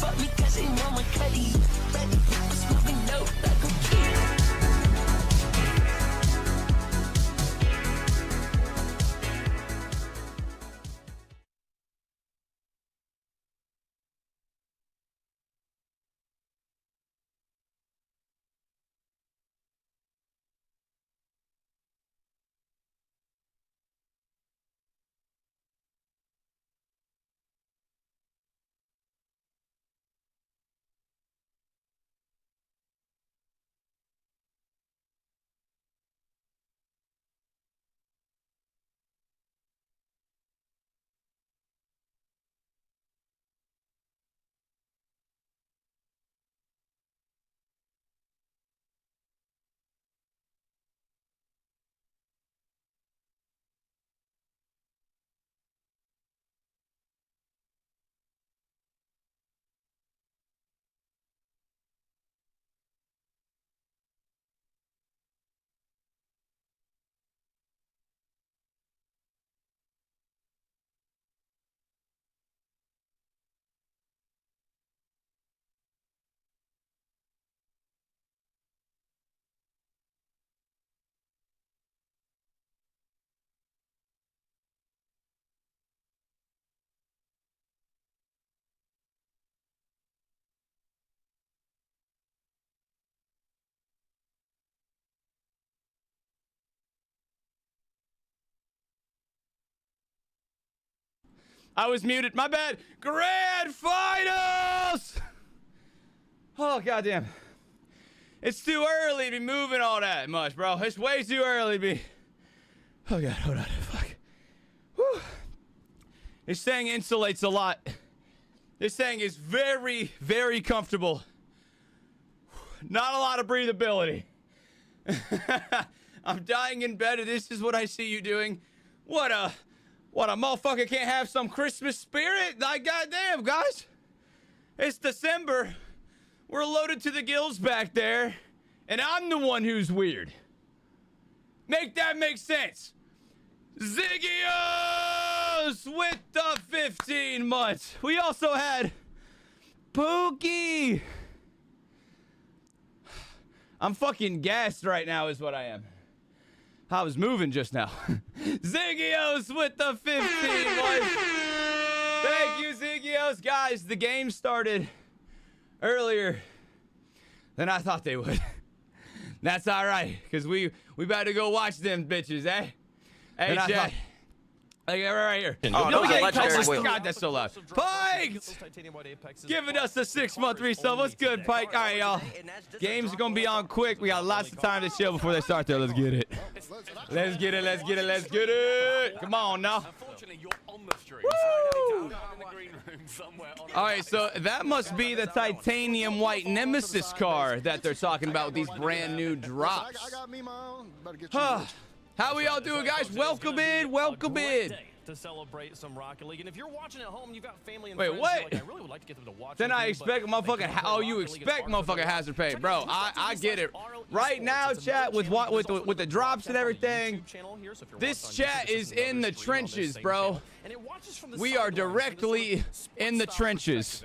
Fuck me 'cause they want my cutty. I'm smoking dope like a kid. I was muted. My bad. Grand finals. Oh, goddamn. It's too early to be moving all that much, bro. It's way too early to be. Oh, God. Hold on. Fuck. Whew. This thing insulates a lot. This thing is very, very comfortable. Not a lot of breathability. I'm dying in bed, and this is what I see you doing. What a motherfucker can't have some Christmas spirit? Like, goddamn, guys. It's December. We're loaded to the gills back there, and I'm the one who's weird. Make that make sense. Ziggios with the 15 months. We also had Pookie. I'm fucking gassed right now is what I am. I was moving just now. Ziggios with the 15 months. Thank you, Ziggios. Guys, the game started earlier than I thought they would. That's all right, because we about to go watch them bitches, eh? Hey, Jack. Like, right here. Oh, no, God, that's so loud. Pike! Giving us a 6-month resub. What's good, Pike? All right, y'all. Games are going to be on quick. We got lots of time to chill before they start there. Let's get it. Let's get it. Let's get it. Let's get it. Come on, now. Woo! All right, so that must be the titanium white Nemesis car that they're talking about with these brand new drops. How we all doing, guys? Welcome in, welcome in. To celebrate some Rocket League, and if you're watching at home, you've got family and Wait, friends. what? Like, I really would like to get them to watch. Then I expect motherfucking. Oh, you expect motherfucking hazard pay, bro? I get it. Right now, chat with the drops and everything. This chat is in the trenches, bro. We are directly in the trenches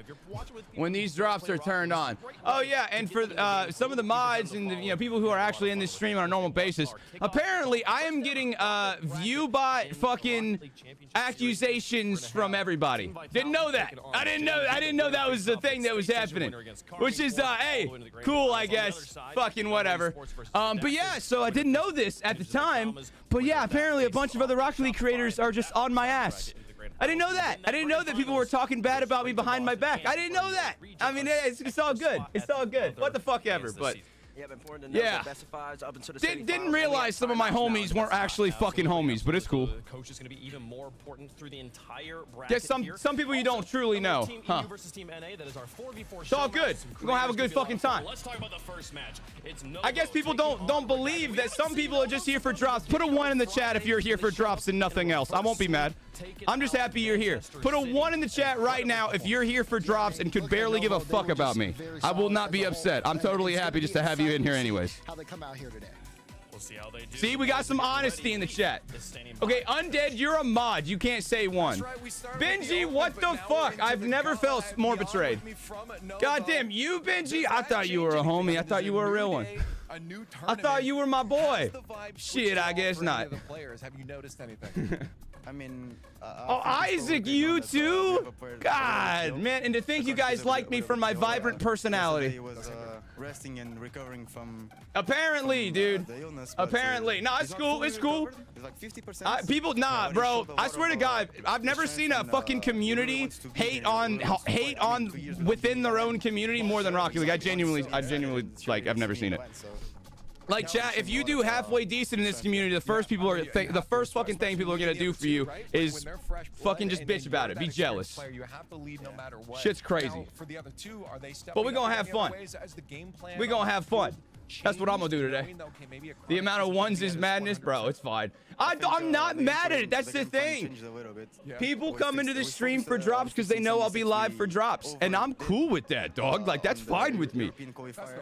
when these drops are turned on. Oh yeah, and for some of the mods and the, people who are actually in this stream on a normal basis, apparently I am getting viewbot fucking accusations from everybody. Didn't know that. I didn't know that was the thing that was happening. Which is hey, cool, I guess. Fucking whatever. But yeah, so I didn't know this at the time. But yeah, apparently a bunch of other Rocket League creators are just on my ass. I didn't know that. I didn't know that people were talking bad about me behind my back. I didn't know that. I mean, it's all good. It's all good. What the fuck ever, but yeah. Didn't realize some of my homies weren't actually fucking homies, but it's cool. Guess some people you don't truly know, huh? It's all good. We're gonna have a good fucking time. I guess people don't believe that some people are just here for drops. Put a 1 in the chat if you're here for drops and nothing else. I won't be mad. I'm just happy you're here. Put a 1 in the chat right now if you're here for drops and could barely give a fuck about me. I will not be upset. I'm totally happy just to have you in here anyways. How they come out here today. see how they do. See, we got some honesty in the chat. Okay, Undead, you're a mod. You can't say one. Benji, what the fuck? I've never felt more betrayed. Goddamn, you, Benji? I thought you were a homie. I thought you were a real one. I thought you were my boy. Shit, I guess not. Have you noticed anything? I mean, oh, Isaac, you too? God, man. And to think you guys like me for my vibrant personality. He was resting and recovering from Apparently, dude. the illness. Apparently. Nah, it's cool. It's cool. It's like 50%. People, nah, bro. I swear to God, I've never seen a fucking community hate on within their own community more than Rocket League. I genuinely, like, I've never seen it. Like, chat, if you do halfway decent in this community, the first fucking thing people are gonna do for you is fucking just bitch about it. Be jealous. Shit's crazy. But we're gonna have fun. We're gonna have fun. That's what I'm gonna do today. The amount of ones is madness, bro. It's fine. I'm not mad at it. That's the thing. People come into the stream for drops because they know I'll be live for drops, and I'm cool with that, dog. Like, that's fine with me.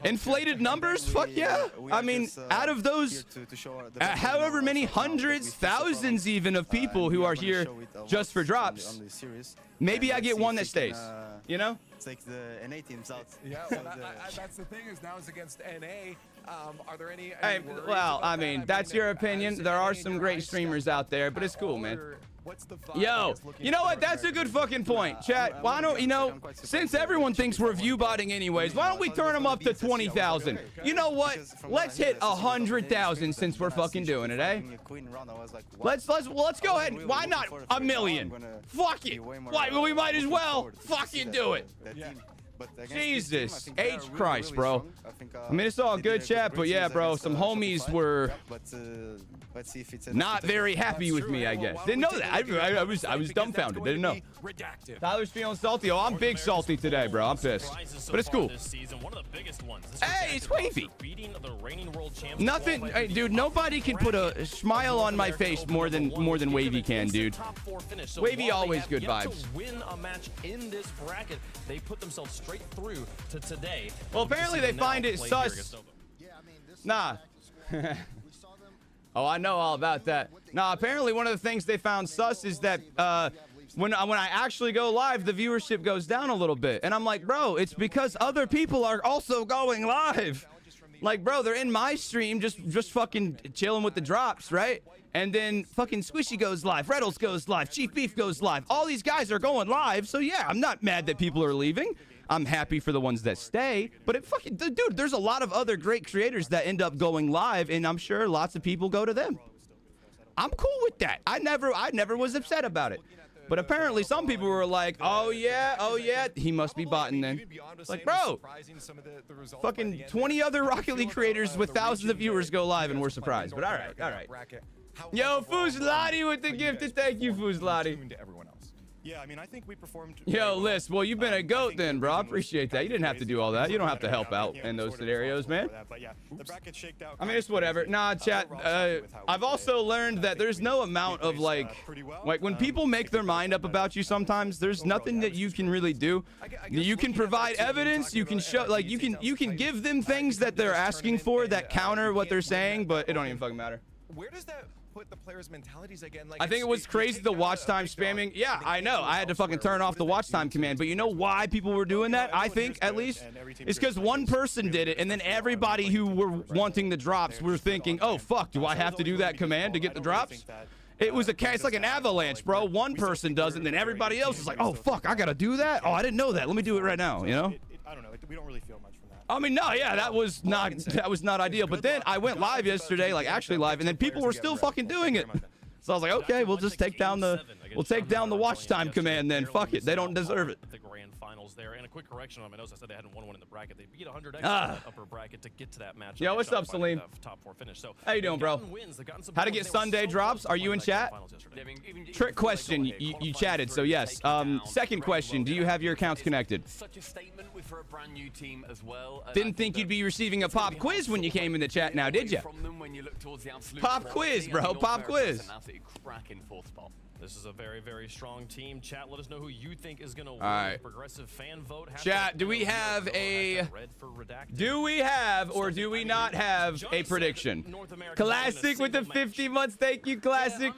Inflated numbers? Fuck yeah. I mean, out of those, however many hundreds, thousands even of people who are here just for drops, maybe I get one that stays. You know? It's like the NA team's out. Yeah, well, that's the thing is now it's against NA. Are there any Hey, well, I mean, that's your opinion. There are some great streamers out there, but it's cool, man. Yo, you know what? That's a good fucking point. Chat, why don't, you know, since everyone thinks we're view-botting anyways, why don't we turn them up to 20,000? You know what? Let's hit 100,000 since we're fucking doing it, eh? Let's go ahead. Why not a million? Fuck it. Why? We might as well fucking do it. Jesus H Christ, bro. I mean, it's all good, chat, but yeah, bro, some homies were not very happy with me, I guess. Didn't know that. I was dumbfounded. Didn't know. Tyler's feeling salty. Oh, I'm big salty today, bro. I'm pissed. But it's cool. Hey, it's Wavy. Nothing, hey, dude. Nobody can put a smile on my face more than Wavy can, dude. Wavy always good vibes. Win a match in this bracket. They put themselves straight through to today. Well, apparently they find it sus. Nah. Oh, I know all about that. Nah, apparently one of the things they found sus is that when I actually go live, the viewership goes down a little bit. And I'm like, bro, it's because other people are also going live. Like, bro, they're in my stream just fucking chilling with the drops, right? And then fucking Squishy goes live, Reddles goes live, Chief Beef goes live. All these guys are going live, so yeah, I'm not mad that people are leaving. I'm happy for the ones that stay, but it fucking, dude, there's a lot of other great creators that end up going live, and I'm sure lots of people go to them. I'm cool with that. I never was upset about it. But apparently some people were like, oh yeah, he must be botting then. It's like, bro, fucking 20 other Rocket League creators with thousands of viewers go live and we're surprised. But all right. Yo, Fuzlati with the gift. Thank you, Fuzlati. Yeah, I mean, I think we performed. Yo, Liz, well, you've been a goat then, bro. I appreciate that. You didn't have to do all that. You don't have to help out in those scenarios, man. I mean, it's whatever. Nah, chat. I've also learned that there's no amount of like when people make their mind up about you sometimes, there's nothing that you can really do. You can provide evidence. You can show, like, you can give them things that they're asking for that counter what they're saying, but it don't even fucking matter. Where does that put the players' mentalities again? Like, I think it was crazy the watch time spamming. Yeah, I know. I had to fucking turn off the watch time command. But you know why people were doing that? I think, at least, it's because one person did it, and then everybody who were wanting the drops were thinking, oh, fuck, do I have to do that command to get the drops? It's like an avalanche, bro. One person does it, and then everybody else is like, oh, fuck, I gotta do that? Oh, I didn't know that. Let me do it right now, you know? I don't know. We don't really feel much from that. I mean, no, yeah, that was not ideal. But then I went live yesterday, like actually live, and then people were still fucking doing it. So I was like, okay, we'll just take down the watch time command then. Fuck it, they don't deserve it. The grand finals there, and a quick correction on my notes. I said they hadn't won one in the bracket. They beat 100x in the upper bracket to get to that match. Yo, what's up, Salim? Top 4 finish. So how you doing, bro? How to get Sunday drops? Are you in chat? Trick question. You chatted, so yes. Second question. Do you have your accounts connected? Such a statement for a brand new team as well. Didn't think you'd be receiving a pop quiz when you came in the chat now, did you? Pop quiz, bro. Pop quiz. This is a very, very strong team. Chat, let us know who you think is going to win. right. The progressive fan vote. Chat, do we have a... Do we have or do we not have a prediction? Classic with the 50 months. Thank you, Classic.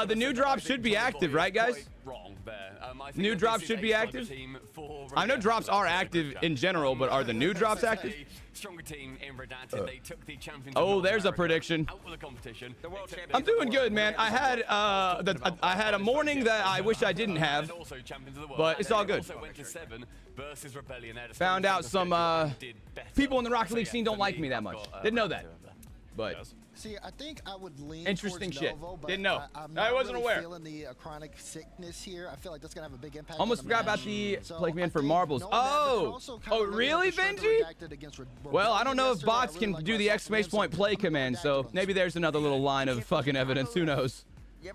The new drop should be active, right, guys? New drops should be active. I know drops are active in general, but are the new drops active? Oh, there's a prediction. I'm doing good, man. I had a morning that I wish I didn't have, but it's all good. Found out some people in the Rocket League scene don't like me that much. Didn't know that, but. See, I think I would lean Interesting shit. Novo, but Didn't know. I'm I not wasn't really aware. Feeling the chronic sickness here. I feel like that's gonna have a big impact. Almost on the forgot about match. the So Plague Man I for think marbles. knowing that, but Oh, also kinda oh, looking at really, the strength of Benji? Redacted against Well, I don't know if yesterday, bots I really can like do the myself exclamation against point play Redacted command, on so this maybe there's another little line of fucking evidence. Who knows? Do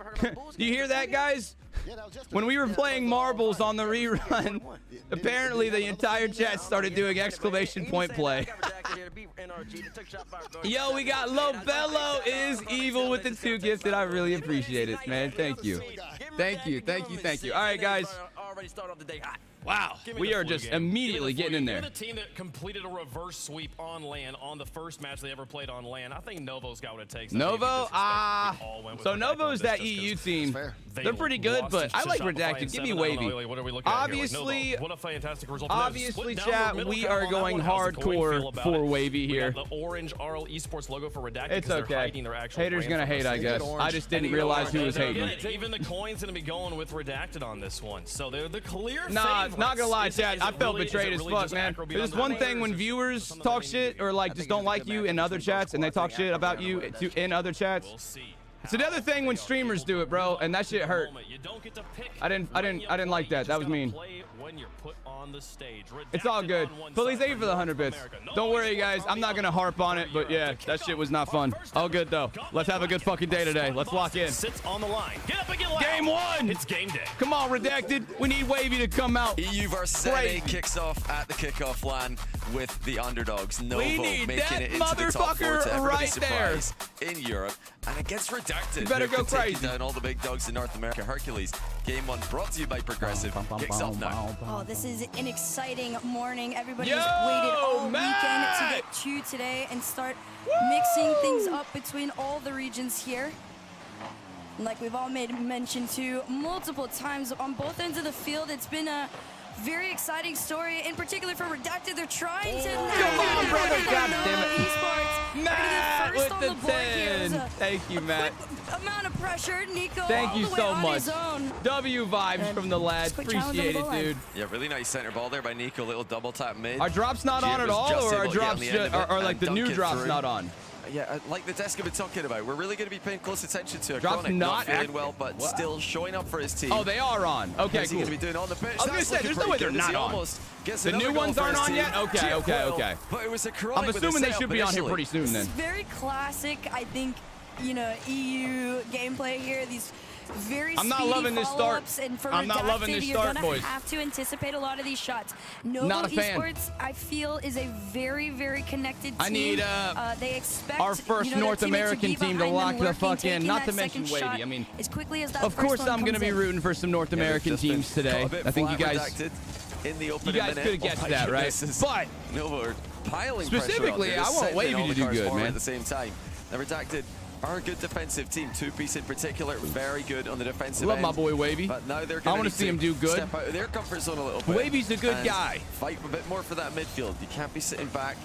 you hear that, guys? Yeah, that was yesterday. When we were Yeah, playing that was marbles on the rerun, apparently the entire chat started doing exclamation point play. Yo, we got Lobello is evil with the 2 gifted. I really appreciate it, man. Thank you. Thank you. Thank you. Thank you. All right, guys. Wow, we are just immediately getting in there. The team that completed a reverse sweep on LAN on the first match they ever played on LAN. I think Novo's got what it takes. Novo, so Novo is that EU team. They're pretty good, but I like Redacted. Give me Wavy. What are we looking at here? Obviously, what a fantastic result. obviously, Split down the chat, middle, we kinda are on that going one. How's the coin feel hardcore about for it? Wavy We here. got the orange RL Esports logo for Redacted. It's because they're okay. hiding their actual Haters brand gonna from hate, us. I guess. I just didn't realize who was hating. Even the coin's gonna be going with Redacted on this one, so they're the clear Nah, favorites. not gonna lie, Is chat. I it felt really- is betrayed it as really fuck, just man. Acro being There's on one the thing layers, when or viewers something talk that we need to shit or like just don't like you in other chats, and they talk shit about you in other chats. We'll see. It's another thing when streamers do it, bro, and that shit hurt. You don't get to pick I didn't like that. That was mean. When you're put on the stage. It's all good. Please thank you for the 100 bits. Don't worry, guys. I'm not gonna harp on it, but yeah, that shit was not fun. All good though. Let's have a good fucking day today. Let's lock in. Sits on the line. Get up and get loud. Game 1. It's game day. Come on, Redacted. We need Wavy to come out. EU versus NA kicks off at the kickoff LAN with the underdogs. Novo need making that it into the top 4 motherfucker to everybody's right there. surprise in Europe. And against Redacted, You better who go can take crazy. down all the big dogs in North America. Hercules, game 1 brought to you by Progressive. Kicks off now. Oh, this is an exciting morning. Everybody's Yo, waited all Matt! weekend to get to today and start mixing things up between all the regions here. And like we've all made mention to multiple times on both ends of the field, it's been a very exciting story, in particular for Redacted. They're trying to Come on, brother. God damn it. Esports. Matt First with on the the board here is 10. a Thank you, Matt. quick amount of pressure. Nico Thank all you the way so on much. his own. W vibes And from the lad. quick challenge on the Appreciate it, goal line. dude. Yeah, really nice center ball there by Nico. Little double tap mid. Are drops not Jib on at was all, just or are able to get on drops the end just, of it or like and the dunk new it drops through. not on? Yeah, like the desk have been talking about. We're really going to be paying close attention to Drops Chronic. not feeling act- well, but What? still showing up for his team. Oh, they are on. Okay, What's he cool. going to be doing on the pitch? I was gonna That's say, looking there's no pretty way they're good as not he on. almost gets The another new goal ones for aren't his on team. yet? Okay, Chip okay, well, okay. But it was a Chronic I'm with assuming the they setup should be on here initially. pretty soon This then. is very classic, I think, you know, EU gameplay here. These very I'm not speedy loving this start. follow-ups, and for I'm not loving Redacted, this you're start, gonna boys. have to anticipate a lot of these shots. Novo Not a fan. Esports, I feel, is a very, very connected team. I need they expect our first you know, North their teammates American be team to behind lock them the lurking, fuck in. taking Not that to mention second Wavy. shot I mean, as quickly as that of first course one I'm going to comes be in. rooting for some North American Just been teams today. a bit I think you flat guys, Redacted in the you opening guys minute. could have guessed my that, right? goodness, this is But Novo are piling specifically, pressure on. I want Sending Wavy all to the do cars good, forward man. At the same time, the Redacted are a good defensive team. 2-piece in particular, very good on the defensive love end. my boy Wavy. But now they're I going want to see him do good. Step out of their comfort zone a little bit. Wavy's a good and guy. Fight a bit more for that midfield. You can't be sitting back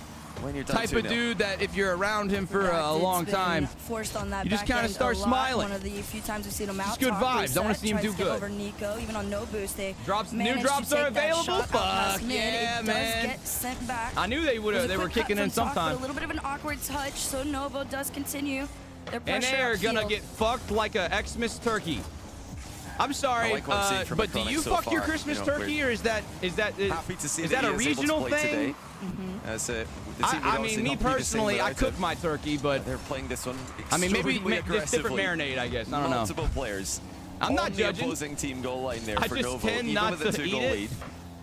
when you're down Type of 2-0. dude that if you're around him for a Redacted's long been time, forced on that you just back kinda end start a lot. smiling. One of the few times we've seen him out. Just good top vibes. I wanna reset, see him tries do to get good. Over Nico, even on no boost, they Drops, new managed drops to are take that available. shot out past Fuck mid. yeah, It man. does get sent back. I knew they would There's have. a They were quick cut kicking in from Talk, but sometime. a little bit of an awkward touch, so Novo does continue their And pressure they are gonna upfield. get fucked like a Xmas turkey. I'm sorry, I like what I've seen from but do Chronic you so fuck your far. Christmas You know, turkey, or is that Happy to see is that that a he is able to regional play thing? today. As the team would I obviously mean, me not be the same personally, I without cook it. my turkey, but They're playing this one I mean, maybe extremely it's different aggressively. marinade, I guess. I don't know. Multiple players. I'm not on the judging. opposing team goal line there I for just Novo, tend even not with a to 2-goal eat it. lead.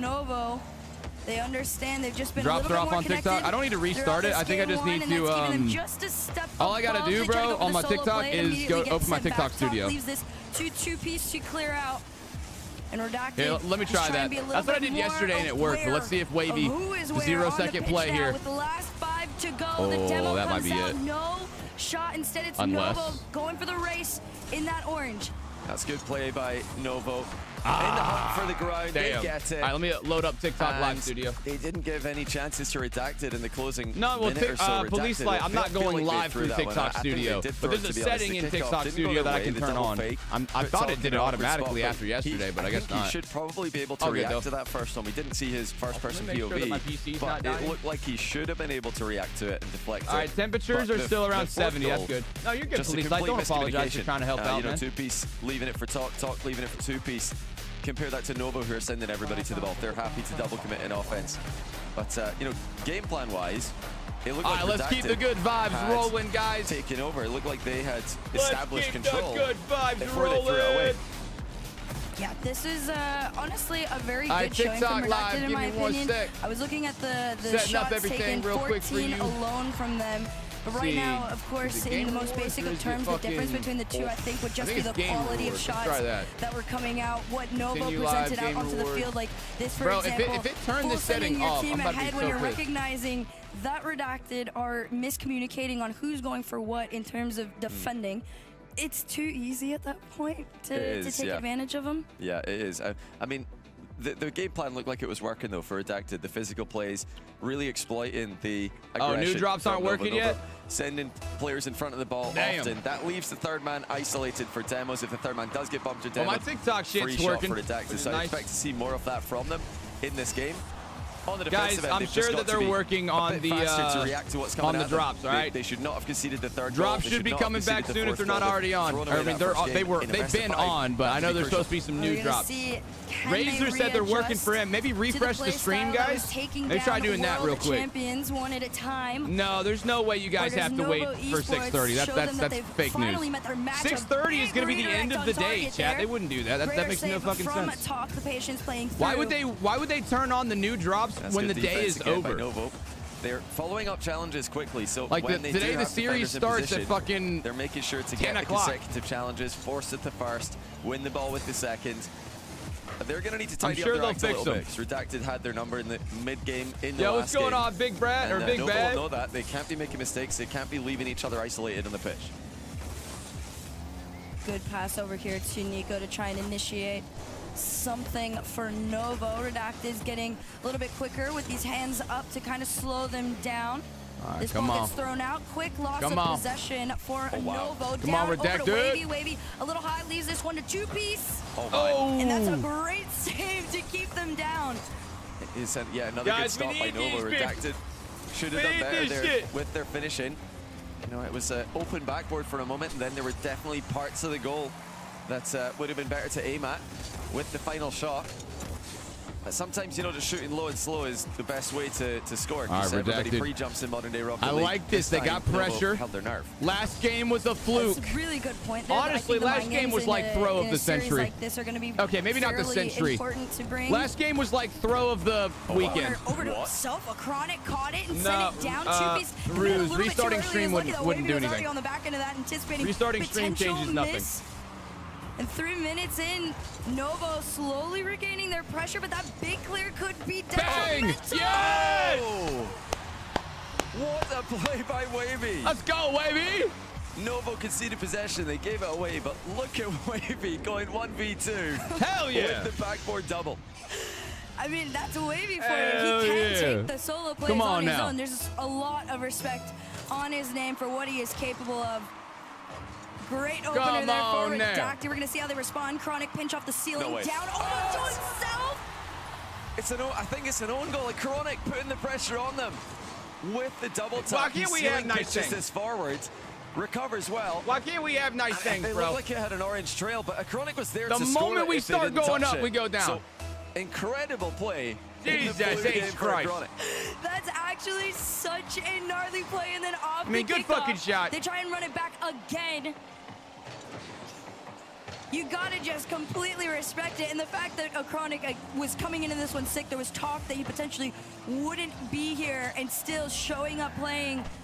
Novo. They understand they've just been Drops a little are bit off more on TikTok. connected I don't need to throughout restart it. this I think I game just one, need and to, that's given them just a step all I gotta above. do, They try to bro, go for on the my solo TikTok play and is immediately go get open my sent TikTok back top, studio. leaves this 2-2 piece to clear out. and Redacted. Here, let me is try trying that. to be a little That's what I bit did more yesterday and it worked. But let's see if aware Wavy of who is where 0 on the second pitch play now. here. With the last 5 to go, Oh, the demo that might comes be out. it. No shot. Instead, it's Unless- Novo going for the race in that orange. That's good play by Novo. In the hunt for the ground, Damn. they get it. All right, let me load up TikTok Live And Studio. They didn't give any chances to Redacted in the closing No, well, minute or so. Police Redacted, Light, I'm not I feel going like they live threw through that one. TikTok I think they Studio, did but throw there's it, a to be honest. setting The in kickoff TikTok didn't go Studio their that I way. can The turn double on. fake I puts thought it Falcon did it in an awkward automatically spot, after but yesterday, but I guess think not. he should probably be able to All good, react though. to that first one. We didn't see his first-person Let me make sure that my POV, PC's but not it dying. looked like he should have been able to react to it and deflect All it. right, temperatures But are still around the fourth 70. That's goal, good. No, you're good, just a Police Light. complete Don't apologize for miscommunication. trying to help out, you know, man. Two-piece leaving it for Talk leaving it for Two-piece. Compare that to Novo, who are sending everybody to the ball. They're happy to double commit in offense. But, you know, game plan-wise, it looked All like right, let's keep the good vibes had rolling, guys. taken over. It looked like they had Let's established keep control the good vibes before they threw it away. rolling. Yeah, this is honestly a very All good right, showing from TikTok Live, Redacted, in give my me one opinion. sec. I was looking at the Setting up shots everything taken, real quick for 14 you. alone from them. But right See, now, of course, is it in Game the most Awards basic or of is it terms, the difference fucking- between the two, I think, would just I be think the it's Game quality of Awards. shots Let's try that. were coming out, what Novo Continue presented live, out Game onto the Awards. field. Like this, for Bro, if example, it turned full this setting sending your off, team I'm about to be ahead when so you're pissed. recognizing that Redacted are miscommunicating on who's going for what in terms of defending. It's too easy at that point to take advantage of them. Yeah, it is. I mean, the game plan looked like it was working, though, for Redacted. The physical plays, really exploiting the aggression. Oh, new drops aren't from Nova working yet? Sending players in front of the ball Damn. often. That leaves the third man isolated for demos. If the third man does get bumped or Well, demoed, my TikTok shit's free working, shot for Redacted. which is So I nice. expect to see more of that from them in this game. On the Guys, defensive end, I'm they've sure just that got to they're be working a on bit the, faster to react to what's coming on the at them. drops, all right? They should not have conceded the third goal. Drops They should be not have coming back conceded the soon if fourth they're not goal. already They've on. thrown I away mean, that first they've game in a been best of five. on, but I know That'd be there's supposed to be some new We're gonna drops. see, can Razor they said they're working readjust for him. Maybe to refresh the play stream, style that guys. was taking Maybe try down doing that world real quick. champions one at a time. No, there's no way you guys Or does have to wait Novo for Esports 6:30. show them that That's they've fake finally news. met their match? 6:30 is going to be the Big end of the redirect on day, target chat. there. They wouldn't do that. That Greater makes no save fucking from sense. Talk, the patience playing Why would through. they turn on the new drops That's when the good day defense is again by over? Novo. They're following up challenges quickly, so Like when they do today the have series defenders in starts at position, fucking they're making sure to 10 get the o'clock. consecutive challenges, force it to first, win the ball with the second. They're going to need to tidy sure up their they'll act a fix little them. bit. 'Cause Redacted had their number in the mid-game in the Yo, last what's going game. on, Big Brad or And, Big Novo Bad? will know that. They can't be making mistakes. They can't be leaving each other isolated on the pitch. Good pass over here to Nico to try and initiate something for Novo. Redacted is getting a little bit quicker with these hands up to kind of slow them down. All right, This come ball on. gets thrown out. Quick loss Come of on. possession for Novo. Come on, Down over to Redacted. Wavy. Wavy a little high, leaves this one to two-piece. Oh, my. Oh! And that's a great save to keep them down. Yeah, another good Guys, we stop by need Novo. these, Redacted should have We done need better this there shit. with their finishing. You know, it was an open backboard for a moment, and then there were definitely parts of the goal that would have been better to aim at with the final shot. But sometimes, you know, just shooting low and slow is the best way to score. All right, Because everybody Redacted. pre-jumps in modern day Rocket I League. like this. They got time, Novo pressure. held their nerve. Last game was a fluke. That's a really good point there. Honestly, I think the last mind game games was in like throw of in the a series century. Like this are going to be Okay, maybe not the fairly century. important to bring. Last game was like throw of the weekend. Over to himself, a chronic caught it and No, sent it down two-piece. Ruse. Restarting stream wouldn't do anything. On the back end of that, anticipating Restarting stream potential changes nothing. miss. And 3 minutes in, Novo slowly regaining their pressure, but that big clear could be Bang! detrimental. Yes! Oh! What a play by Wavy! Let's go, Wavy! Novo conceded possession. They gave it away, but look at Wavy going 1v2. Hell yeah! With the backboard double. I mean, that's Wavy for Hell you. He can yeah. take the solo plays Come on on his now. own. There's a lot of respect on his name for what he is capable of. Great opener Come there for on now. Redacted. We're going to see how they respond. Chronic pinch off the ceiling, No way. down almost to himself. I think it's an own goal. Like Chronic putting the pressure on them with the double tap. Why can't we have Ceiling nice pitches things? this forward, recovers well. Why can't we have nice things, They bro? looked like it had an orange trail, but a Chronic was there The to score moment it we if they start didn't going touch up, it. we go down. So, incredible play. in the Jesus blue H. game for Christ. Chronic. That's actually such a gnarly play. And then off I mean, the good kickoff, fucking shot. They try and run it back again. You gotta just completely respect it. And the fact that Chronic was coming into this one sick, there was talk that he potentially wouldn't be here and still showing up playing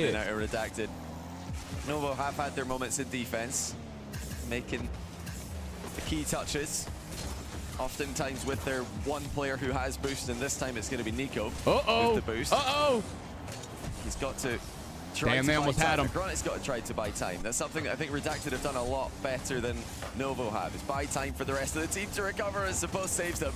in is. and out of Redacted. Novo have had their moments in defense, making the key touches. Oftentimes with their one player who has boost, and this time it's going to be Nico. Uh-oh. With the boost. Uh-oh. He's got to try Damn, to they buy almost time. had him. Gronic's got to try to buy time. That's something I think Redacted have done a lot better than Novo have, is buy time for the rest of the team to recover as the post saves them.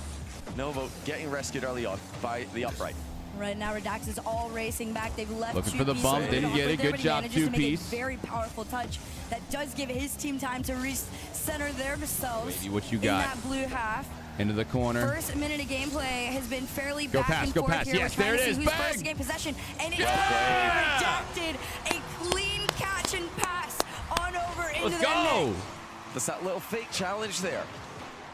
Novo getting rescued early on by the upright. Right now, Redax is all racing back. They've left Looking two for the piece bump, open didn't off get with it. there, Good but he job, manages to make a 2-piece. very powerful touch that does give his team time to recenter themselves Wavy, what you in got? that blue half. Into the corner. First minute of gameplay has been fairly Go back pass, and go forth pass. here. Yes, We're trying there it to is. see who's Bang! first to gain possession, and it's Yeah! Redacted. A clean catch and pass on over into Let's the go. net. There's that little fake challenge there.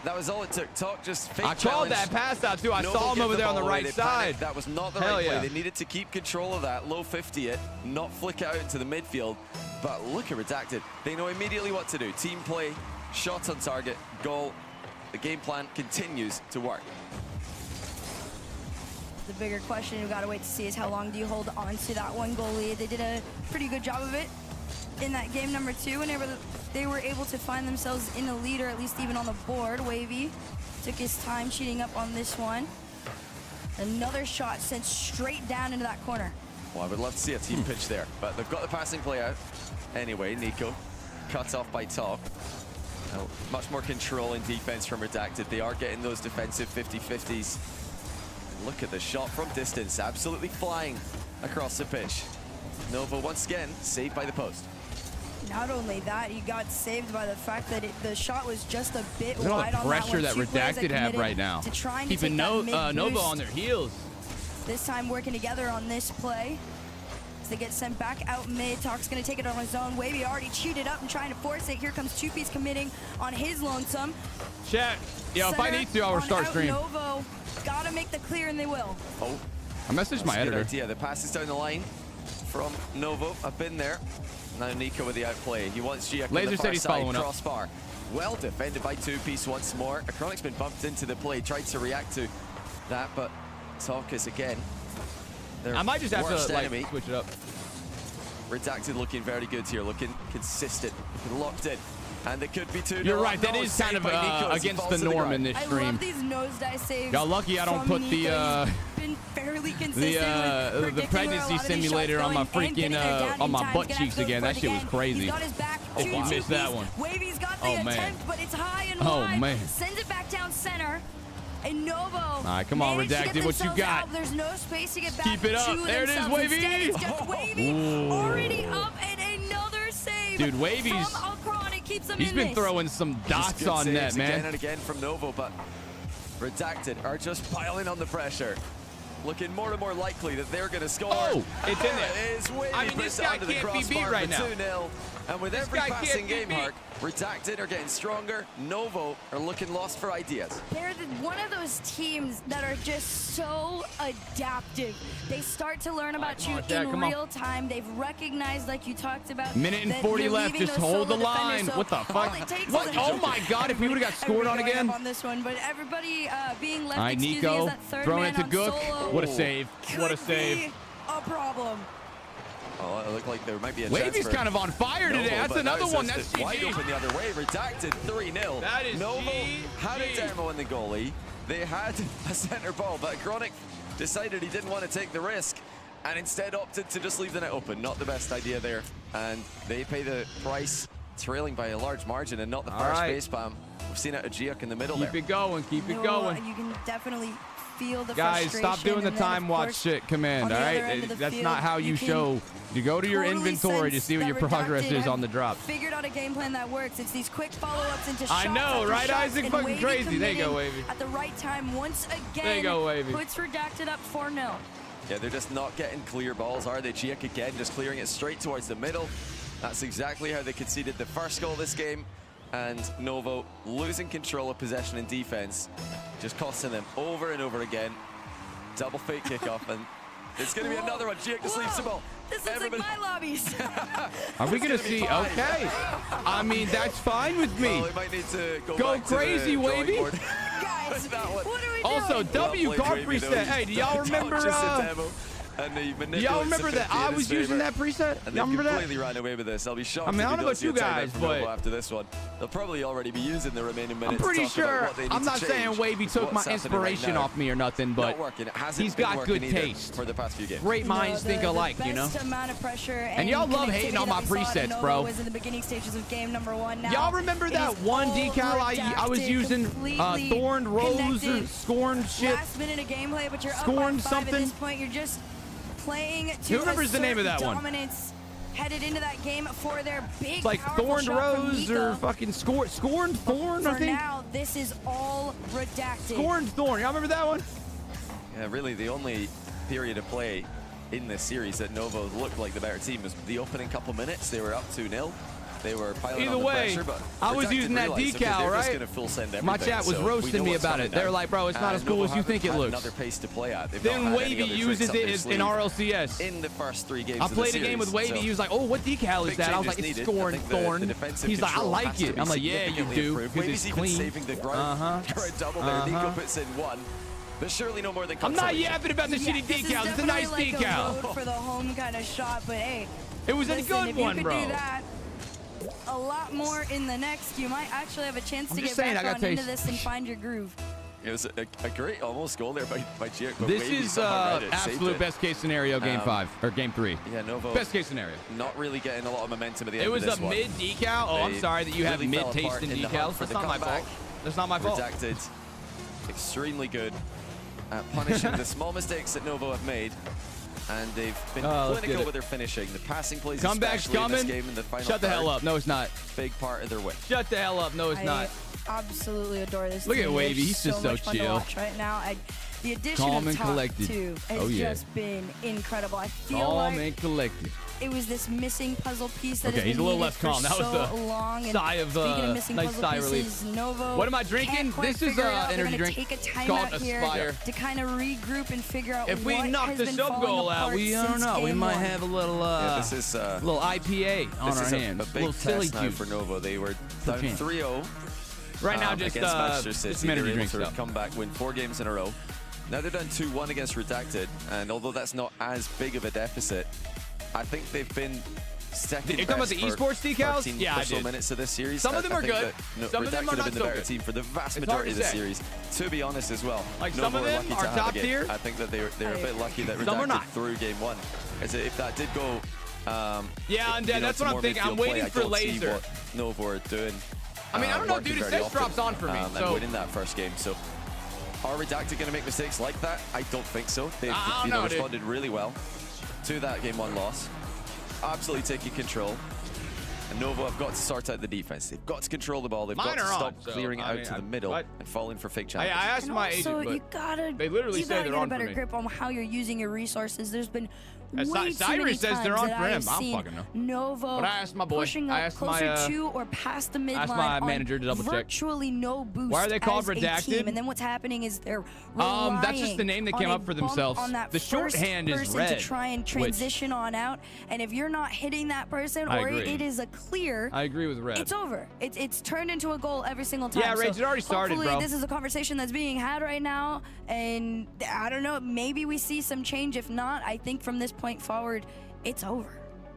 That was all it took. Talk just fake I challenge. called that pass out too. I Novo saw him get over there on the ball away. right They side. panicked. That was not the Hell right yeah. play. They needed to keep control of that, low 50 it, not flick it out into the midfield. But look at Redacted. They know immediately what to do. Team play, shots on target, goal. The game plan continues to work. The bigger question we've got to wait to see is how long do you hold on to that one goal lead. They did a pretty good job of it in that game number 2 whenever they were able to find themselves in the lead, or at least even on the board. Wavy took his time cheating up on this one. Another shot sent straight down into that corner. Well, I would love to see a team pitch there, but they've got the passing play out. Anyway, Nico cut off by Talk. Now, much more control in defense from Redacted. They are getting those defensive 50-50s. Look at the shot from distance, absolutely flying across the pitch. Novo once again saved by the post. Not only that, he got saved by the fact that the shot was just a bit Look at all wide the on that pressure one. that Two players Redacted have committed right now. to trying to Keeping take that mid Nova boost. on their heels. This time working together on this play. As they get sent back out mid, Talk's gonna take it on his own. Wavy already cheated up and trying to force it. Here comes 2-piece committing on his lonesome. Chat. Yo, if I Center need to, I'll on restart out stream. Novo. Gotta make the clear, and they will. Oh, I messaged my that's a good editor. idea. The pass is down the line from Novo. I've been there. Now Nico with the outplay. He wants Giak on Laser the said far he's side, following up. crossbar. Well defended by 2-piece once more. Akronic's been bumped into the play, tried to react to that, but Talk is again their I might just have worst to like enemy. switch it up. Redacted looking very good here, looking consistent, looking locked in. And it could be 2-0. You're right. That No, is saved kind of by Nico as he against falls the to norm ground. in this I stream. love these nosedive saves. Y'all lucky I don't from put the, Nico. He's been fairly consistent with predicting where a pregnancy lot of these simulator shots on my going and getting freaking, there down on in my time. butt He's gonna cheeks have to again. go That for it shit was again. crazy. He's got his back If to you missed that two-piece. one. Wavy's got the Oh, man. attempt, but it's high and Oh, wide. man. Sends it back down center. And Novo. All right, come on, Redacted, what you got? Out. There's no space to get back Keep it up. to There it is, themselves. Wavy. Instead, it's just Wavy Ooh. already up, and another save. Dude, Wavy's- from Alcronic keeps them He's in been this. throwing some dots Good on saves net, again man. and again from Novo, but Redacted are just piling on the pressure. Looking more and more likely that they're going to score. Oh, it's in there. It is Wavy I mean, this puts it guy under the can't be beat crossbar right for now. 2-0. And with This every guy can't passing be game beat. arc, Redacted are getting stronger. Novo are looking lost for ideas. They're one of those teams that are just so adaptive. They start to learn about come you on, Jack, in come on. real time. They've recognized, like you talked about, Minute and that 40 you're left. leaving Just those hold the solo line. defenders, so What the all fuck? it takes What? is Oh my God! If he would have got scored on everybody again. up on this one, but everybody being left. All right, excuse me, Nico as that third throwing man it to on Gook. solo What a save! What a could save! be a problem. Oh, it looked like there might be a Wavy's chance for kind of on fire Novo, today. That's but another now one. it's That's just wide GG. open the other way. Redacted 3-0. That is Novo had a GG. demo in the goalie. They had a center ball, but Chronic decided he didn't want to take the risk and instead opted to just leave the net open. Not the best idea there. And they pay the price, trailing by a large margin and not the All first right. base spam. We've seen it a Giak in the middle Keep there. it going. Keep it No, going. You can definitely feel the Guys, frustration. stop doing the and then, time of watch course, shit command, on all the right? other end of the That's field, not how you can show. You go to your totally inventory to sense see what your that progress Redacted is have on the drop. Figured out a game plan that works. It's these quick follow-ups into shots. I know, after right, shots, Isaac? and Fucking Wavy crazy. There you go, committing Wavy. At the right time, once again, There you go, Wavy. puts Redacted up 4-0. Yeah, they're just not getting clear balls, are they? Giak again, just clearing it straight towards the middle. That's exactly how they conceded the first goal this game. And Novo losing control of possession and defense, just costing them over and over again. Double fake kickoff, and it's going to be another one. Giak just leaves the ball. This looks like my lobbies. Are we gonna It's gonna be see? fine. Okay. I mean, that's fine with me. Well, we might need to go Go back to crazy, the drawing Wavy. board. Guys, That one. what are we Also, doing? W Well played, Godfrey Wavy, though. said, "Hey, do y'all Not remember?" just a demo. And he manipulates Y'all remember the that 50 in I his was using favor. that preset? And Y'all they remember that? completely ran away with this. I'll be shocked. I mean, if I we don't know see about you a timeout guys, from but- Novo after this one. They'll probably already be using the remaining minutes. I'm to pretty talk about sure. what they need I'm to not change. saying Wavy took my What's happening right inspiration now. off me or nothing, but Not working. It hasn't he's been got working good either taste. for the past few games. Great minds think alike, you know? Best amount of pressure And y'all love hating on my presets, bro. Was in the beginning stages of game number 1. Now Y'all remember it that is one all decal I was redacted, using? completely Thorned Rose or connected. Scorned shit? Last minute of gameplay, but you're Scorned up by 5 something? at this point. You're just playing to Who remembers the name of assert that one? dominance headed into that game for their big It's like powerful Thorned shot from Rose or Mika. fucking Scorned Thorn, I For think? now, this is all redacted. Scorned Thorn. Y'all remember that one? Yeah, really the only period of play in this series that Novo looked like the better team was the opening couple minutes. They were up 2-0. They were piling Either on the way, pressure, but I was Redacted using that realized, okay, decal, they're just right? gonna full send My everything, chat was so we roasting know me what's about coming it. They're now. like, bro, it's not as cool Novo as you haven't think it had looks. Another pace to play at. They've Then not had Wavy any other uses tricks up it their in sleeve RLCS. in the first 3 games I of the played a game with series, Wavy. so He was like, "Oh, what decal is big that?" I was like, changes "It's needed. I Scorned think the Thorn." defensive He's like, "I control like has to it." be I'm like, "Yeah, you significantly do, improved. because Wavy's it's even clean." saving the ground for a double there. Nico puts in 1. But surely no more than I'm not consolation. yapping about the shitty This is decals. It's a nice definitely like decal. a road for the home kind of shot, but hey, It was a listen, good if one, you could bro. do that a lot more in the next, you might actually have a chance I'm to just get saying, back I got on into taste. this and find your groove. It was a great almost goal there by Jake. but This Wavy is somehow read it, saved absolute it. best case scenario, game 5 or game 3. Yeah, Novo. Best case scenario. Not really getting a lot of momentum at the end It was of this a one. mid decal. Oh, I'm They sorry that you have really mid fell taste apart in in the hunt decals. for That's the not my comeback. fault. That's not my fault. Redacted. Extremely good at punishing the small mistakes that Novo have made. And they've been Let's get clinical it. with their finishing. The passing plays Comeback's especially in this coming. game in the final Shut the hell third, up. No, it's not. Big part of their win. Shut the hell up. No, it's I not. absolutely adore this Look at team. Wavy. They're He's just so much fun to chill. watch right now. The addition Calm of and top collected. 2 has Oh, yeah. just been incredible. I feel Calm like and collected. it was this missing puzzle piece that Okay, has he's been a little needed less for calm. That was so the long. And sigh of, speaking of missing nice puzzle sigh relief. pieces, Novo What am I can't drinking? quite This is figure it out. They're energy gonna drink. take a It's called timeout here Aspire. to kind of regroup and figure out If we what knock has the been sub falling goal out, apart I don't since know. We game might 1. have a little, Yeah, this is little IPA on this our is hands. a big little silly test now juice. for Novo. They were For down chance. 3-0 Right now, just against Manchester just City. some They energy were able drink to stuff. come back, win 4 games in a row. Now they're down 2-1 against Redacted, and although that's not as big of a deficit, I think they've been second You're talking about best the for esports decals? 13 Yeah, I or so did. minutes of this series. Some of them I are think good. that, no, Some of them Redacted are not have been the so better good. team for the vast It's hard majority to of the say. series. To be honest as well, Like, Novo some of were them lucky are to have top a game. tier. I think that they're a bit lucky that Some are Redacted not. through game 1. As if that did go, Yeah, and that's to what I'm more thinking. I'm midfield play, waiting I for don't see laser. what Novo are doing. I mean, I don't know, working dude. It very says drops often, on for me, and so- winning that first game. So, are Redacted going to make mistakes like that? I don't think so. They've I don't know, dude. responded really well to that game 1 loss. Absolutely taking control. And Novo have got to sort out the defense. They've got to control the ball. They've Mine got to are on, stop so, clearing it I out mean, to the I- middle what? and falling for fake I challenges. asked And my also, agent, but you gotta, they literally you say gotta they're get a on for better me. grip on how you're using your resources. There's been As way Cyrus too many says they're times on that for I him. have I don't seen fucking know. Novo But I asked my boy. pushing I up asked closer my, to or past the midline asked my on manager to double check. virtually no boost. Why are they called as a redacted? team. And then what's happening is they're That's just the name they came relying up for on a bump themselves. on that The first shorthand is person red, to try and which- transition on out. And if you're not hitting that person, I or agree. it is a clear, I agree with Red. it's over. It's turned into a goal every single time. Yeah, Rage, So it already started, hopefully bro. this is a conversation that's being had right now, and I don't know, maybe we see some change. If not, I think from this point forward, it's over.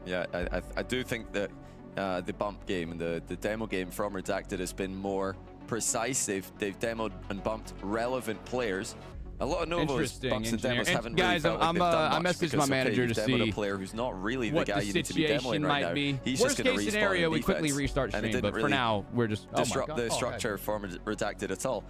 Yeah, I do think that the bump game and the demo game from Redacted has been more precise. They've demoed and bumped relevant players. A lot of Novo's Interesting, bumps and engineer. demos And haven't guys, really felt like I'm, they've done I much messaged because, my okay, manager you've to demoed see a player who's not really the what guy the you need to be situation demoing right might now. be. He's Worst just going to case respawn scenario, in we quickly defense, restart and it stream, didn't but for really now, we're just disrupt oh my the God. structure for Redacted at all.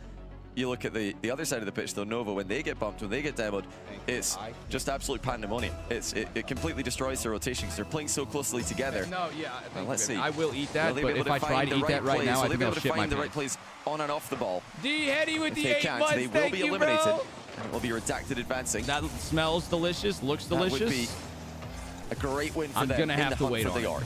You look at the other side of the pitch, though, Novo, when they get bumped, when they get demoed, it's just absolute pandemonium. It completely destroys their rotation because they're playing so closely together. No, yeah. Well, let's see. I will eat that, Will they but be able if to I try find to the eat that right plays? now, I Will they think be I'll able to shit my find the right pants. plays on and off the ball? D Hetty with If the they 8 can't, months. they will Thank be you, eliminated. bro. And it will be Redacted advancing. That smells delicious, looks That delicious. would be a great win for I'm them gonna in have the to hunt wait for on the it. yard.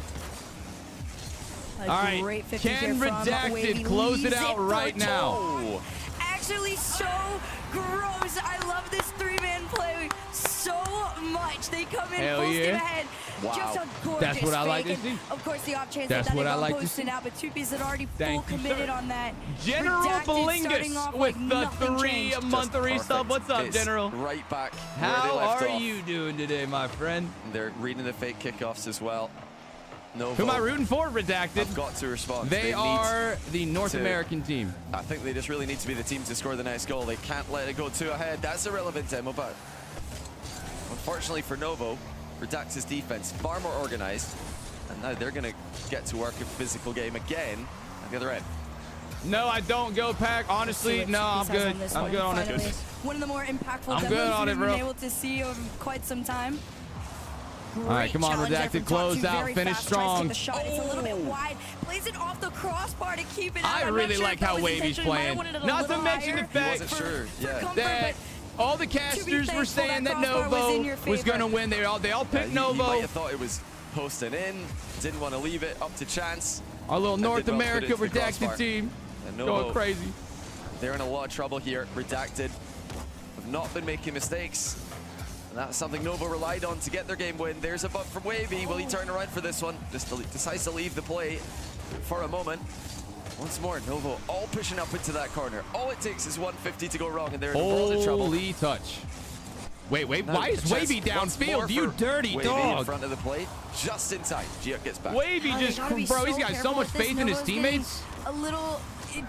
A All right, great 50 can here from Redacted Wavy. close it Leaves out for right now? toe. Actually, so gross. I love this 3-man play so much. They come in Hell full steam yeah. ahead. Wow. Just a gorgeous That's what I like fake. to see. And of course, the off chance That's that what I got like to posted see. out, but Two Piece had already full Thank you, committed sir. on that. General Redacted starting Belingus off with like the nothing 3 changed. month resub. Perfect. What's up, It's General? Right back where they How left are off. you doing today, my friend? They're reading the fake kickoffs as well. Novo. Who am I rooting for, Redacted? I've got to respond. They need are the North to- American team. I think they just really need to be the team to score the next goal. They can't let it go 2 ahead. That's a relevant demo, but unfortunately for Novo, Redacted's defense far more organized, and now they're going to get to work a physical game again at the other end. No, I don't go Pack. Honestly, no, I'm good. I'm good on it. Finally, one of the more impactful I'm demos good on it, we've bro. been able to see over quite some time. All right, come on, Challenge there Redacted, from close Top 2, out, very finish fast, tries to strong. take the shot. It's a little bit wide. Plays it off the crossbar to keep it out. I I'm not really sure like if that how was Wavy's intentional. He might playing. have wanted it a Not to little mention the higher fact wasn't sure, yeah. comfort, that but all the casters were thankful saying that that crossbar was in Novo your was going to favor. win. They all picked You Novo. might have thought it was posting in, didn't want to leave it up to chance. Our little and North did well to put America it into the Redacted crossbar. team And going Novo, crazy. they're in a lot of trouble here. Redacted have not been making mistakes. And that's something Novo relied on to get their game win. There's a bump from Wavy. Will he turn around for this one? Just decides to leave the play for a moment. Once more, Novo all pushing up into that corner. All it takes is 150 to go wrong, and they're in a world of trouble. Holy touch. Wait, Now, why is a chance Wavy once more downfield? You for dirty Wavy in dog. front of the plate, just in time. Giot gets back. Wavy Oh, just, they gotta be bro, he's so got so careful much with this. faith in his Novo's getting teammates. A little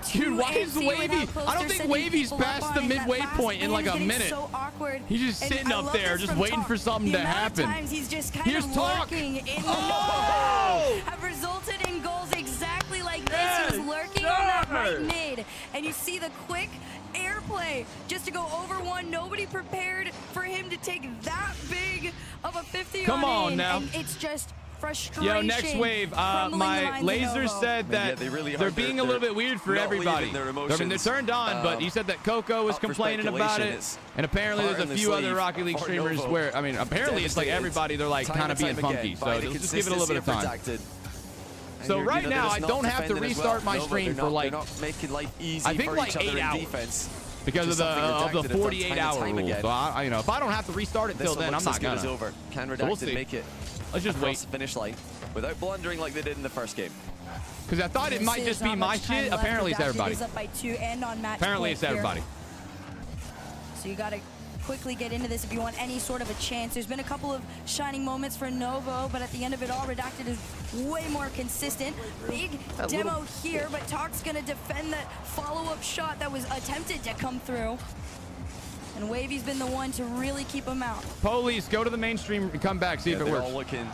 too Dude, why is antsy with Wavy? how close I don't they're think sending Wavy's people up past on the him. That midway last point in man like a getting minute. So awkward. He's just And sitting I up love there, this just from waiting Talk. for something the to amount happen. Of times he's just kind Here's of Talk. lurking in Oh! have resulted in goals exactly like this. Yes, He was lurking on that sir. right mid, and you see the quick airplay just to go over one. Nobody prepared for him to take that big of a 50 Come on in, now. and it's just frustration. Yo, next wave. crumbling the My minds of laser Novo. said Yeah, that they really they're are. being a little bit weird for not everybody. leaving their I mean, they're emotions, turned on, but he said that Coco was up for complaining about speculation. it. It's And apparently heart there's in a the few other sleeve Rocket League for streamers Novo. where, I mean, apparently it's like Devastated. everybody, they're like Time kind of and being time funky. again So by the let's just give it a little bit of time. consistency of Redacted. So And right they're now, just I not don't have to defending as restart well. my Novo, stream they're for not- like, they're not making life easy I think for like each other 8 in hours. defense. Because which of is the something Redacted have done 48 time and hour time rule. again. So I, you know, if I don't have to restart it This till one then, I'm looks not as good as gonna. over. Can So we'll Redacted see. make it Let's just across wait. the finish line without blundering like they did in the first game? Because I thought it might just be my shit. Apparently it's everybody. Is up by 2 and on match Apparently point it's here. everybody. So you got to quickly get into this if you want any sort of a chance. There's been a couple of shining moments for Novo, but at the end of it all, Redacted is way more consistent. Big demo here, but Talk's going to defend that follow-up shot that was attempted to come through. And Wavy's been the one to really keep him out. Police, go to the mainstream and come back, see if it They're works. all looking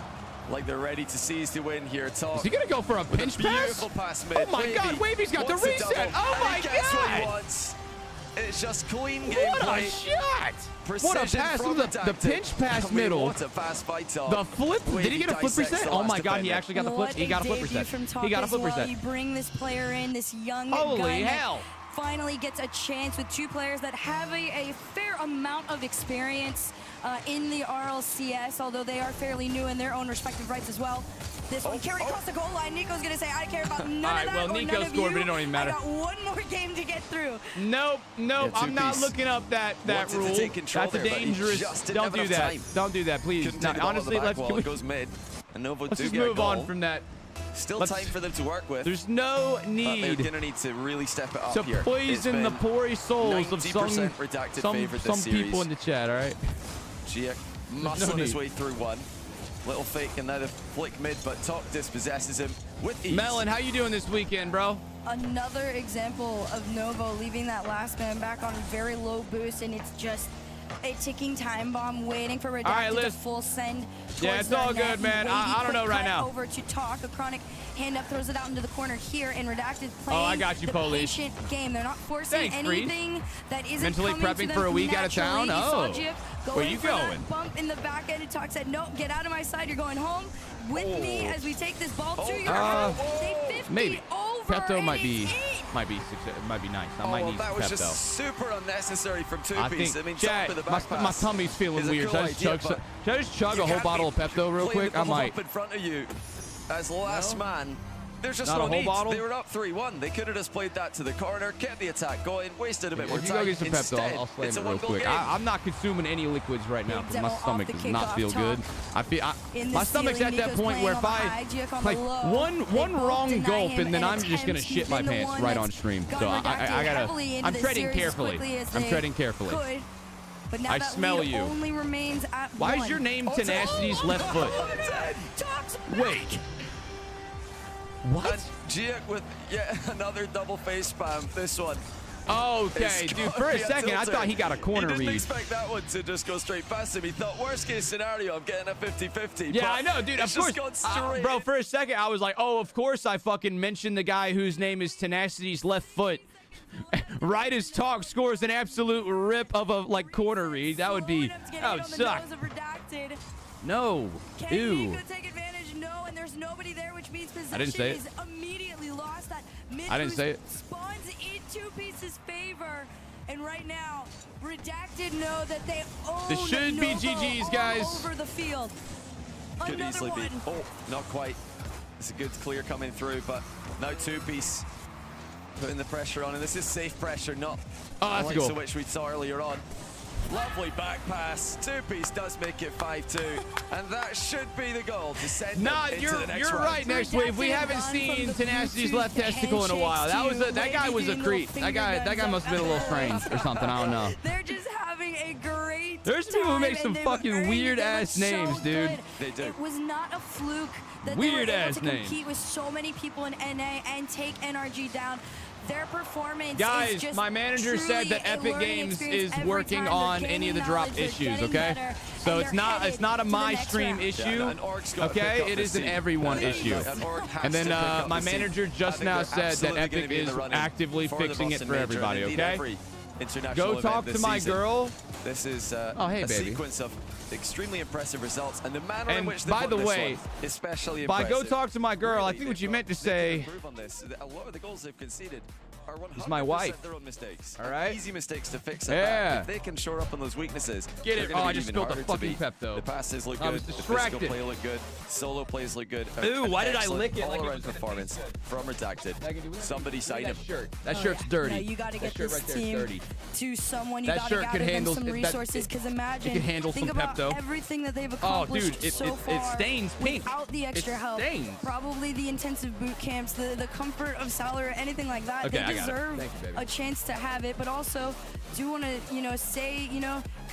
like they're ready to seize the win here. Talk. Is he gonna go for a with pinch pass? Beautiful pass mid. Oh my God, Wavy's got the wants a reset. double, Oh and my he gets what he God. wants. It's just clean What gameplay. a shot! Precision What a pass from from the Redacted. pinch pass I mean, middle. What a fast fight, Talk. The flip. Did he get a flip Dissects reset? the Oh my last God, he defender. actually got the flip. What He got a flip debut reset. from Talk He got a as flip well. reset. You bring this player in, this young Holy gun that hell. finally gets a chance with 2 players that have a fair amount of experience in the RLCS, although they are fairly new in their own respective rights as well. This one carried across the goal line. Nico's going to say, I care about none All right, of that well, or Nico none of scored, you. but it don't even matter. I got one more game to get through. Nope, Yeah, I'm not two-piece. looking up that Wanted to rule. take control That's a there, but he dangerous. just didn't Don't have do enough that. time. Don't do that, please. Couldn't No, take the ball on the honestly, back let's wall. It goes mid. And Novo let's do just get a move on goal. from that. Still let's- time for them to work with. There's no But they're need going to need to really step it up to here. poison the poor souls of 90% Redacted favored this some people series. in the chat. All right. Giek muscling his need. way through one. Little fake and now the flick mid, but Talk dispossesses him with ease. Melon, how you doing this weekend, bro? Another example of Novo leaving that last man back on a very low boost, and it's just a ticking time bomb waiting for Redacted to Liz. full send. Yeah, towards it's the all net. good, man. Wavy I don't know quick right cut now. Over to Talk, a chronic hand up, throws it out into the corner here, and Redacted playing I got you, the Police. patient game. They're not forcing Thanks, Freeze. anything that isn't Mentally coming to prepping them for a week out of town? naturally. Oh. You saw Giep go Where in you for that going? bump in the back end, and Talk said, no, get out of my side. You're going home with me as we take this ball to your home. Say 50 maybe. over, Pepto and might be it's 8. might be nice. I might need that some was Pepto. just super unnecessary from I two-piece. think, I mean, Jack, Talk with the my, back my pass tummy's feeling is a weird. cool Should I idea, just chug you a whole can't bottle be of Pepto real playing quick? the I ball might. up in front of you as last man There's just Not no a whole need. bottle? They were up 3-1. They could have just played that to the corner, kept the attack going, wasted a bit more If you time. go get some Pepto, Instead, I'll slam it's it a real one-goal quick. game. I'm not consuming any liquids right now Big because my demo off stomach the does kick not off feel top. good. I feel In the my stomach's ceiling, at that Nico's point where playing if on the high, I Giac on like the low. one They both wrong deny gulp him and then an I'm just gonna attempt. shit my He's been the pants one right that's on stream. gone So I redacted heavily gotta. into I'm the treading series as carefully. quickly as I'm they treading carefully. could. But now I that smell lead you. only remains at Why one. is your name Tenacity's left foot? Talks Wait. What? And Giac with yet another double face spam. This one. Okay, It's dude. For a gonna second, I tilted. thought he got a corner He didn't read. expect that one to just go straight past him. He thought, worst case scenario, I'm getting a 50-50. Yeah, but I know, dude. it's Of just course, gone straight. bro. For a second, I was like, "Oh, of course, I fucking mentioned the guy whose name is Tenacity's left foot." Right as Talk scores an absolute rip of a like corner read. That would be. That would suck. No. Can Ew. Nico take advantage? No, and there's nobody there, which means possession I didn't say it. is immediately lost. That I didn't say it. spawns in Two Pieces' favor. And right now, Redacted know that they own This should be Novo GG's, all guys. over the field. Could Another easily one. be. Oh, not quite. It's a good clear coming through, but now two-piece putting the pressure on, and this is safe pressure, not Oh, that's the a likes goal. of which we saw earlier on. Lovely back pass. Two-piece does make it 5-2, and that should be the goal to send Nah, them into you're the next you're round. right. Next wave, we haven't seen Tenacity's left testicle in a while. That guy was a creep. That guy must have been a little strange or something. I don't know. They're just having a great There's people who make time, some and they've fucking earned it. weird They ass look so names, dude. good. They do. It was not a fluke that Weird they were able ass to names. compete with so many people in NA and take NRG down. Their performance Guys, is just my manager said that truly a Epic learning Games experience is every working time. on They're any of the gaining drop knowledge, they're issues, getting okay? better, So and it's they're not headed a to the my next stream round. issue, and Org's got to pick okay? up It the is an scene. everyone And issue. Org has And then to pick up my the scene. manager I just think now they're said that absolutely Epic gonna be in is the running actively for the fixing it Boston for Major, everybody, and indeed okay? every international Go event talk this to my season. girl. This is Oh, hey, a baby. sequence of extremely impressive results, and the manner in And which they by won the this way, one, especially By impressive. go talk to my girl, I Really, think what you they've meant to got- they can say improve on this. A lot of the goals they've conceded are 100% is my wife. their own mistakes. All right? Easy mistakes to fix. Yeah. If they can shore up on those weaknesses, Get they're it. gonna Oh, be I just even spilled the harder to fucking beat. Pepto. The passes look I was good. The distracted. physical play look good. Solo plays look good. Ooh, why did I Excellent lick it like it all-around was gonna performance from Redacted. Somebody sign him. That shirt. That Oh, shirt's yeah. dirty. Yeah, you got to That get shirt this right there is team dirty. to someone. You That got to shirt could gather them handle- some that- resources. Because imagine, could handle think some about Pepto. everything that they've Oh, accomplished dude, so it far. stains pink. Without the extra It help, stains. probably the intensive boot camps, the comfort of salary, anything like that. Okay, I they got it. deserve Thank you, baby. a chance to have it, but also do want to, say,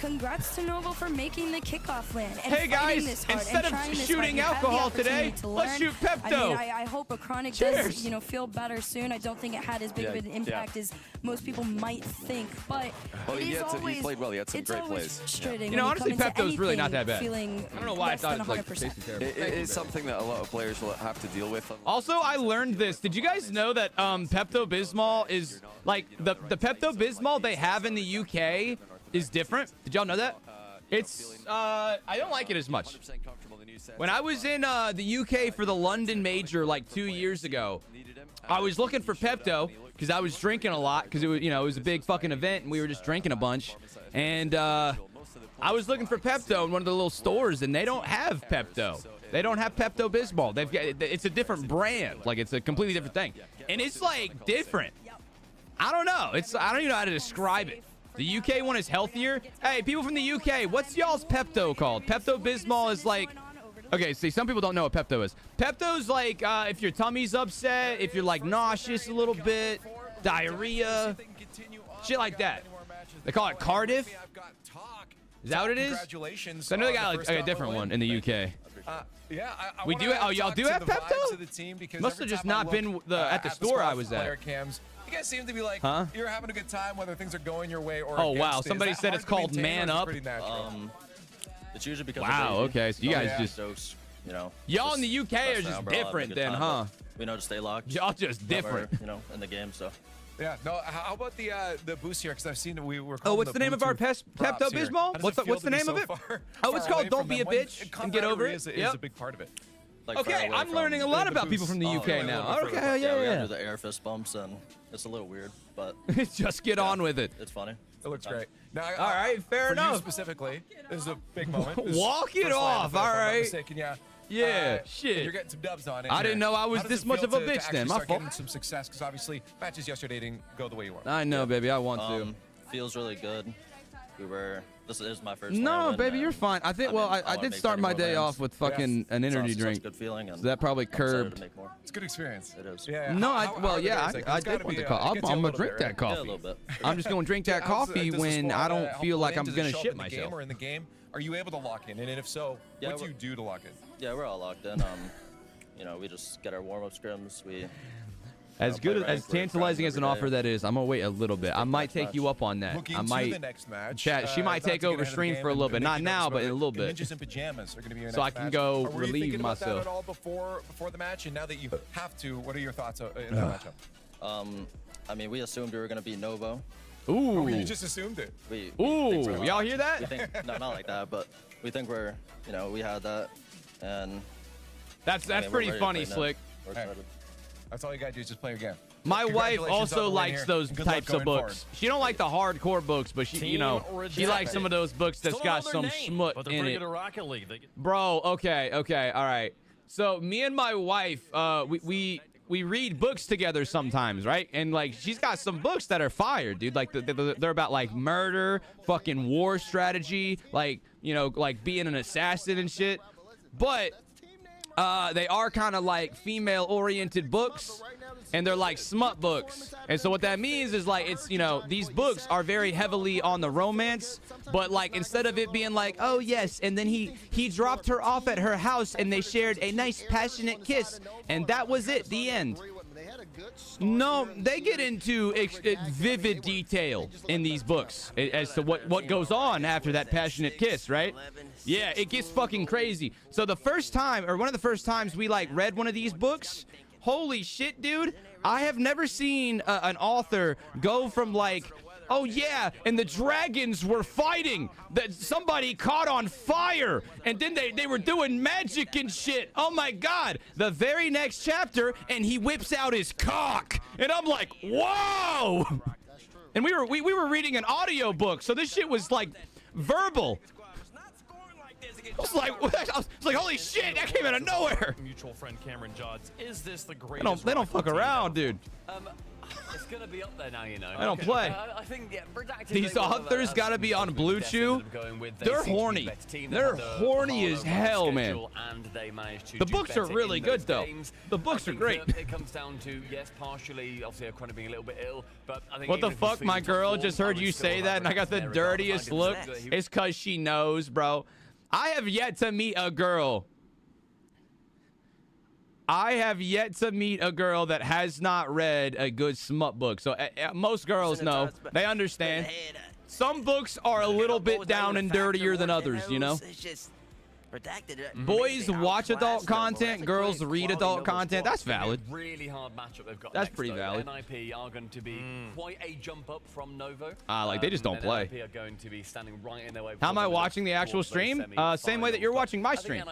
congrats to Novo for making the kickoff LAN. And Hey, fighting guys, this hard instead and of trying this shooting hard. You have the alcohol today, opportunity to let's learn. shoot Pepto. I hope Acronic Cheers. does, feel better soon. I don't think it had as big of an impact as most people might think, but Well, it he is had to- he always, played well. He had some it's great always plays. frustrating You know, when honestly, come into Pepto's really not that bad. feeling I don't know why I less thought than it was like 100%. tasting terrible. It Thank you, is baby. something that a lot of players will have to deal with. Also, I learned this. Did you guys know that Pepto-Bismol is like the Pepto-Bismol they have in the UK is different? Did y'all know that? It's I don't like it as much. When I was in the UK for the London Major like 2 years ago, I was looking for Pepto because I was drinking a lot because it was it was a big fucking event and we were just drinking a bunch. And I was looking for Pepto in one of the little stores and they don't have Pepto. They don't have Pepto-Bismol. They've got it's a different brand. Like it's a completely different thing. And it's like different. I don't know. I don't even know how to describe it. The UK one is healthier. Hey, people from the UK, what's y'all's Pepto called? Pepto-Bismol is like... Okay, see, some people don't know what Pepto is. Pepto's like if your tummy's upset, if you're like nauseous a little bit, diarrhea, shit like that. They call it Cardiff. Is that what it is? Congratulations. I know they on got the like first a round different win. one in the UK. Yeah, I We wanna do. Oh, y'all talk do to have the Pepto? vibes of the team because Must every have just time I not been look, at the the store I squad was player at. cams, you guys seem to be like Huh? you're having a good time whether things are going your way or Oh, against wow, it. Is somebody that said hard it's to called maintain, Man or is it Up. pretty natural? It's usually because Wow, of okay, so you guys yeah. just... jokes, Y'all in the UK are bust just around, bro, have a different good then, time, huh? but we know to stay locked. Y'all just Whenever, different. in the game, so. Yeah, no. How about the boost here? Because I've seen that we were. Oh, what's the name of our Pepto-Bismol? How does What's it feel the to be name of so it? far- Oh, it's far called away Don't from Be a them? When Bitch and Get Over camaraderie it. is Yep. a big part of it. Like, Okay, far away I'm from learning a lot the about people boost. from the Oh, UK yeah, now. a little bit Okay, further. we yeah, gotta yeah. do the air fist bumps, and it's a little weird, but Just get on with it. it's funny. It looks great. Now, All right, fair for enough. You specifically, this is a big moment. This Walk it first LAN, off, if I'm all not right. mistaken. Yeah, Yeah, And shit. you're getting some dubs on it. I didn't know I was How does this it much feel of a to bitch actually then. My start fault. getting some success, because obviously matches yesterday didn't go the way you want. I know, baby. I want to. Feels really good. This is my first. No, LAN, baby, and, you're fine. I think. I mean, I wanna did make start many my more day LANs. off with fucking an energy Such a drink. good feeling, and So that probably I'm excited curbed. to make more. It's a good experience. It is. Yeah. No, how well, are the yeah, days? Like, I it's did gotta want be, the coffee. it I'm gets you a gonna little drink bit, that right? Yeah, a coffee. little bit. I'm just gonna drink that How's coffee does the when squad, I don't help feel pull like in? I'm Does it gonna show up shit in the game myself. or in the game? Are you able to lock in? And if so, Yeah, what do we're- you do to lock in? Yeah, we're all locked in. You know, we just get our warm-up scrims. We As play good as ranked, we're tantalizing as an grinding every offer day. that is, I'm gonna wait a little bit. I might take you up on that. Looking I to might. the next match. Chat, she might not take to get over ahead of the stream game for a little bit. and Not make you now, nervous, but in a little bit. Ninjas in pajamas are going to be your So I next can match. go Were you relieve thinking about that myself. at all before the match? And now that you have to, what are your thoughts in the matchup? I mean, we assumed we were gonna be Novo. Ooh. You just assumed it. We think Ooh. we're- Y'all hear We that? think no, not like that, but we think we're, you know, we had that, and That's I mean, we're pretty ready to funny, play Slick. next. We're Hey. excited. That's all you got to do is just play your game. My wife Congratulations also on the win likes here, those and good luck types of going books. She don't like the hardcore books, but she, you know, she likes some of those books that's Still got know some their name, schmut but they're in pretty it. good at Rocket League. They get Bro, okay, all right. So me and my wife, we read books together sometimes, right? And like she's got some books that are fire, dude. Like they're about like murder, fucking war strategy, like, you know, like being an assassin and shit. But they are kind of like female-oriented books, and they're like smut books. And so what that means is like it's, you know, these books are very heavily on the romance, but like instead of it being like, oh yes, and then he dropped her off at her house and they shared a nice passionate kiss, and that was it, the end. No, they get into vivid detail in these books as to what goes on after that passionate kiss, right? Yeah, it gets fucking crazy. So the first time, or one of the first times we like read one of these books, holy shit, dude, I have never seen an author go from like, oh yeah, and the dragons were fighting, that somebody caught on fire, and then they were doing magic and shit. Oh my god. The very next chapter, and he whips out his cock, and I'm like, whoa. And we were reading an audio book, so this shit was like verbal. I was like, holy shit, that came out of nowhere. mutual friend Cameron Jods. Is this the greatest? They don't fuck Rocket team around, dude. It's going to be up there now, you know. They don't play. I think, yeah, Redacted, These authors gotta be on Blue Chew. They're horny. They're horny as hell, man. The books are really good, though. The books are great. It comes down to, yes, partially, obviously, O'Connor being a little bit ill, but I think What the even if he's fuck? My feeling girl top just form, heard I you would still say have that, and I got the Redacted there regardless. dirtiest I look. didn't say that he- It's because she knows, bro. I have yet to meet a girl. I have yet to meet a girl that has not read a good smut book. So most girls know. They understand. Some books are a little bit down and dirtier than others, you know? Boys watch adult content, girls read adult content. That's valid. Really hard matchup they've got. That's next, pretty though. valid. NIP are going to be quite a jump up from Novo. Like they just don't and play. NIP are going to be standing right in their way. How am I watching the actual stream? Same way that you're watching my stream.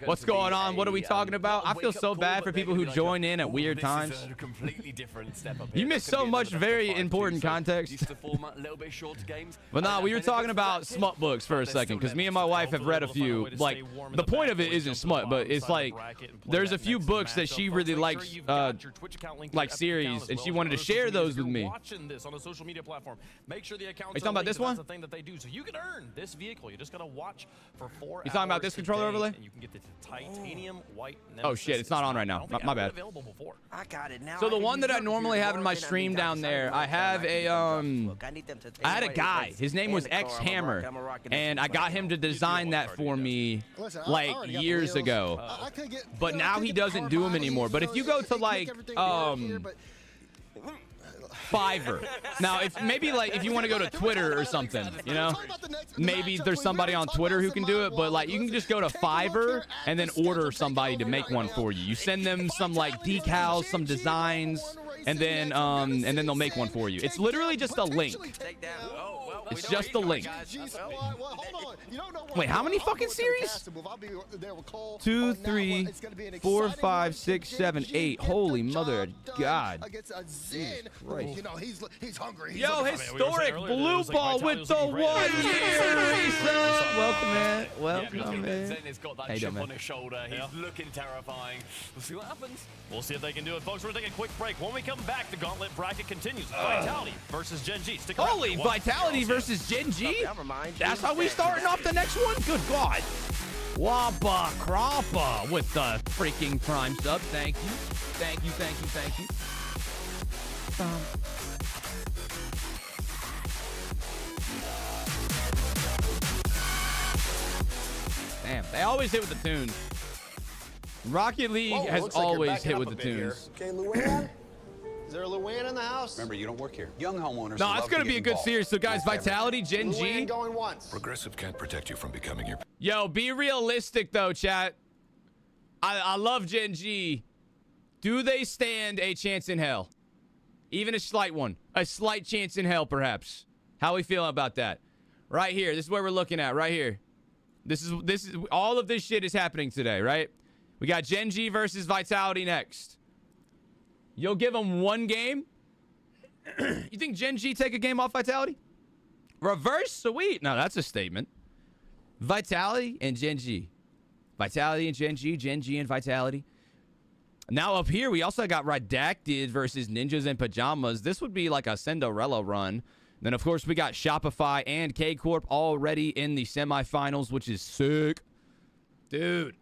What's going on? What are we talking about? I feel so bad for people who join in at weird times. Completely different step up. You miss so much very important context. But nah, we were talking about smut books for a second, because me and my wife have read a few. Like, the point of it isn't smut, but it's like there's a few books that she really likes, like series, and she wanted to share those with me. Watching this on a social media platform, make sure the accounts Are you talking about this one? That's the thing that they do, so you can earn this vehicle. You just gotta watch for 4 hours. You talking about this controller today, overlay? And you can get the titanium white. Oh shit, it's not on right now. My bad. I got it now. So the one that I normally have in my stream down there, I have a I had a guy. His name was X Hammer, and I got him to design that for me like years ago. But now he doesn't do them anymore. But if you go to like Fiverr. Now, if maybe like if you want to go to Twitter or something, you know, maybe there's somebody on Twitter who can do it. But like you can just go to Fiverr and then order somebody to make one for you. You send them some like decals, some designs, and then they'll make one for you. It's literally just a link. It's just the link. G squad. Well, hold on. You don't know what. Wait, how many fucking series? 2, 3, 4, 5, 6, 7, 8. Holy mother of God. Against a Zen. Christ. You know, he's hungry. He's Yo, hungry. historic blue ball with the 1 year reset. Welcome, man. Welcome, man. Zen has got that How you chip doing, on man? his shoulder. He's looking terrifying. We'll see what happens. We'll see if they can do it, folks. We're taking a quick break. When we come back, the gauntlet bracket continues. Vitality versus Gen G. Stick around. Holy, Vitality versus Gen G? That's how we starting off the next one? Good God. Wappa Croppa with the freaking prime sub. Thank you. Thank you, thank you, thank you. Damn, they always hit with the tunes. Rocket League has always hit with the tunes. Okay, Luann? Is there a Luann in the house? Remember, you don't work here. Young homeowners. No, it's gonna be a good series. So, guys, Vitality, Gen G. Luann going once. Progressive can't protect you from becoming your. Yo, be realistic though, chat. I love Gen G. Do they stand a chance in hell? Even a slight one. A slight chance in hell, perhaps. How we feeling about that? Right here. This is where we're looking at. Right here. This is all of this shit is happening today, right? We got Gen G versus Vitality next. You'll give them one game? You think Gen G take a game off Vitality? Reverse sweep. No, that's a statement. Vitality and Gen G. Vitality and Gen G and Vitality. Now up here, we also got Redacted versus Ninjas in Pajamas. This would be like a Cinderella run. Then, of course, we got Shopify and K-Corp already in the semifinals, which is sick. Dude.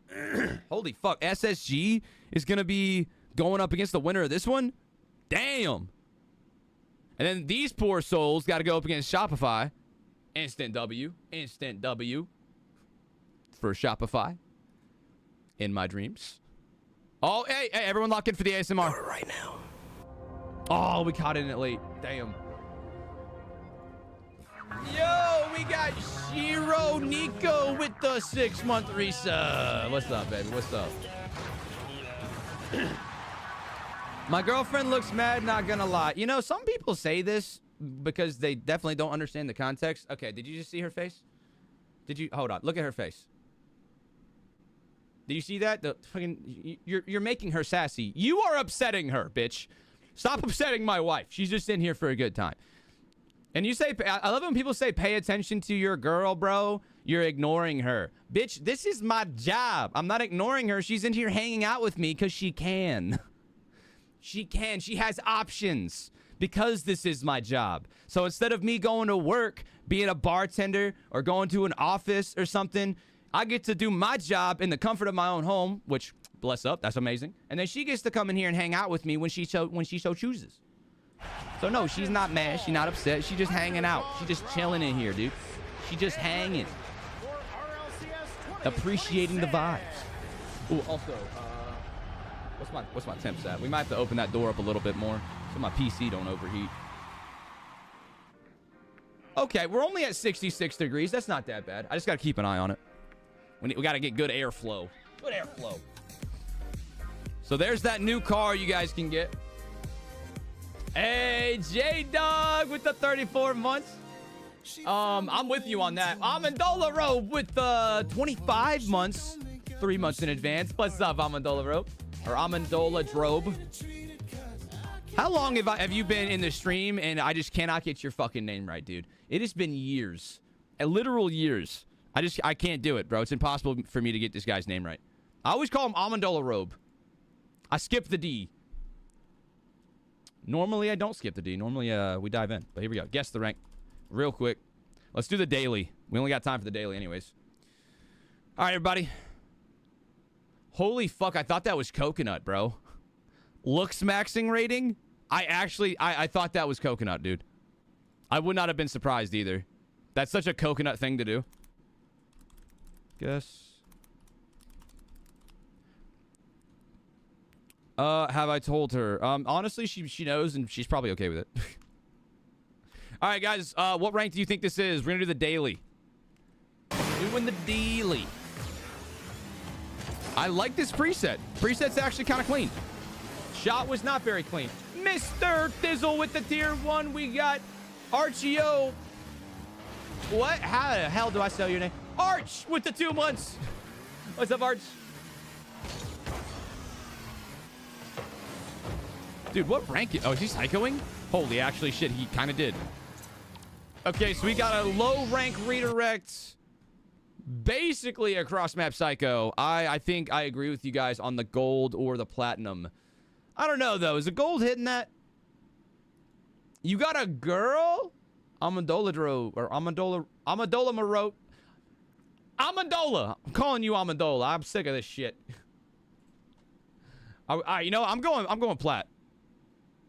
Holy fuck. SSG is going to be going up against the winner of this one? Damn. And then these poor souls got to go up against Shopify. Instant W. Instant W. For Shopify. In my dreams. Oh, hey, everyone lock in for the ASMR. Right now. Oh, we caught it in it late. Damn. Yo, we got Shiro Nico with the 6-month resub. What's up, baby? What's up? My girlfriend looks mad, not gonna lie. You know, some people say this because they definitely don't understand the context. Okay, did you just see her face? Did you? Hold on. Look at her face. Do you see that? The fucking you're making her sassy. You are upsetting her, bitch. Stop upsetting my wife. She's just in here for a good time. And you say, I love when people say, pay attention to your girl, bro. You're ignoring her. Bitch, this is my job. I'm not ignoring her. She's in here hanging out with me because she can. She can. She has options because this is my job. So instead of me going to work, being a bartender, or going to an office or something, I get to do my job in the comfort of my own home, which, bless up, that's amazing. And then she gets to come in here and hang out with me when she so chooses. So no, she's not mad. She's not upset. She's just hanging out. She's just chilling in here, dude. She's just hanging. Appreciating the vibes. Ooh, also, what's my temps at? We might have to open that door up a little bit more so my PC don't overheat. Okay, we're only at 66 degrees. That's not that bad. I just got to keep an eye on it. We got to get good airflow. Good airflow. So there's that new car you guys can get. Hey, J-Dog with the 34 months. I'm with you on that. Amendola Robe with the 25 months. 3 months in advance. What's up, Amendola Robe? Or Amendola Drobe. How long have you been in the stream and I just cannot get your fucking name right, dude? It has been years. Literal years. I can't do it, bro. It's impossible for me to get this guy's name right. I always call him Amendola Robe. I skip the D. Normally, I don't skip the D. Normally, we dive in. But here we go. Guess the rank. Real quick. Let's do the daily. We only got time for the daily anyways. All right, everybody. Holy fuck, I thought that was coconut, bro. Looks maxing rating? I thought that was coconut, dude. I would not have been surprised either. That's such a coconut thing to do. Guess. Have I told her? Honestly, she knows and she's probably okay with it. All right, guys. What rank do you think this is? We're gonna do the daily. Doing the daily. I like this preset. Preset's actually kind of clean. Shot was not very clean. Mr. Thizzle with the tier 1. We got Archio What? How the hell do I spell your name? Arch with the 2 months. What's up, Arch? Dude, what rank? Oh, is he psychoing? Holy, actually, shit, he kind of did. Okay, so we got a low rank redirect. Basically a cross map psycho. I think I agree with you guys on the gold or the platinum. I don't know, though. Is the gold hitting that? You got a girl? Amendola or Amendola Marote. Amendola. I'm calling you Amendola. I'm sick of this shit. You know, I'm going plat.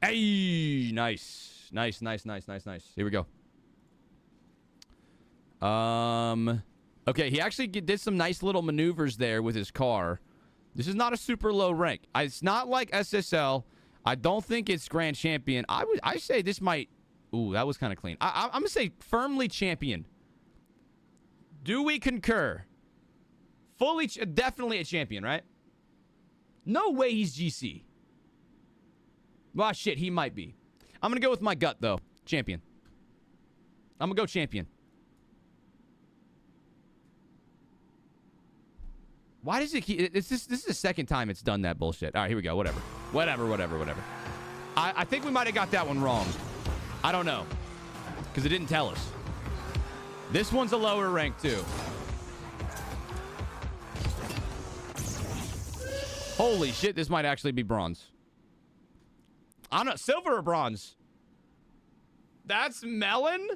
Hey, nice. Nice. Here we go. Okay, he actually did some nice little maneuvers there with his car. This is not a super low rank. It's not like SSL. I don't think it's Grand Champion. I say this might... Ooh, that was kind of clean. I'm going to say firmly champion. Do we concur? Fully, definitely a champion, right? No way he's GC. Well, shit, he might be. I'm going to go with my gut, though. Champion. I'm going to go champion. Why does it keep... This is the second time it's done that bullshit. All right, here we go. Whatever. I think we might have got that one wrong. I don't know. Because it didn't tell us. This one's a lower rank, too. Holy shit, this might actually be bronze. I'm not... Silver or bronze? That's Melon?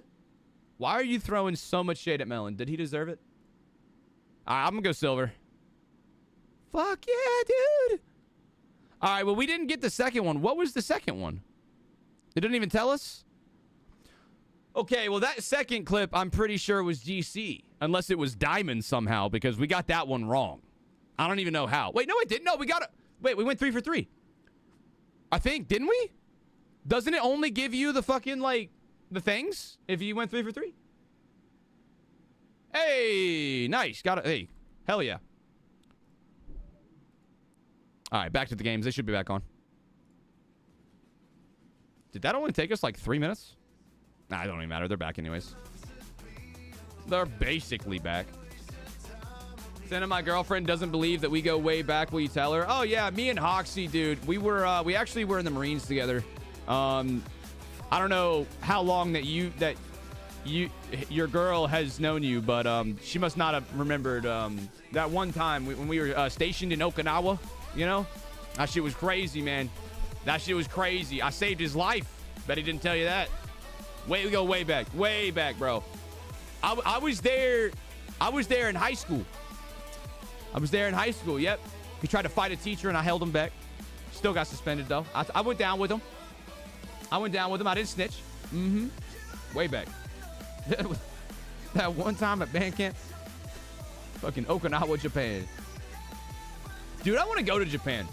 Why are you throwing so much shade at Melon? Did he deserve it? All right, I'm going to go silver. Fuck yeah, dude. All right, well, we didn't get the second one. What was the second one? It didn't even tell us? Okay, well, that second clip, I'm pretty sure was GC. Unless it was Diamond somehow, because we got that one wrong. I don't even know how. Wait, no, it didn't. No, we got it. Wait, we went 3 for 3. I think, didn't we? Doesn't it only give you the fucking, like, the things if you went 3 for 3? Hey, nice. Got it. Hey, hell yeah. All right, back to the games. They should be back on. Did that only take us like 3 minutes? Nah, it don't even matter. They're back anyways. They're basically back. Santa, my girlfriend, doesn't believe that we go way back. Will you tell her? Oh, yeah. Me and Hoxie, dude. We actually were in the Marines together. I don't know how long that your girl has known you, but she must not have remembered that one time when we were stationed in Okinawa. You know? That shit was crazy, man. That shit was crazy. I saved his life. Bet he didn't tell you that. We go way back, bro. I was there in high school. Yep. He tried to fight a teacher and I held him back. Still got suspended though. I went down with him. I didn't snitch. Way back. That one time at band camp. Fucking Okinawa, Japan. Dude, I want to go to Japan.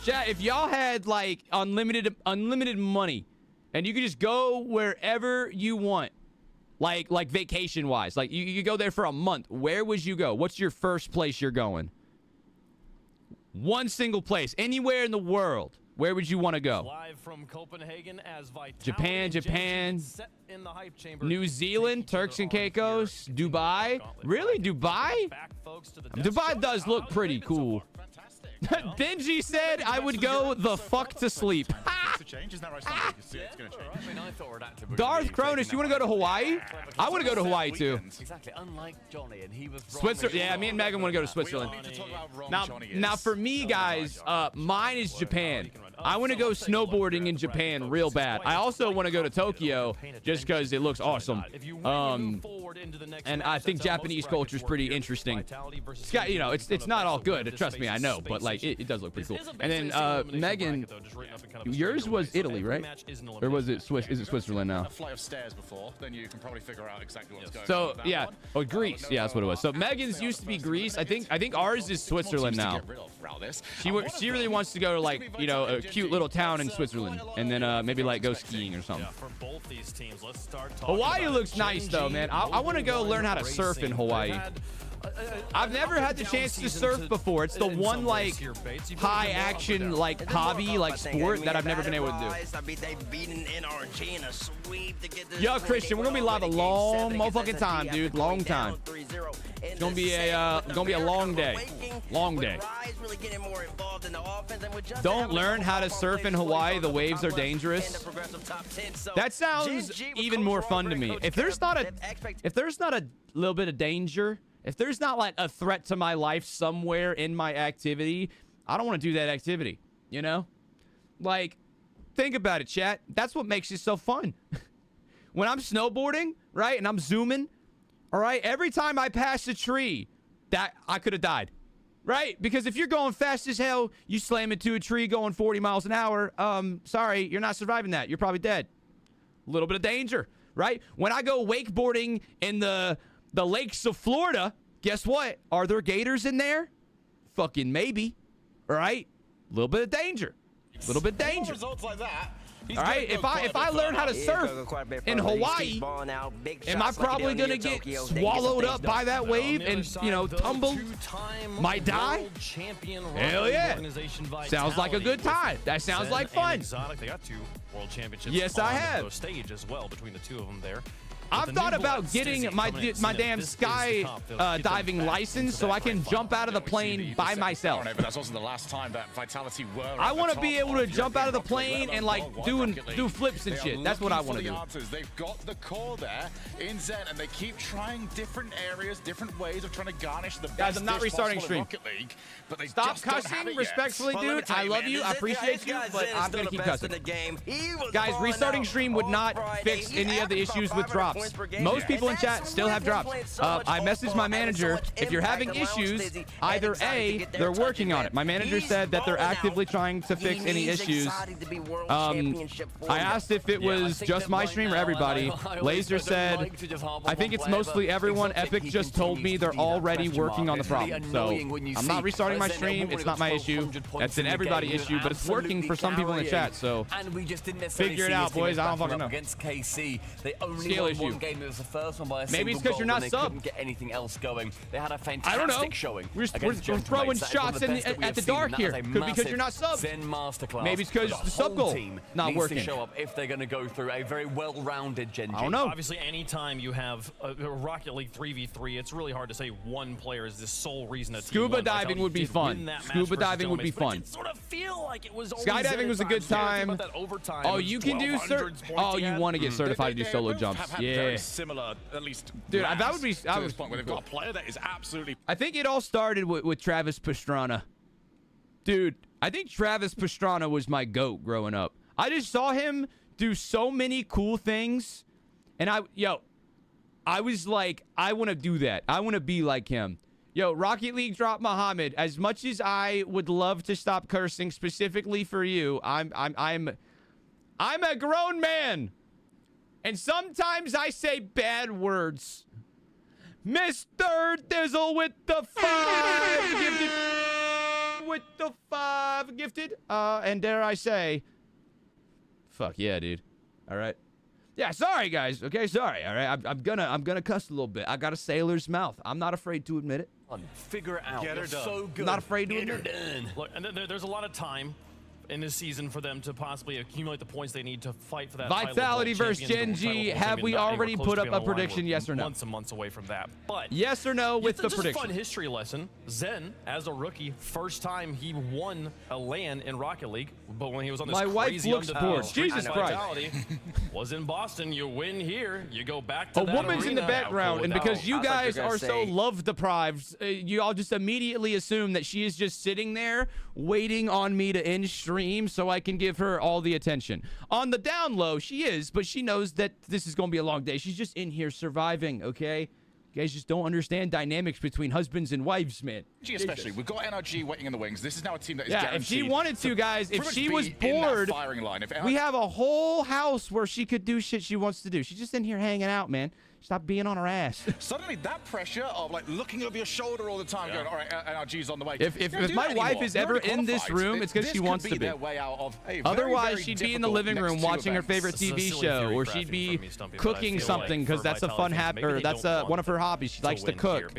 Chat, if y'all had like unlimited money and you could just go wherever you want, like vacation wise, like you could go there for a month, where would you go? What's your first place you're going? One single place, anywhere in the world. Where would you want to go? Live from Copenhagen as Japan, New Zealand, Turks and Caicos, Dubai. Really, Dubai? Dubai does look pretty cool. Benji said I would go the fuck to sleep. Darth Cronus, you want to go to Hawaii? I want to go to Hawaii too. Exactly, unlike Johnny, and he was Switzerland. Yeah, me and Megan want to go to Switzerland. Now for me, guys, mine is Japan. I want to go snowboarding in Japan real bad. I also want to go to Tokyo just because it looks awesome. And I think Japanese culture is pretty interesting. It's got, you know, it's not all good. Trust me, I know, but like it does look pretty cool. And then Megan, yours was Italy, right? Or was it Swiss? Is it Switzerland now? A flight of stairs before, then you can probably figure out exactly what's going on. So yeah, oh Greece, yeah, that's what it was. So Megan's used to be Greece. I think ours is Switzerland now. She really wants to go to like, you know, a cute little town in Switzerland, and then maybe like go skiing or something. Hawaii looks nice though, man. I want to go learn how to surf in Hawaii. I've never had the chance to surf before. It's the one like high action like hobby like sport that I've never been able to do. Yo, Christian, we're gonna be live a long motherfucking time, dude. Long time. It's gonna be a long day. Long day. Don't learn how to surf in Hawaii. The waves are dangerous. That sounds even more fun to me. If there's not a little bit of danger, if there's not like a threat to my life somewhere in my activity, I don't want to do that activity, you know? Like, think about it, chat. That's what makes it so fun. When I'm snowboarding, right, and I'm zooming, all right, every time I pass a tree, that I could have died, right? Because if you're going fast as hell, you slam into a tree going 40 miles an hour, sorry, you're not surviving that. You're probably dead. A little bit of danger, right? When I go wakeboarding in the lakes of Florida, guess what? Are there gators in there? Fucking maybe, all right? A little bit of danger. A little bit of danger. Results like that. All right, if I learn how to surf in Hawaii, am I probably gonna get swallowed up by that wave and, you know, tumble? Might die? Hell yeah! Sounds like a good time. That sounds like fun. They got 2 world championships. Yes, I have. Stage as well between the 2 of them there. I've thought about getting my damn sky diving license so I can jump out of the plane by myself. But that's also the last time that Vitality were. I want to be able to jump out of the plane and like do flips and shit. That's what I want to do. They've got the core there in Zen, and they keep trying different areas, different ways of trying to garnish the best. Guys, I'm not restarting stream. Rocket League, but they Stop just don't have cussing, it respectfully, yet. dude. I love you, I appreciate you, but I'm gonna keep cussing. Guys, restarting stream would not fix any of the issues with drops. Most people in chat still have drops. I messaged my manager. If you're having issues, either A, they're working on it. My manager said that they're actively trying to fix any issues. I asked if it was just my stream or everybody. Laser said, I think it's mostly everyone. Epic just told me they're already working on the problem. So I'm not restarting my stream. It's not my issue. That's an everybody issue, but it's working for some people in the chat. So figure it out, boys. I don't fucking know. Against KC, they only Scale won issue. one game. It was the first one by a Maybe it's because you're not couldn't get anything else going. They had a fantastic I don't know. showing. We're throwing shots at the dark here. Could because you're not subbed. Zen masterclass. Maybe it's because the sub goal not working. To show up if they're going to go through a very well-rounded Gen G. I don't know. Obviously, anytime you have a Rocket League 3v3, it's really hard to say one player is the sole reason. Scuba diving would be fun. Scuba diving would be fun. Sort of feel like it was skydiving was a good time. Oh, you can do oh, you want to get certified to do solo jumps? Yeah. Similar, at least. Dude, that would be. To this point where they've got a player that is absolutely. I think it all started with Travis Pastrana. Dude, I think Travis Pastrana was my GOAT growing up. I just saw him do so many cool things, and I was like, I want to do that. I want to be like him. Yo, Rocket League drop Muhammad. As much as I would love to stop cursing specifically for you, I'm a grown man, and sometimes I say bad words. Mr. Dizzle with the 5 gifted. With the 5 gifted. And dare I say, fuck yeah, dude. All right. Yeah, sorry guys. Okay, sorry. All right, I'm gonna cuss a little bit. I got a sailor's mouth. I'm not afraid to admit it. Figure it out. Get her done. So good. Not afraid to admit it. Look, and there's a lot of time in this season for them to possibly accumulate the points they need to fight for that Vitality versus Gen G. Have we already put up a prediction? Yes or no? Months and months away from that. But yes or no with the just prediction. A fun history lesson. Zen, as a rookie, first time he won a LAN in Rocket League, but when he was on this crazy undefeated streak, Jesus Christ. was in Boston. You win here, you go back to a woman's in the background, and because you guys are so love deprived, you all just immediately assume that she is just sitting there waiting on me to end stream so I can give her all the attention. On the down low, she is, but she knows that this is going to be a long day. She's just in here surviving, okay? You guys just don't understand dynamics between husbands and wives, man. Especially, we've got NRG waiting in the wings. This is now a team that is guaranteed. If she wanted to, guys, if she was bored, we have a whole house where she could do shit she wants to do. She's just in here hanging out, man. Stop being on her ass. Suddenly that pressure of like looking over your shoulder all the time, going, all right, NRG's on the way. If my wife is ever in this room, it's because she wants to be. Otherwise, she'd be in the living room watching her favorite TV show, or she'd be cooking something because that's a fun habit, or that's one of her hobbies. She likes to cook.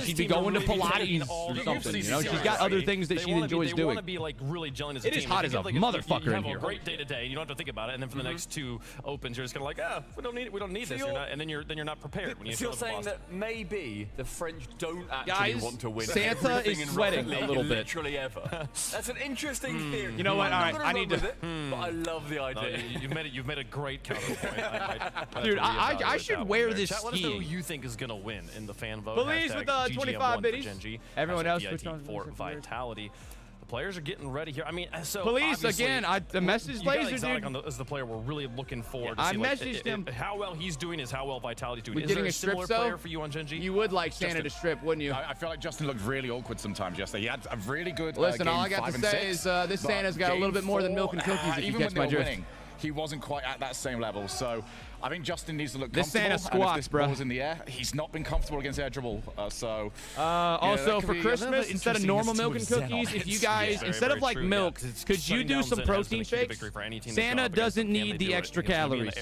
She'd be going to Pilates or something. You know, she's got other things that she enjoys doing. It is hot as a motherfucker in here. You have a great day today, and you don't have to think about it. And then for the next 2 opens, you're just gonna like, we don't need this. And then you're not prepared when you. So you're saying that maybe the French don't actually Guys, want to win. Santa is sweating a little bit. Literally ever. That's an interesting theory. You know what? All right, I need to. But I love the idea. You've made a great counterpoint. Dude, I should wear this Let us know who skiing. you think is gonna win in the fan vote. Please with the 25 biddies. Everyone else for Vitality. Players are getting ready here. I mean, so Police again. The message laser, dude. As the player we're really looking forward to I see messaged him. How well he's doing is how well Vitality's doing. With Is getting there a a strip similar zone player for you on Gen G? You would like Santa to strip, wouldn't you? I feel like Justin looked really awkward sometimes yesterday. He had a really good Listen, game all I got 5 to and say 6, is this Santa's got a little bit more than milk and cookies, if you even catch when my they were drift. winning, he wasn't quite at that same level. So I think Justin needs to look This comfortable. Santa squats, and if this bro. ball's in the air, he's not been comfortable against air dribble. Also, for Christmas, instead of normal milk and cookies, if you guys, instead of like milk, could you do some protein shakes? Santa doesn't need the extra calories.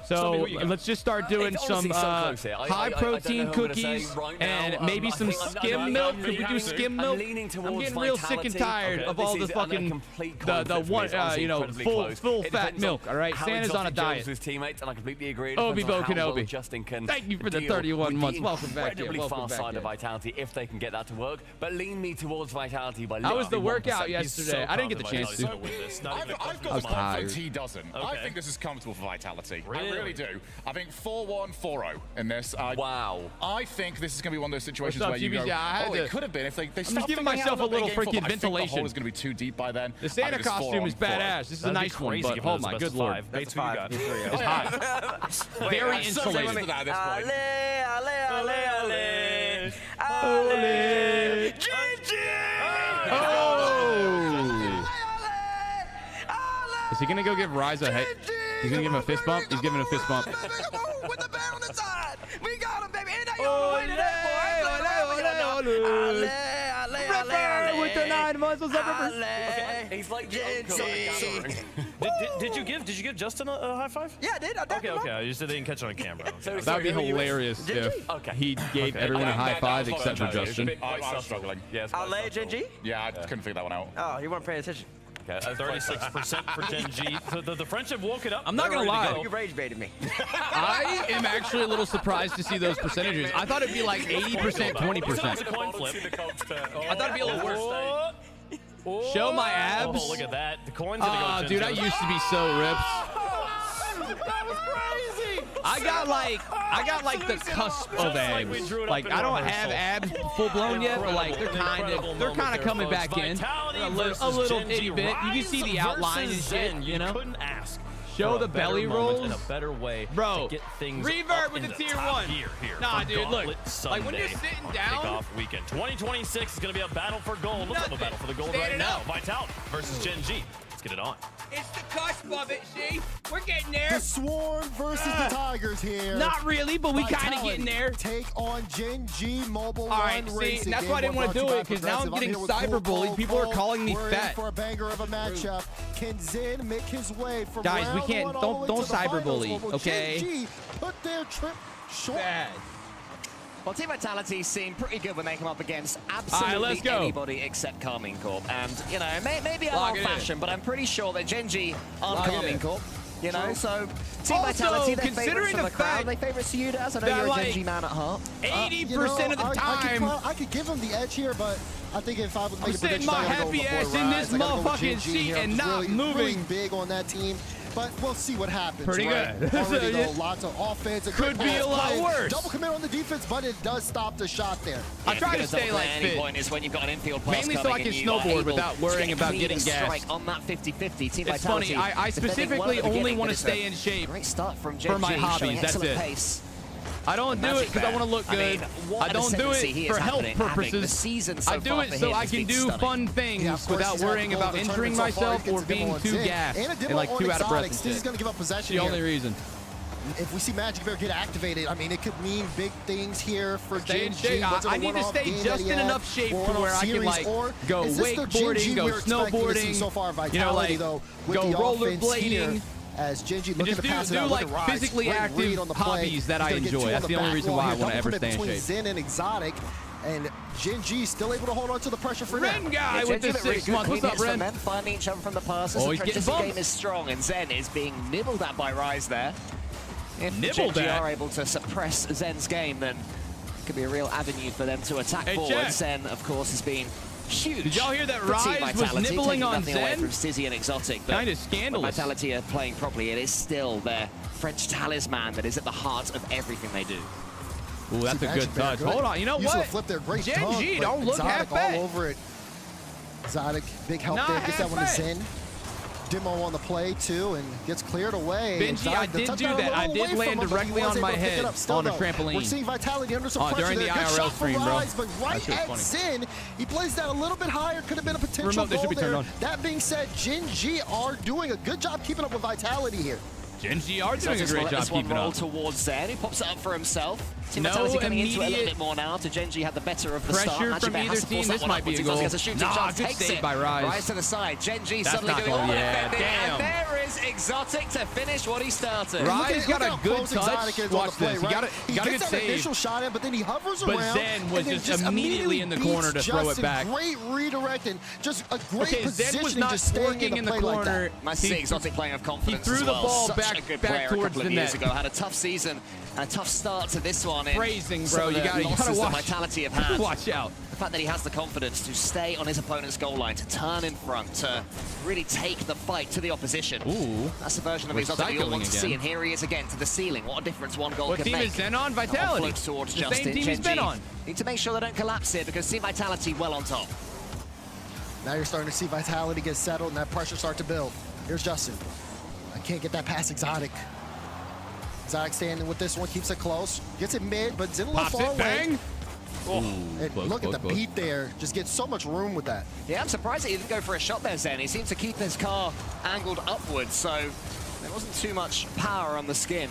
So let's just start doing some high-protein cookies and maybe some skim milk. Could we do skim milk? I'm getting real sick and tired of all the fucking full fat milk. All right, Santa's on a diet. Teammates, and I completely agree. Obi-Bo Kenobi. Justin can Thank you for the 31 months. Welcome back. Incredibly fast side of Vitality if they can get that to work. But lean me towards Vitality by. That was the workout yesterday. I didn't get the chance to. I've got confidence he doesn't. I think this is comfortable for Vitality. I really do. I think 4-1, 4-0 in this. Wow. I think this is going to be one of those situations What's up, where you GBs? go, Yeah, it could have been if they I'm just giving myself a little freaking ventilation. I think the hole is going to be too deep by then. The Santa costume is badass. This is a nice one, but oh my good lord. That's 5. It's hot. Very insulated. Is he gonna go give Ryza a hit? He's gonna give him a fist bump? He's giving him a fist bump. With the bear on the side. We got him, baby. Ripper with the 9 muscles of Ripper. He's like Did you give Justin a high five? Yeah, I did. Okay. You said they didn't catch it on camera. That would be hilarious if he gave everyone a high five except for Justin. I was struggling. LA, Gen G? Yeah, I couldn't figure that one out. Oh, you weren't paying attention. Okay, 36% for Gen G. The French have woken up. I'm not gonna lie. You rage baited me. I am actually a little surprised to see those percentages. I thought it'd be like 80%, 20%. It's a coin flip. I thought it'd be a little worse. Show my abs. Oh, look at that. The coin's gonna go. Dude, I used to be so ripped. That was crazy. I got like the cusp of abs. Like I don't have abs full blown yet, but like they're kind of coming back in. A little itty bit. You can see the outline and shit. You know. Couldn't ask. Show the belly rolls. In a better way Bro, to get things revert up with in the tier top 1. Here. Nah, dude, look. Like when you're sitting down. Kickoff weekend. 2026 is going to be a battle for gold. Let's have a battle for the gold Stand right it now. up. Vitality versus Gen G. Let's get it on. It's the cusp of it, see? We're getting there. The Swarm versus the Tigers here. Not really, but we kind of getting there. Take on Gen G Mobile All right, One see, Racing. that's why I didn't want to do it, because now I'm getting cyberbullied. People are calling me fat. For a banger of a matchup. Can Zen make his way from Guys, we round can't. one all the way Don't to the cyberbully, finals? Will okay? Gen G put their trip short. Bad. Well, Team Vitality seem pretty good when they come up against let's absolutely go. anybody except Carmine Corp. And, you know, maybe I'm old-fashioned, but I'm pretty sure that Gen G aren't Carmine Corp. You know, so Team Vitality, they're favorites from the crowd. They favorite Ciudas. I know you're a Gen G man at heart. 80% of the time. I could give him the edge here, but I think if I was making a sitting prediction, my I gotta go happy with ass my boy in Rise. this I gotta go with motherfucking Gen G seat here. and I'm just not really, moving. really big on that team. But we'll see what happens. Pretty right? good. Already though, lots of offense. Could be a lot worse. Double commit on the defense, but it does stop the shot there. Yeah, I try to stay like any fit. point is when you've got an infield pass Mainly so coming I can and you are snowboard able without worrying to about clean getting a strike gassed. on that 50-50. Team It's Vitality. funny. I specifically only want to stay in shape Great start from Gen for my G, hobbies. showing That's excellent it. Pace. I don't do it because I want to look good. I don't do it for health purposes. I do it so I can do fun things without worrying about injuring myself or being too gassed and like too out of breath. He's going to give up possession. The only reason. if we see Magic Bear get activated, I mean, it could mean big things here for Gen.G. I need to stay just in enough shape to where I can, like, go wakeboarding, go snowboarding, so far, Vitality, you know, like, though, with go the rollerblading. As Gen.G looking to pass it do out. like physically active hobbies that I enjoy. That's the only reason why I want to ever stay in shape. Zen and Exotic, and Gen.G still able to hold on to the pressure for Ren now. guy with the 6 months. What's up, Ren? Finding each other from the pass. Oh, this game is strong, and Zen is being nibbled at by Rise there. If Gen.G are able to suppress Zen's game, then it could be a real avenue for them to attack forward. Zen, of course, has been huge. Did y'all hear that Rise was nibbling on Zen? Away from Stizzy and Exotic, kind of scandalous. Vitality are playing properly. It is still their French talisman that is at the heart of everything they do. Ooh, that's a good touch. Hold on, you know what? Flip there, great Gen.G don't look half bad. All over it. Exotic, big help there. Gets that one to Zen. Demo on the play too, and gets cleared away. Benji, I did do that. I did land directly on my head on a trampoline. We're seeing Vitality under some pressure during the IRL stream, bro. But right at Zen, he plays that a little bit higher. Could have been a potential goal there. That being said, Gen.G are doing a good job keeping up with Vitality here. Gen.G are doing a great job keeping up. Towards Zen, he pops it up for himself. Team No Vitality coming into it a little immediate bit more now. To Gen.G had the better of the start. pressure from either team. This might be a goal. Nah, good save by Rise. Rise to the side. Gen.G suddenly not doing all the yeah, defending. damn. And there is Exotic to finish what he started. Rise got a good touch. Watch this. He got a good save. Initial shot in, but then he hovers around. But Zen was just immediately in the corner to throw it back. Great redirect and just a great positioning. Zen was not working in the corner. I see Exotic playing of confidence. He threw the ball back towards the net. Had a tough season and a tough start to this one. Phrasing, bro. You gotta watch. Vitality have had. Watch out. The fact that he has the confidence to stay on his opponent's goal line, to turn in front, to really take the fight to the opposition. Ooh. That's the version of Exotic we all want to see. And here he is again to the ceiling. What a difference one goal can make. What team is Zen on? Vitality. Towards the same team he's been on. Need to make sure they don't collapse here because Team Vitality well on top. Now you're starting to see Vitality get settled and that pressure start to build. Here's Justin. I can't get that past Exotic. Exotic standing with this one, keeps it close. Gets it mid, but Zen a little far away. Bang! And look at the beat there. Just gets so much room with that. Yeah, I'm surprised that he didn't go for a shot there, Zen. He seemed to keep his car angled upwards, so there wasn't too much power on the skin.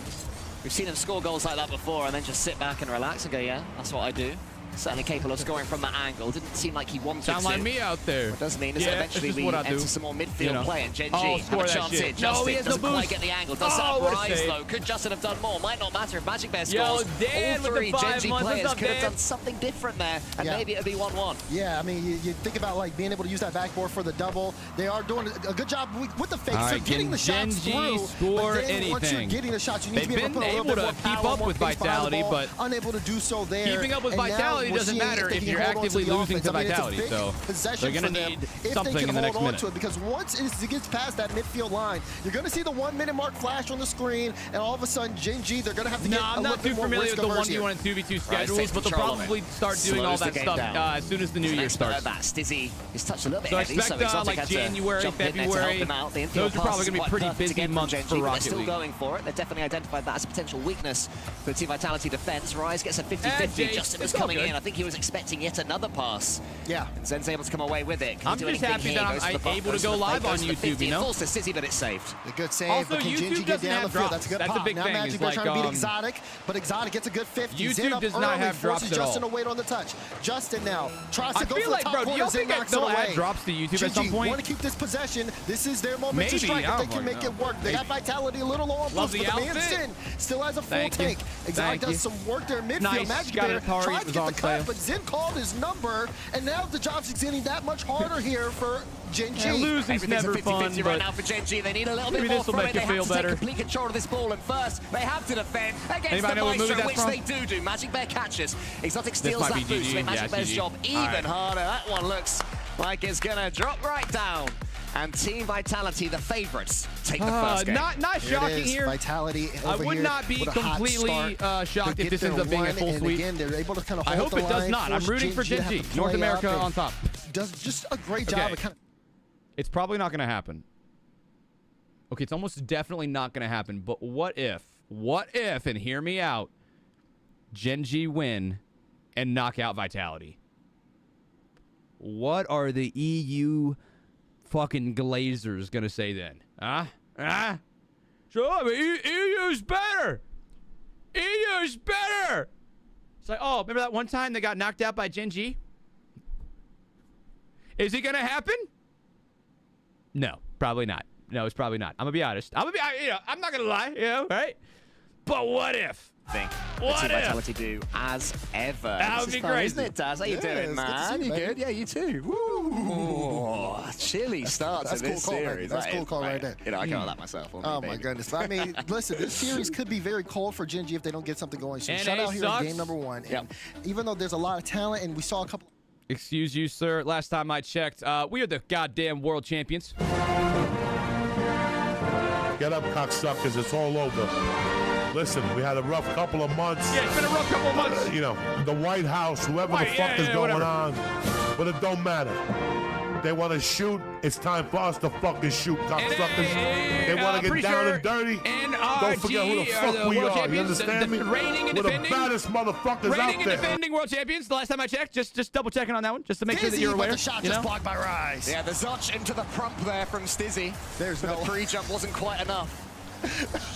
We've seen him score goals like that before and then just sit back and relax and go, yeah, that's what I do. Certainly capable of scoring from that angle. Didn't seem like he wanted to. Sound like me out there. What does mean is that eventually we enter some more midfield play, and Gen.G have a chance here. Justin doesn't quite get the angle. Does set up Rise though. Could Justin have done more? Might not matter if Magic Bear scores. Dan all three with the Gen.G players could have done something different there, and maybe it'd be 1-1. Yeah, I mean, you think about like being able to use that backboard for the double. They are doing a good job with the fakes. They're getting the shots through. Score but then once you're anything. getting the shots, you need to be They've been able to keep up with Vitality, but unable to do so there. Keeping up with Vitality doesn't matter if you're actively losing to Vitality, so they're going to need something in the next minute. Because once it gets past that midfield line, you're going to see the 1 minute mark flash on the screen, and all of a sudden, Gen.G, they're going to have to get a little bit more risk averse. I'm not too familiar with the 1v1 and 2v2 schedules, but they'll probably start doing all that stuff as soon as the new year starts. Stizzy is touched a little bit so heavy, expect like January, February, those are probably going to be pretty busy months for Rocket League. They're still going for it. They've definitely identified that as a potential weakness for Team Vitality defense. Rise gets a 50-50. Justin was coming in. I think he was expecting yet another pass. Yeah. And Zen's able to come away with it. I'm just happy that I'm able to go live on YouTube, you know? It falls to Stizzy, but it's saved. A good save, also, but can YouTube get down the field? That's a good pop. A big now thing. Magic Bear trying to beat Exotic, but Exotic gets a good 50. YouTube does not have drops at all. Justin to wait on the touch. Justin now tries to go for the top corner. Do y'all think they'll add drops to YouTube at some point? Want to keep this possession. This is their moment to strike if they can make it work. They have Vitality a little low on boost, but the man Zen still has a full tank. Exotic does some work there midfield. Magic Bear tries to get the cut, but Zen called his number, and now the job's getting that much harder here for Gen.G. Losing's never fun, right now for Gen.G. They need a little bit more from it. They have to take complete control of this ball, and first they have to defend against the Maestro, which they do. Magic Bear catches. Exotic steals that boost to make Magic Bear's job even harder. That one looks like it's gonna drop right down. And Team Vitality, the favorites, take the first game. Not shocking here. Vitality I would not be completely shocked if this ends up being a full sweep. Again, they're able to kind of I hope it does not. I'm rooting for Gen.G. North America on top. Does just a great job. It's probably not going to happen. Okay, it's almost definitely not going to happen. But what if, and hear me out, Gen.G win and knock out Vitality? What are the EU fucking Glazers going to say then? Sure, but EU's better. EU's better. It's like, oh, remember that one time they got knocked out by Gen G? Is it going to happen? No, probably not. No, it's probably not. I'm going to be honest. I'm not going to lie, right? But what if? What Team Vitality do as ever. That would be crazy. Isn't it, Daz? How you doing, man? You good? Yeah, you too. Woo! Chilly start to this series. That's a cool call right there. You know, I can't that myself. Oh, my goodness. I mean, listen, this series could be very cold for Gen G if they don't get something going soon. Shout out here in game number 1. And even though there's a lot of talent, and we saw a couple... Excuse you, sir. Last time I checked, we are the goddamn world champions. Get up, cocksuckers. It's all over. Listen, we had a rough couple of months. Yeah, it's been a rough couple of months. You know, the White House, whoever the fuck is going on. But it don't matter. They want to shoot. It's time for us to fucking shoot, cocksuckers. They want to get down and dirty. Don't forget who the fuck we are. You understand me? We're the baddest motherfuckers out there. Defending world champions. The last time I checked, just double checking on that one, just to make sure that you're aware. The shot just blocked by Rise. Yeah, the Zotch into the prump there from Stizzy. There's no the pre-jump wasn't quite enough.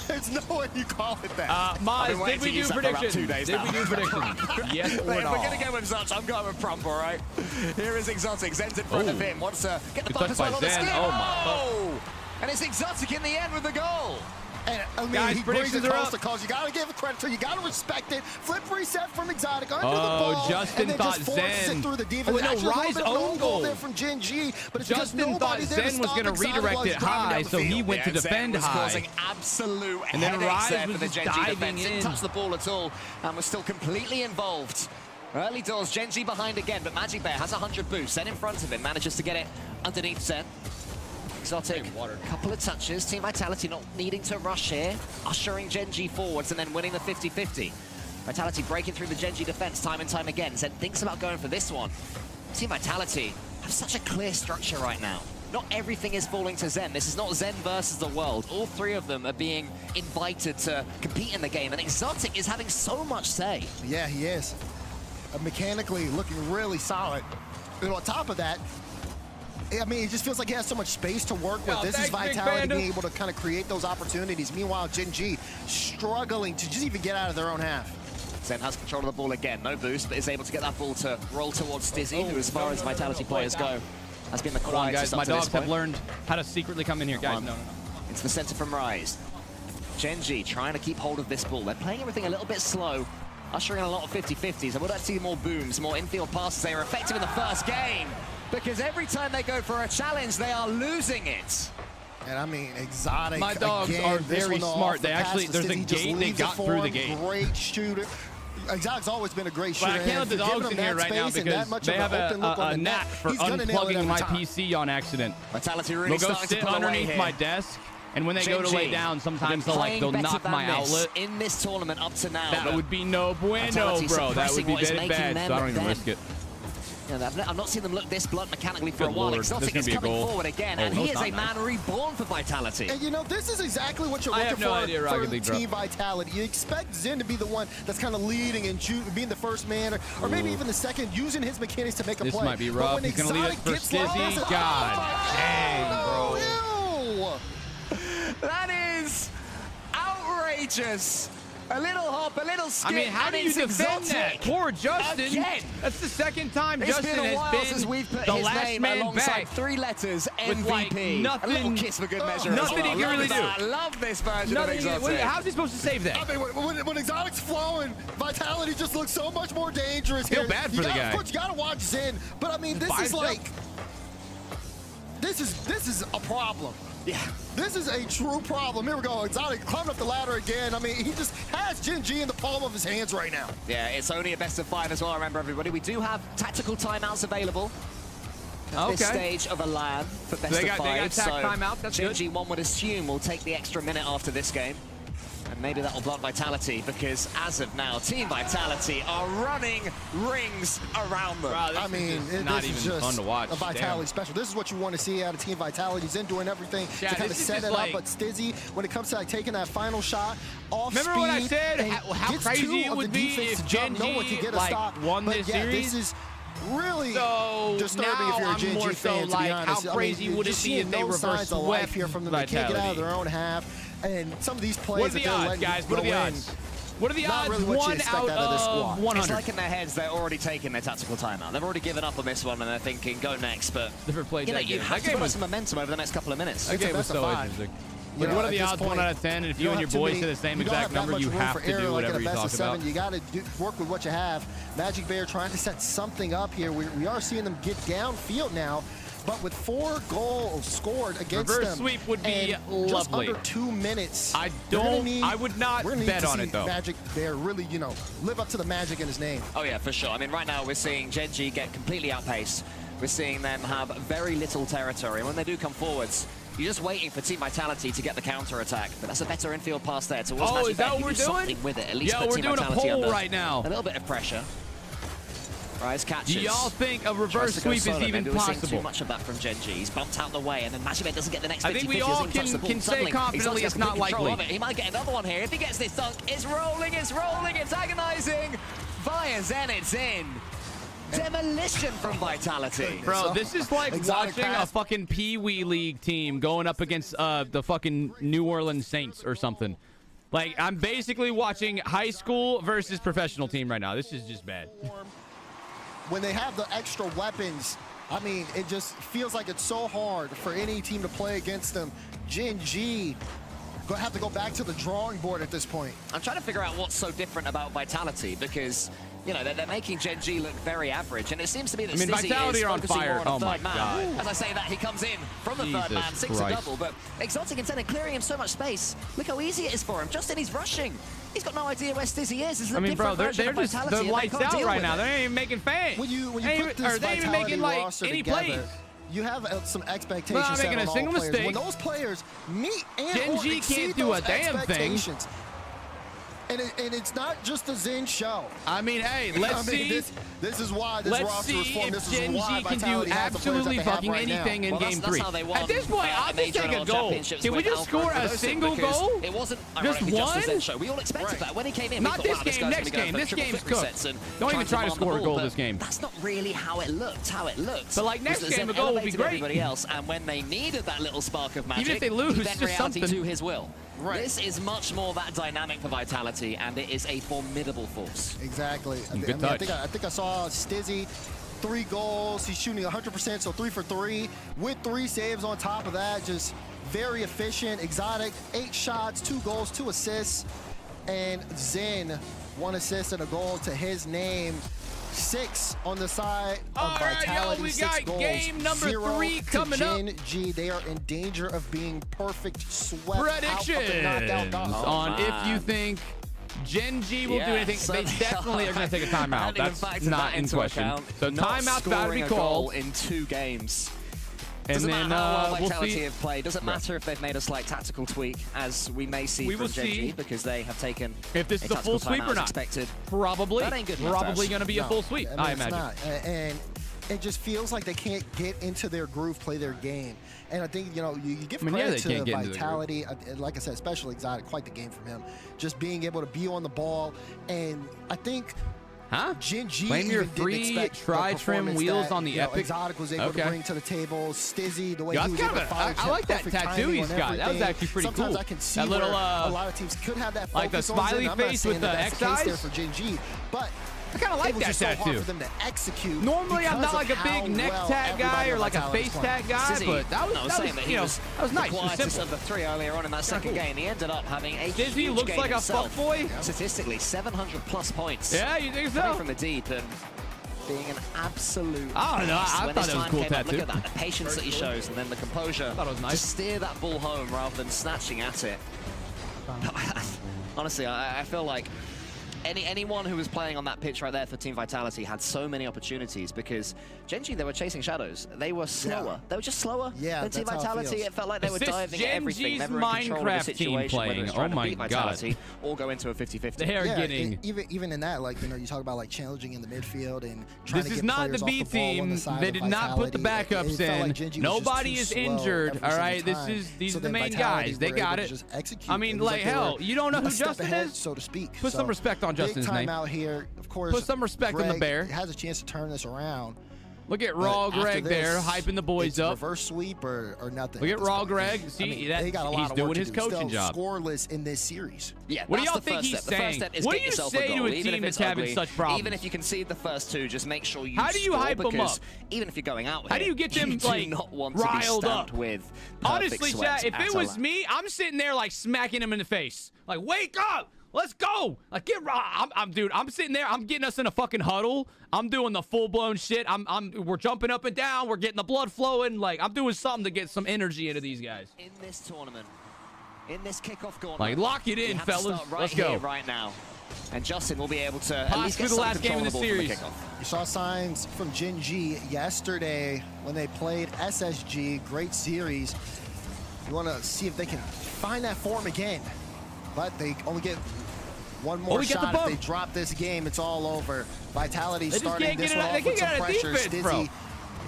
There's no way you call it that. Maz, did we do predictions? Did we do predictions? Yes or no? If we're going to go with Zotch, I'm going with Prump, all right? Here is Exotic. Zen's in front of him. Wants to get the focus as well on the skin. Oh, my God. And it's Exotic in the end with the goal. And I mean, guys, he brings it predictions to cause. You gotta give it credit to. You gotta respect it. Flip reset from Exotic under the ball. Justin and then thought just Zen. It through the defense. No, Rise own goal there from Gen G, but it's Justin thought Zen was gonna redirect it high, so he went to defend high. Causing absolute and then Rise there was for the just Gen G diving defense. in. Didn't touch the ball at all, and was still completely involved. Early doors, Gen G behind again, but Magic Bear has 100 boost. Zen in front of him, manages to get it underneath Zen. Exotic, couple of touches. Team Vitality not needing to rush here, ushering Gen G forwards and then winning the 50-50. Vitality breaking through the Gen G defense time and time again. Zen thinks about going for this one. Team Vitality have such a clear structure right now. Not everything is falling to Zen. This is not Zen versus the world. All three of them are being invited to compete in the game, and Exotic is having so much say. Yeah, he is. Mechanically looking really solid. And on top of that, I mean, it just feels like he has so much space to work with. This is Vitality being able to kind of create those opportunities. Meanwhile, Gen G struggling to just even get out of their own half. Zen has control of the ball again. No boost, but is able to get that ball to roll towards Stizzy, who, as far as Vitality players go, has been the quietest. Guys, my dogs have learned how to secretly come in here, guys. No. Into the center from Rise. Gen G trying to keep hold of this ball. They're playing everything a little bit slow, ushering in a lot of 50-50s. I would like to see more booms, more infield passes. They were effective in the first game, because every time they go for a challenge, they are losing it. And I mean, Exotic. My dogs are very smart. They actually, there's a gate they got through the gate. Great shooter. Exotic's always been a great shooter. But I can't let the dogs in here right now because they have a knack for unplugging my PC on accident. Vitality really they'll go sit underneath my desk, and when they go to lay down, sometimes they'll knock my outlet. In this tournament up to now, that would be no bueno, bro. That would be very bad, so I don't even risk it. Yeah, I've not seen them look this blunt mechanically for a while. Exotic is coming forward again, and he is a man reborn for Vitality. And you know, this is exactly what you're looking for Team Vitality. You expect Zen to be the one that's kind of leading and being the first man, or maybe even the second, using his mechanics to make a play. This might be rough. He's going to lead it for Stizzy. God dang, bro. That is outrageous. A little hop, a little skip. I mean, how do you defend that? Poor Justin. Again. That's the second time Justin has been since we've put the his last name man alongside back. 3 letters, MVP. With like nothing, a little kiss for good measure. Nothing he can really do. I love this version of Exotic. How's he supposed to save that? I mean, when Exotic's flowing, Vitality just looks so much more dangerous here. Feel bad for the guy. Of course, you gotta watch Zen, but I mean, this is like, this is a problem. Yeah. This is a true problem. Here we go. Exotic climbing up the ladder again. I mean, he just has Gen G in the palm of his hands right now. Yeah, it's only a best of 5 as well, remember, everybody. We do have tactical timeouts available at this stage of a LAN for best of 5. They got timeout. That's Gen G, one would assume, will take the extra minute after this game. And maybe that will blunt Vitality, because as of now, Team Vitality are running rings around them. Wow, I mean, not this even is just fun to watch. A Vitality special. This is what you want to see out of Team Vitality. Zen doing everything to kind of set it up. But Stizzy, when it comes to like taking that final shot off speed. Remember what I said? How crazy it would be if Gen G won this series? This is really so disturbing if you're a Gen G fan, to be honest. How crazy would it be if they reverse swept here from them? They can't get out of their own half. And some of these plays What are the odds, guys? What are the odds? What are the odds? Really what 1 out of 100. It's like in their heads, they're already taking their tactical timeout. They've already given up on this one, and they're thinking, go next. But different plays. You know, you have to put up some momentum over the next couple of minutes. That game was so interesting. Like, what are the odds? 1 out of 10. And if you and your boys say the same exact number, you have to do whatever you talk about. You got to work with what you have. Magic Bear trying to set something up here. We are seeing them get downfield now. But with 4 goals scored against them, reverse sweep would be lovely. Just under 2 minutes. I would not bet on it though. Magic Bear really, you know, live up to the magic in his name. Oh yeah, for sure. I mean, right now we're seeing Gen.G get completely outpaced. We're seeing them have very little territory. And when they do come forwards, you're just waiting for Team Vitality to get the counter attack. But that's a better infield pass there towards Magic is that Bear. what we're doing? Something with it. At least we're Team doing Vitality a poll under right now. A little bit of pressure. Rise catches. Do y'all think a reverse sweep is even Maybe possible? We're seeing too much of that from Gen.G. He's bumped out the way, and then Magic Bear doesn't get the next 50 I think we all can say confidently it's not likely. He might get another one here. If he gets this dunk, it's rolling, it's agonizing. Via Zen, it's in. Demolition from Vitality. Bro, this is like watching a fucking Pee Wee League team going up against the fucking New Orleans Saints or something. Like, I'm basically watching high school versus professional team right now. This is just bad. When they have the extra weapons, I mean, it just feels like it's so hard for any team to play against them. Gen.G gonna have to go back to the drawing board at this point. I'm trying to figure out what's so different about Vitality because, you know, they're making Gen.G look very average, and it seems to be that Vitality is are on focusing fire. more on the Oh third my man. God. As I say that, he comes in from the third man, 6 a double, but Exotic and Zen are clearing him so much space. Look how easy it is for him. Justin, he's rushing. He's got no idea where Stizzy is. I mean, bro, they're just the lights out right now. They ain't even making fans. When you put this Vitality roster together, you have some expectations not making a single mistake. When those players meet and Gen.G can't do a damn thing. And it's not just a Zen show. I mean, hey, let's see. This is why this roster was formed. This is Gen.G why can do Vitality has the players that absolutely they have fucking right anything now. in Game 3. At this point, I'll just take a goal. Can we just score a single goal? It wasn't just one? Show. We all expected that when he came in. Not this game, next game. This game's cooked. Don't even try to score a goal this game. That's not really how it looked. But like next game, a goal would be great. Everybody else, and when they needed that little spark of magic, even if they lose, then just something to his will. Right. This is much more that dynamic for Vitality, and it is a formidable force. Exactly. I think I saw Stizzy, 3 goals. He's shooting 100%, so 3 for 3 with 3 saves on top of that. Just very efficient. Exotic, 8 shots, 2 goals, 2 assists, and Zen, 1 assist and a goal to his name. 6 on the side of Vitality. We 6 got goals. game number 3 coming up. Gen.G, they are in danger of being perfect swept predictions out of the knockout dog. on if you think Gen.G will do anything. They definitely are going to take a timeout. That's not in question. So timeout's about to be called in 2 games. And Doesn't then matter how well we'll Vitality see. have played. Doesn't matter if they've made a slight tactical tweak, as we may see from Gen.G, because they have taken if this is a full sweep or not. Expected. Probably. That ain't good Probably going to be a full sweep, I imagine. It's not. And it just feels like they can't get into their groove, play their game. And I think, you know, you give credit to Vitality. Like I said, especially Exotic, quite the game from him. Just being able to be on the ball. And I think Gen.G Claim your free tri-trim wheels on the Epic. Exotic was able to bring to the table. Stizzy, the way he was able able to fire. I like that tattoo he's got. That was actually pretty cool. Sometimes I can see that little, a lot of teams could have that focus like the smiley face with the X eyes there for Gen.G, but I kind of like that tattoo. For them to execute. Normally, I'm not like a big neck tat guy or like a face tat guy, but that was nice. The quietest of the 3 earlier on in that second game. He ended up having a Stizzy looks like a fuckboy. Statistically, 700+ points. Yeah, you think so? Coming from the deep and being an absolute. I don't know. I thought it was a cool tattoo. Look at that, the patience that he shows, and then the composure. I thought it was nice. To steer that ball home rather than snatching at it. Honestly, I feel like anyone who was playing on that pitch right there for Team Vitality had so many opportunities because Gen.G, they were chasing shadows. They were slower. They were just slower than Team Vitality. It felt like they were diving at everything. They were in control of the situation, whether it's trying to beat Vitality or go into a 50-50. They are getting... Even in that, like, you know, you talk about like challenging in the midfield and trying to get players off the ball. This is not the B team. They did not put the backups in. Nobody is injured, all right? These are the main guys. They got it. I mean, like, hell, you don't know who Justin is? So to speak. Put some respect on Justin's name. Out here, of course. Put some respect on the Bear. Has a chance to turn this around. Look at Raw Greg there, hyping the boys up. Reverse sweep or nothing. Look at Raw Greg. See, they got a lot he's of doing work his to do. coaching Still job. Scoreless in this series. Yeah, what do y'all think he's saying? What do you say to a team that's having such problems? Even if you concede the first two, just make sure you How do you hype them up? Even if you're going out How do you get them like riled up? With honestly, chat, if it was me, I'm sitting there like smacking him in the face. Like, wake up! Let's go! Like, get raw. Dude, I'm sitting there. I'm getting us in a fucking huddle. I'm doing the full-blown shit. We're jumping up and down. We're getting the blood flowing. Like, I'm doing something to get some energy into these guys. In this tournament, in this kickoff gauntlet, like, lock it in, fellas. Let's go right now. And Justin will be able to at least get the last game of the series. You saw signs from Gen G yesterday when they played SSG. Great series. You want to see if they can find that form again. But they only get one more shot. If they drop this game, it's all over. Vitality starting this one off with some pressure. Stizzy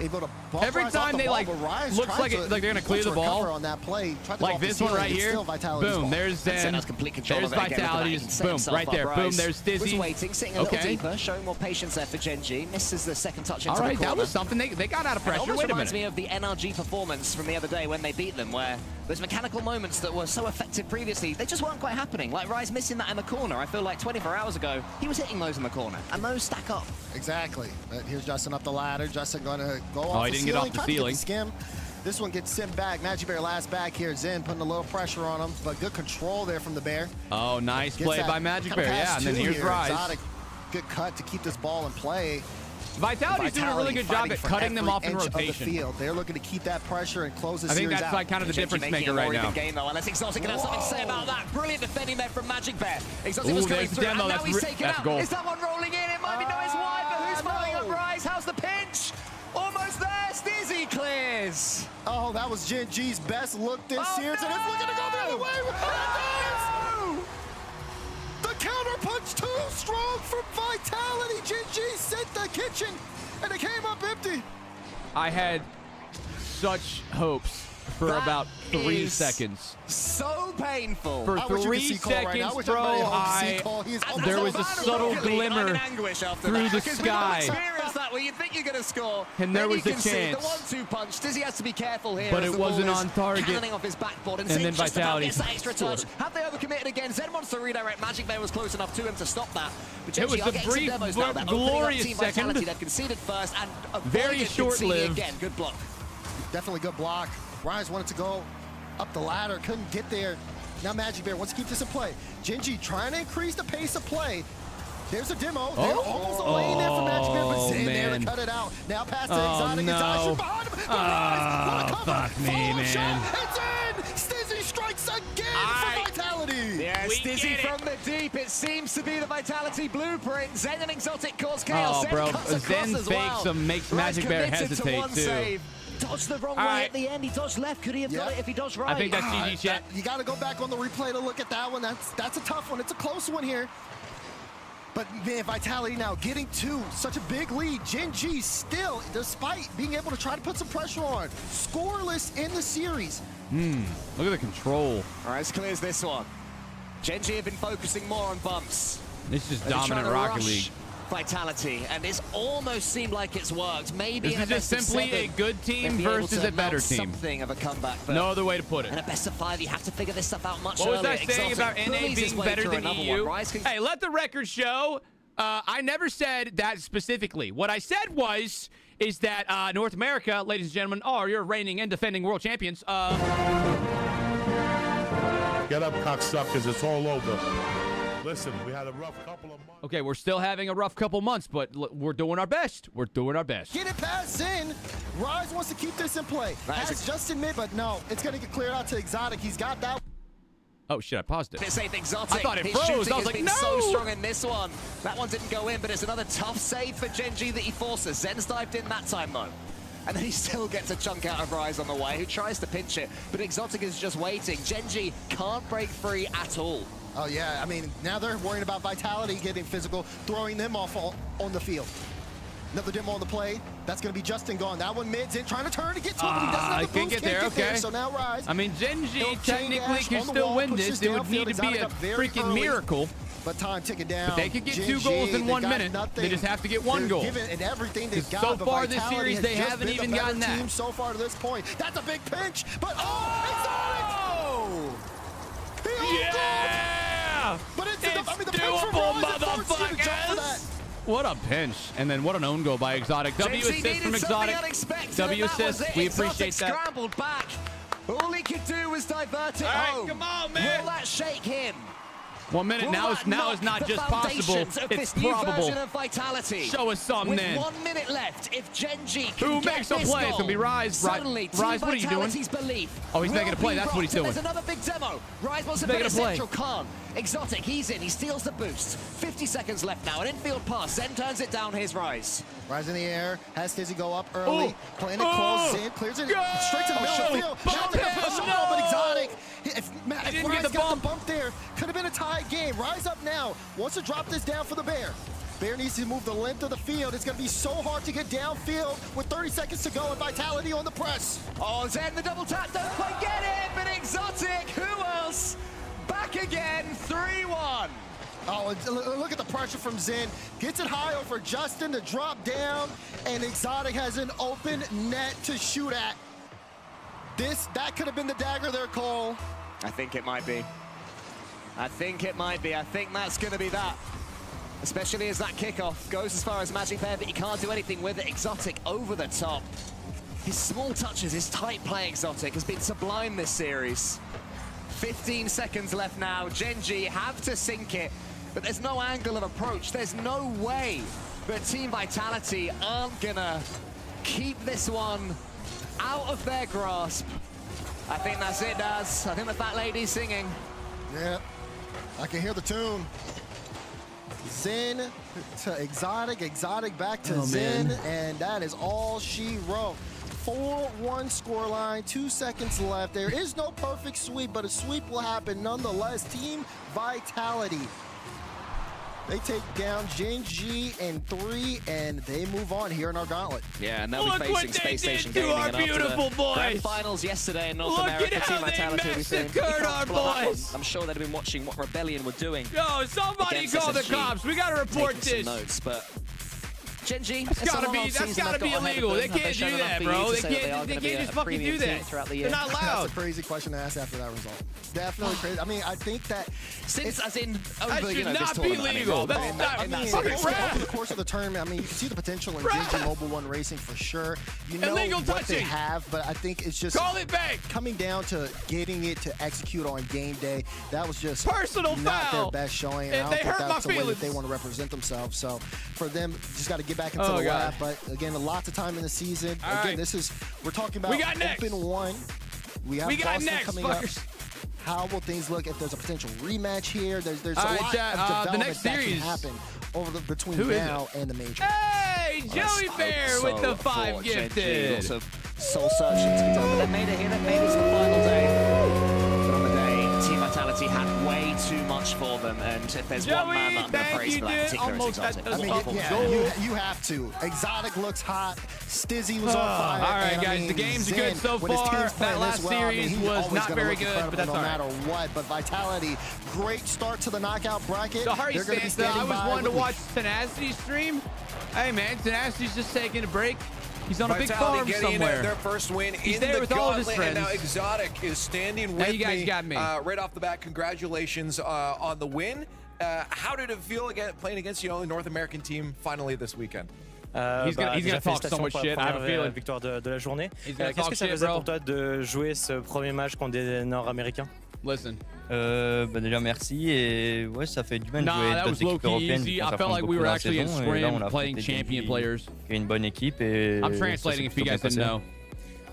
able to bump every time they like looks like they're gonna clear the ball on that play. Like this one right here. Boom, there's Zen. There's Vitality's. Boom, right there. Boom, there's Stizzy. Waiting, sitting a little deeper, showing more patience there for Gen G. Misses the second touch into the corner. All right, that was something. They got out of pressure. Wait a minute. Reminds me of the NRG performance from the other day when they beat them, where those mechanical moments that were so effective previously, they just weren't quite happening. Like Rise missing that in the corner. I feel like 24 hours ago, he was hitting those in the corner, and those stack up. Exactly. But here's Justin up the ladder. Justin going to go off he didn't get off the ceiling. Skim. This one gets sent back. Magic Bear last back here. Zen putting a little pressure on him, but good control there from the Bear. Oh, nice play by Magic Bear. Yeah, and then here's Rise. Exotic, good cut to keep this ball in play. Vitality's doing a really good job at cutting them off in rotation. The field. They're looking to keep that pressure and close the series out. I think that's like kind of the difference maker right now. Game, though, unless Exotic can have something to say about that. Brilliant defending there from Magic Bear. Exotic was coming through, and now he's taken out. Goal. Is that one rolling in? It might be no, it's wide, but who's following up Rise? How's the pinch? Almost there. Stizzy clears. Oh, that was Gen G's best look this series, and it's looking to go the other way. The counter punch too strong from Vitality. Gen G sent the kitchen, and it came up empty. I had such hopes for about 3 seconds. So painful. For 3 seconds, bro, there was a subtle glimmer through the sky. That where you think you're going to score, and there was a chance. The 1-2 punch. Stizzy has to be careful here. But it wasn't on target. Off his backboard, and then Vitality gets that extra touch. Have they overcommitted again? Zen wants to redirect. Magic Bear was close enough to him to stop that. But it was a brief, glorious second. They've conceded first and very short-lived. Again, good block. Definitely good block. Rise wanted to go up the ladder, couldn't get there. Now Magic Bear wants to keep this in play. Gen G trying to increase the pace of play. There's a demo. They're almost away there from Magic Bear, but Zen there to cut it out. Now pass to Exotic. No. Behind him. Fuck me, man. It's in. Stizzy strikes again for Vitality. Yeah, Stizzy from the deep. It seems to be the Vitality blueprint. Zen and Exotic cause chaos. Oh, bro. Zen fakes him, makes Magic Bear hesitate, too. Save. Dodged the wrong way at the end. He dodged left. Could he have done it if he dodged right? I think that's GG, chat. You got to go back on the replay to look at that one. That's a tough one. It's a close one here. But man, Vitality now getting to such a big lead. Gen G still, despite being able to try to put some pressure on, scoreless in the series. Look at the control. All right, clears this one. Gen G have been focusing more on bumps. This is dominant Rocket League. Vitality, and this almost seemed like it's worked. Maybe this is just simply a good team versus a better team. Something of a comeback. No other way to put it. And a best of 5, you have to figure this stuff out much earlier. earlier. What was I saying about NA being better than EU? Hey, let the record show. I never said that specifically. What I said is that North America, ladies and gentlemen, are your reigning and defending world champions. Get up, cocksuckers. It's all over. Listen, we had a rough couple of months. Okay, we're still having a rough couple months, but we're doing our best. We're doing our best. Get it past Zen. Rise wants to keep this in play. Has Justin mid, but no, it's going to get cleared out to Exotic. He's got that. Oh, shit, I paused it. Exotic. I thought it froze. I was like, no! So strong in this one. That one didn't go in, but it's another tough save for Gen G that he forces. Zen's dived in that time, though. And then he still gets a chunk out of Rise on the way, who tries to pinch it, but Exotic is just waiting. Gen G can't break free at all. Oh, yeah. I mean, now they're worrying about Vitality getting physical, throwing them off on the field. Another demo on the play. That's going to be Justin gone. That one mid's in, trying to turn to get to him. He doesn't have the boost, can't get there. Okay. So now Rise. I mean, Gen G technically can still win this. It would need to be a freaking miracle. But time ticking down. But they could get 2 goals in 1 minute. They just have to get 1 goal. And everything they've got. So far this series, they haven't even gotten that. Team so far to this point. That's a big pinch. But oh, yeah! But it's doable, motherfuckers! What a pinch. And then what an own goal by Exotic. W assist from Exotic. W assist. We appreciate that. Scrambled back. All he could do was divert it home. Come on, man. Will that shake him? 1 minute. Now it's not just possible. It's probable. Show us something With then. 1 minute left, if Genji can Who get makes a this play? It's goal, gonna be Rise. suddenly, Rise, what are you doing? Belief Oh, he's making a play. That's what he's doing. There's another big demo. Rise wants to Making put a play. central. Khan. Exotic, he's in. He steals the boost. 50 seconds left now. An infield pass. Zen turns it down. Here's Rise. Rise in the air. Has Stizzy go up early. Playing it close. Zen clears it straight to the middle field. Now they can push on, but Exotic. If Rise got the bump there, could have been a tied game. Rise up now. Wants to drop this down for the Bear. Bear needs to move the length of the field. It's going to be so hard to get downfield with 30 seconds to go and Vitality on the press. Oh, Zen, the double tap. Don't quite get it, but Exotic, who else? Back again, 3-1. Oh, look at the pressure from Zen. Gets it high over Justin to drop down, and Exotic has an open net to shoot at. That could have been the dagger there, Cole. I think it might be. I think it might be. I think that's going to be that. Especially as that kickoff goes as far as Magic there, but he can't do anything with it. Exotic over the top. His small touches, his tight play, Exotic, has been sublime this series. 15 seconds left now. Genji have to sink it, but there's no angle of approach. There's no way that Team Vitality aren't gonna keep this one out of their grasp. I think that's it, Daz. I think the fat lady's singing. Yeah, I can hear the tune. Zen to Exotic, Exotic back to Zen, and that is all she wrote. 4-1 scoreline, 2 seconds left. There is no perfect sweep, but a sweep will happen nonetheless. Team Vitality. They take down Genji in 3, and they move on here in our gauntlet. Yeah, and they'll be facing Space Station Gaming. And after the grand finals yesterday in North America, Team Vitality will be saying, our boys. I'm sure they'd have been watching what Rebellion were doing. Yo, somebody call the cops. We gotta report this. Notes, but Genji, that's gotta be illegal. They can't do that, bro. They can't just fucking do that. They're not allowed. That's a crazy question to ask after that result. Definitely crazy. I mean, I think that since as in that should not be legal. That's not fucking rap. Over the course of the tournament, I mean, you see the potential in Genji Mobile 1 Racing for sure. You know what they have, but I think it's just coming down to getting it to execute on game day. That was just not their best showing. And I don't think that's the way that they want to represent themselves. So for them, just got to get back into the lab. But again, lots of time in the season. Again, we're talking about Open 1. We have Boston coming up. How will things look if there's a potential rematch here? There's a lot of development that can happen between now and the major. Hey, Joey Bear with the 5 gifted. Lots of soul searching to be done, but they made it here. They made it to the final day. But on the day, Team Vitality had way too much for them, and if there's one man that I'm going to praise for that particular, it's Exotic. I mean, you have to. Exotic looks hot. Stizzy was on fire. All right, guys, the game's good so far. That last series was not very good, but that's all right. No matter what, but Vitality, great start to the knockout bracket. So Harry Stanza, I was wanting to watch Tenacity stream. Hey, man, Tenacity's just taking a break. He's on a big farm somewhere. Their first win He's in there the with all his gauntlet, friends. and now Exotic is standing with you guys got me. Right off the bat. Congratulations on the win. How did it feel playing against the North American team finally this weekend? He's gonna talk so much shit. I have a feeling. Victoire de la journée. Qu'est-ce que ça faisait pour toi de jouer ce premier match contre des Nord-Américains? Listen. Déjà merci et ouais ça fait du bien de jouer d'autres équipes européennes. I felt like we were actually in scrim playing champion players. Une bonne équipe et I'm translating if you guys didn't know.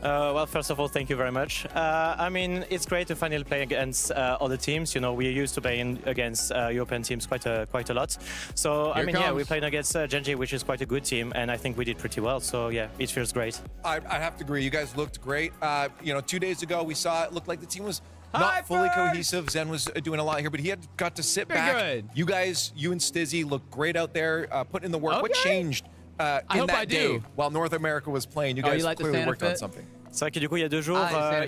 Well, first of all, thank you very much. I mean, it's great to finally play against other teams. You know, we're used to playing against European teams quite a lot. So, I mean, yeah, we're playing against Genji, which is quite a good team, and I think we did pretty well. So, yeah, it feels great. I have to agree. You guys looked great. 2 days ago, we saw it looked like the team was not fully cohesive. Zen was doing a lot here, but he had got to sit back. Good. You guys, you and Stizzy looked great out there, putting in the work. What changed in that day while North America was playing? You guys clearly worked on something. C'est vrai que du coup, il y a 2 jours,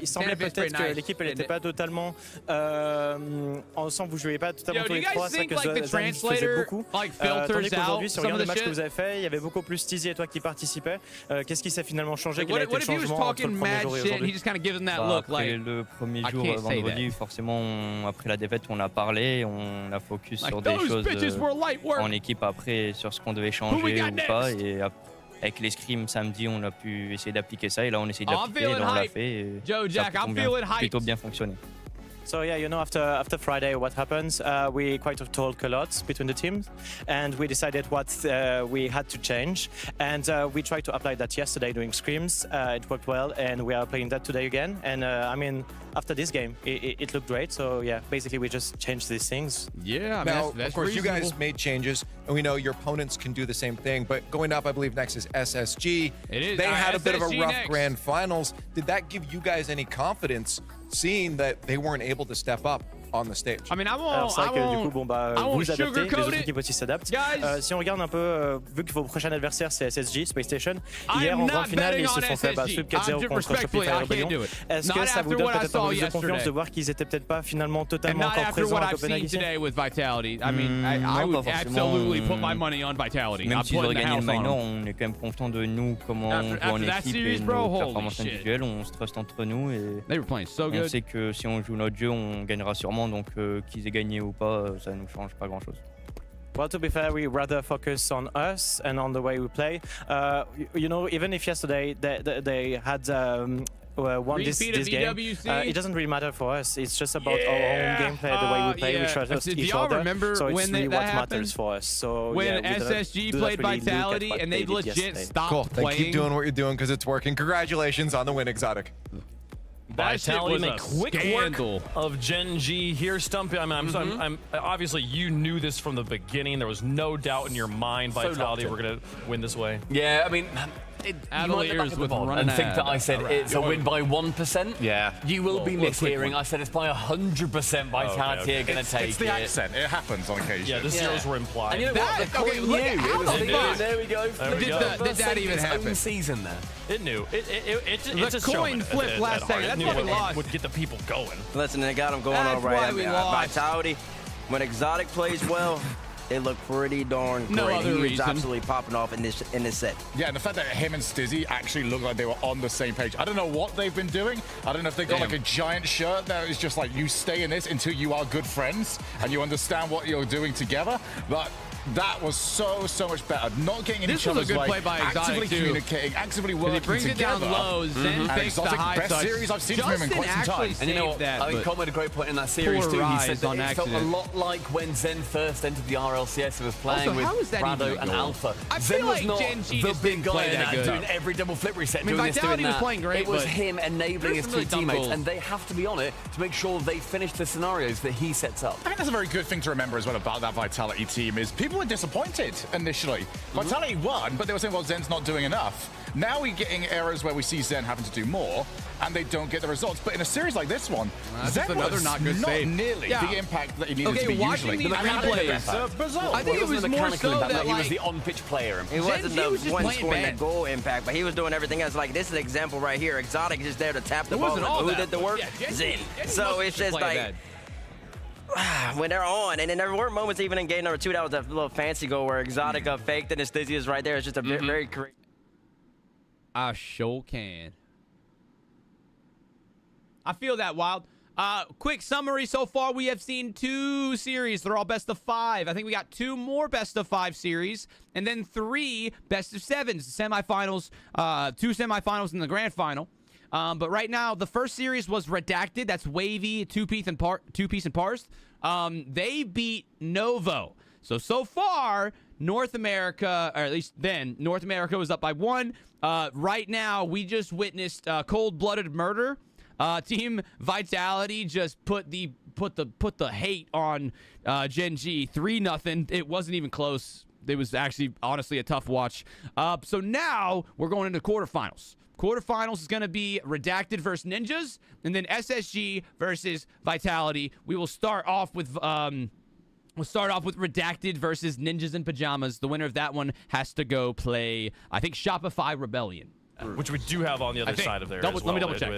il semblait peut-être que l'équipe n'était pas totalement ensemble. Vous ne jouiez pas totalement tous les 3. C'est vrai que Zan faisait beaucoup. Tandis qu'aujourd'hui, si on regarde le match que vous avez fait, il y avait beaucoup plus Tizi et toi qui participaient. Qu'est-ce qui s'est finalement changé? Quel a été le changement entre le premier jour et aujourd'hui? Après le premier jour, vendredi, forcément, après la défaite, on a parlé, on a focus sur des choses en équipe après, sur ce qu'on devait changer ou pas. Et avec les scrims samedi, on a pu essayer d'appliquer ça. Et là, on essaie d'appliquer, et là, on l'a fait. Et ça a plutôt bien fonctionné. So yeah, you know, after Friday, what happens? We quite talk a lot between the teams, and we decided what we had to change, and we tried to apply that yesterday during scrims. It worked well, and we are playing that today again. And I mean, after this game, it looked great. So yeah, basically we just changed these things. Yeah, now of course you guys made changes, and we know your opponents can do the same thing. But going up, I believe next is SSG. It is. They had a bit of a rough next. grand finals. Did that give you guys any confidence, seeing that they weren't able to step up on the stage? I mean, I Alors c'est vrai que du coup, bon bah, vous adaptez, les autres équipes aussi s'adaptent. Si on regarde un peu, vu que vos prochains adversaires c'est SSG, Space Station, hier en grande finale ils se sont fait sweep 4-0 contre Shopify Rebellion. Est-ce que ça vous donne peut-être un peu plus de confiance de voir qu'ils étaient peut-être pas finalement totalement encore présents à Copenhague ici? I mean, I would absolutely put my money on Vitality. Même s'ils auraient gagné le minor, on est quand même content de nous, comment on joue en équipe et nos performances individuelles. On se trust entre nous et on sait que si on joue notre jeu, on gagnera sûrement. Donc qu'ils aient gagné ou pas, ça ne nous change pas grand-chose. Well, to be fair, we rather focus on us and on the way we play. You know, even if yesterday they had won this game, it doesn't really matter for us. It's just about our own gameplay, the way we play. We trust each other. So it's really what matters for us. So when SSG played Vitality and they legit stopped playing. Keep doing what you're doing because it's working. Congratulations on the win, Exotic. Vitality made quick work of Gen G here, Stumpy. I mean, I'm obviously you knew this from the beginning. There was no doubt in your mind Vitality were gonna win this way. Yeah, I mean, Cavaliers with and think that I said it's a win by 1%. Yeah, you will be mishearing. I said it's by 100% Vitality are going to take it. It's the accent. It happens on occasion. Yeah, the zeros were implied. And you know what? The coin knew. There we go. Did that even happen? Season there. It knew. It's a coin flip last second. That's why we lost. Would get the people going. Listen, they got them going all right. Vitality, when Exotic plays well, they look pretty darn great. No other He's absolutely popping off in this set. Yeah, and the fact that him and Stizzy actually look like they were on the same page. I don't know what they've been doing. I don't know if they got like a giant shirt that is just like, you stay in this until you are good friends and you understand what you're doing together. But that was so much better. Not getting in each other's way, actively communicating, actively working brings together. It down lows, then fakes the high best series I've seen from him in quite some time. And you know what? I think Coleman made a great point in that series too. He said that it felt a lot like when Zen first entered the RLCS and was playing with Rado and Alpha. Zen was not the big guy there doing every double flip reset, doing this, doing that. It was him enabling his two teammates, and they have to be on it to make sure they finish the scenarios that he sets up. I think that's a very good thing to remember as well about that Vitality team is people were disappointed initially. Vitality won, but they were saying, well, Zen's not doing enough. Now we're getting eras where we see Zen having to do more, and they don't get the results. But in a series like this one, Zen was not nearly the impact that he needed to be usually. The replays, I think it was more so that he was the on-pitch player. He wasn't the one scoring the goal impact, but he was doing everything else. Like, this is an example right here. Exotic just there to tap the ball. Who did the work? Zen. So it's just like, when they're on, and then there were moments even in game number 2 that was a little fancy goal where Exotic faked and Stizzy is right there. It's just a very great. I sure can. I feel that, Wild. Quick summary so far. We have seen 2 series. They're all best of 5. I think we got 2 more best of 5 series, and then 3 best of 7s, semifinals, 2 semifinals in the grand final. But right now, the first series was Redacted. That's Wavy, two-piece and Parsed. They beat Novo. So far, North America, or at least then, North America was up by 1. Right now, we just witnessed cold-blooded murder. Team Vitality just put the hate on Gen G. 3-0. It wasn't even close. It was actually, honestly, a tough watch. So now, we're going into quarterfinals. Quarterfinals is going to be Redacted versus Ninjas, and then SSG versus Vitality. We will start off with Redacted versus Ninjas in Pajamas. The winner of that one has to go play, I think, Shopify Rebellion. which we do have on the other side of there as well. Let me double check.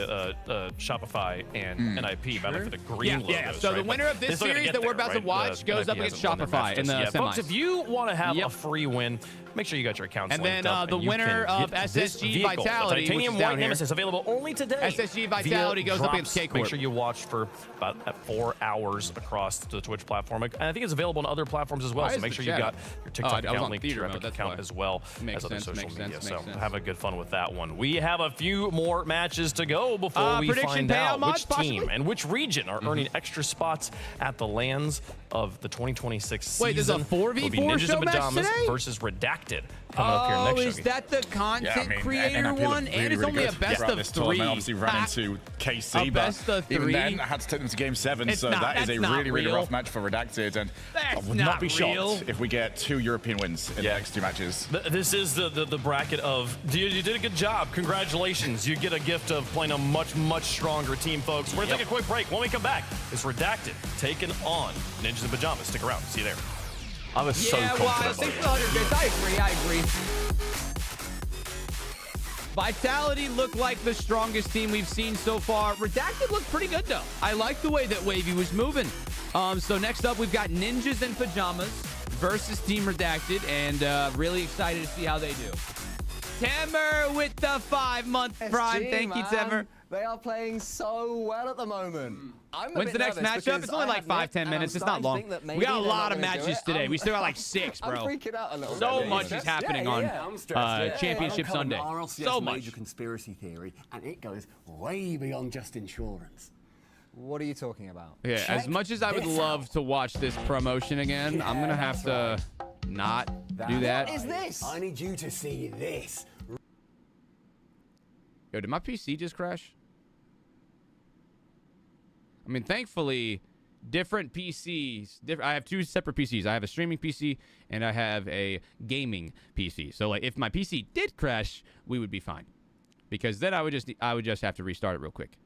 Shopify and NIP battling for the green logos. Yeah, so right? the winner of this series that we're about to watch goes up against Shopify in the semis. Folks, if you want to have a free win, make sure you got your accounts and linked then up, the winner of SSG Vitality, the Titanium which is down White here. Nemesis, available only today. SSG Vitality goes up against K-Corp. Make sure you watch for about 4 hours across the Twitch platform. And I think it's available on other platforms as well, so make sure you got your TikTok account linked to your Epic account as well as other social media. So have a good fun with that one. We have a few more matches to go before we find out which team and which region are earning extra spots at the LANs of the 2026 season. Wait, there's a 4v4 show match today? Versus Redacted coming up here next show. Is that the content creator one? And it's only a best of 3. Obviously ran into KC, a best of 3. Even then, I had to take them to Game 7, so that is a really rough match for Redacted, and I would not be shocked if we get 2 European wins in the next 2 matches. This is the bracket of, you did a good job, congratulations. You get a gift of playing a much stronger team, folks. We're going to take a quick break. When we come back, it's Redacted taking on Ninjas in Pajamas. Stick around. See you there. I was so confident. I agree. Vitality looked like the strongest team we've seen so far. Redacted looked pretty good, though. I like the way that Wavy was moving. So next up, we've got Ninjas in Pajamas versus Team Redacted, and really excited to see how they do. Temmer with the 5-month prime. Thank you, Temmer. They are playing so well at the moment. When's the next matchup? It's only like 5-10 minutes. It's not long. We got a lot of matches today. We still got like 6, bro. I'm freaking out a little so bit. much is happening on Championship Sunday. RLCS So much. major conspiracy theory, and it goes way beyond just insurance. What are you talking about? Yeah, as much as I would love to watch this promotion again, I'm gonna have to not do that. What is this? I need you to see this. Yo, did my PC just crash? I mean, thankfully, different PCs. I have 2 separate PCs. I have a streaming PC and I have a gaming PC. So, like, if my PC did crash, we would be fine, because then I would just have to restart it real quick.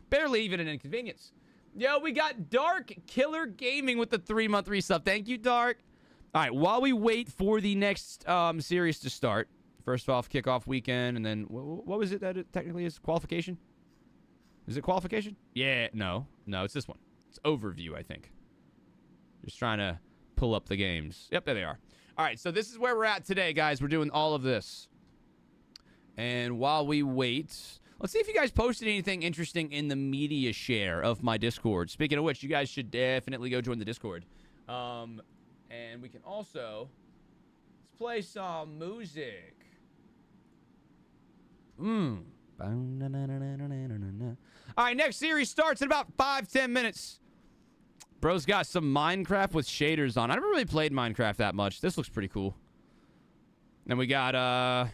Barely even an inconvenience. Yo, we got Dark Killer Gaming with the 3-month resub. Thank you, Dark. All right, while we wait for the next series to start, first off, kickoff weekend, and then what was it that it technically is? Qualification? Is it qualification? Yeah, no, it's this one. It's overview, I think. Just trying to pull up the games. Yep, there they are. All right, so this is where we're at today, guys. We're doing all of this. And while we wait, let's see if you guys posted anything interesting in the media share of my Discord. Speaking of which, you guys should definitely go join the Discord. And we can also, let's play some music. All right, next series starts in about 5-10 minutes. Bro's got some Minecraft with shaders on. I never really played Minecraft that much. This looks pretty cool. Then we got oh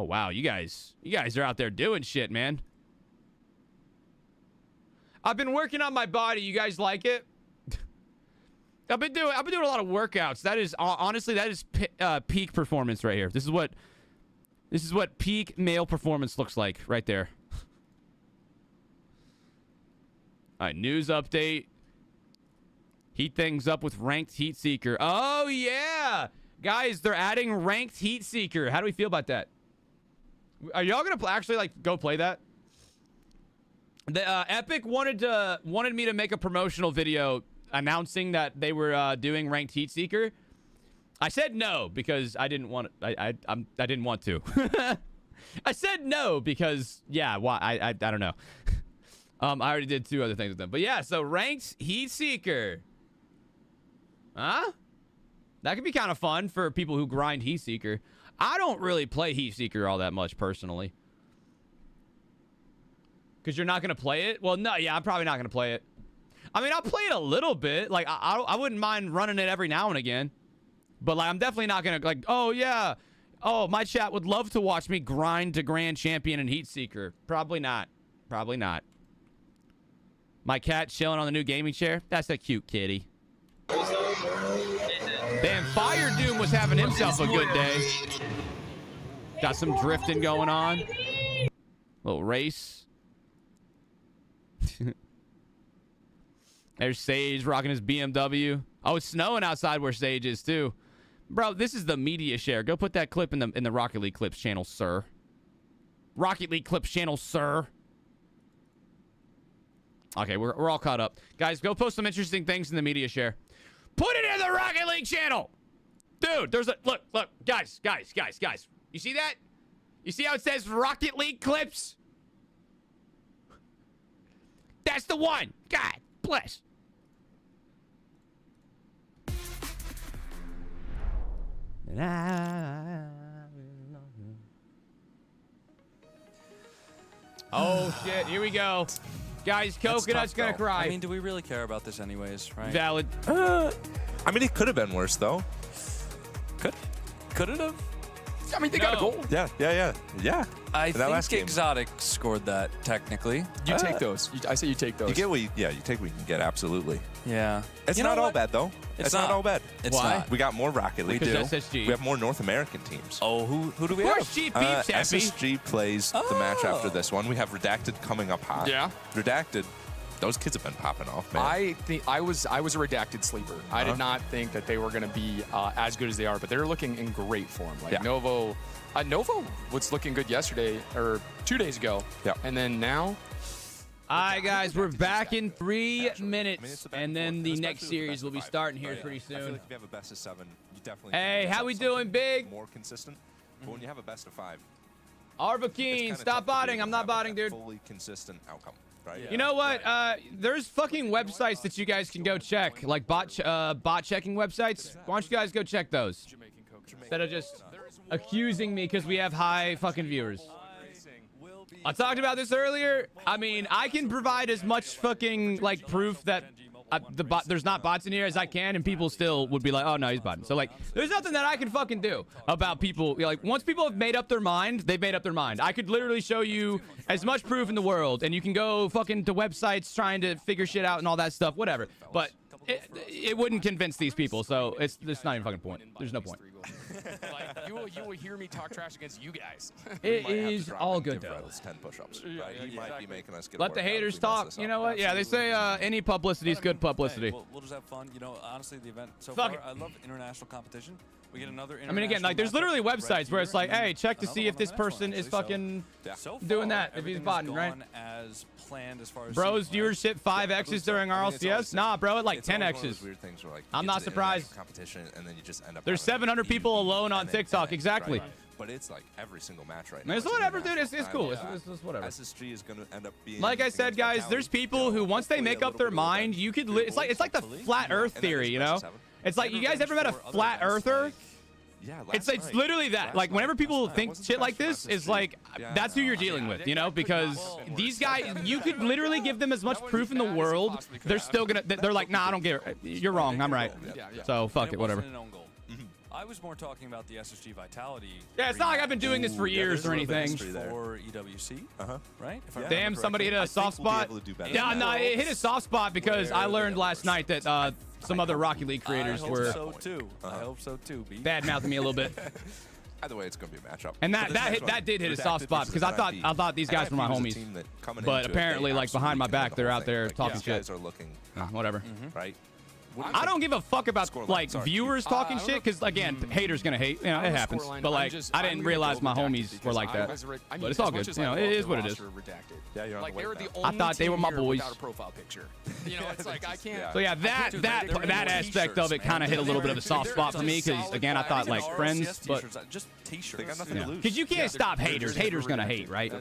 wow, you guys are out there doing shit, man. I've been working on my body. You guys like it? I've been doing a lot of workouts. That is honestly, that is peak performance right here. This is what peak male performance looks like right there. All right, news update. Heat things up with ranked Heat Seeker. Oh, yeah. Guys, they're adding ranked Heat Seeker. How do we feel about that? Are y'all going to actually, like, go play that? The Epic wanted me to make a promotional video announcing that they were doing ranked Heat Seeker. I said no because I didn't want I didn't want to. I said no because yeah, why I don't know. I already did 2 other things with them. But yeah, so ranked Heat Seeker. Huh? That could be kind of fun for people who grind Heat Seeker. I don't really play Heat Seeker all that much personally. Because you're not going to play it? Well, no, yeah, I'm probably not going to play it. I mean, I'll play it a little bit. Like, I wouldn't mind running it every now and again. But, like, I'm definitely not going to, like, oh, yeah. Oh, my chat would love to watch me grind to Grand Champion and Heat Seeker. Probably not. Probably not. My cat chilling on the new gaming chair. That's a cute kitty. Damn, Fire Doom was having himself a good day. Got some drifting going on. Little race. There's Sage rocking his BMW. Oh, it's snowing outside where Sage is, too. Bro, this is the media share. Go put that clip in the Rocket League Clips channel, sir. Rocket League Clips channel, sir. Okay, we're all caught up. Guys, go post some interesting things in the media share. Put it in the Rocket League channel. Dude, there's a... Look. Guys. You see that? You see how it says Rocket League Clips? That's the one. God bless. Oh, shit. Here we go. Guys, Coconut's gonna cry. I mean, do we really care about this anyways, right? Valid. I mean, it could have been worse, though. Could it have? I mean, they got a goal. Yeah. I think Exotic scored that, technically. You take those. I say you take those. You get what you take what you can get, absolutely. Yeah. It's not all bad, though. It's not all bad. It's not. We got more Rocket League. We do. We have more North American teams. Oh, who do we have? SSG plays the match after this one. We have Redacted coming up hot. Yeah. Redacted. Those kids have been popping off, man. I think I was a Redacted sleeper. I did not think that they were going to be as good as they are, but they're looking in great form. Like Novo was looking good yesterday or 2 days ago. Yeah. And then now. All right, guys, we're back in 3 minutes, and then the next series will be starting here pretty soon. I feel like if you have a best of 7, you definitely. Hey, how we doing, Big? More consistent. But when you have a best of 5, Arbakeen, stop botting. I'm not botting, dude. Fully consistent outcome. Right? You know what? There's fucking websites that you guys can go check, like bot checking websites. Why don't you guys go check those instead of just accusing me because we have high fucking viewers? I talked about this earlier. I mean, I can provide as much fucking like proof that there's not bots in here as I can, and people still would be like, oh no, he's botting. So like, there's nothing that I can fucking do about people. Like, once people have made up their mind, they've made up their mind. I could literally show you as much proof in the world, and you can go fucking to websites trying to figure shit out and all that stuff, whatever. But it wouldn't convince these people, so it's not even fucking point. There's no point. Like, you will hear me talk trash against you guys. It is all good though. 10 push-ups. Right? He might be making us get. Let the haters talk. You know what? Yeah, they say any publicity is good publicity. Hey, we'll just have fun. You know, honestly, the event so far, I love international competition. We get another. I mean, again, like there's literally websites where it's like, hey, check to see if this person is fucking doing that, if he's botting, right? As planned as far as Bro's viewership 5x's during RLCS? Nah, bro, it like 10x's. I'm not surprised. Competition, and then you just end up. There's 700 people alone on TikTok, exactly. But it's like every single match right now. It's whatever, dude. It's cool. It's whatever. SSG is going to end up being. Like I said, guys, there's people who once they make up their mind, you could. It's like the flat Earth theory, you know? It's like, you guys ever met a flat earther? Yeah, it's literally that. Like, whenever people think shit like this, it's like, that's who you're dealing with, you know? Because these guys, you could literally give them as much proof in the world, they're still gonna, they're like, nah, I don't get it. You're wrong, I'm right. So, fuck it, whatever. I was more talking about the SSG Vitality. Yeah, it's not like I've been doing this for years or anything. For EWC, right? Damn, somebody hit a soft spot. Yeah, no, it hit a soft spot because I learned last night that some other Rocket League creators were. I hope so too. Bad mouthing me a little bit. Either way, it's going to be a matchup. And that did hit a soft spot because I thought these guys were my homies, but apparently, like behind my back, they're out there talking shit. Whatever. Right. I don't give a fuck about like viewers talking shit because again, haters gonna hate. You know, it happens. But like, I didn't realize my homies were like that. But it's all good. You know, it is what it is. Yeah, you're on the way. I thought they were my boys. Without a profile picture. You know, it's like I can't. So yeah, that aspect of it kind of hit a little bit of a soft spot for me because again, I thought like friends, but just t-shirts. Because you can't stop haters. Haters gonna hate, right?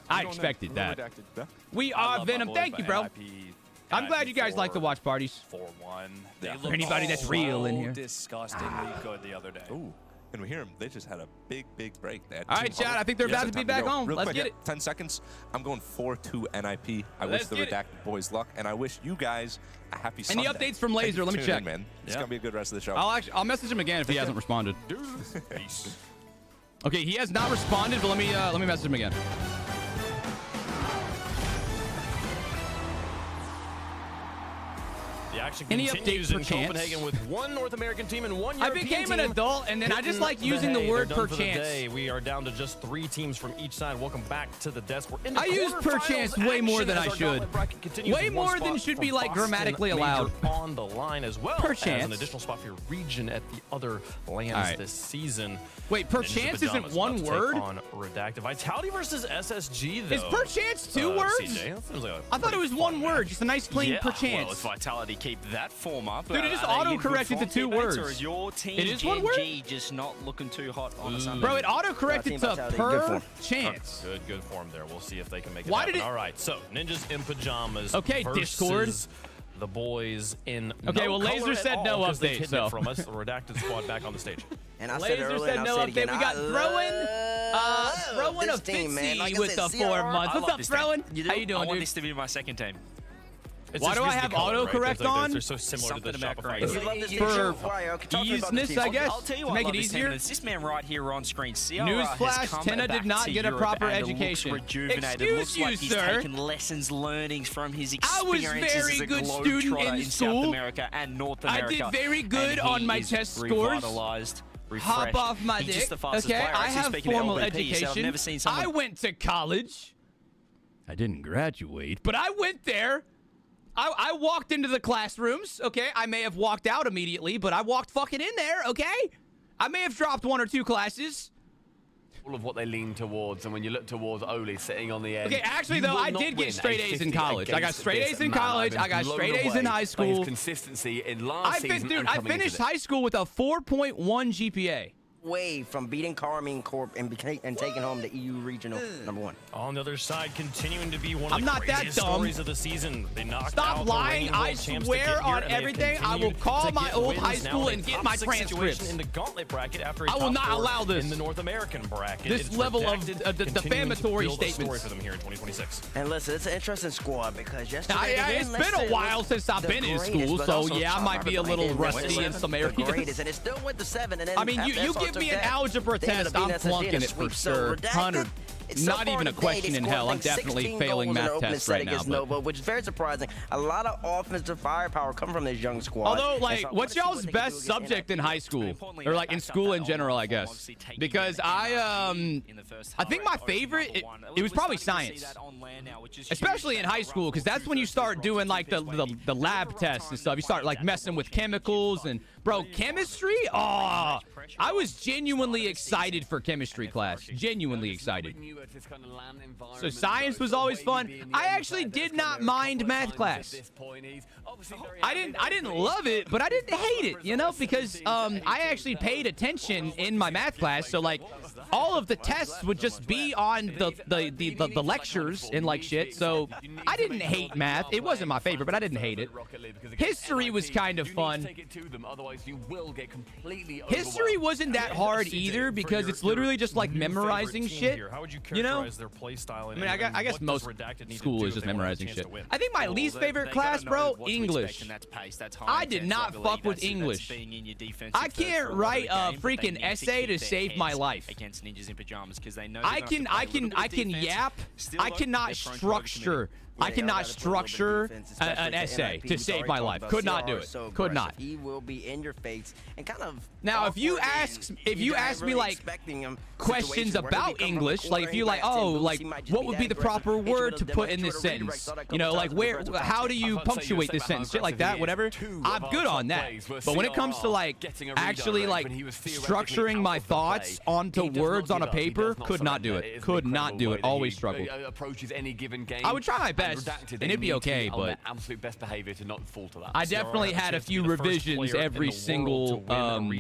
I expected that. We are Venom. Thank you, bro. I'm glad you guys like to watch parties. 4-1. For anybody that's real in here. Disgustingly good the other day. Ooh. And we hear them. They just had a big break. All right, Chad. I think they're about to be back home. Let's get it. 10 seconds. I'm going 4-2 NIP. I wish the Redacted boys luck, and I wish you guys a happy Sunday. Any updates from Laser? Let me check. Man. It's going to be a good rest of the show. I'll message him again if he hasn't responded. Peace. Okay, he has not responded, but let me message him again. The action Any continues update in per chance? Copenhagen with one North American team and one I European became team. an adult, and then I just like using the word per chance. We are down to just 3 teams from each side. Welcome back to the desk. We're in I use per chance way more than I should. Way more than should be like grammatically allowed. On the line as well. Per as chance. an additional spot for your region at the other lands this season. Wait, per chance isn't one word? On Redacted. Vitality versus SSG, though. Is per chance 2 words? CJ, I thought it was 1 word, just a nice clean per chance. Well, if Vitality keep that form up, dude, it just auto-corrected to 2 words. Or is your team it is 1 word? just not looking too hot on a Sunday? Bro, it auto-corrected to per chance. Good form there. We'll see if they can make it Why happen. did it? All right, so Ninjas in Pajamas Okay, versus Discord. the boys in Okay, no well, Laser color at said all, no 'cause they've update, hidden it so. from us. The Redacted squad back on the stage. And I Laser said no update. We got Throwing a Fitzy with the 4 months. What's up, Throwing? How you doing, I want dude? this to be my second team. Why do I have autocorrect on? They're so similar to the Shopify. For easiness, I guess, I'll tell you to what, make I love it this team, easier. and it's this man right here on screen. Newsflash, Tenna did not get a proper education. Excuse you, like he's sir. taken lessons, learnings from his I was experiences very as a good student globetrotter in South school. America and North America. I did very good and on he my is test scores. revitalized, refreshed. Hop off my He's dick. just the fastest Okay, player. I Actually, have speaking of formal LVP, so I've education. never seen someone I went to college. I didn't graduate, but I went there. I walked into the classrooms, okay? I may have walked out immediately, but I walked fucking in there, okay? I may have dropped 1 or 2 classes. All of what they lean towards, and when you look towards Oli sitting on the end. Okay, actually, though, I did get straight A's in college. I got straight A's in college. I got straight A's in high school. His consistency in last season. Dude, I finished high school with a 4.1 GPA. Way from beating Carmine Corp and taking home the EU regional #1. On the other side, continuing to be one of I'm the not that greatest dumb. stories of the season. They knocked Stop out lying. the reigning I world champs to get swear here, on and they've everything, I will continued call to my get old wins. high Now school in and a get top my 6 transcripts. situation in the gauntlet bracket after a I will top not 4 allow this. in the North American bracket. This It's level of Redacted the continuing to defamatory build a story statements. for them here in 2026. And listen, it's an interesting squad because yesterday It's been a while since I've been in school, so yeah, I might be a little rusty in some areas. And it still went to 7. And then I mean, you give me an algebra test, I'm flunking it for sure. 100. Not even a question in hell. I'm definitely failing math tests right now. Nova, which is very surprising. A lot of offensive firepower coming from this young squad. Although, like, what's y'all's best subject in high school? Or, like, in school in general, I guess. Because I think my favorite, it was probably science. Especially in high school, because that's when you start doing, like, the lab tests and stuff. You start, like, messing with chemicals and, bro, chemistry? Oh, I was genuinely excited for chemistry class. Genuinely excited. So science was always fun. I actually did not mind math class. I didn't love it, but I didn't hate it, you know, because I actually paid attention in my math class. So like all of the tests would just be on the lectures and like shit. So I didn't hate math. It wasn't my favorite, but I didn't hate it. History was kind of fun. History wasn't that hard either because it's literally just like memorizing shit. You know? I mean, I guess most school is just memorizing shit. I think my least favorite class, bro, English. I did not fuck with English. I can't write a freaking essay to save my life. I can yap. I cannot structure. I cannot structure an essay to save my life. Could not do it. Could not. He will be in your face and kind of. Now, if you ask me like questions about English, like if you like, oh, like what would be the proper word to put in this sentence? You know, like how do you punctuate this sentence? Shit like that, whatever. I'm good on that. But when it comes to like actually like structuring my thoughts onto words on a paper, could not do it. Could not do it. Always struggled. I would try my best. And it'd be okay, but absolute best behavior to not fall to that. I definitely had a few revisions every single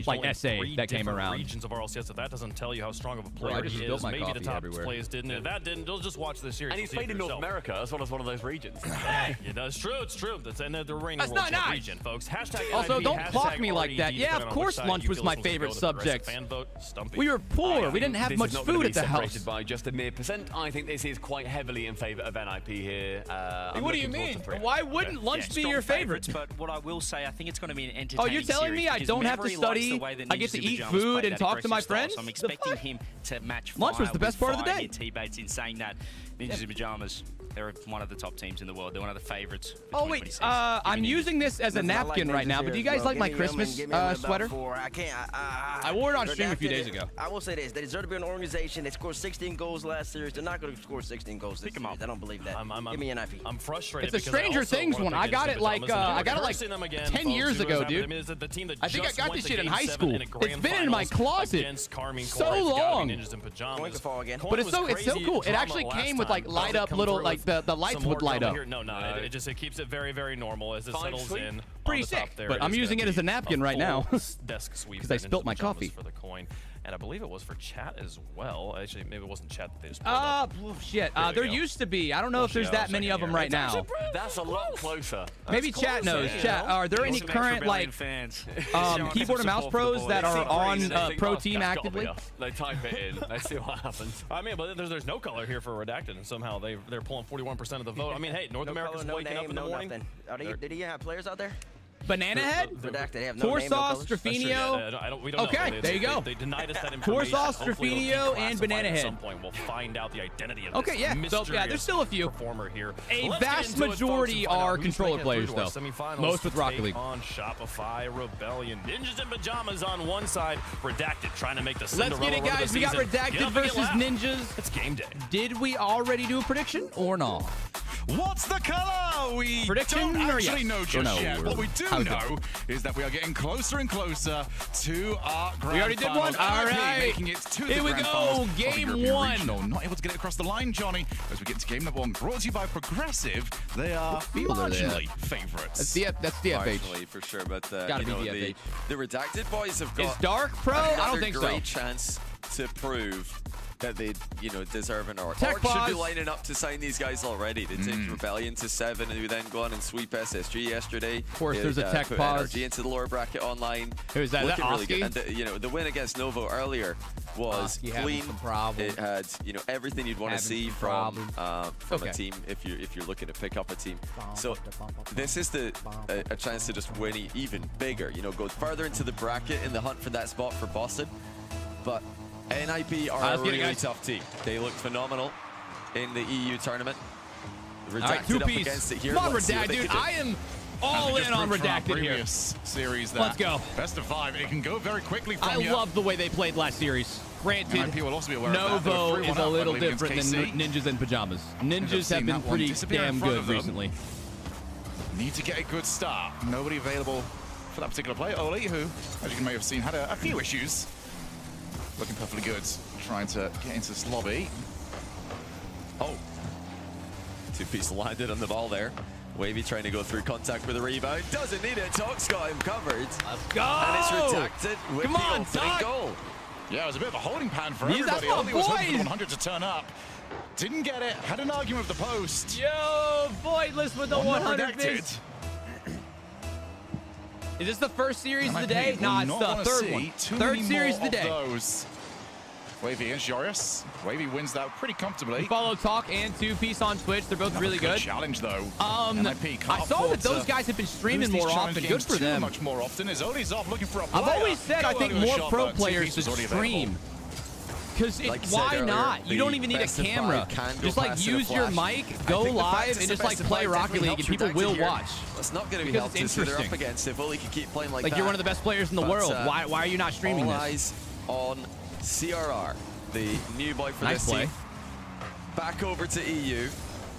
like essay that came around. Regions of RLCS, if that doesn't tell you how strong of a player he is, maybe the top players didn't. If that didn't, just watch this series. And he's played in North America as well as one of those regions. Yeah, it's true. It's true. That's in the reigning world champ region, folks. Also, don't clock me like that. Yeah, of course, lunch was my favorite subject. We were poor. We didn't have much food at the house. By just a mere percent. I think this is quite heavily in favor of NIP here. What do you mean? Why wouldn't lunch be your favorite? But what I will say, I think it's going to be an entertaining. Oh, you're telling me I don't have to study? I get to eat food and talk to my friends? So I'm expecting him to match lunch was the best part of the day. T-Bates in saying that Ninjas in Pajamas. They're one of the top teams in the world. They're one of the favorites. Oh wait, I'm using this as a napkin right now. But do you guys like my Christmas sweater? I wore it on stream a few days ago. I will say this: they deserve to be an organization. They scored 16 goals last series. They're not going to score 16 goals this series. I don't believe that. Give me an IP. I'm frustrated. It's a Stranger Things one. I got it like 10 years ago, dude. I think I got this shit in high school. It's been in my closet so long. But it's so cool. It actually came with like light up little like the lights would light up. No, it keeps it very, very normal as it settles in. Pretty sick. But I'm using it as a napkin right now desk sweep because I spilt my coffee. For the coin. And I believe it was for chat as well. Actually, maybe it wasn't chat that they just pulled up. Shit. There used to be. I don't know if there's that many of them right now. That's a lot closer. Maybe chat knows. Chat, are there any current like keyboard and mouse pros that are on pro team actively? They type it in. They see what happens. I mean, but there's no color here for Redacted, and somehow they're pulling 41% of the vote. I mean, hey, North America's waking up in the morning. Did he have players out there? Banana Head? Redacted. Have no Four name, no Sauce, colors? Straffinio. We don't Okay, know. there you go. They denied us that information. Four Sauce, Straffinio, and Banana At Head. some point, we'll find out the identity of Okay, yeah. So, yeah, there's still a few. Performer here. A vast majority are controller players, though. Most with Rocket League. On Shopify Rebellion. Ninjas in pajamas on one side. Redacted trying to make the Let's get it, guys. We got Redacted versus Ninjas. It's game day. Did we already do a prediction or not? What's the color? We Prediction don't actually know just yet. What we do How's know is that we are getting closer and closer to our grand We already did one. finals. All right. Making it to the Here we grand go. finals of the Game European one. Regional. Not able to get it across the line, Johnny. As we get to game number one, brought to you by Progressive. They are marginally favorites. That's DFH. Marginally, for sure, but Gotta be DFH. the Redacted boys have got Is Dark Pro? I don't think so. great chance to prove that they, deserve an Orc. Tech Orc should be pause. lining up to sign these guys already. They take Rebellion to 7, and we then go on and sweep SSG yesterday. Of course, there's a tech put pause. NRG into the lower bracket online. Who is that? Looking really Oski? good. And the win against Novo earlier was clean. It had everything you'd want to see from a team if you're looking to pick up a team. So this is a chance to just win even bigger. Go further into the bracket in the hunt for that spot for Boston. But NIP are a really tough team. They look phenomenal in the EU tournament. Redacted All right, two up piece. against it here. Come on, Let's see what Redacted, they dude. can do. I am all in on Redacted here. Series Let's go. Best of 5. It can go very quickly from I love the way they played last series. Granted, NIP will also be aware of that. Novo They were is 3-1 a up, I little believe, different than against KC. Ninjas in Pajamas. Ninjas have seen been that one pretty disappear in damn front good of them. recently. Need to get a good start. Nobody available for that particular play. Oli, who, as you may have seen, had a few issues. Looking perfectly good. Trying to get into this lobby. Oh. Two-piece landed on the ball there. Wavy trying to go through contact with a rebound. Doesn't need it. Talk's got him covered. Let's go. And it's Redacted with Come the on, opening Talk. goal. Yeah, it was a bit of a holding pan for That's everybody. my Oli was hoping for boys. the 100 to turn up. Didn't get it. Had an argument with the post. Yo, Voidless with the 100 bits. Is this the first series of the day? Nah, it's the third one. Third series of the day. Those. Wavy and Joris. Wavy wins that pretty comfortably. Follow Talk and Two Piece on Twitch. They're both really good. Challenge though. I saw that those guys have been streaming more often. Good for them. Much more often. Is Oli's off looking for a I've always said I think more pro players should stream. Because why not? You don't even need a camera. Just like use your mic, go live, and just like play Rocket League, and people will watch. It's not going to be helpful to they're up against if Oli can keep playing like that. Like you're one of the best players in the world. Why are you not streaming all this? Eyes on CRR, the new boy for this team. Back over to EU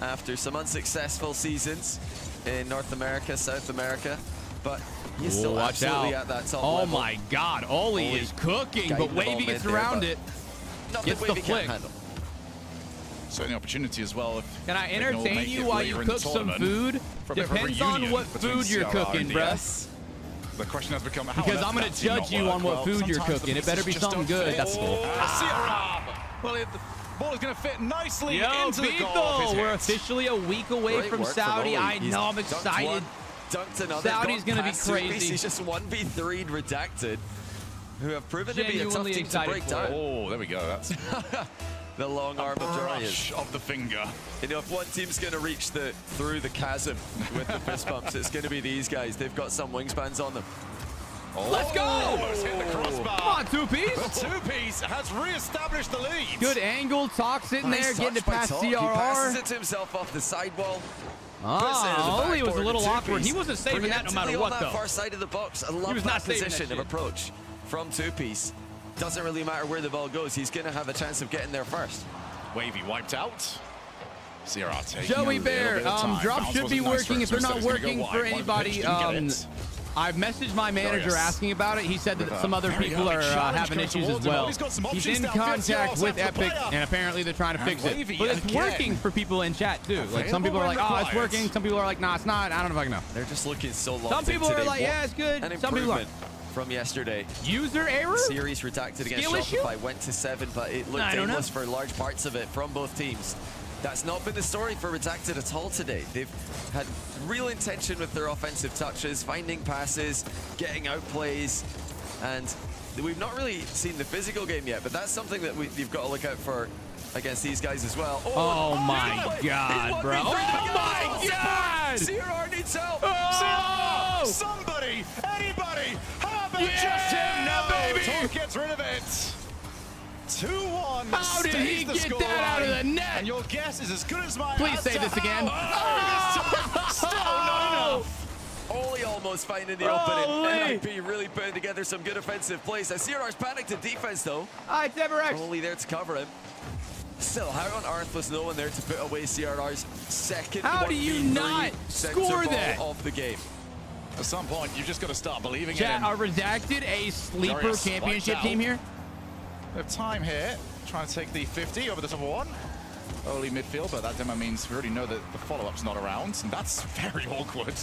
after some unsuccessful seasons in North America, South America, but he's still absolutely at that top level. Oh my God, Oli is cooking, but Wavy gets around it. Gets the flick. Certainly opportunity as well. Can I entertain you while you cook some food? Depends on what food you're cooking, bruh. The question has become how because I'm going to judge you on what food you're cooking. It better be something good. That's cool. Well, the ball is going to fit nicely into the goal. Yo, we're officially a week away from Saudi. I know, I'm excited. Saudi's going to be crazy. He's just 1v3'd Redacted, who have proven to be a tough team to break down. Oh, there we go. That's the long arm of Darius. Of the finger. If one team's going to reach through the chasm with the fist bumps, it's going to be these guys. They've got some wingspans on them. Let's go! Almost hit the crossbar. Come on, two-piece. The two-piece has re-established the lead. Good angle. Talk sitting there, getting it past CRR. He passes it to himself off the sidewall. Only was a little awkward. He wasn't saving that no matter what, though. On that far side of the box. I love that position of approach from two-piece. Doesn't really matter where the ball goes. He's going to have a chance of getting there first. Wavy wiped out. CRR taking Joey a Bear, little bit of time. drop Bounce should be wasn't nice working. for If they're him, so not it's gonna go working wide. for One anybody, pitch, didn't get it. I've messaged my manager asking about it. He said that some other people are having issues as well. He's in contact with Epic, and apparently they're trying to fix it. But it's working for people in chat, too. Like, some people are like, oh, it's working. Some people are like, nah, it's not. I don't know if I can know. They're just looking so long. Some people are like, yeah, it's good. Some people aren't. From yesterday. User error? Series redacted against Shopify went to 7, but it looked aimless for large parts of it from both teams. That's not been the story for Redacted at all today. They've had real intention with their offensive touches, finding passes, getting out plays, and we've not really seen the physical game yet, but that's something that you've got to look out for against these guys as well. Oh my God, bro. Oh my God! CRR needs help. Oh! CRR! Somebody! Anybody! How about just him? No, baby! Talk gets rid of it. 2-1. How did he get that out of the net? And your guess is as good as mine. Please say this again. Still not enough. Oli almost finding the opening. NIP really putting together some good offensive plays. CRR's panicked in defense, though. It's Everex. Oli there to cover him. Still, how on earth was no one there to put away CRR's second? How do you not score that of the game? At some point, you've just got to start believing Chat, in. are Redacted a sleeper championship team here? We have time here. Trying to take the 50 over the top of one. Early midfield, but that demo means we already know that the follow-up's not around, and that's very awkward.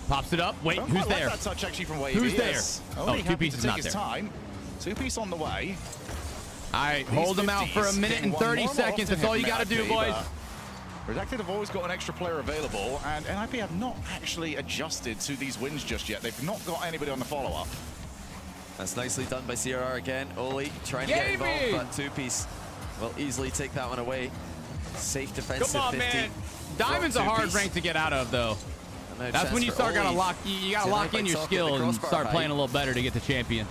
Pops it up. Wait, who's there? That touch actually from Wavy. Who's there? Only two-piece is not there. Time. Two-piece on the way. All right, hold them out for a minute and 30 seconds. That's all you got to do, boys. Redacted have always got an extra player available, and NIP have not actually adjusted to these wins just yet. They've not got anybody on the follow-up. That's nicely done by CRR again. Oli trying to get involved, but two-piece will easily take that one away. Safe defensive 50. Come on, man. Diamond's a hard rank to get out of, though. That's when you start gotta lock. You gotta lock in your skill and start playing a little better to get the champion.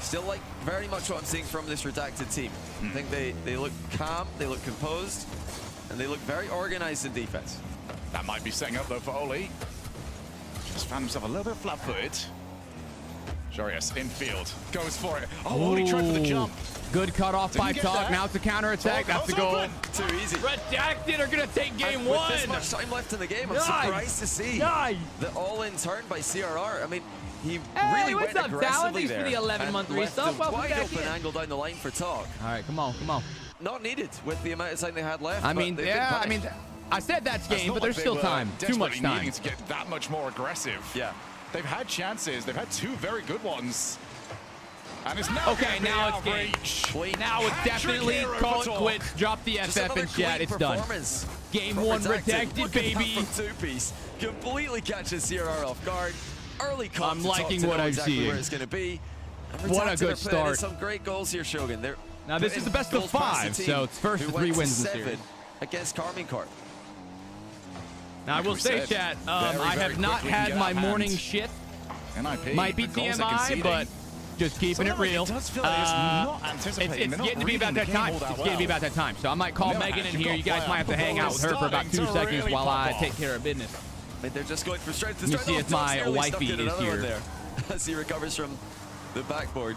Still like very much what I'm seeing from this Redacted team. I think they look calm, they look composed, and they look very organized in defense. That might be setting up though for Oli. Just found himself a little bit flat-footed. Jarius infield goes for it. Oh, Oli tried for the jump. Good cut off by Talk. Now it's a counter attack. That's the goal. Too easy. Redacted are gonna take game one. With this much time left in the game, I'm surprised to see the all-in turn by CRR. I mean, he really went aggressively there. For the 11-month resub. Wide open angle down the line for Talk. All right, come on, come on. Not needed with the amount of time they had left. I mean, yeah, I mean, I said that's game, but there's still time. Too much time. Needing to get that much more aggressive. Yeah. They've had chances. They've had two very good ones. And it's now okay, now it's game. Now it's definitely call it quits. Drop the FF in chat. It's done. Game one Redacted, baby. Two-piece completely catches CRR off guard. Early call. I'm liking what I'm seeing. Where it's going to be. What a good start. Some great goals here, Shogun. Now this is the best of 5, so it's first of 3 wins in the series. Against Carmine Corp. Now I will say, chat, I have not had my morning shit. Might be TMI, but just keeping it real. It's getting to be about that time. It's getting to be about that time. So I might call Megan in here. You guys might have to hang out with her for about 2 seconds while I take care of business. They're just going for strength to strength. Let me see if my wifey is here. There. As he recovers from the backboard.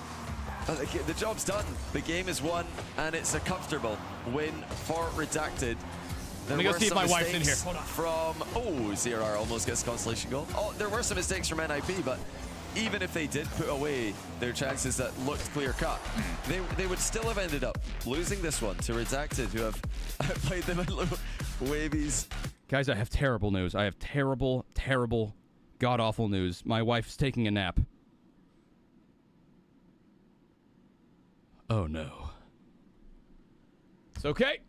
The job's done. The game is won, and it's a comfortable win for Redacted. Let me go see if my wife's in here. CRR almost gets consolation goal. Oh, there were some mistakes from NIP, but even if they did put away their chances that looked clear-cut, they would still have ended up losing this one to Redacted, who have played them in wavies. Guys, I have terrible news. I have terrible, terrible, god-awful news. My wife's taking a nap. Oh, no. It's okay.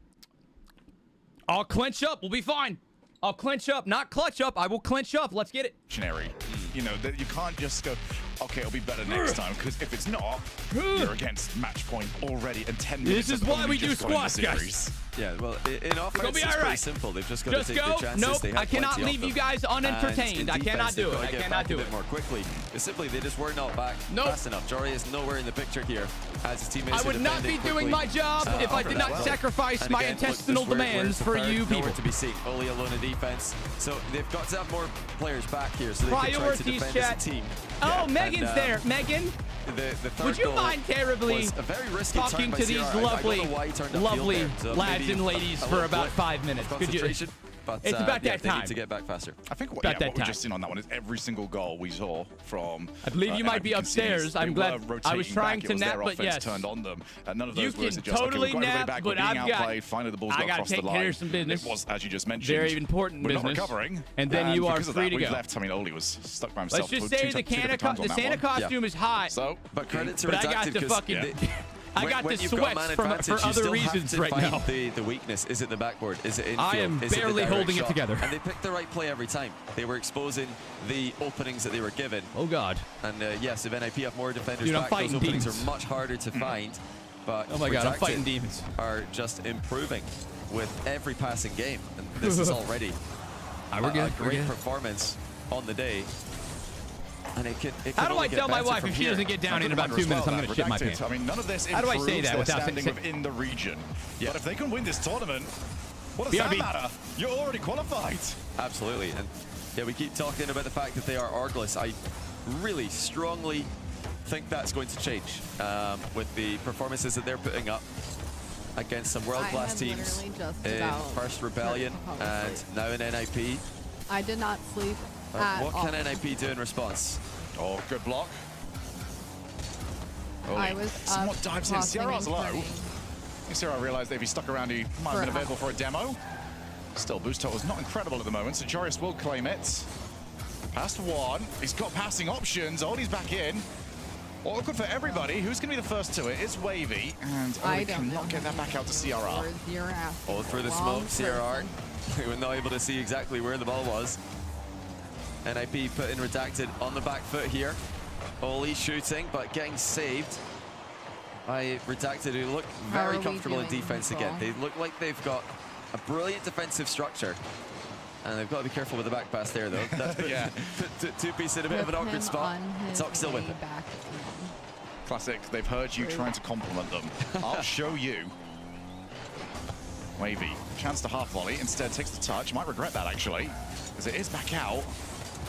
I'll clinch up. We'll be fine. I'll clinch up. Not clutch up. I will clinch up. Let's get it. You know, that you can't just go, okay, it'll be better next time, because if it's not, you're against match point already, and 10 minutes. This is why we do squash, guys. Yeah, well, in offense, it's pretty simple. They've just got to take their chances. Nope, they have I cannot leave you guys unentertained. I cannot do it. I cannot do it. A bit more quickly. It's simply they just were not back fast enough. Jory is nowhere in the picture here as his teammates. I would not be doing my job if I did not sacrifice my intestinal demands for you people. Nowhere to be seen. Only alone in defense. So they've got to have more players back here so they can try to defend as a team. Oh, Megan's there. Megan, would you mind terribly talking to these lovely lads and ladies for about 5 minutes? Could you? But, it's about that they time. need to get back faster. I think what we've just seen on that one is every single goal we saw from. I believe you might be upstairs. I'm glad. I was trying to nap, but yes. Turned on them. None of you those can totally nap, but I've got. Finally, the ball's I got to take care of some business. It was, as you just mentioned, very important business. We're not recovering, and then you are free to go. Left. I mean, Oli was stuck by himself. Let's just say the Santa costume is hot. So, but credit to I got the fucking. I got the sweats for other reasons right now. The weakness is it the backboard? Is it infield? I am barely holding it together. And they picked the right play every time. They were exposing the openings that they were given. Oh God! And yes, if NIP have more defenders back, those openings are much harder to find. But oh my God, I'm fighting demons. Are just improving with every passing game, and this is already a great performance on the day. And it can how do I tell my wife if she doesn't get down in about 2 minutes, I'm going to shit my pants? I mean, none of this how do I say that without standing within the region? Yeah. But if they can win this tournament, what does that matter? You're already qualified. Absolutely. And yeah, we keep talking about the fact that they are argless. I really strongly think that's going to change with the performances that they're putting up against some world-class teams in First Rebellion and now in NIP. I did not sleep. What can NIP do in response? Oh, good block. I was somewhat dives in. Sierra's low. Sierra realized that if he stuck around, he might have been available for a demo. Still, boost total is not incredible at the moment, so Joris will claim it. Past one. He's got passing options. Oli's back in. Awkward for everybody. Who's going to be the first to it? It's Wavy, and Oli cannot get that back out to CRR. All through the smoke, CRR. They were not able to see exactly where the ball was. NIP put in Redacted on the back foot here. Oli shooting, but getting saved by Redacted, who look very comfortable in defense again. They look like they've got a brilliant defensive structure. And they've got to be careful with the back pass there, though. That's put two-piece in a bit of an awkward spot. Talk still with it. Classic. They've heard you trying to compliment them. I'll show you. Wavy, chance to half volley. Instead, takes the touch. Might regret that, actually, because it is back out.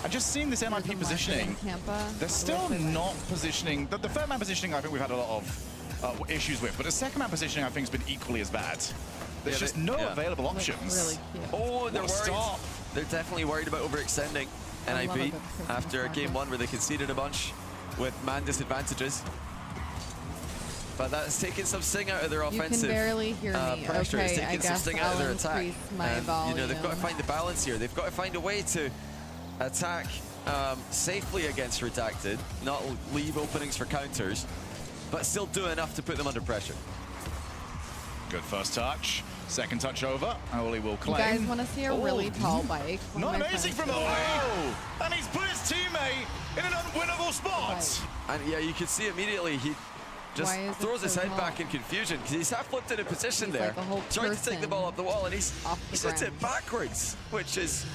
And just seeing this NIP positioning, they're still not positioning. The third man positioning, I think we've had a lot of issues with, but the second man positioning, I think, has been equally as bad. There's just no available options. Really cute. Oh, they're worried. They're definitely worried about overextending NIP after game one where they conceded a bunch with man disadvantages. But that's taking some sting out of their offensive pressure. It's taking some sting out of their attack. And, you know, they've got to find the balance here. They've got to find a way to attack safely against Redacted, not leave openings for counters, but still do enough to put them under pressure. Good first touch. Second touch over. Oli will claim. You guys want to see a really tall bike? Not amazing from Oli! And he's put his teammate in an unwinnable spot! And yeah, you can see immediately he just throws his head back in confusion because he's half flipped in a position there, trying to take the ball up the wall, and he's hit it backwards, which is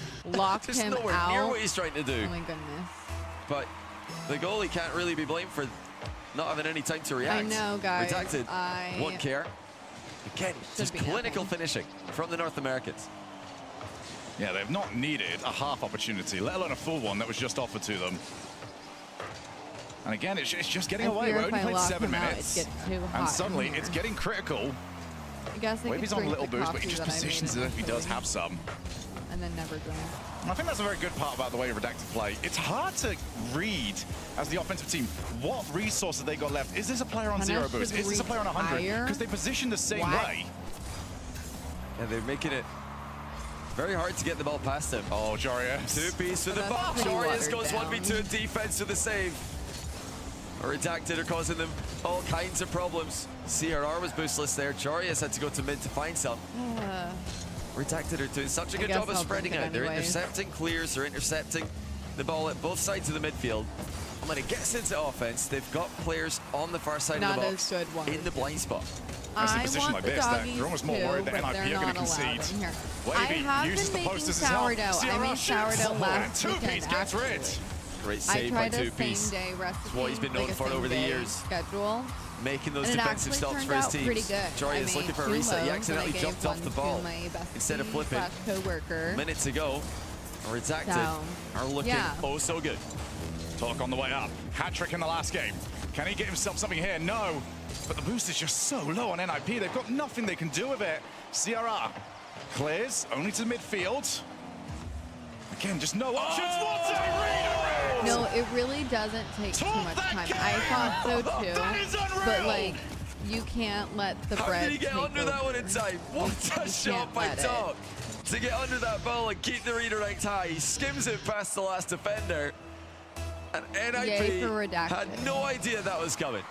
just nowhere near what he's trying to do. Oh my goodness. But the goalie can't really be blamed for not having any time to react. I know, guys. Redacted won't care. Again, just clinical finishing from the North Americans. Yeah, they've not needed a half opportunity, let alone a full one that was just offered to them. And again, it's just getting away. We're only played 7 minutes. And suddenly, it's getting critical. I guess Wavy's on a little boost, but he just positions as if he does have some. And then never drink. I think that's a very good part about the way Redacted play. It's hard to read, as the offensive team, what resources they got left. Is this a player on 0 boost? Is this a player on 100? Because they position the same way. And they're making it very hard to get the ball past him. Oh, Jarius. Two-piece to the box. Jarius goes 1v2 in defense with the save. Redacted are causing them all kinds of problems. CRR was boostless there. Jarius had to go to mid to find some. Redacted are doing such a good job of spreading out. They're intercepting clears, they're intercepting the ball at both sides of the midfield. And when it gets into offense, they've got players on the far side of the box in the blind spot. a position like this, they're almost more worried that NIP are going to concede. Wavy uses the posters as help. I made sourdough last weekend, actually. Great save by Two-Piece. That's what he's been known for over the years. Schedule. Making those defensive stops for his teams. Jory is looking for a reset. He accidentally jumped off the ball instead of flipping. Minutes ago, Redacted are looking oh so good. Talk on the way up. Hat-trick in the last game. Can he get himself something here? No. But the boost is just so low on NIP. They've got nothing they can do with it. CRR clears only to midfield. Again, just no options. What a redirect! No, it really doesn't take too much time. I thought so too. But like, you can't let the bread. How did he get under that one in time? What a shot by Talk to get under that ball and keep the redirect high. He skims it past the last defender. And NIP had no idea that was coming.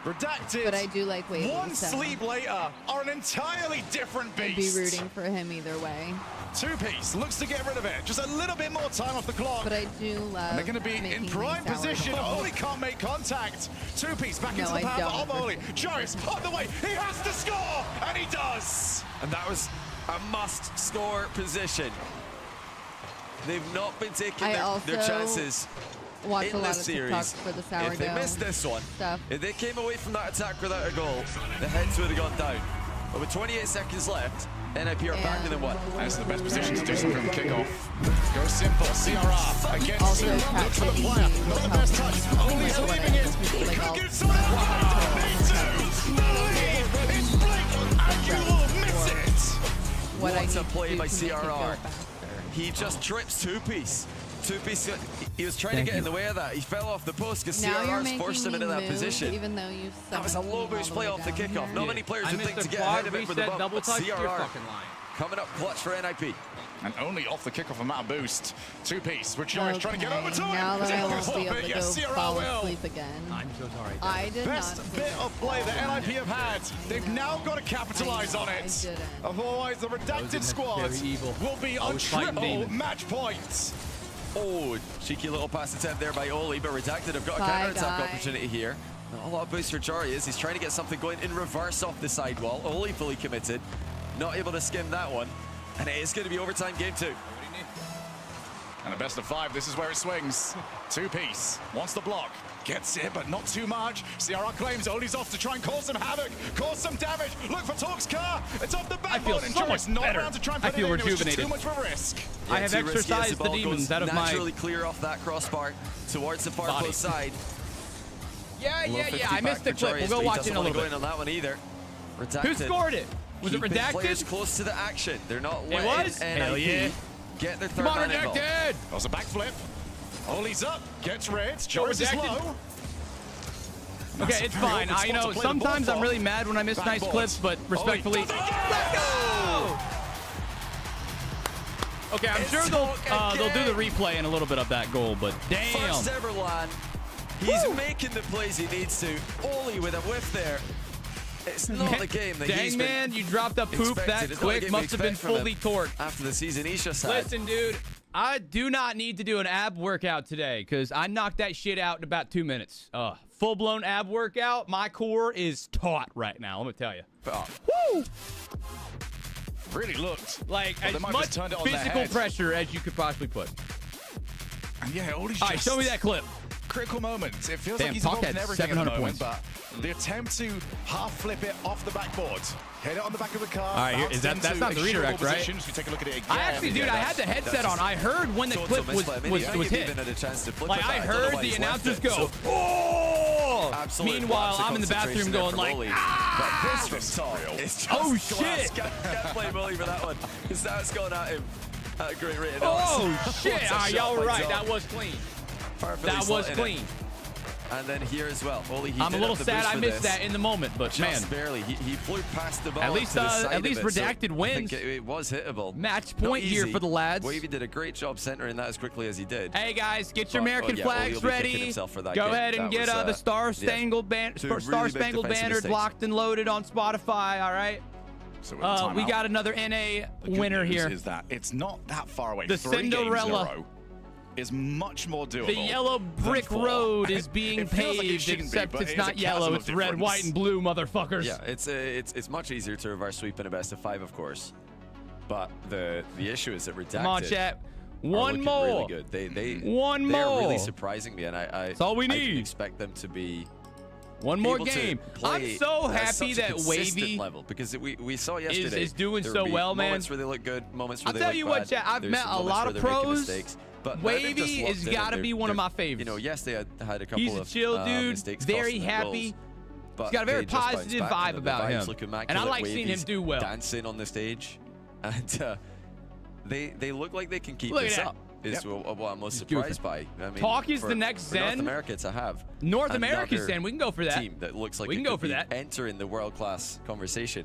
Redacted. But I do like Wavy. One sleep later are an entirely different beast. I'd be rooting for him either way. Two-Piece looks to get rid of it. Just a little bit more time off the clock. But I do love. And they're going to be in prime position. Oli can't make contact. Two-Piece back into the power of Oli. Joris on the way. He has to score, and he does. And that was a must-score position. They've not been taking their chances in this series. For the sourdough if they missed this one, stuff. If they came away from that attack without a goal, the heads would have gone down. But with 28 seconds left, NIP are back in the one. That's the best position to do something from kickoff. Go simple. CRR against two. Look for the player. Not the best touch. Oli's leaving it. He could get someone out. Need to. The lead is Blake, and you will miss it. What a play by CRR. He just trips Two-Piece. Two-Piece, he was trying to get in the way of that. He fell off the post because CRR's forced him into that position. Even though you that was a low boost play off the kickoff. Not many players would think to get ahead of it with the bump. CRR coming up clutch for NIP. And only off the kickoff amount of boost. Two-Piece, which Joris trying to get over to him. Now that I won't be able to go fall asleep again. I'm so sorry. I did Best bit of play that NIP have had. They've now got to capitalize on it. Otherwise, the Redacted squad will be on triple match points. Oh, cheeky little pass attempt there by Oli, but Redacted have got a counter-attack opportunity here. Not a lot of boost for Jory is. He's trying to get something going in reverse off the sidewall. Oli fully committed. Not able to skim that one. And it is going to be overtime game 2. And a best of 5, this is where it swings. Two-Piece wants the block. Gets it, but not too much. CRR claims Oli's off to try and cause some havoc, cause some damage. Look for Talk's car. It's off the backboard. I feel so much better. Around to try and put I feel it in. rejuvenated. It was just too much of a risk. Yeah, I have exercised the demons out of my... naturally clear off that crossbar towards the far post side. Yeah. I missed the clip. We'll go watch it a little bit. On that one either. Redacted. Who scored it? Was it Redacted? Players close to the action. They're not letting Hell yeah. Get their third man involved. That was a backflip. Oli's up. Gets red. Joris is low. Okay, it's fine. I know sometimes I'm really mad when I miss nice clips, but respectfully, let's go! Okay, I'm sure they'll do the replay in a little bit of that goal, but damn. First ever LAN. He's making the plays he needs to. Oli with a whiff there. It's not the game that he's been man, you dropped a poop that quick. Must have been fully torqued. After the season he's just had. Listen, dude, I do not need to do an ab workout today because I knocked that shit out in about 2 minutes. Full-blown ab workout. My core is taut right now, let me tell you. Woo! Really looked like as much physical pressure as you could possibly put. And yeah, Oli's all right, show me that clip. Critical moments. It feels like he's involved in everything at the moment, but the attempt to half flip it off the backboard, hit it on the back of the car. All right, that's not the redirect, right? We take a look at it again. I actually, dude, I had the headset on. I heard when the clip was hit. Like I heard the announcers go, oh! Meanwhile, I'm in the bathroom going like, ah! Oh shit! Can't blame Oli for that one. Because that's going at him at a great rate. Oh shit! Y'all were right. That was clean. That was clean. And then here as well. I'm a little sad I missed that in the moment, but just man, barely. He flew past the ball. At least Redacted wins. I think it was hittable. Match point here for the lads. Wavy did a great job centering that as quickly as he did. Hey guys, get your American flags ready. Go ahead and get the Star Spangled Banner locked and loaded on Spotify. All right. So we got another NA winner here. Is that it's not that far away. The Cinderella. is much more doable. The yellow brick road is being paved, except it's not yellow, it's red, white, and blue, motherfuckers. Yeah, it's much easier to reverse sweep in a best of 5, of course. But the issue is that Redacted. Come on, chat. One more. Really good. They are really surprising me, and that's all we need. I expect them to be. One more game. I'm so happy that Wavy level because we saw yesterday is doing so well, man. Moments where they look good, moments where I'll they tell look you bad. what, chat. I've met a lot of pros. But Wavy has got to be one of my favorites. You know, yes, they had a couple He's a chill dude, mistakes, very happy. He's got a very positive vibe about him, and I like seeing him do well. Dancing on the stage, and they look like they can keep this up. Is what I'm most surprised by. I mean, Talk is the next Zen. North America to have. North America Zen. We can go for that. Team that looks like we can go for that. Enter in the world-class conversation.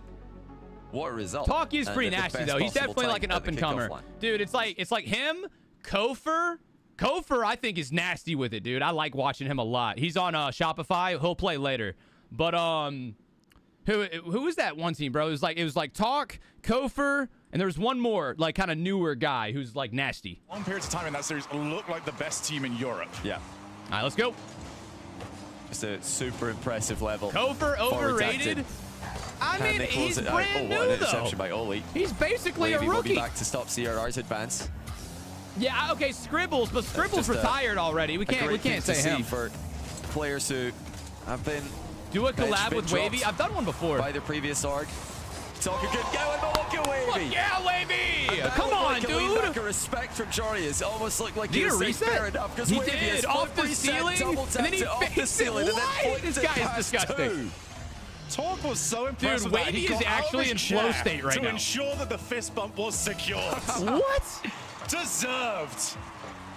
What a result. Talk is pretty nasty though. He's definitely like an up-and-comer. Dude, it's like him, Kofer. Kofer, I think, is nasty with it, dude. I like watching him a lot. He's on Shopify. He'll play later. But who was that one team, bro? It was like Talk, Kofer, and there was one more, like, kind of newer guy who's, like, nasty. Long periods of time in that series looked like the best team in Europe. Yeah. All right, let's go. Just a super impressive level. Kofer overrated. I mean, he's brand new, though. Interception by Oli. He's basically Wavy a rookie. Will be back to stop CRR's advance. Yeah, okay, Scribbles, but Scribbles retired already. We can't say him. For players who have been do a collab with Wavy. I've done one before. By the previous org. Talk a good going, but look at Wavy. Fuck yeah, Wavy! Come on, dude. Like a respect from Jory. It almost looked like he was reset. Fair enough, he did off the ceiling, and then he faced it. What? This guy is disgusting. Talk was so impressive. Dude, Wavy is actually in flow state right now. To ensure that the fist bump was secured. What? Deserved.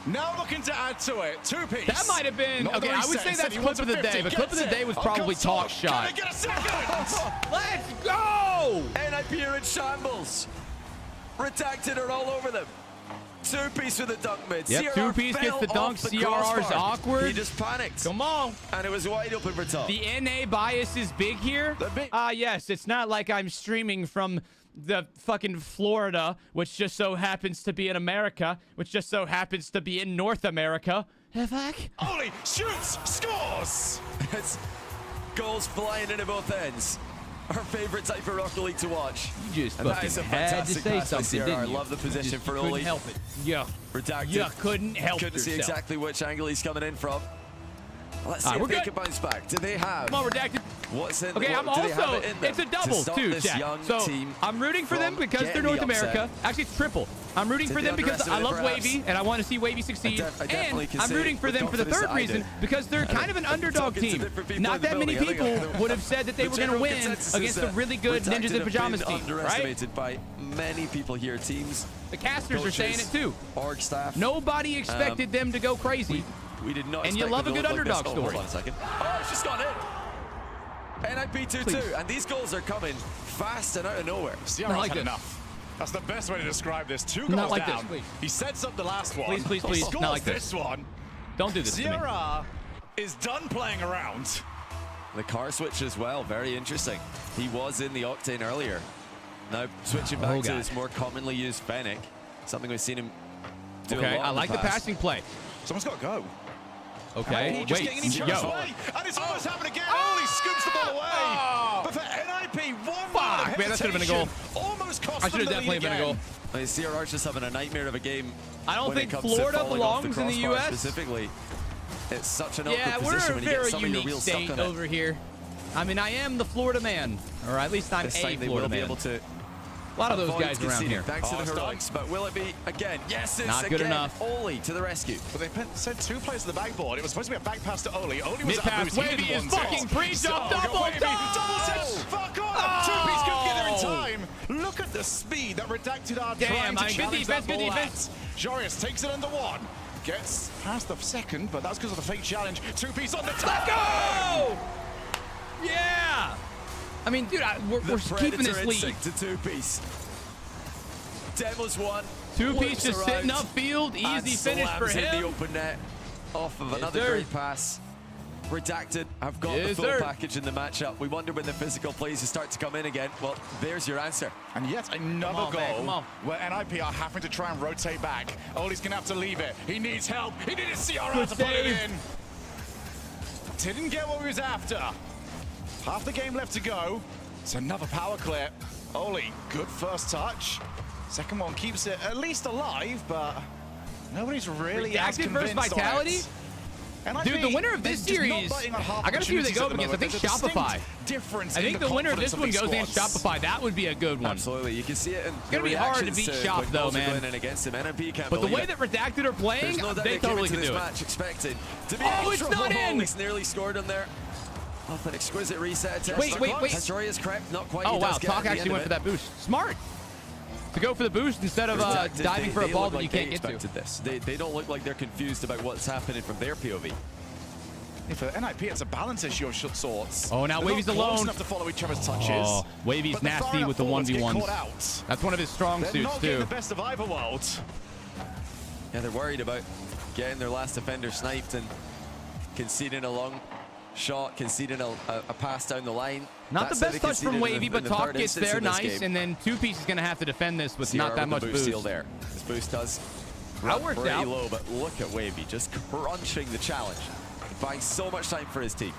Now looking to add to it. 2-piece. That might have been, okay, I would say that's clip of the day, but clip of the day was probably Talk shot. Can I get a second? Let's go! NIP are in shambles. Redacted are all over them. 2-piece with the dunk mid. Yep, 2-piece gets the dunk. CRR's awkward. He just panicked. Come on. And it was wide open for Talk. The NA bias is big here. Yes, it's not like I'm streaming from the fucking Florida, which just so happens to be in America, which just so happens to be in North America. Oli shoots, scores! It's goals flying into both ends. Our favorite type of Rocket League to watch. You just fucking had to say something, didn't you? I love the position for Oli. Couldn't help it. Yeah. Redacted. You couldn't help Couldn't see yourself. exactly which angle he's coming in from. Let's see if they can bounce back. Do they have? Come on, Redacted. What's in? Okay, I'm also. It's a double too, chat. So I'm rooting for them because they're North America. Actually, it's triple. I'm rooting for them because I love Wavy and I want to see Wavy succeed. And I'm rooting for them for the third reason because they're kind of an underdog team. Not that many people would have said that they were going to win against a really good Ninjas in Pajamas team, right? Underestimated by many people here. Teams. The casters are saying it too. Org staff. Nobody expected them to go crazy. We did not. And you love a good underdog story. Hold on a second. Oh, it's just gone in. NIP 2-2, and these goals are coming fast and out of nowhere. CRR's had enough. That's the best way to describe this. 2 goals like down. This, he sets up the last one. Please. He scores not like this one. Don't do this CRR is done playing around. The car switch as well, very interesting. He was in the Octane earlier. Now switching back to his more commonly used Fennec, something we've seen him do a lot I like the passing play. Someone's got to go. Okay, wait, and it's almost happened again. Oli scoops the ball away. But for NIP, fuck, man, that should have been a goal. Almost cost I should have definitely been a goal. I mean, CRR's just having a nightmare of a game. I don't think Florida belongs in the U.S. Specifically, it's such an awkward yeah, position when you get some of your unique real stuff state on over here. I mean, I am the Florida man, or at least I'm a Florida man. Able to a lot of those guys around here. Thanks to the heroics, but will it be again? Yes, it's not good enough. Oli to the rescue. But they sent 2 players to the backboard. It was supposed to be a back pass to Oli. Oli was mid-pass. Wavy is fucking pre-jump double fuck off! 2-piece couldn't get there in time. Look at the speed that Redacted are trying to challenge that ball at. Jorius takes it under 1. Gets past the second, but that's because of the fake challenge. 2-piece on the top. Let's go! Yeah! I mean, dude, we're keeping this lead. To 2-piece. Demos 1. 2-piece just sitting upfield. Easy finish for him. In the open net off of another great pass. Redacted have got the full package in the matchup. We wonder when the physical plays start to come in again. Well, there's your answer. And yet another goal where NIP are having to try and rotate back. Ollie's going to have to leave it. He needs help. He needed CRR to put it in. Didn't get what he was after. Half the game left to go. It's another power clear. Ollie, good first touch. Second one keeps it at least alive, but nobody's really as convinced versus Vitality? On it. Dude, the winner of this series, I gotta see who they go up against. I think Shopify. I think the winner of this one goes against Shopify. That would be a good one. Absolutely, you can see it. It's gonna be hard to beat Shop though, man. But the way that Redacted are playing, they totally can do it. Match expected to be it's not in. He's nearly scored on there. Off an exquisite reset. Wait. Jory is correct, not quite. Oh wow, Talk actually went for that boost. Smart. To go for the boost instead of diving for a ball that you can't get to. This. They don't look like they're confused about what's happening from their POV. For NIP, it's a balance issue of sorts. Oh, now Wavy's alone. Enough to follow each other's touches. Oh, Wavy's nasty with the 1v1s. That's one of his strong suits, too. They're not getting the best of either worlds. Yeah, they're worried about getting their last defender sniped and conceding a long shot, conceding a pass down the line. Not the best touch from Wavy, but Talk gets there nice, and then 2Piece is going to have to defend this with not that much boost. There. This boost does that worked pretty out. low, but look at Wavy just crunching the challenge, buying so much time for his team.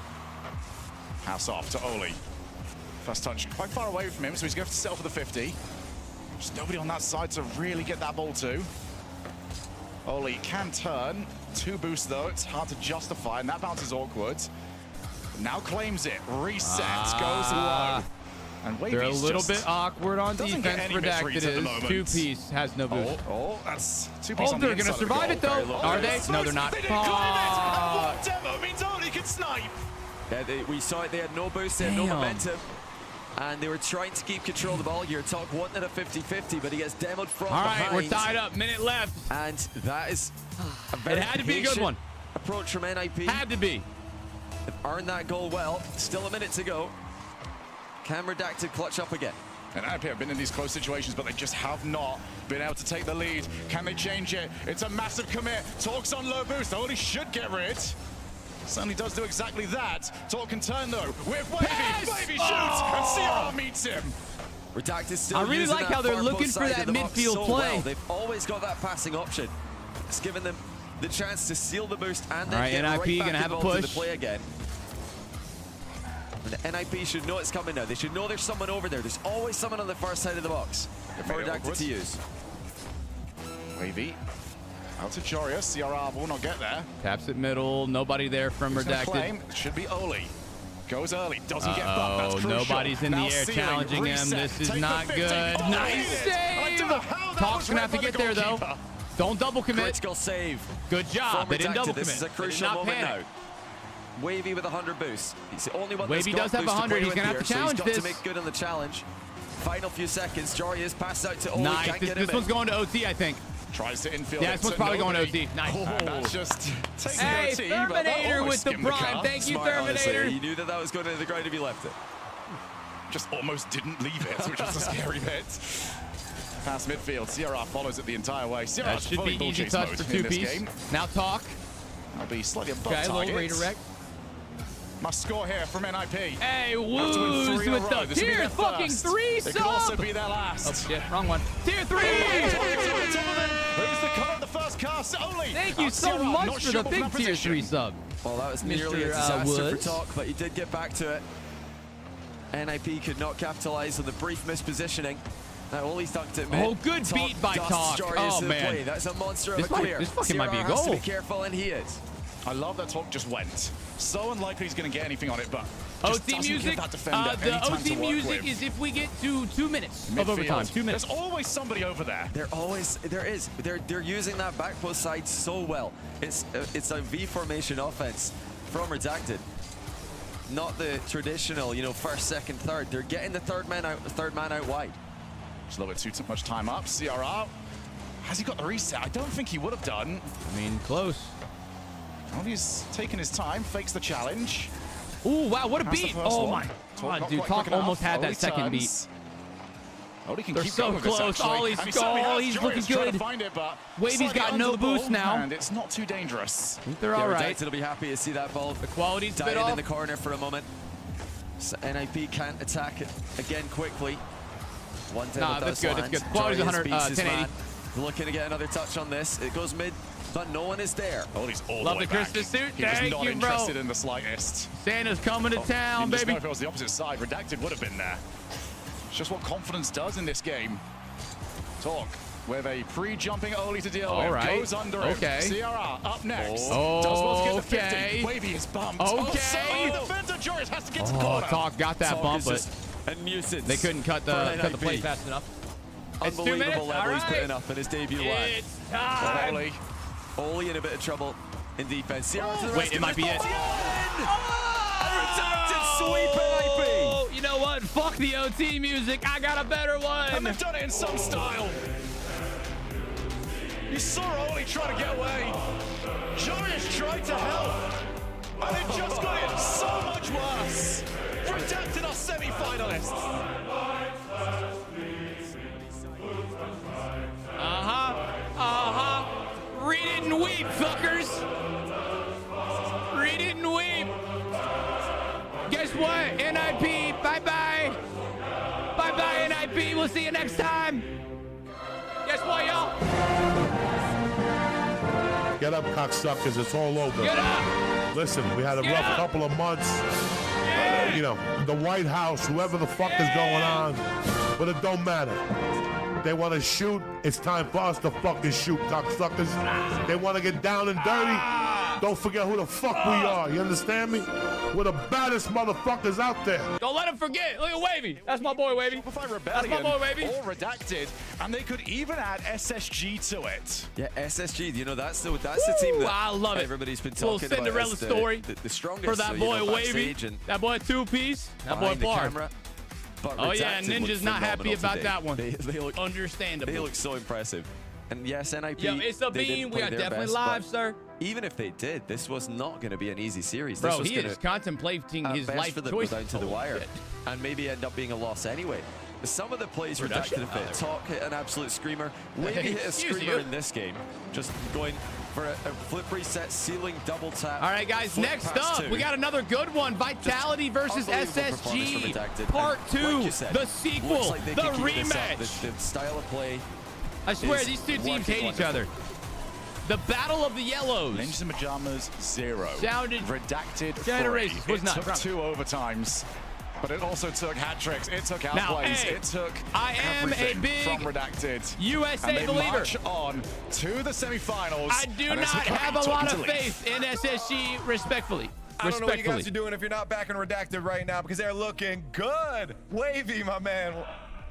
House off to Oli. First touch quite far away from him, so he's going to have to settle for the 50. There's nobody on that side to really get that ball to. Oli can turn. 2 boosts though, it's hard to justify, and that bounce is awkward. Now claims it, resets, goes low. And they're a little bit awkward on defense. Redacted is 2Piece has no boost. Oh, that's 2Piece on the they're gonna survive it though. Are they? No, they're not. They didn't climb it, and what demo means Oli can snipe. Yeah, we saw it. They had no boost, they had no momentum, and they were trying to keep control of the ball here. Talk wanted a 50-50, but he gets demoed from behind. All right, we're tied up. Minute left, and that is a very it had to be a good one. Approach from NIP. Had to be. They've earned that goal well. Still a minute to go. Can Redacted clutch up again? And NIP have been in these close situations, but they just have not been able to take the lead. Can they change it? It's a massive commit. Talk's on low boost. Oli should get rid. Certainly does do exactly that. Talk can turn though with Wavy. Wavy shoots, and CRR meets him. Redacted still. I really like how they're looking for that midfield play. Well. They've always got that passing option. It's given them the chance to seal the boost and then get NIP right back gonna have a involved in push. the play again. And the NIP should know it's coming now. They should know there's someone over there. There's always someone on the far side of the box for Redacted to use. Wavy out to Jorius. CRR will not get there. Taps it middle. Nobody there from Redacted. It should be Oli. Goes early. Doesn't get bumped. That's crucial. Nobody's in now the air challenging reset, him. This is not good. Oh, nice save. Talk's gonna have to get there though. Don't double commit. Critical save. Good job. They didn't double commit. This is a crucial moment now. Wavy with 100 boost. He's the only one Wavy does have 100. He's gonna have to challenge this. So he's got to make good on the challenge. Final few seconds. Jory is passed out to Oli. Nice. This one's going to OT, I think. Tries to infield. Yeah, this one's probably going to OT. Nice. That's just hey, OT, Terminator with the prime. Thank you, Terminator. He knew that was going to the ground if he left it. Just almost didn't leave it, which was a scary bit. Past midfield, CRR follows it the entire way. That should be easy touch for 2Piece. Now Talk. I'll be slightly above target. Little redirect. Must score here from NIP. Hey, Woos with the tier fucking 3 sub. It could also be their last. Oh shit, wrong one. Tier 3! Who's the cut of the first cast? Oli. Thank you so much for the big tier 3 sub. Well, that was nearly a disaster for Talk, but he did get back to it. NIP could not capitalize on the brief mispositioning. Now Oli's dunked it mid. Oh, good beat by Talk. Oh, man. That's a monster of a clear. This fucking might be a goal. Has to be careful, and he is. I love that Talk just went. So unlikely he's going to get anything on it, but OT music. The OT music is if we get to 2 minutes of overtime. 2 minutes. There's always somebody over there. There is. They're using that back post side so well. It's a V formation offense from Redacted. Not the traditional, first, second, third. They're getting the third man out wide. Just a little bit too much time up. CRR. Has he got the reset? I don't think he would have done. I mean, close. Well, he's taking his time, fakes the challenge. Ooh, wow, what a beat. Oh, my God, dude. Talk almost had that second beat. They're so close. Ollie's he's looking good. Wavy's got no boost now. And it's not too dangerous. I think they're all right. Redacted will be happy to see that ball. The quality's dying in the corner for a moment. So NIP can't attack it again quickly. Nah, that's good. It's good. Quality's 1080. Looking to get another touch on this. It goes mid, but no one is there. Ollie's all Love the way the Christmas suit. He was Thank not you, interested bro. in the slightest. Santa's coming to town, baby. If it was the opposite side, Redacted would have been there. It's just what confidence does in this game. Talk with a pre-jumping Ollie to deal with. Right. Goes under him. CRR up next. Oh, does what's get the okay. 50. Wavy is bumped. Okay. Oh, so the defender Joris has to get to corner. Talk got that bump, but a nuisance. They couldn't cut the play fast enough. It's 2 minutes. Unbelievable level he's putting up in his debut LAN. It's time. Ollie in a bit of trouble in defense. Wait, it might be it. Sweep NIP. You know what? Fuck the OT music. I got a better one. And they've done it in some style. You saw Ollie try to get away. Joris tried to help. And it just got it so much worse. Redacted our semi-finalists. Read it and weep, fuckers. Read it and weep. Guess what? NIP, bye-bye. Bye-bye, NIP. We'll see you next time. Guess what, y'all? Get up, cocksuckers. It's all over. Get up. Listen, we had a rough couple of months. You know, the White House, whoever the fuck is going on, but it don't matter. They want to shoot. It's time for us to fucking shoot, cocksuckers. They want to get down and dirty. Don't forget who the fuck we are. You understand me? We're the baddest motherfuckers out there. Don't let him forget. Look at Wavy. That's my boy, Wavy. That's my boy, Wavy. All Redacted, and they could even add SSG to it. Yeah, SSG. You know that's the team that I love it. Everybody's been talking about. Little Cinderella story the strongest for that boy Wavy. That boy two-piece. That boy Bar. Oh yeah, Ninja's not happy about that one. They look understandable. They look so impressive. And yes, NIP. Yo, it's a bean. We are definitely live, sir. Even if they did, this was not going to be an easy series. Bro, this was he is contemplating his life for them choice. Down to the wire, and maybe end up being a loss anyway. Some of the plays Redacted have hit. Talk hit an absolute screamer. Wavy hit a screamer in this game. Just going for a flip reset, ceiling double tap. All right, guys, next up, we got another good one. Vitality versus SSG. Part 2, the sequel, like the rematch. The style of play. I swear, these two teams hate each other. The Battle of the Yellows. Ninjas and Pajamas 0. Sounded Redacted 3. It took 2 overtimes. But it also took hat tricks. It took outplays. Hey, it took I am a big from Redacted. USA and they believer. March on to the semifinals. I do not have a lot of faith in SSG, respectfully. I don't know what you guys are doing if you're not back in Redacted right now because they're looking good. Wavy, my man.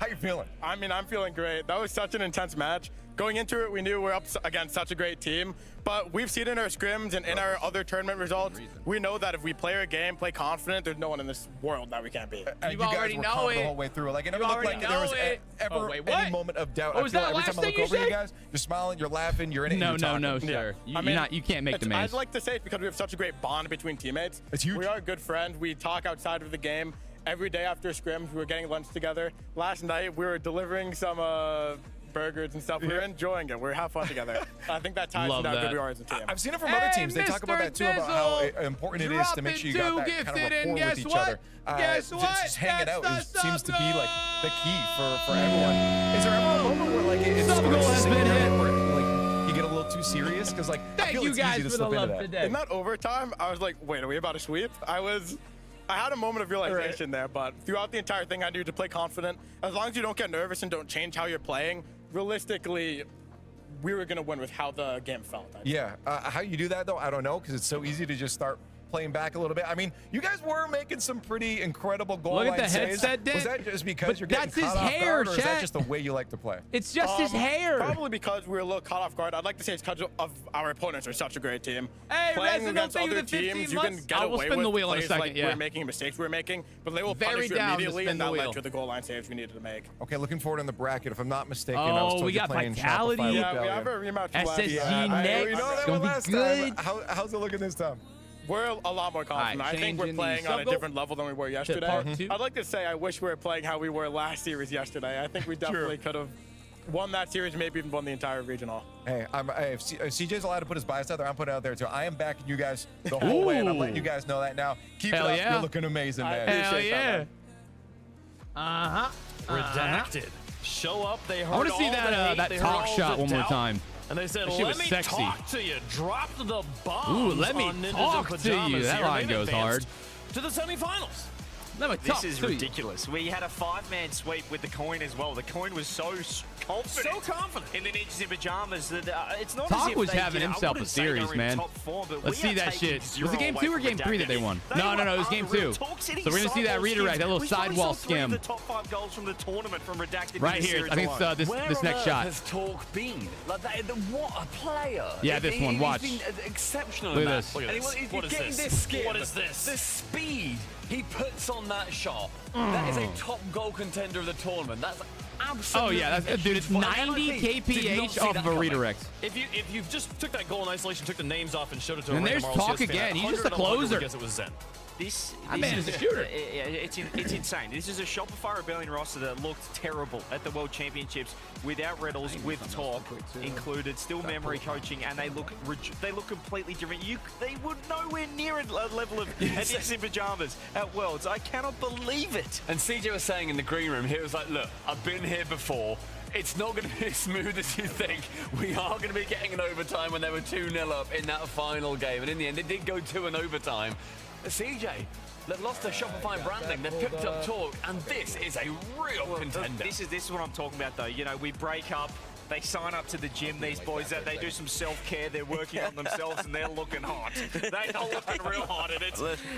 How you feeling? I mean, I'm feeling great. That was such an intense match. Going into it, we knew we're up against such a great team, but we've seen in our scrims and in our other tournament results, we know that if we play our game, play confident, there's no one in this world that we can't beat. You guys were calm the whole way through. Like, it never looked like there was ever any moment of doubt. I feel like every time I look over you guys, you're smiling, you're laughing, you're in it. No, sir. You can't make the maze. I'd like to say it's because we have such a great bond between teammates. It's huge. We are good friends. We talk outside of the game. Every day after scrims, we were getting lunch together. Last night, we were delivering some burgers and stuff. We were enjoying it. We were having fun together. I think that ties into how good we are as a team. I've seen it from other teams. They talk about that too, about how important it is to make sure you got that kind of rapport with each other. Just hanging out seems to be like the key for everyone. Is there ever a moment where like it's Some goal has been hit? Like you get a little too serious? Because like I feel it's easy to slip into that. In that overtime, I was like, wait, are we about to sweep? I had a moment of realization there, but throughout the entire thing, I knew to play confident. As long as you don't get nervous and don't change how you're playing, realistically, we were going to win with how the game felt. Yeah. How you do that, though, I don't know, because it's so easy to just start playing back a little bit. I mean, you guys were making some pretty incredible goal line saves. Was that just because you're getting caught off guard, or is that just the way you like to play? It's just his hair. Probably because we're a little caught off guard. I'd like to say it's because of our opponents are such a great team. Hey, playing against other teams, you can get away with wheel in a second. Like we're making mistakes we're making, but they will punish you immediately, and that led to the goal line saves we needed to make. Okay, looking forward in the bracket. If I'm not mistaken, I was told we got Vitality. Yeah, we have a rematch. SSG next. You know that one last time. How's it looking this time? We're a lot more confident. I think we're playing on a different level than we were yesterday. I'd like to say I wish we were playing how we were last series yesterday. I think we definitely could have won that series, maybe even won the entire regional. Hey, if CJ's allowed to put his bias out there, I'm putting it out there too. I am backing you guys the whole way, and I'm letting you guys know that now. Keep it up. You're looking amazing, man. Hell yeah. Redacted. Show up. They heard I want to see that talk shot one more time. And they said, let me sexy. talk to you. Dropped the bombs. Ooh, let me talk to you. That line goes hard. To the semifinals. This is ridiculous. We had a 5-man sweep with the coin as well. The coin was so confident. So confident. In the Ninjas in Pajamas that it's not Talk as if was they, having himself a series, man. Let's see that shit. Was it game 2 or game 3 that they won? No, it was game 2. So we're going to see that redirect, that little sidewall skim. The top 5 goals from the tournament from Redacted. Right here. I think it's this next shot. Where has Talk been? Like what a player. Yeah, this one. Watch. He's been exceptional. Look at this. Look at this. What is this? What is this? The speed he puts on that shot. That is a top goal contender of the tournament. That's absolutely. Oh yeah, dude, it's 90 kph off of a redirect. If you just took that goal in isolation, took the names off, and showed it to and a there's Talk again. He's just a closer. Because it was Zen. This man is a shooter. It's insane. This is a Shopify Rebellion roster that looked terrible at the World Championships without Reddles, with Talk included, still memory coaching, and they look completely different. They were nowhere near a level of Ninjas in Pajamas at Worlds. I cannot believe it. And CJ was saying in the green room, he was like, look, I've been here before. It's not going to be as smooth as you think. We are going to be getting an overtime when they were 2-0 up in that final game. And in the end, it did go to an overtime. CJ, they've lost their Shopify branding, they've picked up Talk, and this is a real contender. This is what I'm talking about, though. You know, we break up, they sign up to the gym, these boys, they do some self-care, they're working on themselves, and they're looking hot. They're looking real hot, and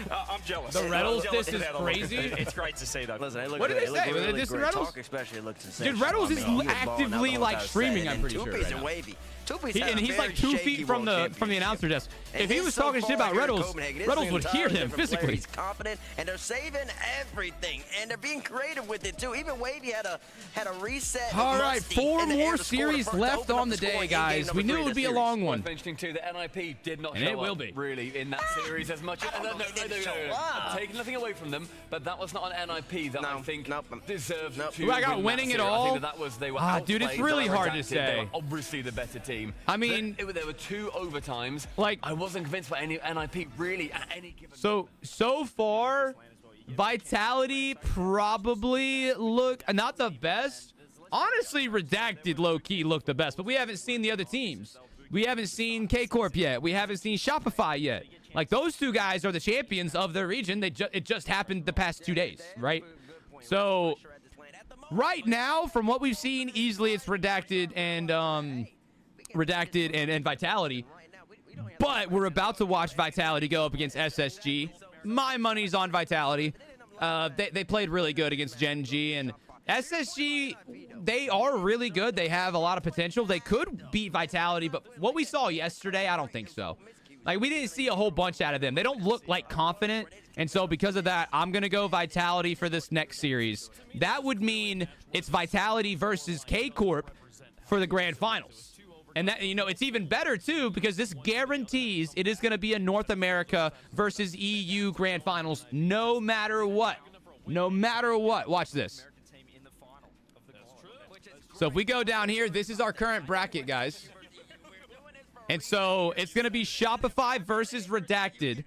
I'm jealous. The Reddles, this is crazy. It's great to see, though. Listen, what did they say? Really this Reddles? Talk especially looks insane. Dude, Reddles is actively like streaming, I'm pretty sure. Right and wavy. And he's like 2 feet from the announcer desk. If he was talking shit about Reddles, Reddles would hear him physically. He's confident, and they're saving everything, and they're being creative with it too. Even Wavy had a reset. All right, 4 more series left on the day, guys. We knew it would be a long one. Interesting too, the NIP did not show up, it will be. really, in that series as much. No. I'm taking nothing away from them, but that was not an NIP that I think deserved to who I got winning it all? I think that was, they were dude, it's really hard to say. They were obviously the better team. I mean, there were 2 overtimes. Like, I wasn't convinced by any NIP really at any given. So far, Vitality probably look not the best. Honestly, Redacted low-key look the best, but we haven't seen the other teams. We haven't seen K-Corp yet. We haven't seen Shopify yet. Like, those 2 guys are the champions of their region. It just happened the past 2 days, right? So right now, from what we've seen, easily it's Redacted and Vitality. But we're about to watch Vitality go up against SSG. My money's on Vitality. They played really good against Gen G, and SSG, they are really good. They have a lot of potential. They could beat Vitality, but what we saw yesterday, I don't think so. Like, we didn't see a whole bunch out of them. They don't look like confident, and so because of that, I'm going to go Vitality for this next series. That would mean it's Vitality versus K-Corp for the Grand Finals. And that, it's even better, too, because this guarantees it is going to be a North America versus EU Grand Finals no matter what. No matter what. Watch this. So if we go down here, this is our current bracket, guys. And so it's going to be Shopify versus Redacted.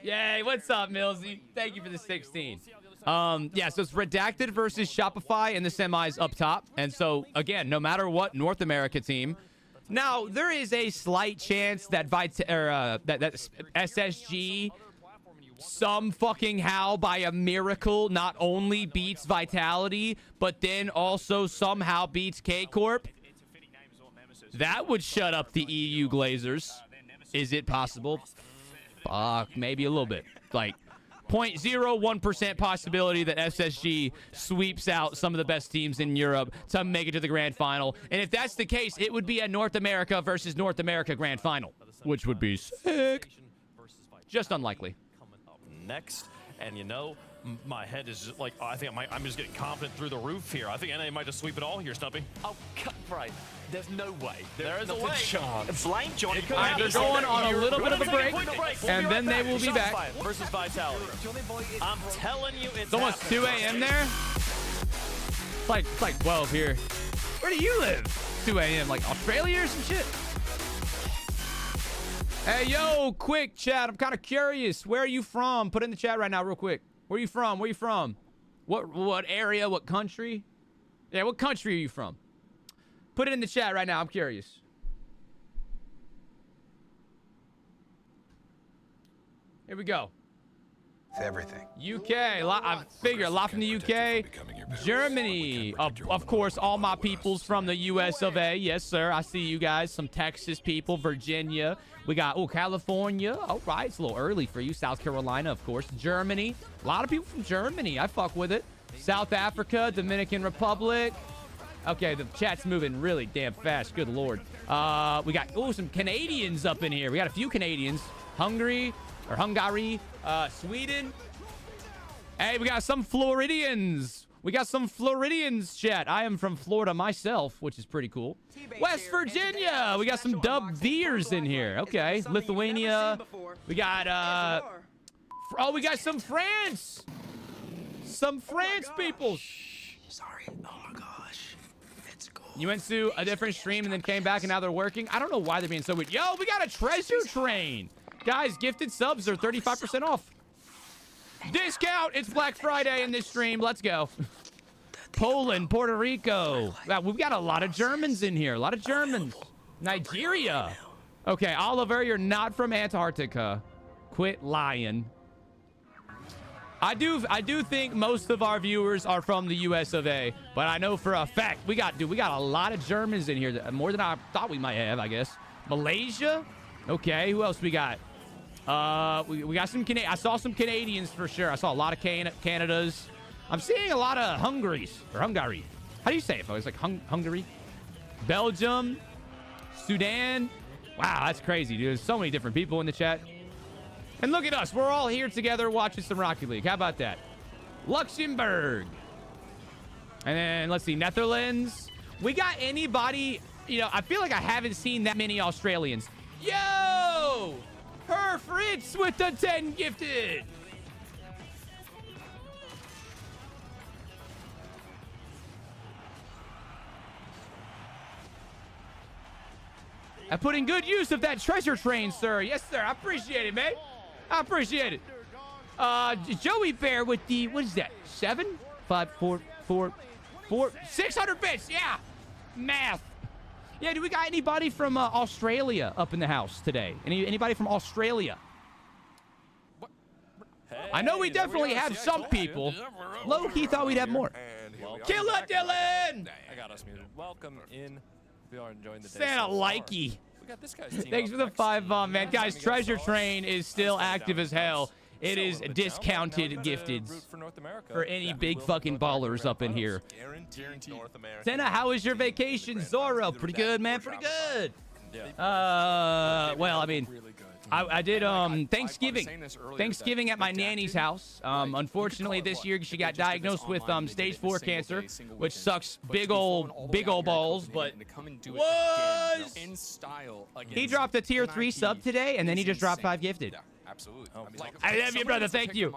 Yay, what's up, Millsy? Thank you for the 16. Yeah, so it's Redacted versus Shopify in the semis up top. And so, again, no matter what North America team. Now, there is a slight chance that that SSG some fucking how by a miracle not only beats Vitality, but then also somehow beats K-Corp. That would shut up the EU Glazers. Is it possible? Fuck, maybe a little bit. Like, 0.01% possibility that SSG sweeps out some of the best teams in Europe to make it to the Grand Final. And if that's the case, it would be a North America versus North America Grand Final, which would be sick. Just unlikely. Next, and My head is just like, I think I'm just getting confident through the roof here. I think NA might just sweep it all here, Stumpy. Oh, right. There's no way. There is a way. Blame Johnny. They're going on a little bit of a break, and then they will be back. Versus Vitality. I'm telling you, it's almost 2 a.m. there. It's like 12 here. Where do you live? 2 a.m. Like Australia or some shit? Hey, yo, quick chat. I'm kind of curious. Where are you from? Put it in the chat right now real quick. Where are you from? Where are you from? What area? What country? Yeah, what country are you from? Put it in the chat right now. I'm curious. Here we go. It's everything. UK. I figure a lot from the UK. Germany. Of course, all my peoples from the US of A. Yes, sir. I see you guys. Some Texas people. Virginia. We got, California. All right. It's a little early for you. South Carolina, of course. Germany. A lot of people from Germany. I fuck with it. South Africa. Dominican Republic. Okay, the chat's moving really damn fast. Good Lord. We got, some Canadians up in here. We got a few Canadians. Hungary. Sweden. Hey, we got some Floridians. Chat. I am from Florida myself, which is pretty cool. West Virginia. We got some dub Veers in here. Okay. Lithuania. We got, we got some France. Some France people. Sorry. Oh my gosh. It's cool. You went to a different stream and then came back and now they're working. I don't know why they're being so weird. Yo, we got a treasure train. Guys, gifted subs are 35% off. Discount. It's Black Friday in this stream. Let's go. Poland, Puerto Rico. Wow, we've got a lot of Germans in here. A lot of Germans. Nigeria. Okay, Oliver, you're not from Antarctica. Quit lying. I do think most of our viewers are from the US of A, but I know for a fact we got a lot of Germans in here, more than I thought we might have, I guess. Malaysia. Okay, who else we got? We got some I saw some Canadians for sure. I saw a lot of Canadas. I'm seeing a lot of Hungary. How do you say it, folks? Like Hungary? Belgium? Sudan? Wow, that's crazy, dude. There's so many different people in the chat. And look at us. We're all here together watching some Rocket League. How about that? Luxembourg. And then, let's see, Netherlands. We got anybody, I feel like I haven't seen that many Australians. Yo! Her Fritz with the 10 gifted. I put in good use of that treasure train, sir. Yes, sir. I appreciate it, man. I appreciate it. Joey Bear with the, what is that? 7? 5, 4, 600 bits. Yeah. Math. Yeah, do we got anybody from Australia up in the house today? Anybody from Australia? Hey, I know we definitely have some people. Low-key thought we'd have more. Kill it, Dylan! I got us muted. Welcome in. We are enjoying the day. Santa likey. Thanks for the 5 bomb, man. Guys, Treasure Train is still active as hell. It is discounted gifteds for any big fucking ballers up in here. Senna, how was your vacation? Zorro, pretty good, man. Pretty good. Well, I mean, I did Thanksgiving at my nanny's house. Unfortunately, this year she got diagnosed with stage 4 cancer, which sucks big old balls. But he dropped a tier 3 sub today, and then he just dropped 5 gifted. Absolutely. I love you, brother. Thank you.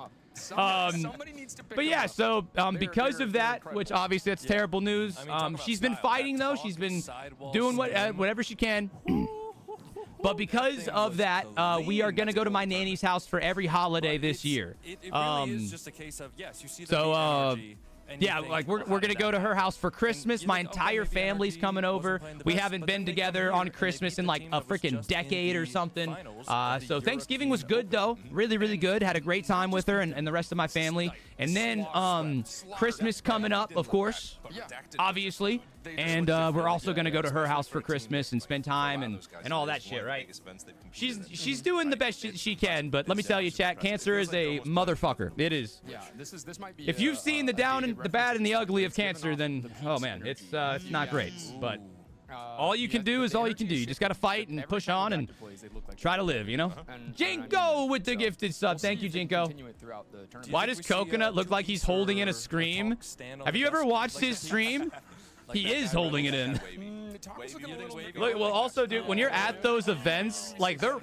But yeah, so because of that, which obviously that's terrible news, she's been fighting though. She's been doing whatever she can. But because of that, we are gonna go to my nanny's house for every holiday this year. It really is just a case of, yes, you see the energy. Yeah, like we're gonna go to her house for Christmas. My entire family's coming over. We haven't been together on Christmas in like a freaking decade or something. So Thanksgiving was good though, really, really good. Had a great time with her and the rest of my family. And then Christmas coming up, of course, obviously. And we're also gonna go to her house for Christmas and spend time and all that shit, right? She's doing the best she can, but let me tell you, chat, cancer is a motherfucker. It is. Yeah, this might be. If you've seen the down and the bad and the ugly of cancer, then oh man, it's not great. But All you can do is all you can do. You just got to fight and push on and try to live, you know? Jinko with the gifted sub. Thank you, Jinko. Why does Coconut look like he's holding in a scream? Have you ever watched his stream? He is holding it in. Look, well, also, dude, when you're at those events, like they're...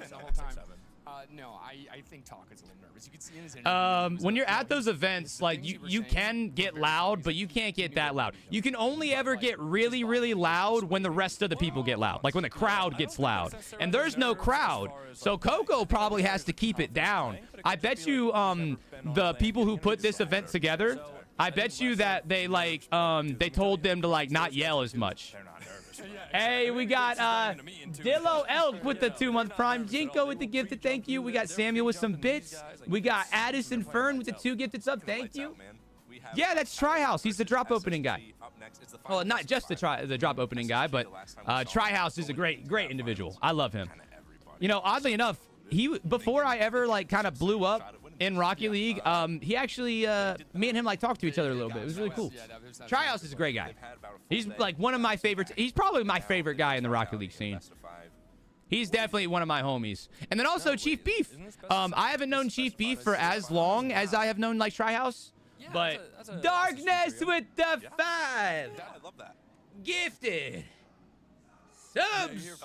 No, I think Talk is a little nervous. You can see in his when you're at those events, like you can get loud, but you can't get that loud. You can only ever get really, really loud when the rest of the people get loud, like when the crowd gets loud. And there's no crowd, so Coco probably has to keep it down. I bet you the people who put this event together, I bet you that they like they told them to like not yell as much. Hey, we got Dillo Elk with the 2-month prime. Jinko with the gifted thank you. We got Samuel with some bits. We got Addison Fern with the 2 gifted sub. Thank you. Yeah, that's Tryhouse. He's the drop opening guy. Well, not just the drop opening guy, but Tryhouse is a great individual. I love him. You know, oddly enough, before I ever like kind of blew up in Rocket League, he actually me and him like talked to each other a little bit. It was really cool. Tryhouse is a great guy. He's like one of my favorites. He's probably my favorite guy in the Rocket League scene. He's definitely one of my homies. And then also Chief Beef. I haven't known Chief Beef for as long as I have known like Tryhouse, but Darkness with the 5. I love that. Gifted. Subs.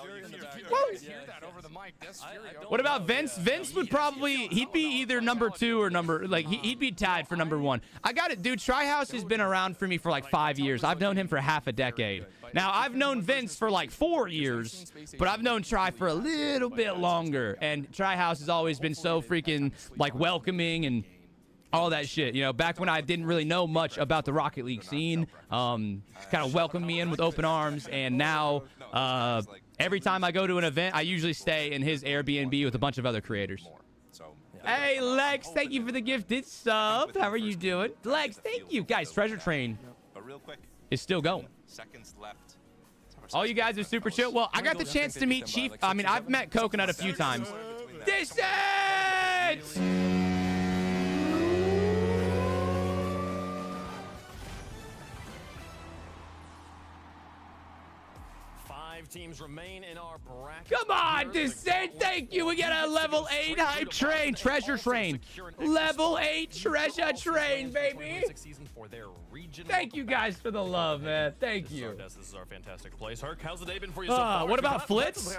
What about Vince? Vince would probably, he'd be either number 2 or he'd be tied for number 1. I got it, dude. Tryhouse has been around for me for like 5 years. I've known him for half a decade. Now, I've known Vince for like 4 years, but I've known Try for a little bit longer. And Tryhouse has always been so freaking like welcoming and all that shit, you know, back when I didn't really know much about the Rocket League scene, kind of welcomed me in with open arms, and now every time I go to an event, I usually stay in his Airbnb with a bunch of other creators. Hey, Lex, thank you for the gifted sub. How are you doing? Lex, thank you. Guys, Treasure Train is still going. All you guys are super chill. Well, I got the chance to meet Chief. I mean, I've met Coconut a few times. This is... Teams remain in our bracket. Come on, Descent. Thank you. We got a level 8 hype train. Treasure Train. Level 8 Treasure Train, baby. Thank you guys for the love, man. Thank you. This is our fantastic place. Herc, how's the day been for you so far? What about Flitz?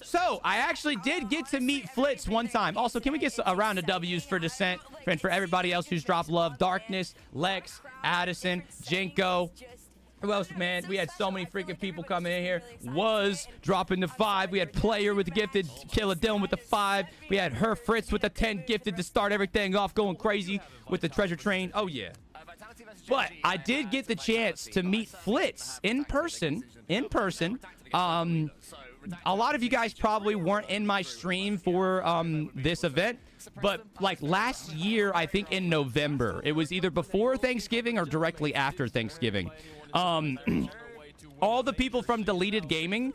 So, I actually did get to meet Flitz one time. Also, can we get a round of W's for Descent and for everybody else who's dropped love? Darkness, Lex, Addison, Jinko. Who else, man? We had so many freaking people coming in here. Was dropping the 5. We had Player with the gifted, Killer Dylan with the 5. We had Her Fritz with the 10 gifted to start everything off, going crazy with the Treasure Train. Oh, yeah. But I did get the chance to meet Flitz in person. A lot of you guys probably weren't in my stream for this event. But like last year, I think in November, it was either before Thanksgiving or directly after Thanksgiving. All the people from Deleted Gaming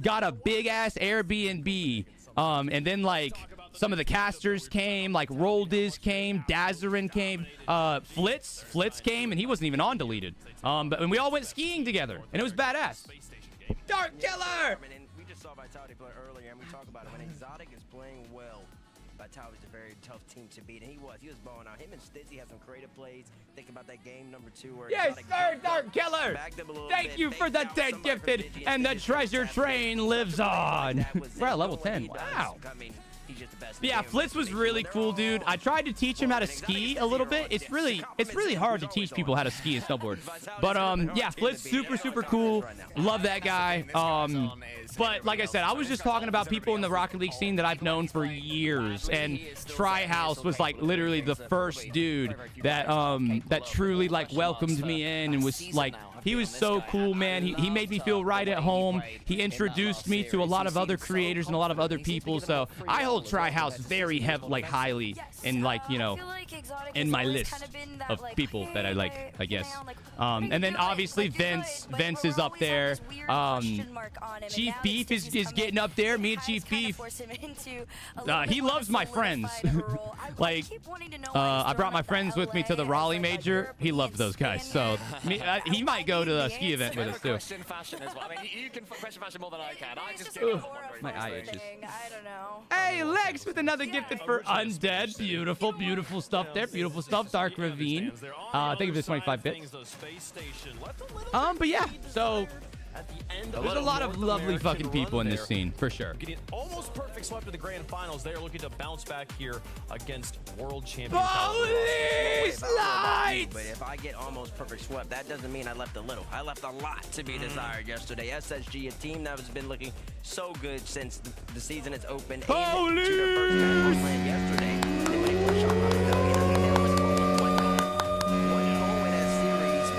got a big ass Airbnb, and then like some of the casters came, like Roldiz came, Dazarin came, Flitz came, and he wasn't even on Deleted. But we all went skiing together, and it was badass. Dark Killer. We just saw Vitality play earlier, and we talk about it when Exotic is playing well. Vitality's a very tough team to beat, and he was balling out. Him and Stizzy had some creative plays. Think about that game number 2 where yes, sir, Dark Killer. Thank you for the 10 gifted, and the Treasure Train lives on. We're at level 10. Wow. Yeah, Flitz was really cool, dude. I tried to teach him how to ski a little bit. It's really hard to teach people how to ski and snowboard. But yeah, Flitz super cool. Love that guy. But like I said, I was just talking about people in the Rocket League scene that I've known for years, and Tryhouse was like literally the first dude that that truly like welcomed me in and was like, he was so cool, man. He made me feel right at home. He introduced me to a lot of other creators and a lot of other people. So I hope will try house very highly in in my list of people that I like, I guess. And then obviously Vince is up there. Chief Beef is getting up there. Me and Chief Beef. He loves my friends. I brought my friends with me to the Raleigh Major. He loved those guys, so he might go to the ski event with us too. You can question fashion more than I can. I just my eye itches. I don't know. Hey, Lex with another gifted for Undead. Beautiful, beautiful stuff there. Beautiful stuff. Dark Ravine. Thank you for the 25 bits. But yeah, so there's a lot of lovely fucking people in this scene, for sure. Getting almost perfect swept to the grand finals. They are looking to bounce back here against world champion. Police lights! But if I get almost perfect swept, that doesn't mean I left a little. I left a lot to be desired yesterday. SSG, a team that has been looking so good since the season is open. Police! To their first match win yesterday. They went for a shot on the million. I mean, there was 1-0 in that series.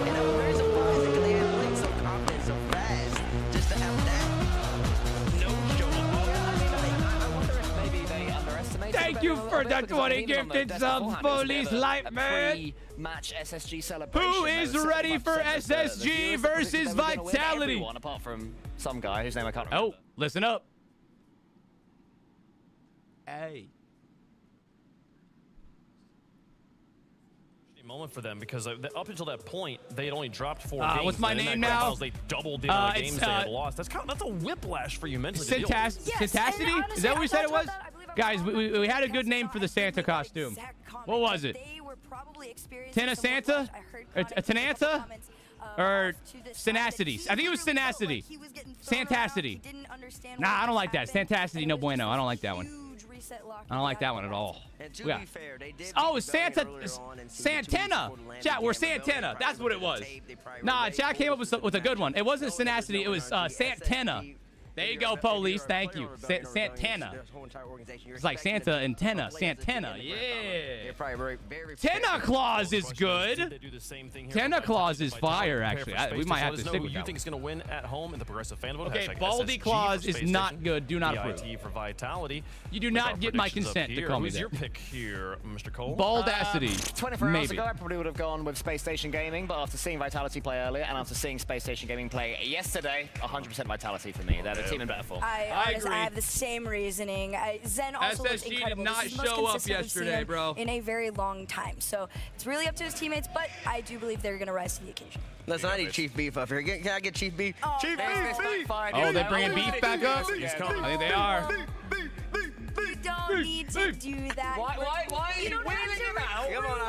And I'm very surprised that they have played so confident, so fast, just to have that no-show. I wonder if maybe they underestimated. Thank you for the 20 gifted subs, Police Light, man. Match SSG celebration. Who is ready for SSG versus Vitality? Everyone apart from some guy whose name I can't remember. Oh, listen up. Hey. Moment for them because up until that point they had only dropped 4 games. What's my name now? They doubled the amount of games they had lost. That's a whiplash for you mentally. Syntacity? Is that what we said it was? Guys, we had a good name for the Santa costume. What was it? Tena Santa? Or Tenanta? Or Synacity? I think it was Synacity. Santacity. Nah, I don't like that. Santacity, no bueno. I don't like that one. I don't like that one at all. Yeah. Oh, Santana. Chat, we're Santana. That's what it was. Nah, chat came up with a good one. It wasn't Synacity. It was Santana. There you go, Police. Thank you. Santana. It's like Santa and Tenna. Santana. Yeah. Tenna Claus is good. Tenna Claus is fire, actually. We might have to stick with that. Who you think is going to win at home in the progressive fan vote? Okay, Baldy Claus is not good. Do not approve. for Vitality. You do not get my consent to call me that. Who's your pick here, Mr. Cole? Baldacity. 24 hours ago, I probably would have gone with Space Station Gaming, but after seeing Vitality play earlier and after seeing Space Station Gaming play yesterday, 100% Vitality for me. They're the team in better form. I agree. I have the same reasoning. Zen also looks incredible. Did not show up yesterday, bro. In a very long time. So it's really up to his teammates, but I do believe they're going to rise to the occasion. Listen, I need Chief Beef up here. Can I get Chief Beef? Oh, Chief Beef! Oh, they're bringing Beef back up? I think they are. You don't need to do that. Why are you wheeling him out? Come on.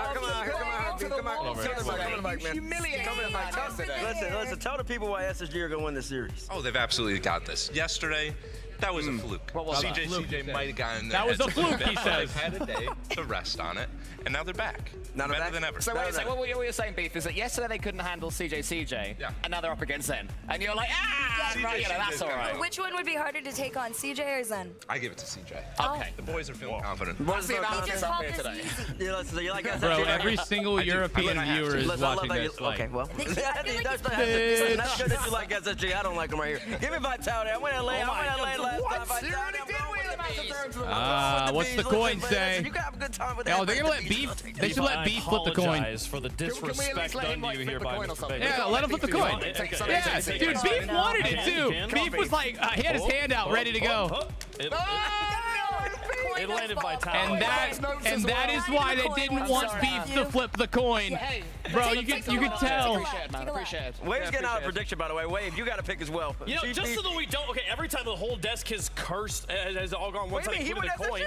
Listen, tell the people why SSG are going to win this series. Oh, they've absolutely got this. Yesterday, that was a fluke. CJ might have gotten there. That was a fluke, he says. They've had a day to rest on it, and now they're back. Better than ever. So what you're saying, Beef, is that yesterday they couldn't handle CJ, and now they're up against Zen. And you're like, that's all right. Which one would be harder to take on, CJ or Zen? I give it to CJ. Okay. The boys are feeling confident. He just called this easy. Bro, every single European viewer is watching this. Okay, well. That's good that you like SSG. I don't like them right here. Give me Vitality. I went LA. last time. What's the coin say? You can have a good time with they're gonna let Beef. They should let Beef flip the coin. For the disrespect done to you here by Mr. Big. Yeah, let him flip the coin. Yeah, dude, Beef wanted it too. Beef was like, he had his hand out, ready to go. It landed Vitality. And that is why they didn't want Beef to flip the coin. Bro, you could tell. Wave's getting out of prediction, by the way. Wave, you got to pick as well. You know, just so that we don't. Okay, every time the whole desk has cursed, has all gone one side, including the coin.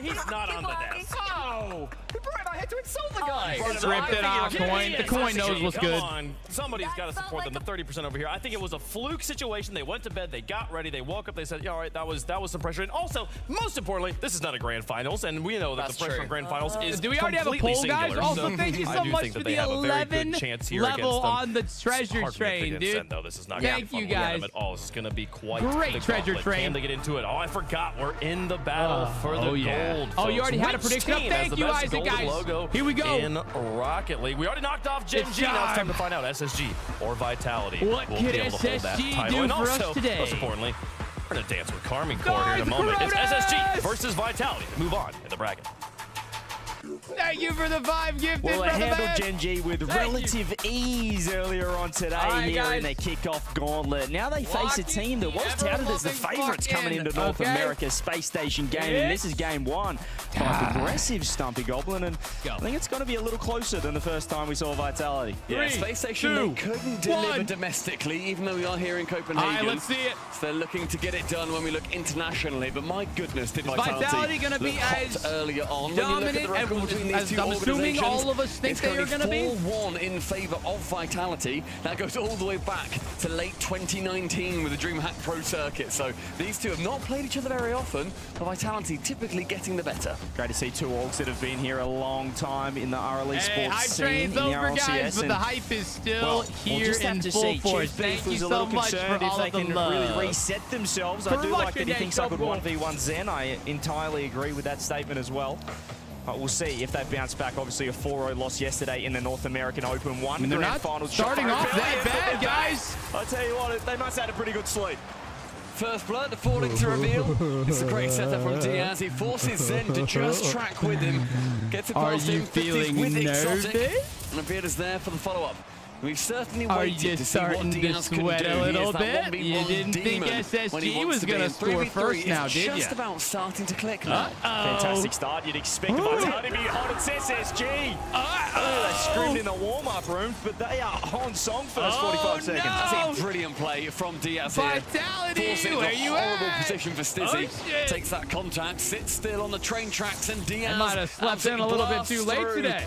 He's not on the desk. Oh, we brought him out here to insult the guy. Ripped it off, coin. The coin knows what's good. Come on, somebody's got to support them. The 30% over here. I think it was a fluke situation. They went to bed. They got ready. They woke up. They said, "Yeah, all right, that was some pressure." And also, most importantly, this is not a grand finals, and we know that the pressure of grand finals is do we already have a poll, guys? Also, thank you so much for the 11 level on the treasure train, dude. This is not thank you guys. At all. This is going to be quite great treasure train. Can they get into it? Oh, I forgot. We're in the battle for the gold. Oh, you already had a prediction. Thank you, Isaac, guys. 2-0. Here we go. In Rocket League. We already knocked off Gen G. Now it's time to find out SSG or Vitality. What will can be able to hold that SSG title. do And for also, us today? most importantly, we're going to dance with Carmine Core here in a moment. It's SSG versus Vitality to move on in the bracket. Thank you for the 5 gifted, well, they brother handled man. Gen G with relative ease earlier on today here in their kickoff gauntlet. Now they face a team that was touted as the favorites coming into North America Space Station Gaming. This is game 1 by progressive Stumpy Goblin, and I think it's going to be a little closer than the first time we saw Vitality. Yeah, Space Station, they couldn't deliver domestically, even though we are here in Copenhagen. All right, let's see it. So they're looking to get it done when we look internationally, but my goodness, did Vitality going to be as earlier on. dominant as I'm assuming all of us think they are going to be? 4-1 in favor of Vitality. That goes all the way back to late 2019 with the DreamHack Pro Circuit. So these two have not played each other very often, but Vitality typically getting the better. Great to see two orgs that have been here a long time in the RLE sports hype scene train's in the over, RLCS, guys, but the hype is still here in full force. Thank you so much for all of the love. Really reset themselves. I do like that he thinks I could 1v1 Zen. I entirely agree with that statement as well. We'll see if they bounce back. Obviously, a 4-0 loss yesterday in the North American Open 1. I mean, they're not starting off that bad, guys. I tell you what, they must have had a pretty good sleep. First blood falling to reveal. It's a great setup from Diaz. He forces Zen to just track with him. Gets it past him. 50s with Exotic. And Appears there for the follow-up. We've certainly waited to see what Diaz can do. Are you starting to sweat a little bit? You didn't think SSG was going to score first now, did you? Just about starting to click now. Fantastic start. You'd expect Vitality to be hot. It's SSG. They screamed in the warm-up room, but they are on song for those 45 seconds. That's a brilliant play from Diaz here. Vitality, where you at? Horrible position for Stizzy. Takes that contact, sits still on the train tracks, and Diaz might have slept in a little bit too late today.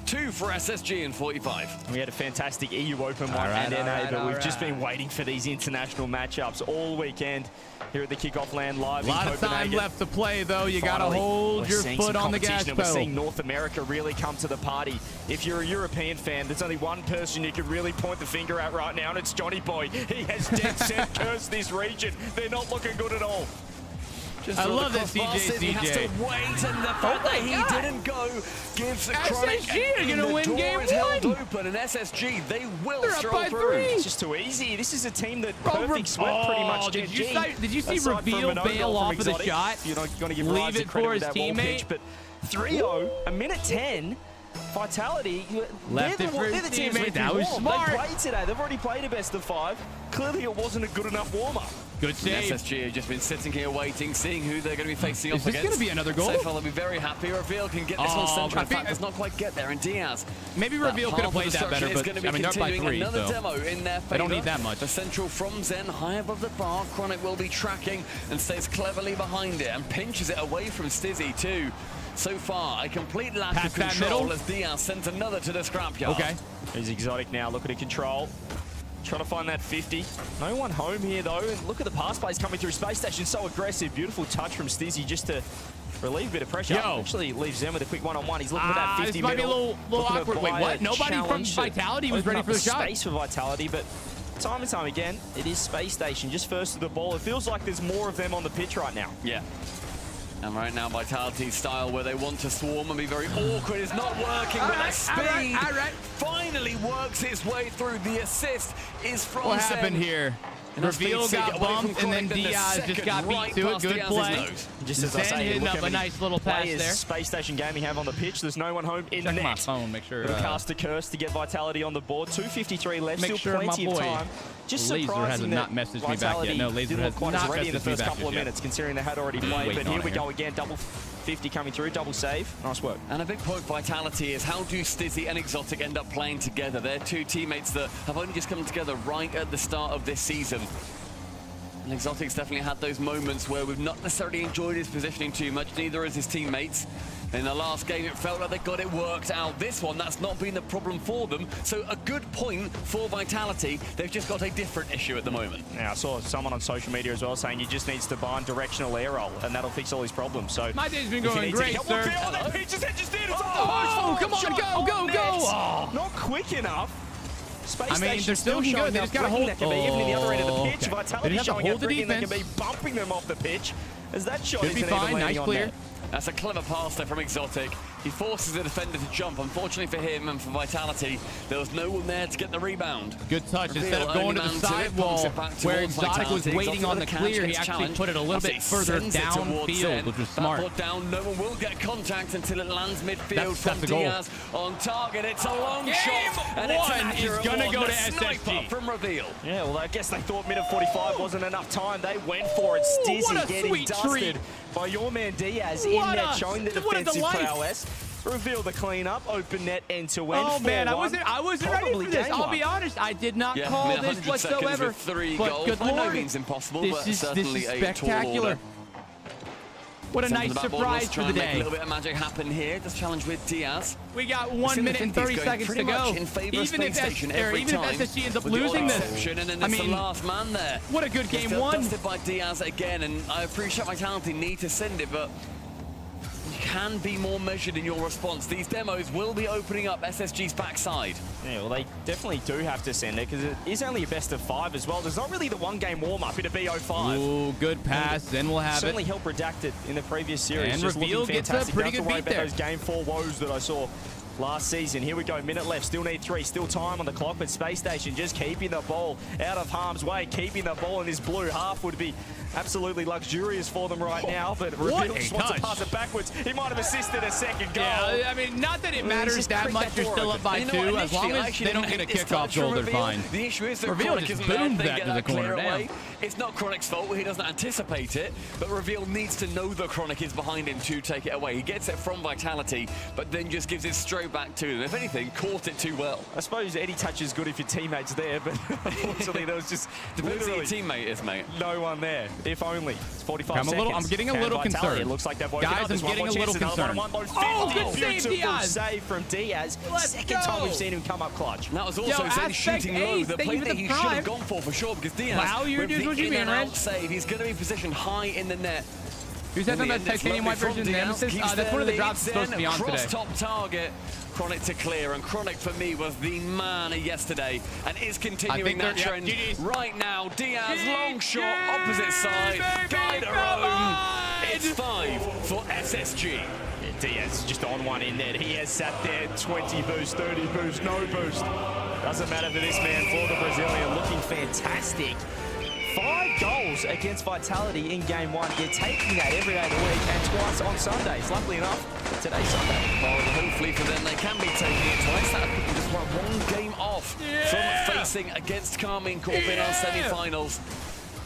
2 for SSG in 45. We had a fantastic EU Open 1 and NA, but we've just been waiting for these international matchups all weekend here at the Kickoff LAN live in Copenhagen. A lot of time left to play, though. You got to hold your foot on the gas pedal. We're seeing North America really come to the party. If you're a European fan, there's only one person you can really point the finger at right now, and it's Johnny Boy. He has dead set cursed this region. They're not looking good at all. I love this CJ. He has to wait, and the fact that he didn't go gives the SSG are gonna win game 1. Held open, and SSG, they will stroll through. It's just too easy. This is a team that perfect swept pretty much. Did you see Reveal bail off of the shot? You're not going to give leave it for his teammate, but 3-0, a minute 10. Vitality, left it for his teammate. That was smart. They played today. They've already played a best of 5. Clearly, it wasn't a good enough warm-up. Good save. SSG have just been sitting here waiting, seeing who they're going to be facing off against. Is this going to be another goal? So far, they'll be very happy. Reveal can get this one central. In fact, does not quite get there. And Diaz. Maybe Reveal could have played that better, but I mean, they're by 3, another so demo in their favor. They don't need that much. The central from Zen, high above the bar. Chronic will be tracking and stays cleverly behind it and pinches it away from Stizzy too. So far, a complete lack of control as Diaz sends another to the scrapyard. Okay. He's Exotic now, looking at control. Trying to find that 50. No one home here, though. And look at the pass plays coming through Space Station. So aggressive. Beautiful touch from Stizzy just to relieve a bit of pressure. Actually leaves Zen with a quick one-on-one. He's looking for that 50 this might be a little awkward. Wait, what? Nobody from Vitality was ready for the shot? Space for Vitality, but time and time again, it is Space Station. Just first to the ball. It feels like there's more of them on the pitch right now. Yeah. And right now, Vitality's style where they want to swarm and be very awkward is not working, but their speed finally works its way through. The assist is from What happened here? Reveal got bumped, and then Diaz just got beat to it. Good play. Just as I say, hitting up a nice little pass there. Space Station Gaming have on the pitch. There's no one home in the net. My phone, make sure. Cast a curse to get Vitality on the board. 2:53 left. Make Still plenty of time. Just Laser has not messaged me back yet. No, Laser has not ready in the messaged me first back couple of minutes, considering they had already played. But here we go again. Double 50 coming through. Double save. Nice work. And a big point Vitality is how do Stizzy and Exotic end up playing together? They're two teammates that have only just come together right at the start of this season. And Exotic's definitely had those moments where we've not necessarily enjoyed his positioning too much, neither has his teammates. In the last game, it felt like they got it worked out. This one, that's not been the problem for them. So a good point for Vitality. They've just got a different issue at the moment. Now, I saw someone on social media as well saying he just needs to bind directional air roll, and that'll fix all his problems. So my day's been going great, sir. Oh, come on, go! Not quick enough. Space Station they're still looking good. They just got to hold. Even in the other end of the pitch, Vitality showing hold the they defense. can be bumping them off the pitch. As that shot should be fine. Nice clear. That's a clever pass there from Exotic. He forces the defender to jump. Unfortunately for him and for Vitality, there was no one there to get the rebound. Good touch. Instead of going to the sidewall where Exotic was waiting on the clear, he actually put it a little bit further downfield, which was smart. Down, no one will get contact until it lands midfield from Diaz on target. It's a long shot, and one is gonna go to SSG from Reveal. Yeah, well, I guess they thought minute 45 wasn't enough time. They went for it. Stizzy getting dusted by your man Diaz in net, showing the defensive prowess. Reveal the cleanup, open net end to end. Oh man, I wasn't ready for this. I'll be honest, I did not call this whatsoever. With 3 but goals. good By no lord, means impossible, this but is certainly spectacular. What a nice surprise for the day. A little bit of magic happen here. This challenge with Diaz. We got 1 minute and 30 seconds to go. Even if SSG ends up losing this, I mean, the last man there. What a good game one. Dusted by Diaz again, and I appreciate Vitality need to send it, but you can be more measured in your response. These demos will be opening up SSG's backside. Yeah, well, they definitely do have to send it because it is only a best of 5 as well. There's not really the one-game warm-up in a BO5. Ooh, good pass. Then we'll have certainly helped Redacted in the previous series. And just Reveal gets a pretty good beat there. Those game 4 woes that I saw last season. Here we go, minute left, still need 3, still time on the clock, but Space Station just keeping the ball out of harm's way, keeping the ball in this blue half would be absolutely luxurious for them right now, but Reveal just wants to pass it backwards. He might have assisted a second goal. Yeah, I mean, not that it matters that much. You're still up by 2. As long as they don't get a kickoff goal, they're fine. The issue is that Reveal Chronic just isn't boomed there. that to the corner. Damn. It's not Chronic's fault. He doesn't anticipate it, but Reveal needs to know that Chronic is behind him to take it away. He gets it from Vitality, but then just gives it straight back to them. If anything, caught it too well. I suppose any touch is good if your teammate's there, but unfortunately there was just literally your teammate is, mate. No one there. If only. It's 45 seconds. I'm getting a little concerned. It looks like they've Guys, I'm getting a little concerned. Oh, good save, Diaz. Save from Diaz. Second time we've seen him come up clutch. And that was also Zen shooting low. The play that he should have gone for sure, because Diaz, with the in and out save, he's going to be positioned high in the net. Who's that on that titanium white version? Nemesis? That's one of the drops supposed to be on today. Cross-top target. Chronic to clear, and Chronic for me was the man yesterday and is continuing that trend right now. Diaz, long shot, opposite side, guide home. It's 5 for SSG. Yeah, Diaz just on one in there. He has sat there, 20 boost, 30 boost, no boost. Doesn't matter for this man, for the Brazilian, looking fantastic. 5 goals against Vitality in game 1. You're taking that every day of the week and twice on Sundays. Luckily enough, today's Sunday. Well, hopefully for them, they can be taking it twice. That could just run 1 game off from facing against Carmine Corp in our semi-finals.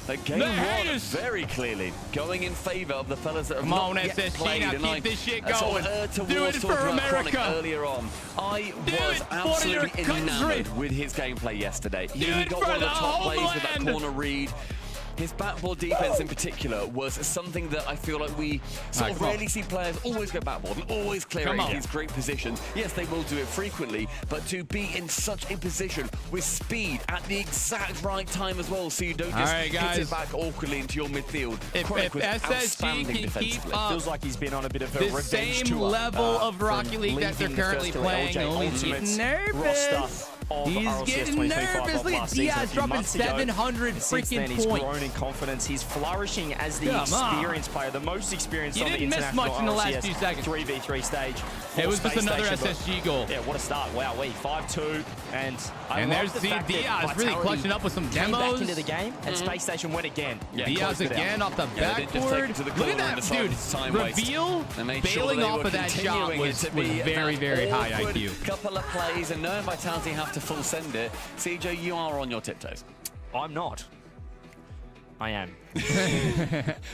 But game 1 very clearly going in favor of the fellas that have not yet played. Now keep this shit going. Do it for America. Earlier on, I was absolutely enamored with his gameplay yesterday. He got one of the top plays with that corner read. His backboard defense in particular was something that I feel like we sort of rarely see players always go backboard and always clear it in these great positions. Yes, they will do it frequently, but to be in such a position with speed at the exact right time as well, so you don't just hit it back awkwardly into your midfield. If SSG can keep up, feels like he's been on a bit of a revenge same level of Rocket League that they're currently playing. He's getting nervous. He's getting nervous. Diaz dropping 700 freaking points. He's grown in confidence. He's flourishing as the experienced player, the most experienced on the international RLCS in the last 2 seconds. 3v3 stage. It was just another SSG goal. Yeah, what a start. Wow, 5-2. And there's Diaz really clutching up with some demos. Back into the game, and Space Station went again. Diaz again off the backboard. Look at that, dude. Reveal bailing off of that shot was very, very high IQ. Couple of plays, and knowing Vitality have to full send it. CJ, you are on your tiptoes. I'm not. I am.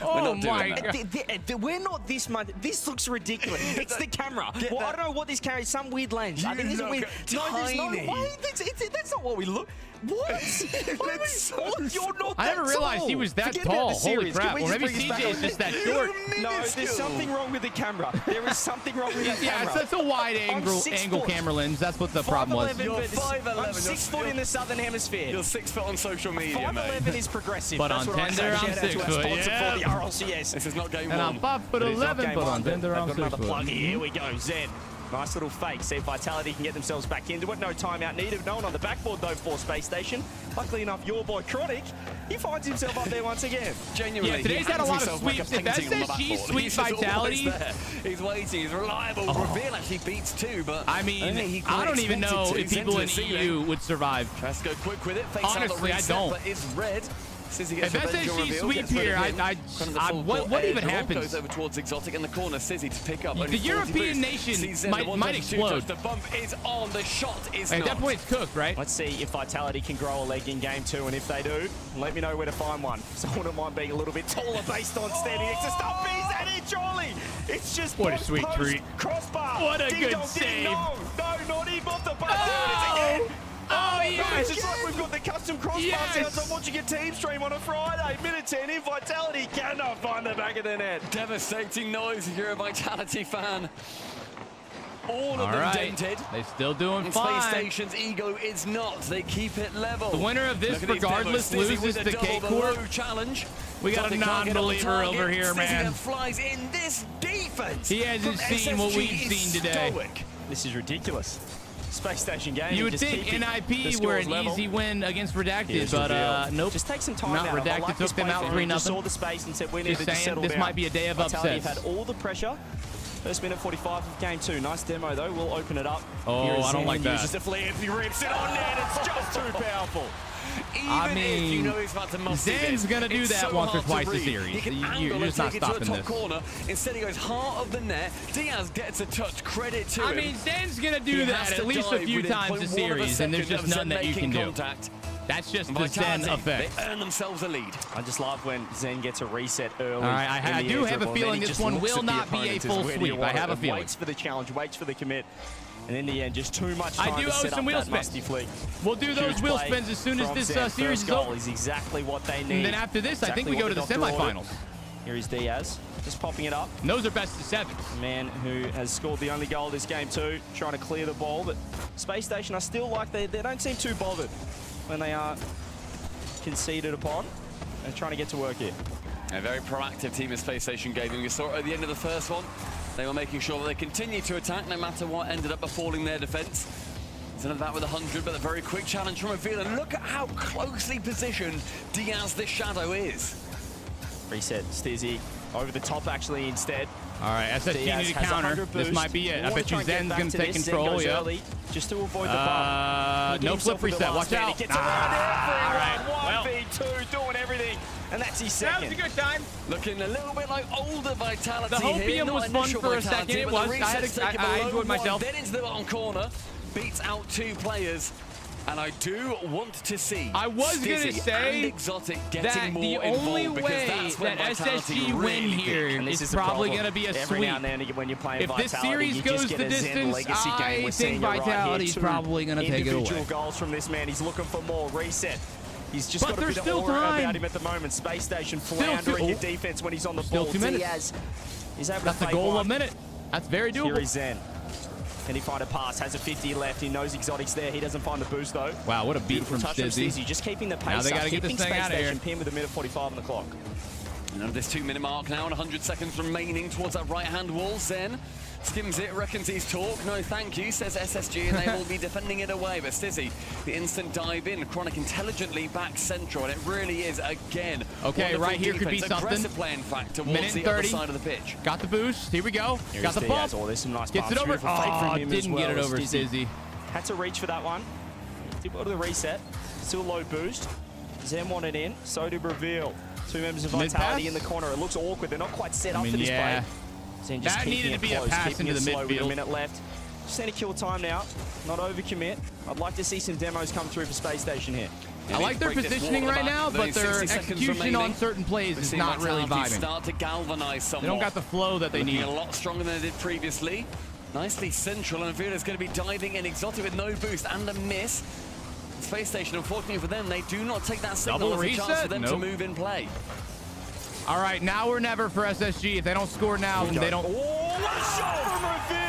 Oh my God. We're not this much. This looks ridiculous. It's the camera. Well, I don't know what this camera is. Some weird lens. I think it's a weird. No, there's no way. That's not what we look. What? You're not that I never realized he was that tall. Holy crap. Well, maybe CJ is just that short. No, there's something wrong with the camera. There is something wrong with the camera. Yeah, it's a wide angle camera lens. That's what the problem was. You're 5'11". I'm 6 foot in the Southern Hemisphere. You're 6 foot on social media, mate. 5'11" is progressive. But on Tinder, I'm 6 foot. Yeah. For the RLCS. This is not game 1. And I'm 5'11", but on Tinder, I'm 6 foot. Another plug here. Here we go, Zen. Nice little fake. See if Vitality can get themselves back into it. No timeout needed. No one on the backboard, though, for Space Station. Luckily enough, your boy, Chronic, he finds himself up there once again. Genuinely. Yeah, today's had a lot of sweeps. If SSG sweep Vitality... He's waiting. He's reliable. Reveal actually beats 2, but... I mean, I don't even know if people in EU would survive. Tries to go quick with it. Honestly, I don't. But it's red. If SSG sweep here, what even happens? Goes over towards Exotic in the corner. Sizzy to pick up. The European nation might explode. The bump is on. The shot is not. At that point, it's cooked, right? Let's see if Vitality can grow a leg in game 2, and if they do, let me know where to find one. So I wouldn't mind being a little bit taller based on standing next to stuff. He's at it, Charlie. It's just what a sweet treat. Crossbar. What a good save. No, not even off the button. Oh, yes! It's just like we've got the custom crossbar sounds. I'm watching a team stream on a Friday. Minute 10 in. Vitality cannot find the back of the net. Devastating noise if you're a Vitality fan. All of them dented. They're still doing fine. Space Station's ego is not. They keep it level. The winner of this, regardless, loses the K-Court. Challenge. We got a non-believer over here, man. Flies in this defense. He hasn't seen what we've seen today. This is ridiculous. Space Station game. You would think NIP were an easy win against Redacted, but nope. Just take some time out. Redacted took them out 3-0. Just saw the space and said we need to settle down. This might be a day of upsets. Had all the pressure. First minute 45 of game 2. Nice demo though. We'll open it up. Oh, I don't like that. Uses the flare. If he rips it on net, it's just too powerful. I mean, Zen's going to do that once or twice a series. You're just not stopping this. Corner. Instead, he goes heart of the net. Diaz gets a touch. Credit to him. I mean, Zen's going to do that at least a few times a series, and there's just none that you can do. That's just the Zen effect. They earn themselves a lead. I just love when Zen gets a reset early. All right, I do have a feeling this one will not be a full sweep. I have a feeling. Waits for the challenge, waits for the commit. And in the end, just too much time to set up that musty flick. We'll do those wheel spins as soon as this series is over. Is exactly what they need. And then after this, I think we go to the semifinals. Here is Diaz, just popping it up. And those are best of 7. The man who has scored the only goal this game too, trying to clear the ball. But Space Station, I still like they don't seem too bothered when they are conceded upon. They're trying to get to work here. A very proactive team in Space Station Gaming. We saw it at the end of the first one. They were making sure that they continued to attack no matter what ended up befalling their defense. It's none of that with 100, but a very quick challenge from Reveal. And look at how closely positioned Diaz this Shadow is. Reset, Stizzy over the top actually instead. All right, SSG need a counter. This might be it. I bet you Zen's going to take control, yeah. Just to avoid the bump. No flip reset, watch out. All right, 1v2, doing everything. And that's his second. That was a good time. Looking a little bit like older Vitality. The Hopium was fun for a second. It was. I enjoyed myself. Then into the bottom corner, beats out 2 players. And I do want to see I was going to say Exotic that the only way that SSG win here is probably going to be a sweep. If this series goes the distance, I think Vitality's probably going to take it away. Individual goals from this man. He's looking for more. Reset. He's just got a bit of aura about him at the moment. Space Station floundering in defense when he's on the ball. 2 minutes. That's the goal of a minute. That's very doable. Here is Zen. Can he find a pass? Has a 50 left. He knows Exotic's there. He doesn't find the boost, though. Wow, what a beat from Stizzy. Just keeping the pace now they got to get this thing out of here. Pin with a minute 45 on the clock. And under this 2-minute mark now and 100 seconds remaining towards that right-hand wall. Zen skims it, reckons he's talk. No, thank you, says SSG, and they will be defending it away. But Stizzy, the instant dive in. Chronic intelligently back central, and it really is, again, okay, right here could be something. Aggressive play, in fact, towards the other side of the pitch. Got the boost. Here we go. Here's got the bump. Oh, there's some nice Gets it over. Oh, didn't get it over Stizzy. Had to reach for that one. Did go to the reset. Still low boost. Zen wanted in. So did Reveal. 2 members of Vitality in the corner. It looks awkward. They're not quite set up for this play. Zen just that needed to be a pass into the midfield. With a minute left. Just need to kill time now. Not overcommit. I'd like to see some demos come through for Space Station here. I like their positioning right now, but their execution on certain plays is not really vibing. Start to galvanize somewhat. They don't got the flow that they need. A lot stronger than they did previously. Nicely central, and Reveal is going to be diving in. Exotic with no boost and a miss. Space Station, unfortunately for them, they do not take that signal as a chance for them to move in play. All right, now or never for SSG. If they don't score now, then they don't. Oh, what a shot from Reveal!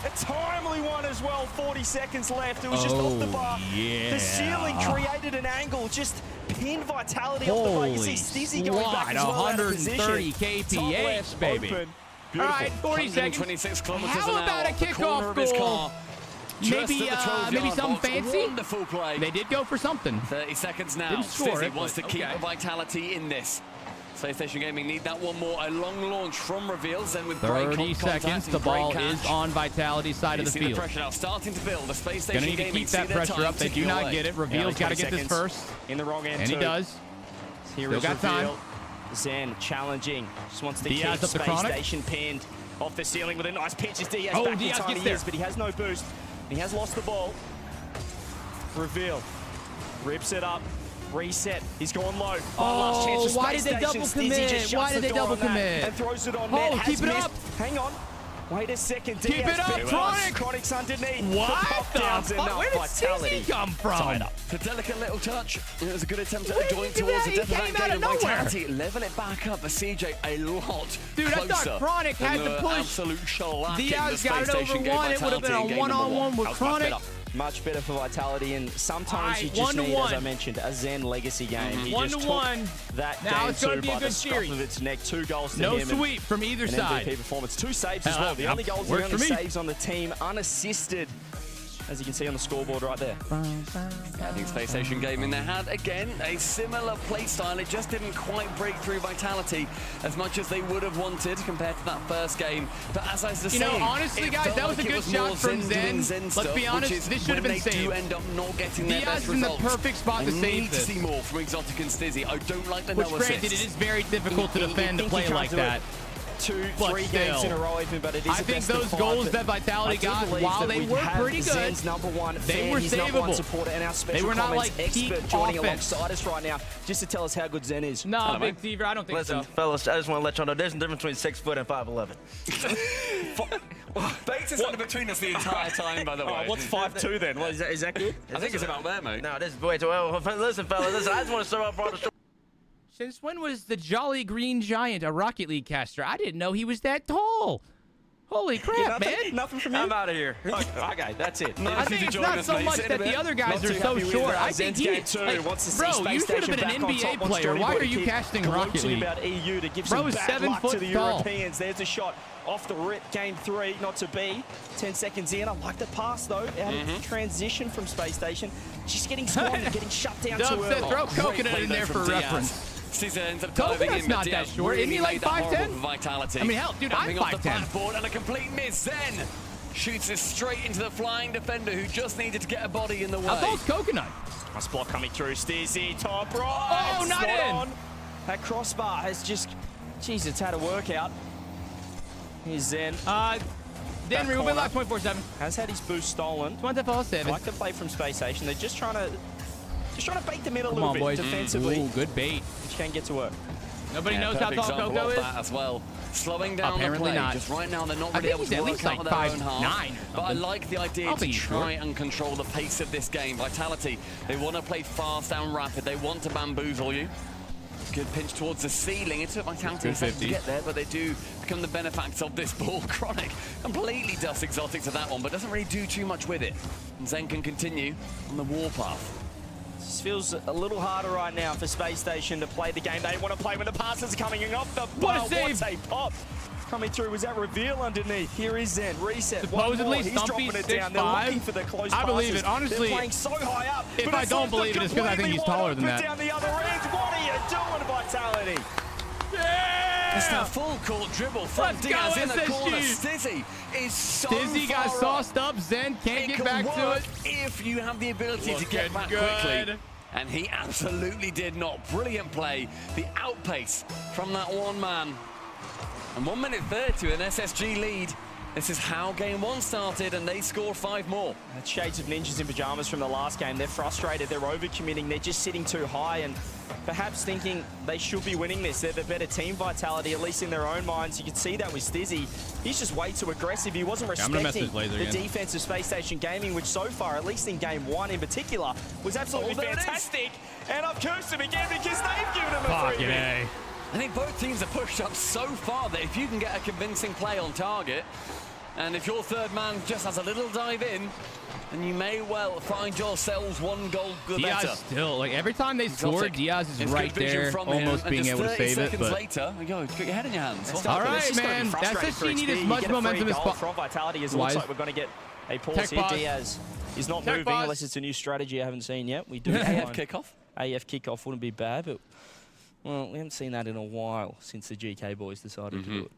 A timely one as well. 40 seconds left. It was just off the bar. Yeah. The ceiling created an angle. Just pinned Vitality off the bar. You see Stizzy going back as well. 130 KPH, baby. Open. All right, 40 seconds. 26 kilometers How an hour about a off the corner kickoff of his goal? car. Just Maybe, at the 12-yard maybe something box. fancy. Wonderful play. They did go for something. 30 seconds now. Didn't score Stizzy it, wants to but keep okay. the vitality in this. PlayStation Gaming need that one more. A long launch from Reveals, then with 30 seconds. The ball is on Vitality's side of the field. The pressure now starting to build. The Space Gonna Station need to Gaming keep that pressure up. They do not get it. Reveal's got to get this first. In the wrong end, and he does. Here Still is got time. Reveal. Zen challenging. Just wants to Diaz keep up the Space Chronic. Station pinned off the ceiling with a nice pitch. As Diaz back Diaz in time gets he there. is, but he has no boost. He has lost the ball. Reveal. Rips it up. Reset. He's gone low. Last chance for why Space did they Station. double Stizzy commit? just shuts Why did the they door double on that commit? and throws it on Oh, net. Has keep it missed. up. Hang on. Wait a second. Keep Diaz it up, picked Chronic. Chronic's underneath. What pop the downs fuck? enough Where did vitality. Stizzy come from? Tied up. It's a delicate little touch. It was a good attempt at Where a did joint he do towards that? the He depth of came that out game. of nowhere. Vitality level it back up. But CJ a lot Dude, I closer thought Chronic had than to push. Absolute shellacking Diaz the got Space it over Station game one. It would have been Vitality a in game number one-on-one with That was Chronic. much better for Vitality, and sometimes you Alright, just need, 1-1. as I mentioned, a Zen legacy game. He just 1-1. took that Now game it's gonna two be a by the good scruff series. of its neck. 2 goals to No him. and sweep from either an side. MVP performance. 2 saves as well. The only goals, the works only for me. saves on the team, unassisted, as you can see on the scoreboard right there. I think Space Station Gaming, they had, again, a similar play style. It just didn't quite break through Vitality as much as they would have wanted compared to that first game. But as I was saying, honestly, it guys, felt that was a like it good shot more from doing Zen. Let's stuff, be honest, which is this should have when been they do saved. end up not getting their Diaz best is in the results. perfect spot to I save need this. to see more from Exotic and Stizzy. I don't like the Which, no granted, assist. it is very difficult to defend to play like that. 2, But 3 games still, in a row even, but it is I a think best of those 5, goals but that Vitality I do got, believe while that they we were have pretty good, Zen's number 1 they fan. were He's number 1 savable. supporter and our special They were not comments like peak expert joining offense. alongside us right now just to tell us how good Zen is. No, Hello, Big mate. Fever, I don't think Listen, so. fellas, I just want to let y'all know there's a difference between 6 foot and 5'11". Bates is under between us the entire time, by the way. What's 5'2" then? Well, is that good? I think it's about there, mate. No, this is way too well. Listen, fellas, listen, I just want to start off on the show. Since when was the Jolly Green Giant a Rocket League caster? I didn't know he was that tall. Holy crap, man. Nothing from you? I'm out of here. Okay, that's it. I think it's not so much that the other guys are so short. I think he, bro, you should have been an NBA player. Why are you casting Rocket League? About EU to give Bro some is bad 7 luck foot to the tall. Europeans. There's a shot off the rip. Game 3, not to be. 10 seconds in. I like the pass though. Out of transition from Space Station. Just getting squandered, getting shut down Dub too said early. throw Coconut in there for reference. Caesar ends up diving Coconut's in, but not that Diaz short. Isn't he really like made that horrible 5'10"? for Vitality. I mean, hell, dude, I'm Coming off the 5'10". backboard and a complete miss. Zen shoots it straight into the flying defender who just needed to get a body in the way. I thought it was Coconut. Nice block coming through. Stizzy, top right. Oh, not in. On. That crossbar has just, jeez, it's had a workout. Here's Zen. Denry will be live 24/7. Has had his boost stolen. 24/7. Like the play from Space Station. They're just trying to bait the middle a Come little on, bit boys. defensively. Ooh, good bait. Which can get to work. Nobody knows how perfect tall example Coco of is. that as well. Slowing down Apparently the play. not. Just right now, they're not I really think able he's to at work least out like of their own 5'9" half. or But I something. like the idea I'll to think he's try short. and control the pace of this game. Vitality, they want to play fast and rapid. They want to bamboozle you. Good pinch towards the ceiling. It took Vitality a second to get there, but they do become the benefactors of this ball. Chronic completely dusts Exotic to that one, but doesn't really do too much with it. And Zen can continue on the warpath. This feels a little harder right now for Space Station to play the game they want to play when the passes are coming off the What a bar. save! What a pop. Coming through, was that Reveal underneath? Here is Zen, reset. Supposedly, He's Stumpy dropping it down. They're 6'5". looking for the close I believe passes. it. Honestly, they're playing so high up. if but I it's don't left them believe it, it's because I think he's completely taller wide than open that. down the other end. What are you doing, Vitality? It's that full court dribble from Let's Diaz go, in the corner. SSG. Stizzy is so Stizzy got far sauced up. Zen can't It get can back to work it. if you have the ability to get Looking back good. quickly. And he absolutely did not. Brilliant play. The outpace from that one man. And 1 minute 30 an SSG lead. This is how game 1 started, and they score 5 more. That's shades of ninjas in pajamas from the last game. They're frustrated, they're overcommitting, they're just sitting too high and perhaps thinking they should be winning this. They're the better team, Vitality, at least in their own minds. You can see that with Stizzy. He's just way too aggressive. He wasn't respecting the defense of Space Station Gaming, which so far, at least in game 1 in particular, was absolutely fantastic. And I've cursed him again because they've given him a freebie. I think both teams have pushed up so far that if you can get a convincing play on target, And if your third man just has a little dive in, then you may well find yourselves one goal better. Diaz still, like every time they score, Diaz is right there, almost being able to save it. But later, you go, get your head in your hands. All right, man. SSG need as much momentum as possible. From Vitality, as it looks like we're going to get a pause here. Diaz is not moving unless it's a new strategy I haven't seen yet. We do AF kickoff. AF kickoff wouldn't be bad, but well, we haven't seen that in a while since the GK boys decided to do it.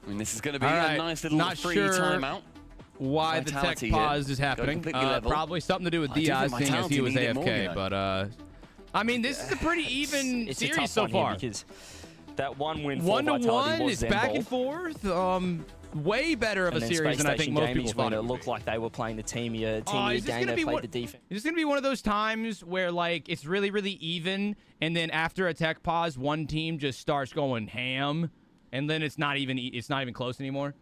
I mean, this is going to be a nice little free timeout. Why Vitality the tech pause is happening? Probably something to do with Diaz, seeing as he was AFK. But I mean, this is a pretty even series so far. Because that one win, 1-1, it's back and forth. Way better of a series than I think most people thought. It looked like they were playing the teamier game. They played the defense. Is this gonna be one of those times where like it's really, really even, and then after a tech pause, one team just starts going ham, and then it's not even close anymore?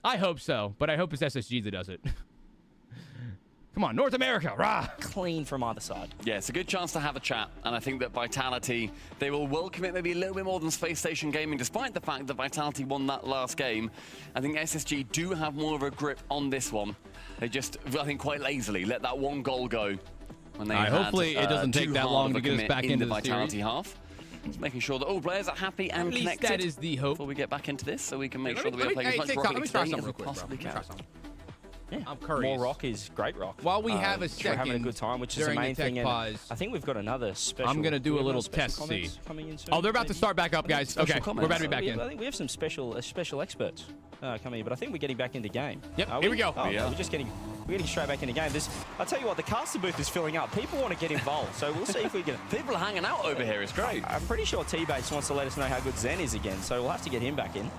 I hope so, but I hope it's SSG that does it. Come on, North America, rah! Clean from either side. Yeah, it's a good chance to have a chat, and I think that Vitality, they will welcome it maybe a little bit more than Space Station Gaming, despite the fact that Vitality won that last game. I think SSG do have more of a grip on this one. They just, I think, quite lazily let that one goal go when they hopefully it doesn't take that long to get us back into the Vitality half. Just making sure that all players are happy and connected. That is the hope. Before we get back into this, so we can make sure that we are playing as much Rocket League today as we possibly can. Yeah. I'm curious. More rock is great rock. While we have a we're having a good time, which is the main thing. And I think we've got another special. I'm gonna do a little test see. Oh, they're about to start back up, guys. Okay, we're about to be back in. I think we have some special experts coming in, but I think we're getting back into game. Yep. Here we go. Oh, yeah. We're getting straight back into game. I'll tell you what, the caster booth is filling up. People want to get involved, so we'll see if we can. People are hanging out over here. It's great. I'm pretty sure T-Bates wants to let us know how good Zen is again, so we'll have to get him back in.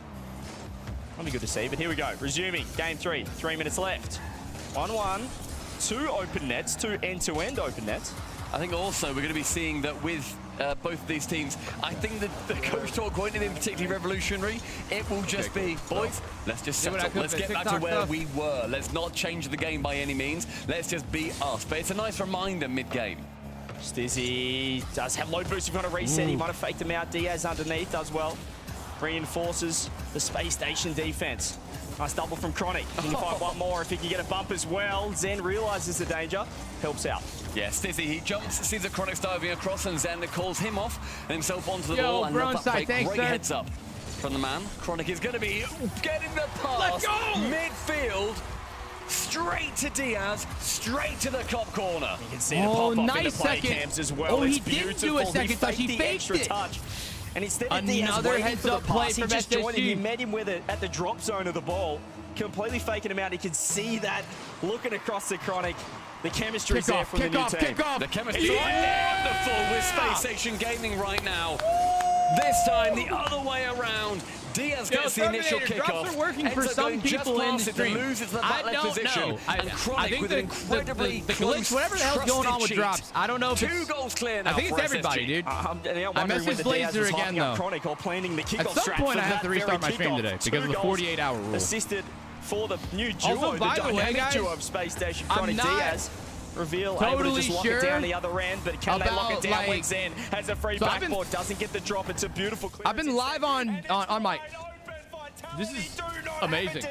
That'll be good to see. But here we go. Resuming game 3. 3 minutes left. 1-1, 2 open nets, 2 end-to-end open nets. I think also we're going to be seeing that with both of these teams, I think that the coach talk won't be particularly revolutionary. It will just be, boys, let's just set up. Let's get back to where we were. Let's not change the game by any means. Let's just be us. But it's a nice reminder mid-game. Stizzy does have low boost. You've got to reset. He might have faked him out. Diaz underneath does well. Reinforces the space station defense. Nice double from Chronic. Can you find one more if he can get a bump as well? Zen realizes the danger, helps out. Yeah, Stizzy, he jumps, sees the Chronic's diving across, and Zen calls him off and himself onto the ball. And that great heads up from the man. Chronic is going to be getting the pass. Midfield. Straight to Diaz, straight to the top corner. You can see the pop-up in the play cams as well. Oh, he didn't do a second touch, he faked it. And instead of Diaz waiting for the pass, he just joined him. He met him at the drop zone of the ball, completely faking him out. He could see that looking across the Chronic. The chemistry's there from the new team. The chemistry wonderful with Space Station Gaming right now. This time, the other way around. Diaz gets the initial kickoff. Drops are working for some people in the stream. I don't know. I think the glitch, whatever the hell's going on with drops, I don't know if it's... 2 goals clear now. I think it's everybody, dude. I messaged Blazer again, though. At some point, I have to restart my stream today because of the 48-hour rule. Assisted for the new duo, also, by the way, guys, duo of Space Station, Chronic Diaz. Reveal totally able to just lock it down the other end, but can they lock it down when Zen has a free backboard, doesn't get the drop. It's a beautiful clearance. I've been live on my... This is amazing.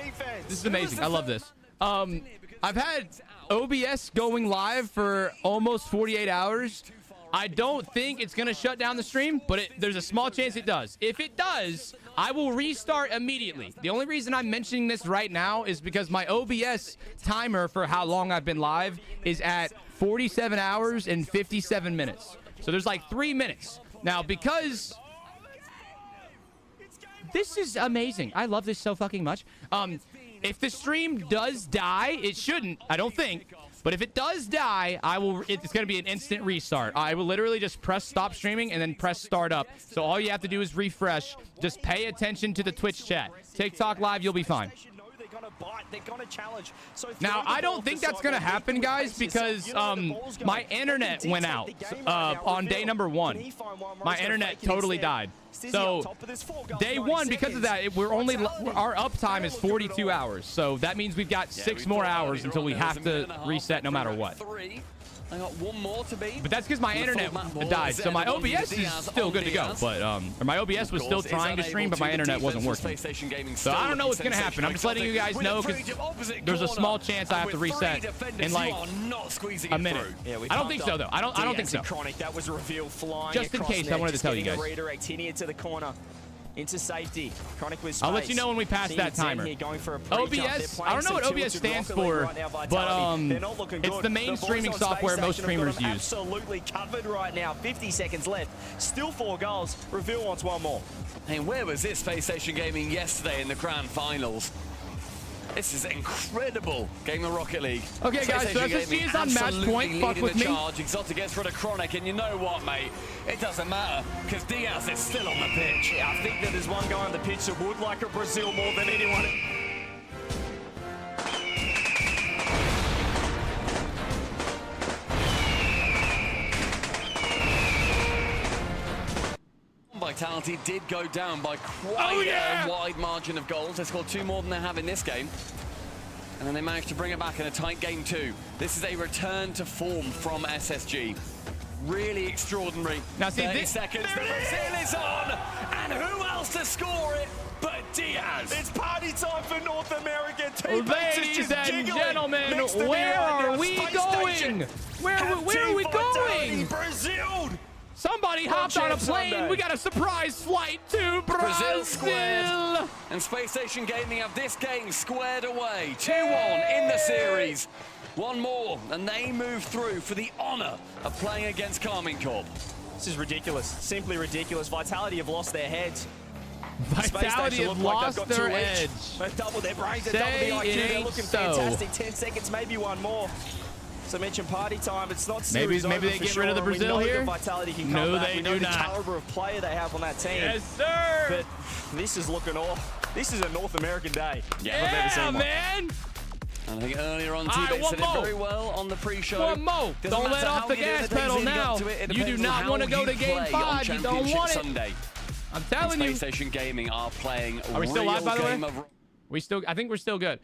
This is amazing. I love this. I've had OBS going live for almost 48 hours. I don't think it's going to shut down the stream, but there's a small chance it does. If it does, I will restart immediately. The only reason I'm mentioning this right now is because my OBS timer for how long I've been live is at 47 hours and 57 minutes. So there's like 3 minutes. Now, because... This is amazing. I love this so fucking much. If the stream does die, it shouldn't, I don't think. But if it does die, it's going to be an instant restart. I will literally just press stop streaming and then press start up. So all you have to do is refresh. Just pay attention to the Twitch chat. TikTok live, you'll be fine. Now, I don't think that's going to happen, guys, because my internet went out on day number 1. My internet totally died. So day 1, because of that, our uptime is 42 hours. So that means we've got 6 more hours until we have to reset no matter what. I got one more to beat. But that's because my internet died, so my OBS is still good to go. But or my OBS was still trying to stream, but my internet wasn't working. So I don't know what's gonna happen. I'm just letting you guys know because there's a small chance I have to reset in like a minute. I don't think so though. I don't think so. That was a reveal flying. Just in case, I wanted to tell you guys. Redirect hitting it to the corner. Into safety. Chronic with space. I'll let you know when we pass that timer. OBS, I don't know what OBS stands for, but it's the main streaming software most streamers use. Absolutely covered right now. 50 seconds left. Still 4 goals. Reveal wants one more. Hey, where was this Space Station Gaming yesterday in the Grand Finals? This is incredible game of Rocket League. Okay, guys, so SSG is on match point. Fuck with me. Exotic gets rid of Chronic, and you know what, mate? It doesn't matter, because Diaz is still on the pitch. Yeah, I think that there's one guy on the pitch that would like a Brazil more than anyone. Vitality did go down by quite a wide margin of goals. They scored 2 more than they have in this game. And then they managed to bring it back in a tight game 2. This is a return to form from SSG. Really extraordinary. Now see, 30 seconds, the Brazil is on! And who else to score it but Diaz? It's party time for North America. Ladies and gentlemen, where are we going? Where are we going? Brazil! Somebody hopped on a plane. We got a surprise flight to Brazil. Squared. And Space Station Gaming have this game squared away. 2-1 in the series. One more, and they move through for the honor of playing against Carmine Corp. This is ridiculous. Simply ridiculous. Vitality have lost their heads. Vitality have lost their edge. They've doubled their brains. They've doubled the IQ. They're looking fantastic. 10 seconds, maybe one more. So I mentioned party time. It's not serious. Maybe they get rid of the Brazil here. Vitality can no, come back. they we do know not. The caliber of player they have on that team. Yes, sir. But this is looking off. This is a North American day. Yeah, man. And I think earlier on, too, they said it very well on the pre-show. One more. Don't let off the gas pedal now. You do not want to go to game 5. You don't want it. Sunday. I'm telling you. Space Station Gaming are playing. Are we still live, by the way? I think we're still good.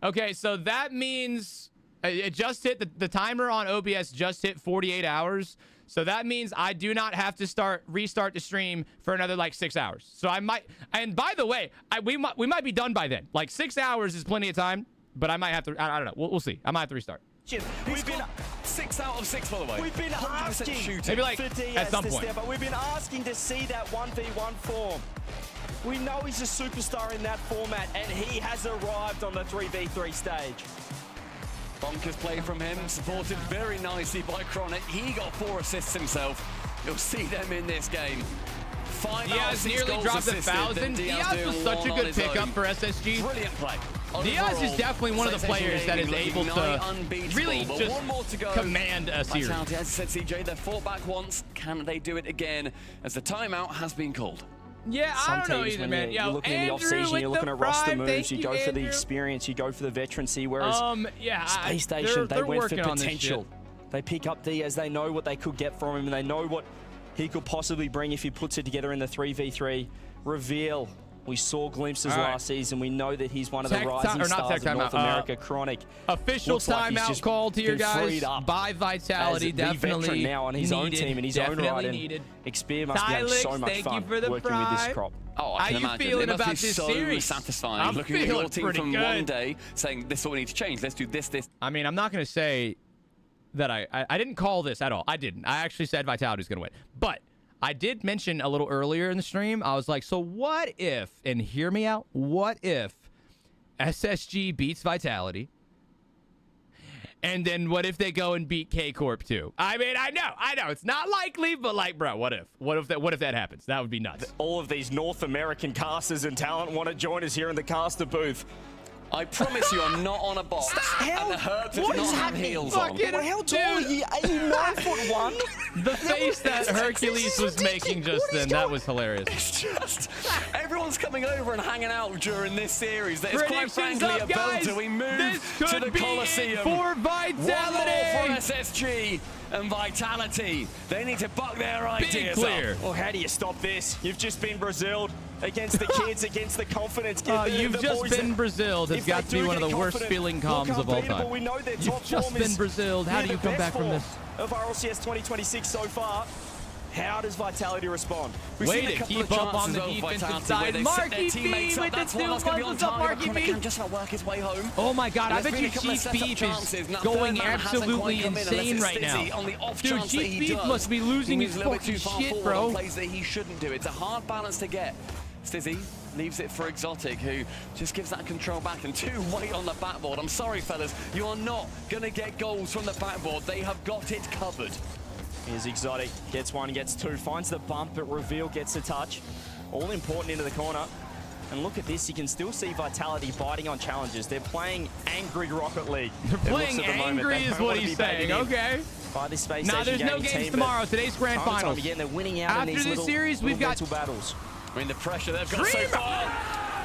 Okay, so that means it just hit the timer on OBS just hit 48 hours. So that means I do not have to restart the stream for another like 6 hours. So I might. And by the way, we might be done by then. Like 6 hours is plenty of time. But I might have to, I don't know. We'll see. I might have to restart. We've been 6 out of 6, by the way. We've been asking maybe like at some point. But we've been asking to see that 1v1 form. We know he's a superstar in that format, and he has arrived on the 3v3 stage. Bonkers play from him, supported very nicely by Chronic. He got 4 assists himself. You'll see them in this game. Diaz nearly dropped 1,000. Diaz was such a good pickup for SSG. Brilliant play. Diaz is definitely one of the players that is able to really just command a series. As said CJ, they've fought back once. Can they do it again? As the timeout has been called. Yeah, I don't know either, man. You're looking in the off-season, you're looking at roster moves, you go for the experience, you go for the veterancy, whereas Space Station, they went for potential. They pick up Diaz, they know what they could get from him, and they know what he could possibly bring if he puts it together in the 3v3. Reveal. We saw glimpses last season. We know that he's one of the rising stars of North America. Chronic. Official timeout called here, guys, by Vitality. Definitely now on his own team and his own right. Xperia must be having so much fun working with this crop. Oh, I can imagine. How you feeling about this series? Satisfying. I'm looking at your team from one day, saying this is what we need to change. Let's do this. I mean, I'm not going to say that I didn't call this at all. I didn't. I actually said Vitality's going to win. But I did mention a little earlier in the stream, I was like, so what if, and hear me out, what if SSG beats Vitality? And then what if they go and beat K-Corp too? I mean, I know, it's not likely, but like, bro, what if? What if that happens? That would be nuts. All of these North American casters and talent want to join us here in the caster booth. I promise you, I'm not on a box. And the Herc does not have heels on. How tall are you? Are you 9'1"? The face that Hercules was making just then, that was hilarious. It's just, everyone's coming over and hanging out during this series. That is quite frankly a belter. We move to the Coliseum. For Vitality. One more for SSG and Vitality. They need to buck their ideas up. Well, how do you stop this? You've just been Braziled. against the kids, against the confidence. You've just been Braziled. It's got to be one of the worst feeling comms of all time. We know their top You've just been Braziled. How do you come back from this? Of RLCS 2026 so far. How does Vitality respond? Way to keep up on the defensive side. Marky B with the 2 ones. What's up, Marky B? Just not work his way home. Oh my God, I bet you Chief Beef is going absolutely insane right now. Dude, Chief Beef must be losing his fucking shit, bro. Plays that he shouldn't do. It's a hard balance to get. Stizzy leaves it for Exotic, who just gives that control back, and 2 wait on the backboard. I'm sorry, fellas, you are not going to get goals from the backboard. They have got it covered. Here's Exotic, gets 1, gets 2, finds the bump, but Reveal gets a touch. All important into the corner. And look at this, you can still see Vitality biting on challenges. They're playing angry Rocket League. They're playing angry is what he's saying, okay. By this space now, there's no games tomorrow. Today's grand finals. Again, they're winning out after in these this series, we've got battles. I mean, the pressure they've got so far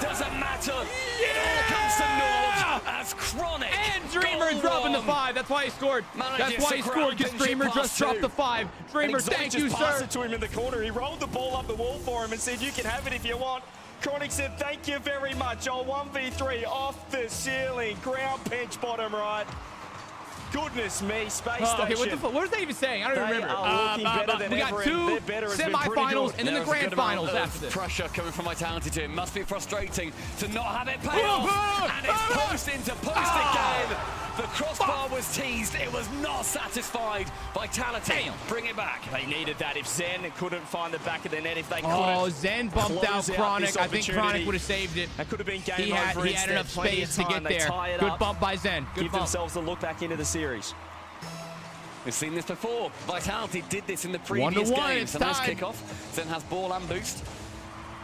doesn't matter. Yeah! It all comes to naught as Chronic. And Dreamer dropping the 5. That's why he scored. That's why he scored, because Dreamer just dropped the 5. Dreamer, thank you, sir. Passed it to him in the corner. He rolled the ball up the wall for him and said, you can have it if you want. Chronic said, thank you very much. Oh, 1v3 off the ceiling. Ground pinch bottom right. Goodness me, Space Station. Okay, what the fuck? What was they even saying? I don't even remember. We got 2 semifinals and then the grand finals after this. Pressure coming from Vitality team. Must be frustrating to not have it pay off. And it's post into post again. The crossbar was teased. It was not satisfied. Vitality, bring it back. They needed that. If Zen couldn't find the back of the net, if they couldn't. Oh, Zen bumped out Chronic. I think Chronic would have saved it. That could have been game over. He had enough space to get there. Good bump by Zen. Give themselves a look back into the series. We've seen this before. Vitality did this in the previous games. A nice kickoff. Zen has ball and boost.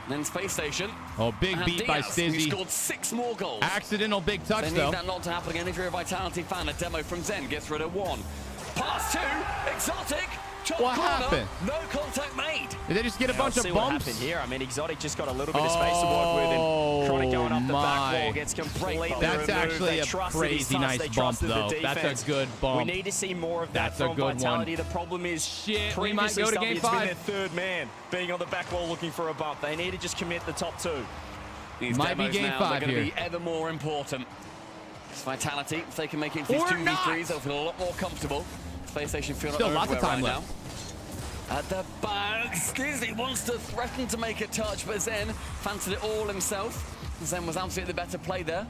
Then Space Station. Oh, big beat by Stizzy. He scored 6 more goals. Accidental big touch, they though. Need that not to happen again. If you're a Vitality fan, a demo from Zen gets rid of 1. Pass 2, Exotic. What happened? No contact made. Did they just get a bunch of bumps? What happened here? I mean, Exotic just got a little bit of space to work with, and Chronic going up the back wall gets completely That's actually a crazy nice bump, though. That's a good bump. We need to see more of that from Vitality. The problem is, shit, we might go to game 5. It's been their 3rd man being on the back wall looking for a bump. They need to just commit the top 2. These might be game 5 here. They're going to be ever more important. It's Vitality, if they can make it these 2v3s, they'll feel a lot more comfortable. Space Station feel still lots of time left. Now. At the back, Stizzy wants to threaten to make a touch, but Zen fancied it all himself. Zen was absolutely the better play there.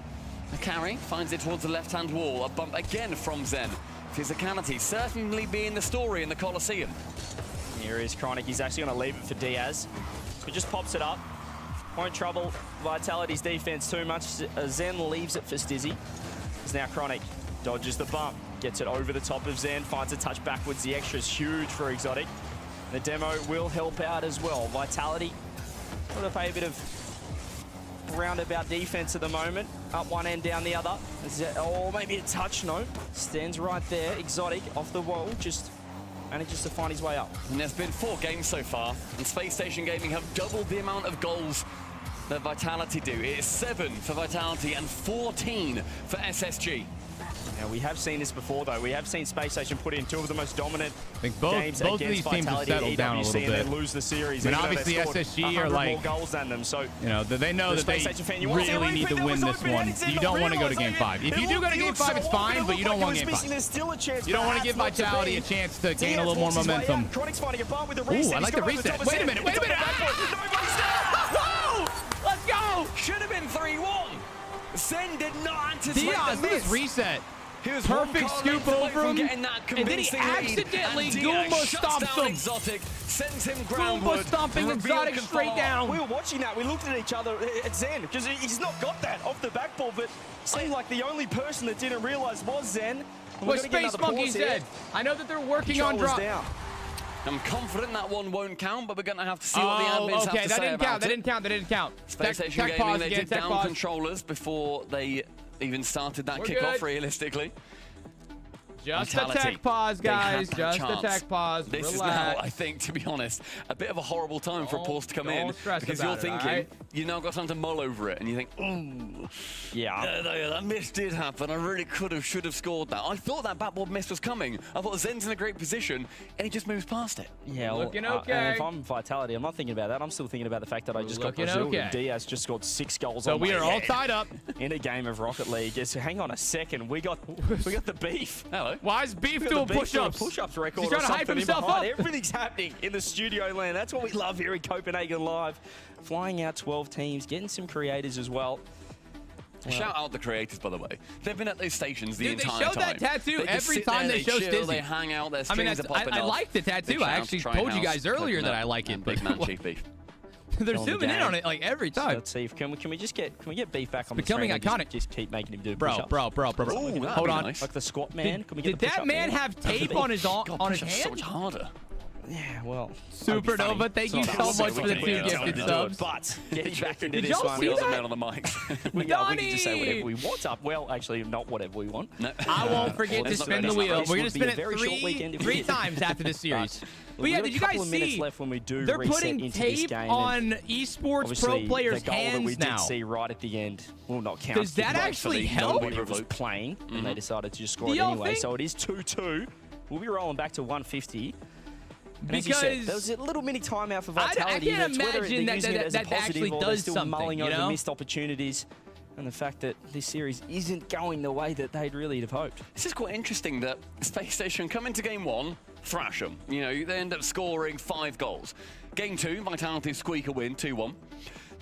A carry finds it towards the left-hand wall. A bump again from Zen. Physicality certainly being the story in the Coliseum. Here is Chronic. He's actually going to leave it for Diaz. He just pops it up. Won't trouble Vitality's defense too much. Zen leaves it for Stizzy. It's now Chronic. Dodges the bump. Gets it over the top of Zen. Finds a touch backwards. The extra is huge for Exotic. The demo will help out as well. Vitality got to play a bit of roundabout defense at the moment. Up one end, down the other. Oh, maybe a touch, no. Stands right there. Exotic off the wall, just manages to find his way up. And there's been 4 games so far, and Space Station Gaming have doubled the amount of goals that Vitality do. It is 7 for Vitality and 14 for SSG. Now, we have seen this before, though. We have seen Space Station put in 2 of the most dominant games both of these teams have settled down a little bit. And then lose the series. And obviously SSG are like, more goals than them, so you know, they know that they really need to win this one. You don't want to go to game 5. If you do go to game 5, it's fine, but you don't want game 5. You don't want to give Vitality a chance to gain a little more momentum. Ooh, I like the reset. Wait a minute, wait a minute. Let's go. Should have been 3-1. Zen did not anticipate Diaz, look at his reset. Perfect scoop over him, and then he accidentally Goomba stomps him. Exotic, sends him Goomba stomping Exotic straight down. We were watching that. We looked at each other at Zen because he's not got that off the backboard, but seemed like the only person that didn't realize was Zen. What Space Monkey said. I know that they're working on drop. I'm confident that one won't count, but we're going to have to see what the admins have to say about it. That didn't count. Space Station Gaming, they did down controllers before they even started that kickoff, realistically. Just a tech pause, guys. Just a tech pause. This Relax. is now, I think, to be honest, a bit of a horrible time for a pause to come in because you're thinking you've now got time to mull over it, and you think, oh, yeah, that miss did happen. I really should have scored that. I thought that backboard miss was coming. I thought Zen's in a great position, and he just moves past it. Yeah, well, looking okay. And if I'm Vitality, I'm not thinking about that. I'm still thinking about the fact that I just got Brazil and Diaz just scored 6 goals. So we are all tied up in a game of Rocket League. So hang on a second, we got the beef. Hello. Why is Beef doing push-ups? Push-ups record. He's trying to hype himself up. Everything's happening in the studio land. That's what we love here in Copenhagen Live. Flying out 12 teams, getting some creators as well. Shout out the creators, by the way. They've been at those stations the entire time. They show that tattoo every time they show Stizzy. They hang out, their strings are popping I off. like the tattoo. I actually told you guys earlier that I like it. Big man, Chief Beef. They're zooming in on it like every time. So let's see. Can we get Beef back on the becoming iconic. Just keep making him do bro. Ooh, hold on. Nice. Like the squat man. Can we get did that man have tape on his hand? So much harder. Yeah, well. Supernova, thank you so much for the 2 gifted subs. But getting back into Did this y'all one. see that? On the mic. we can just say whatever we want up. Well, actually, not whatever we want. No. I won't forget to spin the wheel. We're going to spin it three times after this series. But yeah, did you guys see? They're putting tape on esports pro players' hands now. We did see right at the end will not count. Does that actually help? Nobody was playing, and they decided to just score it anyway. So it is 2-2. We'll be rolling back to 150. Because there was a little mini timeout for Vitality. I can't imagine that actually does something. Mulling over missed opportunities, and the fact that this series isn't going the way that they'd really have hoped. This is quite interesting that Space Station come into game 1, thrash them. You know, they end up scoring 5 goals. Game 2, Vitality squeak a win, 2-1.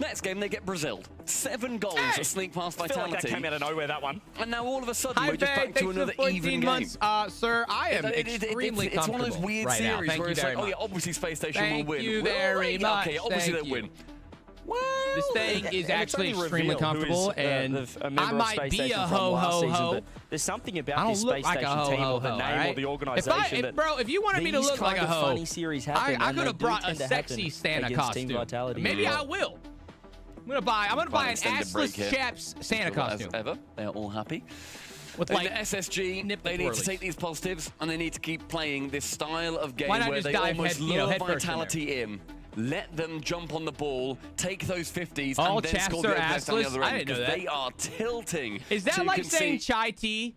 Next game, they get Brazil. 7 goals to sneak past Vitality. I feel like that came out of nowhere, that one. And now all of a sudden, we're just back to another even game. Sir, I am extremely comfortable. It's one of those weird series where it's like, oh yeah, obviously Space Station will win. Thank you very much. Okay, obviously they'll win. Well, this thing is actually extremely comfortable, and I might be a ho-ho-ho. There's something about this Space Station team or the name or the organization. Bro, if you wanted me to look like a ho, I could have brought a sexy Santa costume. Maybe I will. I'm gonna buy an assless chaps Santa costume. As ever, they're all happy. With like the SSG, they need to take these positives and they need to keep playing this style of game where they almost lure Vitality in. Let them jump on the ball, take those 50s, and then score the best on the other end, because they are tilting. Is that like saying chai tea?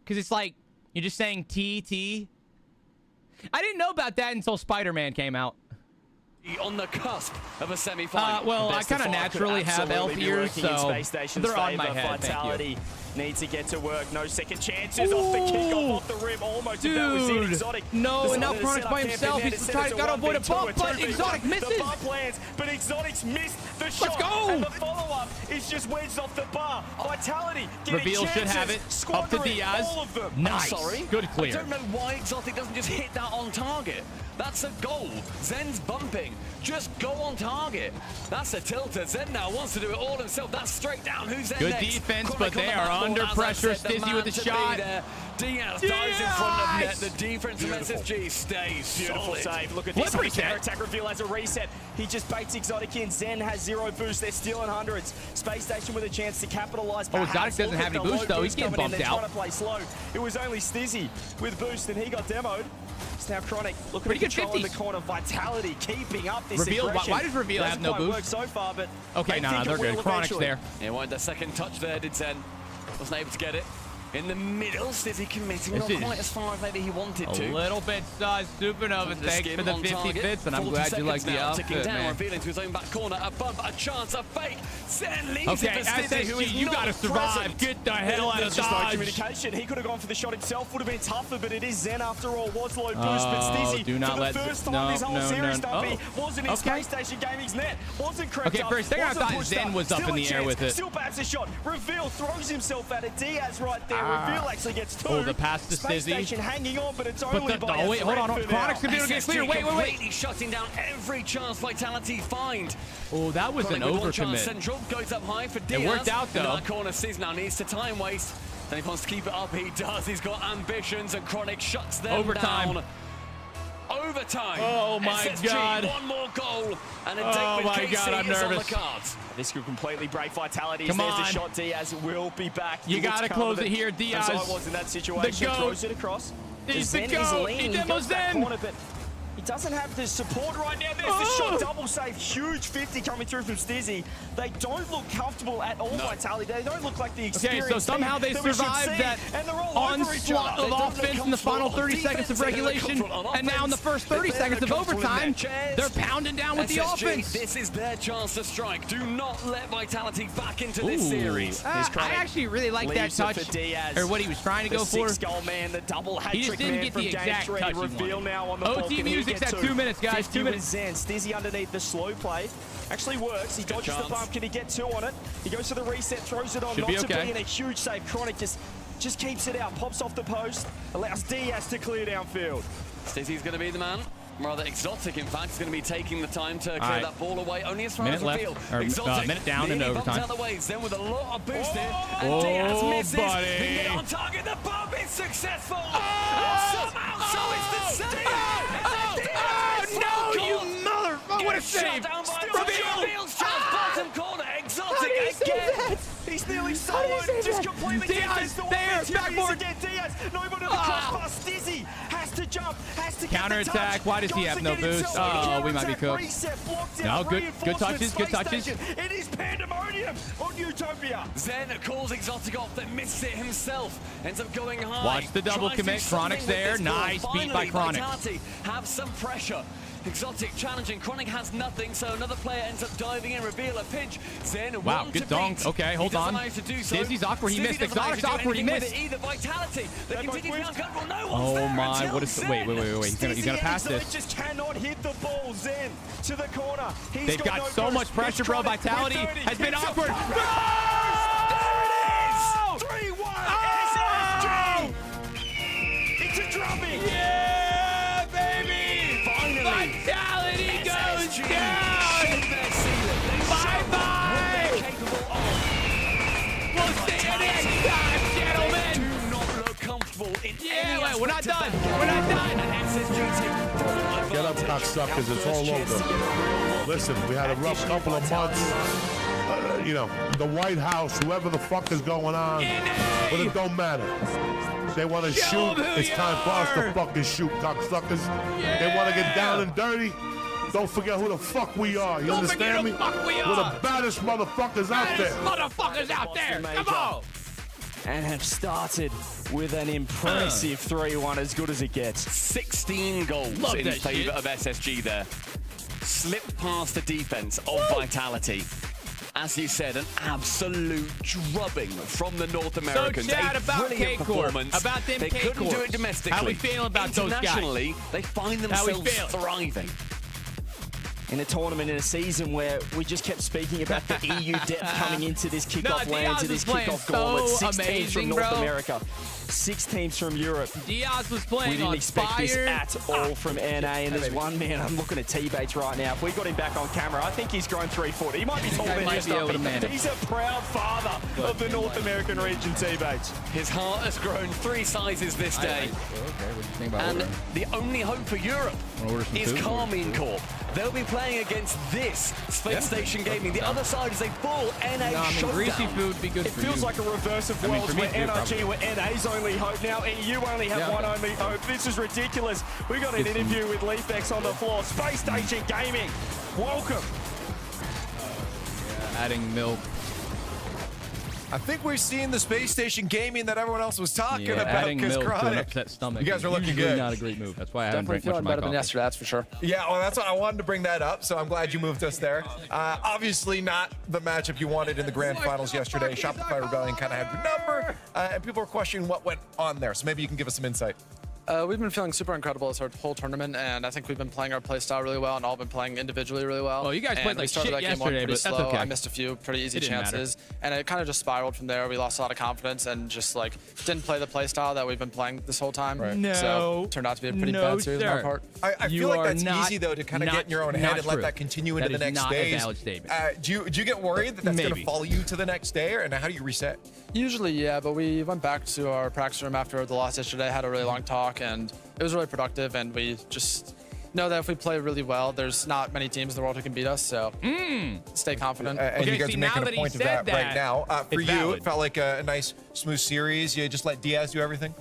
Because it's like you're just saying tea. I didn't know about that until Spider-Man came out. On the cusp of a semi-final. Well, I kind of naturally have elf ears, so they're on my head. Vitality needs to get to work. No second chances. Off the kickoff, off the rim, almost. Dude, that was it. Exotic. No, and now Chronic's by himself. He's got to avoid a bump, but Exotic misses. The bump lands, but Exotic's missed the shot. Let's go. And the follow-up is just wedged off the bar. Vitality getting Reveal chances. Should have it. Up to Diaz. All of them. Nice. Sorry. Good clear. I don't know why Exotic doesn't just hit that on target. That's a goal. Zen's bumping. Just go on target. That's a tilter. Zen now wants to do it all himself. That's straight down. Who's Zen Good next? defense, but they are under pressure. Stizzy with the shot. Diaz dives in front of net. The defense from SSG stays Beautiful save. Look at this. Counter attack reveal as a reset. He just baits Exotic in. Zen has 0 boost. They're stealing hundreds. Space Station with a chance to capitalize. Oh, Exotic doesn't have any boost, though. He's getting bumped out. Trying to play slow. It was only Stizzy with boost, and he got demoed. It's now Chronic looking to control in the corner. Vitality keeping up this Reveal. aggression. Why does Reveal have no boost? So far, but okay, no, they're good. Chronic's there. He wanted the second touch there, did Zen. Wasn't able to get it. In the middle, Stizzy committing not quite as far as maybe he wanted to. A little bit sus. Supernova, thanks for the 50 bits, and I'm glad you like the outfit, man. Revealing to his own back corner, a bump, a chance, a fake. Zen leaves it for Stizzy, who is you gotta survive. Present. Get the hell out of Just no Dodge. communication. He could have gone for the shot himself. Would have been tougher, but it is Zen after all. Was low boost, but Stizzy, do not for let the first time this whole series, no. wasn't in Space Station Gaming's net. Wasn't crept up. For a second, I thought Zen was up in the air with it. Still bats a shot. Reveal throws himself at it. Diaz right there. Reveal actually gets 2. Oh, the pass to Space Stizzy. Station hanging on, but it's only by wait, hold on. Chronic's gonna be able to get clear. Wait. Completely shutting down every chance Vitality find. Oh, that was an overcommit. Central goes up high for Diaz. It worked out, though. That corner Sis now needs to time waste. Then he wants to keep it up. He does. He's got ambitions, and Chronic shuts them down. overtime. Oh my SSG, God. one more goal, and a Oh date with my KC God, I'm is on the nervous. cards. This could completely break Vitality. Come There's on. the shot. Diaz will be back. You gotta close it here, Diaz. So I was in that situation. Throws it across. He's the Zen is goat. leaning. He demos back Zen. corner, but he doesn't have the support right now. There's the shot, double save, huge 50 coming through from Stizzy. They don't look comfortable at all, Vitality. They don't look like the experience. Okay, so somehow they survived that onslaught of offense in the final 30 seconds of regulation, and now in the first 30 seconds of overtime, they're pounding down with the SSG, offense. This is their chance to strike. Do not let Vitality back into this series. I actually really like that touch, or what he was trying to go for. Goal man, the double He just didn't get the exact touch he reveal wanted. now on the OT music's at 2 minutes, guys. 2 minutes. Zen. Stizzy underneath the slow play. Actually works. He dodges the bump. Can he get 2 on it? He goes to the reset, throws it on. Should not be to okay. be in a huge save. Chronic just keeps it out. Pops off the post. Allows Diaz to clear downfield. Stizzy's going to be the man. Rather exotic, in fact, is going to be taking the time to clear that ball away. Only as far as the field. Exotic, minute down into overtime. Out the way. Then with a lot of boost here, and Diaz misses. Buddy. They get on target. The bump is successful. And somehow, so it's the save. No, you motherfucker! What a save! Reveals bottom corner. Exotic again. He's nearly soloed. Just completely Diaz, there, backboard. Diaz, not even on the crossbar. Stizzy has to jump, has to Counter attack. Why does he have no boost? Oh, we might be cooked. No, good touches, good touches. It is pandemonium on Utopia. Zen calls Exotic off, then misses it himself. Ends up going high. Watch the double Tries to commit. do something Chronic's with there. this ball. Nice beat by Finally, Chronic. Vitality have some pressure. Exotic challenging. Chronic has nothing, so another player ends up diving in, reveal a pinch. Zen Wow, one good to dunk. beat. Okay, hold He doesn't on. manage to do so. Dizzy's awkward. He Stizzy missed. doesn't manage Exotic's to do awkward. He anything with missed. it either. Vitality. They continue to be uncomfortable. No Oh one's there my, until what is Zen. wait. He's gonna pass this. Just cannot hit the ball. Zen to the corner. They've got so much pressure, bro. Vitality has been awkward. There it is! 3-1 SSG! It's a drubbing! Yeah, baby! Finally! Vitality goes down! Bye-bye! We'll see you next time, gentlemen! Do not look comfortable in any wait, we're not done. aspect of We're not that done. game. And SSG take full Get up, advantage. cocksuckers. It's all over. Listen, we had a rough couple of months. You know, the White House, whoever the fuck is going on, but it don't matter. They want to shoot. It's time for us to fucking shoot, cocksuckers. They want to get down and dirty. Don't forget who the fuck we are. You understand me? We're the baddest motherfuckers out there. Motherfuckers out there. Come on. And have started with an impressive 3-1, as good as it gets. 16 goals Love in that favor shit. of SSG there. Slipped past the defense of Vitality. As you said, an absolute drubbing from the North Americans. So, Chad, a about brilliant K-Corp, performance. about them They couldn't do K-Corps. it domestically. How we feeling about those guys? Internationally, they find How we themselves feeling? thriving. In a tournament, in a season where we just kept speaking about the EU depth coming into this kickoff land, to this kickoff gauntlet. 6 teams from North America, 6 teams from Europe. Diaz was We playing didn't on expect fire. this at all from NA, and there's one man, I'm looking at T-Bates right now. If we got him back on camera, I think he's grown 3 foot. He might be taller than him. He's a proud father of the North American region, T-Bates. His heart has grown 3 sizes this day. Okay, what do you think about And ordering? the only hope for Europe Wanna order some is food? Carmine Corp. They'll be playing against this Space Station Gaming. The other side is a full NA No, I mean, showdown. greasy food would be good It for feels you. like a reverse of I mean, worlds for me where too, NRG probably. were NA's only hope. Now EU only have one only hope. This is ridiculous. We got an Get some- interview with Leafex on the floor. Space Station Gaming, welcome. Adding milk. I think we're seeing the Space Station Gaming that everyone else was talking about. Adding Because milk to an Chronic, upset stomach. you guys are looking usually good. Not a great move. That's why I haven't Definitely drank much feeling of my better than coffee. yesterday, that's for sure. Yeah, well, that's what I wanted to bring that up, so I'm glad you moved us there. Obviously not the matchup you wanted in the grand finals yesterday. Shopify Rebellion kind of had your number, and people were questioning what went on there, so maybe you can give us some insight. We've been feeling super incredible this whole tournament, and I think we've been playing our play style really well, and all been playing individually really well. Well, you guys played And like we started shit that game one yesterday, pretty but that's slow. okay. I missed a few pretty easy It didn't matter. chances, and it kind of just spiraled from there. We lost a lot of confidence and just like didn't play the play style that we've been playing this whole time. Right. So No. turned out to be a pretty No, bad series on our sir. part. I You feel like are that's not- easy, though, to kind of not- get in your own not head and let true. that continue into That the is next not a days. valid statement. Do you get worried that that's going to Maybe. follow you to the next day, or and how do you reset? Usually, yeah, but we went back to our practice room after the loss yesterday, had a really long talk, and it was really productive, and we just know that if we play really well, there's not many teams in the world who can beat us. So stay confident. And you guys are making a point of that right now. For you, it felt like a nice, smooth series. You just let Diaz do everything.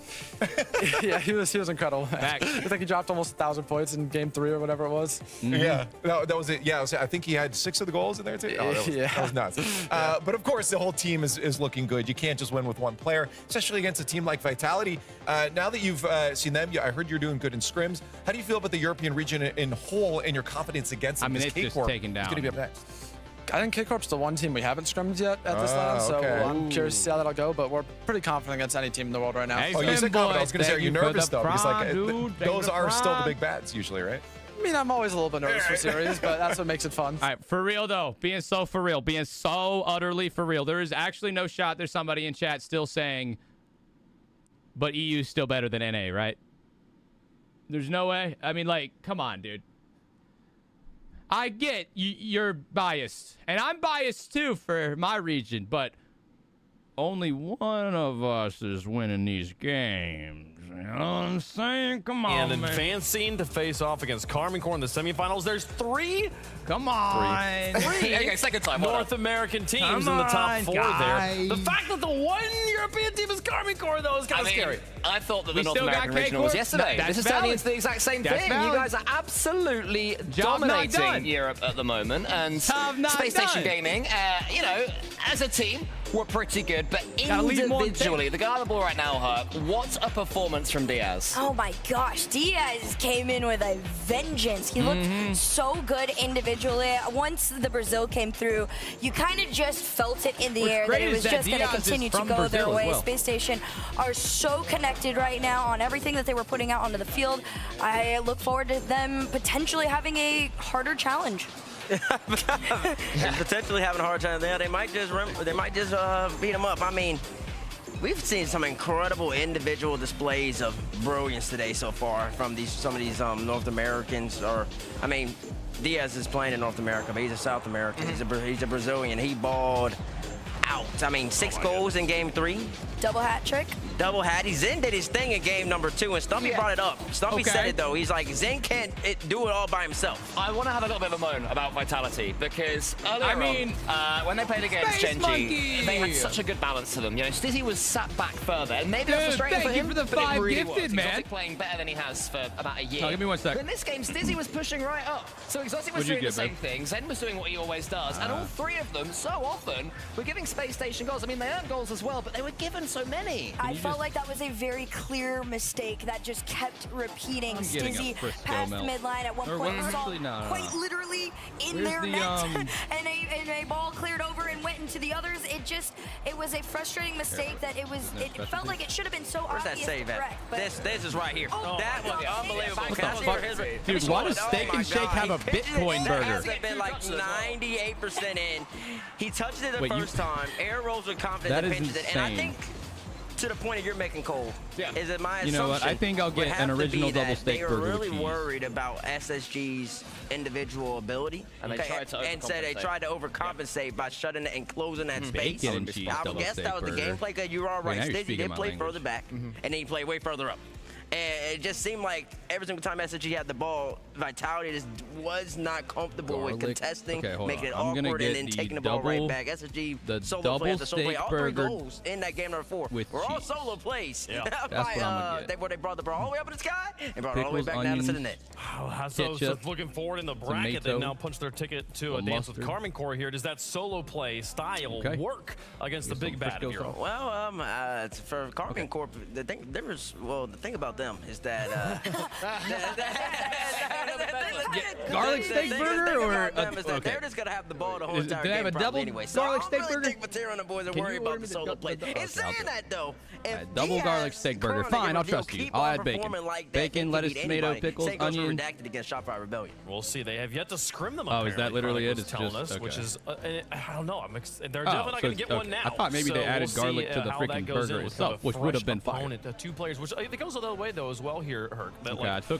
Yeah, he was incredible. I think he dropped almost 1,000 points in game 3 or whatever it was. Yeah, that was it. Yeah, I think he had 6 of the goals in there too. Oh, that was nuts. But of course, the whole team is looking good. You can't just win with one player, especially against a team like Vitality. Now that you've seen them, I heard you're doing good in scrims. How do you feel about the European region in whole and your confidence against them? I mean, it's just taken down. It's going to be up next. I think K-Corp's the one team we haven't scrimmed yet at this LAN, so I'm curious to see how that'll go, but we're pretty confident against any team in the world right now. Hey, you said confident. I was going to say, are you nervous, though? Because those are still the big bads, usually, right? I mean, I'm always a little bit nervous for series, but that's what makes it fun. All right, for real, though, being so for real, being so utterly for real, there is actually no shot there's somebody in chat still saying, but EU's still better than NA, right? There's no way. I mean, like, come on, dude. I get you're biased, and I'm biased too for my region, but only one of us is winning these games. You know what I'm saying? Come on, and advancing to face off against Karmine Corp in the semifinals. There's 3. Come on. 3. Okay, second time. North American teams in the top 4 there. The fact that the one European team is Karmine Corp, though, is kind of scary. I thought that the North American regional was yesterday. This is turning into the exact same thing. You guys are absolutely dominating Europe at the moment. And Space Station Gaming, you know, as a team, we're pretty good. But individually, the guy on the ball right now, Herc, what a performance from Diaz. Oh my gosh, Diaz came in with a vengeance. He looked so good individually. Once the Brazil came through, you kind of just felt it in the air that it was just going to continue to go their way. Space Station are so connected right now on everything that they were putting out onto the field. I look forward to them potentially having a harder challenge. Potentially having a hard time there. They might just beat them up. I mean, we've seen some incredible individual displays of brilliance today so far from some of these North Americans. Or, I mean, Diaz is playing in North America, but he's a South American. He's a Brazilian. He balled out. I mean, 6 goals in game 3. Double hat trick. Double hat. Zen did his thing in game number 2, and Stumpy brought it up. Stumpy said it, though. He's like, Zen can't do it all by himself. I want to have a little bit of a moan about Vitality, because earlier on, when they played against Genji, they had such a good balance to them. You know, Stizzy was sat back further, and maybe that's frustrating for him, for the 5 but it really gifted, was. man. Exotic playing better than he has for about a year. No, give me 1 sec. But in this game, Stizzy was pushing right up. So Exotic was doing the same thing. Zen was doing what he always does, and all 3 of them, so often, were giving Space Station goals. I mean, they earned goals as well, but they were given so many. I felt like that was a very clear mistake that just kept repeating. Stizzy past the midline at one point. We saw quite literally in their net, and a ball cleared over and went into the others. It was a frustrating mistake that it felt like it should have been so obvious. Where's that save at? This is right here. Oh, that was unbelievable. Dude, why does Steak and Shake have a Bitcoin burger? That has been like 98% in. He touched it the first time. Air rolls with confidence and pinches it. And I think, to the point that you're making, Cole, is it my assumption? You know what? I think I'll get an original double steak burger with cheese. They were really worried about SSG's individual ability, and they tried to overcompensate by shutting it and closing that space. Bacon and cheese I guess that was the gameplay, because you are right. Stizzy did play further back, and then he played way further up. And it just seemed like every single time SSG had the ball, Vitality just was not comfortable with contesting, making it awkward, and then taking the ball right back. SSG solo play after solo play, all 3 goals in that game number 4 were all solo plays. Yeah. That's what I'm gonna get. They brought the ball all the way up in the sky and brought it all the way back down to the net. So looking forward in the bracket, they now punch their ticket to a dance with Karmine Corp here. Does that solo play style work against the big bad of Europe? Well, for Karmine Corp, the thing about them is that garlic steak burger, or they're just gonna have the ball the whole entire game. Did they have a double anyway. garlic steak burger? I don't really think Matera and the boys are worried about the solo play. In saying that, though, double garlic steak burger. Fine, I'll trust you. I'll add bacon. Bacon, lettuce, tomato, pickles, onion. Redacted against Shopify Rebellion. We'll see. They have yet to scrim them. Oh, is that literally it? It's telling us, which is I don't know. They're definitely not going to get one now. I thought maybe they added garlic to the freaking burger itself, which would have been fire. 2 players, which it goes the other way though as well here, Herc.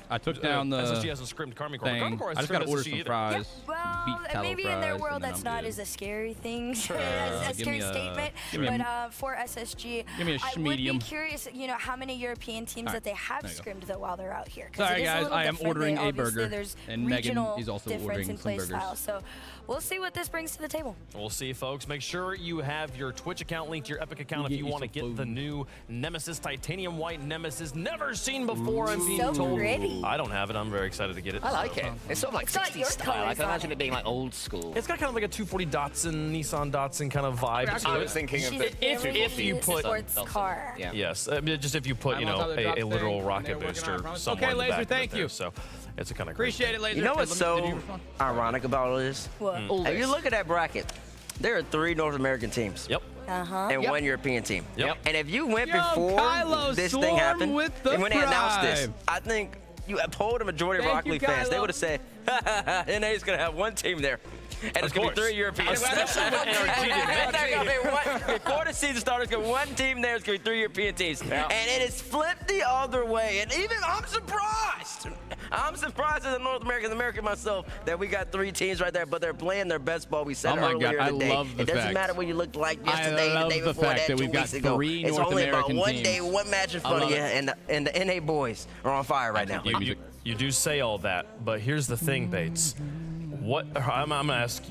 I took down the SSG hasn't scrimmed Karmine Corp. thing. I just gotta order some fries. Well, maybe in their world that's not as a scary thing, a scary statement. But for SSG, I would be curious, you know, how many European teams that they have scrimmed though while they're out here. Sorry guys, I am ordering a burger, there's and Megan is also ordering some burgers. So we'll see what this brings to the table. We'll see, folks. Make sure you have your Twitch account linked to your Epic account if you want to get the new Nemesis, titanium white Nemesis, never seen before. I'm being told. Pretty. I don't have it. I'm very excited to get it. I like it. It's sort of like 60s style. I can imagine it being like old school. It's got kind of like a 240 Datsun, Nissan Datsun kind of vibe. I was thinking of it if you put sports car. Yeah. Yes, just if you put a literal rocket booster somewhere in the Laser, back thank of it you. There, so it's a kind of appreciate it, Laser. You know what's so ironic about all this? What? If you look at that bracket, there are 3 North American teams. Yep. And 1 European team. Yep. And if you went before this thing happened, and when they announced this, I think you polled a majority of Rocket League fans, they would have said, NA's going to have 1 team there. And it's going to be 3 Europeans. Especially when NRG Before the season started, it's going to be 1 team there, it's going to be 3 European teams. And it is flipped the other way. And even I'm surprised. I'm surprised as a North American myself that we got 3 teams right there, but they're playing their best ball. We said earlier in the day. It doesn't matter what you looked like yesterday, the day before that, 2 weeks ago. It's only about 1 day, 1 match in front of you, and the NA boys are on fire right now. You do say all that, but here's the thing, Bates. I'm gonna ask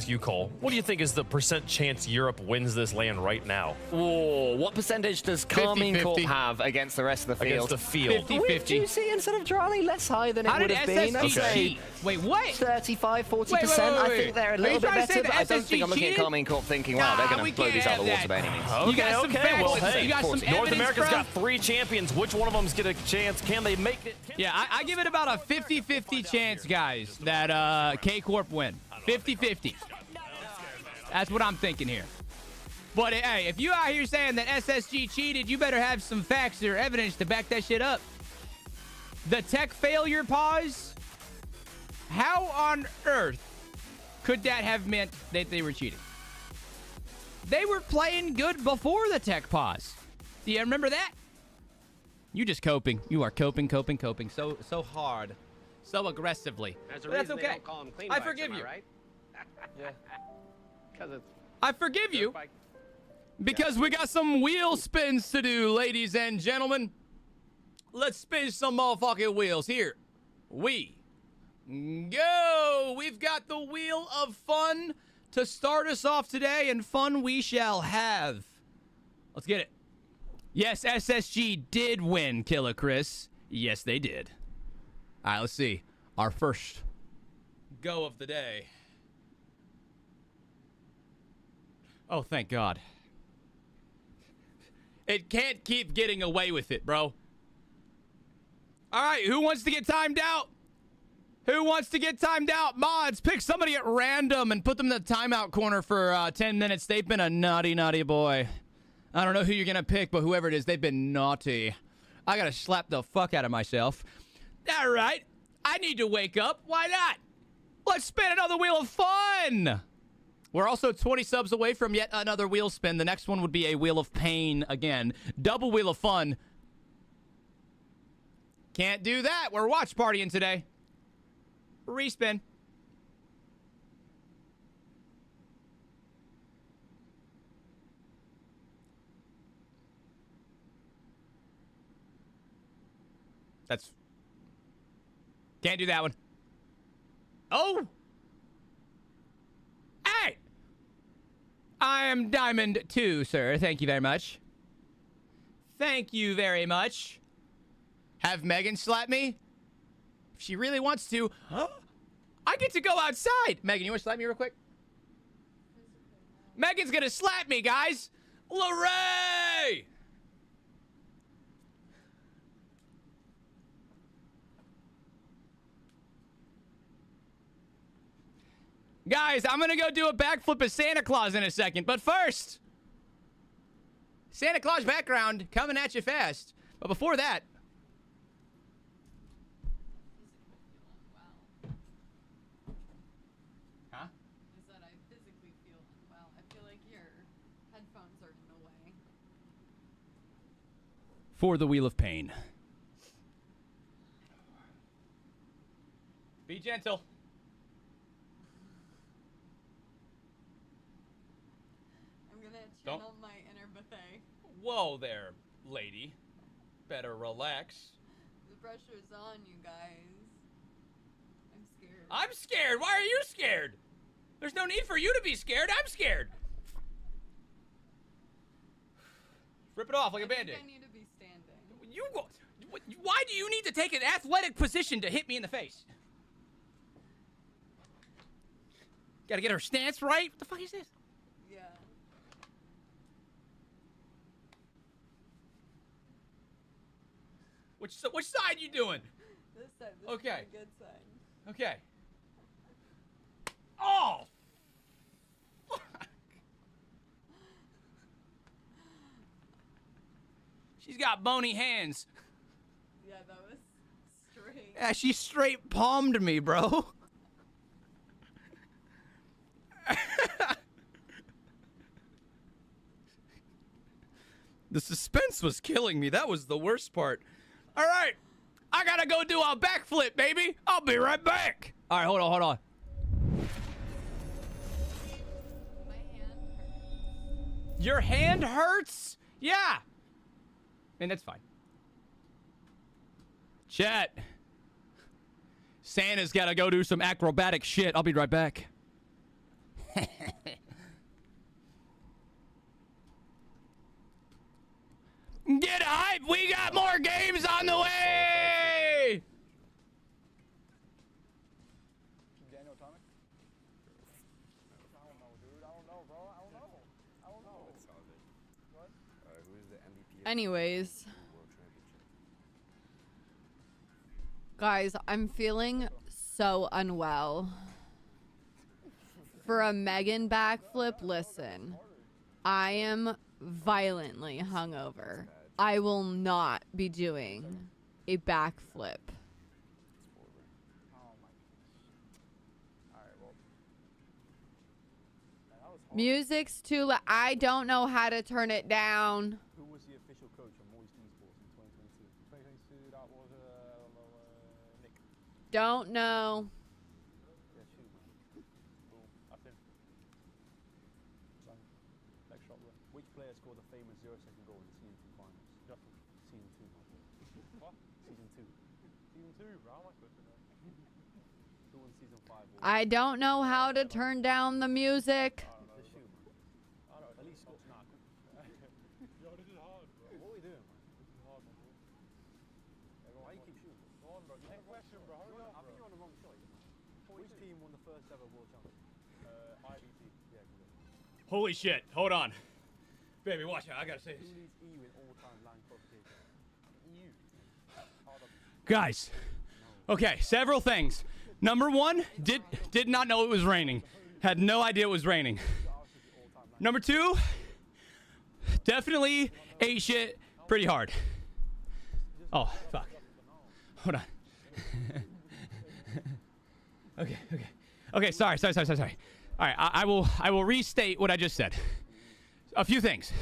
you, Cole. What do you think is the % chance Europe wins this LAN right now? Whoa, what percentage does Karmine Corp have against the rest of the field? Against the field. 50-50. With Juicy instead of Charlie, less high than it would have been. How did SSG cheat? Wait, what? 35, 40%. I think they're a little bit better, but I don't think I'm looking at Karmine Corp thinking, wow, they're going to blow these out of the water by any means. Okay. Well, hey, you got some North America's bro? got 3 champions. Which one of them's get a chance? Can they make it? Yeah, I give it about a 50-50 chance, guys, that K-Corp win. 50-50. That's what I'm thinking here. But hey, if you out here saying that SSG cheated, you better have some facts or evidence to back that shit up. The tech failure pause, how on earth could that have meant that they were cheating? They were playing good before the tech pause. Do you remember that? You just coping. You are coping so hard, so aggressively. But that's okay. I forgive you. Right? Yeah. I forgive you because we got some wheel spins to do, ladies and gentlemen. Let's spin some motherfucking wheels. Here we go. We've got the wheel of fun to start us off today, and fun we shall have. Let's get it. Yes, SSG did win, Killer Chris. Yes, they did. All right, let's see. Our first go of the day. Oh, thank God. It can't keep getting away with it, bro. All right, who wants to get timed out? Who wants to get timed out? Mods, pick somebody at random and put them in the timeout corner for 10 minutes. They've been a naughty, naughty boy. I don't know who you're going to pick, but whoever it is, they've been naughty. I got to slap the fuck out of myself. All right, I need to wake up. Why not? Let's spin another wheel of fun. We're also 20 subs away from yet another wheel spin. The next one would be a wheel of pain again. Double wheel of fun. Can't do that. We're watch partying today. Respin. That's... Can't do that one. Oh! Hey! I am Diamond 2, sir. Thank you very much. Thank you very much. Have Megan slap me? If she really wants to. I get to go outside. Megan, you want to slap me real quick? Megan's gonna slap me, guys. Lorray! Guys, I'm gonna go do a backflip as Santa Claus in a second, but first, Santa Claus background coming at you fast. But before that, huh? Is that I physically feel unwell. I feel like your headphones are in the way. For the Wheel of Pain. Be gentle. I'm gonna channel my inner buffet. Whoa there, lady. Better relax. The pressure's on, you guys. I'm scared. I'm scared. Why are you scared? There's no need for you to be scared. I'm scared. Rip it off like a Band-Aid. I need to be standing. Why do you need to take an athletic position to hit me in the face? Gotta get her stance right. What the fuck is this? Yeah. Which side you doing? This side. This Okay. is the good side. Okay. Oh! Fuck. She's got bony hands. Yeah, that was straight. Yeah, she straight palmed me, bro. The suspense was killing me. That was the worst part. All right. I gotta go do a backflip, baby. I'll be right back. All right, hold on. My hand hurts. Your hand hurts? Yeah. Man, that's fine. Chat. Santa's gotta go do some acrobatic shit. I'll be right back. Get hype! We got more games on the way! Anyways. Guys, I'm feeling so unwell. For a Megan backflip, listen. I am violently hungover. I will not be doing a backflip. Music's too loud. I don't know how to turn it down. Who was the official coach of Moist Esports in 2022? 2022, that was Nick. Don't know. Yeah, shoot, man. Cool. That's it. So, next shot, bro. Which player scored the famous 0-second goal in the Season 2 finals? Justin. Season 2, man. What? Season 2. Season 2, bro. How am I supposed to know? Who won Season 5? I don't know how to turn down the music. At least Scott's not. Yo, this is hard, bro. What are we doing, man? This is hard, man. Why you keep shooting? Go on, bro. Next question, bro. Hurry up, bro. I think you're on the wrong shot. Which team won the first ever world championship? IBT. Yeah, good. Holy shit. Hold on. Baby, watch out. I gotta say this. Who leads EU in all-time LAN qualification? EU. Guys. Okay, several things. Number one, did not know it was raining. Had no idea it was raining. Number two, definitely ate shit pretty hard. Oh, fuck. Hold on. Okay, sorry. All right, I will restate what I just said. A few things.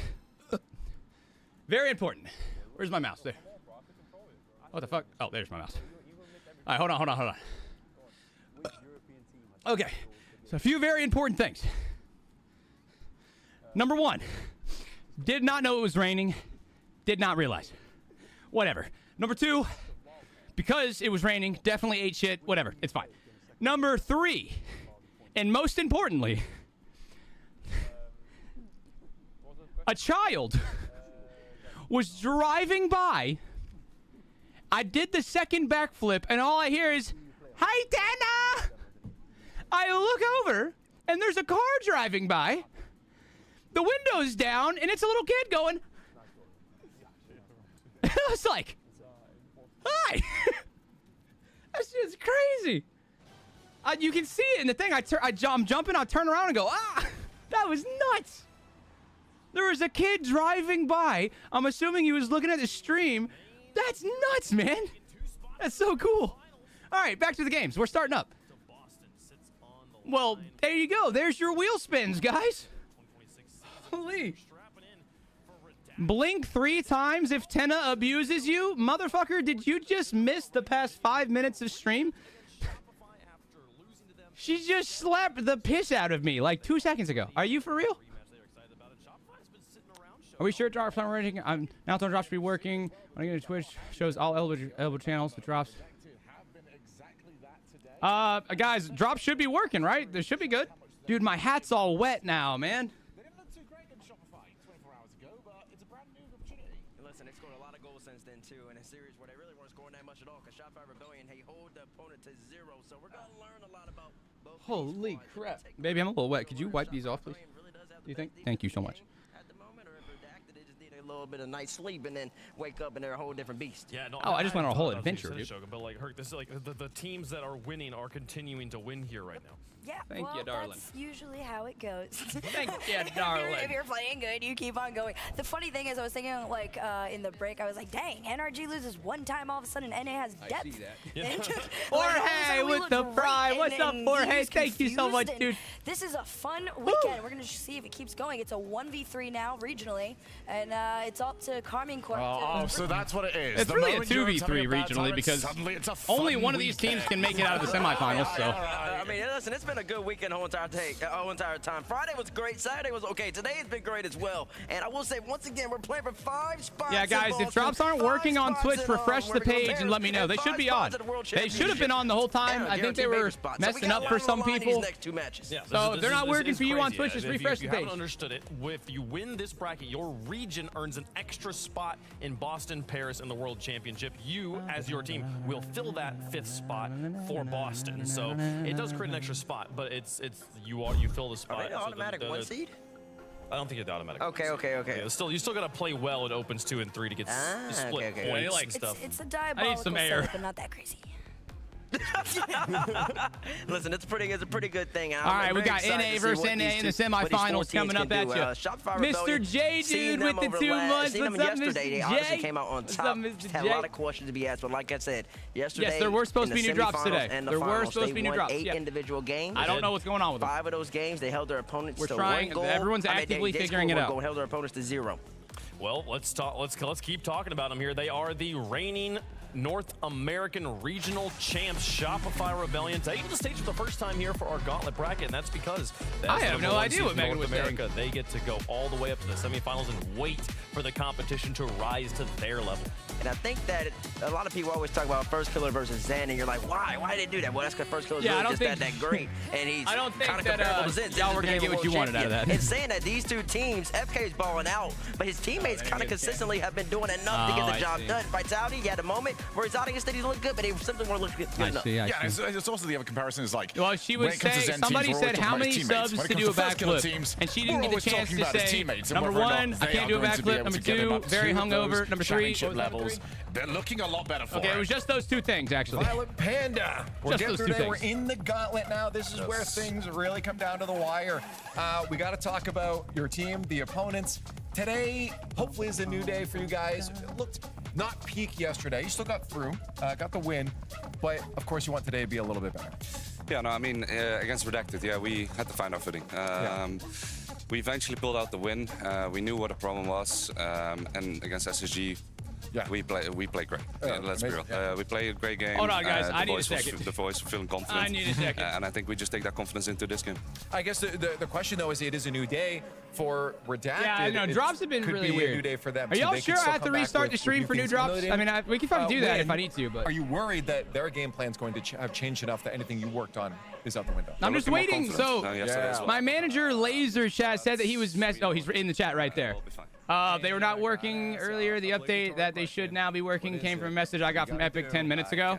Very important. Where's my mouse? There. What the fuck? Oh, there's my mouse. All right, hold on. Okay, so a few very important things. Number one, did not know it was raining. Did not realize. Whatever. Number two, because it was raining, definitely ate shit. Whatever, it's fine. Number three, and most importantly, a child was driving by. I did the second backflip, and all I hear is, "Hi, Dana!" I look over, and there's a car driving by. The window's down, and it's a little kid going. I was like, "Hi!" That's just crazy. You can see it in the thing. I'm jumping, I turn around and go, "Ah!" That was nuts. There was a kid driving by. I'm assuming he was looking at the stream. That's nuts, man. That's so cool. All right, back to the games. We're starting up. Well, there you go. There's your wheel spins, guys. Holy. Blink 3 times if Tenna abuses you. Motherfucker, did you just miss the past 5 minutes of stream? She just slapped the piss out of me like 2 seconds ago. Are you for real? Are we sure drops aren't working? Now it's on drops to be working. When I get to Twitch, shows all eligible channels. The drops. Guys, drops should be working, right? This should be good. Dude, my hat's all wet now, man. Listen, they scored a lot of goals since then too, in a series where they really weren't scoring that much at all. Because Shopify Rebellion, they hold the opponent to 0. So we're gonna learn a lot about both. Holy crap, baby, I'm a little wet. Could you wipe these off, please? Do you think? Thank you so much. A little bit of night sleep and then wake up and they're a whole different beast. Yeah, no, oh, I just went on a whole adventure, dude. But like, Herc, this is like the teams that are winning are continuing to win here right now. Yeah, Thank you, darling. That's usually how it goes. Thank you, darling. If you're playing good, you keep on going. The funny thing is, I was thinking, like, in the break, I was like, dang, NRG loses one time, all of a sudden, NA has depth. I see that. Yeah. Jorge with the fry. What's up, Jorge? Thank you so much, dude. This is a fun weekend. We're going to see if it keeps going. It's a 1v3 now, regionally, and it's up to Carmine Corp. Oh, so that's what it is. It's really a 2v3 regionally because only one of these teams can make it out of the semifinals. So. I mean, listen, it's been a good weekend the whole entire time. Friday was great. Saturday was okay. Today has been great as well. And I will say, once again, we're playing for 5 spots. Yeah, guys, if drops aren't working on Twitch, refresh the page and let me know. They should be on. They should have been on the whole time. I think they were messing up for some people. So if they're not working for you on Twitch, just refresh the page. If you haven't understood it, if you win this bracket, your region earns an extra spot in Boston, Paris, and the World Championship. You, as your team, will fill that 5th spot for Boston. So it does create an extra spot, but you fill the spot. Are they automatic 1 seed? I don't think it's automatic. Okay. Yeah, you still gotta play well. It opens 2 and 3 to get split points and stuff. It's a diabolical setup, but not that crazy. Listen, it's a pretty good thing. All right, we got NA versus NA in the semifinals coming up at you. Mr. J, dude, with the 2 months. What's up, Mr. J? They honestly came out on top. Had a lot of questions to be asked, but like I said, yesterday, yes, there were supposed to be new drops today. There were supposed to be new drops. 8 individual games. I don't know what's going on with them. 5 of those games, they held their opponents to 1 goal. Everyone's actively figuring it out. Held their opponents to 0. Well, let's keep talking about them here. They are the reigning North American regional champs, Shopify Rebellion, taking the stage for the first time here for our gauntlet bracket, and that's because I have no idea what Megan was North America. They get to go all the way up to the semifinals and wait for the competition to rise to their level. And I think that a lot of people always talk about First Killer versus Zen, and you're like, why? Why did they do that? Well, that's because First Killer's really just that great, and he's kind of comparable to Zen. Y'all were gonna get what you wanted out of that. And saying that these two teams, FK's balling out, but his teammates kind of consistently have been doing enough to get the job done. Vitality, he had a moment where Exotic and Steady looked good, but they simply weren't looking good enough. Yeah, it's also the other comparison is like, well, she was saying, somebody said how many subs to do a backflip, and she didn't get the chance to say, number 1, I can't do a backflip, number 2, very hungover, number 3, levels. They're looking a lot better for it. It was just those 2 things, actually. Violet Panda. We're getting through there. We're in the gauntlet now. This is where things really come down to the wire. We got to talk about your team, the opponents. Today, hopefully, is a new day for you guys. It looked not peak yesterday. You still got through, got the win, but of course, you want today to be a little bit better. Yeah, no, I mean, against Redacted, yeah, we had to find our footing. We eventually pulled out the win. We knew what the problem was, and against SSG, we play great. Let's be real. We play a great game. Hold on, guys. I need a second. The voice feeling confident. I need a second. And I think we just take that confidence into this game. I guess the question, though, is it is a new day for Redacted. Yeah, no, drops have been really weird. A new day for them. Are y'all sure I have to restart the stream for new drops? I mean, we can probably do that if I need to, but... Are you worried that their game plan's going to have changed enough that anything you worked on is out the window? I'm just waiting. So, my manager, Laser Chat, said that he was Oh, he's in the chat right there. They were not working earlier. The update that they should now be working came from a message I got from Epic 10 minutes ago.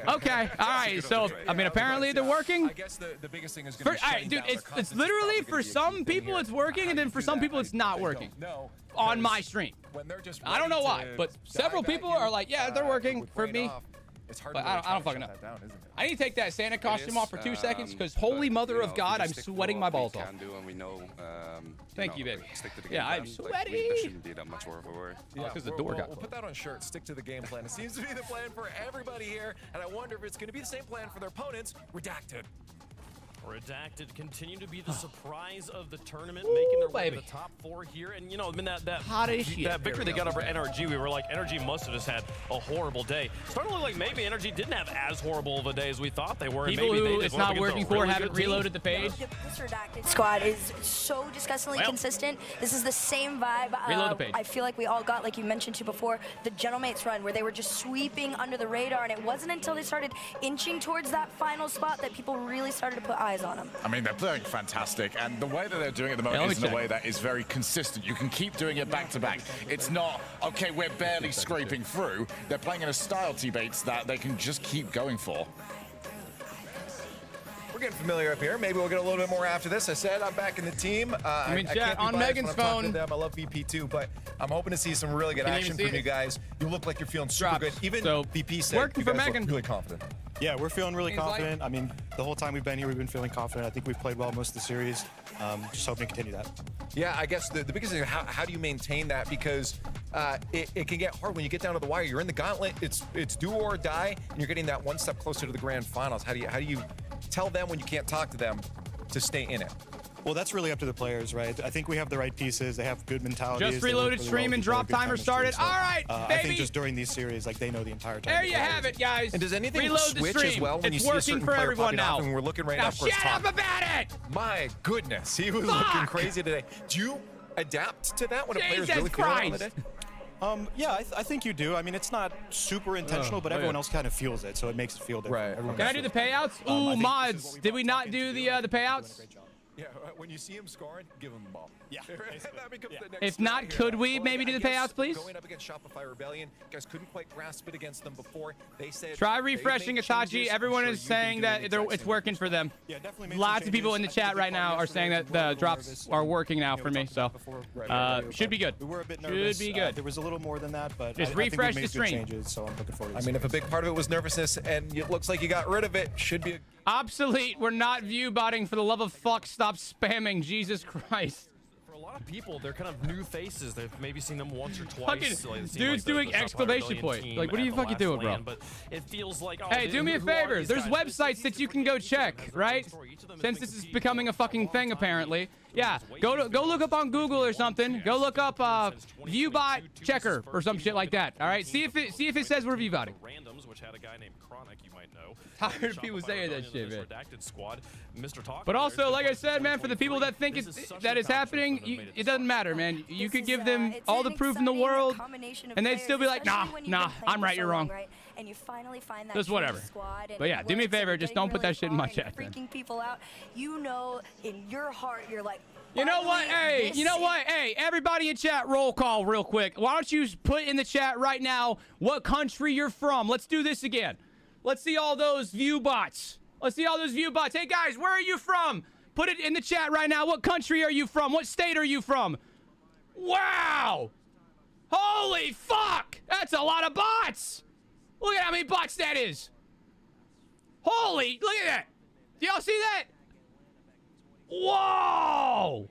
Okay. All right. So, I mean, apparently they're working. I guess the biggest thing is going to be all right, dude, it's literally for some people it's working, and then for some people it's not working on my stream. I don't know why, but several people are like, yeah, they're working for me. But I don't fucking know. I need to take that Santa costume off for 2 seconds because holy mother of God, I'm sweating my balls off. Thank you, baby. Yeah, I'm sweaty. There shouldn't be that much more of a worry. Yeah, because the door got closed. We'll put that on shirt. Stick to the game plan. It seems to be the plan for everybody here, and I wonder if it's going to be the same plan for their opponents. Redacted. Redacted continue to be the surprise of the tournament, making their way to the top 4 here. And you know, I mean, that victory they got over NRG, we were like, NRG must have just had a horrible day. Starting to look like maybe NRG didn't have as horrible of a day as we thought they were. People who it's not working for haven't reloaded the page. This Redacted squad is so disgustingly consistent. This is the same vibe. Reload the page. I feel like we all got, like you mentioned to before, the Gentlemates run where they were just sweeping under the radar, and it wasn't until they started inching towards that final spot that people really started to put eyes on them. I mean, they're playing fantastic, and the way that they're doing it at the moment is in a way that is very consistent. You can keep doing it back to back. It's not, okay, we're barely scraping through. They're playing in a style, teammates, that they can just keep going for. We're getting familiar up here. Maybe we'll get a little bit more after this. I said I'm back in the team. I can't be on Megan's phone. I love VP too, but I'm hoping to see some really good action from you guys. You look like you're feeling super good. Even VP said you guys look really confident. Yeah, we're feeling really confident. I mean, the whole time we've been here, we've been feeling confident. I think we've played well most of the series. Just hoping to continue that. Yeah, I guess the biggest thing is how do you maintain that? Because it can get hard when you get down to the wire. You're in the gauntlet. It's do or die, and you're getting that one step closer to the grand finals. How do you tell them when you can't talk to them to stay in it? Well, that's really up to the players, right? I think we have the right pieces. They have good mentalities. Just reloaded stream and drop timer started. All right, baby. I think just during these series, like, they know the entire time. There you have it, guys. And does anything reload switch the stream as well when it's you see a working certain for player everyone popping now. off? And we're looking right now now for his shut top. up about it. My goodness, he was looking crazy today. Do you adapt to that when a player's really feeling it on the day? Yeah, I think you do. I mean, it's not super intentional, but everyone else kind of feels it, so it makes it feel different. Right. Can I do the payouts? Ooh, mods. Did we not do the payouts? Yeah, when you see him scoring, give him the ball. Yeah. That becomes the next If not, could we maybe do the payouts, please? Going up against Shopify Rebellion, you guys couldn't quite grasp it against them before. They said try refreshing Itachi. Everyone is saying that it's working for them. Yeah, definitely. Lots of people in the chat right now are saying that the drops are working now for me, so should be good. We were a bit nervous. Should be good. There was a little more than that, but just refresh the stream. Changes, so I'm looking forward to I mean, if a big part of it was nervousness and it looks like you got rid of it, should be obsolete. We're not view botting. For the love of fuck, stop spamming. Jesus Christ. For a lot of people, they're kind of new faces. They've maybe seen them once or twice. Fucking dude's doing exclamation point. Like, what are you fucking doing, bro? But it feels like, hey, do me a favor. There's websites that you can go check, right? Since this is becoming a fucking thing, apparently. Yeah, go look up on Google or something. Go look up ViewBot Checker or some shit like that. All right, see if it says we're ViewBotting. Randoms, which had a guy named Chronic, you might know. Tired of people saying that shit, man. Squad, Mr. Talk. But also, like I said, man, for the people that think that is happening, it doesn't matter, man. You could give them all the proof in the world, and they'd still be like, nah, I'm right, you're wrong. And you finally find that just whatever. But yeah, do me a favor, just don't put that shit in my chat. Freaking people out, you know, in your heart, you're like, you know what? Hey, you know what? Hey, everybody in chat, roll call real quick. Why don't you put in the chat right now what country you're from? Let's do this again. Let's see all those view bots. Let's see all those view bots. Hey guys, where are you from? Put it in the chat right now. What country are you from? What state are you from? Wow! Holy fuck! That's a lot of bots! Look at how many bots that is. Holy, look at that. Do y'all see that? Whoa!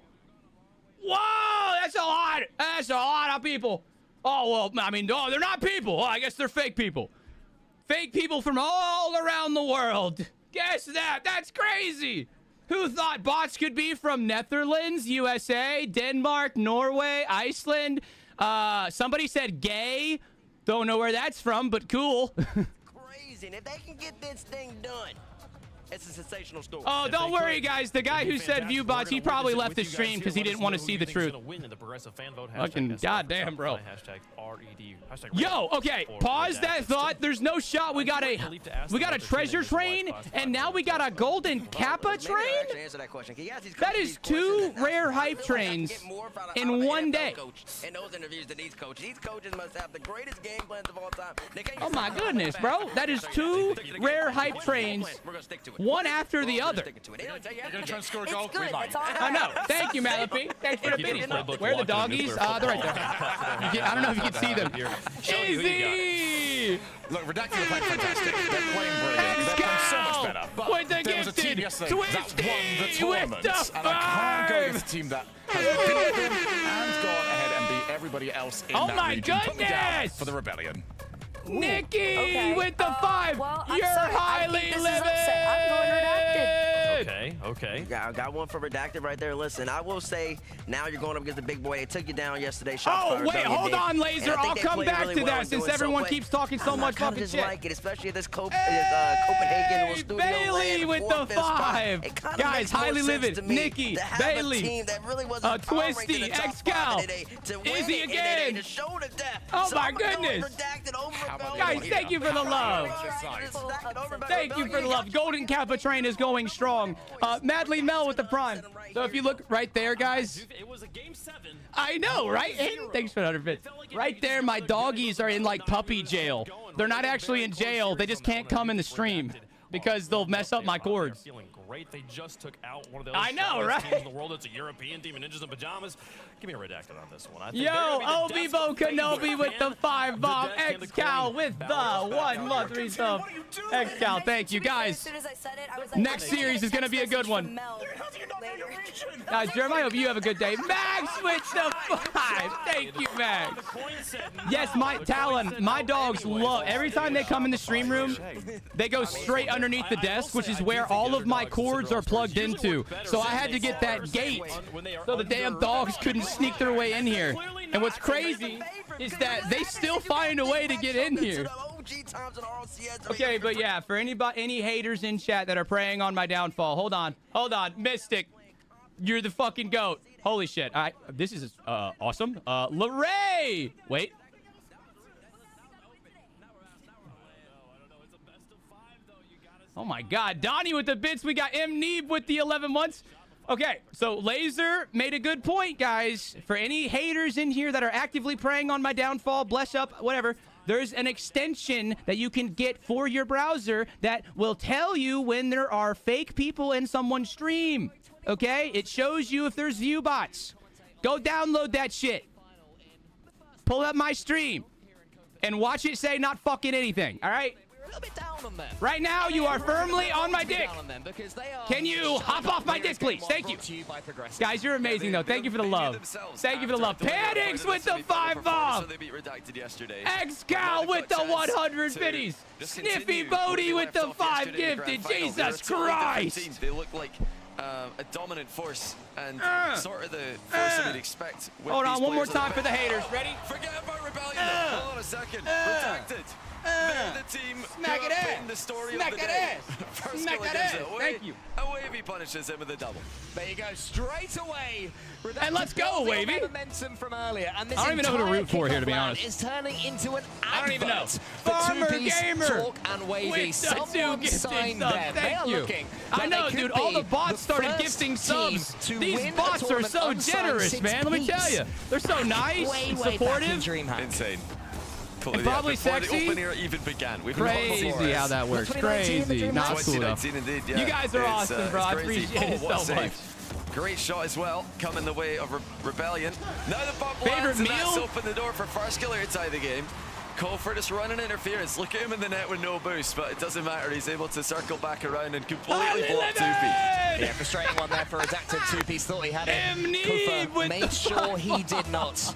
Whoa, that's a lot. That's a lot of people. Oh, well, I mean, they're not people. Oh, I guess they're fake people. Fake people from all around the world. Guess that. That's crazy. Who thought bots could be from Netherlands, USA, Denmark, Norway, Iceland? Somebody said gay. Don't know where that's from, but cool. Crazy. And if they can get this thing done, it's a sensational story. Oh, don't worry, guys. The guy who said view bots, he probably left the stream because he didn't want to see the truth. Fucking goddamn, bro. Yo, okay, pause that thought. There's no shot. We got a treasure train, and now we got a golden Kappa train. That is 2 rare hype trains in one day. In those interviews to these coaches must have the greatest game plans of all time. Oh my goodness, bro. That is 2 rare hype trains. One after the other. You're gonna try and score a goal? I know. Thank you, Malapi. Thanks for the biddies. Where are the doggies? They're right there. I don't know if you can see them. Easy! Look, Redacted are playing fantastic. They're playing brilliant. They're playing so much better. But there was a team yesterday that won the tournament. And I can't go against a team that has beat them and gone ahead and beat everybody else in that region. Put me down for the Rebellion. Nikki with the 5. Well, You're highly livid. I'm going Redacted. Okay. I got one for Redacted right there. Listen, I will say, now you're going up against the big boy. They took you down yesterday. Oh, wait, hold on, Laser. I'll come back to that since everyone keeps talking so much fucking shit. Like it, especially at this Copenhagen studio. Bailey with the 5. Guys, Highly Livid, Nikki, Bailey, Twisty, Xcal, Izzy again. Oh my goodness. Guys, thank you for the love. Thank you for the love. Golden Kappa train is going strong. Madly Mel with the prime. So if you look right there, guys. It was a game 7. I know, right? Thanks for the 100 bits. Right there, my doggies are in like puppy jail. They're not actually in jail. They just can't come in the stream because they'll mess up my cords. Feeling great. They just took out one of the I know, right? teams in the world. It's a European team in ninjas and pajamas. Give me a Redacted on this one. I think Yo, Obi-Bo Kenobi with the 5 bomb. X-Cal with the 1 month resub. X-Cal, thank you, guys. Next series is going to be a good one. Guys, Jeremiah, I hope you have a good day. Max with the 5. Thank you, Max. Yes, my Talon, my dogs love, every time they come in the stream room, they go straight underneath the desk, which is where all of my cords are plugged into. So I had to get that gate so the damn dogs couldn't sneak their way in here. And what's crazy is that they still find a way to get in here. Okay, but yeah, for any haters in chat that are preying on my downfall, hold on, Mystic, you're the fucking goat. Holy shit! This is awesome. Larray, wait. Oh my God, Donnie with the bits. We got M Neeb with the 11 months. Okay, so Laser made a good point, guys. For any haters in here that are actively preying on my downfall, bless up, whatever, there's an extension that you can get for your browser that will tell you when there are fake people in someone's stream. Okay, it shows you if there's view bots. Go download that shit. Pull up my stream and watch it say not fucking anything. All right. Right now, you are firmly on my dick. Can you hop off my dick, please? Thank you. Guys, you're amazing, though. Thank you for the love. Thank you for the love. Panics with the 5 bomb. X-Cal with the 100 biddies. Sniffy Bodie with the 5 gifted. Jesus Christ. They look like a dominant force and sort of the force that we'd expect. Hold on, one more time for the haters. Ready? Forget about Rebellion. Hold on a second. Redacted. They're the team Smack it in. the story Smack of the it day. in. Smack it in. Thank you. And Wavy punishes him with a double. There you go, straight away. And let's go, Wavy. Momentum from earlier, and this I don't even know who to root for here, to be honest. Is turning into an I don't even know. Farmer Gamer Talk and Wavy. Someone signed them. They are looking. I know, dude. All the bots started gifting subs. These bots are so generous, man. Let me tell you, they're so nice and supportive. Insane. And probably sexy. The open era even began. Crazy how that works. Crazy. Not cool though. Indeed, yeah. You guys are awesome, bro. I appreciate it so much. Great shot as well. Coming the way of Rebellion. Now the bomb lands, and that's opened the door for First Killer inside the game. Colford is running interference. Look at him in the net with no boost, but it doesn't matter. He's able to circle back around and completely block 2P. Yeah, frustrating one there for Redacted. 2P's thought he had it. Kofa made sure he did not.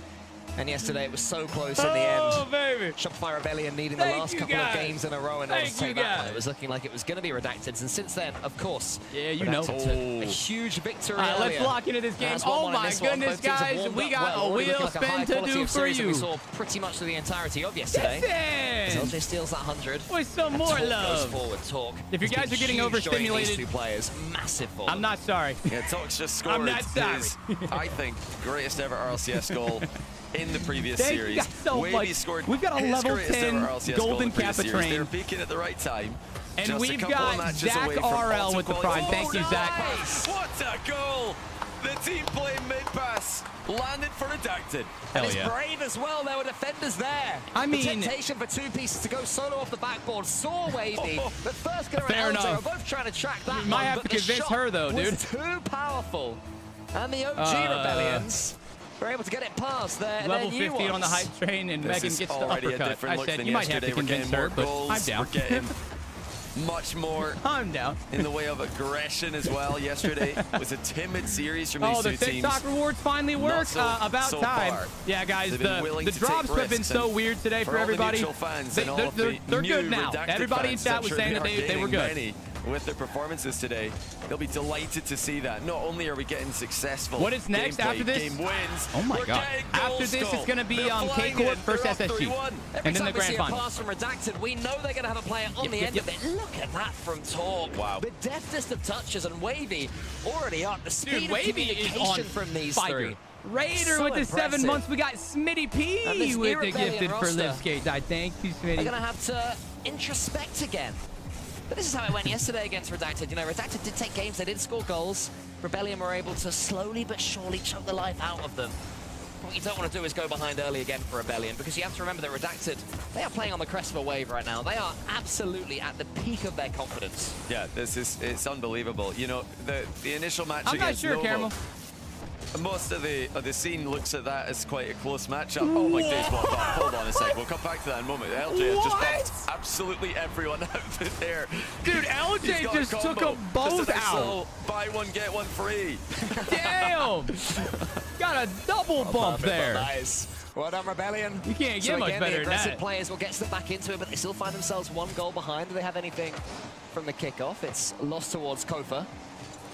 And yesterday it was so close in the end. Oh, baby. Shopify Rebellion needing the last couple of games in a row in order to take that one. It was looking like it was going to be Redacted. And since then, of course, yeah, you know, a huge victory. All right, let's lock into this game. Oh my goodness, guys, we got a wheel spin to do for you. We saw pretty much through the entirety of yesterday. LJ steals that 100. With some more love. Forward talk. If you guys are getting overstimulated, two players, massive for I'm not sorry. Yeah, Talk's just scored. I'm not sorry. His, I think, greatest ever RLCS goal in the previous Thank series. You guys so Wavy much. scored We've got a level 10 Golden Kappa train. They're peaking at the right time. And just we've got Zach RL with the prime. Thank you, Zach. What a goal! The team playing mid-pass landed for Redacted. Hell and it's yeah. brave as well. There were defenders there. I mean, the temptation for 2 pieces to go solo off the backboard. Saw Wavy, but First Killer Fair and LJ enough. are both trying to track that. You might have to convince her though, dude. Was too powerful, and the OG Rebellions were able to get it past their level new 15 on the hype train, and Megan gets the uppercut. I said you might have to convince her, but I'm down. We're getting much more I'm down. in the way of aggression as well. Yesterday was a timid series from these two teams. Oh, the TikTok rewards finally work. About so time. far. Yeah, guys, the drops have been so weird today for everybody. They're good now. Everybody in chat was saying that they were good. with their performances today. They'll be delighted to see that. Not only are we getting successful what is next after this? Game wins. Oh my God. After this, it's going to be K-Corp versus SSG. And then the grand final. Pass from Redacted, we know they're going to have a player on the end of it. Look at that from Talk. Wow. The deftest of touches, and Wavy already up. The speed Dude, of Wavy is on from these fire. three. Raider So with the impressive. 7 months. We got Smitty P with the gifted for lift skates. I thank you, They're Smitty. going to have to introspect again. But this is how it went yesterday against Redacted. You know, Redacted did take games, they did score goals. Rebellion were able to slowly but surely choke the life out of them. What you don't want to do is go behind early again for Rebellion, because you have to remember that Redacted, they are playing on the crest of a wave right now. They are absolutely at the peak of their confidence. Yeah, it's unbelievable. You know, the initial match I'm not against sure, Novo, Caramel. most of the scene looks at that as quite a close matchup. Oh my days, what a hold on a sec. We'll come back to that in a moment. LJ has just bumped absolutely everyone out there. Dude, LJ just took them both out. Buy one, get one free. Damn. Got a double bump there. Nice. Well done, Rebellion. You can't get much better the than aggressive that. players will get them back into it, but they still find themselves 1 goal behind. Do they have anything from the kickoff? It's lost towards Kofa.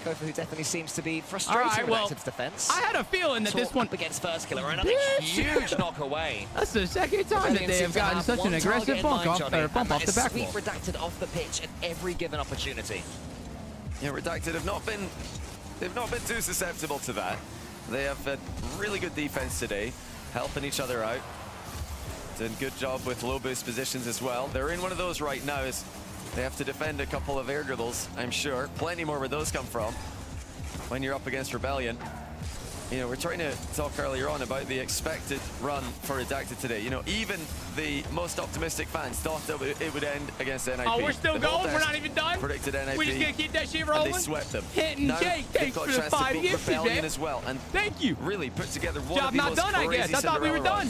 Kofa, who definitely seems to be frustrated with Active's defense. I had a feeling that this one up against First Killer, another huge knock away. That's the second time that they have gotten such an aggressive bump off the back wall. Sweep Redacted off the pitch at every given opportunity. Yeah, Redacted have not been too susceptible to that. They have had really good defense today, helping each other out. Did a good job with low boost positions as well. They're in one of those right now as they have to defend a couple of air dribbles, I'm sure. Plenty more where those come from when you're up against Rebellion. You know, we're trying to talk earlier on about the expected run for Redacted today. You know, even the most optimistic fans thought that it would end against NIP. Oh, we're still going? We're not even done? Predicted NIP. We just gonna keep that shit rolling? And they swept them. Hitting now, Jake, thanks for the 5 gifts, Rebellion man. as well. And thank you. Really put together one Job of the not most done, I guess. I thought we were done.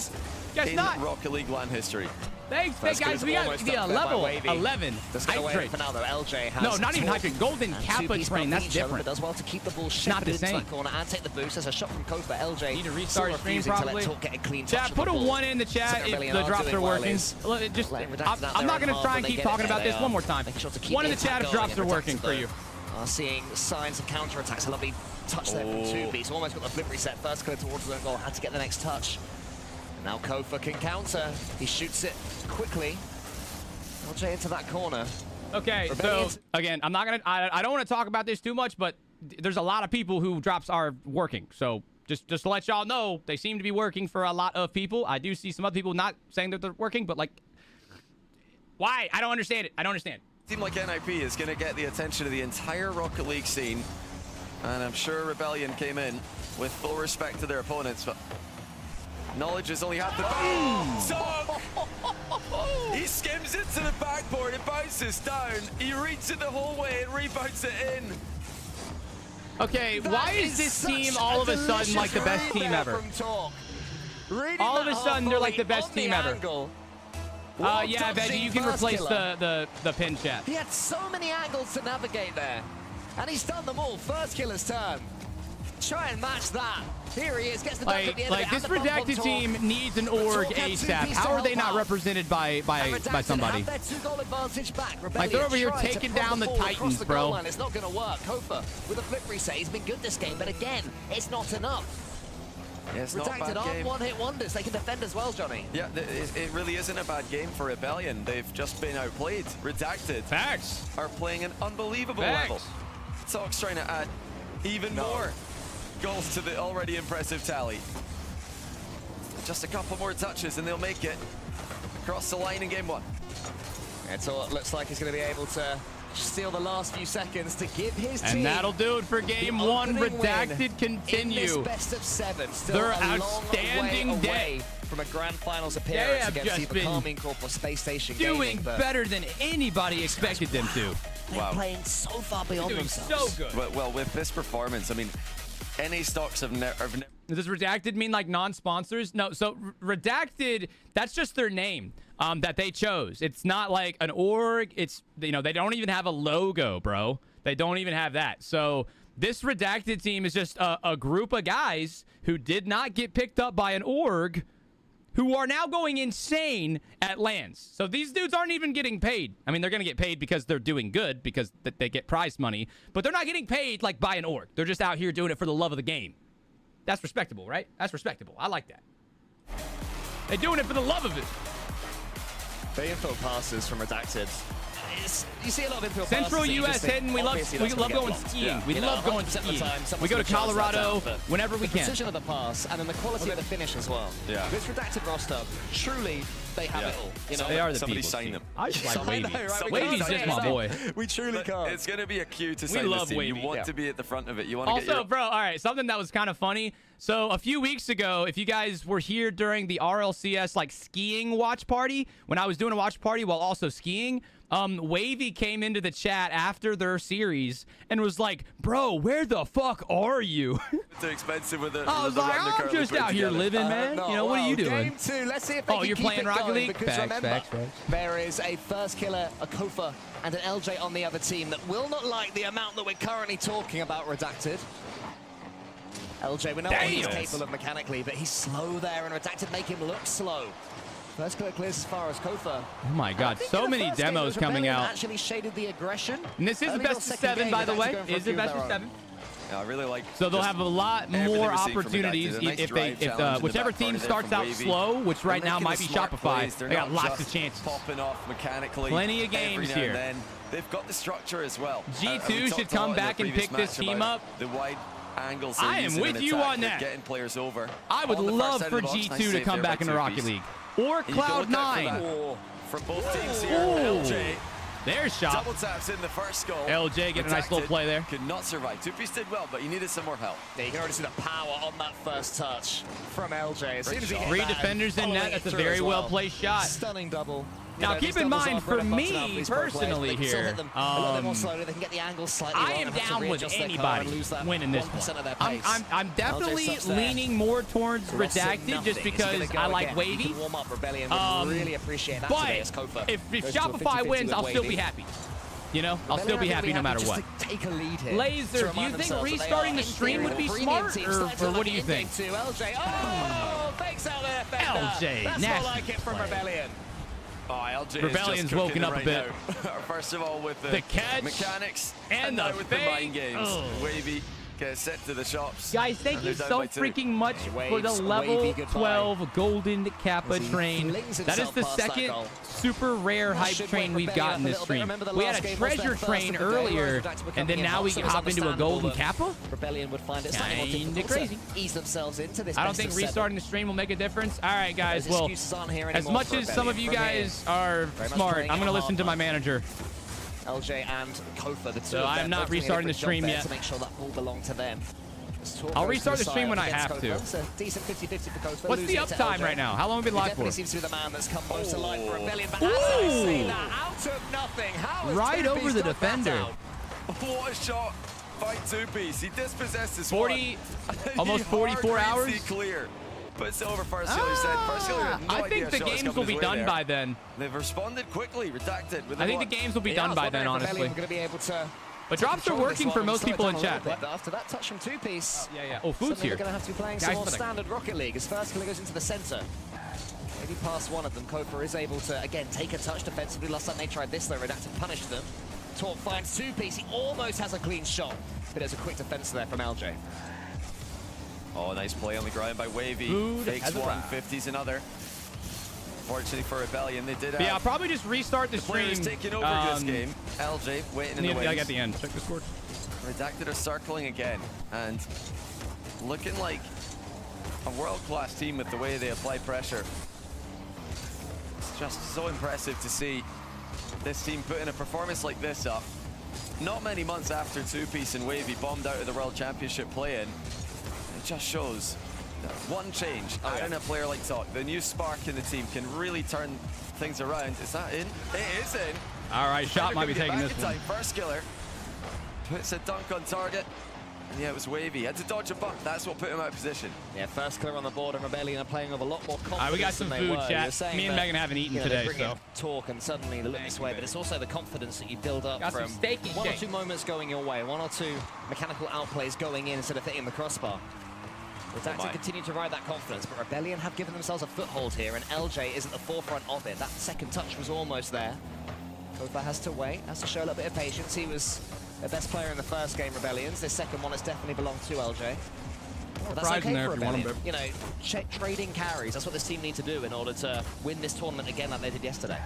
Guess in not. Rocket League LAN history. Thanks, guys. We got level 11. Hype train. For now, though, LJ has no, not even hype train. Golden Kappa train. That's different. Does well to keep the ball not the same. Into that corner and take the boost. There's a shot from Kofa. LJ need to restart your stream probably. Get a clean chat, put a 1 in the chat if the drops are working. I'm not going to try and keep talking about this one more time. 1 in the chat if drops are working for you. Seeing signs of counterattacks. A lovely touch there from 2B. So almost got the flip reset. First clear towards the goal. Had to get the next touch. Now Kofa can counter. He shoots it quickly. LJ into that corner. Okay, so again, I'm not gonna. I don't want to talk about this too much, but there's a lot of people who drops are working. So just to let y'all know, they seem to be working for a lot of people. I do see some other people not saying that they're working, but like, why? I don't understand it. I don't understand. Team like NIP is going to get the attention of the entire Rocket League scene, and I'm sure Rebellion came in with full respect to their opponents, but knowledge is only half the battle. So he skims it to the backboard, it bounces down, he reads it the whole way and rebounds it in. Okay, why is this team all of a sudden like the best team ever? All of a sudden they're like the best team ever. Yeah, Veggie, you can replace the pin chat. He had so many angles to navigate there, and he's done them all. First killer's turn. Try and match that. Here he is, gets the dunk at the end like of it, this Redacted team needs an org ASAP. How are they not represented by somebody? Like they're over here taking down the Titans, bro. It's not going to work. Kofa with a flip reset. He's been good this game, but again, it's not enough. Yeah, it's not a bad Redacted game. aren't one-hit wonders. They can defend as well, Johnny. Yeah, it really isn't a bad game for Rebellion. They've just been outplayed. Redacted are playing an unbelievable level. Talk's trying to add even more goals to the already impressive tally. Just a couple more touches and they'll make it across the line in game 1. And so it looks like he's going to be able to steal the last few seconds to give his team. And that'll do it for game 1. Redacted continue. In this best of 7. Still Their a outstanding long way day. Away from a grand finals appearance against just the Calming Corp or Space Station doing Gaming, better than anybody expected them to. They're playing so far beyond doing themselves. So good. Well, with this performance, I mean, any stocks have never. Does Redacted mean like non-sponsors? No, so Redacted, that's just their name that they chose. It's not like an org. It's, you know, they don't even have a logo, bro. They don't even have that. So this Redacted team is just a group of guys who did not get picked up by an org, who are now going insane at LANs. So these dudes aren't even getting paid. I mean, they're going to get paid because they're doing good, because they get prize money, but they're not getting paid like by an org. They're just out here doing it for the love of the game. That's respectable, right? That's respectable. I like that. They're doing it for the love of it. The infill passes from Redacted. You see a lot of infill Central passes. US hitting. We love going skiing. Yeah. We love going skiing. We go to Colorado whenever we the can. precision of the pass and then the quality of the finish as well. Yeah. This Redacted roster, truly, they have it all. You know? They are the Somebody people. sign them. I just like Wavy. Right? Wavy's just my boy. We truly can't. It's going to be a cue to sign love this team. Wavy. You want to be at the front of it. You want to Also, get your... bro, all right, something that was kind of funny. So a few weeks ago, if you guys were here during the RLCS like skiing watch party, when I was doing a watch party while also skiing, Wavy came into the chat after their series and was like, "Bro, where the fuck are you?" Too expensive with it. I was like, "I'm just out here living, man. You know, what are you doing?" Game 2, let's see if they can you're keep playing it Rocket going, League? because Facts, remember, facts. there is a first killer, a Kofa, and an LJ on the other team that will not like the amount that we're currently talking about Redacted. LJ, we know what he's capable of mechanically, but he's slow there, and Redacted make him look slow. First clear clears as far as Kofa. Oh my God, so many demos coming out. Actually shaded the aggression. And this is the best of 7, by the way. Is it best of 7? Yeah, I really like. So they'll have a lot more opportunities if whichever team starts out slow, which right now might be Shopify. They got lots of chances. Popping off mechanically. Plenty of games here. They've got the structure as well. G2 should come back and pick this team up. The wide angles. I am with you on that. Getting players over. I would love for G2 to come back into Rocket League. Or Cloud9. For both teams here. LJ. There's shot. Double taps in the first goal. LJ get a nice little play there. Could not survive. 2Piece did well, but he needed some more help. Yeah, you can already see the power on that first touch from LJ. As soon as he hit 3 defenders in net. That's a very well placed shot. Stunning double. Now, keep in mind, for me personally here, I am down with anybody winning this one. I'm definitely leaning more towards Redacted just because I like Wavy. But if Shopify wins, I'll still be happy. You know, I'll still be happy no matter what. Laser, do you think restarting the stream would be smart, or what do you think? LJ, that's like it from Rebellion. Oh, LJ Rebellion's woken up a bit. First of all, with the catch mechanics and now the with the mind games. Wavy gets sent to the shops. Guys, thank you so freaking much for the level 12 golden Kappa train. That is the second super rare hype train we've got in this stream. We had a treasure train earlier, and then now we can hop into a golden Kappa? Rebellion would find it kinda crazy. Ease themselves into this. I don't think restarting the stream will make a difference. All right, guys. Well, as much as some of you guys are smart, I'm going to listen to my manager. LJ and Kofa, the two. So I'm not restarting the stream yet. To make sure that all belongs to them. I'll restart the stream when I have to. Decent 50-50 for Kofa. What's the uptime right now? How long have we been live for? He seems to be the man that's come most alive for Rebellion. But as I say that, out of nothing, how is right over the defender. What a shot by 2Piece. He dispossessed his 40, almost 44 hours. Clear. Puts over First Killer said. First Killer had no I think the games will be done by then. They've responded quickly. Redacted. I think the games will be done by then, honestly. Going to be able to. But drops are working for most people in chat. After that touch from 2Piece. Yeah. Oh, Food's here. They're going to have to be playing some more standard Rocket League as First Killer goes into the center. Maybe past one of them, Kofa is able to, again, take a touch defensively. Last time they tried this, though, Redacted punished them. Torque finds 2Piece. He almost has a clean shot, but there's a quick defense there from LJ. Oh, nice play on the ground by Wavy. Fakes one, 50s another. Fortunately for Rebellion, they did. Yeah, I'll probably just restart the stream. Players taking over this game. LJ waiting in the wings. I got the end. Check the score. Redacted are circling again and looking like a world-class team with the way they apply pressure. It's just so impressive to see this team putting a performance like this up. Not many months after 2Piece and Wavy bombed out of the World Championship play-in. It just shows that one change, adding a player like Talk, the new spark in the team can really turn things around. Is that in? It is in. All right, Shot might be taking this one. First Killer puts a dunk on target. And yeah, it was Wavy. He had to dodge a bump. That's what put him out of position. Yeah, First Killer on the board and Rebellion are playing with a lot more confidence. All right, we got some food, chat. Me and Megan haven't eaten today, so. Talk and suddenly they look this way, but it's also the confidence that you build up from one or two moments going your way, one or two mechanical outplays going in instead of hitting the crossbar. Redacted continue to ride that confidence, but Rebellion have given themselves a foothold here, and LJ is at the forefront of it. That second touch was almost there. Kofa has to wait, has to show a little bit of patience. He was the best player in the first game, Rebellions. This second one has definitely belonged to LJ. But that's okay for Rebellion. You know, trading carries, that's what this team need to do in order to win this tournament again like they did yesterday.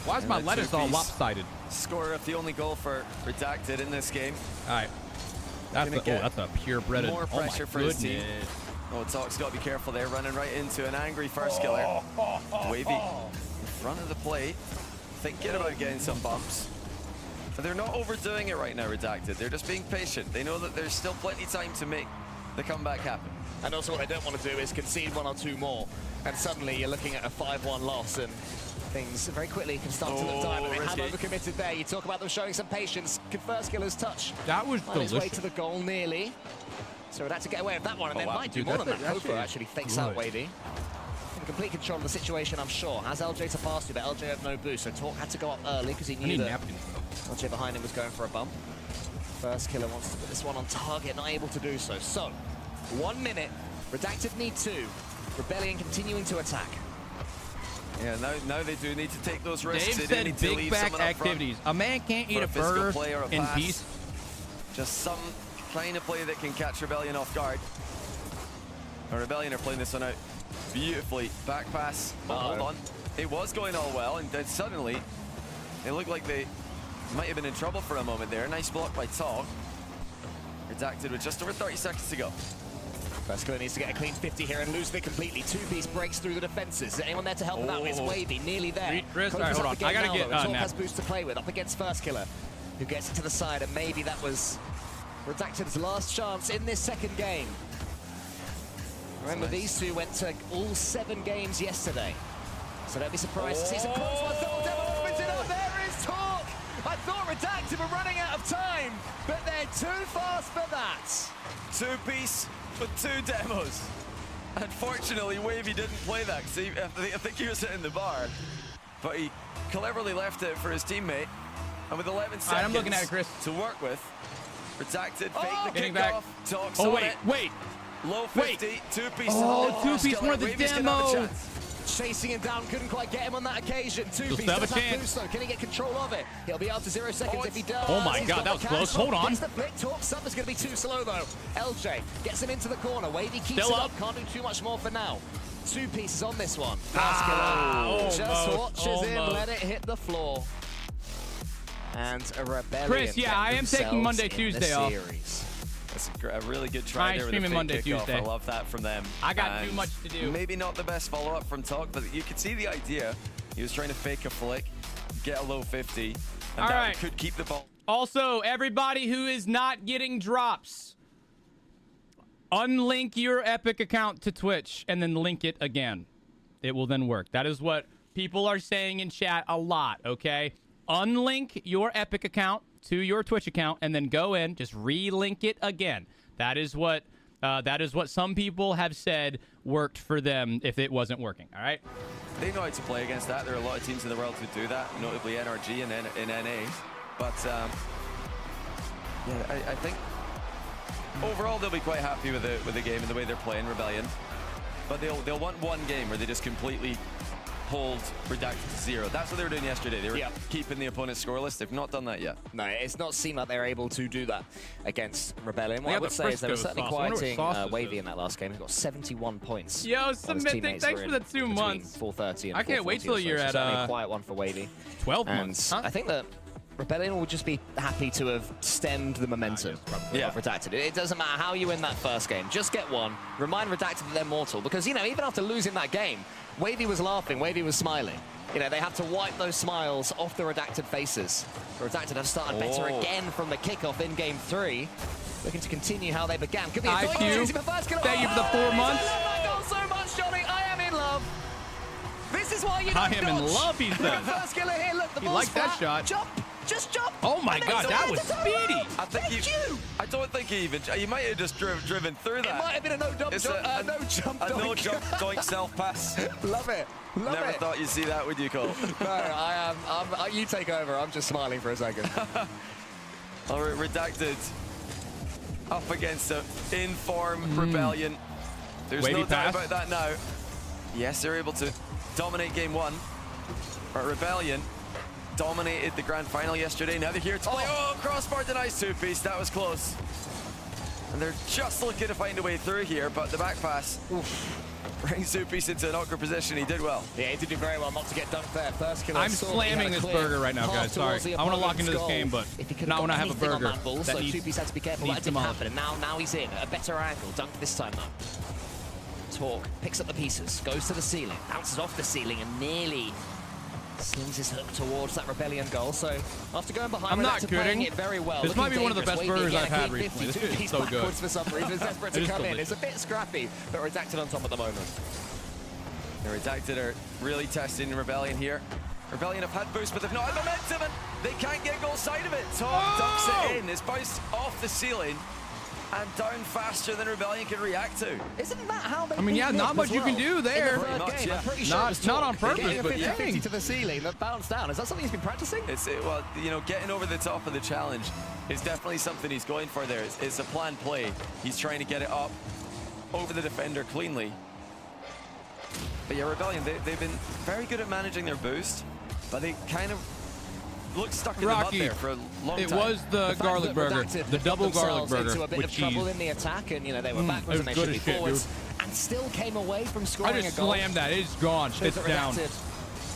Why is my lettuce all lopsided? Score of the only goal for Redacted in this game. All right. That's a purebred. More pressure for his team. Oh, Talk's got to be careful there, running right into an angry first killer. Wavy in front of the plate, thinking about getting some bumps. But they're not overdoing it right now, Redacted. They're just being patient. They know that there's still plenty of time to make the comeback happen. And also what they don't want to do is concede 1 or 2 more. And suddenly you're looking at a 5-1 loss and things very quickly can start to look dire. They have overcommitted there. You talk about them showing some patience. Good first killer's touch. That was delicious. His way to the goal nearly. So we'd have to get away with that one, and they might do more than that. Kofa actually fakes out Wavy. In complete control of the situation, I'm sure. Has LJ to pass to, but LJ had no boost, so Talk had to go up early because he knew that LJ behind him was going for a bump. First killer wants to put this one on target, not able to do so. So, 1 minute. Redacted need 2. Rebellion continuing to attack. Yeah, now they do need to take those risks. Dave said big back activities. A man can't eat a burger in peace. Just some kind of play that can catch Rebellion off guard. And Rebellion are playing this one out beautifully. Back pass. Oh, hold on. It was going all well, and then suddenly it looked like they might have been in trouble for a moment there. Nice block by Talk. Redacted with just over 30 seconds to go. First killer needs to get a clean 50 here and lose it completely. 2-piece breaks through the defenses. Is anyone there to help him out? It's Wavy, nearly there. Chris, all right, hold on. I gotta get Talk has boost to play with, up against First Killer, who gets it to the side, and maybe that was Redacted's last chance in this second game. Remember, these two went to all 7 games yesterday, so don't be surprised to see some close ones. Double opens it up. There is Talk. I thought Redacted were running out of time, but they're too fast for that. 2-piece with 2 demos. Unfortunately, Wavy didn't play that. See, I think he was hitting the bar, but he cleverly left it for his teammate. And with 11 seconds I'm looking at it, Chris. to work with, Redacted fake the kickoff. Talks wait. Low 50, 2-piece. Oh, 2-piece, one of the demo. Chasing him down, couldn't quite get him on that occasion. 2-piece does have boost though. Can he get control of it? He'll be out to 0 seconds if he does. Oh my god, that was close. Hold on. The flick, Talk, something's going to be too slow though. LJ gets him into the corner. Wavy keeps Still it up. Can't do too much more for now. 2 pieces on this one. Just watches him, let it hit the floor. And a Rebellion. Chris, yeah, I am taking Monday, Tuesday off. That's a really good try there with the fake Monday, kickoff. Tuesday. I love that from them. I got too much to do. Maybe not the best follow-up from Talk, but you could see the idea. He was trying to fake a flick, get a low 50, and that could keep the ball. Also, everybody who is not getting drops, unlink your Epic account to Twitch and then link it again. It will then work. That is what people are saying in chat a lot, okay? Unlink your Epic account to your Twitch account and then go in, just relink it again. That is what some people have said worked for them if it wasn't working, all right? They know how to play against that. There are a lot of teams in the world who do that, notably NRG and in NA. But yeah, I think overall they'll be quite happy with the game and the way they're playing Rebellion. But they'll want one game where they just completely hold Redacted to 0. That's what they were doing yesterday. They were keeping the opponent scoreless. They've not done that yet. No, it's not seemed like they're able to do that against Rebellion. What I would say is they were certainly quieting Wavy in that last game. He got 71 points. Yo, Submit, thanks for the 2 months. 4:30 and I can't wait till you're at a quiet one for Wavy. 12 months. Huh? I think that Rebellion will just be happy to have stemmed the momentum of Redacted. It doesn't matter how you win that first game. Just get one. Remind Redacted that they're mortal. Because, you know, even after losing that game, Wavy was laughing, Wavy was smiling. You know, they have to wipe those smiles off the Redacted faces. The Redacted have started better again from the kickoff in Game 3. Looking to continue how they began. Could be a IQ, thank you for the 4 months. I love that goal so much, Johnny. I am in love. This is why you don't I am in love, he said. First killer here, look, the he ball's liked that flat. shot. Jump. Just jump. Oh my god, that was speedy. I don't think he might have just driven through that. It might have been a no jump doink self pass. Love it. Never thought you'd see that, would you, Cole? No, you take over. I'm just smiling for a second. Redacted up against an in-form Rebellion. There's Wavy no doubt pass. about that now. Yes, they're able to dominate game 1. But Rebellion dominated the grand final yesterday. Now they're here to play. Oh, crossbar denies 2-piece. That was close. And they're just looking to find a way through here, but the back pass brings 2-piece into an awkward position. He did well. Yeah, he did do very well not to get dunked there. First kill. I'm slamming this burger right now, guys. Sorry. I want to lock into this game, but not when I have a burger. That ball, so 2-piece had to be careful. That didn't happen. And now he's in. A better angle. Dunked this time, though. Talk picks up the pieces, goes to the ceiling, bounces off the ceiling, and nearly slings his hook towards that Rebellion goal. So after going behind, I'm not kidding. It very well. This might be one of the best burgers I've had recently. This is so good. For some reason, it's desperate to come in. It's a bit scrappy, but Redacted on top at the moment. The Redacted are really testing Rebellion here. Rebellion have had boost, but they've not had momentum, and they can't get goal side of it. Talk dunks it in. It's bounced off the ceiling and down faster than Rebellion can react to. Isn't that how they I mean, yeah, not much you can do there. Much, yeah. Not on purpose, but yeah. 50 to the ceiling that bounced down. Is that something he's been practicing? Well, you know, getting over the top of the challenge is definitely something he's going for there. It's a planned play. He's trying to get it up over the defender cleanly. But yeah, Rebellion, they've been very good at managing their boost, but they kind of looked stuck in the mud there for a long time. It was the garlic burger, the double garlic burger into a bit with of trouble cheese. in the attack, and you know they were backwards and they should be forwards, and still came away from scoring a goal. I just slammed that. It's gone. It's down.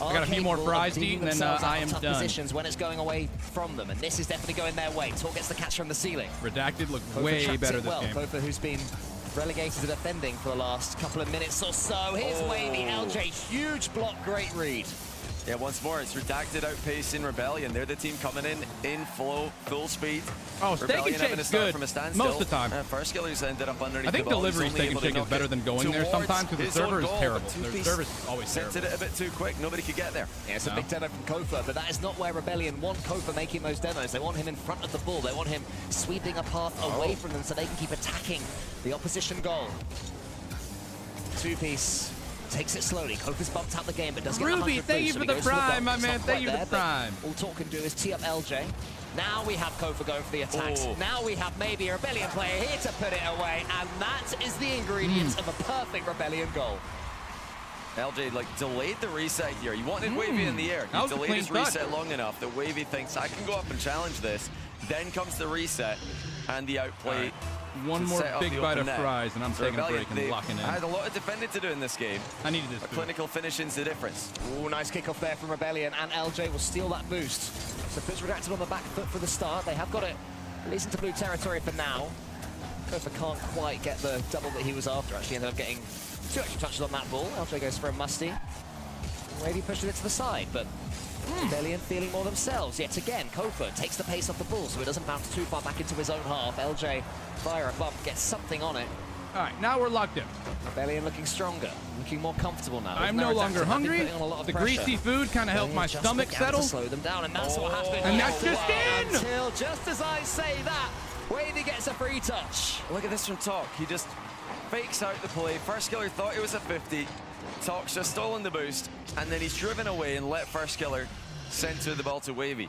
I got a few more fries to eat, and then I am done. Positions when it's going away from them, and this is definitely going their way. Talk gets the catch from the ceiling. Redacted looked way better this game. Kofa, who's been relegated to defending for the last couple of minutes or so. Here's Wavy, LJ, huge block, great read. Yeah, once more, it's Redacted outpacing Rebellion. They're the team coming in flow, full speed. Oh, Steak and Shake is good from a standstill. most of the time. First killers ended up underneath I think the ball. delivery Steak and Shake is better than going there sometimes because the server is terrible. Their service is always terrible. Sent it a bit too quick. Nobody could get there. Yeah, it's a big demo from Kofa, but that is not where Rebellion want Kofa making those demos. They want him in front of the ball. They want him sweeping a path away from them so they can keep attacking the opposition goal. 2-piece. Takes it slowly. Kofa's bumped out the game, but does get Ruby, thank you for the prime, my man. Thank you for the prime. All Talk can do is tee up LJ. Now we have Kofa going for the attacks. Now we have maybe a Rebellion player here to put it away, and that is the ingredients of a perfect Rebellion goal. LJ delayed the reset here. He wanted Wavy in the air. He delayed his reset long enough that Wavy thinks I can go up and challenge this. Then comes the reset and the outplay. One more big bite of fries, and I'm taking a break and locking in. I had a lot of defending to do in this game. I needed this. Clinical finishing's the difference. Ooh, nice kickoff there from Rebellion, and LJ will steal that boost. So puts Redacted on the back foot for the start. They have got it at least into blue territory for now. Kofa can't quite get the double that he was after. Actually ended up getting 2 extra touches on that ball. LJ goes for a musty. Maybe pushes it to the side, but Rebellion feeling more themselves. Yet again, Kofa takes the pace off the ball so it doesn't bounce too far back into his own half. LJ, fire a bump, gets something on it. All right, now we're locked in. Rebellion looking stronger, looking more comfortable now. I'm no longer hungry. The greasy food kind of helped my stomach settle. To slow them down, and that's what happened. And that's just in! Until just as I say that, Wavy gets a free touch. Look at this from Talk. He just fakes out the play. First killer thought it was a 50. Talk's just stolen the boost, and then he's driven away and let First killer center the ball to Wavy.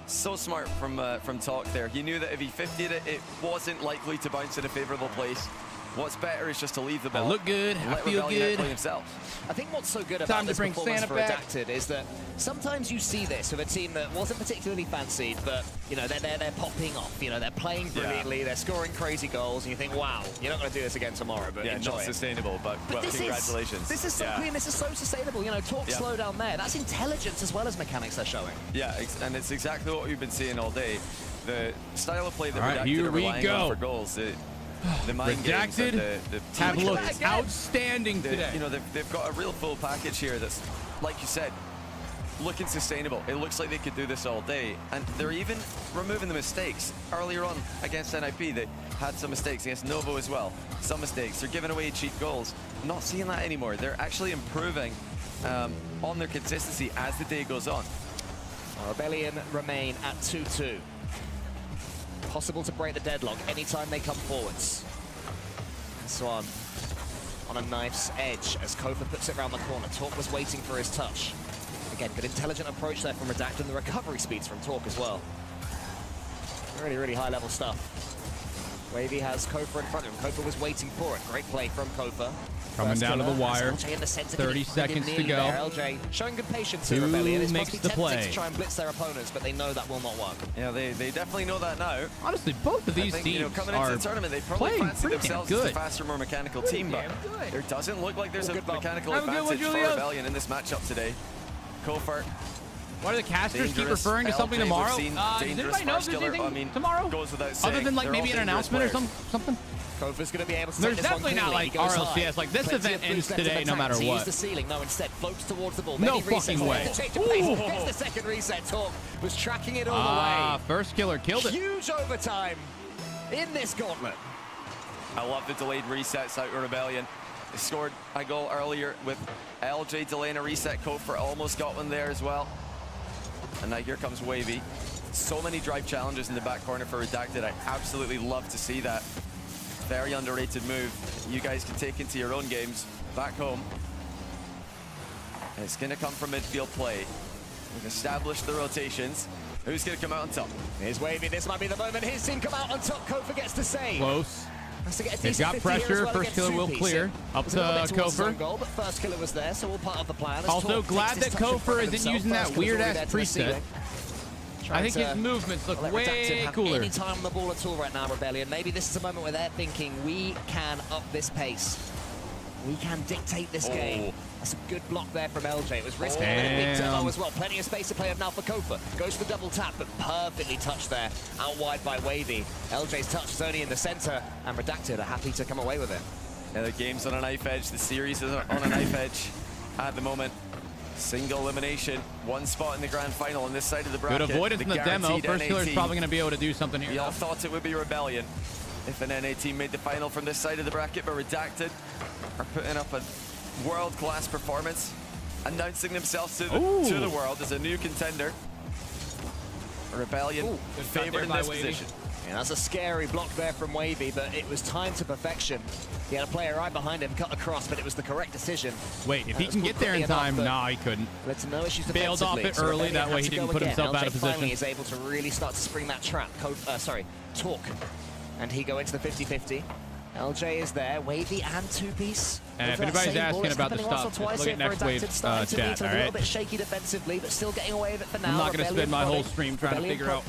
So smart from Talk there. He knew that if he 50'd it, it wasn't likely to bounce in a favorable place. What's better is just to leave the ball. I look good. I feel good. I think what's so good about this performance for Redacted is that sometimes you see this with a team that wasn't particularly fancied, but you know they're popping off. You know they're playing brilliantly. They're scoring crazy goals, and you think, wow, you're not going to do this again tomorrow. But enjoy not it. Sustainable. But congratulations. This is so clean. This is so sustainable. You know, Talk slow down there. That's intelligence as well as mechanics they're showing. Yeah, and it's exactly what we've been seeing all day. The style of play that Redacted are relying on for goals. The mind games and the have looked outstanding today. You know, they've got a real full package here that's, like you said, looking sustainable. It looks like they could do this all day, and they're even removing the mistakes. Earlier on against NIP, they had some mistakes. Against Novo as well, some mistakes. They're giving away cheap goals. I'm not seeing that anymore. They're actually improving on their consistency as the day goes on. Rebellion remain at 2-2. Possible to break the deadlock anytime they come forwards. This one on a knife's edge as Kofa puts it around the corner. Talk was waiting for his touch. Again, good intelligent approach there from Redacted, and the recovery speeds from Talk as well. Really, really high level stuff. Wavy has Kofa in front of him. Kofa was waiting for it. Great play from Kofa. Coming down to the wire. 30 seconds to go. LJ showing good patience here, Rebellion. It's makes the play. To try and blitz their opponents, but they know that will not work. Yeah, they definitely know that now. Honestly, both of these teams coming into the tournament, they probably fancy themselves as the faster, more mechanical team, but there doesn't look like there's a mechanical advantage for Rebellion in this matchup today. Kofa. Why do the casters keep referring to something tomorrow? Does anybody know if there's anything tomorrow? Other than like maybe an announcement or something? Kofa's going to be able to There's definitely not like RLCS. Like this event ends today no matter what. The ceiling. No, instead floats towards the ball. No fucking way. Gets the second reset. Talk was tracking it all the way. First killer killed it. Huge overtime in this gauntlet. I love the delayed resets out of Rebellion. They scored a goal earlier with LJ delaying a reset. Kofa almost got one there as well. And now here comes Wavy. So many drive challenges in the back corner for Redacted. I absolutely love to see that. Very underrated move. You guys can take into your own games back home. And it's going to come from midfield play. We've established the rotations. Who's going to come out on top? Here's Wavy. This might be the moment his team come out on top. Kofa gets to save. Close. They've got pressure. Well. First killer will clear. Up to Kofa. Goal, but first killer was there, so all part of the plan. Also glad that Kofa isn't using that weird-ass preset. I think his movements look way cooler. Any time on the ball at all right now, Rebellion. Maybe this is a moment where they're thinking, we can up this pace. We can dictate this game. That's a good block there from LJ. It was risky, but it picked up as well. Plenty of space to play up now for Kofa. Goes for the double tap, but perfectly touched there. Out wide by Wavy. LJ's touch is only in the center, and Redacted are happy to come away with it. Yeah, the game's on a knife edge. The series is on a knife edge at the moment. Single elimination, one spot in the grand final on this side of the bracket. Good avoidance in the demo. First killer's probably going to be able to do something here. We all thought it would be Rebellion if an NA team made the final from this side of the bracket, but Redacted are putting up a world-class performance, announcing themselves to the world as a new contender. Rebellion favored in this position. Yeah, that's a scary block there from Wavy, but it was timed to perfection. He had a player right behind him, cut across, but it was the correct decision. Wait, if he can get there in time, no, he couldn't. No issues bailed off it early, that way he didn't put himself out of position. Finally is able to really start to spring that trap. Talk. And he go into the 50-50. LJ is there, Wavy and two-piece. And if anybody's asking about the stop, look at next wave chat, all right? A little bit shaky defensively, but still getting away with it for now. I'm not going to spend my whole stream trying to figure out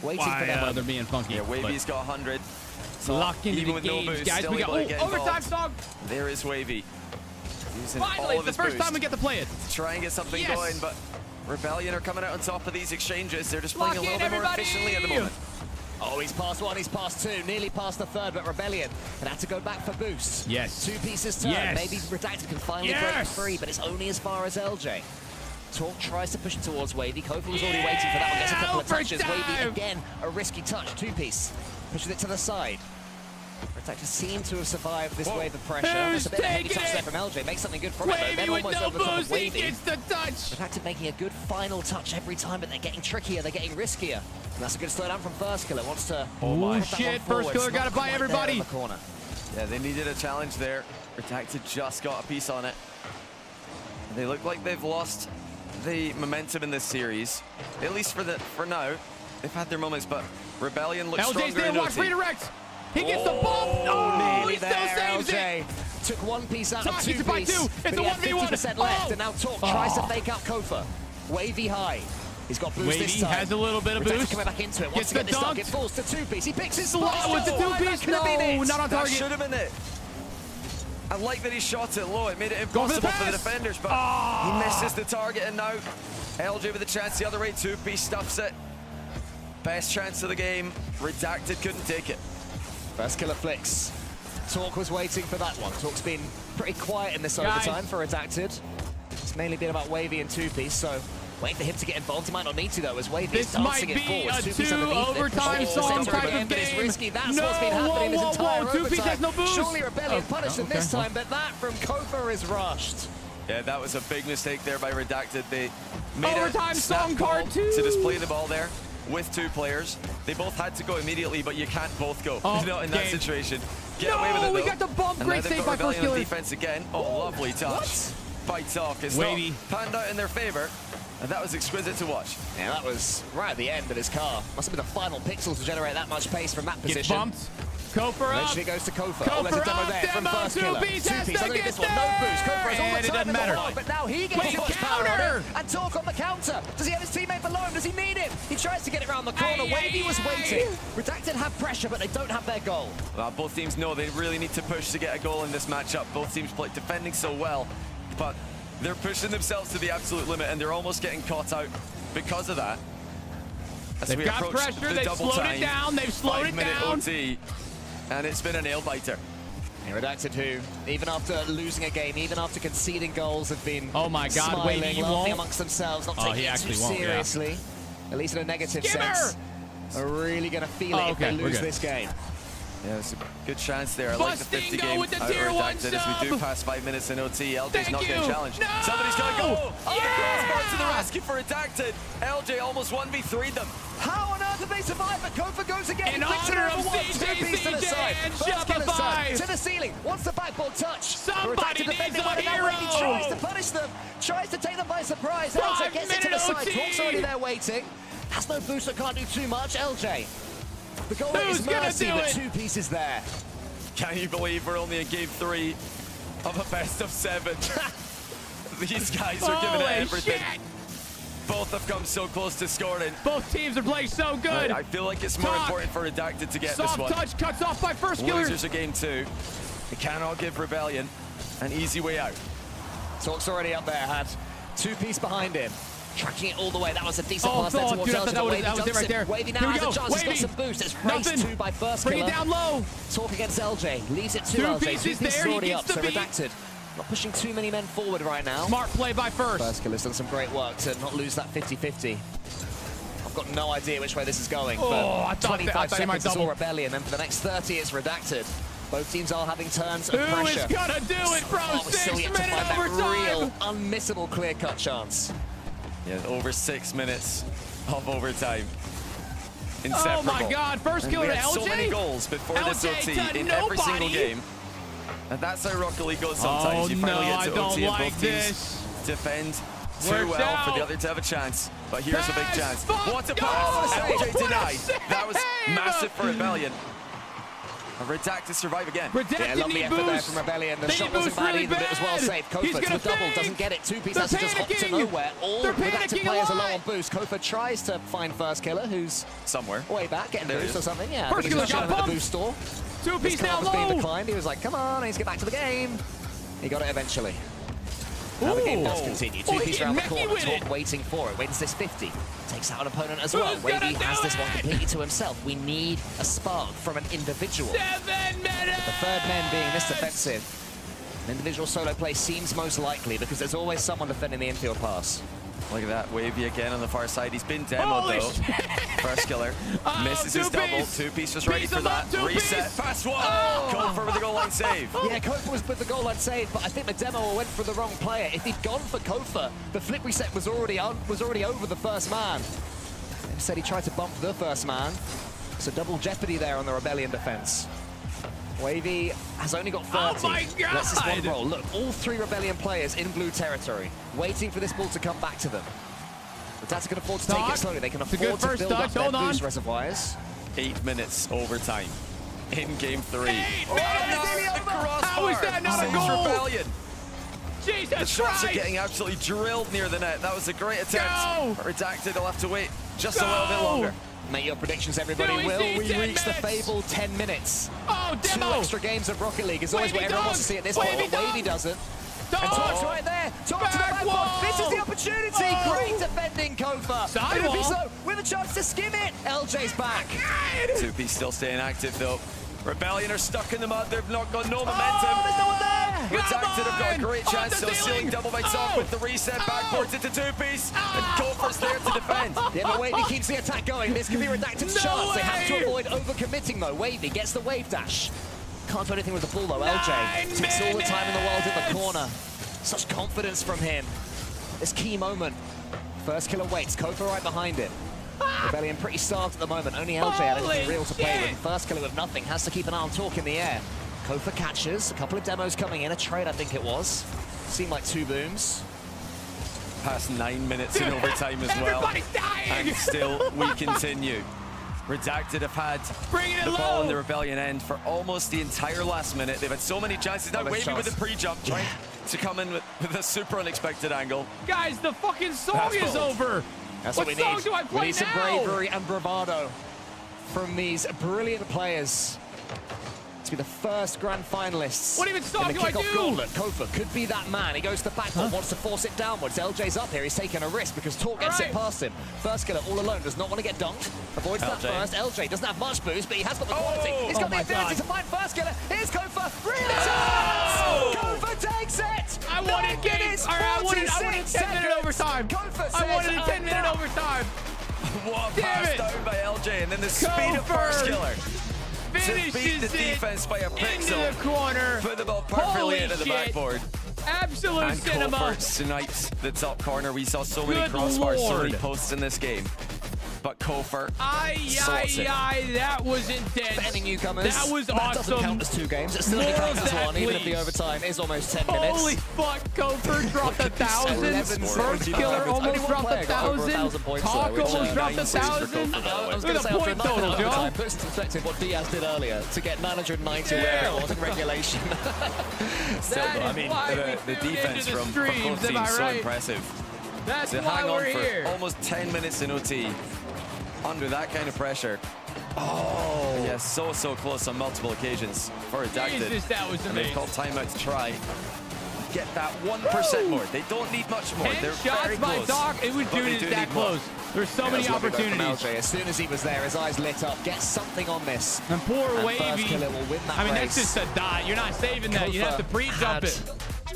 why they're being funky. Yeah, Wavy's got 100. So lock into the gauge, guys. We got overtime song. There is Wavy. Finally, it's the first time we get to play it. Try and get something going, but Rebellion are coming out on top of these exchanges. They're just playing a little bit more efficiently at the moment. Oh, he's past one, he's past two, nearly past the third, but Rebellion gonna have to go back for boost. Yes. Two pieces turn. Maybe Redacted can finally break free, but it's only as far as LJ. Talk tries to push it towards Wavy. Kofa was already waiting for that one. Gets a couple of touches. Wavy again, a risky touch. Two-piece. Pushes it to the side. Redacted seem to have survived this wave of pressure. There's a bit of a heavy touch there from LJ. Makes something good from it. Then almost over the top of Wavy. Gets the touch. Redacted making a good final touch every time, but they're getting trickier. They're getting riskier. And that's a good slowdown from First Killer. Wants to. Oh shit! First Killer got it by everybody. In the corner. Yeah, they needed a challenge there. Redacted just got a piece on it. They look like they've lost the momentum in this series, at least for now. They've had their moments, but Rebellion looks stronger. LJ's there, watch redirect. He gets the bomb. Oh, he still saves it. Took one piece out of two piece. By two. It's a 1v1. 50% left, and now Talk tries to fake out Kofa. Wavy high. He's got boost Wavy this time. has a little bit of boost. Coming back into it. Wants Gets to get the this dunk. It falls to two-piece. He picks his spot with the two-piece. No, not on target. That should have been it. I like that he shot it low. It made it impossible for the defenders, but he misses the target, and now LJ with a chance the other way. Two-piece stuffs it. Best chance of the game. Redacted couldn't take it. First killer flicks. Talk was waiting for that one. Talk's been pretty quiet in this overtime for Redacted. It's mainly been about Wavy and two-piece, so waiting for him to get involved. He might not need to, though, as Wavy is dancing it forward. This might be a 2-overtime song type of game. But it's risky. That's what's been happening this entire overtime. Two-piece has no boost. Surely Rebellion punished him this time, but that from Kofa is rushed. Yeah, that was a big mistake there by Redacted. They made overtime song card to display the ball there with two players. They both had to go immediately, but you can't both go. Not in that situation. Get away with it, though. We got the bump. Great save by First Killer. Defense again. Oh, lovely touch by Talk. It's not panned out in their favor. And that was exquisite to watch. Yeah, that was right at the end of his car. Must have been the final pixel to generate that much pace from that position. Get bumped. Kofa up. Eventually goes to Kofa. Oh, there's a demo there from first killer. Two-piece underneath this one. No boost. Kofa has all the time in the world, but now he gets too much power on it. And Torque on the counter. Does he have his teammate below him? Does he need him? He tries to get it around the corner. Wavy was waiting. Redacted have pressure, but they don't have their goal. Well, both teams know they really need to push to get a goal in this matchup. Both teams play defending so well, but they're pushing themselves to the absolute limit, and they're almost getting caught out because of that. As They've got pressure. They've slowed it down. They've slowed it down. 5-minute OT. And it's been a nail-biter. Redacted who, even after losing a game, even after conceding goals, have been smiling, laughing amongst themselves, not taking it too seriously. At least in a negative sense. Are really going to feel it if they lose this game. Yeah, it's a good chance there. I like the 50 game out Redacted as we do pass 5 minutes in OT. LJ's not getting challenged. No! Somebody's got to go. Crossbar to the rescue for Redacted. LJ almost 1v3'd them. How on earth have they survived? But Kofa goes again. In honor of Two-piece to the side. Shopify. To the ceiling. Wants the backboard touch. Somebody needs a hero. He tries to punish them. Tries to take them by surprise. LJ gets it to the side. Torque's already there waiting. Has no boost, so can't do too much. LJ. The goal is mercy, but Two-piece is there. Can you believe we're only in game 3 of a best of 7? These guys are giving it everything. Shit. Both have come so close to scoring. Both teams are playing so good. I feel like it's more important for Redacted to get this one. Soft touch cuts off by first killer. Losers of game 2. They cannot give Rebellion an easy way out. Torque's already up there, had Two-piece behind him. Tracking it all the way. That was a decent pass there towards LJ. That was it right there. Wavy now has a chance. He's got some boost. It's race 2 by first killer. Bring it down low. Torque against LJ. Leaves it to LJ. Two-piece is already up, so Redacted. Not pushing too many men forward right now. Smart play by first. First killer's done some great work to not lose that 50-50. I've got no idea which way this is going. Oh, I thought 25 seconds is all Rebellion, and for the next 30 it's Redacted. Both teams are having turns of pressure. Who is gonna do it, bro? 6-minute overtime. Real, unmissable, clear-cut chance. Yeah, over 6 minutes of overtime. Inseparable. Oh my God! First killer to LJ. So many goals before this OT in every single game. And that's how Rocket League goes sometimes. You finally get to OT and both teams defend too well for the other to have a chance. But here's a big chance. What a pass! LJ denied. That was massive for Rebellion. Redacted survive again. Yeah, lovely effort there from Rebellion. The shot wasn't bad either, but it was well saved. Kofa to the double, doesn't get it. Two-piece has to just hop to nowhere. All Redacted players are low on boost. Kofa tries to find first killer, who's somewhere way back, getting boost or something. Yeah, first killer got bumped. The boost store. Two-piece now low. Being declined. He was like, come on, I need to get back to the game. He got it eventually. Now the game does continue. Two-piece around the corner. Torque waiting for it. Wins this 50. Takes out an opponent as well. Wavy has this one completely to himself. We need a spark from an individual. 7 minutes! With the third man being this defensive. An individual solo play seems most likely because there's always someone defending the infield pass. Look at that, Wavy again on the far side. He's been demoed though. First killer misses his double. Two-piece was ready for that. Reset. Pass one. Kofa with the goal line save. Yeah, Kofa was with the goal line save, but I think the demo went for the wrong player. If he'd gone for Kofa, the flip reset was already over the first man. Instead, he tried to bump the first man. So double jeopardy there on the Rebellion defense. Wavy has only got 30. Oh my God! Let's this one roll. Look, all 3 Rebellion players in blue territory, waiting for this ball to come back to them. The Redacted can afford to take it slowly. They can afford to build up their boost reservoirs. 8 minutes overtime in game 3. How is that not a goal? Rebellion. Jesus The shots Christ. are getting absolutely drilled near the net. That was a great attempt. But Redacted will have to wait just a little bit longer. Make your predictions, everybody. Will we reach the fabled 10 minutes? Oh, demo! 2 extra games of Rocket League is always what everyone wants to see at this point. Wavy doesn't. And Torque's right there. Torque to the backboard. This is the opportunity. Great defending, Kofa. It'll with a chance to skim it. LJ's back. Two-piece still staying active though. Rebellion are stuck in the mud. They've not got no momentum. There's no one there. Redacted have got a great chance. So ceiling double by top with the reset. Backboards into two-piece. And Kofa's there to defend. Yeah, but Wavy keeps the attack going. This could be Redacted's chance. They have to avoid over-committing though. Wavy gets the wave dash. Can't do anything with the ball though. LJ takes all the time in the world in the corner. Such confidence from him. This key moment. First killer waits. Kofa right behind him. Rebellion pretty starved at the moment. Only LJ had anything real to play with. First killer with nothing. Has to keep an eye on Torque in the air. Kofa catches. A couple of demos coming in. A trade, I think it was. Seemed like 2 booms. past 9 minutes in overtime as well. Everybody's dying! And still, we continue. Redacted have had the ball in the Rebellion end for almost the entire last minute. They've had so many chances. Now Wavy with the pre-jump, trying to come in with a super unexpected angle. Guys, the fucking song is over. That's what what we song need. do I play We need some now? bravery and bravado from these brilliant players to be the first grand finalists. What even song in the do I kickoff do? gauntlet. Kofa could be that man. He goes to the backboard, wants to force it downwards. LJ's up here. He's taking a risk because Talk gets it past him. First killer all alone, does not want to get dunked. Avoids that first. LJ doesn't have much boost, but he has got the quality. He's got the ability to find first killer. Here's Kofa. Really Kofa takes it. I wanted games. I wanted 10-minute overtime. I wanted a 10-minute overtime. What a pass down by LJ, and then the speed of first killer. Finishes to beat the defense by a pixel. Into the corner. Put the ball perfectly Holy into the shit. backboard. Absolute and cinema. Colford snipes the top corner. We saw so many crossbars, so many posts in this game. But Kofer sorts it. That was intense. For any newcomers, that was that doesn't awesome. count as 2 games. It still counts as 1, even if the overtime is almost 10 minutes. Holy fuck, Kofer dropped 1,000. First killer almost dropped 1,000. Talk almost dropped 1,000. Look at the point total, Joe. Puts into perspective what Diaz did earlier to get 990 where it was in regulation. Still, I mean, the defense from both teams so impressive. That's to why hang on we're for here. almost 10 minutes in OT under that kind of pressure. Oh, yeah, so close on multiple occasions for Redacted. Jesus, that was and they've amazing. called timeout to try get that 1% more. They don't need much more. 10 They're shots very by close. Doc. It was but doing they it do that need more. close. There's so many opportunities. As soon as he was there, his eyes lit up. Get something on this. And poor and Wavy. First killer will win that I mean, race. that's just a dot. You're not saving that. You have to pre-jump it.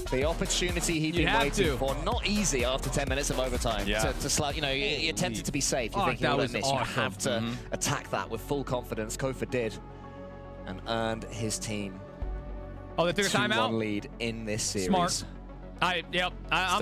The opportunity he'd been waiting for, not easy after 10 minutes of overtime. Yeah. To slide, you know, you're tempted to be safe. You're thinking, that well, was miss. awesome. You have to attack that with full confidence. Kofa did, and earned his team. Oh, they took a timeout? 2-1 lead in this series. Smart. I'm Still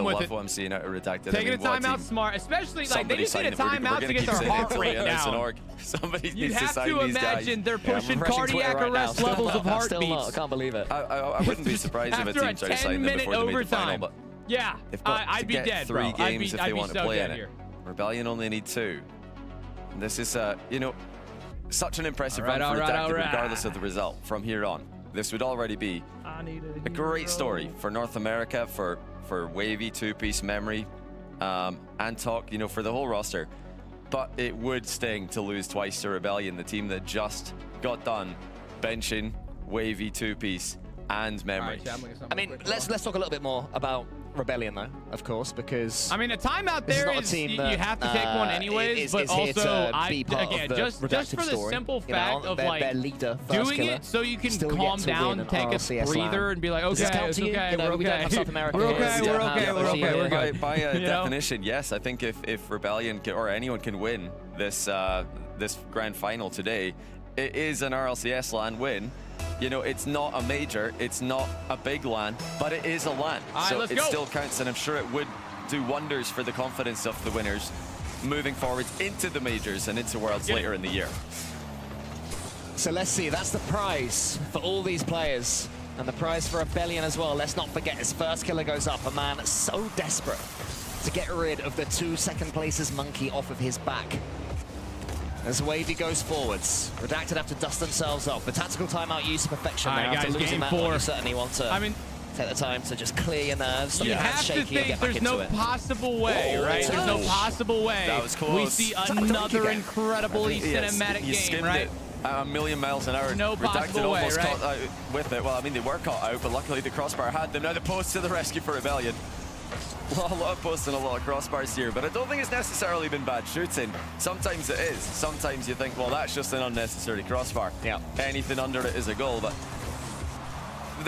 with love it. what I'm seeing out of Redacted. Taking I mean, a timeout smart, especially like they just need a timeout to get their heart rate down. Somebody You needs to have sign to these guys. imagine they're pushing refreshing cardiac Twitter right arrest now. levels of Still not. heartbeats. I can't believe it. I wouldn't be surprised if a team tried to sign them before they made the final, but yeah, they've got I'd to be get dead, 3 bro. games if they want to play in it. Rebellion only need 2. And this is, you know, such an impressive run for Redacted regardless of the result from here on. This would already be a great story for North America, for Wavy, 2-piece Memory, and Talk, you know, for the whole roster. But it would sting to lose twice to Rebellion, the team that just got done benching Wavy, 2-piece, and Memory. I mean, let's talk a little bit more about Rebellion, though, of course, because I mean, a timeout there is you have to take one anyways, but also again, just for the simple fact of like their leader, doing it so you can calm down, take a breather, and be like, okay, it's okay, we're okay, we're okay. By definition, yes. I think if Rebellion or anyone can win this this grand final today, it is an RLCS LAN win. You know, it's not a major, it's not a big LAN, but it is a LAN. So it still counts, and I'm sure it would do wonders for the confidence of the winners moving forward into the majors and into Worlds later in the year. So let's see, that's the prize for all these players, and the prize for Rebellion as well. Let's not forget, his first killer goes up, a man so desperate to get rid of the 2 second places monkey off of his back. As Wavy goes forwards, Redacted have to dust themselves off. The tactical timeout use perfection there after losing that one. You certainly want to take the time to just clear your nerves. You have to think there's no possible way, right? There's no possible way. That was close. We see another incredibly cinematic game, right? A million miles an hour. No possible way, almost right? caught out with it. Well, I mean, they were caught out, but luckily the crossbar had them. Now the post to the rescue for Rebellion. A lot of posts and a lot of crossbars here, but I don't think it's necessarily been bad shooting. Sometimes it is. Sometimes you think, well, that's just an unnecessary crossbar. Yeah. Anything under it is a goal, but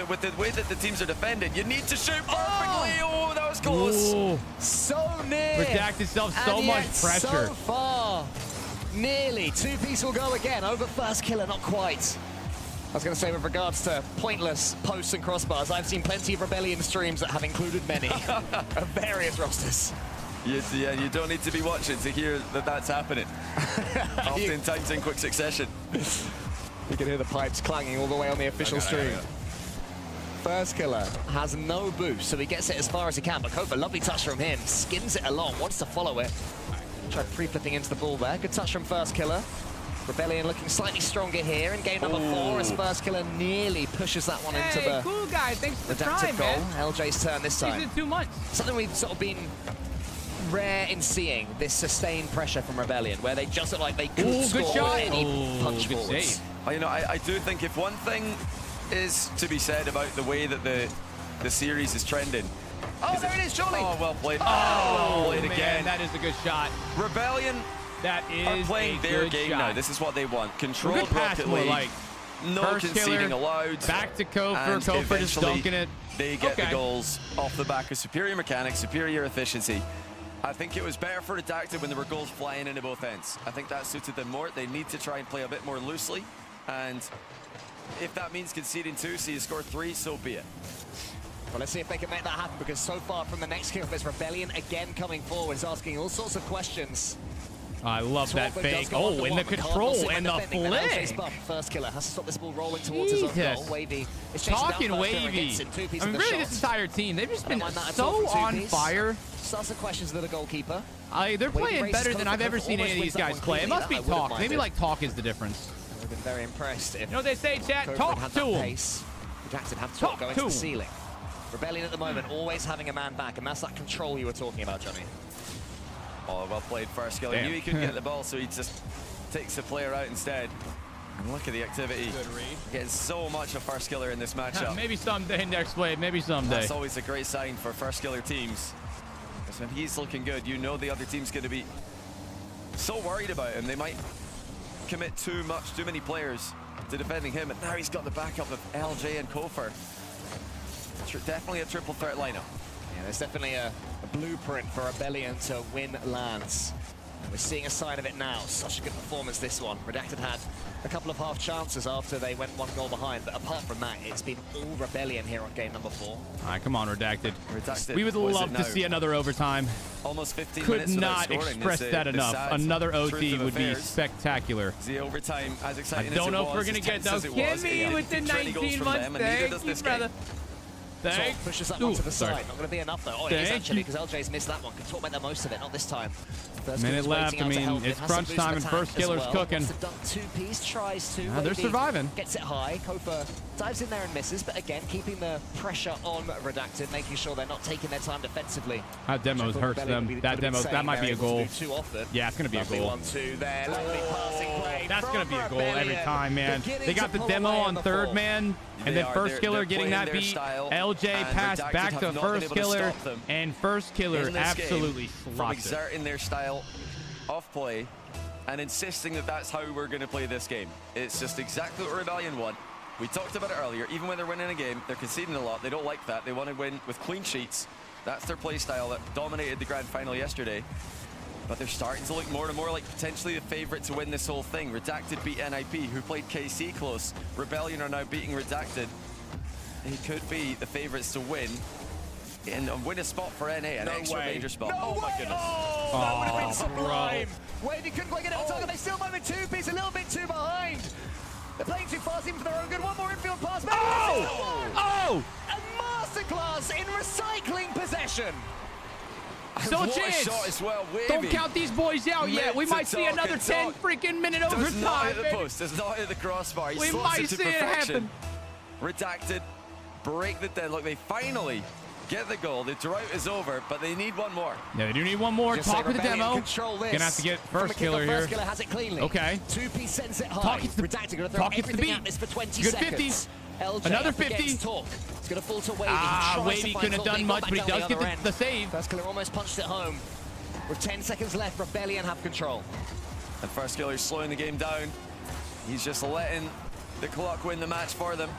with the way that the teams are defended, you need to shoot perfectly. Oh, that was close. Ooh. So near. Protect itself so much pressure. So far. Nearly. 2-piece will go again. Over first killer, not quite. I was going to say, with regards to pointless posts and crossbars, I've seen plenty of Rebellion streams that have included many of various rosters. Yeah, you don't need to be watching to hear that that's happening. Oftentimes in quick succession. You can hear the pipes clanging all the way on the official stream. First Killer has no boost, so he gets it as far as he can. But Kofa, lovely touch from him. Skins it along, wants to follow it. Tried free-flipping into the ball there. Good touch from First Killer. Rebellion looking slightly stronger here in game number 4 as First Killer nearly pushes that one into the cool guy. Thanks for the redacted time, goal. man. LJ's turn this time. He's in 2 months. Something we've sort of been rare in seeing, this sustained pressure from Rebellion, where they just look like they could score good shot. any punch good forwards. save. You know, I do think if one thing is to be said about the way that the series is trending. Oh, there it is, Jolly. Oh, well played. Oh, well played man, again. that is a good shot. Rebellion that are is playing a their good game shot. now. This is what they want. Controlled Good pass, Rocket more League. like. No First conceding Killer, allowed. back to Kofer. And Kofer just eventually dunking it. They get the Okay. goals off the back of superior mechanics, superior efficiency. I think it was better for Redacted when there were goals flying into both ends. I think that suited them more. They need to try and play a bit more loosely. And if that means conceding 2, so you score 3, so be it. Well, let's see if they can make that happen, because so far from the next kill, there's Rebellion again coming forwards, asking all sorts of questions. I love that fake. Oh, and the control and the flick. First Killer has to stop this ball rolling towards his own goal. Wavy is chasing down Talking First Killer, Wavy. gets it, 2 pieces I mean, of the really, shot. this entire team, they've just been Don't mind that at so all from on 2-piece. fire. Starts the questions to the goalkeeper. They're Wavy playing races better than Kofa. I've ever Kofa seen any of almost these wins that guys one play. It cleanly. must be That I wouldn't talk. mind Maybe it. like talk is the difference. I've been very impressed. If You know what they say, chat? Kofa Talk had to that him. pace. Jackson have to Talk going to to the him. ceiling. Rebellion at the moment, always having a man back, and that's that control you were talking about, Johnny. Oh, well played First Killer. He knew he couldn't get the ball, so he just takes the player out instead. And look at the activity. Good read. Getting so much of First Killer in this matchup. Maybe someday, next play. Maybe someday. That's always a great sign for First Killer teams. Because when he's looking good, you know the other team's going to be so worried about him. They might commit too many players to defending him. And now he's got the backup of LJ and Kofer. Definitely a triple threat lineup. Yeah, there's definitely a blueprint for Rebellion to win LANs. And we're seeing a sign of it now. Such a good performance, this one. Redacted had a couple of half chances after they went 1 goal behind. But apart from that, it's been all Rebellion here on game number 4. All right, come on, Redacted. Redacted. We would love to see another overtime. Almost 15 Could minutes not express that enough. Another OT would be spectacular. The overtime, as exciting I don't as it know if was, we're going to get those. Give me within 19 months. Thank you, brother. Thank pushes that one to the sorry. side. Not going to be enough, though. Oh, it is actually, because LJ's missed that one. Control made the most of it. Not this time. Minute left. I mean, it's crunch time and First Killer's cooking. Two-piece, tries to. They're surviving. Gets it high. Kofa dives in there and misses, but again, keeping the pressure on Redacted, making sure they're not taking their time defensively. That demo hurts them. That might be a goal. Yeah, it's going to be a goal. 1-2 there. Lovely passing play. That's going to be a goal every time, man. They got the demo on third man, and then First Killer getting that beat. LJ passed back to First Killer, and First Killer absolutely from slots it. exerting their style of play and insisting that that's how we're going to play this game. It's just exactly what Rebellion want. We talked about it earlier. Even when they're winning a game, they're conceding a lot. They don't like that. They want to win with clean sheets. That's their play style that dominated the grand final yesterday. But they're starting to look more and more like potentially the favorite to win this whole thing. Redacted beat NIP, who played KC close. Rebellion are now beating Redacted. They could be the favorites to win and win a spot for NA, an extra major spot. Oh my goodness. Oh, that would have been sublime. Wavy couldn't quite get it on target. They still might be 2-piece, a little bit too behind. They're playing too fast even for their own good. One more infield pass. Oh! A masterclass in recycling possession. Still a chance. Shot as well. Don't count these boys out yet. We might see another 10 freaking minute overtime. Does not hit the post. Does not hit the crossbar. He we slots might it to see it perfection. happen. Redacted. Break the deadlock. They finally get the goal. The drought is over, but they need one more. Yeah, they do need one more. Talk with the demo. Gonna have to get First Killer here. First Killer has it cleanly. Okay. 2-piece sends it high. Talk it to Redacted gonna throw everything at this for 20 Good seconds. 50. LJ Another 50. Talk. It's gonna fall to Wavy. Wavy couldn't have done much, but he does get the save. First Killer almost punched it home. With 10 seconds left, Rebellion have control. And First Killer's slowing the game down. He's just letting the clock win the match for them.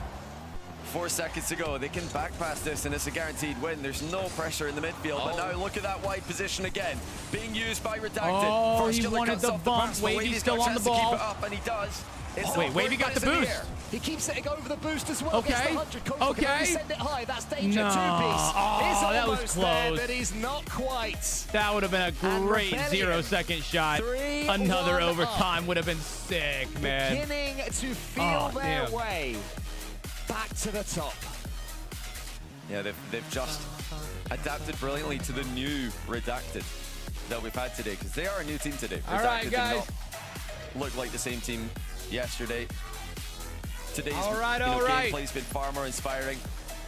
4 seconds to go. They can back pass this, and it's a guaranteed win. There's no pressure in the midfield. But now look at that wide position again, being used by Redacted. Oh, First he Killer wanted cuts the off bump. pass, but Wavy's still got a on the chance to keep ball. it up, and he does. Wait, Wavy got the boost. He keeps setting over the boost as well. Okay. Gets the 100. Kofa can only send it high. That's danger. No. 2-piece. Oh, that was close. There, but he's not quite. That would have been a great 0-second shot. Another overtime would have been sick, man. Beginning to feel their way back to the top. Yeah, they've just adapted brilliantly to the new Redacted that we've had today, because they are a new team today. All Redacted right, guys. did not look like the same team yesterday. Today's gameplay's been far more inspiring.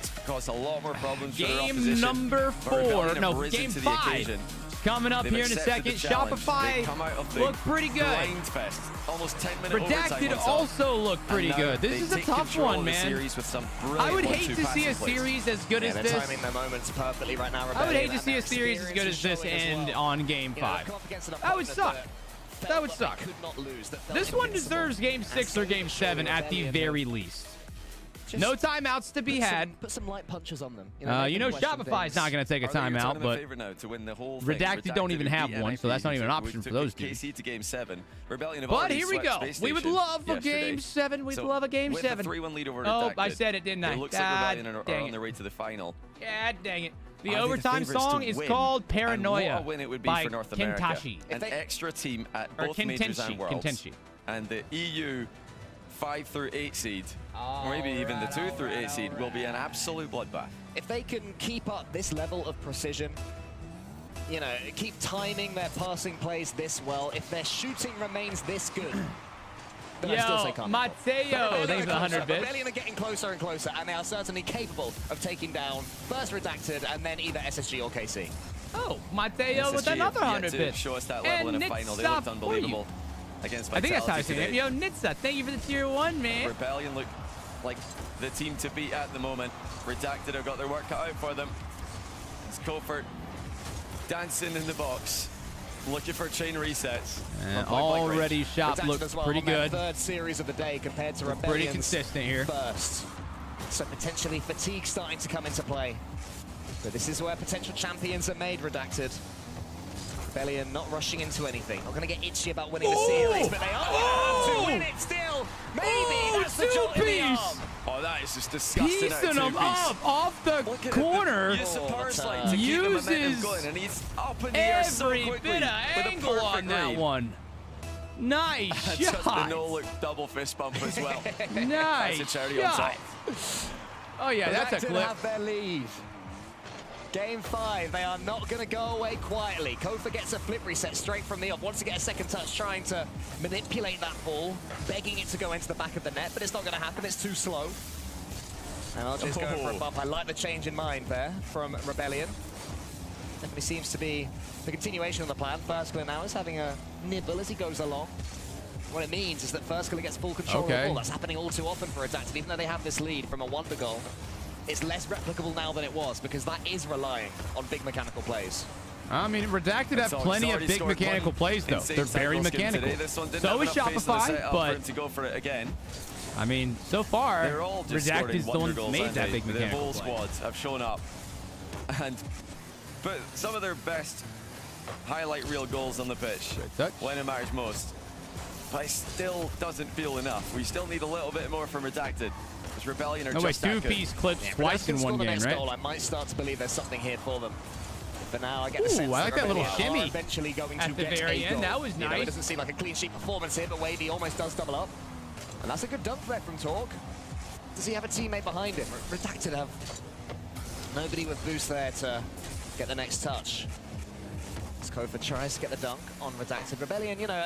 It's caused a lot more problems for their opposition. Game number But 4. Rebellion have No, risen game to the 5. occasion. Coming up They've here in a accepted second. the challenge. Shopify They've come out of the look pretty good. grind fest. Almost 10-minute overtime Redacted on top. also look pretty And good. now This they is a take tough control one, of the man. series with some I would brilliant hate to see a passing plays. series as good as they're this. timing their moments perfectly right now. I would hate to Rebellion, see a and their series as good as experience this is showing end as well. on Game You know, 5. come up against an That would opponent suck. that That would felt suck. like they could not lose, that felt This one invincible. deserves Game 6 or Game 7 at the very least. No timeouts to be had. Put some light punches on them. You know Shopify's not going to take a timeout, but Redacted don't even have one, so that's not even an option for those dudes. KC to Game 7. Rebellion have But already here we swept go. Space We would Station love a yesterday. Game 7. We'd So love a Game with 7. the 3-1 lead over Oh, I Redacted, said it, didn't I? It looks like God Rebellion are dang on it. their way to the final. God dang it. The Are they the overtime favourites song to is win? called And Paranoia what a win it would be by for North America. Kentashi. An extra team at Or both majors and Kentenchi, worlds. Kentenchi. And the EU 5 through 8 seed, or maybe even the 2 through 8 seed, will be an absolute bloodbath. If they can keep up this level of precision, you know, keep timing their passing plays this well, if their shooting remains this good, then I still say Yo, can't. Mateo, thanks for the 100 bits. Rebellion are getting closer and closer, and they are certainly capable of taking down first Redacted and then either SSG or KC. Oh, Mateo with another 100 bits. Show us that level in a final. They looked unbelievable against I think that's how I Vitality say it. today. Yo, Nitsa, thank you for the tier 1, man. Rebellion look like the team to beat at the moment. Redacted have got their work cut out for them. It's Kofert dancing in the box, looking for chain resets. Already Shop Redacted looks as well pretty on their good. third series of the day compared to Pretty Rebellion's consistent here. first. So potentially fatigue starting to come into play. But this is where potential champions are made, Redacted. Rebellion not rushing into anything. Not going to get itchy about winning the series, but they are going to win it still. Maybe that's the jolt in the arm. Oh, that is just disgusting. Piecing him up off the corner. Uses a power slide to keep the momentum going, and he's up in the air so every quickly bit of with a angle on perfect that read. one. Nice And just the shot. no-look double fist bump as well. Nice That's a cherry on top. shot. Oh yeah, that's a Redacted clip. have their lead. Game 5, they are not going to go away quietly. Kofa gets a flip reset straight from the off. Wants to get a second touch, trying to manipulate that ball, begging it to go into the back of the net, but it's not going to happen. It's too slow. And I'll just go for a bump. I like the change in mind there from Rebellion. Definitely seems to be the continuation of the plan. Firskiller now is having a nibble as he goes along. What it means is that Firskiller gets full control of the ball. That's happening all too often for Redacted, even though they have this lead from a wonder goal. It's less replicable now than it was because that is relying on big mechanical plays. I mean, Redacted have plenty of big mechanical plays, though. They're very mechanical. So is Shopify, but to go for it again. I mean, so far, They're all just Redacted's the scoring wonder one goals, made aren't that they? big Their mechanical whole play. squads have shown up, but some of their best highlight reel goals on the pitch when it matters most. But it still doesn't feel enough. We still need a little bit more from Redacted. Because Rebellion are just that good. two-piece clips twice in one game, right? Goal, I might start to believe there's something here for them. For now, I get the sense I like that little Rebellion shimmy are eventually going at to the get very a end. goal. That was You know, nice. it doesn't seem like a clean sheet performance here, but Wavy almost does double up. And that's a good dunk threat from Torque. Does he have a teammate behind him? Redacted have nobody with boost there to get the next touch. Kofa tries to get the dunk on Redacted. Rebellion, you know,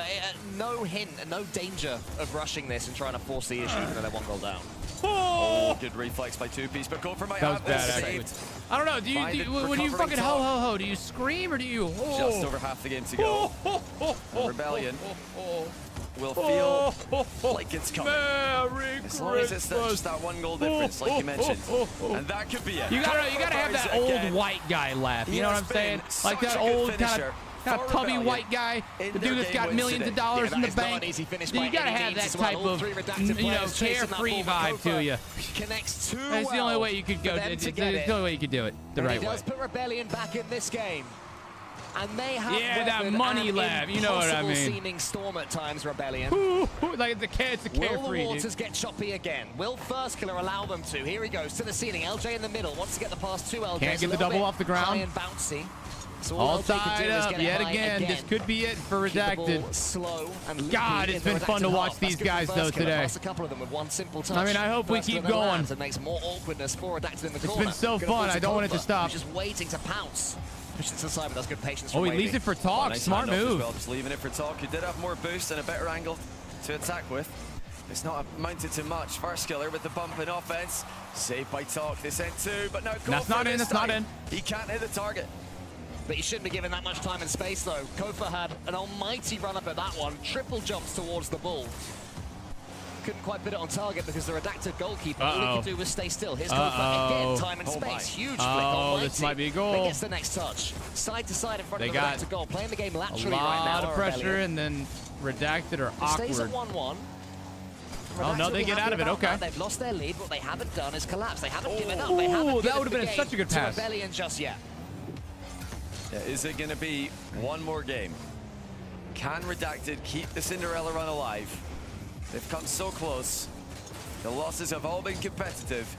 no hint, no danger of rushing this and trying to force the issue, even though they're one goal down. Oh, good reflex by two-piece, but Kofa might have this saved. I don't know. Do you when you fucking ho? Do you scream or do you? Just over half the game to go. And Rebellion will feel like it's coming. As long as it's just that one goal difference, like you mentioned, and that could be it. You gotta have that old white guy laugh. You know what I'm saying? Like that old kind of tubby white guy, the dude that's got millions of dollars in the bank. You gotta have that type of, carefree vibe to you. Connects too That's the only way you could go. It's the only way you could do it the right He way. does put Rebellion back in this game. And they have that money laugh, you know what I mean. seeming storm at times, Rebellion. Like the carefree, Will the waters get choppy again? Will Firskiller allow them to? Here he goes to the ceiling. LJ in the middle wants to get the pass to LJ. Can't get the double off the ground. High and bouncy. All tied up yet again. This could be it for Redacted. God, it's been fun to watch these guys though today. I mean, I hope we keep going. It's been so fun. I don't want it to stop. Just waiting to pounce. Pushes to the side, but that's good patience. Oh, he leaves it for Talk. Smart move. Well, just leaving it for Talk. He did have more boost and a better angle to attack with. It's not amounted to much. First killer with the bump in offense. Saved by Talk. This end too, but no. That's not in. That's not in. He can't hit the target. But he shouldn't be given that much time and space, though. Kofa had an almighty run up at that one. Triple jumps towards the ball. Couldn't quite put it on target because the Redacted goalkeeper, all he could do was stay still. Here's Kofa again, time and space. Huge flick on this might be a goal. Gets the next touch. Side to side in front of the Redacted goal. Playing the game laterally right now. A lot of pressure, and then Redacted are awkward. Stays at 1-1. Oh, no, they get out of it. Okay. They've lost their lead. What they haven't done is collapse. They haven't given up. They haven't that would have been such a good pass. Rebellion just yet. Yeah, is it going to be one more game? Can Redacted keep the Cinderella run alive? They've come so close. The losses have all been competitive,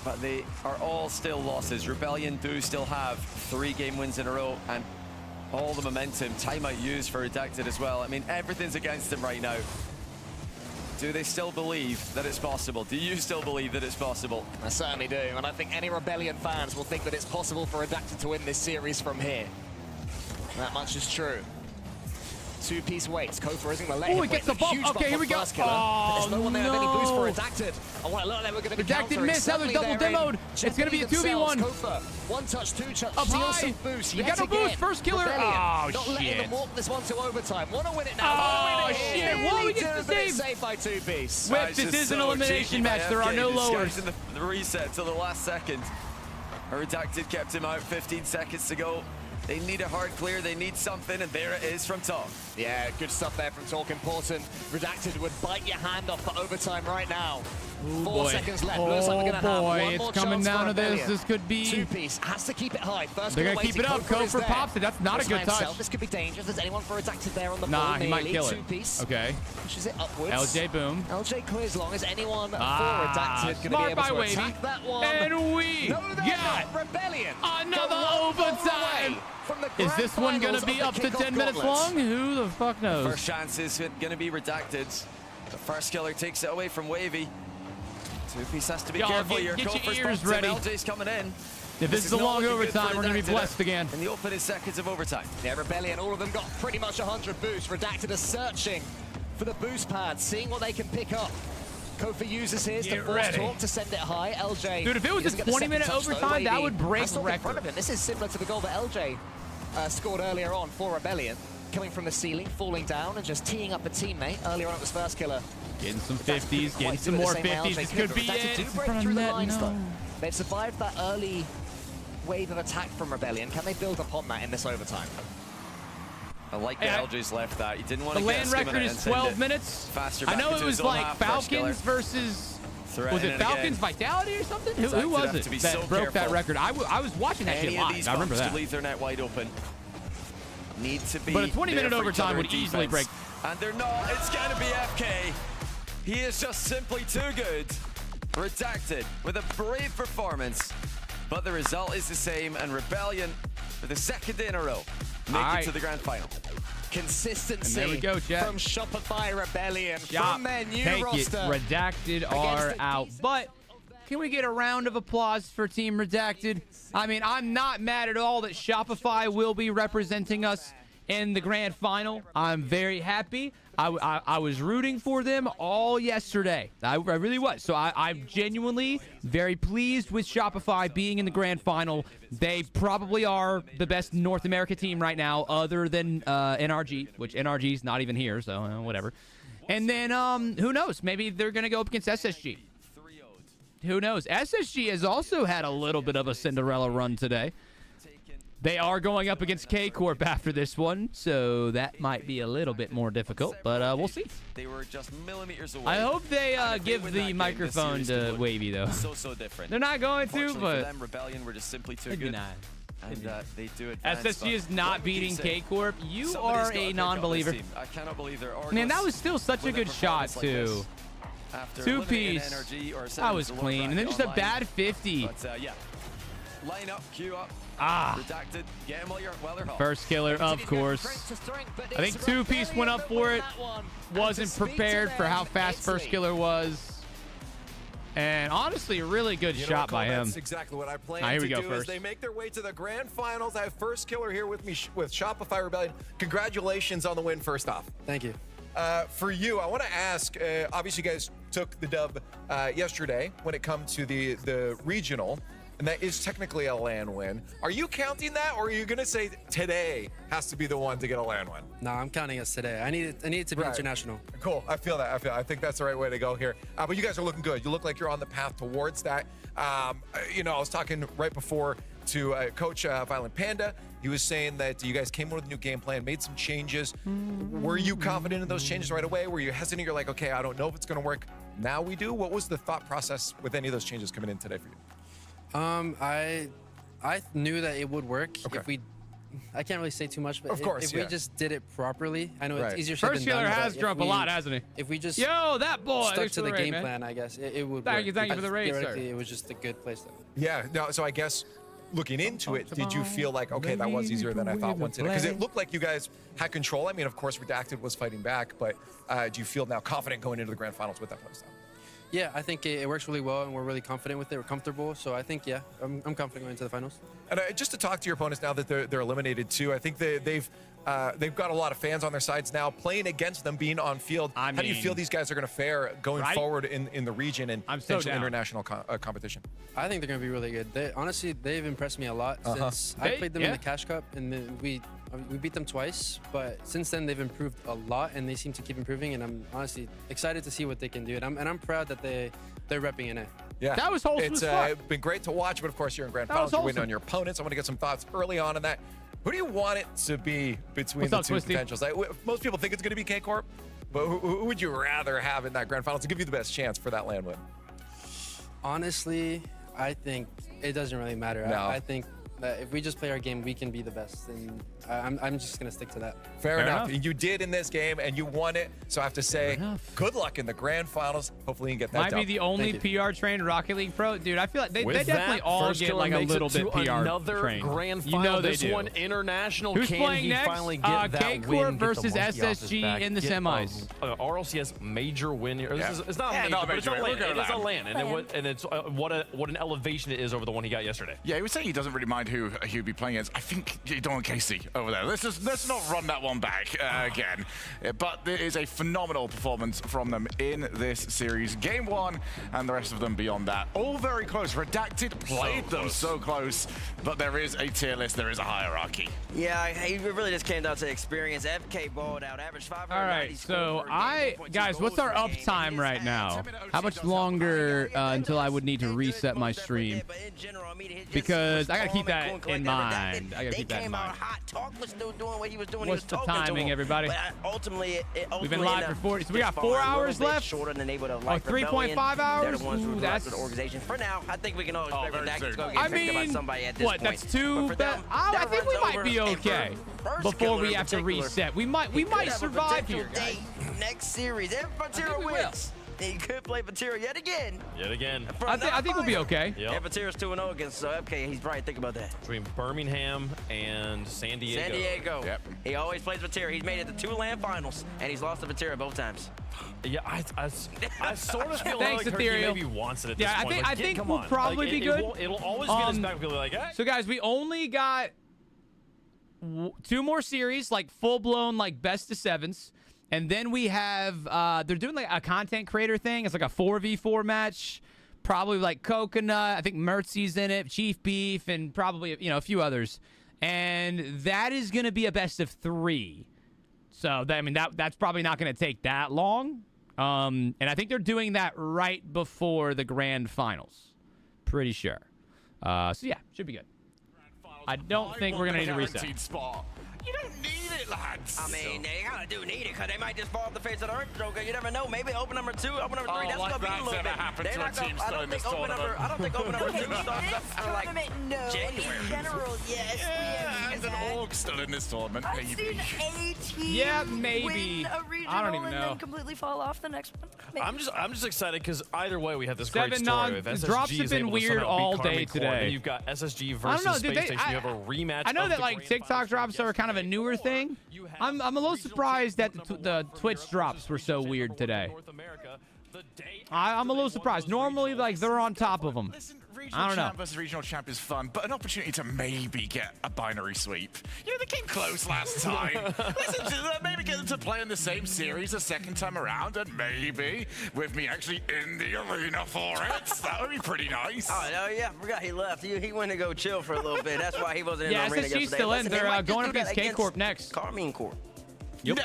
but they are all still losses. Rebellion do still have 3 game wins in a row, and all the momentum, timeout used for Redacted as well. I mean, everything's against them right now. Do they still believe that it's possible? Do you still believe that it's possible? I certainly do, and I think any Rebellion fans will think that it's possible for Redacted to win this series from here. That much is true. 2-piece weights. Kofa isn't going to let him he gets the bump. Okay, here we go. There's no one there with any boost for Redacted. I want to look like we're going to be Redacted miss. Now there's double demoed. It's going to be a 2v1. Kofa, 1 touch, 2 touch. Up high. Boost. They got no boost. First killer. Oh, not letting them walk this one to overtime. Want to win it now. Oh, shit. What we get to save? Saved by 2-piece. Whip, this is an elimination match. There are no lowers. In the reset to the last second. Redacted kept him out. 15 seconds to go. They need a hard clear, they need something, and there it is from Talk. Yeah, good stuff there from Talk, important. Redacted would bite your hand off for overtime right now. 4 seconds left. Looks like we're gonna have one more it's coming down to this. This could be 2-piece. Has to keep it high. First they're gonna keep it up. Kofa pops it. That's not a good touch. This could be dangerous. There's anyone for Redacted there on the ball? Nah, he might kill it. 2-piece. Okay. Pushes it upwards. LJ boom. LJ clears long. Is anyone for Redacted gonna be able to attack that one? And we got Rebellion. Another overtime. Is this one going to be up to 10 minutes long? Who the fuck knows? First chance is going to be Redacted. The first killer takes it away from Wavy. 2-piece has to be careful here. Get your ears ready. LJ's coming in. If this is a long overtime, we're going to be blessed again. In the opening seconds of overtime. Yeah, Rebellion, all of them got pretty much 100 boosts. Redacted is searching for the boost pad, seeing what they can pick up. Kofa uses his to force Talk to send it high. LJ. Dude, if it was a 20-minute overtime, that would break the record. This is similar to the goal that LJ scored earlier on for Rebellion. Coming from the ceiling, falling down, and just teeing up a teammate. Earlier on, it was first killer. Getting some 50s, getting some more 50s. This could be it. Do break through the lines, though. They've survived that early wave of attack from Rebellion. Can they build upon that in this overtime? I like that LJ's left that. He didn't want to get the LAN record is 12 minutes. Faster. I know it was like Falcons versus... Was it Falcons Vitality or something? Who was it that broke that record? I was watching that shit live. I remember that. To leave their net wide open. Need to be. But a 20-minute overtime would easily break. And they're not. It's going to be FK. He is just simply too good. Redacted with a brave performance. But the result is the same. And Rebellion, for the second day in a row, make it to the grand final. Consistency and there we go, chat. From Shopify Rebellion, from their new roster. Redacted are out. But can we get a round of applause for Team Redacted? I mean, I'm not mad at all that Shopify will be representing us in the grand final. I'm very happy. I was rooting for them all yesterday. I really was. So I'm genuinely very pleased with Shopify being in the grand final. They probably are the best North America team right now, other than NRG, which NRG's not even here, so whatever. And then, who knows? Maybe they're going to go up against SSG. Who knows? SSG has also had a little bit of a Cinderella run today. They are going up against K-Corp after this one, so that might be a little bit more difficult, but we'll see. They were just millimeters away. I hope they give the microphone to Wavy, though. So different. They're not going to, but... For them, Rebellion were just simply too good. And they do advance. SSG is not beating K-Corp. You are a non-believer. I cannot believe there are. Man, that was still such a good shot, too. 2-piece. That was clean. And then just a bad 50. But, yeah. line up, queue up. Redacted. Get him while they're hot. First killer, of course. I think two-piece went up for it. Wasn't prepared for how fast first killer was. And honestly, a really good shot by him. That's exactly what I plan here we to go do first. as they make their way to the grand finals. I have first killer here with me with Shopify Rebellion. Congratulations on the win, first off. Thank you. For you, I want to ask, obviously you guys took the dub yesterday when it comes to the regional, and that is technically a LAN win. Are you counting that, or are you going to say today has to be the one to get a LAN win? No, I'm counting us today. I need it to be international. Cool. I feel that. I think that's the right way to go here. But you guys are looking good. You look like you're on the path towards that. You know, I was talking right before to Coach Violent Panda. He was saying that you guys came in with a new game plan, made some changes. Were you confident in those changes right away? Were you hesitant? You're like, okay, I don't know if it's going to work. Now we do. What was the thought process with any of those changes coming in today for you? I knew that it would work if we. I can't really say too much, but if we just did it properly, I know it's easier said than done. First killer has dropped a lot, hasn't he? If we just that boy stuck to the game plan, I guess it would. Thank you for the raise, sir. It was just a good place. Yeah. No. So I guess looking into it, did you feel like, okay, that was easier than I thought once in it? Because it looked like you guys had control. I mean, of course, Redacted was fighting back, but do you feel now confident going into the grand finals with that playstyle? Yeah, I think it works really well, and we're really confident with it. We're comfortable, so I think, yeah, I'm confident going into the finals. And just to talk to your opponents now that they're eliminated too, I think they've got a lot of fans on their sides now. Playing against them, being on field, how do you feel these guys are going to fare going forward in the region and potential international competition? I think they're going to be really good. Honestly, they've impressed me a lot since I played them in the Cash Cup, and then we beat them twice, but since then they've improved a lot, and they seem to keep improving, and I'm honestly excited to see what they can do, and I'm proud that they're repping NA. Yeah, that was wholesome. It's been great to watch, but of course you're in grand finals. You're waiting on your opponents. I want to get some thoughts early on that. Who do you want it to be between the two potentials? Most people think it's going to be K-Corp, but who would you rather have in that grand final to give you the best chance for that LAN win? Honestly, I think it doesn't really matter. No. I think that if we just play our game, we can be the best, and I'm just gonna stick to that. Fair enough. You did in this game, and you won it. So I have to say, good luck in the grand finals. Hopefully, you can get that. Might be the only PR trained Rocket League pro, dude. I feel like they definitely all get like a little bit PR trained. Grand final. You know they this do. one international. Who's can playing he next? finally get that K-Corp win? versus SSG in the semis. RLCS major win here. It's not a major, but it's a LAN. It is a LAN, and it's what an elevation it is over the one he got yesterday. Yeah, he was saying he doesn't really mind who he'd be playing against. I think you don't want Casey over there. Let's not run that one back again. But there is a phenomenal performance from them in this series. Game one and the rest of them beyond that. All very close. Redacted played them so close, but there is a tier list. There is a hierarchy. Yeah, it really just came down to experience. FK balled out, average 590. All right, so guys, what's our uptime right now? How much longer until I would need to reset my stream? Because I gotta keep that in mind. I gotta keep that in mind. What's the timing, everybody? Ultimately, we've been live for 40, so we got 4 hours left. Shorter than able to 3.5 hours. Ooh, that's the organization. For now, I think we can all expect Redacted to go get picked up by somebody at this point. That's two. I think we might be okay before we have to reset. We might survive here, guys. Next series, if Vatira wins, he could play Vatira yet again. I think we'll be okay. If Vatira's 2-0 against FK, he's probably thinking about that. Between Birmingham and San Diego. San Diego. Yep. He always plays Vatira. He's made it to 2 LAN finals, and he's lost to Vatira both times. Yeah, I sort of feel Thanks, like Ethereal. maybe wants it at this point. I think we'll probably be good. It'll always get us back. We'll be like, hey. So, guys, we only got 2 more series, like full-blown, like best-of-7s. And then we have, they're doing like a content creator thing. It's like a 4v4 match. Probably like Coconut. I think Mertzy's in it, Chief Beef, and probably, a few others. And that is going to be a best-of-3. So, that's probably not going to take that long. And I think they're doing that right before the grand finals. Pretty sure. So, yeah, should be good. I don't think we're going to need to reset. You don't need it, lads. I mean, they kind of do need it because they might just fall off the face of the earth, Joker. You never know. Maybe open number 2, open number 3. That's gonna be a little bit. They're not gonna, I don't think open number 2 starts up for like January. In general, yes. Yeah, there's an org still in this tournament. I've seen a team Yeah, maybe. win a regional I don't even and know. then completely fall off the next one. Maybe. I'm just excited because either way we have this great 7 story. If SSG drops is have been able to weird somehow beat all Karmine day Corp, today. then you've got SSG I versus don't know. Space Station. You have a rematch. I know of that the like grand TikTok drops are kind of a newer thing. I'm a little surprised that the Twitch drops were so weird today. I'm a little surprised. Normally, like they're on top of them. I don't know. Champ versus regional champ is fun, but an opportunity to maybe get a binary sweep. You know, they came close last time. Listen to them, maybe get them to play in the same series a second time around, and maybe with me actually in the arena for it. That would be pretty nice. Oh, yeah, I forgot he left. He went to go chill for a little bit. That's why he wasn't in the arena yesterday. SSG's still in. Listen, They're might just going do up that against K-Corp next. Karmine Corp. Yep.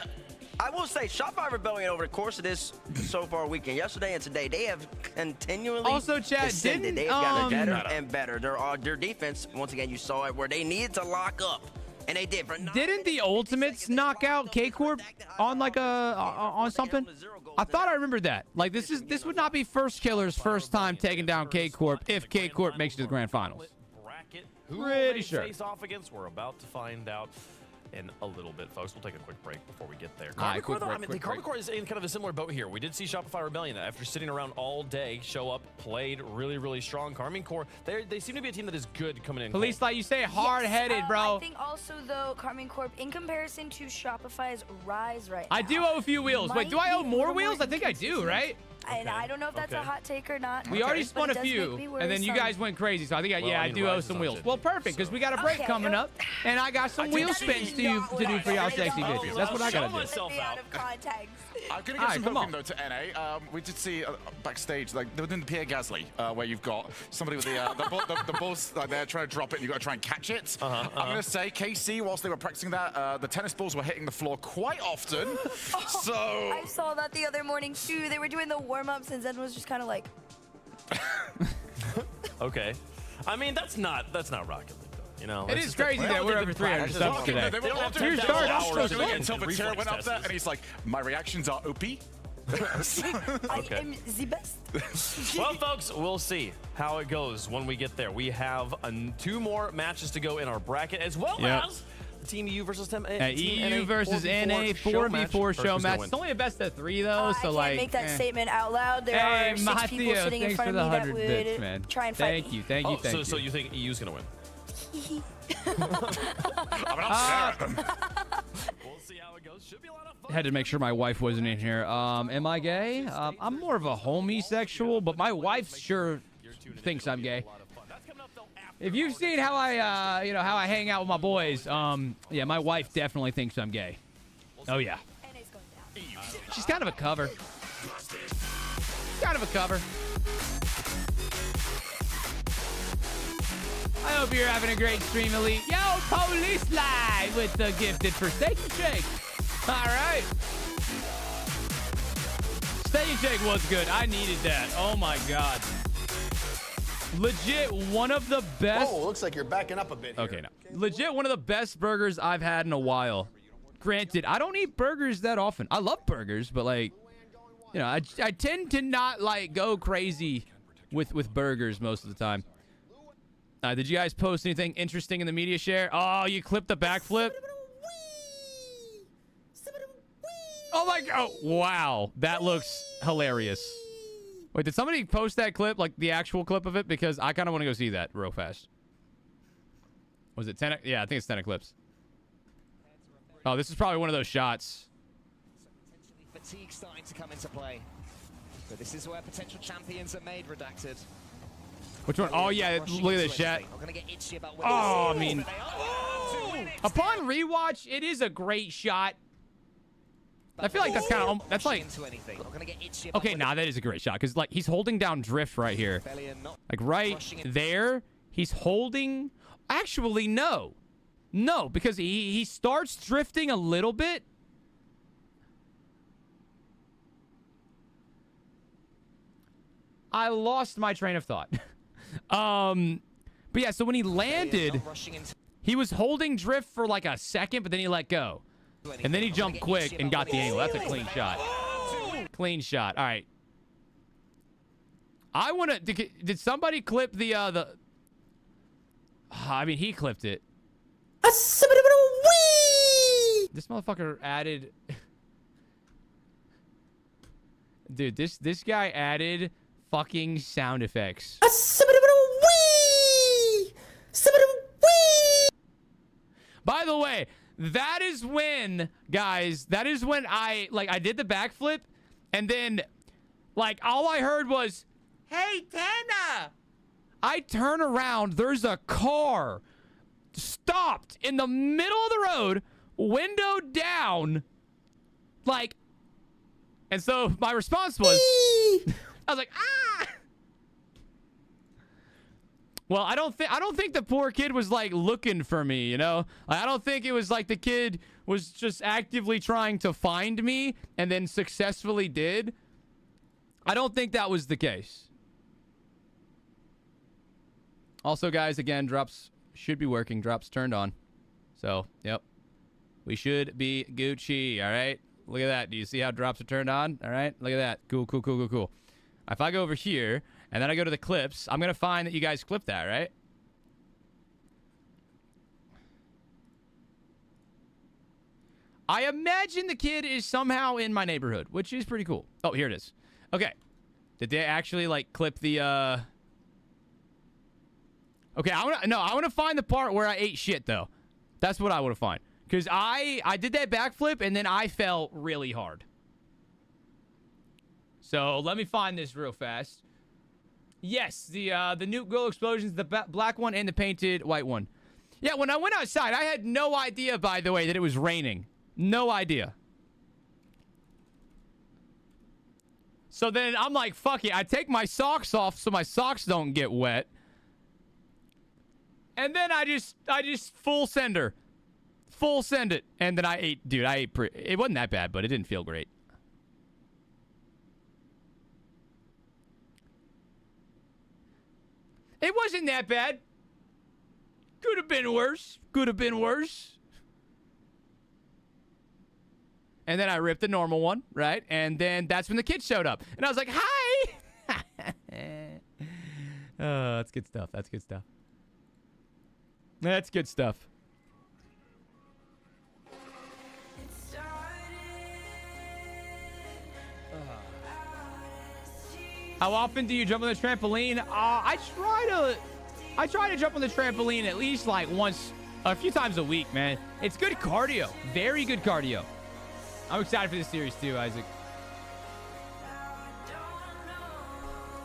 I will say, Shopify Rebellion over the course of this so far weekend, yesterday and today, they have continually also, Chad, ascended. They've gotten better and better. Their defense, once again, you saw it where they needed to lock up, and they did. Didn't the Ultimates knock out K-Corp on like on something? I thought I remembered that. Like this would not be First Killer's first time taking down K-Corp if K-Corp makes it to the grand finals. Pretty sure. Face off against. We're about to find out in a little bit, folks. We'll take a quick break before we get there. Karmine Corp, the Karmine Corp is in kind of a similar boat here. We did see Shopify Rebellion after sitting around all day show up, played really, really strong. Karmine Corp, they seem to be a team that is good coming in. Police, like you say, hard-headed, bro. I think also, though, Karmine Corp, in comparison to Shopify's rise right now. I do owe a few wheels. Wait, do I owe more wheels? I think I do, right? And I don't know if that's a hot take or not. We already spun a few, and then you guys went crazy. So I think, I do owe some wheels. Well, perfect, because we got a break coming up, and I got some wheel spins to do for y'all sexy bitches. That's what I gotta do. I'm gonna get some hook though to NA. We did see backstage, like within the Pierre Gasly, where you've got somebody with the ball's like they're trying to drop it, and you've got to try and catch it. I'm gonna say KC, whilst they were practicing that, the tennis balls were hitting the floor quite often. So I saw that the other morning too. They were doing the warm-ups, and Zen was just kind of like. Okay, I mean that's not Rocket League. You know, it is crazy that we're over 300 subs today. They were all doing until the chair went up there, and he's like, "My reactions are OP." I am the best. Well, folks, we'll see how it goes when we get there. We have 2 more matches to go in our bracket, as well as the Team EU versus Team EU versus NA 4v4 show match. It's only a best of 3 though, so I can't make that statement out loud. There are 6 people sitting in front of me that would try and fight me. Thank you. So you think EU's gonna win? We'll see how it goes. Should be a lot of fun. Had to make sure my wife wasn't in here. Am I gay? I'm more of a homosexual, but my wife sure thinks I'm gay. If you've seen how I, how I hang out with my boys, yeah, my wife definitely thinks I'm gay. Oh yeah. She's kind of a cover. Kind of a cover. I hope you're having a great stream, Elite. Yo, Police Live with the gifted for Steak and Shake. All right. Steak and Shake was good. I needed that. Oh, my God. Legit one of the best. Oh, looks like you're backing up a bit here. Okay, no. Legit one of the best burgers I've had in a while. Granted, I don't eat burgers that often. I love burgers, but, like, you know, I tend to not, like, go crazy with burgers most of the time. Did you guys post anything interesting in the media share? Oh, you clipped the backflip? Oh my God. Oh, wow. That looks hilarious. Wait, did somebody post that clip, like the actual clip of it? Because I kind of want to go see that real fast. Was it 10? Yeah, I think it's 10 clips. Oh, this is probably one of those shots. Fatigue starting to come into play. But this is where potential champions are made, Redacted. Which one? Oh, yeah, look at this chat. Oh, I mean, upon rewatch, it is a great shot. I feel like that's kind of, that's like, okay, nah, that is a great shot. Because, like, he's holding down drift right here. Like, right there, he's holding, actually, no. No, because he starts drifting a little bit. I lost my train of thought. But yeah, so when he landed, he was holding drift for like a second, but then he let go. And then he jumped quick and got the angle. That's a clean shot. Clean shot. All right. I want to... Did somebody clip the... I mean, he clipped it. This motherfucker added... Dude, this guy added fucking sound effects. By the way, that is when, guys, that is when I did the backflip, and then, like, all I heard was, "Hey, Tana!" I turn around, there's a car stopped in the middle of the road, window down, like, and so my response was, I was like, ah! Well, I don't think the poor kid was like looking for me, you know? Like, I don't think it was like the kid was just actively trying to find me and then successfully did. I don't think that was the case. Also, guys, again, drops should be working. Drops turned on. So, yep. We should be Gucci, all right? Look at that. Do you see how drops are turned on? All right? Look at that. Cool, cool, cool, cool, cool. If I go over here, and then I go to the clips, I'm going to find that you guys clipped that, right? I imagine the kid is somehow in my neighborhood, which is pretty cool. Oh, here it is. Okay. Did they actually, like, clip the, Okay, I want to find the part where I ate shit, though. That's what I want to find. Because I did that backflip, and then I fell really hard. So, let me find this real fast. Yes, the Nuke Girl Explosions, the black one and the painted white one. Yeah, when I went outside, I had no idea, by the way, that it was raining. No idea. So then I'm like, fuck it. I take my socks off so my socks don't get wet. And then I just full sender. Full send it. And then I ate, dude, it wasn't that bad, but it didn't feel great. It wasn't that bad. Could have been worse. Could have been worse. And then I ripped the normal one, right? And then that's when the kid showed up. And I was like, hi! Oh, that's good stuff. That's good stuff. That's good stuff. How often do you jump on the trampoline? I try to jump on the trampoline at least like once, a few times a week, man. It's good cardio. Very good cardio. I'm excited for this series too, Isaac.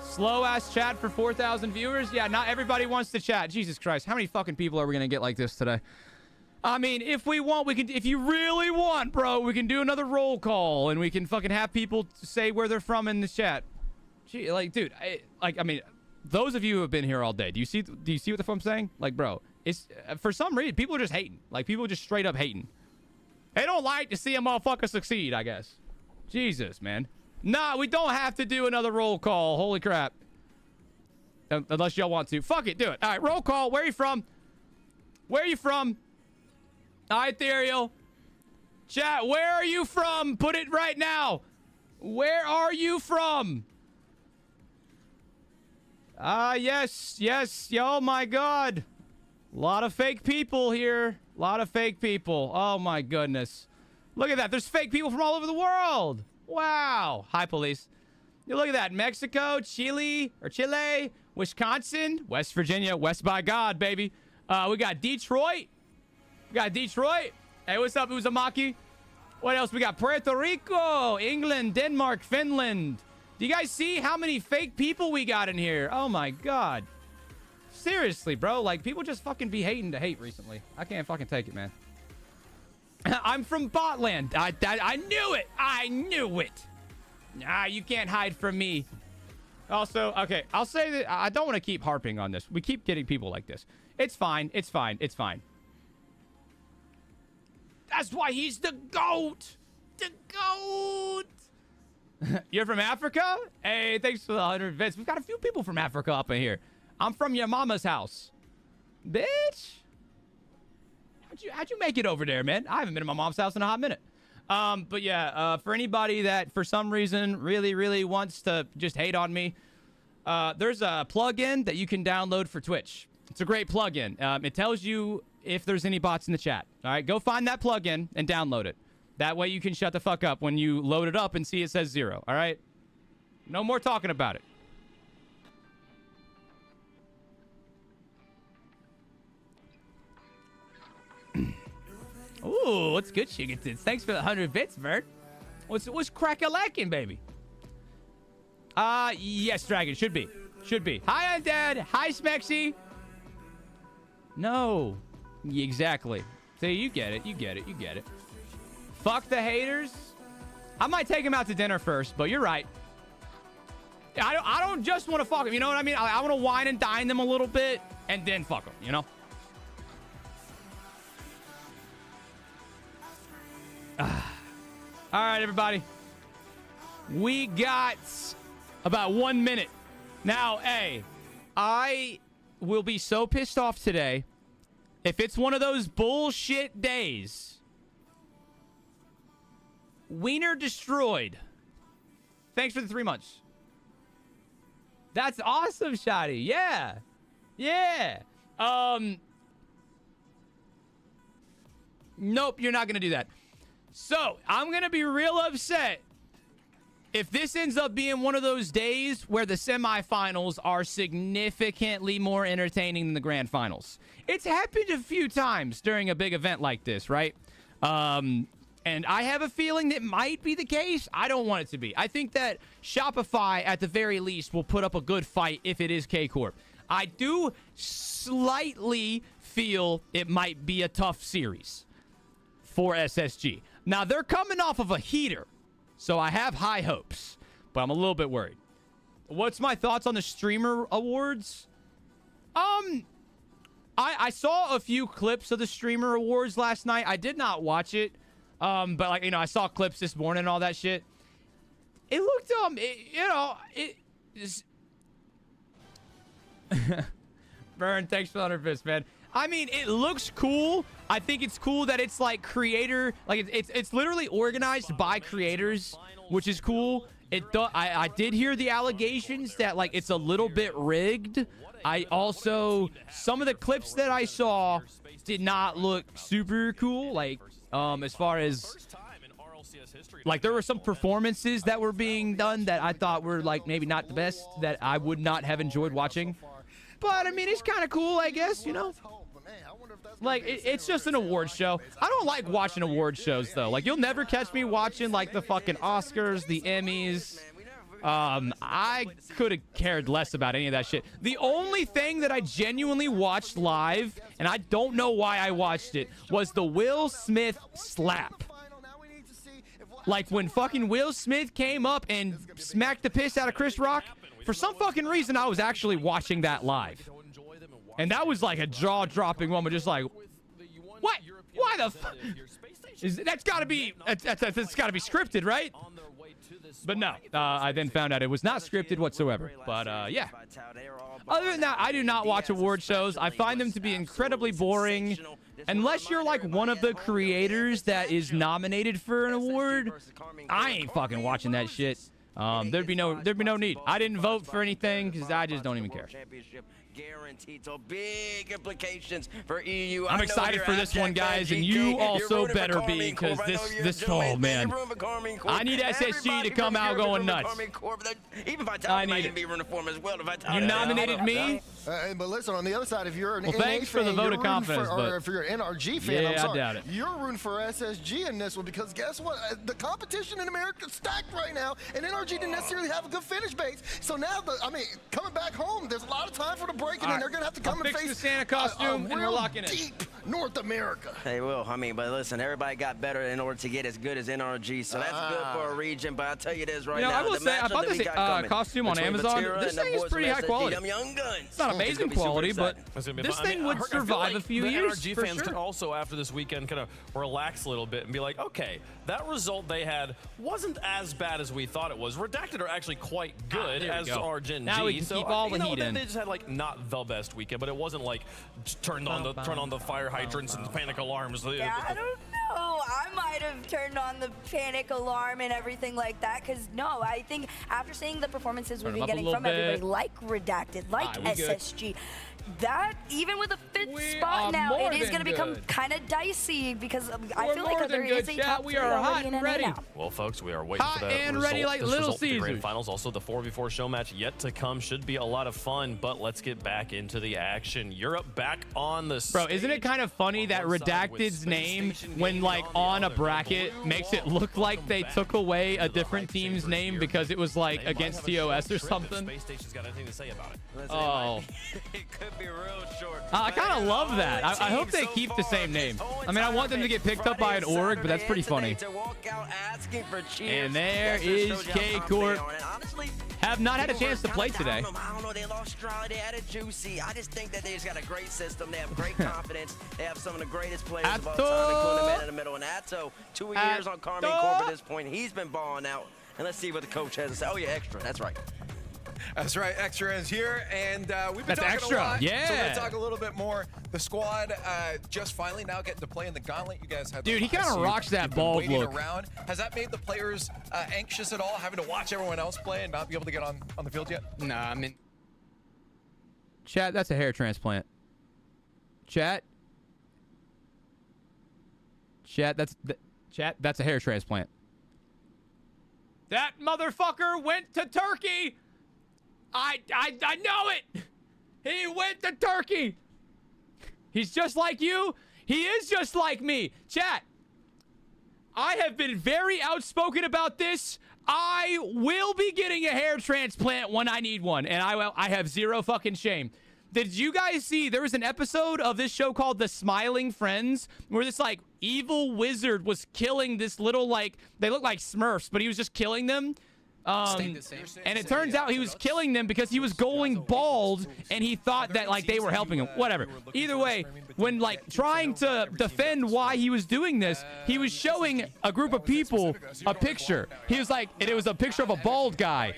Slow ass chat for 4,000 viewers. Yeah, not everybody wants to chat. Jesus Christ, how many fucking people are we gonna get like this today? I mean, if we want, we can. If you really want, bro, we can do another roll call and we can fucking have people say where they're from in the chat. Gee, like, dude, I mean, those of you who have been here all day, do you see what the fuck I'm saying? Like, bro, it's for some reason people are just hating. Like, people are just straight up hating. They don't like to see a motherfucker succeed, I guess. Jesus, man. Nah, we don't have to do another roll call. Holy crap. Unless y'all want to. Fuck it, do it. All right, roll call. Where are you from? Where are you from? All right, Ethereal. Chat, where are you from? Put it right now. Where are you from? Yes, yes. Oh, my God. A lot of fake people here. A lot of fake people. Oh, my goodness. Look at that. There's fake people from all over the world. Wow. Hi, police. You look at that. Mexico, Chile, Wisconsin, West Virginia, West by God, baby. We got Detroit. Hey, what's up, Uzumaki? What else? We got Puerto Rico, England, Denmark, Finland. Do you guys see how many fake people we got in here? Oh, my God. Seriously, bro. Like, people just fucking be hating to hate recently. I can't fucking take it, man. I'm from Botland. I knew it. I knew it. Nah, you can't hide from me. Also, okay, I'll say that I don't want to keep harping on this. We keep getting people like this. It's fine. It's fine. It's fine. That's why he's the GOAT. The GOAT. You're from Africa? Hey, thanks for the 100 bits. We've got a few people from Africa up in here. I'm from your mama's house. Bitch. how'd you make it over there, man? I haven't been to my mom's house in a hot minute. But yeah, for anybody that for some reason really wants to just hate on me, there's a plugin that you can download for Twitch. It's a great plugin. It tells you if there's any bots in the chat. All right, go find that plugin and download it. That way you can shut the fuck up when you load it up and see it says 0. All right? No more talking about it. Ooh, what's good, Sugar Tits? Thanks for the 100 bits, Bert. What's crack-a-lacking, baby? Yes, Dragon. Should be. Should be. Hi, Undead. Hi, Smexy. No. Exactly. See, you get it. You get it. You get it. Fuck the haters. I might take him out to dinner first, but you're right. I don't just want to fuck them. You know what I mean? I want to wine and dine them a little bit and then fuck them, you know? All right, everybody. We got about 1 minute. Now, hey, I will be so pissed off today if it's one of those bullshit days. Wiener destroyed. Thanks for the 3 months. That's awesome, Shotty. Yeah. Yeah. Nope, you're not going to do that. So, I'm going to be real upset if this ends up being one of those days where the semifinals are significantly more entertaining than the grand finals. It's happened a few times during a big event like this, right? And I have a feeling that might be the case. I don't want it to be. I think that Shopify, at the very least, will put up a good fight if it is K-Corp. I do slightly feel it might be a tough series for SSG. Now, they're coming off of a heater, so I have high hopes, but I'm a little bit worried. What's my thoughts on the Streamer Awards? I saw a few clips of the Streamer Awards last night. I did not watch it. But like, you know, I saw clips this morning and all that shit. It looked, Burn, thanks for the 100 bits, man. I mean, it looks cool. I think it's cool that it's like creator, like it's literally organized by creators, which is cool. I did hear the allegations that like it's a little bit rigged. I also, some of the clips that I saw did not look super cool. Like, as far as like there were some performances that were being done that I thought were like maybe not the best, that I would not have enjoyed watching. But I mean, it's kind of cool, I guess, you know. Like it's just an award show. I don't like watching award shows though. Like you'll never catch me watching like the fucking Oscars, the Emmys. I could have cared less about any of that shit. The only thing that I genuinely watched live, and I don't know why I watched it, was the Will Smith slap. Like when fucking Will Smith came up and smacked the piss out of Chris Rock, for some fucking reason I was actually watching that live. And that was like a jaw-dropping moment, just like, what? Why the fuck? That's gotta be scripted, right? But no, I then found out it was not scripted whatsoever. But yeah. Other than that, I do not watch award shows. I find them to be incredibly boring. Unless you're like one of the creators that is nominated for an award, I ain't fucking watching that shit. There'd be no need. I didn't vote for anything because I just don't even care. Guaranteed. So big implications for EU. I'm excited for this one, guys, and you also better be, because this oh man, I need SSG to come out going nuts. Even Vitality might be rooting for him as well. You nominated me. But listen, on the other side, if you're an NA thanks for the vote of confidence, or if you're an NRG fan, yeah, I'm sorry, I doubt it. You're rooting for SSG in this one because guess what? The competition in America is stacked right now, and NRG didn't necessarily have a good finish base. So now, coming back home, there's a lot of time for the break, and then they're going to have to come and face the Santa costume, and we're locking it. Deep North America. They will. I mean, but listen, everybody got better in order to get as good as NRG, so that's good for a region. But I'll tell you this right now. I will say, I bought this costume on Amazon. This thing is pretty high quality. It's not amazing quality, but this thing would survive a few years. NRG fans can also, after this weekend, kind of relax a little bit and be like, okay, that result they had wasn't as bad as we thought it was. Redacted are actually quite good, as are Gen G. Now we can keep all the heat in. They just had like not the best weekend, but it wasn't like turn on the fire hydrant hydrants and panic alarms. Yeah, I don't know. I might have turned on the panic alarm and everything like that. Because, no, I think after seeing the performances we've been getting from everybody, like Redacted, like SSG, that, even with a 5th spot now, it is going to become kind of dicey because I feel like there is a top 3 already in NA now. Well, folks, we are waiting for that and result. ready like this Little result for the Grand Caesars. Finals. Also, the 4v4 show match yet to come should be a lot of fun, but let's get back into the action. Europe back on the Bro, isn't it kind of funny that Redacted's name, when like on a bracket, makes it look like they took away a different team's name because it was like against TOS or something? Space Station's got anything to say about it. Oh. It could be real short. I kind of love that. I hope they keep the same name. I mean, I want them to get picked up by an org, but that's pretty funny. And there is K-Corp. Have not had a chance to play today. I don't know. They lost Strahd. They added Juicy. I just think that they just got a great system. They have great confidence. They have some of the greatest players of all time. Including the man in the middle. And Atto, 2 years on Karmine Corp at this point. He's been balling out. And let's see what the coach has to say. Oh, yeah, Extra. That's right. That's right, Extra is here, and we've been talking a lot. Yeah. So we're gonna talk a little bit more. The squad just finally now getting to play in the Gauntlet. You guys had. Dude, he kind of rocks that bald look. Around. Has that made the players anxious at all, having to watch everyone else play and not be able to get on the field yet? Nah, I mean, chat, that's a hair transplant. Chat, that's a hair transplant. That motherfucker went to Turkey. I know it. He went to Turkey. He's just like you. He is just like me. Chat, I have been very outspoken about this. I will be getting a hair transplant when I need one, and I have zero fucking shame. Did you guys see there was an episode of this show called The Smiling Friends where this like evil wizard was killing this little like, they look like Smurfs, but he was just killing them. And it turns out he was killing them because he was going bald and he thought that like they were helping him. Whatever. Either way, when like trying to defend why he was doing this, he was showing a group of people a picture. He was like, and it was a picture of a bald guy.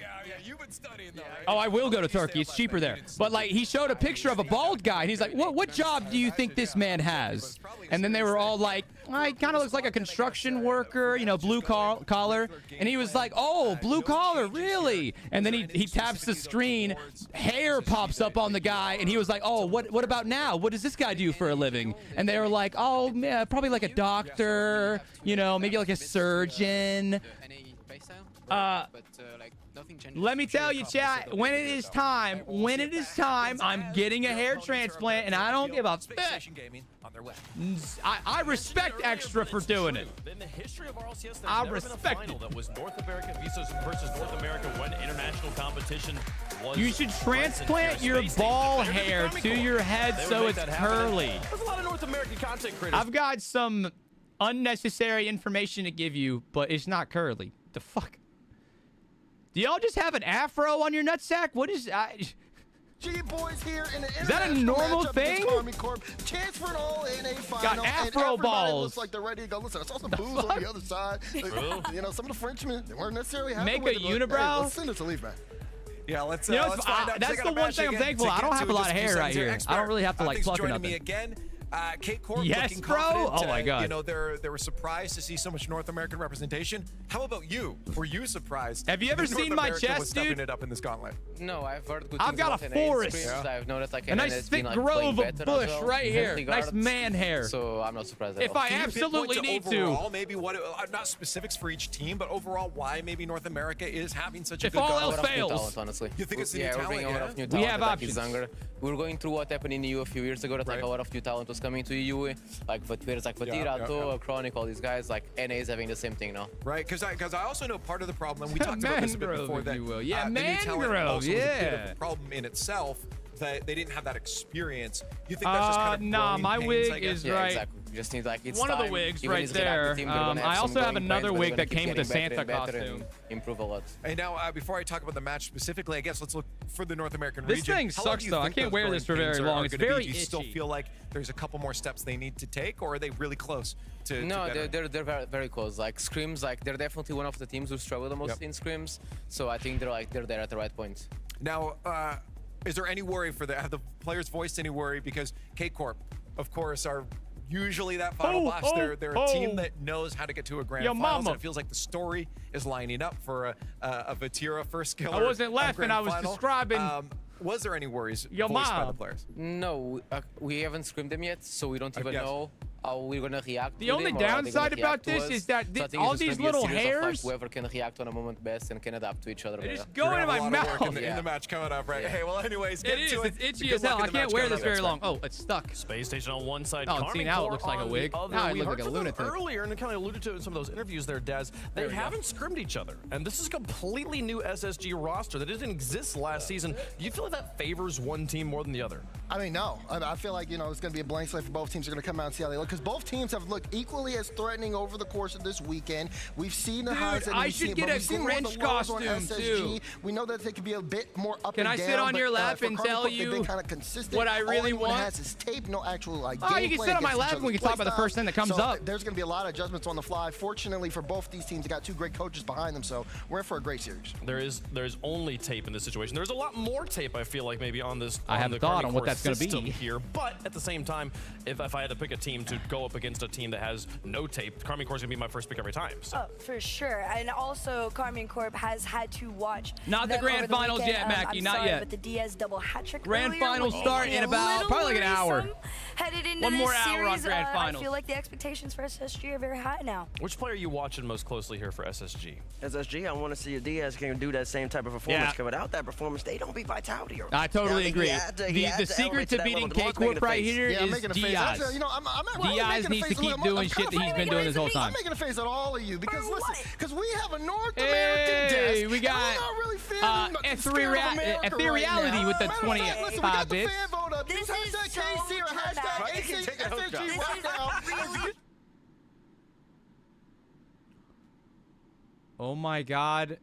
Oh, I will go to Turkey. It's cheaper there. But like he showed a picture of a bald guy and he's like, what job do you think this man has? And then they were all like, oh, he kind of looks like a construction worker, you know, blue collar. And he was like, oh, blue collar, really? And then he taps the screen, hair pops up on the guy, and he was like, oh, what about now? What does this guy do for a living? And they were like, oh, man, probably like a doctor, you know, maybe like a surgeon. Let me tell you, chat, when it is time, I'm getting a hair transplant, and I don't give a fuck. I respect Extra for doing it. I respect it. That was North America versus North America when international competition was. You should transplant your ball hair to your head so it's curly. There's a lot of North American content creators. I've got some unnecessary information to give you, but it's not curly. The fuck? Do y'all just have an afro on your nutsack? What is... G-Boys here in the is that a normal thing? Chance for an all-NA final. Got afro balls. Looks like they're ready to go. Listen, I saw some booze on the other side. You know, some of the Frenchmen, they weren't necessarily happy Make with a it, unibrow? Hey, let's send it to Leaf, man. Yeah, let's you know, let's find out. That's the one thing I'm thankful. I don't have a lot of hair right here. I don't really have to like pluck or nothing. Me again. Kate Corp yes, looking bro. confident. Oh my God. You know, they were surprised to see so much North American representation. How about you? Were you surprised? Have you ever seen my chest, dude? It up in this gauntlet. No, I've heard good I've got a forest. I've noticed like a nice thick grove of bush right here. Nice man hair. So I'm not surprised. If I absolutely need to. Maybe what? Not specifics for each team, but overall, why maybe North America is having such a good. If all else fails, honestly. You think it's the new talent? We have options. We were going through what happened in EU a few years ago. That like a lot of new talent was coming to EU. Like players like Vatira, Chronic, all these guys, like NA is having the same thing now. Right, because I also know part of the problem, and we talked about this a bit before, that yeah, Mangrove, yeah, a problem in itself that they didn't have that experience. You think that's just kind of nah, my wig is yeah, right. Exactly. You just need like it's one of the wigs right there. I also have another wig that came with the Santa costume. Improve a lot. And now, before I talk about the match specifically, I guess let's look for the North American region. This thing sucks though. I can't wear this for very long. It's very itchy. Do you still feel like there's a couple more steps they need to take, or are they really close to? No, they're very, very close. Like scrims, like they're definitely one of the teams who struggle the most in scrims. So I think they're there at the right point. Now, is there any worry for have the players voiced any worry, because K-Corp, of course, are usually that final boss. They're a team that knows how to get to a grand finals, and it feels like the story is lining up for a Vatira first killer. I wasn't laughing. I was describing. Was there any worries voiced by the players? No, we haven't scrimmed them yet, so we don't even know how we're gonna react. The only downside about this is that all these little hairs. Whoever can react on a moment best and can adapt to each other. They just go into my mouth. In the match coming up, right? Hey, well, anyways, it's itchy as hell. I can't wear this very long. Oh, it's stuck. Space Station on one side. Oh, see, now it looks like a wig. Now I look like a lunatic. Earlier, and kind of alluded to in some of those interviews there, Daz, they haven't scrimmed each other, and this is a completely new SSG roster that didn't exist last season. Do you feel like that favors one team more than the other? I mean, no. I feel like, it's going to be a blank slate for both teams. They're going to come out and see how they look, because both teams have looked equally as threatening over the course of this weekend. We've seen the highs and I should get a Grinch costume too. We know that they could be a bit more up and down. Can I sit on your lap and tell you what I really want? Has is tape, no actual you can sit on my lap and we can talk about the first thing that comes up. There's going to be a lot of adjustments on the fly. Fortunately for both these teams, they got two great coaches behind them, so we're in for a great series. There's only tape in this situation. There's a lot more tape, I feel like, maybe on this. I have a thought on what that's going to be here, but at the same time, if I had to pick a team to go up against a team that has no tape, Karmine Corp's gonna be my first pick every time. So. Oh, for sure. And also, Karmine Corp has had to watch. Not the grand finals yet, Mackie. Not yet. But the Diaz double hat trick. Grand finals start in about probably like an hour. Headed into one more hour series, on grand finals. I feel like the expectations for SSG are very high now. Which player are you watching most closely here for SSG? SSG, I want to see if Diaz can do that same type of performance. Because without that performance, they don't beat Vitality. I totally agree. The secret to beating K-Corp right here is Diaz. Diaz needs to keep doing shit that he's been doing this whole time. I'm making a face at all of you because listen, because we have a North American desk. We got Ethereality with the 25 bits. This is so Oh my God,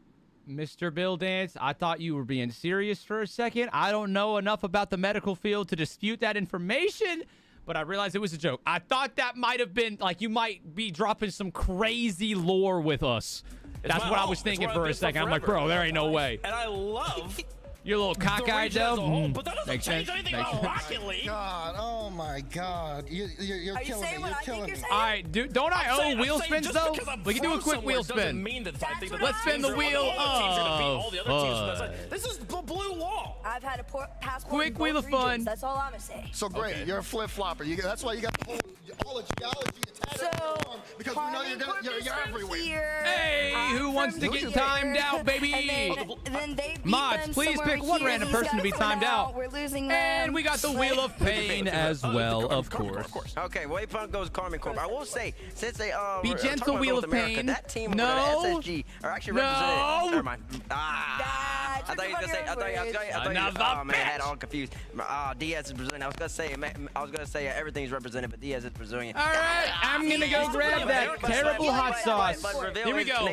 Mr. Bill Dance, I thought you were being serious for a second. I don't know enough about the medical field to dispute that information, but I realized it was a joke. I thought that might have been, like, you might be dropping some crazy lore with us. That's what I was thinking for a second. I'm like, bro, there ain't no way. And I love... You're a little cockeyed, though. But that doesn't change anything about Rocket League. God, oh my God, you're killing me. You're killing me. All right, don't I owe wheel spins though? We can do a quick wheel spin. Let's spin the wheel of This is the blue wall. I've had a passport. Quick wheel of fun. That's all I'm gonna say. So great, you're a flip flopper. That's why you got all the geology attached to your arm, because we know you're everywhere. Hey, who wants to get timed out, baby? Mods, please pick one random person to be timed out. We're losing and we got the Wheel of Pain as well, of course. Okay, Waypoint goes Karmine Corp. I will say, since they be gentle, Wheel of Pain. That team with SSG are actually represented. Never mind. I thought you were gonna say. I had all confused. Diaz is Brazilian. I was gonna say everything's represented, but Diaz is Brazilian. All right, I'm gonna go grab that terrible hot sauce. Here we go.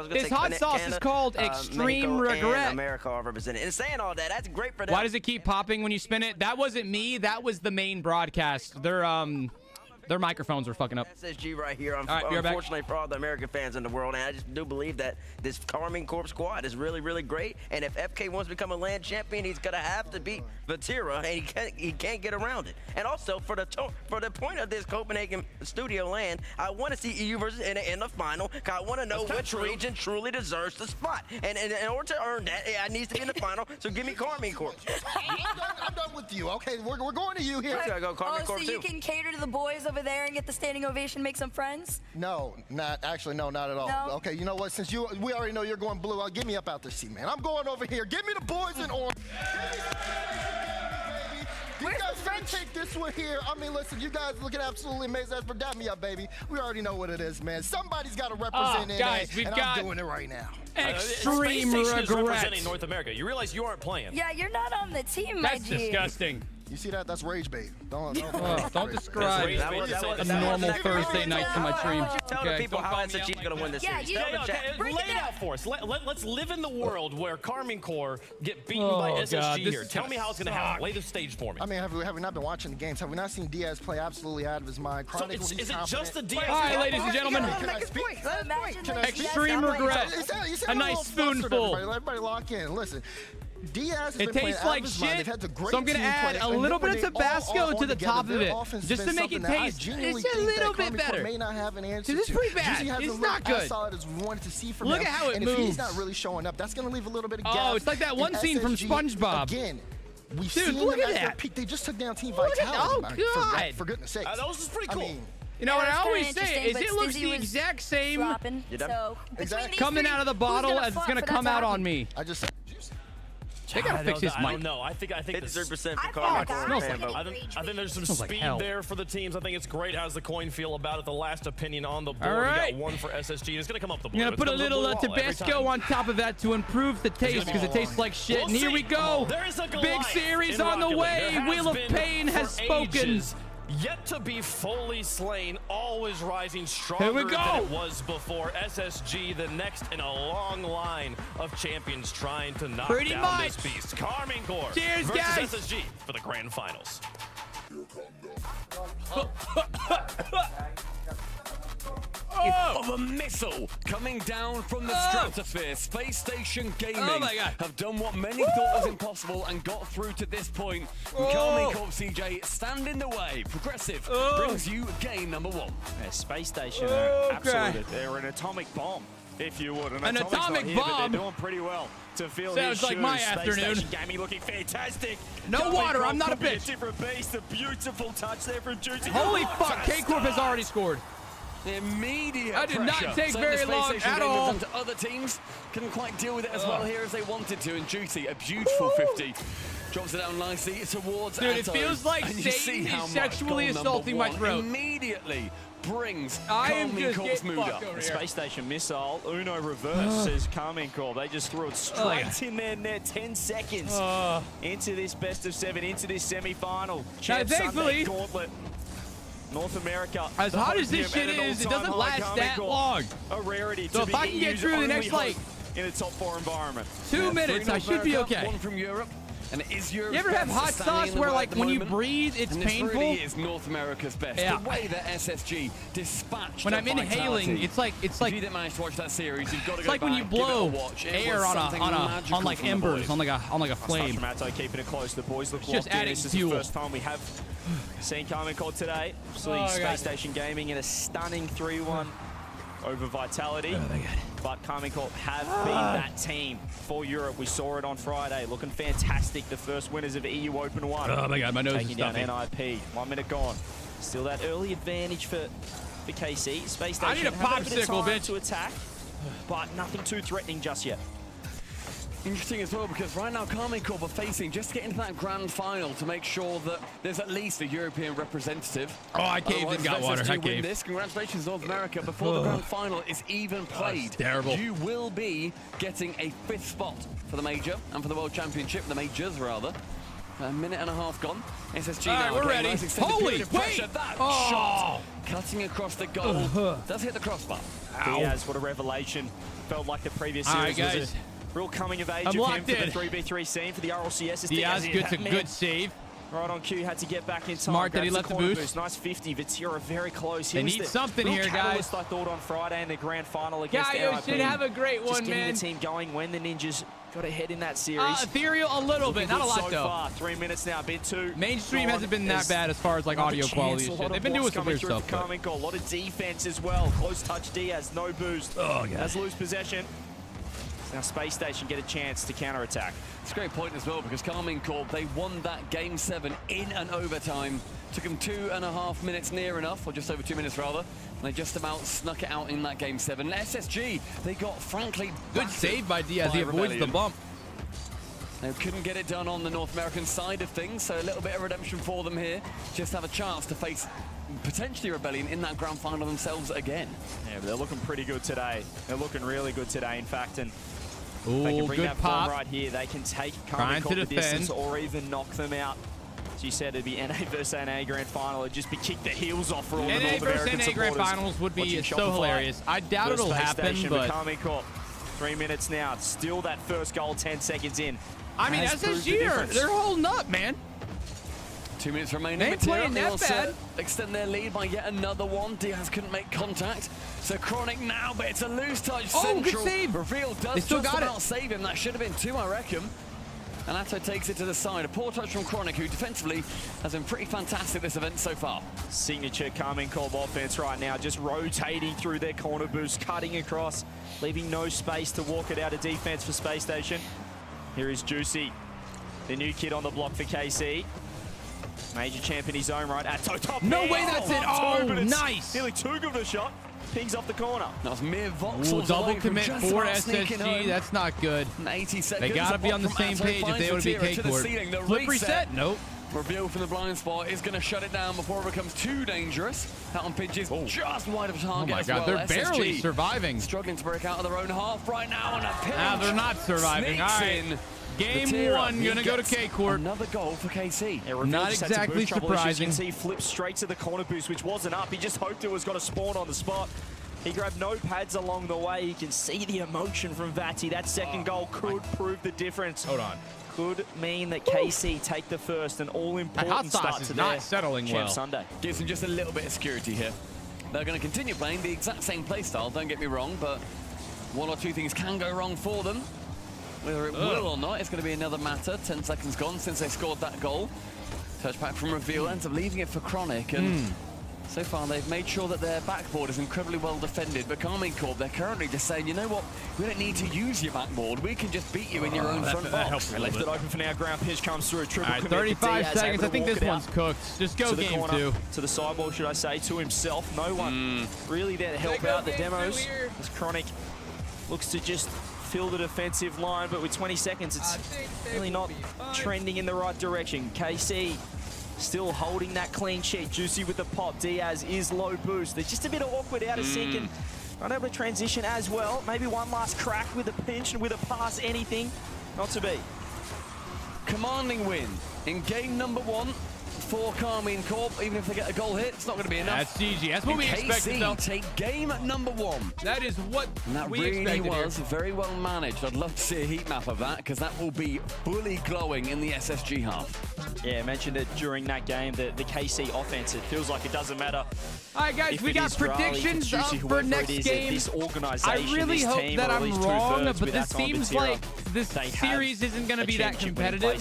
This hot sauce is called Extreme Regret. America are represented. And saying all that, that's great for them. Why does it keep popping when you spin it? That wasn't me. That was the main broadcast. Their microphones were fucking up. SSG right here. Unfortunately for all the American fans in the world, and I just do believe that this Karmine Corp squad is really, really great. And if FK wants to become a LAN champion, he's gonna have to beat Vatira, and he can't get around it. And also for the point of this Copenhagen studio LAN, I want to see EU versus in the final. Cause I want to know which region truly deserves the spot. And in order to earn that, it needs to be in the final. So give me Karmine Corp. I'm done with you. Okay, we're going to you here. I go Karmine Corp so too. You can cater to the boys over there and get the standing ovation, make some friends? No, not at all. No? Okay, you know what? Since we already know you're going blue, get me up out there, man. I'm going over here. Give me the boys in orange. You guys gotta take this one here. I mean, listen, you guys looking absolutely amazing. That's for dap me up, baby. We already know what it is, man. Somebody's got to represent guys, and I'm doing it right now. Extreme Regret. Representing North America. You realize you aren't playing. Yeah, you're not on the team, my G. That's disgusting. You see that? That's rage bait. Don't describe a normal Thursday night to my stream. Tell the people how SSG's gonna win this series. Lay it out for us. Let's live in the world where Karmine Corp get beaten by SSG here. Tell me how it's gonna happen. Lay the stage for me. I mean, have we not been watching the games? Have we not seen Diaz play absolutely out of his mind? So is it just the Diaz? All right, ladies and gentlemen. Extreme Regret. A nice spoonful. Everybody lock in. Listen. Diaz it tastes like shit, so I'm gonna add a little bit of Tabasco to the top of it, just to make it taste just a little bit better. Because it's pretty bad. It's not good. Look at how it moves. If he's not really showing up, that's gonna leave a little bit of gas. Oh, it's like that one scene from SpongeBob. Again, dude, look at that. Peak. They just took down Team Vitality. Oh God! For goodness sakes. That was pretty cool. You know what I always say is it looks the exact same coming out of the bottle as it's gonna come out on me. They gotta fix his mic. I don't know. I think 53% for Carmen. I think there's some speed there for the teams. I think it's great. How's the coin feel about it? The last opinion on the board. We got one for SSG. It's gonna come up the blue. I'm gonna put a little Tabasco on top of that to improve the taste because it tastes like shit. And here we go. Big series on the way. Wheel of Pain has spoken. Yet to be fully slain, always rising stronger than it was before. SSG, the next in a long line of champions trying to knock down this beast. Carmine Corp versus SSG for the grand finals. Of a missile coming down from the stratosphere. Space Station Gaming have done what many thought was impossible and got through to this point. Carmine Corp CJ stand in the way. Progressive brings you game number 1. Yeah, Space Station are absolutely. They're an atomic bomb, if you would. An atomic bomb. But they're doing pretty well to feel Sounds like my afternoon. Space Station Gaming looking fantastic. No water. I'm not a bitch. A different beast. A beautiful touch there from Juicy. Holy fuck! K-Corp has already scored. Immediate That did not take so very long at all. Other teams couldn't quite deal with it as well here as they wanted to. And Juicy, a beautiful 50. Drops it down nicely towards Dude, it feels like Satan is sexually assaulting my throat. Immediately brings I am Carmine just Corp's getting mood fucked up. over here. Space Station missile, Uno reverse, says Carmine Corp. They just threw it straight in their net, 10 seconds into this best of 7, into this semi-final. Champ Sunday Gauntlet. North America. As hot as this shit is, it doesn't last that long. A rarity. So if I can get through the next, like, in a top 4 environment. 2 minutes, I should be okay. One from Europe. And it is Europe's you ever have hot sauce where, like, when you breathe, it's painful? This really is North America's best. Yeah. The way that SSG dispatched when I'm inhaling, it's like if you didn't manage to watch that series, you've got to it's go like back, when you blow air on like embers, on like a flame. Mato keeping it close. The boys look just adding this is fuel. the first time we have seen Carmine Corp today. Space Station Gaming in a stunning 3-1 over Vitality. But Carmine Corp have been that team for Europe. We saw it on Friday, looking fantastic. The first winners of EU Open 1. Oh my God, my nose taking is down stuffy. NIP. 1 minute gone. Still that early advantage for KC. Space Station. I need a popsicle, bitch. To attack, but nothing too threatening just yet. Interesting as well, because right now Carmine Corp are facing just to get into that grand final to make sure that there's at least a European representative. Oh, I caved and got water. I win caved. this. Congratulations, North America. Before the grand final is even played, terrible. You will be getting a 5th spot for the major and for the World Championship, the majors rather. A minute and a half gone. SSG now. We're ready. Holy, wait! That shot cutting across the goal does hit the crossbar. Diaz, what a revelation. Felt like the previous series was a real coming of age of him for the 3v3 scene for the RLCS. Diaz gets a good save. Right on cue, had to get back in time. Smart that he left the boost. Nice 50. Vitsura very close. They need something here, guys. I thought on Friday in the grand final against NIP. Should have a great one, just getting man. the team going when the Ninjas got ahead in that series. Ethereal a little bit, not a lot so though. Far. 3 minutes now, bit 2. Mainstream hasn't been that bad as far as like audio quality and shit. They've been doing some weird stuff. A lot of defense as well. Close touch Diaz, no boost. Oh, God. Has loose possession. Now Space Station get a chance to counterattack. It's a great point as well, because Carmine Corp, they won that game 7 in an overtime. Took them 2.5 minutes near enough, or just over 2 minutes rather. And they just about snuck it out in that game 7. SSG, they got frankly good save by Diaz. He avoids the bump. They couldn't get it done on the North American side of things, so a little bit of redemption for them here. Just have a chance to face potentially Rebellion in that grand final themselves again. Yeah, but they're looking pretty good today. They're looking really good today, in fact, and ooh, they can bring good that pop. form right here. They can take Carmine Corp the distance or even knock them out. As you said, it'd be NA versus NA grand final. It'd just be kick the heels off for all the North American supporters. NA versus NA grand finals would be so hilarious. I doubt it'll happen, but Carmine Corp, 3 minutes now. Still that first goal 10 seconds in. I mean, SSG, they're holding up, man. 2 minutes remaining. They ain't playing that bad. Extend their lead by yet another one. Diaz couldn't make contact. So Chronic now, but it's a loose touch. Oh, Central. good save. Reveal does they still just got about save him. That should have been 2, I reckon. And Atto takes it to the side. A poor touch from Chronic, who defensively has been pretty fantastic this event so far. Signature Carmine Corp offense right now, just rotating through their corner boost, cutting across, leaving no space to walk it out of defense for Space Station. Here is Juicy, the new kid on the block for KC. Major champ in his own right. Atto top. No way that's it. Oh, nice. Nearly too good of a shot. Pings off the corner. That was mere voxels. Double commit for SSG. That's not good. 80 seconds. They got to be on the same page if they want to be K-Court. Flip reset. Nope. Reveal from the blind spot is going to shut it down before it becomes too dangerous. That on pitch is just wide of target. Oh my God, they're barely surviving. Struggling to break out of their own half right now on a pitch. They're not surviving. All right. Game 1 gonna go to K-Court. Another goal for KC. Yeah, not exactly surprising. You can see he flipped straight to the corner boost, which wasn't up. He just hoped it was going to spawn on the spot. He grabbed no pads along the way. You can see the emotion from Vati. That second goal could prove the difference. Hold on. Could mean that KC take the first and all-important start to not settling Champ well. Sunday. Gives them just a little bit of security here. They're going to continue playing the exact same play style, don't get me wrong, but one or two things can go wrong for them. Whether it will or not, it's going to be another matter. 10 seconds gone since they scored that goal. Touchback from Reveal ends up leaving it for Chronic, and so far they've made sure that their backboard is incredibly well defended. But Carmine Corp, they're currently just saying, you know what, we don't need to use your backboard. We can just beat you in your own front box. Left it open for now. Ground pitch comes through. Triple commit. 35 seconds. I think this one's cooked. Just go game 2. To the sidewall, should I say, to himself. No one really there to help out the demos. As Chronic looks to just fill the defensive line, but with 20 seconds, it's really not trending in the right direction. KC still holding that clean sheet. Juicy with the pop. Diaz is low boost. They're just a bit awkward out of sync and not able to transition as well. Maybe one last crack with a pinch and with a pass, anything. Not to be. Commanding win in game number 1 for Carmine Corp. Even if they get a goal hit, it's not going to be enough. That's GG. That's what we expected, though. Take game number 1. That is what we really expected. Was very well managed. I'd love to see a heat map of that, because that will be fully glowing in the SSG half. Yeah, I mentioned it during that game, the KC offense. It feels like it doesn't matter. All right, guys, we got predictions for next game. I really hope that I'm wrong, but this seems like this series isn't going to be that competitive.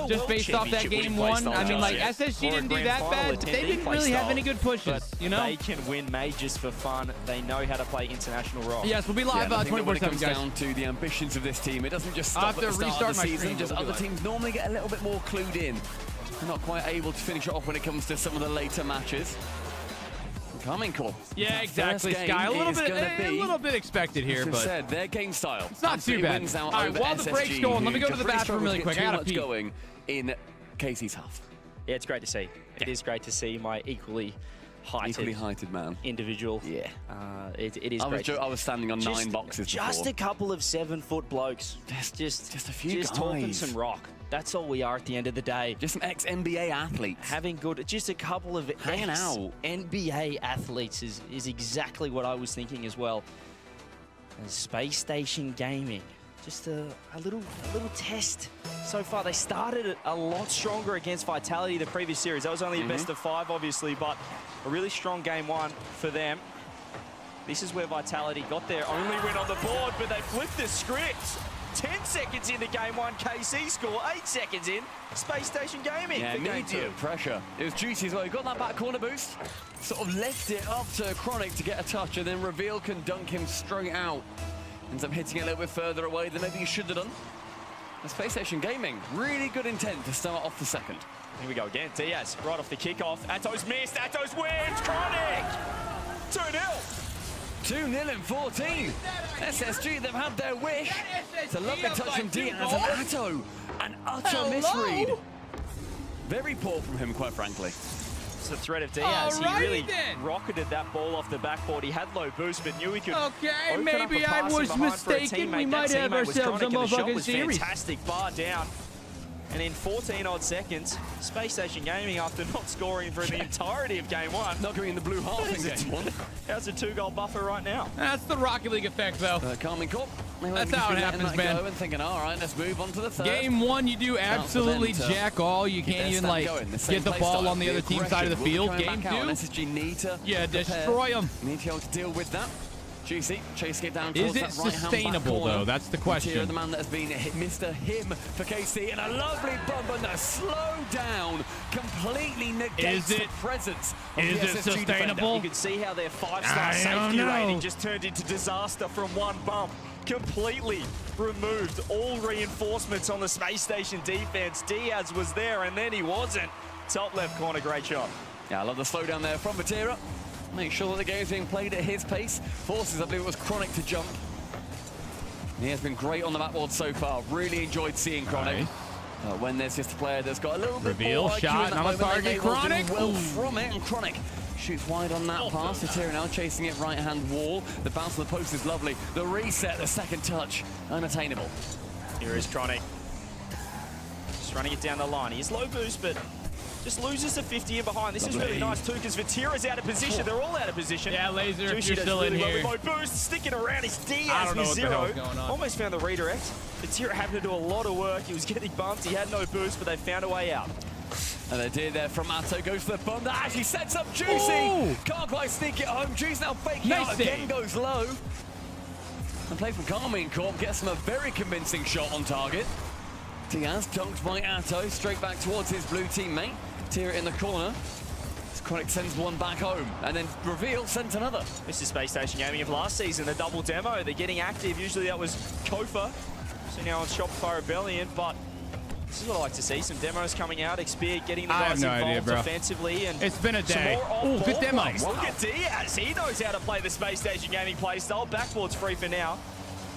Just based off that game 1. I mean, like, SSG didn't do that bad. They didn't really have any good pushes, you know? They can win majors for fun. They know how to play international rock. Yes, we'll be live 24/7, guys. It comes down to the ambitions of this team. It doesn't just stop at the start of the season. Just other teams normally get a little bit more clued in. They're not quite able to finish it off when it comes to some of the later matches. Carmine Corp. Yeah, exactly, Sky. A little bit expected here, but said, their game style. It's not too bad. All right, while the break's going, let me go to the bathroom really quick. I gotta pee. Going in KC's half. Yeah, it's great to see. It is great to see my equally heighted man. Individual. Yeah. It is great. I was standing on 9 boxes Just before. A couple of 7-foot blokes. Just a few guys. Talking some rock. That's all we are at the end of the day. Just some ex-NBA athletes. Having just a couple of hanging out. NBA athletes is exactly what I was thinking as well. And Space Station Gaming. Just a little test so far. They started a lot stronger against Vitality the previous series. That was only a best of 5, obviously, but a really strong game 1 for them. This is where Vitality got their only win on the board, but they flipped the script. 10 seconds into game 1, KC score. 8 seconds in, Space Station Gaming. Yeah, immediate pressure. It was Juicy as well. He got that back corner boost, sort of left it up to Chronic to get a touch, and then Reveal can dunk him straight out. Ends up hitting it a little bit further away than maybe he should have done. And Space Station Gaming, really good intent to start off the second. Here we go again. Diaz right off the kickoff. Atto's missed. Atto's wins. Chronic. 2-0. 2-0 in 14. SSG, they've had their wish. It's a lovely touch from Diaz and Atto. An utter misread. Very poor from him, quite frankly. It's the threat of Diaz. He really rocketed that ball off the backboard. He had low boost, but knew he could. Okay, maybe I was mistaken. We might have ourselves a motherfucking series. Fantastic bar down. And in 14-odd seconds, Space Station Gaming, after not scoring for the entirety of game 1. Not going in the blue half in game 1. How's a 2-goal buffer right now? That's the Rocket League effect, though. Carmine Corp. That's how it happens, man. And thinking, all right, let's move on to the third. Game 1, you do absolutely jack all. You can't even, like, get the ball on the other team side of the field. Game 2, SSG need to destroy them. Need to be able to deal with that. Juicy, chase it down Is towards it that right-hand sustainable, though? That's the question. The man that has been Mr. Him for KC, and a lovely bump and a slow down completely negates the presence of the SSG sustainable? You can see how their 5-star safety rating just turned into disaster from one bump. Completely removed all reinforcements on the space station defense. Diaz was there, and then he wasn't. Top left corner, great shot. Yeah, I love the slowdown there from Vatira. Make sure that the game is being played at his pace. Forces, I believe it was Chronic to jump. He has been great on the backboard so far. Really enjoyed seeing Chronic. When there's just a player that's got a little bit more IQ shot, in that not a target. Chronic. Well from it, and Chronic shoots wide on that pass. Vatira now chasing it right-hand wall. The bounce on the post is lovely. The reset, the second touch, unattainable. Here is Chronic. Just running it down the line. He has low boost, but just loses to 50 in behind. This is really nice too, because Vatira's out of position. They're all out of position. Yeah, Laser, Juicy you're does still really in well. here. Low boost, sticking around. It's Diaz I don't know with what the zero. hell's going on. Almost found the redirect. Vatira had to do a lot of work. He was getting bumped. He had no boost, but they found a way out. And they did there from Atto. Goes for the bump. That actually sets up Juicy. Ooh. Can't quite sneak it home. Juicy now faking Nice out save. again. Goes low. And play from Carmine Corp gets him a very convincing shot on target. Diaz dunked by Atto. Straight back towards his blue teammate. Tira in the corner. Chronic sends one back home, and then Reveal sends another. This is Space Station Gaming of last season, the double demo. They're getting active. Usually that was Kofa. So now on Shopify Rebellion, but this is what I like to see. Some demos coming out. Xperia getting the guys involved offensively. And it's been a day. Ooh, good demo. Wow. Look at Diaz. He knows how to play the Space Station Gaming playstyle. Backboard's free for now.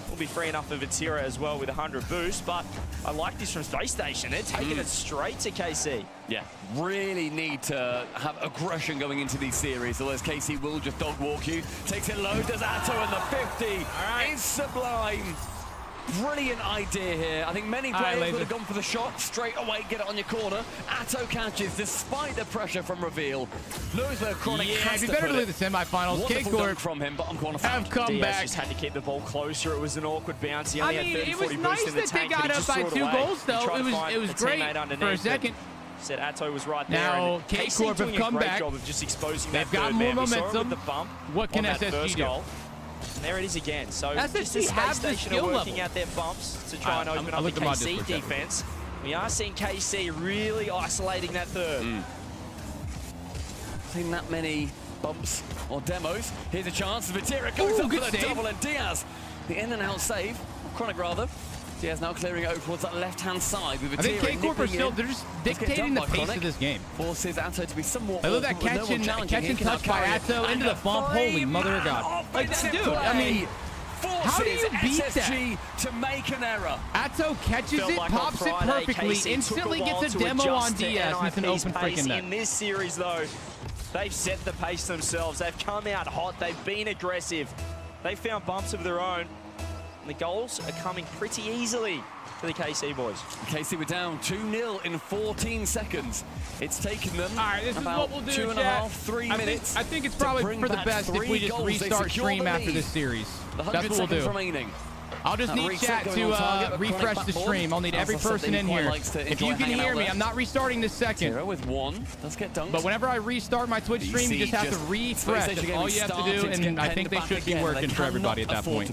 Will be free enough for Vatira as well with 100 boost, but I like this from Space Station. They're taking it straight to KC. Yeah, really need to have aggression going into these series, otherwise KC will just dog walk you. Takes it low, does Atto, and the 50 is sublime. Brilliant idea here. I think many players would have gone for the shot straight away, get it on your corner. Atto catches despite the pressure from Reveal. Knows where Chronic has it'd be better to lose the semifinals. K-Corp from him, but unqualified. Have come Diaz back. just had to keep the ball closer. It was an awkward bounce. He only had 30, it 40 was nice boost in the that they tank, got but he up just by threw it 2 away. goals, though. He tried to It find was a great teammate underneath, for a but second. Said Atto was right there. Now, KC K-Corp have doing come a great back. job of just exposing They've that got third more man. We saw it momentum. with the bump What can on that SSG first do? goal. And there it is again. So SSG just the Space have the Station skill are working level. out their bumps to try and open up the KC defense. We are seeing KC really isolating that third. Seen that many bumps or demos. Here's a chance. Vatira goes up for the double, and Diaz, the in and out save, Chronic rather. Diaz now clearing it over towards that left-hand side with Vatira. I think K-Corp are still, they're just dictating the pace of this game. Forces Atto to be somewhat. I love that catch and touch by Atto into the bump. Holy mother of God. Like, dude, I mean, how do you beat SSG to make an error? Atto catches it, pops it perfectly, instantly gets a demo on Diaz with an open freaking net. In this series, though, they've set the pace themselves. They've come out hot. They've been aggressive. They found bumps of their own. And the goals are coming pretty easily for the KC boys. KC were down 2-0 in 14 seconds. It's taken them about what we'll do, 2.5, 3 minutes. I think it's probably for the best if we just restart stream after this series. That's what we'll do. Remaining. I'll just need chat to refresh the stream. I'll need every person in here. If you can hear me, I'm not restarting this second. Zero with one. Let's get dunked. But whenever I restart my Twitch stream, you just have to refresh. That's all you have to do, and I think they should be working for everybody at that point.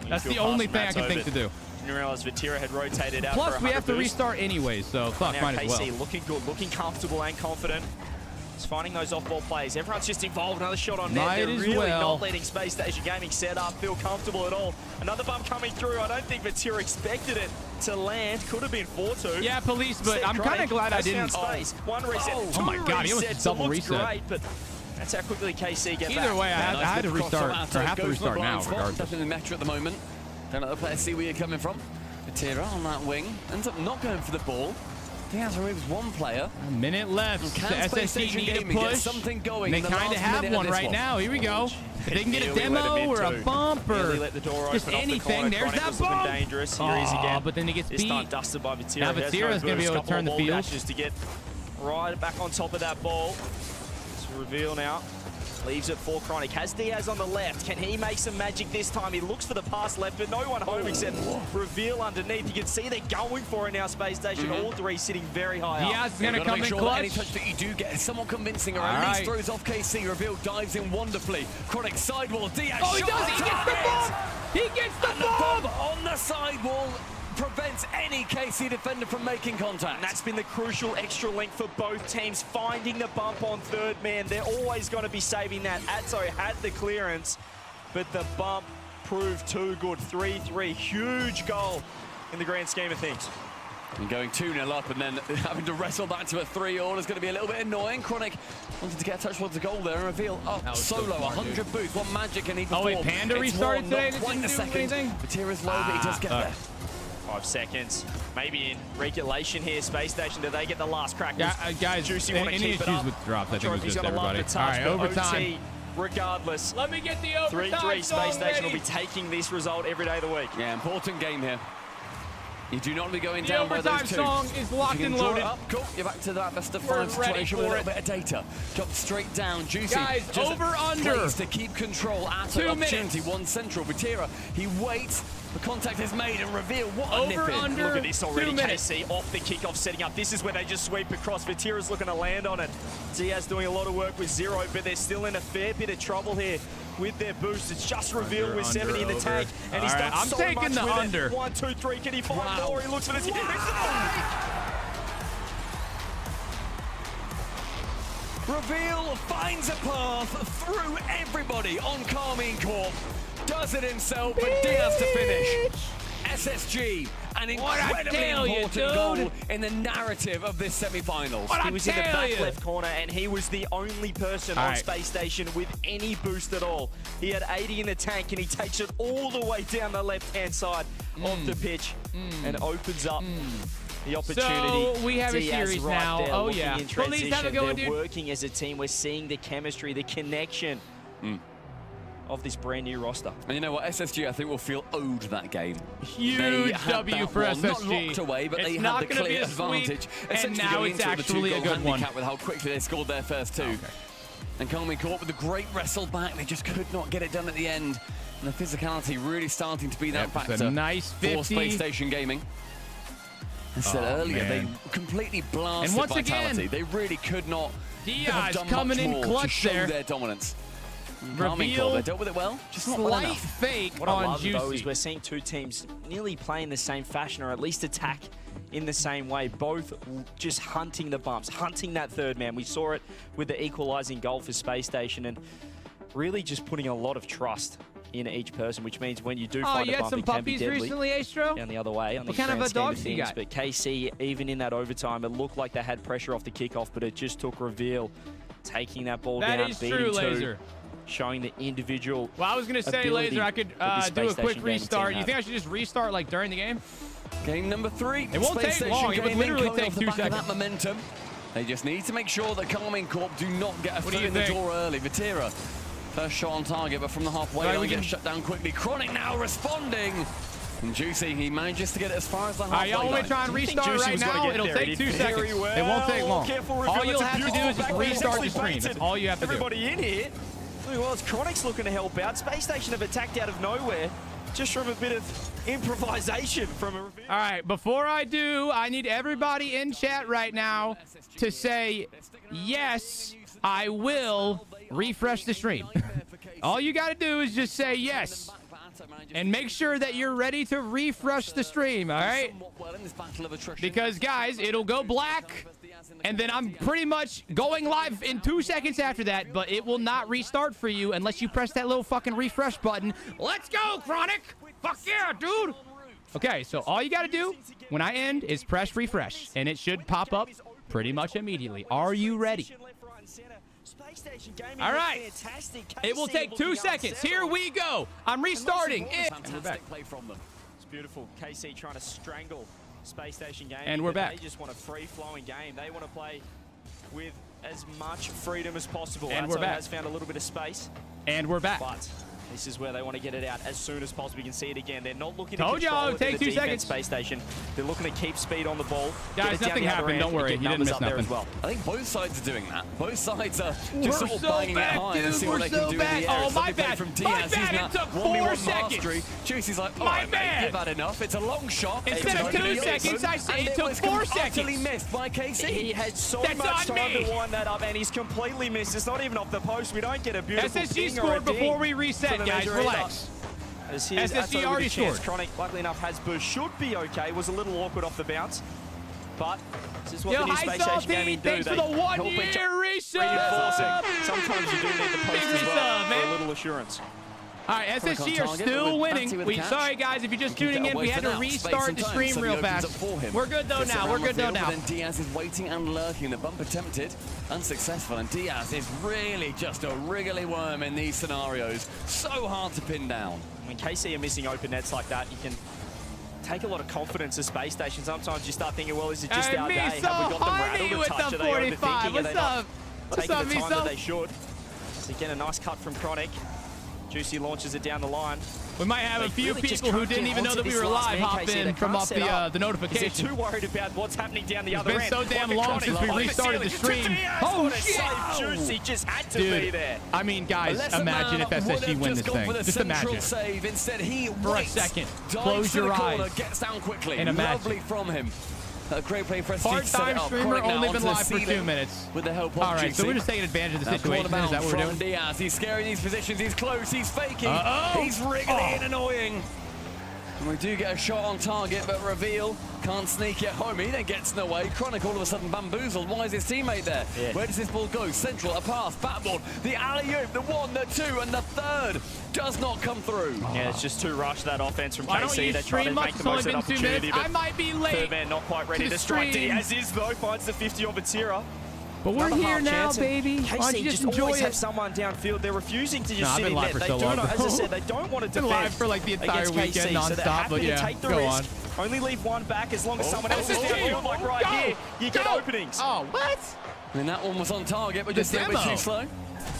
That's the only thing I can think to do. Didn't realize Vatira had rotated out. Plus, for we have to boost. restart anyway, so fuck, might as well. KC looking good, looking comfortable and confident. It's finding those off-ball plays. Everyone's just involved. Another shot on net. They're really not letting Space Station Gaming set up, feel comfortable at all. Another bump coming through. I don't think Vatira expected it to land. Could have been 4-2. Yeah, police, but I'm kind of glad I didn't. One reset, oh my God, he almost double reset. Great, but that's how quickly KC get back. Either way, I had to restart, or have to restart now, regardless. Definitely Metro at the moment. Don't let the players see where you're coming from. Vatira on that wing ends up not going for the ball. Diaz removes one player. A minute left. The SSG need a push. Something going. They kind of have one right now. Here we go. If they can get a demo or a bump or just anything, there's that bump. Dangerous. Here he is again. But then he gets beat. This time dusted by Vatira. Now Vatira's going to be able to turn the field. Just to get right back on top of that ball. It's Reveal now. Leaves it for Chronic. Has Diaz on the left. Can he make some magic this time? He looks for the pass left, but no one home except Reveal underneath. You can see they're going for it now, Space Station. All three sitting very high up. Diaz is going to come in clutch. Any touch that you do get is somewhat convincing, or at least throws off KC. Reveal dives in wonderfully. Chronic sidewall. Diaz he does. He gets the bomb. He gets the bomb. On the sidewall prevents any KC defender from making contact. And that's been the crucial extra length for both teams, finding the bump on third man. They're always going to be saving that. Atso had the clearance, but the bump proved too good. 3-3, huge goal in the grand scheme of things. And going 2-0 up and then having to wrestle back to a 3-all is going to be a little bit annoying. Chronic wanted to get a touch towards the goal there and Reveal up solo, 100 boost. What magic can he perform? Oh wait, Panda restarted today? Not quite a second. Matera's low, but he does get there. 5 seconds. Maybe in regulation here, Space Station. Do they get the last crack? Yeah, guys, Juicy any issues with drops, I think it was just everybody. All right, overtime. Regardless. Let me get the overtime 3-3, Space Station will be taking this result every day of the week. Yeah, important game here. You do not be going down by those two. The overtime song is locked and loaded. Cool. You're back to that best of 5 situation with a little bit of data. Drop straight down. Juicy. Guys, over under. To keep control at an opportunity. 1 central. Vatira, he waits. The contact is made and Reveal. What a over under. Look at this already. KC off the kickoff setting up. This is where they just sweep across. Vatira's looking to land on it. Diaz doing a lot of work with 0, but they're still in a fair bit of trouble here with their boost. It's just Reveal with 70 in the tank, and he's done so much with it. 1, 2, 3. Can he find more? He looks for this. Reveal finds a path through everybody on Carmine Corp. Does it himself, but Diaz to finish. SSG, an incredibly important goal in the narrative of this semi-finals. He was in the back left corner, and he was the only person on Space Station with any boost at all. He had 80 in the tank, and he takes it all the way down the left-hand side of the pitch and opens up the opportunity. So we have a series now. Oh yeah. Police have a go, dude. They're working as a team. We're seeing the chemistry, the connection of this brand new roster. And you know what, SSG I think will feel owed that game. Huge W for SSG. Not locked away, but they had the clear advantage. And now it's actually a good one. With how quickly they scored their first 2. And Carmine Corp with a great wrestle back, they just could not get it done at the end. And the physicality really starting to be that factor. A nice 50. For Space Station Gaming. I said earlier, they completely blasted and once Vitality. Again, they really could not Diaz have done coming much in more clutch to show there. their dominance. Reveal, they dealt with it well. Just not slight well enough. fake what I on love, Juicy. Though, is we're seeing 2 teams nearly play in the same fashion, or at least attack in the same way. Both just hunting the bumps, hunting that third man. We saw it with the equalizing goal for Space Station, and really just putting a lot of trust in each person, which means when you do find a bump, it can be deadly. You had some puppies recently, Astro? Down the other way. What kind of a dog you got? But KC, even in that overtime, it looked like they had pressure off the kickoff, but it just took Reveal taking that ball down, That is true, Laser. Showing the individual. Well, I was going to say, Laser, I could do a quick restart. You think I should just restart like during the game? Game number 3. It won't take long. It would literally take 2 seconds. That momentum. They just need to make sure that Carmine Corp do not get a foot in the door early. Vatira, first shot on target, but from the halfway line, gets shut down quickly. Chronic now responding. And Juicy, he manages to get it as far as the halfway line. Y'all want me to try and restart right now? It'll take 2 seconds. It won't take long. All you'll have to do is just restart the screen. That's all you have to do. Everybody in here. Well, Chronic's looking to help out. Space Station have attacked out of nowhere, just from a bit of improvisation from a Reveal. All right, before I do, I need everybody in chat right now to say, yes, I will refresh the stream. All you got to do is just say yes. And make sure that you're ready to refresh the stream, all right? Because, guys, it'll go black, and then I'm pretty much going live in 2 seconds after that, but it will not restart for you unless you press that little fucking refresh button. Let's go, Chronic! Fuck yeah, dude! Okay, so all you got to do when I end is press refresh, and it should pop up pretty much immediately. Are you ready? All right. It will take 2 seconds. Here we go. I'm restarting it. And we're back. It's beautiful. KC trying to strangle Space Station Gaming. And we're back. They just want a free-flowing game. They want to play with as much freedom as possible. And we're back. Has found a little bit of space. And we're back. But This is where they want to get it out as soon as possible. You can see it again. They're not looking to Told control y'all, it take in the 2 defense seconds. space station. They're looking to keep speed on the ball. Guys, nothing happened. Don't worry. You didn't miss nothing. Well. I think both sides are doing that. Both sides are We're just sort of so banging back, it high dude. and see We're what they so can do back. in the air. Oh, It's my lovely play bad. from My Diaz. bad. He's It took 4 1v1 seconds. mastery. Juicy's like, all My right, mate, bad. you've had enough. It's a long shot. Instead It's of 2 going to be seconds, open, I said and it took was 4 utterly seconds. missed by KC. He had so That's much on time me. to wind that up, and he's completely missed. It's not even off the post. We don't get a beautiful SSG ding or a scored ding before we reset, for the guys. measure Relax. As here's SSG Atto already with a chance. scored. Chronic, luckily enough, has boost. Should be okay. Was a little awkward off the bounce. But this is what the new Space Station Gaming do. Thanks for the 1-year resub. Sometimes you do need the post as well for a little assurance. All right, SSG are still winning. Sorry, guys, if you're just tuning in, we had to restart the stream real fast. We're good, though, now. We're good, though, now. Then Diaz is waiting and lurking. The bump attempted, unsuccessful, and Diaz is really just a wriggly worm in these scenarios. So hard to pin down. When KC are missing open nets like that, you can take a lot of confidence as Space Station. Sometimes you start thinking, well, is it just our day? Have we got them rattled a touch? Are they overthinking? Are they not taking the time that they should? So again, a nice cut from Chronic. Juicy launches it down the line. We might have a few people who didn't even know that we were live hop in from off the notification. They're too worried about what's happening down the other end. It's been so damn long since we restarted the stream. Oh, shit! Juicy just had to be there. I mean, guys, imagine if SSG win this thing. Just imagine. Save. Instead, he for a second. Close your eyes. Gets down quickly. And imagine. Lovely from him. A great play for SSG. Part-time streamer, only been live for 2 minutes. With the help of all right, so we're just taking advantage of the situation. Is that what we're doing? Diaz. He's scaring these positions. He's close. He's faking. He's wriggly and annoying. And we do get a shot on target, but Reveal can't sneak it home. He then gets in the way. Chronic all of a sudden bamboozled. Why is his teammate there? Yeah. Where does this ball go? Central, a pass, backboard, the alley-oop, the 1, the 2, and the 3rd does not come through. Yeah, it's just too rushed, that offense from Why KC. They're trying to make the most of that opportunity. I might be late. Third man not quite ready to strike. Diaz is, though, finds the 50 on Vatira. But we're here now, baby. Why don't you just enjoy it? Have someone downfield. They're refusing to just sit in net. They so do long. not, as I said, they don't want to defend. Been live for like the entire weekend KC, nonstop, but yeah, take the go risk. on. Only leave one back as long as someone else is downfield, like right here. You get openings. Oh, what? And that one was on target, but just a bit too slow.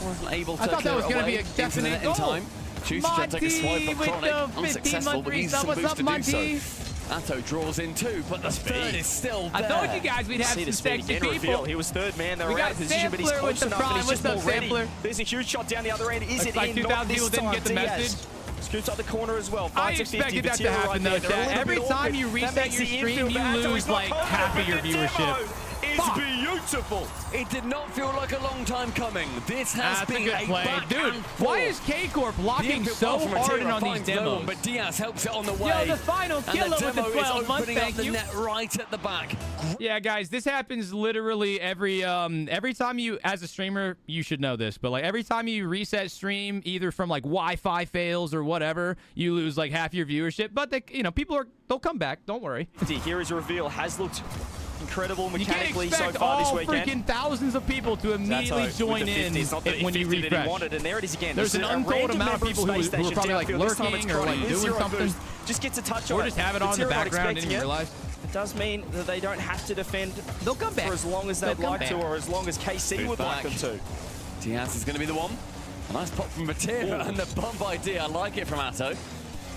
Wasn't able to I thought that was going to be a definite goal. Time. Juicy tried to take a swipe at Chronic, unsuccessful, but he's some boost to do so. Atto draws in too, but the third is still there. I told you guys we'd have some sexy people. He was third man. They we were out of position, but he's close enough and he's just more ready. There's a huge shot down the other end. Is it like in? 2,000 people didn't get the message. Scoops up the corner as well. I expected that to happen though, Chad. Every time you reset your stream, you lose like half of your viewership. It's beautiful. It did not feel like a long time coming. This has been a good play. Dude, why is K-Corp locking so hard in on these demos? But Diaz helps it on the way. Yo, the final killer with the 12 month, thank you. Net right at the back. Yeah, guys, this happens literally every time you, as a streamer, you should know this, but like every time you reset stream, either from like Wi-Fi fails or whatever, you lose like half your viewership. But they, they'll come back. Don't worry. Here is a reveal. Has looked incredible mechanically so far this weekend. Freaking thousands of people to immediately join in when you refresh. Wanted, and there it is again. There's an untold amount of people who are probably like lurking or like doing something. Just gets a touch on it. Or just have it on in the background, didn't even realize. It does mean that they don't have to defend They'll come back for as long as they'd like to, or as long as KC would like them to. Diaz is going to be the one. A nice pop from Vatira and the bump idea. I like it from Atto.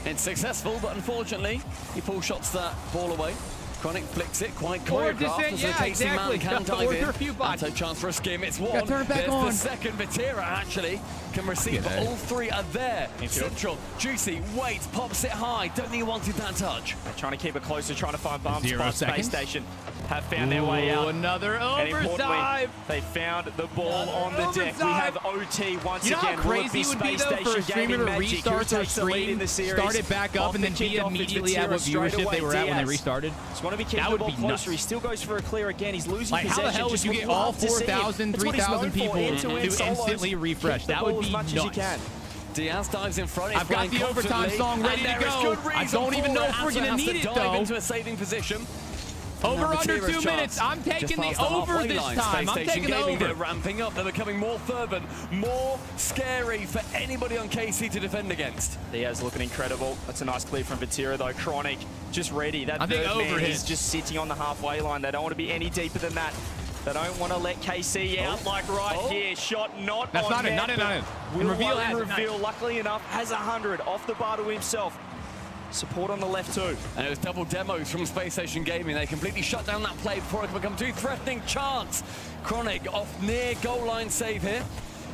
It's successful, but unfortunately, he pull shots that ball away. Chronic flicks it quite choreographed as the KC man can dive in. Atto chance for a skim. It's one. There's the second. Vatira actually can receive, but all three are there. Central, Juicy, waits, pops it high. Don't think he wanted that touch. They're trying to keep it closer, trying to find bumps. Space Station have found their way out. Another overdive. They found the ball on the deck. We have OT once again. You know how crazy it would be though for a streamer to restart their stream, start it back up, and then be immediately at what viewership they were at when they restarted? Just want to be keeping the ball closer. He still goes for a clear again. He's losing possession. How the hell would you get all 4,000, 3,000 people to instantly refresh? That would be nuts. Diaz dives in front. I've got the overtime song ready to go. I don't even know if we're going to need it though. Into a saving position. Over under 2 minutes. I'm taking the over this time. I'm taking the over. They're ramping up. They're becoming more fervent, more scary for anybody on KC to defend against. Diaz looking incredible. That's a nice clear from Vatira though. Chronic just ready. That third man is just sitting on the halfway line. They don't want to be any deeper than that. They don't want to let KC out like right here. Shot not That's on not it, net, not it, not it. Will Reveal has it, reveal, luckily enough, has 100 off the bar to himself. Support on the left too. And it was double demos from Space Station Gaming. They completely shut down that play before it could become too threatening. Chance. Chronic off near goal line save here.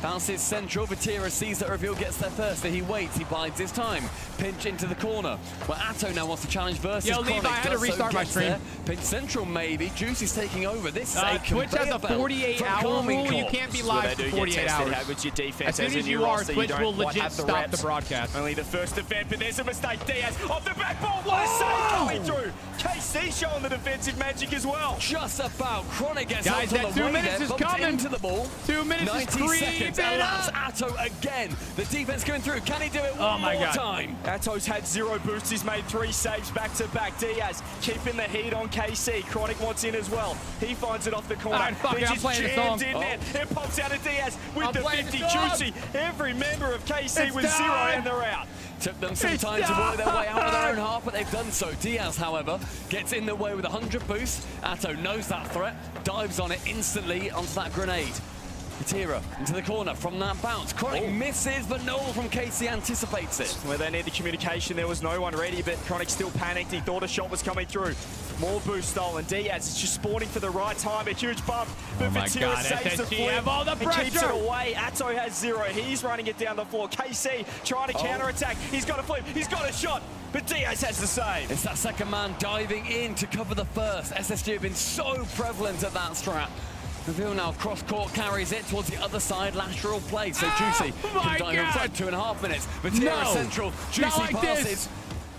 Bounces central. Vatira sees that reveal, gets there first. So he waits. He bides his time. Pinch into the corner. Well, Atto now wants to challenge versus Yo, Levi, I had to restart my stream. There. Pinch central maybe. Juicy's taking over. This is a Twitch has a 48-hour rule. You can't be live for 48 hours. How good's your defense as soon as you are, roster, Twitch will quite legit have the stop reps. the broadcast. Only the first defense, but there's a mistake. Diaz off the back ball. What a save coming through. KC showing the defensive magic as well. Just about. Chronic gets guys, that 2 minutes is coming. Into the ball. 2 minutes 90 is creeping seconds. up. Atto again. The defense going through. Can he do it one more time? Atto's had 0 boosts. He's made 3 saves back to back. Diaz keeping the heat on KC. Chronic wants in as well. He finds it off the corner. I'm playing the song. It pops out of Diaz with the 50 Juicy. Every member of KC was 0 and they're out. Took them some time to work their way out of their own half, but they've done so. Diaz, however, gets in the way with 100 boost. Atto knows that threat, dives on it instantly onto that grenade. Vatira into the corner from that bounce. Chronic misses, but no one from KC anticipates it. Where they need the communication, there was no one ready, but Chronic still panicked. He thought a shot was coming through. More boost stolen. Diaz is just spawning for the right time. A huge bump, but Vatira saves the flip and keeps it away. Atto has 0. He's running it down the floor. KC trying to counterattack. He's got a flip. He's got a shot. But Diaz has the save. It's that second man diving in to cover the first. SSG have been so prevalent at that strat. Reveal now cross-court carries it towards the other side, lateral play. So Juicy can dive in for 2.5 minutes. Vatira central. Juicy passes.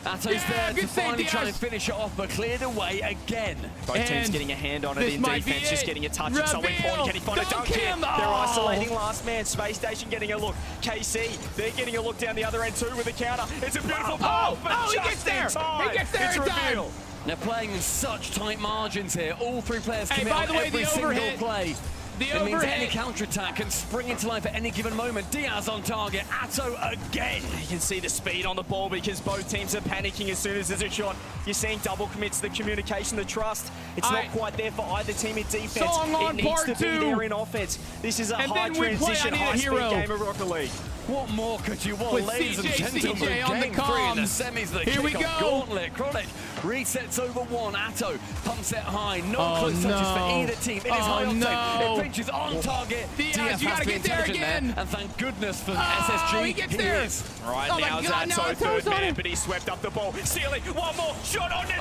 Atto's there to finally try and finish it off, but cleared away again. Both teams getting a hand on it in defense, just getting a touch. It's so important. Can he find a dunk here? They're isolating last man. Space Station getting a look. KC, they're getting a look down the other end too with a counter. It's a beautiful ball, but he gets there. He gets there in time. They're playing in such tight margins here. All 3 players commit by the way, every single play. It means any counter-attack can spring into life at any given moment. Diaz on target. Atto again. You can see the speed on the ball because both teams are panicking as soon as there's a shot. You're seeing double commits, the communication, the trust. It's not quite there for either team in defense. It needs to be there in offense. This is a high transition, high-speed game of Rocket League. What more could you want, with ladies and gentlemen? CJ on the comms. The semis, the Here we go. Gauntlet. Chronic resets over 1. Atto pumps it high. No close touches for either team. It is high octane. It pinches on target. Diaz, you gotta get there again. And thank goodness for SSG. He gets there. Right now, Atto third man, but he swept up the ball. Stealing one more shot on it.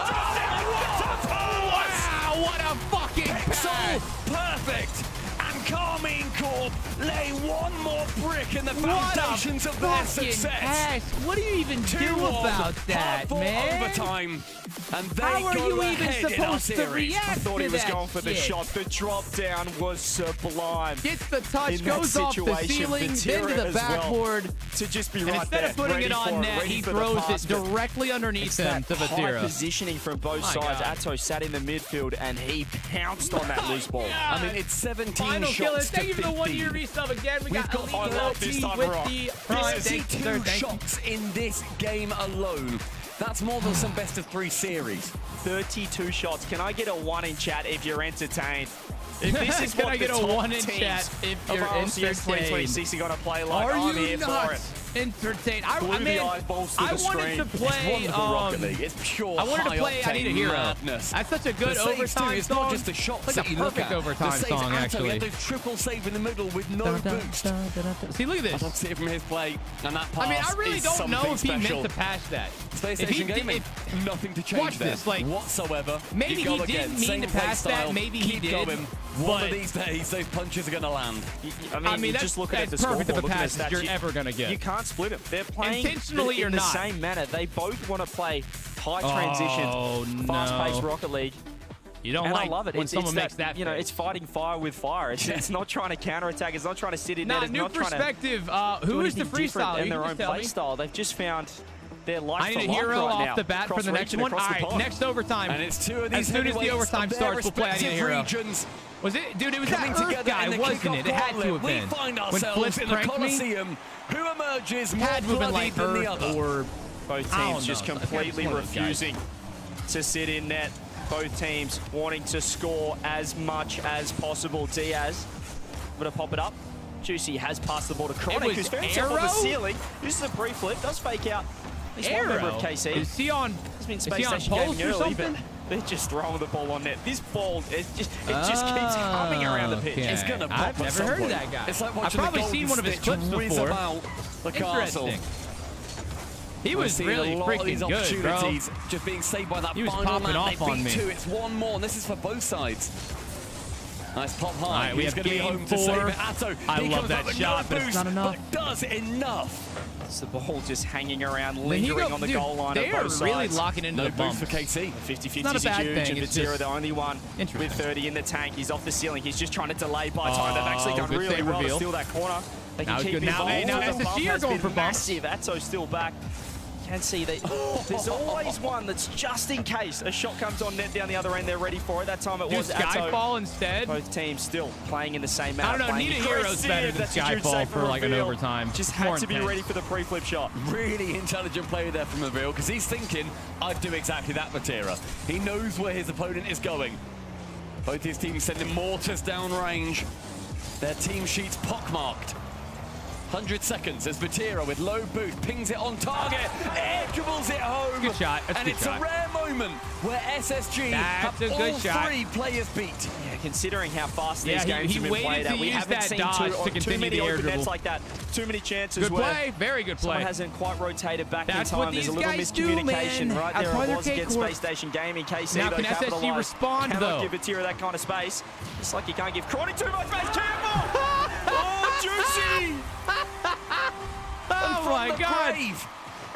Wow, what a fucking pass. Perfect. Carmine Corp lay one more brick in the foundations of their success. What do you even do about that, man? Overtime, and they How are you even supposed to react? I thought he was going for the shot. The drop down was sublime. Gets the touch, goes off the ceiling, into the backboard. To just be and right instead there, of putting it on net, he throws it directly underneath him to Vatira. High positioning from both sides. Atto sat in the midfield and he pounced on that loose ball. I mean, it's 17 shots killer. to Thank you for the 15. 1 year resub again. We got LT with the prime. 32 shots in this game alone. That's more than some best of 3 series. 32 shots. Can I get a 1 in chat if you're entertained? If this is Can what I the get a top 1 in teams chat if you're of RLCS entertained? 2026 are going to play like, Are I'm you here not for it. entertained? I Glue the eyeballs to the wanted to screen. play. It's wonderful Rocket League. It's pure I wanted to play I Need a Hero. Madness. That's such a good overtime It's song. not just the shots It's that like you a look perfect at. overtime song, actually. He had those triple save in the middle with no boost. See, look at this. I'd love to see it from his play, and that pass I mean, I really is don't know if he special. meant to pass that. Space If he Station did- Gaming, nothing to change Watch there this, like, whatsoever. maybe Keep he going didn't again, mean same to play pass that, style, maybe he keep did, going. One of but- these days, those punches are going to land. I mean, that's just looking at the perfect of a scoreboard, pass looking at the you're stats, ever gonna get. You can't split them. They're playing Intentionally in or the not. same manner. They both want to play high transition, fast-paced Rocket League. You don't and like I love it. when It's someone makes that, that. you know, it's fighting fire with fire. It's not trying to counterattack. It's not trying to sit in there. It's new not trying to perspective. do Who is the anything different freestyle? in You their can own just tell play me. style. They've just found their life I for need a life hero right off now. the bat for the next Cross-region, one. All across the right, pond. next overtime. And it's 2 of these as soon as the heavyweights overtime of their starts, we'll play I Need a respective Hero. regions. Was it, dude? It was Coming that Earth together guy, in the wasn't kickoff it? It had to have gauntlet. been. We find When ourselves Flips in the pranked me, Colosseum. Who emerges more had to have been bloodied like than the Earth other? or Both I don't teams just know. completely One of those guys. refusing to sit in net. Both teams wanting to score as much as possible. Diaz, going to pop it up. Juicy has passed the ball to Chronic, who's very tough on the ceiling. Uses a pre-flip, does fake out. At least one member of KC. Is he on? Has been Is Space he on Station post gaming or early, something? but they're just throwing the ball on net. This ball, it just keeps humming around the pitch. Okay. It's gonna pop I've at never some heard point. of that guy. It's like I've watching probably the seen golden one of his snitch clips whiz before. about the castle. Interesting. He We're was seeing really a lot of freaking these good, bro. opportunities just being saved by that He was final popping man. off They on beat me. two. It's one more, and this is for both sides. Nice pop high. All right, we He's have going to be game home to save 4. it. Atto, I he love comes that up with shot, no but it's boost, not enough. But does enough. It's the ball just hanging around, lingering on the goal line They of are both really sides. locking into the bumps. for KT. 50-50 not a is bad huge, thing, and it's Vatira, just the only one with 30 in the tank. He's off the ceiling. He's just trying to delay by time. They've actually done good really save well to reveal. steal that corner. They can Now keep good. Now, involved. hey, now The bump SSG are has going been for bumps. massive. Atto's still back. You can see that there's always one that's just in case a shot comes on net down the other end. They're ready for it. That time it Do was Atto. Skyfall instead? Both teams still playing in the same manner. I don't know. playing Nita Hero's aggressive. better than That's a huge Skyfall save for like an reveal. overtime. Just It's had more to be intense. ready for the pre-flip shot. Really intelligent play there from Reveal, because he's thinking, I'd do exactly that, Vatira. He knows where his opponent is going. Both his teams sending mortars downrange. Their team sheets pockmarked. 100 seconds as Vatira with low boost pings it on target, air dribbles it home. Good shot. That's a and good it's shot. a rare moment where SSG That's have a good all shot. 3 players beat. Yeah, considering how fast Yeah, these games he have been waited played to at, we use haven't that seen dodge to too continue many the air open nets dribble. like that. Too many chances Good where play. Very good play. someone hasn't quite rotated back That's in what time. There's these a little guys do, miscommunication man. right That's there. why It they're was against K-Corp. Space Station Gaming. KC, Now though, can SSG capitalized. respond, Cannot though? give Vatira that kind of space. It's like you can't give Chronic too much space. Campbell! Oh, Juicy! Oh my God! Grave.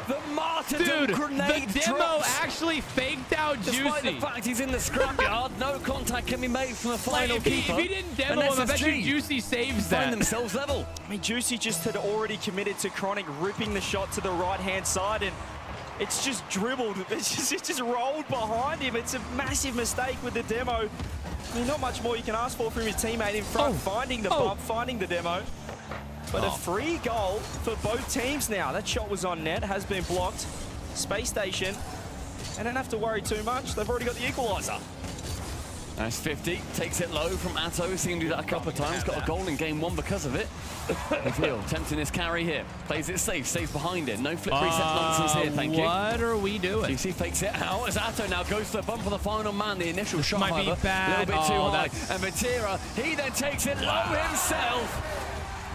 The martyrdom Dude, grenade the demo drops. actually faked out Despite Juicy. the fact he's in the scrapyard, no contact can be made from the final Like, if keeper. he didn't demo And him, I bet you SSG Juicy saves find that. themselves level. I mean, Juicy just had already committed to Chronic ripping the shot to the right-hand side, and it's just dribbled. It's just rolled behind him. It's a massive mistake with the demo. I mean, not much more you can ask for from his teammate in front, finding the bump, finding the demo. But a free goal for both teams now. That shot was on net, has been blocked. Space Station, they don't have to worry too much. They've already got the equaliser. Nice 50, takes it low from Atto, seen him do that a couple of times, got a goal in game 1 because of it. Reveal, tempting his carry here, plays it safe, stays behind it, no flip reset nonsense here, thank you. What are we doing? DC fakes it out as Atto now goes to the bump of the final man, the initial shot, might be however, bad. a little bit too Oh, high, that's- and Vatira, he then takes it low himself.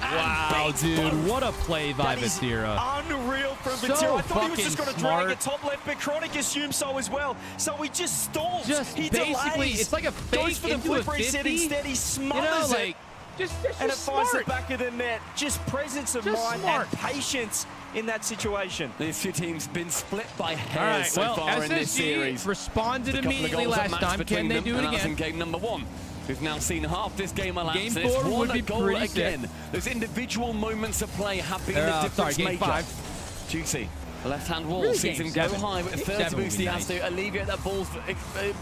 Wow, dude, what a play by That is Vatira. unreal from So Vatira. I thought he was just fucking going to drag smart. it top left, but Chronic assumed so as well. So he just stalls. Just he basically, delays. it's like a fake Goes for the into a flip reset 50. instead. He smothers like, it. Just and it finds the smart. back of the net. Just presence of Just mind smart. and patience in that situation. These two teams been split by All hairs right, so well, far in this SSG series. responded A couple of immediately goals last unmatched time. between Can they them, do it and that's again? in game number 1. We've now seen half this game elapse. Game and it's 4 won would a be goal pretty sick. again. Those individual moments of play have been the difference game maker. 5. Juicy. The left-hand wall Really, sees game him go 7. high with Game 30 7 would boost. be He has nice. to alleviate that ball's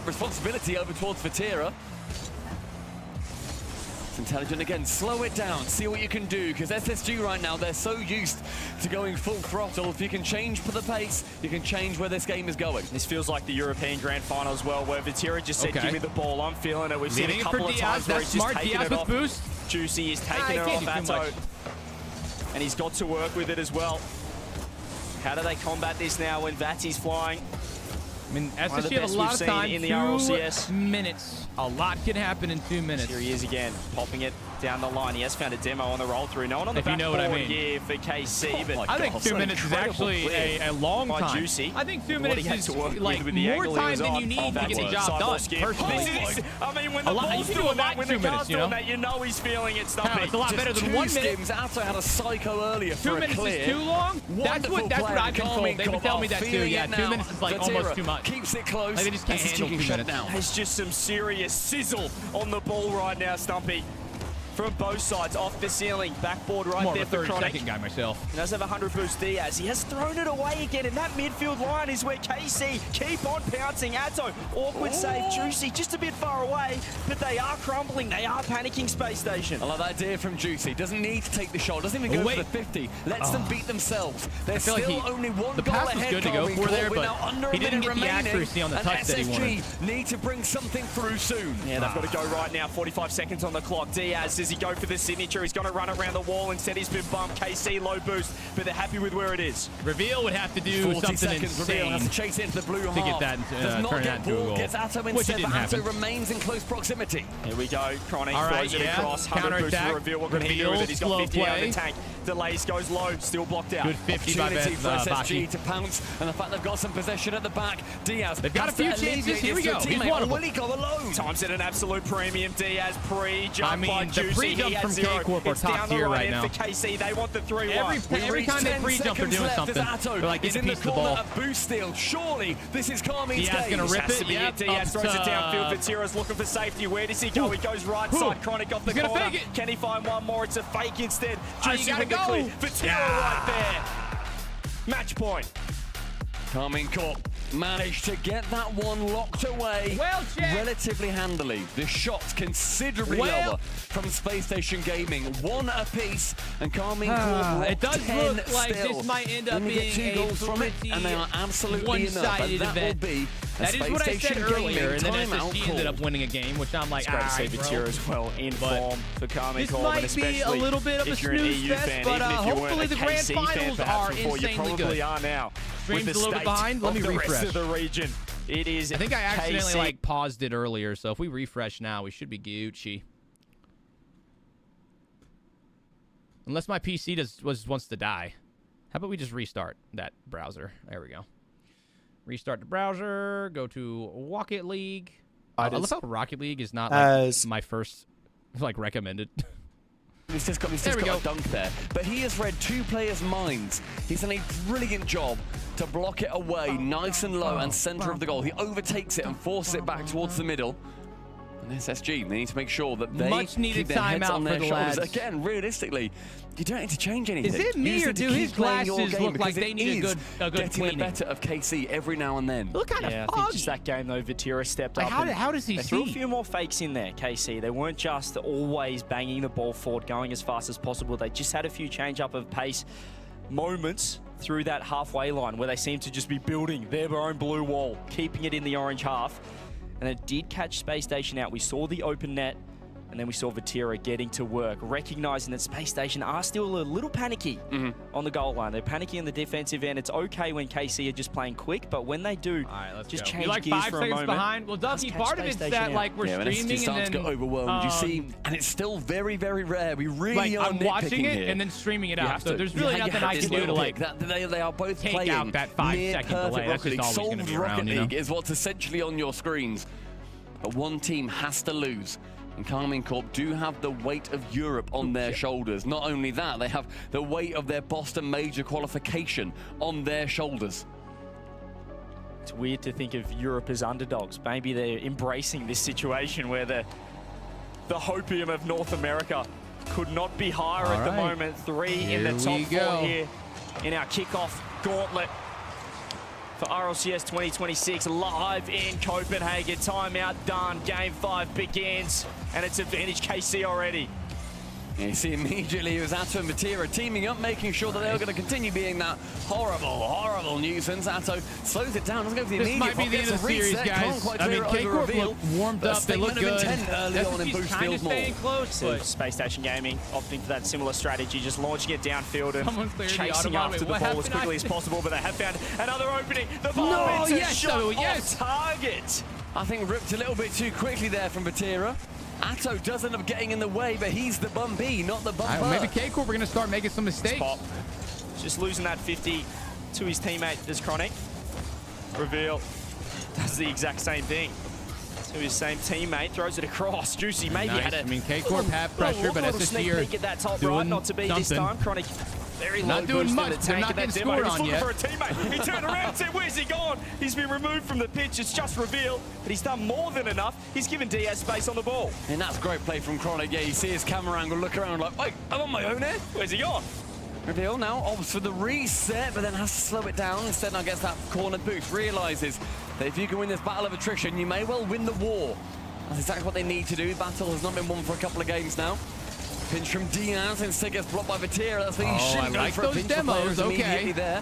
responsibility over towards Vatira. Intelligent again, slow it down, see what you can do, because SSG right now, they're so used to going full throttle. If you can change for the pace, you can change where this game is going. This feels like the European Grand Final as well, where Vatira just said, give me the ball, I'm feeling it. We've seen Leaving a it for couple of Diaz, times where that's he's just smart. taken Diaz it with off. boost. Juicy is taking he it can't off do too Atto. much. And he's got to work with it as well. How do they combat this now when Vati's flying? I mean, One of the SSG have a best lot we've of seen time. in the 2 RLCS. minutes. A lot can happen in 2 minutes. Here he is again, popping it down the line. He has found a demo on the roll through. No one on the If you back know what I board mean. here for KC, but I think 2 minutes is actually a long by time. Juicy. I think 2 What he minutes had is to work like with the more angle he time was than on. you need to get the job Sideball done. skip. Personally, I mean, when a the lot, ball's you can do a doing lot that, in when 2 the minutes, car's you know? doing that, you know he's feeling it. Hell, it's a lot better than 1 minute. Skims. Atto had a psycho earlier 2 for a minutes clear. is too long? That's what I've been told. They've been telling me that too. Yeah, 2 minutes is like almost too much. Keeps it close. Like they just can't handle 2 minutes. There's just some serious sizzle on the ball right now, Stumpy. from both sides, off the ceiling. Backboard right there for Chronic. Second guy myself. He does have 100 boost Diaz. He has thrown it away again, and that midfield line is where KC keep on pouncing. Atto, awkward save. Juicy just a bit far away, but they are crumbling. They are panicking Space Station. I love that idea from Juicy. Doesn't need to take the shot. Doesn't even go for the 50. Lets them beat themselves. There's still only one the goal pass ahead. was good to go for there, but he didn't get the remaining, accuracy on the touch that he wanted. SSG need to bring something through soon. Yeah, they've got to go right now. 45 seconds on the clock. Diaz, does he go for the signature? He's going to run around the wall. Instead, he's been bumped. KC, low boost, but they're happy with where it is. Reveal would have to do 40 something seconds. insane Reveal has to chase into the blue to get that, turn that into a goal. Gets Atto instead, but Atto remains in close proximity. Here we go. Chronic throws it across. 100 boost for Reveal. What can he do with it? He's got 50 out of the tank. Delays, goes low, still blocked out. Good 50 by SSG to pounce, and the fact they've got some possession at the back. Diaz, they've got a few chances. Here we go. He's one of them. Will he go alone? Time's at an absolute premium. Diaz pre-jump by the Juicy. pre-jump from K-Corp are top tier right now. For KC, they want the 3-1. Every time they pre-jump, they're doing something. They're like getting a piece of the ball. A boost steal. Surely this is Carmine's Diaz gonna rip it. Yep, Diaz throws it downfield. Vatira's looking for safety. Where does he go? He goes right side. Chronic off the corner. Can he find one more? It's a fake instead. Juicy with the clear. Vatira right there. Match point. Carmine Corp managed to get that one locked away relatively handily. The shots considerably lower from Space Station Gaming. One apiece, and Carmine Corp it does look like this might end up being two goals from it, and they are absolutely one-sided event. That is what I said earlier, and then SSG ended up winning a game, which I'm like, Vatira as well in form for Carmine Corp. This might be a little bit of a snooze fest, but hopefully the grand finals are insanely good. You are now. Stream's a little bit behind. Let me refresh. Of the region. It is. I think I accidentally paused it earlier, so if we refresh now, we should be Gucci. Unless my PC wants to die. How about we just restart that browser? There we go. Restart the browser. Go to Rocket League. I love how Rocket League is not like my first recommended. He's just got a dunk there. But he has read two players' minds. He's done a brilliant job to block it away nice and low and center of the goal. He overtakes it and forces it back towards the middle. And SSG, they need to make sure that they keep their heads on their shoulders. Again, realistically, you don't need to change anything. Is it me or do his glasses look like they need a good getting cleaning? the better of KC every now and then. Look kind of I think just that game though, Vatira stepped up. How does he see? They threw a few more fakes in there, KC. They weren't just always banging the ball forward, going as fast as possible. They just had a few change up of pace moments through that halfway line where they seemed to just be building their own blue wall, keeping it in the orange half. And it did catch Space Station out. We saw the open net, and then we saw Vatira getting to work, recognizing that Space Station are still a little panicky on the goal line. They're panicky in the defensive end. It's okay when KC are just playing quick, but when they do, just change gears for a moment. Behind. Well, Ducky, part of it's that we're streaming and then get overwhelmed. You see, and it's still very, very rare. We really are I'm watching it here. and then streaming it out. So there's really nothing I can do to they are both take playing out that 5-second delay. That's just always going to be around. League is what's essentially on your screens. But one team has to lose. And Carmine Corp do have the weight of Europe on their shoulders. Not only that, they have the weight of their Boston Major qualification on their shoulders. It's weird to think of Europe as underdogs. Maybe they're embracing this situation where the hopium of North America could not be higher at the moment. 3 in the top 4 here in our kickoff gauntlet for RLCS 2026 live in Copenhagen. Timeout done. Game 5 begins, and it's advantage KC already. You see immediately it was Atto and Vatira teaming up, making sure that they were going to continue being that horrible, horrible nuisance. Atto slows it down, doesn't go for the immediate. This might be the end of the series, guys. I mean, K-Corp looked warmed up, they look good. Early on in boost field more. Close, but Space Station Gaming opting for that similar strategy, just launching it downfield and chasing after the ball as quickly as possible, but they have found another opening. The ball shot off target. I think ripped a little bit too quickly there from Vatira. Atto does end up getting in the way, but he's the bumpy, not the bumper. Maybe K-Corp are going to start making some mistakes. Just losing that 50 to his teammate, this Chronic. Reveal does the exact same thing to his same teammate, throws it across. Juicy maybe had it. I mean, K-Corp have pressure, but SSG are at that top right, not to be this time. Chronic very low not doing much. The tank They're not getting demo. scored on He's yet. looking for a teammate. He turned around and said, where's he gone? He's been removed from the pitch. It's just revealed, but he's done more than enough. He's given Diaz space on the ball. And that's great play from Chronic. Yeah, you see his camera angle, look around like, wait, I'm on my own here? Where's he gone? Reveal now opts for the reset, but then has to slow it down. Instead now gets that corner boost. Realizes that if you can win this battle of attrition, you may well win the war. That's exactly what they need to do. Battle has not been won for a couple of games now. Pinch from Diaz, instead gets blocked by Vatira. That's what he shouldn't go for. Those demos, okay. There.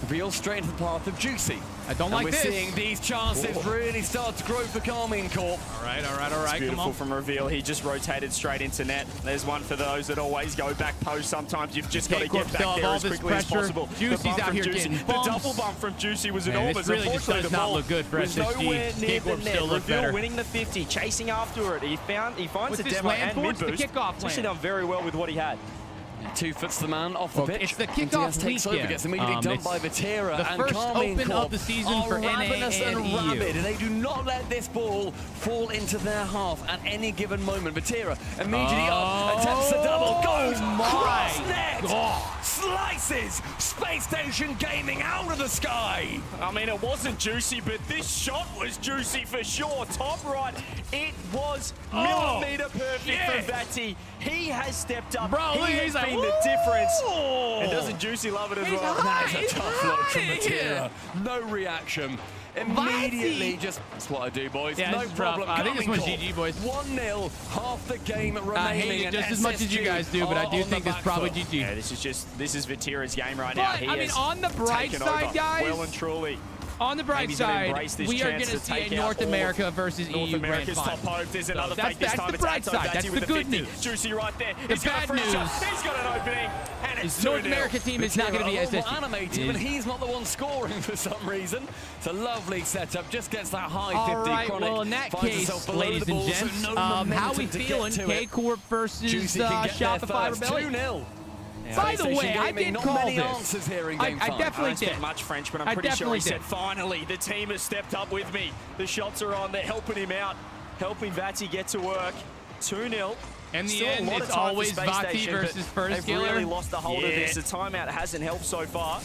Reveal straight into the path of Juicy. I don't like this. We're seeing these chances really start to grow for Karmine Corp. All right. It's beautiful from Reveal. He just rotated straight into net. There's one for those that always go back post. Sometimes you've just got to get back there as quickly as possible. Juicy's out here getting the double bump from Juicy was enormous. This really just does not look good for SSG. Nowhere near the net. Still look better. Winning the 50, chasing after it. He finds the demo and mid boost. He's actually done very well with what he had. 2 foots the man off the pitch. It's the kickoff takes over, gets immediately dumped by Vatira. The and first Karmine open of the season for NA and rabid. They do not let this ball fall into their half at any given moment. Vatira immediately up, attempts the double, goes cross net, slices Space Station Gaming out of the sky. I mean, it wasn't juicy, but this shot was juicy for sure. Top right, it was millimeter perfect from Vati. He has stepped up. Bro, he has been the difference. And doesn't Juicy love it as well? That is a tough look from Vatira. No reaction. Immediately, that's what I do, boys. Yeah, no problem. I think this one's GG, boys. 1-0, half the game remaining. I hate it just as much as you guys do, but I do think this is probably GG. Yeah, this is Vatira's game right now. I mean, on the bright side, guys. Well and truly. On the bright side, we are going to see a North America versus North EU America's grand top hope. There's another fake that's this time. the bright side. That's the good news. Juicy right there. The bad news. He's got an opening. And it's North America team is not going to be as animated, but he's not the one scoring for some reason. It's a lovely setup. Just gets that high 50. All right, Chronic well, in that case, ladies and gents, how we feeling? K-Corp versus Shopify Rebellion? 2-0. By the way, I did call this. I definitely did. Much French, but I'm pretty sure he said, finally, the team has stepped up with me. The shots are on. They're helping him out, helping Vati get to work. 2-0. In the end, it's always Vati versus First Killer. They've really lost the hold of this. The timeout hasn't helped so far.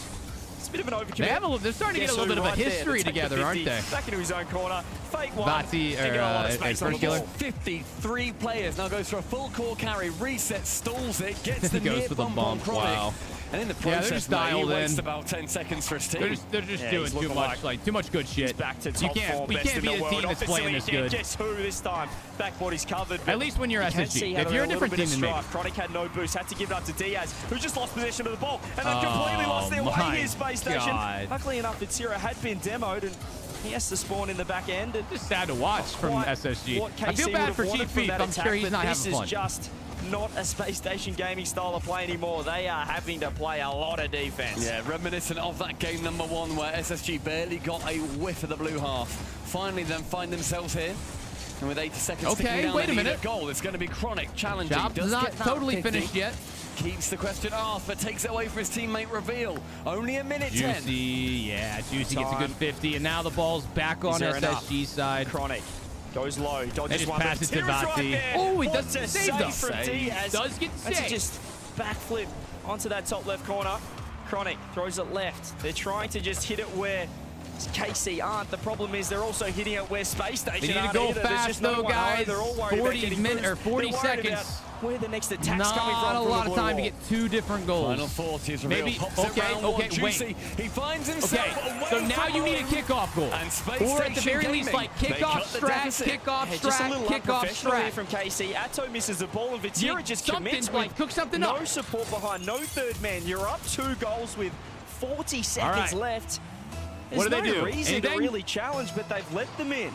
It's a bit of an overcommit. They're starting to get a little bit of a history together, aren't they? Back into his own corner. Fake one. Vati or First Killer. 53 players now goes for a full core carry. Reset, stalls it, gets the goes near for the bump. Wow. And in the process, they're just dialed in. Waits about 10 seconds for his team. They're just doing too much, too much good shit. Back to top we can't be a team that's playing this good. Guess who this time? Backboard covered. At least when you're SSG. If you're a different team than me. Chronic had no boost, had to give it up to Diaz, who just lost possession of the ball, and then completely lost their way here, Space Station. Luckily enough, Vatira had been demoed, and he has to spawn in the back end. It's just sad to watch from SSG. I feel bad for Chief Beef. I'm sure he's not having fun. This is just not a Space Station Gaming style of play anymore. They are having to play a lot of defense. Yeah, reminiscent of that game number 1 where SSG barely got a whiff of the blue half. Finally then find themselves here. And with 80 seconds ticking down, wait a minute. Goal. It's going to be Chronic challenging. Job's not totally finished yet. Keeps the question asked, but takes it away from his teammate Reveal. Only a minute 10. Juicy gets a good 50, and now the ball's back on SSG side. Chronic goes low, dodges they just one. Pass it to Vati. Oh, he doesn't save them. Does get saved. Just backflip onto that top left corner. Chronic throws it left. They're trying to just hit it where KC aren't. The problem is they're also hitting it where Space Station aren't. They need to go fast though, guys. 40 seconds. Where the next attack's coming from. Not a lot of time to get 2 different goals. Final 40 is maybe. Okay, wait. He finds himself. So now you need a kickoff goal, or at the very least, like kickoff strat, kickoff strat from KC. Atto misses the ball, and Vatira just commits. Cook something up. No support behind, no third man. You're up 2 goals with 40 seconds left. What do they do? There's no reason to really challenge, but they've let them in.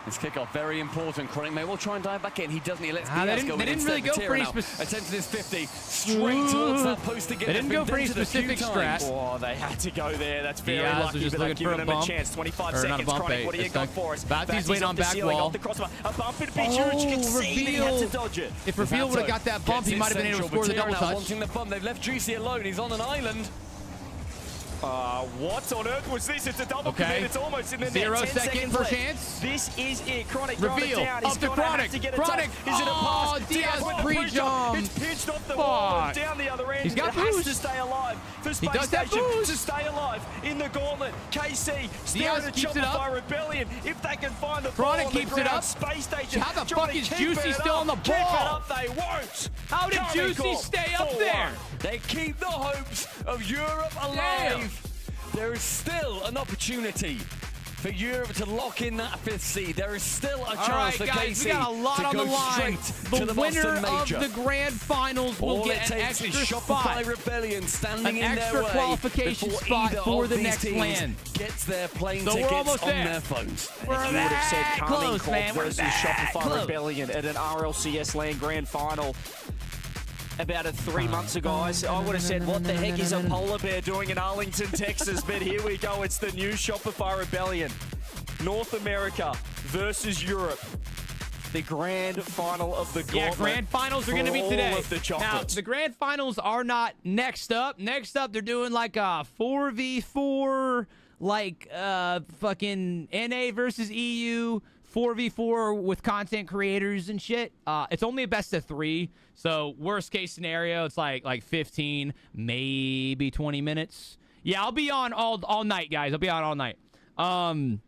This kickoff very important. Chronic may well try and dive back in. He doesn't. He lets Diaz go in. They didn't really go for any specific. Attempted his 50 straight towards that post again. They didn't go for any specific strat. Oh, they had to go there. That's very Diaz lucky, just but they've given him a chance. 25 seconds. Chronic, what do you got for us? Vati's waiting on back wall. A bump would be huge. You can see that he had to dodge it. If Reveal would have got that bump, he might have been able to score the double touch. Wanting the bump. They've left Juicy alone. He's on an island. What on earth was this? It's a double commit. It's almost in the net. 0 second for chance. This is it. Chronic reveal up to Chronic. Chronic. Is it a pass? Diaz pre-jump. It's pinched off the wall down the other end. He's got it has to stay alive for Space Station to stay alive in the gauntlet. KC staring at Shopify Rebellion. If they can find the Chronic ball keeps it up. Space Station. How the fuck is Juicy still on the ball? Keep it up, they won't. How did Juicy stay up there? They keep the hopes of Europe alive. There is still an opportunity for Europe to lock in that 5th seed. There is still a chance for KC we got a lot to on go the line. straight to the winner Boston Major. of the grand finals will get an extra Shopify spot. Rebellion standing an in their extra way qualification spot for the next LAN. Gets their plane so tickets we're almost on there. their phones. We're that close, man. Versus Shopify Rebellion at an RLCS LAN grand final. About 3 months ago, I would have said, what the heck is a polar bear doing in Arlington, Texas? But here we go. It's the new Shopify Rebellion. North America versus Europe. The grand final of the gauntlet. Yeah, grand finals are going to be today. Now, the grand finals are not next up. Next up, they're doing like a 4v4, like fucking NA versus EU, 4v4 with content creators and shit. It's only a best of 3. So worst case scenario, it's like 15, maybe 20 minutes. Yeah, I'll be on all night, guys. I'll be on all night. I'll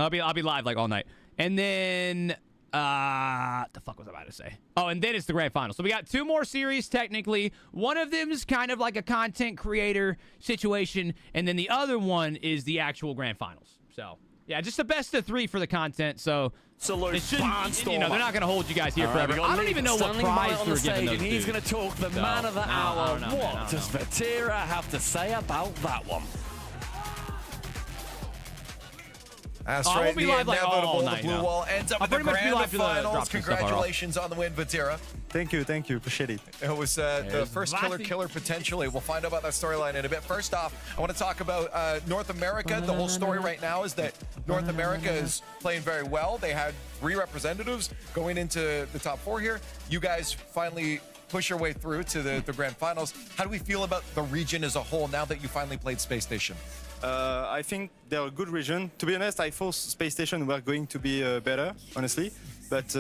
be live like all night. And then the fuck was I about to say? Oh, and then it's the grand final. So we got 2 more series technically. One of them is kind of like a content creator situation, and then the other one is the actual grand finals. So yeah, just a best of 3 for the content. So it shouldn't, you know, they're not going to hold you guys here forever. I don't even know what prize they're giving those dudes. He's going to talk the man of the hour. What does Vatira have to say about that one? That's right, the inevitable, the blue wall ends up with the grand finals. Congratulations on the win, Vatira. Thank you, appreciate it. It was the first killer potentially. We'll find out about that storyline in a bit. First off, I want to talk about North America. The whole story right now is that North America is playing very well. They had 3 representatives going into the top 4 here. You guys finally push your way through to the grand finals. How do we feel about the region as a whole now that you finally played Space Station? I think they're a good region. To be honest, I thought Space Station were going to be better, honestly. But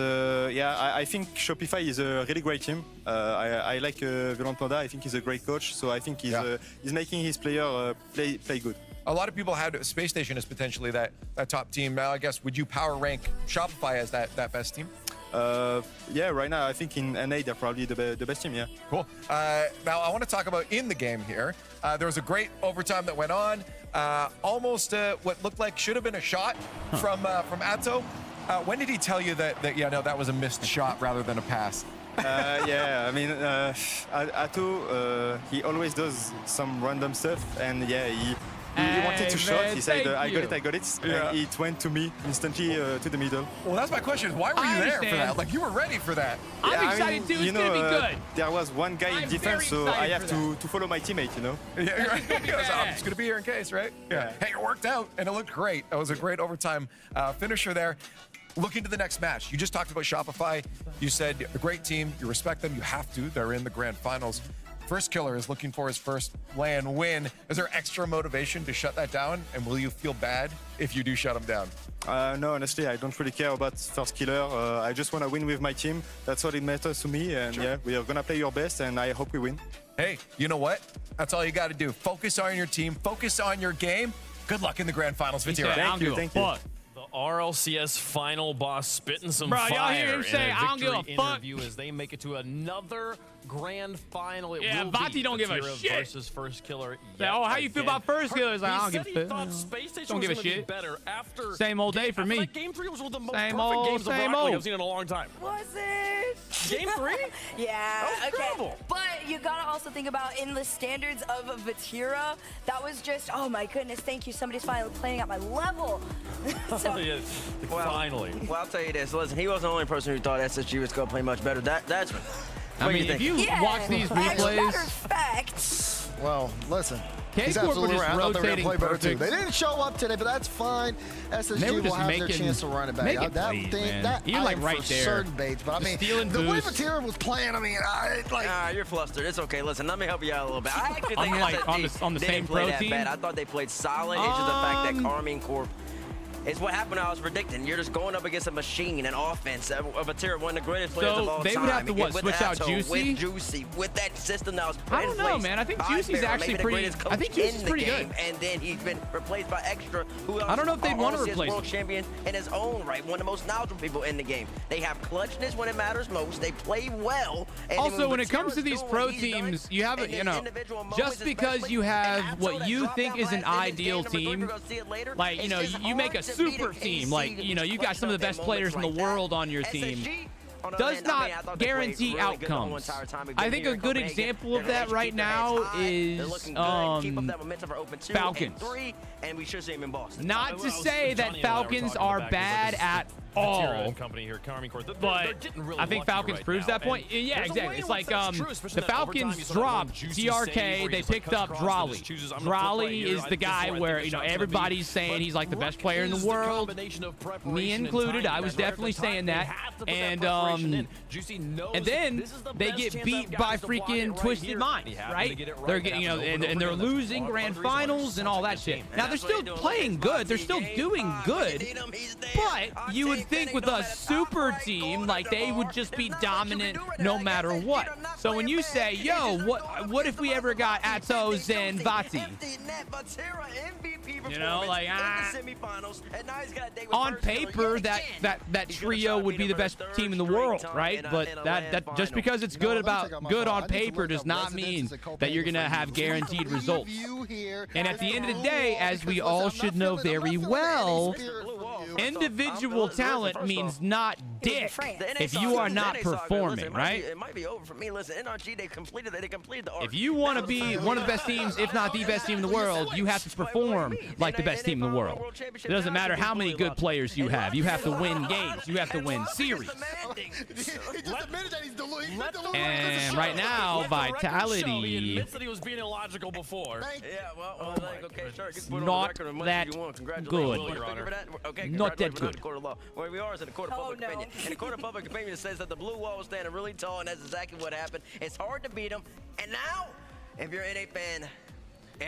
yeah, I think Shopify is a really great team. I like Violent Panda. I think he's a great coach. So I think he's making his player play good. A lot of people had Space Station as potentially that top team. Now, I guess, would you power rank Shopify as that best team? Yeah, right now I think in NA they're probably the best team. Yeah. Cool. Now I want to talk about in the game here. There was a great overtime that went on. Almost what looked like should have been a shot from Atto. When did he tell you that that was a missed shot rather than a pass? Yeah, I mean, Atto, he always does some random stuff, and yeah, he wanted to shot. He said, I got it. Yeah. And it went to me instantly to the middle. Well, that's my question. Why were you there for that? Like, you were ready for that. I'm excited too. It's going to be good. There was one guy in defense, so I have to follow my teammate, you know? Yeah, right. I'm just going to be here in case, right? Yeah. Hey, it worked out, and it looked great. It was a great overtime finisher there. Looking to the next match. You just talked about Shopify. You said a great team. You respect them. You have to. They're in the grand finals. First Killer is looking for his first LAN win. Is there extra motivation to shut that down? And will you feel bad if you do shut him down? No, honestly, I don't really care about First Killer. I just want to win with my team. That's all it matters to me. And yeah, we are going to play your best, and I hope we win. Hey, you know what? That's all you got to do. Focus on your team. Focus on your game. Good luck in the grand finals, Vatira. Thank you. The RLCS final boss spitting some y'all fire hear him say, I don't give a fuck. Interview as they make it to another grand final. It will Vati be don't give a Vatira shit. Versus First Killer. How you feel about First Killer? He's like, I don't give a shit. Don't give a shit. Better after same old day for me. Like Game 3 was one of the most same perfect old, games of same Rocket League old. I've seen in a long time. Was it? Game 3? Yeah. That was incredible. But you gotta also think about in the standards of Vatira, that was just, oh my goodness, thank you. Somebody's finally playing at my level. So, finally. Well, I'll tell you this. Listen, he wasn't the only person who thought SSG was going to play much better. That's I mean, if you watch these replays. Matter of fact. Well, listen. He's absolutely right. I thought they were going to play better too. They didn't show up today, but that's fine. SSG will have their chance to run it back. Even like right there. Certain baits, but I mean, the way Vatira was playing, I mean, you're flustered. It's okay. Listen, let me help you out a little bit. I actually think SSG on the same pro team. I thought they played solid. It's just the fact that Karmine Corp. It's what happened I was predicting. You're just going up against a machine, an offense. Vatira, one of the greatest players of all time. So they would have to switch out Juicy? With Juicy, with that system that was put I don't know, man. I think Juicy's actually pretty. I think Juicy's pretty good. And then he's been replaced by Extra, who I don't know if they'd want to replace world champion in his own right, one of the most knowledgeable people in the game. They have clutchness when it matters most. They play well. And also, when it comes to these pro teams, you have just because you have what you think is an ideal team, like you make a super team. Like, you got some of the best players in the world on your team, does not guarantee outcomes. I think a good example of that right now is Falcons. Not to say that Falcons are bad at all, but I think Falcons proves that point. Yeah, exactly. It's like the Falcons dropped TRK. They picked up Drawley. Drawley is the guy where everybody's saying he's like the best player in the world, me included. I was definitely saying that. And then they get beat by freaking Twisted Minds, right? They're getting and they're losing grand finals and all that shit. Now they're still playing good. They're still doing good, but you would think with a super team, like they would just be dominant no matter what. So when you say, yo, what if we ever got Atos and Vati? On paper, that trio would be the best team in the world, right? But that just because it's good on paper does not mean that you're gonna have guaranteed results. And at the end of the day, as we all should know very well, individual talent means not dick if you are not performing, right? It might be over for me. Listen, NRG, they completed the arc. If you want to be one of the best teams, if not the best team in the world, you have to perform like the best team in the world. It doesn't matter how many good players you have. You have to win games. You have to win series. And right now, Vitality. He admits that he was being illogical before. Yeah, well, okay, sure. Not that good. Not that good. Where we are is in the court of public opinion. And the court of public opinion says that the blue wall was standing really tall, and that's exactly what happened. It's hard to beat them. And now, if you're an NA fan,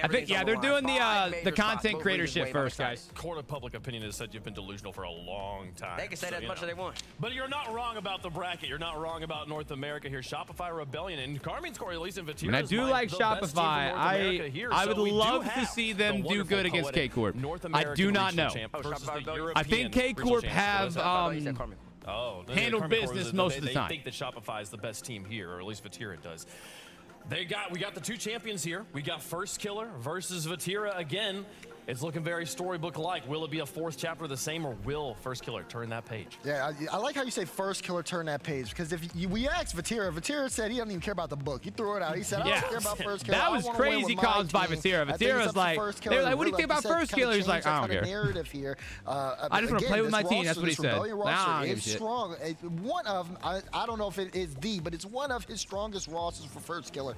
I think, they're doing the content creator shit first, guys. Court of public opinion has said you've been delusional for a long time. They can say that as much as they want. But you're not wrong about the bracket. You're not wrong about North America here. Shopify, Rebellion, and Karmine's core, at least in Vatira. And I do like Shopify. I would love to see them do good against K-Corp. I do not know. I think K-Corp have handled business most of the time. They think that Shopify is the best team here, or at least Vatira does. We got the two champions here. We got First Killer versus Vatira again. It's looking very storybook-like. Will it be a fourth chapter the same, or will First Killer turn that page? Yeah, I like how you say First Killer turn that page, because if we asked Vatira said he doesn't even care about the book. He threw it out. He said, I don't care about First Killer. That was crazy calls by Vatira. Vatira's like, they were like, what do you think about First Killer? He's like, I don't care. Narrative here. I just want to play with my team. That's what he said. It's strong. One of, I don't know if it is but it's one of his strongest rosters for First Killer.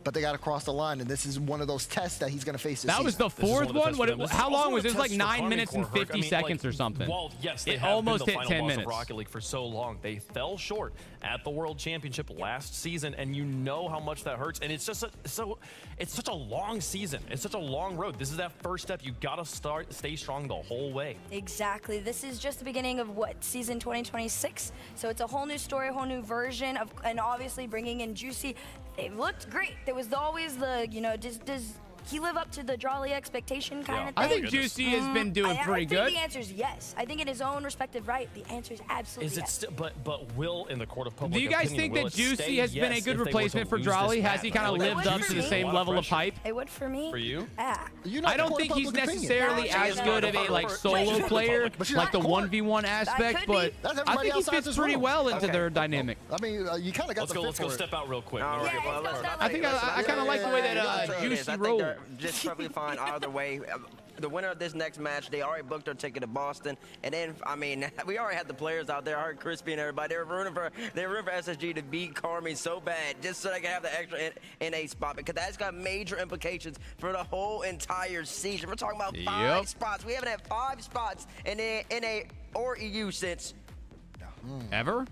But they got to cross the line, and this is one of those tests that he's going to face this season. Was the fourth one? How long was it? It was like 9 minutes and 50 seconds or something. Well, yes, they almost hit 10 minutes. Of Rocket League for so long. They fell short at the World Championship last season, and you know how much that hurts. And it's just it's such a long season. It's such a long road. This is that first step. You got to stay strong the whole way. Exactly. This is just the beginning of season 2026. So it's a whole new story, a whole new version of, and obviously bringing in Juicy. They looked great. There was always the, does he live up to the Drawley expectation kind of thing? I think Juicy has been doing pretty good. I think the answer is yes. I think in his own respective right, the answer is absolutely yes. Still, but will in the court of public Do you guys think that Juicy has been a good replacement for Drawley? Has he kind of lived up to the same level of hype? It would for me. For you? Yeah. I don't think he's necessarily as good of a solo player, like the 1v1 aspect, but I think he fits pretty well into their dynamic. I mean, you kind of got the fit for it. Let's go step out real quick. I think I kind of like the way that Juicy rolled. Just perfectly fine either way. the winner of this next match, they already booked their ticket to Boston. And then, I mean, we already had the players out there. I heard Crispy and everybody. They were rooting for SSG to beat Carmi so bad just so they can have the extra NA spot, because that's got major implications for the whole entire season. We're talking about 5 spots. We haven't had 5 spots in the NA or EU since ever.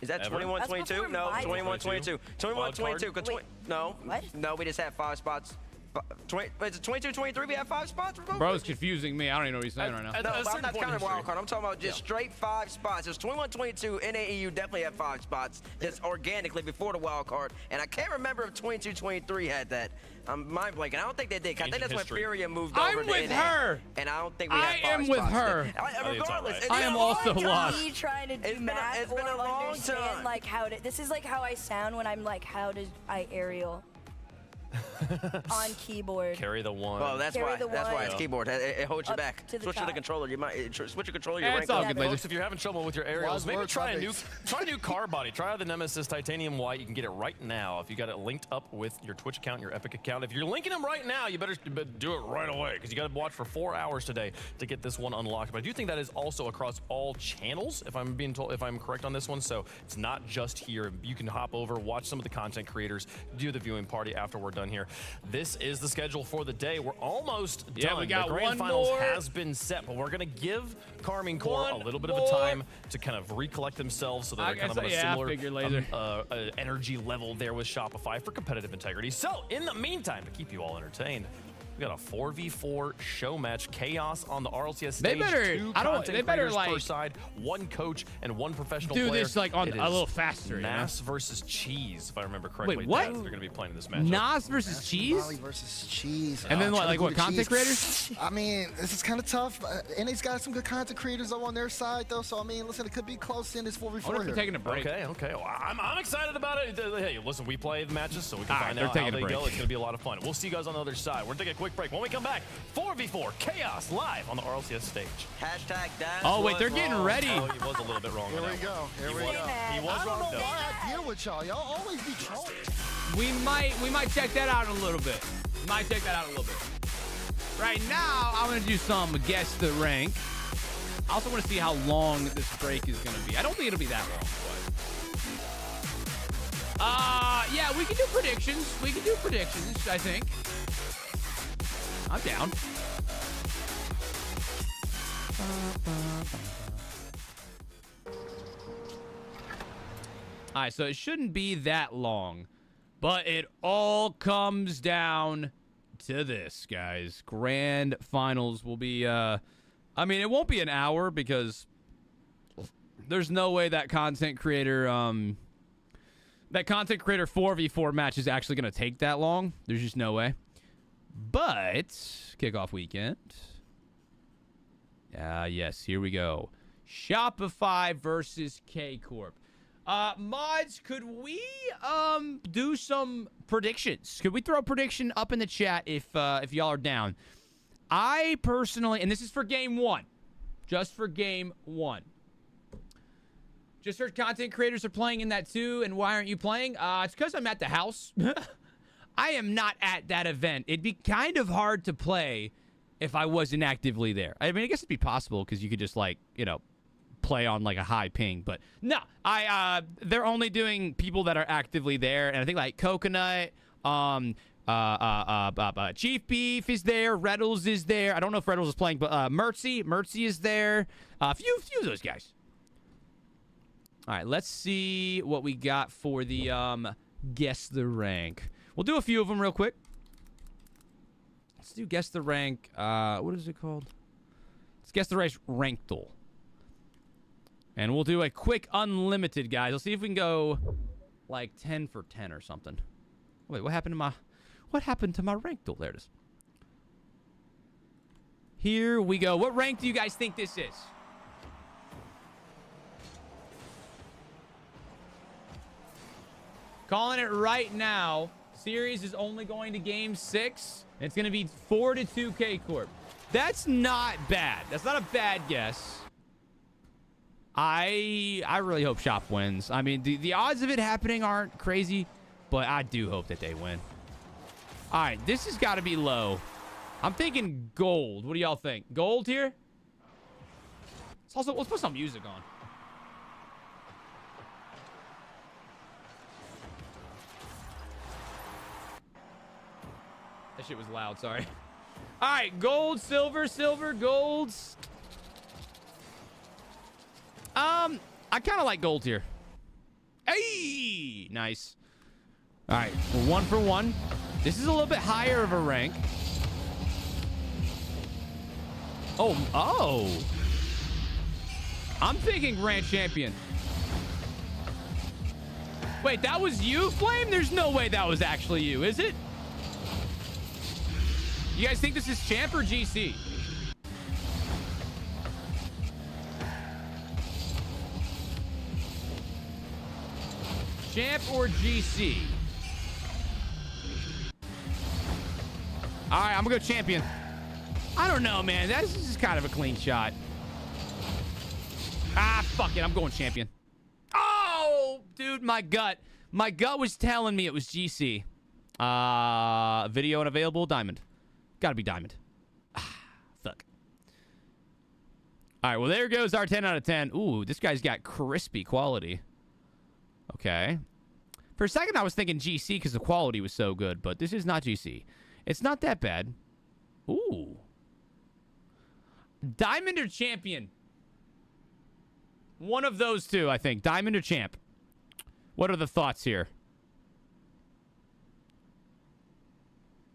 Is that 21-22? No, 21-22. 21-22. No. What? No, we just had 5 spots. Is it 22-23? We have 5 spots. Bro, it's confusing me. I don't even know what he's saying right now. No, I'm not counting wild card. I'm talking about just straight 5 spots. It's 21-22. NAEU definitely had 5 spots just organically before the wild card. And I can't remember if 22-23 had that. I'm mind blanking. I don't think they did. I think that's when Furia moved over to I'm with her. And I don't think we had 5 spots. I am with her. Regardless, I am also lost. Me trying to do math it's been a long time. Like how to, this is like how I sound when I'm like, how does I aerial on keyboard? Carry the 1. Well, that's why it's keyboard. It holds you back. Switch to the controller. You might switch your controller. Your it's all good, folks, if you're having trouble with your aerials, maybe try a new car body. Try out the Nemesis Titanium White. You can get it right now if you got it linked up with your Twitch account, your Epic account. If you're linking them right now, you better do it right away, because you got to watch for 4 hours today to get this one unlocked. But I do think that is also across all channels, if I'm being told, if I'm correct on this one. So it's not just here. You can hop over, watch some of the content creators, do the viewing party after we're done here. This is the schedule for the day. We're almost done. Yeah, we got the grand finals has been set, but we're going to give Carmine Corps a little bit of a time to kind of recollect themselves, so they're kind of on a similar energy level there with Shopify for competitive integrity. So in the meantime, to keep you all entertained, we got a 4v4 show match, Chaos on the RLCS stage. They better like per side, 1 coach and 1 professional player. Do this like on a little faster. Nas versus Cheese, if I remember correctly. Wait, what? They're going to be playing in this match. Nas versus Cheese? Molly versus Cheese. And then what content creators? I mean, this is kind of tough. NA's got some good content creators on their side, though. So I mean, listen, it could be close in this 4v4 here. Taking a break. Okay. Well, I'm excited about it. Hey, listen, we play the matches, so we can find out how they go. It's going to be a lot of fun. We'll see you guys on the other side. We're going to take a quick break. When we come back, 4v4 Chaos live on the RLCS stage. Hashtag Daz. Oh, wait, they're getting ready. Oh, he was a little bit wrong. Here we go. He was wrong. I don't know why I deal with y'all. Y'all always be trolling. We might check that out a little bit. Right now, I'm going to do some guess the rank. I also want to see how long this break is going to be. I don't think it'll be that long, but yeah, we can do predictions. I think. I'm down. All right, so it shouldn't be that long, but it all comes down to this, guys. Grand finals will be, I mean, it won't be an hour because there's no way that content creator 4v4 match is actually going to take that long. There's just no way. But kickoff weekend. Yes, here we go. Shopify versus K Corp. Mods, could we do some predictions? Could we throw a prediction up in the chat if y'all are down? I personally, and this is for game 1, just for game 1. Just heard content creators are playing in that too, and why aren't you playing? It's because I'm at the house. I am not at that event. It'd be kind of hard to play if I wasn't actively there. I mean, I guess it'd be possible because you could just like, play on like a high ping, but no, they're only doing people that are actively there, and I think like Coconut, Chief Beef is there, Reddles is there. I don't know if Reddles is playing, but Mertzy is there. A few of those guys. All right, let's see what we got for the guess the rank. We'll do a few of them real quick. Let's do guess the rank. What is it called? Let's guess the rank Rankle. And we'll do a quick unlimited, guys. Let's see if we can go like 10 for 10 or something. Wait, what happened to my Rankle? There it is. Here we go. What rank do you guys think this is? Calling it right now. Series is only going to game 6. It's going to be 4-2 K Corp. That's not bad. That's not a bad guess. I really hope Shop wins. I mean, the odds of it happening aren't crazy, but I do hope that they win. All right, this has got to be low. I'm thinking gold. What do y'all think? Gold here? It's also, let's put some music on. That shit was loud, sorry. All right, gold, silver, golds. I kind of like gold here. Hey, nice. All right, we're 1 for 1. This is a little bit higher of a rank. Oh. I'm thinking Grand Champion. Wait, that was you, Flame? There's no way that was actually you, is it? You guys think this is Champ or GC? Champ or GC? All right, I'm gonna go Champion. I don't know, man. This is kind of a clean shot. Ah, fuck it. I'm going Champion. Oh, dude, my gut was telling me it was GC. Video unavailable. Diamond. Gotta be Diamond. Fuck. All right, well, there goes our 10 out of 10. Ooh, this guy's got crispy quality. Okay. For a second, I was thinking GC because the quality was so good, but this is not GC. It's not that bad. Ooh. Diamond or Champion? One of those two, I think. Diamond or Champ? What are the thoughts here?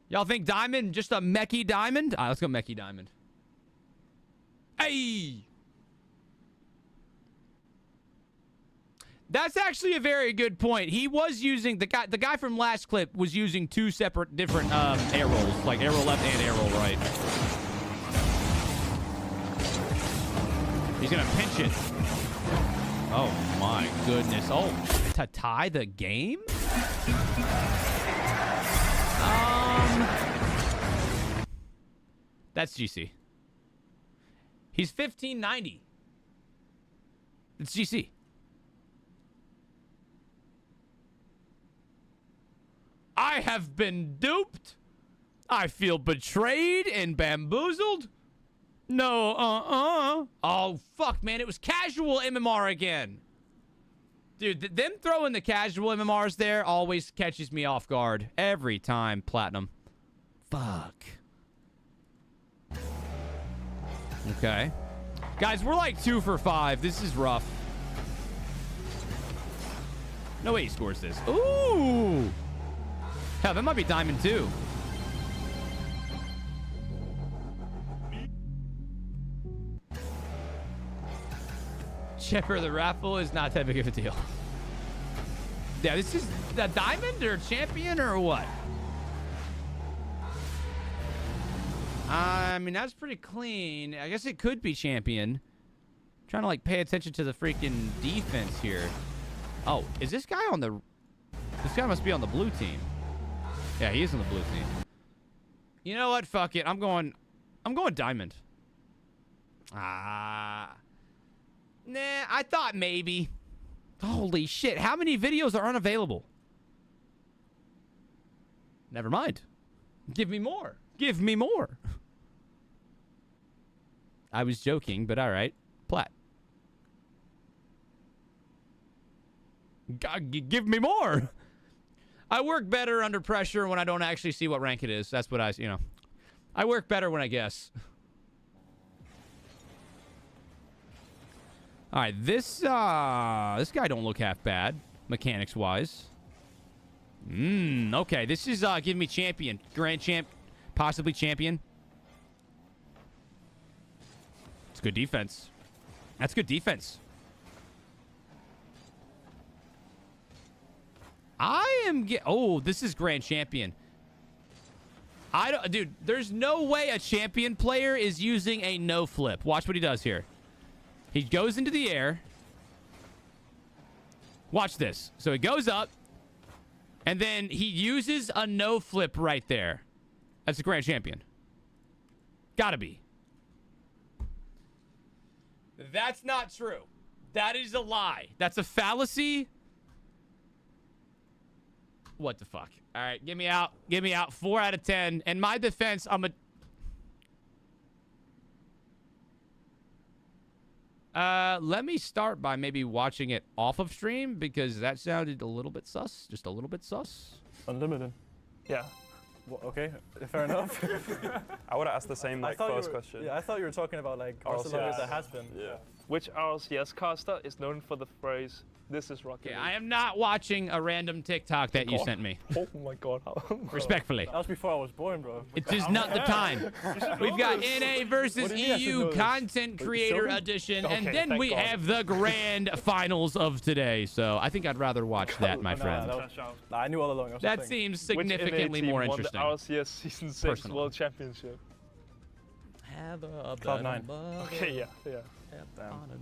Y'all think Diamond, just a mechy Diamond? All right, let's go mechy Diamond. Hey! That's actually a very good point. He was using, the guy from last clip was using two separate different air rolls, like air roll left and air roll right. He's gonna pinch it. Oh my goodness. Oh, to tie the game? That's GC. He's 1590. It's GC. I have been duped. I feel betrayed and bamboozled. No, Oh, fuck, man. It was casual MMR again. Dude, them throwing the casual MMRs there always catches me off guard. Every time, Platinum. Fuck. Okay. Guys, we're like 2 for 5. This is rough. No way he scores this. Ooh. Hell, that might be Diamond too. Chipper, the raffle is not that big of a deal. Yeah, this is the Diamond or Champion or what? I mean, that's pretty clean. I guess it could be Champion. I'm trying to, like, pay attention to the freaking defense here. Oh, is this guy on the... This guy must be on the blue team. Yeah, he is on the blue team. You know what? Fuck it. I'm going Diamond. Nah, I thought maybe. Holy shit. How many videos are unavailable? Never mind. Give me more. Give me more. I was joking, but all right. Plat. Give me more. I work better under pressure when I don't actually see what rank it is. That's what I work better when I guess. All right, this guy don't look half bad, mechanics-wise. Okay, this is give me Champion. Grand Champ, possibly Champion. It's good defense. That's good defense. Oh, this is Grand Champion. Dude, there's no way a Champion player is using a no flip. Watch what he does here. He goes into the air. Watch this. So he goes up, and then he uses a no flip right there. That's a Grand Champion. Gotta be. That's not true. That is a lie. That's a fallacy. What the fuck? All right, get me out. Get me out. 4 out of 10. In my defense, Let me start by maybe watching it off of stream because that sounded a little bit sus. Just a little bit sus. Unlimited. Yeah. Well, okay, fair enough. I would have asked the same first question. Yeah, I thought you were talking about like RLCS. that has been. Yeah. Which RLCS caster is known for the phrase, "This is Rocket League"? I am not watching a random TikTok that you sent me. Oh my god. Respectfully. That was before I was born, bro. It is not the time. We've got NA versus EU Content Creator Edition, and then we have the grand finals of today. So I think I'd rather watch that, my friend. I knew all along. That seems significantly more interesting. Won the RLCS Season 6 World Championship. Cloud9. Okay, yeah.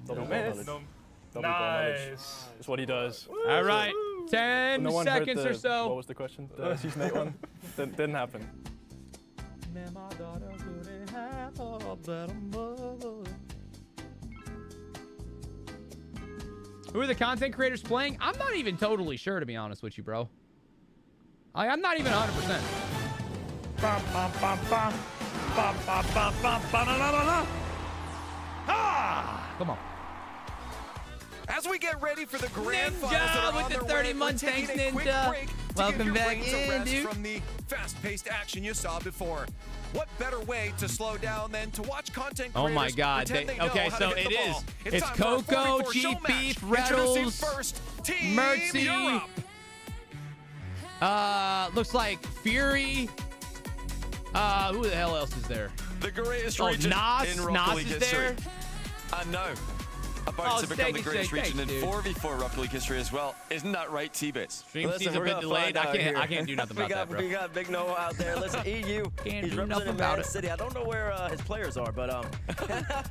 Double knowledge. Nice. That's what he does. All right, 10 seconds or so. What was the question? The Season 8 one? Didn't happen. Who are the content creators playing? I'm not even totally sure, to be honest with you, bro. I'm not even 100%. Come on. As we get ready for the grand Ninja finals that are with on the their 30 way, months, we're taking thanks, a quick Ninja. break to Welcome give your back brains a in, rest dude. from the fast-paced action you saw before. What better way to slow down than to watch content creators? Oh my God! Okay, so it is. It's Coco, Chief Beef, Reddles, Mercy. Looks like Fury. Who the hell else is there? The greatest region in Rocket League is history. there. No. About to become the greatest region in 4v4 Rocket League history as well. Isn't that right, T-Bits? Stream seems a bit delayed. I can't do nothing about that, bro. We got Big Noah out there. Listen, EU, he's representing Man City. I don't know where his players are, but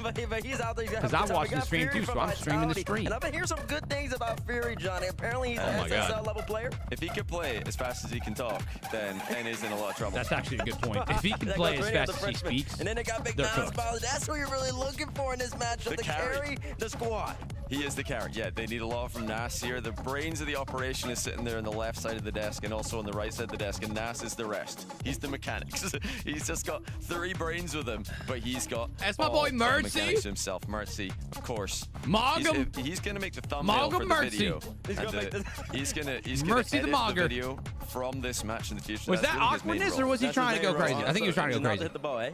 but he's out there. Because I'm watching the stream too, so I'm streaming the stream. And I've been hearing some good things about Fury, Johnny. Apparently he's an SSL level player. If he can play as fast as he can talk, then NA's in a lot of trouble. That's actually a good point. If he can play as fast as he speaks, and then they got Big Nas. That's who you're really looking for in this matchup. The carry the squad. He is the carry. Yeah, they need a lot from Nas here. The brains of the operation is sitting there on the left side of the desk and also on the right side of the desk, and Nas is the rest. He's the mechanics. He's just got 3 brains with him, but he's got that's my boy Mercy mechanics himself. Mercy, of course. He's gonna make the thumbnail for the video. He's gonna Mercy edit the video from this match in the future. Was that awkwardness or was he trying to go crazy? I think he was trying to go crazy. Hit the ball, eh?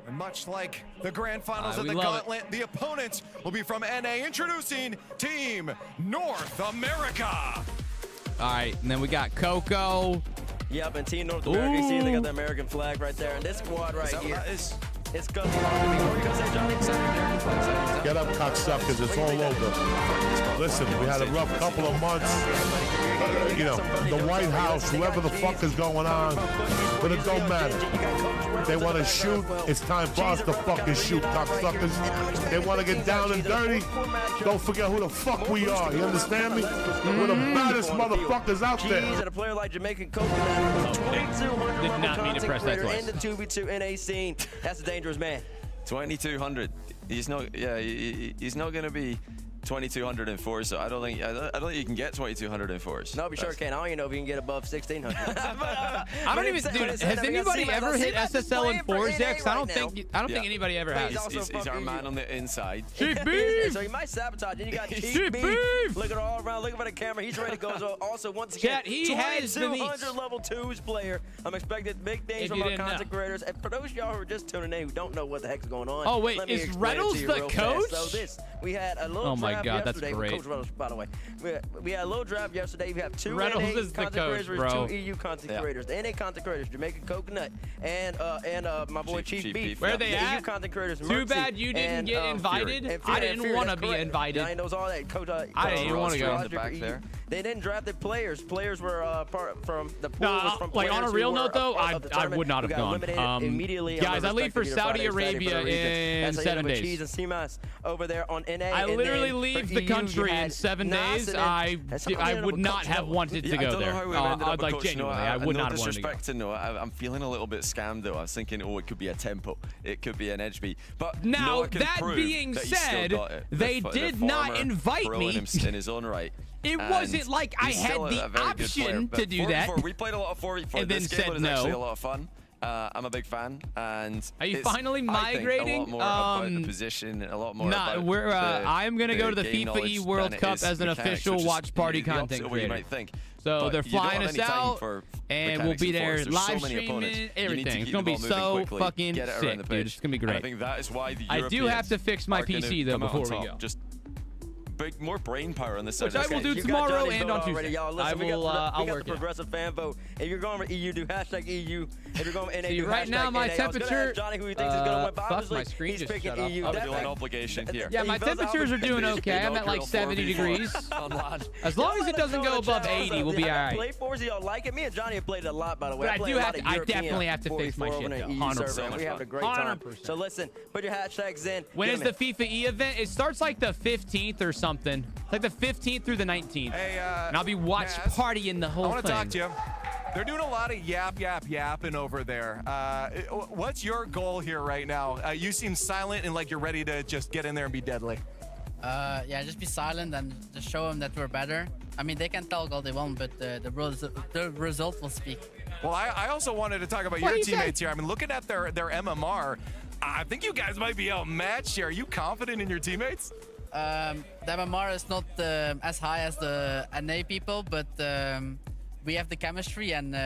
And much like the grand finals of the Gauntlet, the opponents will be from NA. Introducing Team North America. All right, and then we got Coco. Yep, and Team North America. You see they got the American flag right there. And this squad right here. It's going to be. What are you going to say, Johnny? Get up, cocksuckers. It's all over. Listen, we had a rough couple of months. You know, the White House, whoever the fuck is going on, but it don't matter. They want to shoot, it's time for us to fucking shoot, cocksuckers. They want to get down and dirty, don't forget who the fuck we are, you understand me? We're the baddest motherfuckers out there. And a player like Jamaican Coconut, 2,200 did not mean to press that twice. In the 2v2 NA scene. That's a dangerous man. 2,200. He's not. Yeah, he's not going to be 2,200 in force. So I don't think you can get 2,200 in force. No, we sure can. I don't even know if you can get above 1,600. I don't even. Dude, has anybody ever hit SSL in fours yet? I don't think anybody ever has. He's our man on the inside. Chief Beef. So he might sabotage. And you got Chief Beef. Look at all around. Look at the camera. He's ready to go. So also once again, he has 200 level 2s player. I'm expecting big things from our content creators. And for those of y'all who are just tuning in who don't know what the heck's going on. Oh wait, is Reddles the coach? So we had a little draft yesterday with Coach Reddles, by the way. We had a little draft yesterday. We have 2 NA content creators versus 2 EU content creators. The NA content creators, Jamaican Coconut, and my boy Chief Beef. Where are they at? EU content creators, Too bad you didn't get invited. I didn't want to be invited. I knows all that. Coach, I didn't even want to go. They didn't draft the players. Players were part from the pool was from like on a real note though, I would not have gone. Guys, I leave for Saudi Arabia in 7 days. Cheese and CMAS over there on NA. I literally leave the country in 7 days. I would not have wanted to go there. Like genuinely, I would not have wanted to go. Disrespect to Noah, I'm feeling a little bit scammed though. I was thinking, oh, it could be a tempo, it could be an edge beat. But now that being said, they did not invite me in his own right. It wasn't like I had the option to do that. We played a lot of 4v4 and this then game, said was no. actually a lot of fun. I'm a big fan, and are you finally migrating? I think a lot more about the position, a lot more. Nah, we're. I'm gonna go to the FIFA E World Cup as an official watch party content creator. You might think. So they're flying us out, and we'll be there live streaming everything. It's gonna be so fucking sick, dude. It's gonna be great. I think that is why the I do have to fix my PC though before we go. Just more brain power on this side. Which I will do tomorrow and on Tuesday. I will. I'll work the progressive fan vote. If you're going for EU, do #EU. If you're going for NA, do right now my temperature. Johnny, who he thinks is going to win, but fuck, my screen he's just picking shut EU. up. I'm feeling obligation here. Yeah, my temperatures are doing okay. I'm at like 70 degrees. As long as it doesn't go above 80, we'll be all right. Play Forza, y'all like it? Me and Johnny have played it a lot, by the way. But I definitely have to fix my shit. 100%. We have a great time. So listen, put your hashtags in. When is the FIFA E event? It starts like the 15th or something. Like the 15th through the 19th. Hey, and I'll be partying the whole thing. I want to talk to you. They're doing a lot of yapping over there. What's your goal here right now? You seem silent and like you're ready to just get in there and be deadly. Yeah, just be silent and just show them that we're better. I mean, they can talk all they want, but the result will speak. Well, I also wanted to talk about your teammates here. I mean, looking at their MMR, I think you guys might be outmatched here. Are you confident in your teammates? The MMR is not as high as the NA people, but we have the chemistry, and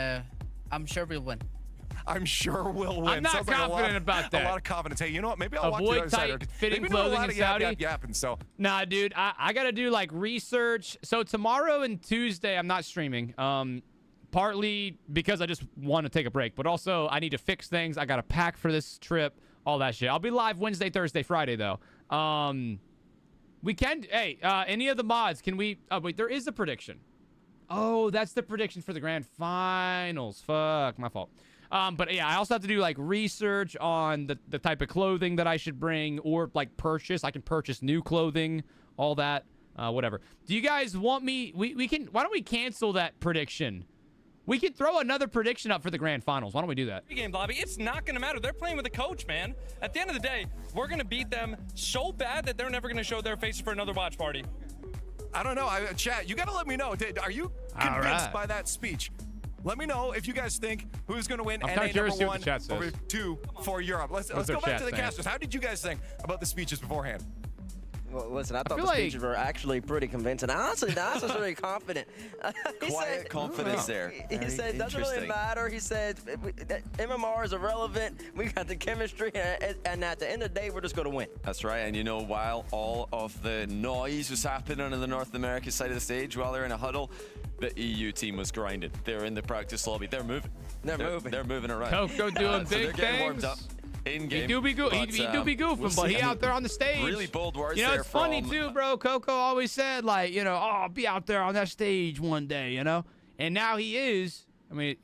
I'm sure we'll win. I'm sure we'll win. I'm not Sounds confident about that. A lot of confidence. Hey, you know what? Maybe I'll watch the Avoid other side. tight-fitting clothing in Saudi. Yapping, so. Nah, dude, I gotta do like research. So tomorrow and Tuesday, I'm not streaming. Partly because I just want to take a break, but also I need to fix things. I gotta pack for this trip, all that shit. I'll be live Wednesday, Thursday, Friday though. We can. Hey, any of the mods? Can we? Oh wait, there is a prediction. Oh, that's the prediction for the grand finals. Fuck, my fault. But yeah, I also have to do like research on the type of clothing that I should bring or like purchase. I can purchase new clothing, all that, whatever. Do you guys want me? We can. Why don't we cancel that prediction? We can throw another prediction up for the grand finals. Why don't we do that? Game, Bobby, it's not going to matter. They're playing with a coach, man. At the end of the day, we're going to beat them so bad that they're never going to show their faces for another watch party. I don't know. Chat, you got to let me know. Are you convinced by that speech? Let me know if you guys think who's going to win NA #1 over 2 for Europe. Let's go back to the casters. How did you guys think about the speeches beforehand? Well, listen, I thought the speeches were actually pretty convincing. Honestly, Nas was very confident. Quiet confidence there. He said it doesn't really matter. He said MMR is irrelevant. We got the chemistry, and at the end of the day, we're just going to win. That's right. And you know, while all of the noise was happening on the North America side of the stage, while they're in a huddle, the EU team was grinding. They're in the practice lobby. They're moving. They're moving around. Coco doing big things. In-game. He do be goofing, but he out there on the stage. Really bold words. You know, it's funny too, bro. Coco always said, like, you know, oh, I'll be out there on that stage one day, you know. And now he is. I mean,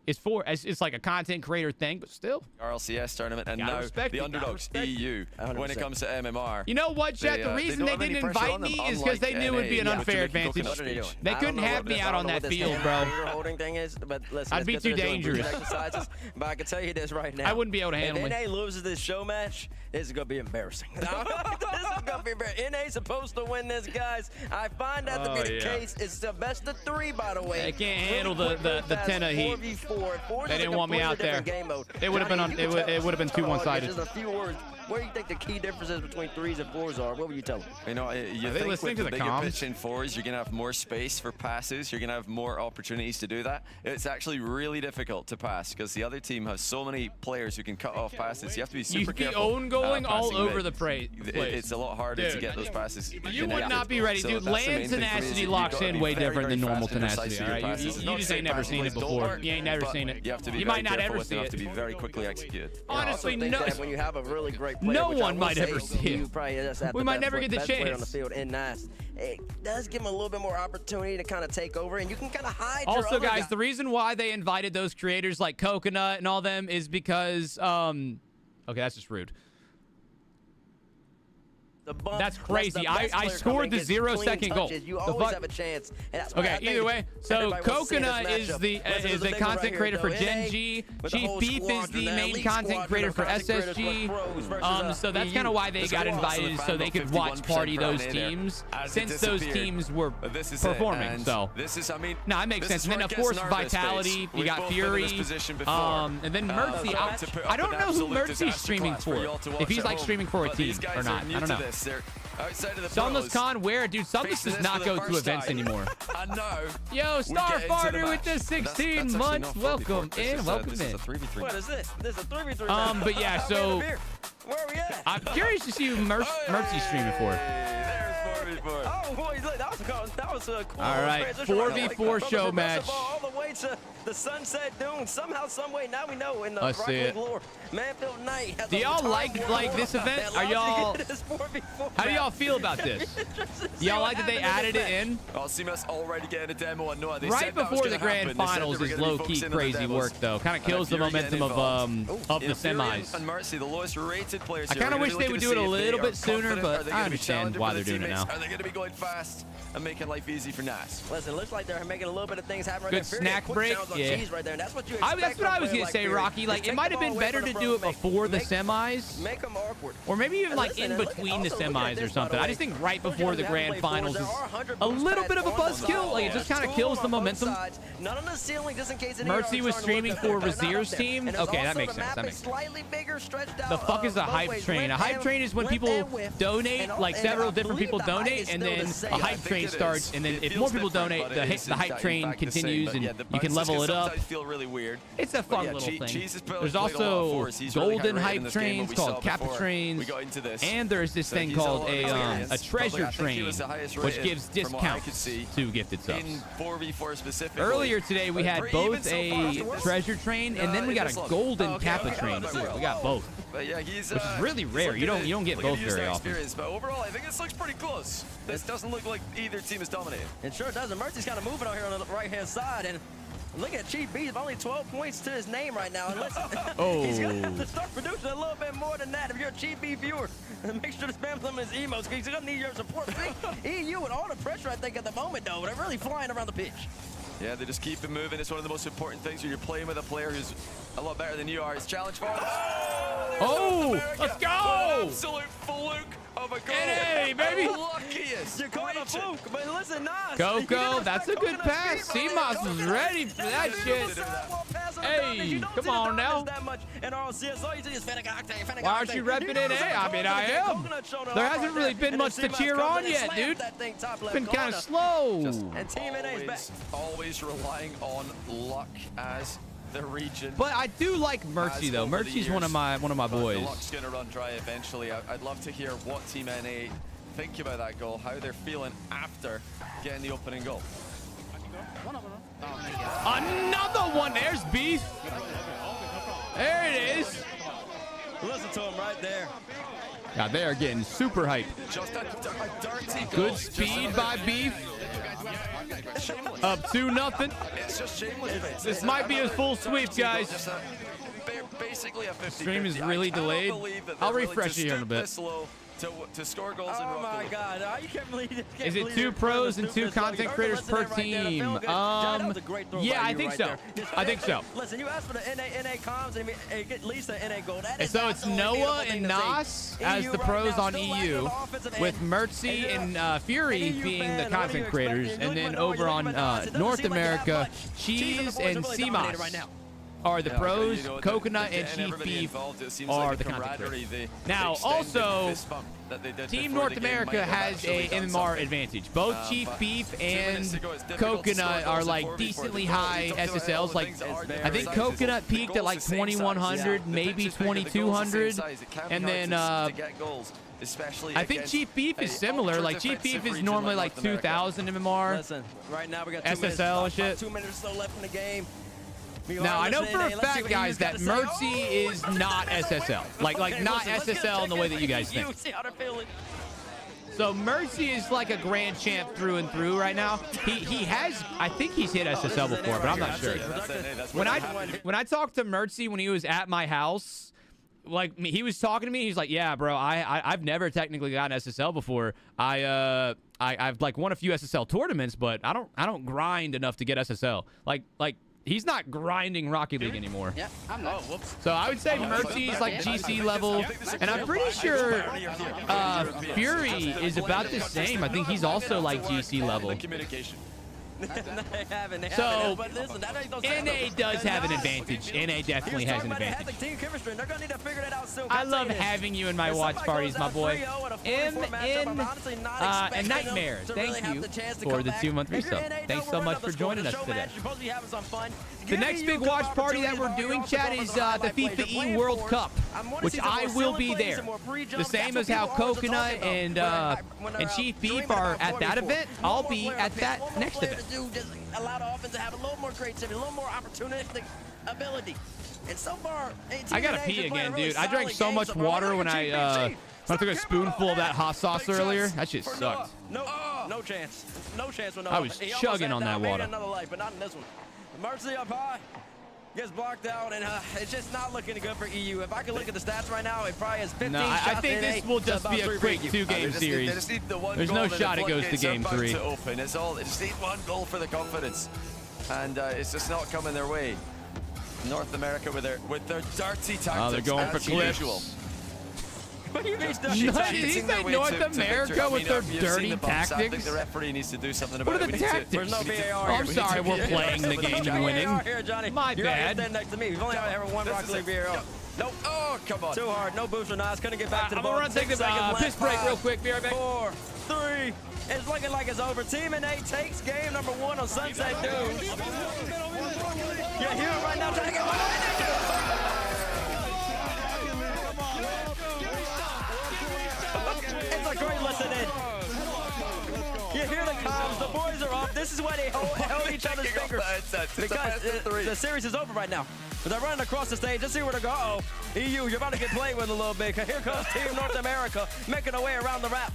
it's like a content creator thing, but still. RLCS tournament, and now the underdogs, EU, 100%. When it comes to MMR. You know what, Chet? The reason they didn't invite me is because they knew it would be an unfair advantage. They couldn't have me out on that field, bro. I'd be too dangerous. But I can tell you this right now. I wouldn't be able to handle it. If NA loses this show match, this is going to be embarrassing. This is going to be embarrassing. NA's supposed to win this, guys. I find that to be the case. It's the best of 3, by the way. They can't handle the 10 of heat. They didn't want me out there. They would have been on. It would have been too one-sided. Just a few words. Where do you think the key differences between 3s and 4s are? What would you tell them? You know, you think with the bigger pitch in 4s, you're going to have more space for passes. You're going to have more opportunities to do that. It's actually really difficult to pass because the other team has so many players who can cut off passes. You have to be super careful. Own going all over the place. It's a lot harder to get those passes. You would not be ready, dude. LAN tenacity locks in way different than normal tenacity. All right, you just ain't never seen it before. You ain't never seen it. You might not ever see it. You have to be very quickly executed. Honestly, no. When you have a really great player, no one might ever see it. We might never get the chance. On the field in Nice. It does give him a little bit more opportunity to kind of take over, and you can kind of hide. Also, guys, the reason why they invited those creators like Coconut and all them is because, okay, that's just rude. That's crazy. I scored the 0-second goal. You always have a chance. Okay, either way. So Coconut is the content creator for Gen G. Chief Beef is the main content creator for SSG. So that's kind of why they got invited, so they could watch party those teams, since those teams were performing. So no, it makes sense. And then of course Vitality, you got Fury, and then Mercy. I don't know who Mercy's streaming for. If he's like streaming for a team or not, I don't know. Sunless Con, where? Dude, Sunless does not go to events anymore. I know. Yo, Starfighter with the 16 months. Welcome in. Welcome in. What is this? This is a 3v3. But yeah, so where are we at? I'm curious to see who Mercy's streaming for. Oh, boy, look, that was a cool. All right, 4v4 show match. All the way to the Sunset Dune. Somehow, some way, now we know in the Let's see it. Manfield Knight. Do y'all like this event? Are y'all? How do y'all feel about this? Y'all like that they added it in? Well, CMS already getting a demo on Noah. Right before the grand finals is low-key crazy work, though. Kind of kills the momentum of the semis. And Mercy, the lowest rated players. I kind of wish they would do it a little bit sooner, but I understand why they're doing it now. Are they going to be going fast and making life easy for Nas? Listen, it looks like they're making a little bit of things happen right Good there. snack break, yeah. Right there. That's what you that's what I was going to say, Rocky. Like, it might have been better to do it before the semis. Make them awkward. Or maybe even like in between the semis or something. I just think right before the grand finals is a little bit of a buzzkill. Like, it just kind of kills the momentum. Not on the ceiling, just in case Mercy was streaming for Razir's team. Okay, that makes sense. That makes sense. The fuck is a hype train? A hype train is when people donate, like several different people donate, and then a hype train starts, and then if more people donate, the hype train continues, and you can level it up. It's a fun little thing. There's also golden hype trains called Kappa trains, and there's this thing called a treasure train, which gives discounts to gifted subs. Earlier today, we had both a treasure train, and then we got a golden Kappa train too. We got both, which is really rare. You don't get both very often. But overall, I think this looks pretty close. This doesn't look like either team is dominating. It sure doesn't. Mercy's kind of moving out here on the right-hand side, and look at Chief Beef, only 12 points to his name right now. And listen, he's going to have to start producing a little bit more than that. If you're a Chief Beef viewer, make sure to spam some of his emotes, because he's going to need your support. EU with all the pressure, I think, at the moment, though. They're really flying around the pitch. Yeah, they just keep it moving. It's one of the most important things when you're playing with a player who's a lot better than you are. It's challenge for let's go! Absolute fluke of a goal. NA, baby! Luckiest. You call it a fluke, but listen, Nas. Coco, that's a good pass. CMOS was ready for that shit. Hey, come on now. Why aren't you repping NA? I mean, I am. There hasn't really been much to cheer on yet, dude. It's been kind of slow. Always relying on luck as the region. But I do like Mercy though. Mercy's one of my boys. The luck's gonna run dry eventually. I'd love to hear what Team NA think about that goal, how they're feeling after getting the opening goal. Another one. There's Beef. There it is. Listen to him right there. God, they are getting super hype. Just a dirty goal. Good speed by Beef. Up 2-0. It's just shameless. This might be a full sweep, guys. Basically a 50-50. Stream is really delayed. I'll refresh it here in a bit. To score goals in Oh my Rocket God! You can't believe it. Is it 2 pros and 2 content creators per team? Yeah, I think so. I think so. Listen, you asked for the NA comms and get at least the NA gold. And so it's Noah and Nas as the pros on EU, with Mercy and Fury being the content creators, and then over on North America, Cheese and CMOS are the pros. Coconut and Chief Beef are the content creators. Now, also, Team North America has a MMR advantage. Both Chief Beef and Coconut are like decently high SSLs. Like, I think Coconut peaked at like 2100, maybe 2200, and then I think Chief Beef is similar. Like, Chief Beef is normally like 2000 MMR. Listen, right now we got SSL and shit. 2 minutes still left in the game. Now, I know for a fact, guys, that Mercy is not SSL. Like not SSL in the way that you guys think. So Mercy is like a grand champ through and through right now. He has, I think he's hit SSL before, but I'm not sure. When I talked to Mercy when he was at my house, like he was talking to me. He's like, yeah, bro, I've never technically gotten SSL before. I've like won a few SSL tournaments, but I don't grind enough to get SSL. Like he's not grinding Rocket League anymore. Yeah, I'm not. Oh, whoops. So I would say Mercy's like GC level, and I'm pretty sure Fury is about the same. I think he's also like GC level. So, NA does have an advantage. NA definitely has an advantage. I love having you in my watch parties, my boy. And Nightmare, thank you for the 2-month resub. Thanks so much for joining us today. The next big watch party that we're doing, chat, is the FIFA E World Cup, which I will be there. The same as how Coconut and Chief Beef are at that event. I'll be at that next event. Allow the offense to have a little more creativity, a little more opportunistic ability. And so far, I gotta pee again, dude. I drank so much water when I took a spoonful of that hot sauce earlier. That shit sucked. No chance. No chance with no. I was chugging on that water. Another life, but not in this one. Mercy up high. Gets blocked out, and it's just not looking good for EU. If I could look at the stats right now, it probably has 15 No, shots. I think this will just be a quick 2-game series. There's no shot it goes to game 3. To open. It's all. They just need one goal for the confidence, and it's just not coming their way. North America with their dirty tactics. Oh, they're going for clips. What do you mean Did he say North America with their dirty tactics? I think the referee needs to do something about it. What are the tactics? There's no VAR Oh, I'm sorry, we're playing the game and winning. Here, Johnny. My bad. You're next to me. We've only ever won Rocket League VAR. Nope. Oh, come on. Too hard. No booster knives. Couldn't get back to the ball. I'm gonna take a piss break real quick. Be right back. 4, 3. It's looking like it's over. Team NA takes game number 1 on Sunset Dunes. You're here right now trying to get one. It's a great listen in. You hear the comms, the boys are off. This is why they hold each other's fingers. Because the series is over right now. But they're running across the stage. Let's see where they go. Uh-oh. EU, you're about to get played with a little bit. Here comes Team North America making their way around the wrap.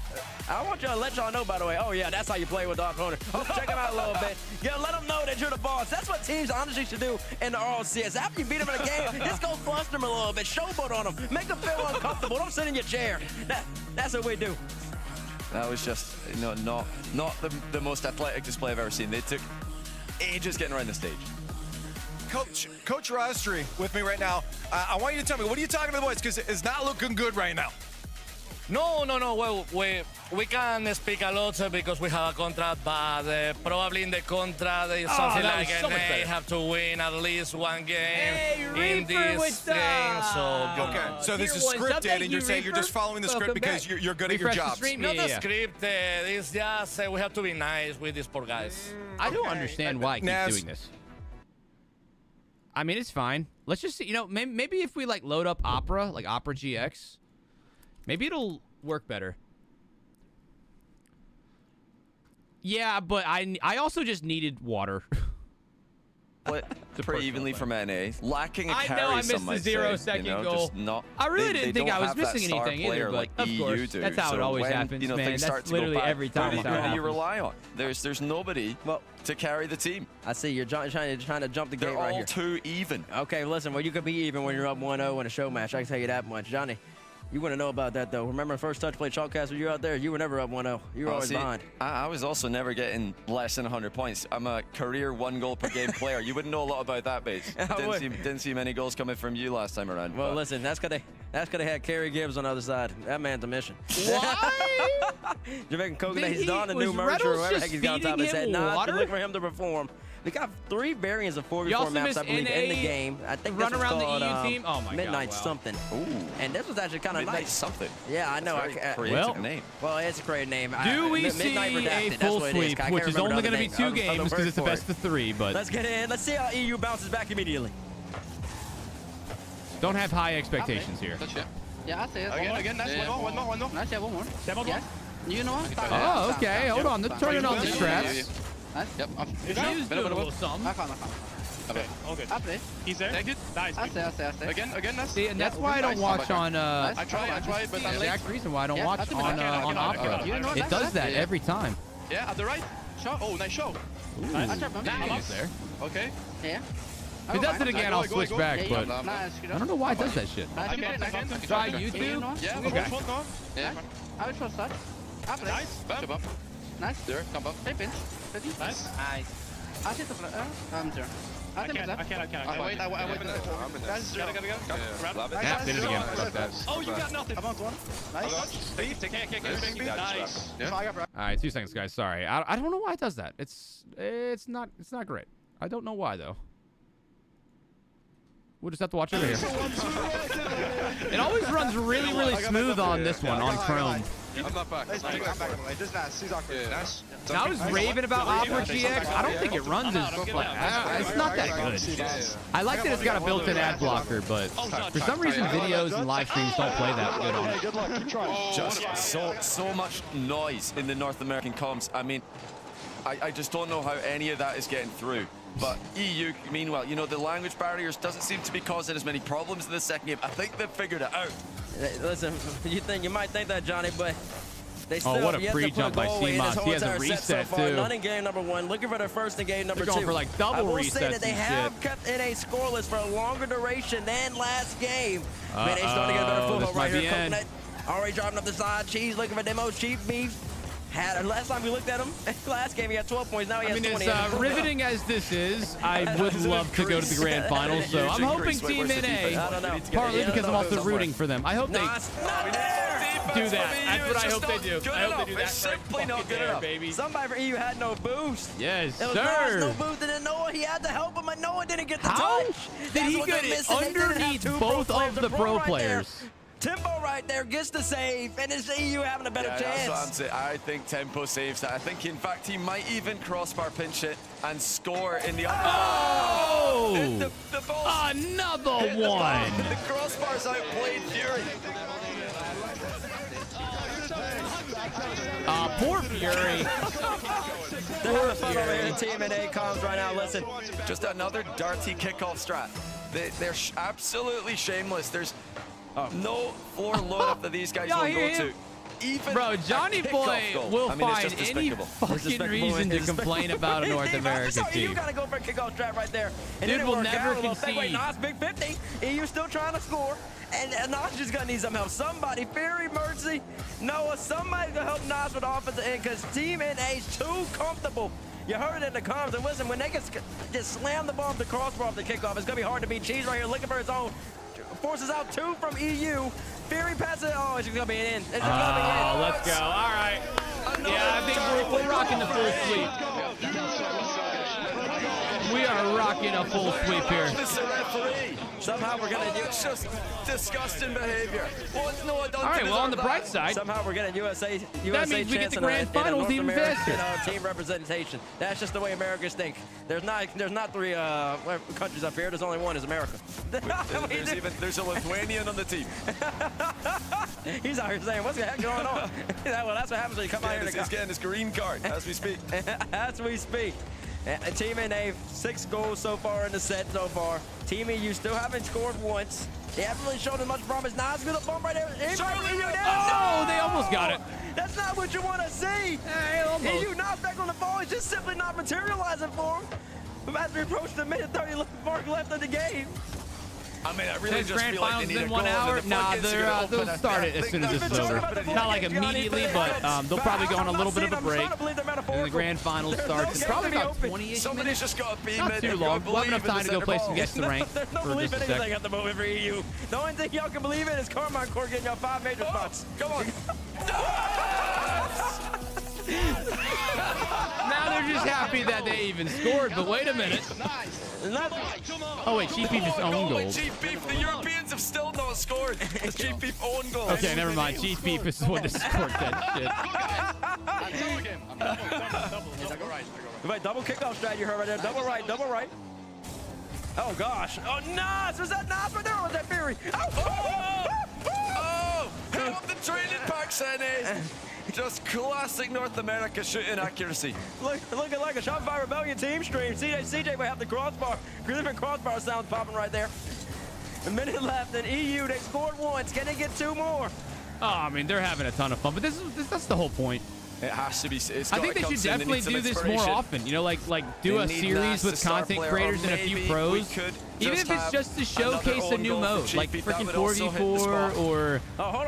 I want y'all to let y'all know, by the way. Oh, yeah, that's how you play with the opponent. Oh, check them out a little bit. Yeah, let them know that you're the boss. That's what teams honestly should do in the RLCS. After you beat them in a game, just go fluster them a little bit. Showboat on them. Make them feel uncomfortable. Don't sit in your chair. That's what we do. That was just, not the most athletic display I've ever seen. They took ages getting around the stage. Coach Rastri with me right now. I want you to tell me, what are you talking to the boys? Because it's not looking good right now. No. Well, we can speak a lot because we have a contract, but probably in the contract is something like they have to win at least one game in this game. So this is scripted, and you're saying you're just following the script because you're good at your jobs. Not the script. It's just we have to be nice with these poor guys. I don't understand why he keeps doing this. I mean, it's fine. Let's just see. Maybe if we like load up Opera, like Opera GX, maybe it'll work better. Yeah, but I also just needed water. Split pretty evenly from NA, lacking a carry. I know I missed the 0-second goal. I really didn't think I was missing anything either, but of course, that's how it always happens, man. That's literally every time. Who do you rely on? There's nobody to carry the team. I see you're trying to jump the gate right here. They're all too even. Okay, listen, well, you could be even when you're up 1-0 in a show match. I can tell you that much. Johnny, you wouldn't know about that, though. Remember the first touch play Chalkcast when you were out there? You were never up 1-0. You were always behind. I was also never getting less than 100 points. I'm a career 1 goal per game player. You wouldn't know a lot about that, Bates. Didn't see many goals coming from you last time around. Well, listen, that's because they had Kerry Gibbs on the other side. That man's a mission. Why? Jamaican Coconut, he's donned a new merch or whatever he's got on top of his head. Nah, to look for him to perform. We got 3 variants of 4v4 maps, I believe, in the game. I think run this was around called, the EU team. Oh my Midnight God, wow. something. Ooh. And this was actually kind of nice. Midnight something. Yeah, I know. Creative name. Well, it's a creative name. Do we see a full sweep, which is only going to be 2 games because it's the best of 3, but let's get in. Let's see how EU bounces back immediately. Don't have high expectations here. Yeah, I see it. Again, nice. One more. Nice, yeah, one more. Yes. You know what? Oh, okay. Hold on. They're turning on the straps. Nice. Yep. He's doing a little something. Okay, all good. I play. He's there. Take it. Nice. I see. Again, nice. See, and that's why I don't watch on. I try, but I'm late. Exact reason why I don't watch on Opera. It does that every time. Yeah, at the right. Show. Oh, nice show. Nice. He's there. Okay. Yeah. If it does it again, I'll switch back, but I don't know why it does that shit. Try YouTube? Yeah, Okay. Yeah. I will trust that. Nice. Bam. Nice. There, come up. Hey, pinch. Nice. I hit the I'm there. I can't. I wait. Guys, gotta go. Yeah, did it again. Fuck that. Oh, you got nothing. I want one. Nice. Nice. All right, 2 seconds, guys. Sorry, I don't know why it does that. It's not great. I don't know why though. We'll just have to watch over here. It always runs really smooth on this one on Chrome. I'm not back. Now I was raving about Opera GX. I don't think it runs as it's not that good. I like that it's got a built-in ad blocker, but for some reason videos and live streams don't play that good on it. Just so much noise in the North American comms. I mean, I just don't know how any of that is getting through. But EU, meanwhile, you know, the language barriers doesn't seem to be causing as many problems in the second game. I think they've figured it out. Listen, you might think that, Johnny, but they still what a yet free to put jump by goal away in this CMOS. whole He has a entire set reset, so far. too. None in game number 1. Looking for their first in game number 2. They're going for, like, double I will resets say that they and have shit. kept in a scoreless for a longer duration than last game. Man, they starting to get a better foothold right here. Coconut already driving up the side. Cheese looking for demo. Cheap beef. Last time we looked at him, last game he had 12 points. Now he has 20. As riveting as this is, I would love to go to the grand finals. So I'm hoping Team NA, partly because I'm also rooting for them. I hope they do that. That's what I hope they do. I hope they do that. It's simply not good enough, baby. Somebody for EU had no boost. Yes, it was sir. No boost, and then Noah, he had to help him, and Noah didn't get the How touch. did he get it underneath both of the pro players? Tempo right there gets the save, and it's EU having a better chance. That's what I'm saying. I think Tempo saves that. I think, in fact, he might even crossbar pinch it and score in the upper. Oh! The ball. Another one. The crossbars outplayed Fury. Poor Fury. Poor Fury. Team NA comms right now. Listen, just another darty kickoff strat. They're absolutely shameless. There's no floor load up that these guys will go to. Even bro, Johnny Boy will find any fucking reason to complain about a North America team. You gotta go for a kickoff strat right there. And dude will never concede. Wait, Nas, big 50. EU still trying to score. And Nas just gonna need some help. Somebody, Fury, Mercy, Noah, somebody to help Nas with the offensive end, because Team NA's too comfortable. You heard it in the comms, and listen, when they can just slam the ball off the crossbar off the kickoff, it's gonna be hard to beat. Cheese right here looking for his own. Forces out 2 from EU. Fury passes it. Oh, it's just gonna be an in. It's just gonna be an in. Let's go. All right. Yeah, I think we're rocking the full sweep. We are rocking a full sweep here. Somehow we're gonna it's just disgusting behavior. What's Noah done? All right, well, on the bright side, somehow we're getting USA that means we get the grand finals even faster. Team representation. That's just the way Americans think. There's not 3 countries up here. There's only one. Is America. There's a Lithuanian on the team. He's out here saying, "What's the heck going on?" Well, that's what happens when you come out here. He's getting his green card as we speak. As we speak. Team NA, 6 goals so far in the set so far. Team EU still haven't scored once. They haven't really shown as much promise. Nas with a bump right there. Oh, they almost got it. That's not what you want to see. EU not back on the ball. It's just simply not materializing for him. As we approach the minute 30 mark left of the game. I mean, I really just grand feel like finals they need in a 1 goal, hour. and Nah, they'll start it as soon as this is over. Not like immediately, but they'll probably go on a little bit of a break. And the grand finals starts. It's probably about 20-ish minutes. Just got to be not too long. We'll have enough time to go play some Guess the Rank There's no for belief just in a anything sec. at the moment for EU. The only thing y'all can believe in is Carmine Court getting y'all 5 major spots. Come on. Now they're just happy that they even scored, but wait a minute. Oh wait, Chief Beef is own goal. Chief Beef, the Europeans have still not scored. It's Chief Beef own goal. Okay, never mind. Chief Beef is the one that scored that shit. Wait, double kickoff strat you heard right there. Double right, double right. Oh gosh. Oh, Nas! Was that Nas right there or was that Fury? Oh! Help the training pack, Senny! Just classic North America shooting accuracy. Looking like a Shopify Rebellion team stream. CJ will have the crossbar. Different crossbar sounds popping right there. A minute left, and EU, they scored once. Can they get 2 more? Oh, I mean, they're having a ton of fun, but that's the whole point. It has to be. I think they should definitely do this more often. You know, like do a series with content creators and a few pros. Even if it's just to showcase a new mode, like freaking 4v4 or,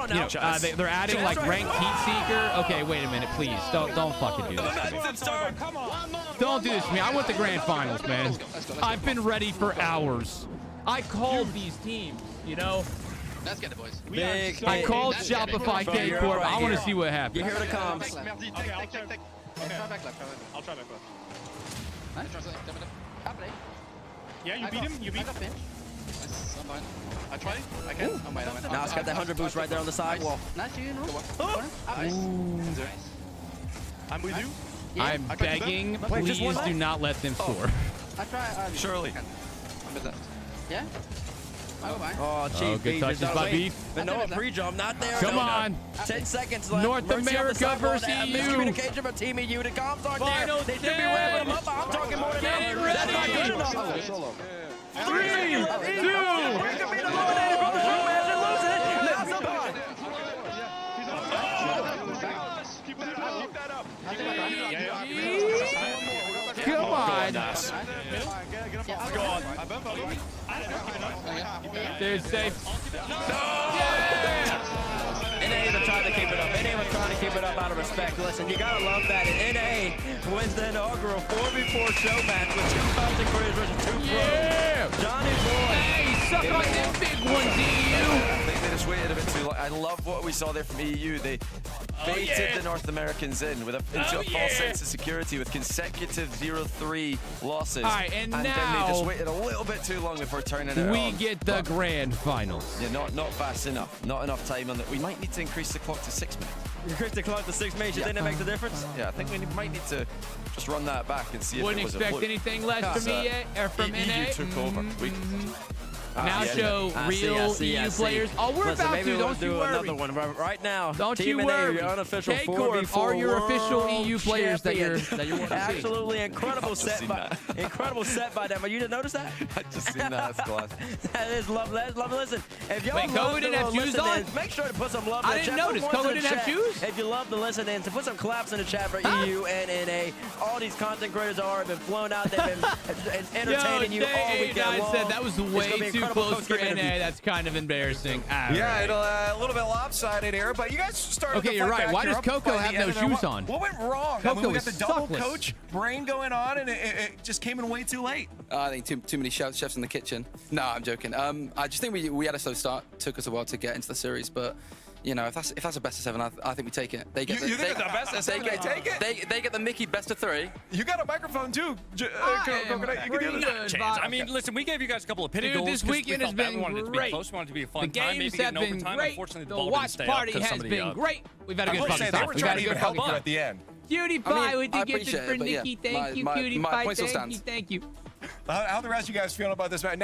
you know, they're adding like ranked heat seeker. Okay, wait a minute, please. Don't fucking do this to me. Don't do this to me. I want the grand finals, man. I've been ready for hours. I called these teams, you know. Let's get it, boys. I called Shopify K Corp. I want to see what happens. You hear the comms. Okay, I'll try back left. I'll try back left. Yeah, you beat him. You beat him. Nice, I'm fine. I try. I can. I'm fine. Now it's got that 100 boost right there on the sidewall. Nice, you know. Nice. I'm with you. I'm begging, please do not let them score. I try. Surely. I'm with that. Yeah. Oh, Chief good touches by Beef. But no, pre-jump, not there. Come on. 10 seconds left. North America versus EU. Miscommunication from Team EU. The comms aren't there. They should be wrapping them up. I'm talking more than that. That's not good enough. 3, 2. Come on. Dude, safe. NA even trying to keep it up. NA was trying to keep it up out of respect. Listen, you gotta love that. And NA wins the inaugural 4v4 show match with 2 content creators versus 2 pros. Yeah! Johnny Boy. Hey, suck on them big ones, EU. I think they just waited a bit too long. I love what we saw there from EU. They baited the North Americans into a false sense of security with consecutive 0-3 losses. All right, and now then they just waited a little bit too long before turning it on. We get the grand finals. Yeah, not fast enough. Not enough time on it. We might need to increase the clock to 6 minutes. Increase the clock to 6 minutes. You think that makes a difference? Yeah, I think we might need to just run that back and see if it was a Wouldn't expect fluke. anything less from EA or from NA. EU took over. Now show real EU players. Oh, we're about to. Don't you worry. Another one right now. Don't Team you worry. Your unofficial K-Corp are your official EU players that you're want to see. Absolutely incredible set by them. You didn't notice that? I just seen that. That's class. That is lovely. That's lovely. Listen, if y'all Kogo didn't have shoes on? Make sure to put some love in the chat. I didn't notice. Kogo didn't have shoes? If you love to listen in, to put some claps in the chat for EU and NA. All these content creators have been flown out. They've been entertaining you all weekend long. Said that was way too close for NA. That's kind of embarrassing. Yeah, a little bit lopsided here, but you guys started. Okay, you're right. Why does Coco have no shoes on? What went wrong? Coco we got the double suckless. coach brain going on, and it just came in way too late. I think too many chefs in the kitchen. No, I'm joking. I just think we had a slow start. Took us a while to get into the series, but you know, if that's a best of 7, I think we take it. They get you think it's a best of 7? They take it. They get the Mickey best of 3. You got a microphone too, Coconut. You can do this. I mean, listen, we gave you guys a couple of pity goals. This weekend has been great. We wanted it to be a fun time. The games have been great. The watch party has been great. We've had a good fucking time. They were trying to even help you at the end. Cutie Pie with the gift for Nikki. Thank you, Cutie Pie. Thank you. How the rest of you guys feeling about this match?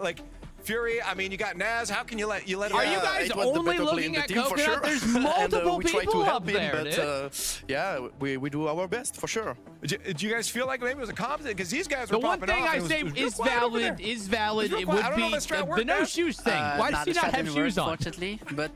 Like, Fury, I mean, you got Naz. How can you let him? Are you guys only looking at Coconut? Sure. There's multiple people up there, but yeah, we do our best for sure. Did you guys feel like maybe it was a comp? Because these guys were the one popping thing off. I say is valid. It would be the no shoes thing. Why does he not have shoes on? Unfortunately, but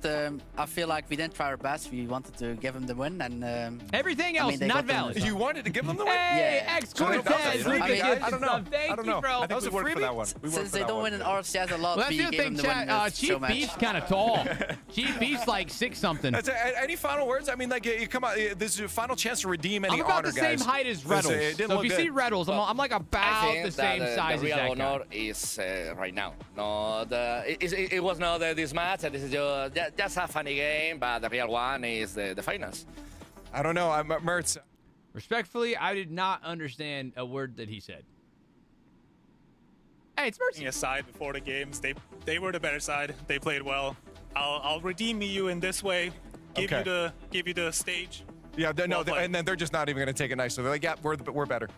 I feel like we didn't try our best. We wanted to give him the win, and everything else not valid. You wanted to give them the win. Hey, X-Cortez. I don't know. Thank you, bro. That was a freebie for that one. Since they don't win in RLCS a lot, well, that's the thing, chat. Chief Beef's kind of tall. Chief Beef's like 6-something. Any final words? I mean, like, you come out. This is your final chance to redeem any honor, guys. I'm about the same height as Reddles. So if you see Reddles, I'm like about the same size as that guy. The real honor is right now. No, it was not this match. This is just a funny game, but the real one is the finals. I don't know. Mertz. Respectfully, I did not understand a word that he said. Hey, it's Mercy. Aside before the games, they were the better side. They played well. I'll redeem you in this way. Give you the stage. Yeah, and then they're just not even going to take it nice. So they're like, yeah, we're better.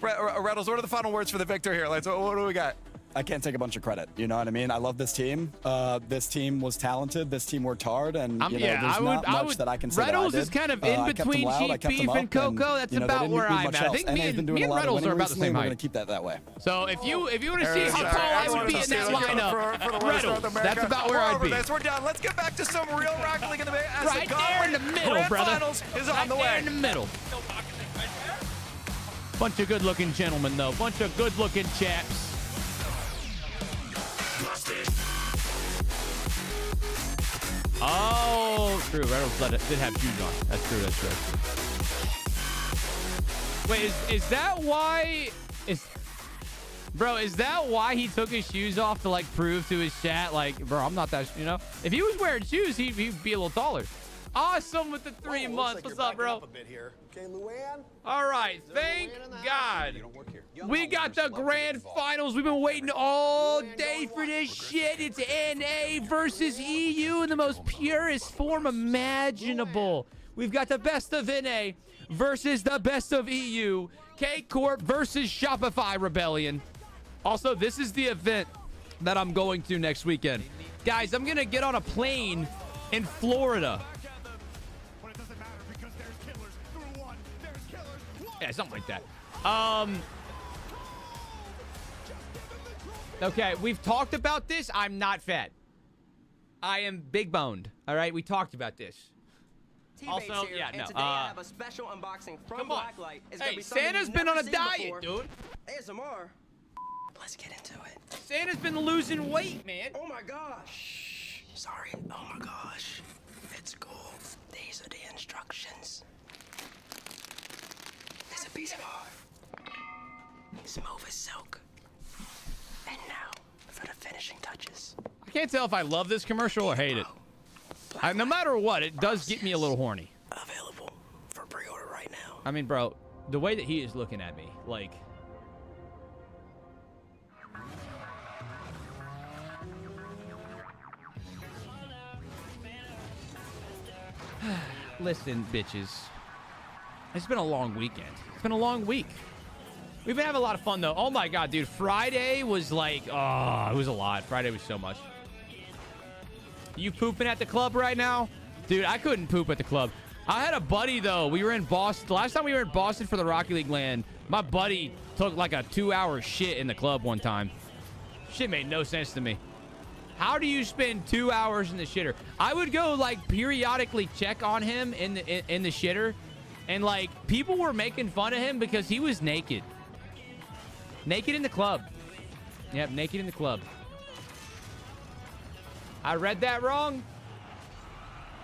Reynolds, what are the final words for the victor here? What do we got? I can't take a bunch of credit. You know what I mean? I love this team. This team was talented. This team worked hard, and there's not much that I can say. Reynolds is kind of in between Chief Beef and Coco. That's about where I'm at. I think me and Reynolds are about the same height. We're going to keep that way. So if you want to see how tall I would be in that lineup, Reynolds, that's about where I'd be. We're done. Let's get back to some real Rocket League in the Right there in the middle, brother. Finals is right on the way. There in the middle. Bunch of good-looking gentlemen, though. Bunch of good-looking chaps. Oh, true. Reynolds did have shoes on. That's true. That's true. Wait, is that why? Bro, is that why he took his shoes off to like prove to his chat, like, bro, I'm not that, you know? If he was wearing shoes, he'd be a little taller. Awesome with the 3 months. What's up, bro? Okay, Luann. All right, thank God. We got the grand finals. We've been waiting all day for this shit. It's NA versus EU in the most purest form imaginable. We've got the best of NA versus the best of EU. K-Corp versus Shopify Rebellion. Also, this is the event that I'm going to next weekend. Guys, I'm going to get on a plane in Florida. Yeah, something like that. Okay, we've talked about this. I'm not fat. I am big boned. All right, we talked about this. Also, here, yeah, and no. Today I have a special unboxing from Blacklight. It's Hey, be Santa's been on a diet, before. dude. ASMR. Let's get into it. Santa's been losing weight, man. Oh my gosh. Sorry. Oh my gosh. It's cool. These are the instructions. There's a piece of art. Smooth as silk. And now for the finishing touches. I can't tell if I love this commercial or hate it. No matter what, it does get me a little horny. Available for pre-order right now. I mean, bro, the way that he is looking at me, like... Listen, bitches. It's been a long weekend. It's been a long week. We've been having a lot of fun, though. Oh, my God, dude. Friday was like... Oh, it was a lot. Friday was so much. You pooping at the club right now? Dude, I couldn't poop at the club. I had a buddy, though. We were in Boston. The last time we were in Boston for the Rocket League LAN, my buddy took like a 2-hour shit in the club one time. Shit made no sense to me. How do you spend 2 hours in the shitter? I would go, like, periodically check on him in the shitter, and, like, people were making fun of him because he was naked. Naked in the club. Yep, naked in the club. I read that wrong?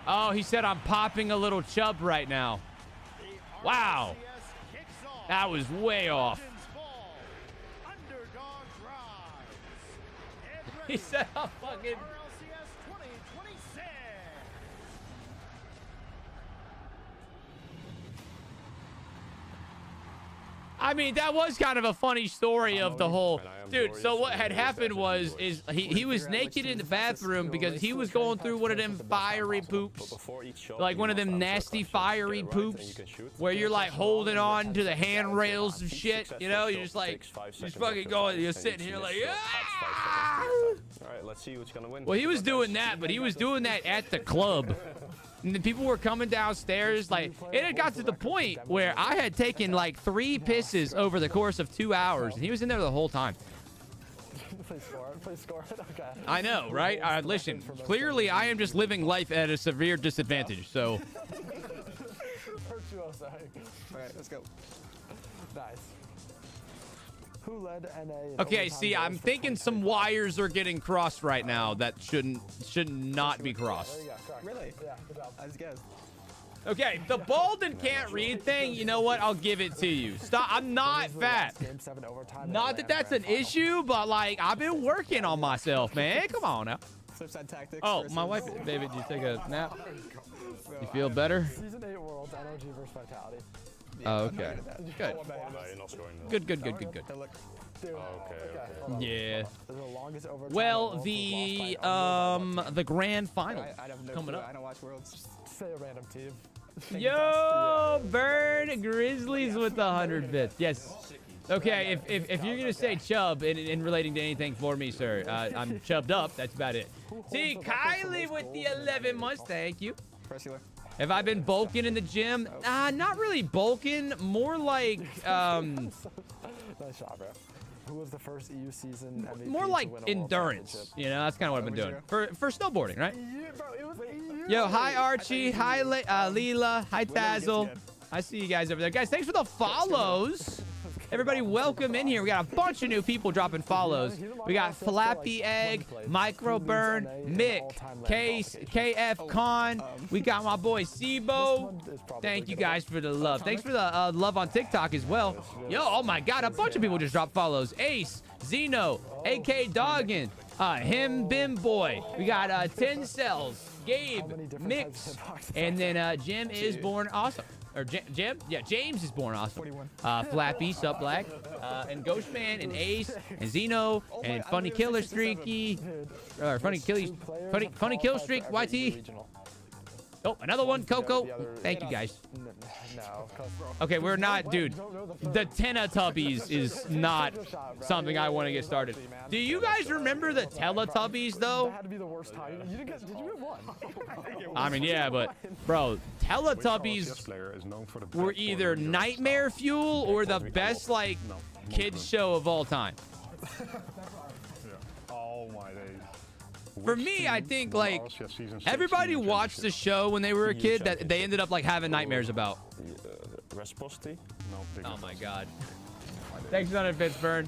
Oh, he said I'm popping a little chub right now. Wow. That was way off. He said I'm fucking... I mean, that was kind of a funny story of the whole... Dude, so what had happened was he was naked in the bathroom because he was going through one of them fiery poops. Like one of them nasty fiery poops where you're like holding on to the handrails and shit. You know, you're just like, just fucking going, you're sitting here like, ah! Alright, let's see who's gonna win. Well, he was doing that, but he was doing that at the club. And the people were coming downstairs, like, it had got to the point where I had taken like 3 pisses over the course of 2 hours, and he was in there the whole time. Please score. Okay. I know, right? Listen, clearly I am just living life at a severe disadvantage, so. Alright, let's go. Nice. Who led NA? Okay, see, I'm thinking some wires are getting crossed right now that should not be crossed. Really? Yeah, good job. I just guessed. Okay, the bald and can't read thing, you know what? I'll give it to you. Stop. I'm not fat. Not that that's an issue, but like, I've been working on myself, man. Come on now. Oh, my wife, baby, did you take a nap? You feel better? Season 8 Worlds, energy versus vitality. Oh, okay. Good. Good. Yeah. Well, the grand final coming up. I don't watch Worlds. Just say a random team. Yo, Burn Grizzlies with the 100 bits. Yes. Okay, if you're gonna say chub in relating to anything for me, sir, I'm chubbed up. That's about it. See, Kylie with the 11 months. Thank you. Have I been bulking in the gym? Not really bulking. More like, Nice shot, bro. Who was the first EU season MVP more like endurance. You know, that's kind of what I've been doing for snowboarding, right? Yeah, bro, it was EU. Yo, hi Archie, hi Leela, hi Tazzle. I see you guys over there. Guys, thanks for the follows. Everybody, welcome in here. We got a bunch of new people dropping follows. We got Flappy Egg, Microburn, Mick, Case, KF Con. We got my boy Sibo. Thank you guys for the love. Thanks for the love on TikTok as well. Yo, oh my God, a bunch of people just dropped follows. Ace, Zeno, AK Doggin, Him Bim Boy. We got 10 Cells, Gabe, Mix, and then Jim is born awesome. Or Jim? Yeah, James is born awesome. Flappy, Sup Black, and Ghostman, and Ace, and Zeno, and Funny Killer Streaky, or Funny Kill Streak, YT. Oh, another one, Coco. Thank you, guys. Okay, we're not, dude. The Teletubbies is not something I want to get started. Do you guys remember the Teletubbies, though? I mean, yeah, but, bro, Teletubbies were either nightmare fuel or the best, like, kids show of all time. Oh, my days. For me, I think, like, everybody watched the show when they were a kid that they ended up, like, having nightmares about. Oh, my God. Thanks for that, Fitzburn.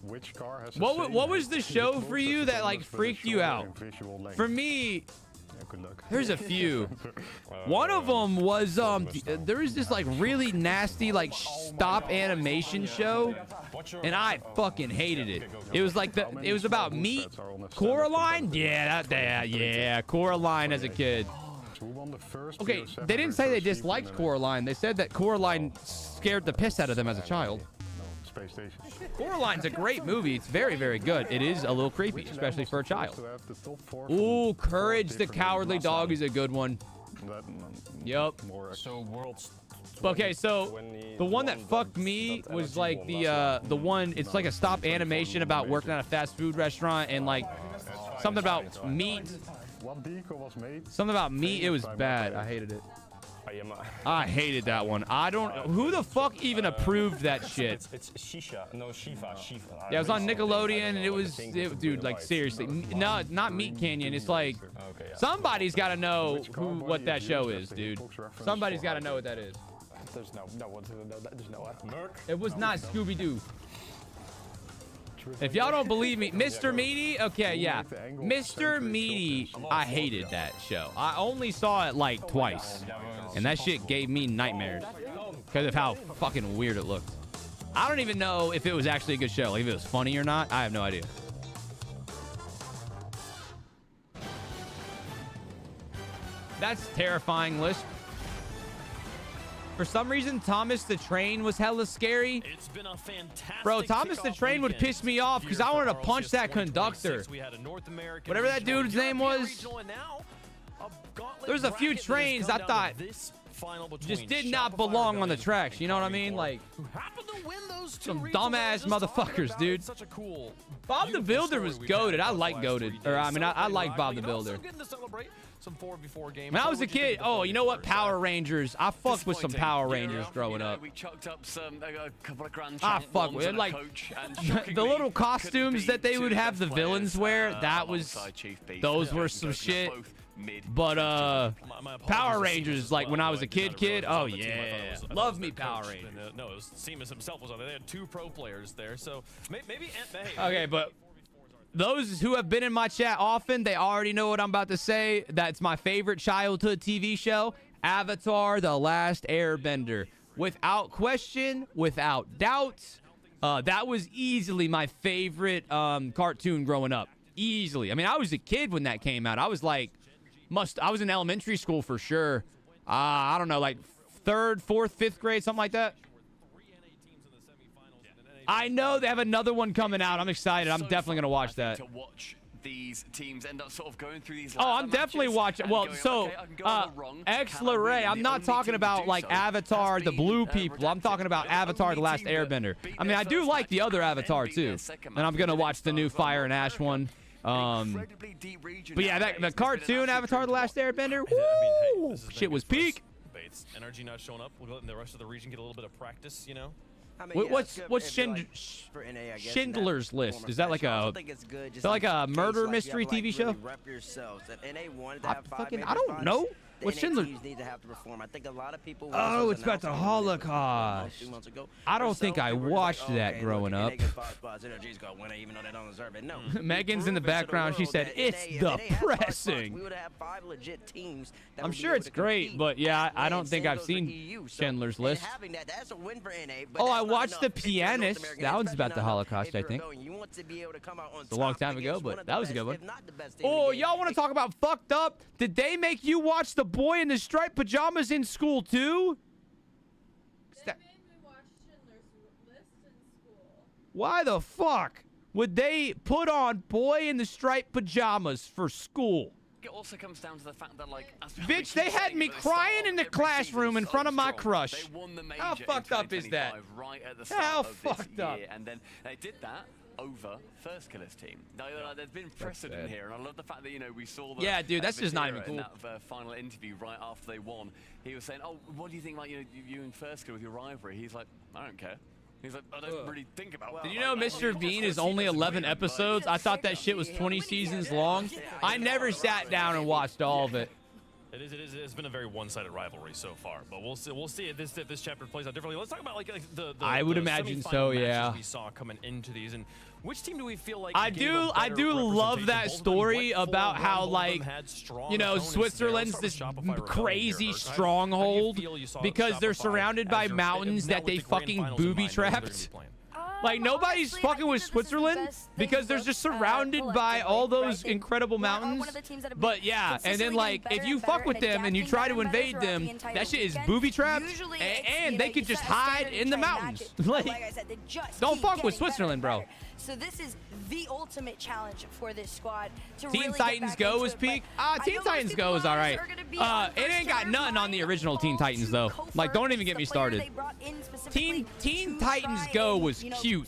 Which car has what was the show for you that, like, freaked you out? For me, there's a few. One of them was, there was this, like, really nasty, like, stop animation show, and I fucking hated it. It was like it was about meat. Coraline? Yeah, Coraline as a kid. Okay, they didn't say they disliked Coraline. They said that Coraline scared the piss out of them as a child. Coraline's a great movie. It's very, very good. It is a little creepy, especially for a child. Ooh, Courage the Cowardly Dog is a good one. Yep. Okay, so the one that fucked me was like the one, it's like a stop animation about working at a fast food restaurant and like something about meat. Something about meat. It was bad. I hated it. I hated that one. I don't. Who the fuck even approved that shit? It's Shisha. No, Shifa. Yeah, it was on Nickelodeon, and it was, dude, like seriously. No, not Meat Canyon. It's like somebody's got to know what that show is, dude. Somebody's got to know what that is. There's no one to know that. There's no one. It was not Scooby Doo. If y'all don't believe me, Mr. Meaty, okay, yeah. Mr. Meaty, I hated that show. I only saw it like twice, and that shit gave me nightmares because of how fucking weird it looked. I don't even know if it was actually a good show, like if it was funny or not. I have no idea. That's terrifying, Lisp. For some reason, Thomas the Train was hella scary. It's been a fantastic Bro, Thomas the Train would piss me off because I wanted to punch that conductor. Whatever that dude's name was. There's a few trains I thought just did not belong on the tracks. You know what I mean? Like, some dumbass motherfuckers, dude. Bob the Builder was goated. I like goated. Or, I mean, I like Bob the Builder. When I was a kid, oh, you know what? Power Rangers. I fucked with some Power Rangers growing up. We chucked up a couple of grand I fuck with it. Like, the little costumes that they would have the villains wear, those were some shit. But, Power Rangers, like, when I was a kid, oh, yeah. Love me, Power Rangers. No, it was Seamus himself was on there. They had 2 pro players there, so maybe... Okay, but... Those who have been in my chat often, they already know what I'm about to say. That's my favorite childhood TV show, Avatar: The Last Airbender. Without question, without doubt, that was easily my favorite cartoon growing up. Easily. I mean, I was a kid when that came out. I was like, I was in elementary school for sure. I don't know, like 3rd, 4th, 5th grade, something like that. I know they have another one coming out. I'm excited. I'm definitely going to watch that. To watch these teams end up sort of going through these. Oh, I'm definitely watching. Well, so X-Laray, I'm not talking about like Avatar, the blue people. I'm talking about Avatar: The Last Airbender. I mean, I do like the other Avatar too, and I'm going to watch the new Fire and Ash one. But yeah, the cartoon Avatar: The Last Airbender, woo, shit was peak. Energy not showing up. We'll let the rest of the region get a little bit of practice, you know. What's Schindler's List? Is that like a murder mystery TV show? I don't know. What's Schindler? Oh, it's about the Holocaust. I don't think I watched that growing up. Megan's in the background. She said, it's depressing. I'm sure it's great, but yeah, I don't think I've seen Schindler's List. Oh, I watched The Pianist. That one's about the Holocaust, I think. It's a long time ago, but that was a good one. Oh, y'all want to talk about fucked up? Did they make you watch The Boy in the Striped Pajamas in school, too? Why the fuck would they put on Boy in the Striped Pajamas for school? It also comes down to the fact that, like, bitch, they had me crying in the classroom in front of my crush. How fucked up is that? Right at the How start of fucked this up? year, and then they did that over First Killer's team. Now, there's been precedent here, and I love the fact that, you know, we saw the dude, that's just not even cool. In that final interview right after they won, he was saying, "Oh, what do you think about you and First Killer with your rivalry?" He's like, "I don't care." He's like, I don't really think about it. Did you know Mr. Bean is only 11 episodes? I thought that shit was 20 seasons long. I never sat down and watched all of it. It's been a very one-sided rivalry so far, but we'll see if this chapter plays out differently. Let's talk about like the I would imagine so, yeah. We saw coming into these, and which team do we feel like I do love that story about how, like, you know, Switzerland's this crazy stronghold because they're surrounded by mountains that they fucking booby-trapped. Like, nobody's fucking with Switzerland because they're just surrounded by all those incredible mountains. But yeah, and then, like, if you fuck with them and you try to invade them, that shit is booby-trapped, and they could just hide in the mountains. Like, don't fuck with Switzerland, bro. So this is the ultimate challenge for this squad. Teen Titans Go is peak. Teen Titans Go is all right. It ain't got nothing on the original Teen Titans though. Like, don't even get me started. Teen Titans Go was cute.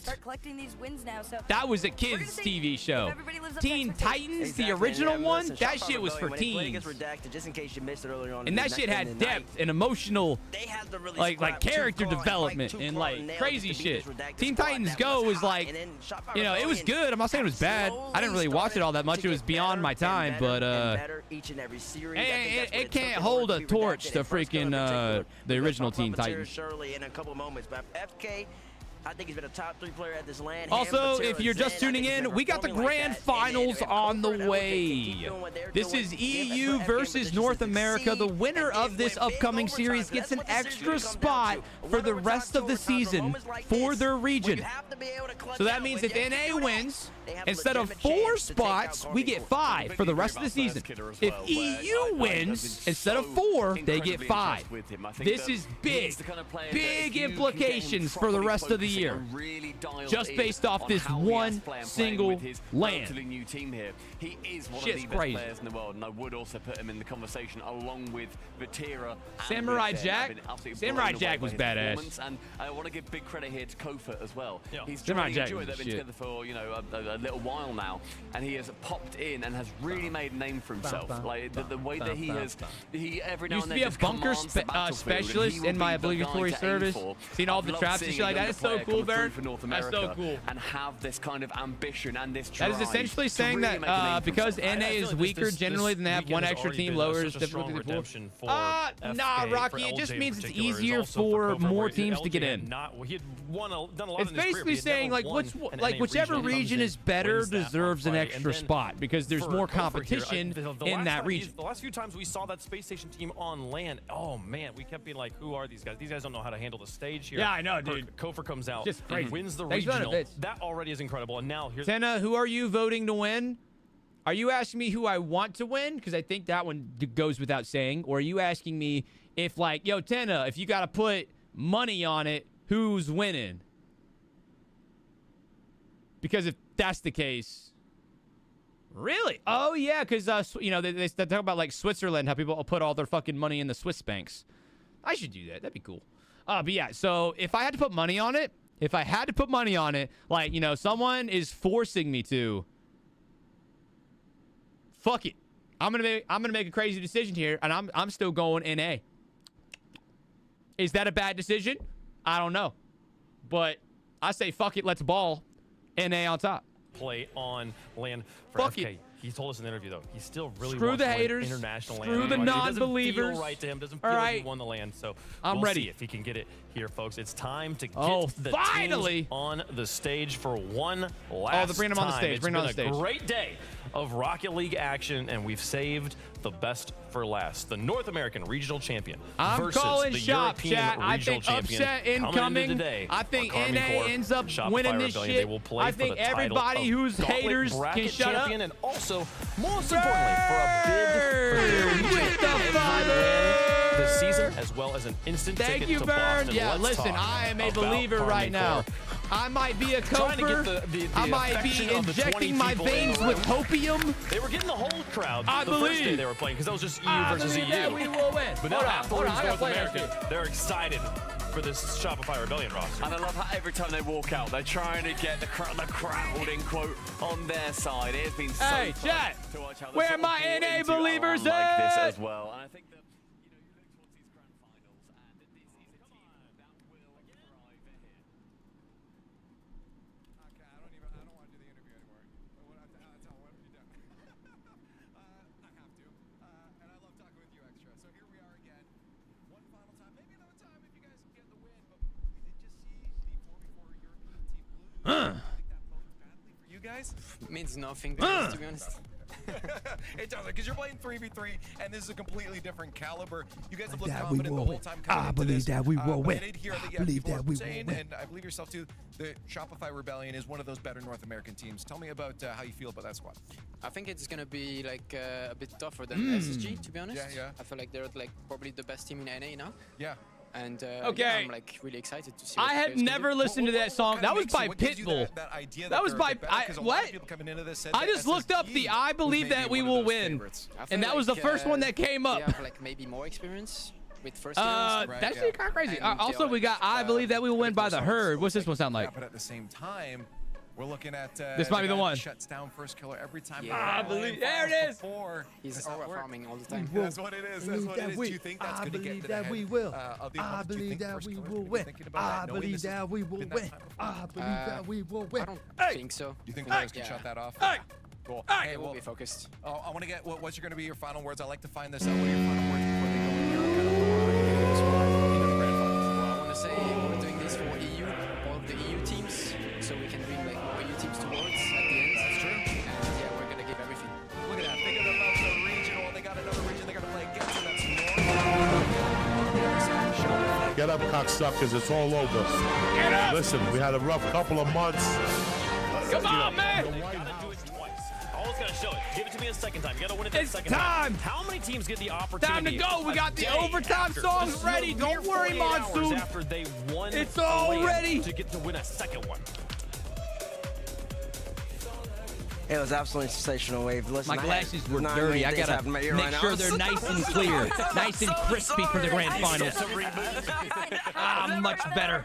That was a kids TV show. Teen Titans, the original one, that shit was for teens. And that shit had depth and emotional, like character development and like crazy shit. Teen Titans Go was like, you know, it was good. I'm not saying it was bad. I didn't really watch it all that much. It was beyond my time, but it can't hold a torch to freaking the original Teen Titans. I think he's been a top 3 player at this LAN. Also, if you're just tuning in, we got the grand finals on the way. This is EU versus North America. The winner of this upcoming series gets an extra spot for the rest of the season for their region. So that means if NA wins, instead of 4 spots, we get 5 for the rest of the season. If EU wins, instead of 4, they get 5. This is big, big implications for the rest of the year, just based off this one single LAN. He is one of the best players in the world, and I would also put him in the conversation along with Vatira. Samurai Jack. Samurai Jack was badass. And I want to give big credit here to Kofa as well. He's Samurai Jack. They've been together for, you know, a little while now, and he has popped in and has really made a name for himself. Like the way that he every now and then used to be a bunker specialist in my obligatory service. Seen all the traps and shit like that. It's so cool, Baron. That's so cool. And have this kind of ambition and this drive. That is essentially saying that because NA is weaker generally, than they have one extra team lowers difficulty to pull. Nah, Rocky. It just means it's easier for more teams to get in. It's basically saying like whichever region is better deserves an extra spot because there's more competition in that region. The last few times we saw that Space Station team on LAN, oh man, we kept being like, who are these guys? These guys don't know how to handle the stage here. Yeah, I know, dude. Kofor comes out, just wins the regional. That already is incredible. And now here's Senna, who are you voting to win? Are you asking me who I want to win? Because I think that one goes without saying. Or are you asking me if, like, yo, Tenna, if you got to put money on it, who's winning? Because if that's the case... Really? Oh, yeah, because, you know, they talk about, like, Switzerland, how people put all their fucking money in the Swiss banks. I should do that. That'd be cool. But, yeah, so if I had to put money on it, like, you know, someone is forcing me to... Fuck it. I'm gonna make a crazy decision here, and I'm still going NA. Is that a bad decision? I don't know. But I say fuck it, let's ball. NA on top. Play on LAN for Fuck FK. it. He told us in the interview, though, he still really Screw wants the to win haters. international LAN. Screw the non-believers. Doesn't feel right to him. Doesn't feel All like right. he won the LAN. So I'm we'll ready. see if he can get it here, folks. It's time to get the finally teams on the stage for one last time. bring them on the stage. Bring them on the stage. It's been a great day of Rocket League action, and we've saved the best for last. The North American Regional Champion I'm versus calling the shot, European chat. I Regional think Champion upset coming incoming. into today. I think Army NA Corps, ends up Shopify winning this Rebellion. shit. They will play I for think the title everybody of who's Gauntlet haters Bracket can shut up. Champion, and also, most importantly, for a bid for With the this season, as well as an instant Thank ticket you, to Burn. Boston. Yeah, Let's listen, talk I am a about believer Army right now. Corps. I might be a Trying to coper. get the I might be affection of the 20 injecting my people in veins the with room. hopium. They were getting the whole crowd I the first day believe. they were playing because that was just EU I versus believe EU. that we will win. But now Hold on, afterwards, I gotta North play that America, shit. they're excited for this Shopify Rebellion roster. And I love how every time they walk out, they're trying to get the crowd in quote on their side. It has been so Hey, fun chat. to watch how the Where sort of my ball NA into believers like this at? as well. And I think that You guys means nothing to be honest. It doesn't, because you're playing 3v3, and this is a completely different caliber. You guys have looked confident the whole time coming into this. that we will win. I did hear I believe that we will saying, win. and I believe yourself too, the Shopify Rebellion is one of those better North American teams. Tell me about how you feel about that squad. I think it's gonna be like a bit tougher than SSG, to be honest. Yeah. I feel like they're like probably the best team in NA now. Yeah. And Okay. yeah, I'm like really excited to see. I have never listened to that song. That was by Pitbull. That was by what? I just looked up the I believe that we will win, and that was the first one that came up. They have like maybe more experience with first That's kind of crazy. Also, we got I believe that we will win by the herd. What's this one sound like? But at the same time, we're looking at This might be the guy one. that shuts down first killer every time. I believe there it is. He's aura farming all the time. That's what it is. That's what it is. Do you think that's going to get to the head we will. of the I opponents? Do you believe think that first we killer's will gonna be win. thinking about I that, knowing believe this that we will been that win. time before? I believe that we will win. I don't think so. Do you think players can shut that off? Cool. Hey, we'll be focused. I want to get what's going to be your final words. I like to find this out. What are your final words before they go in here? Kind of into the grand finals. Well, I want to say we're doing this for EU, all of the EU teams, so we can bring like more EU teams towards at the end. That's true. And yeah, we're gonna give everything. Look at that. Thinking about the regional. They got another region they got to play against, and that's North. Get up, cocksuckers. It's all over. Get up! Listen, we had a rough couple of months. Come on, man! You gotta do it twice. Always gotta show it. Give it to me a second time. You gotta win it that It's second time. How many teams get the Time opportunity? to go. We got the a day overtime after? songs This is ready. a Don't mere worry, 48 hours Monsoon. after they won It's the all LAN ready. to get to win a second one. It was absolutely sensational, Wave. Listen, My glasses were dirty. I gotta make sure they're nice and clear, nice and crispy for the grand finals. Much better.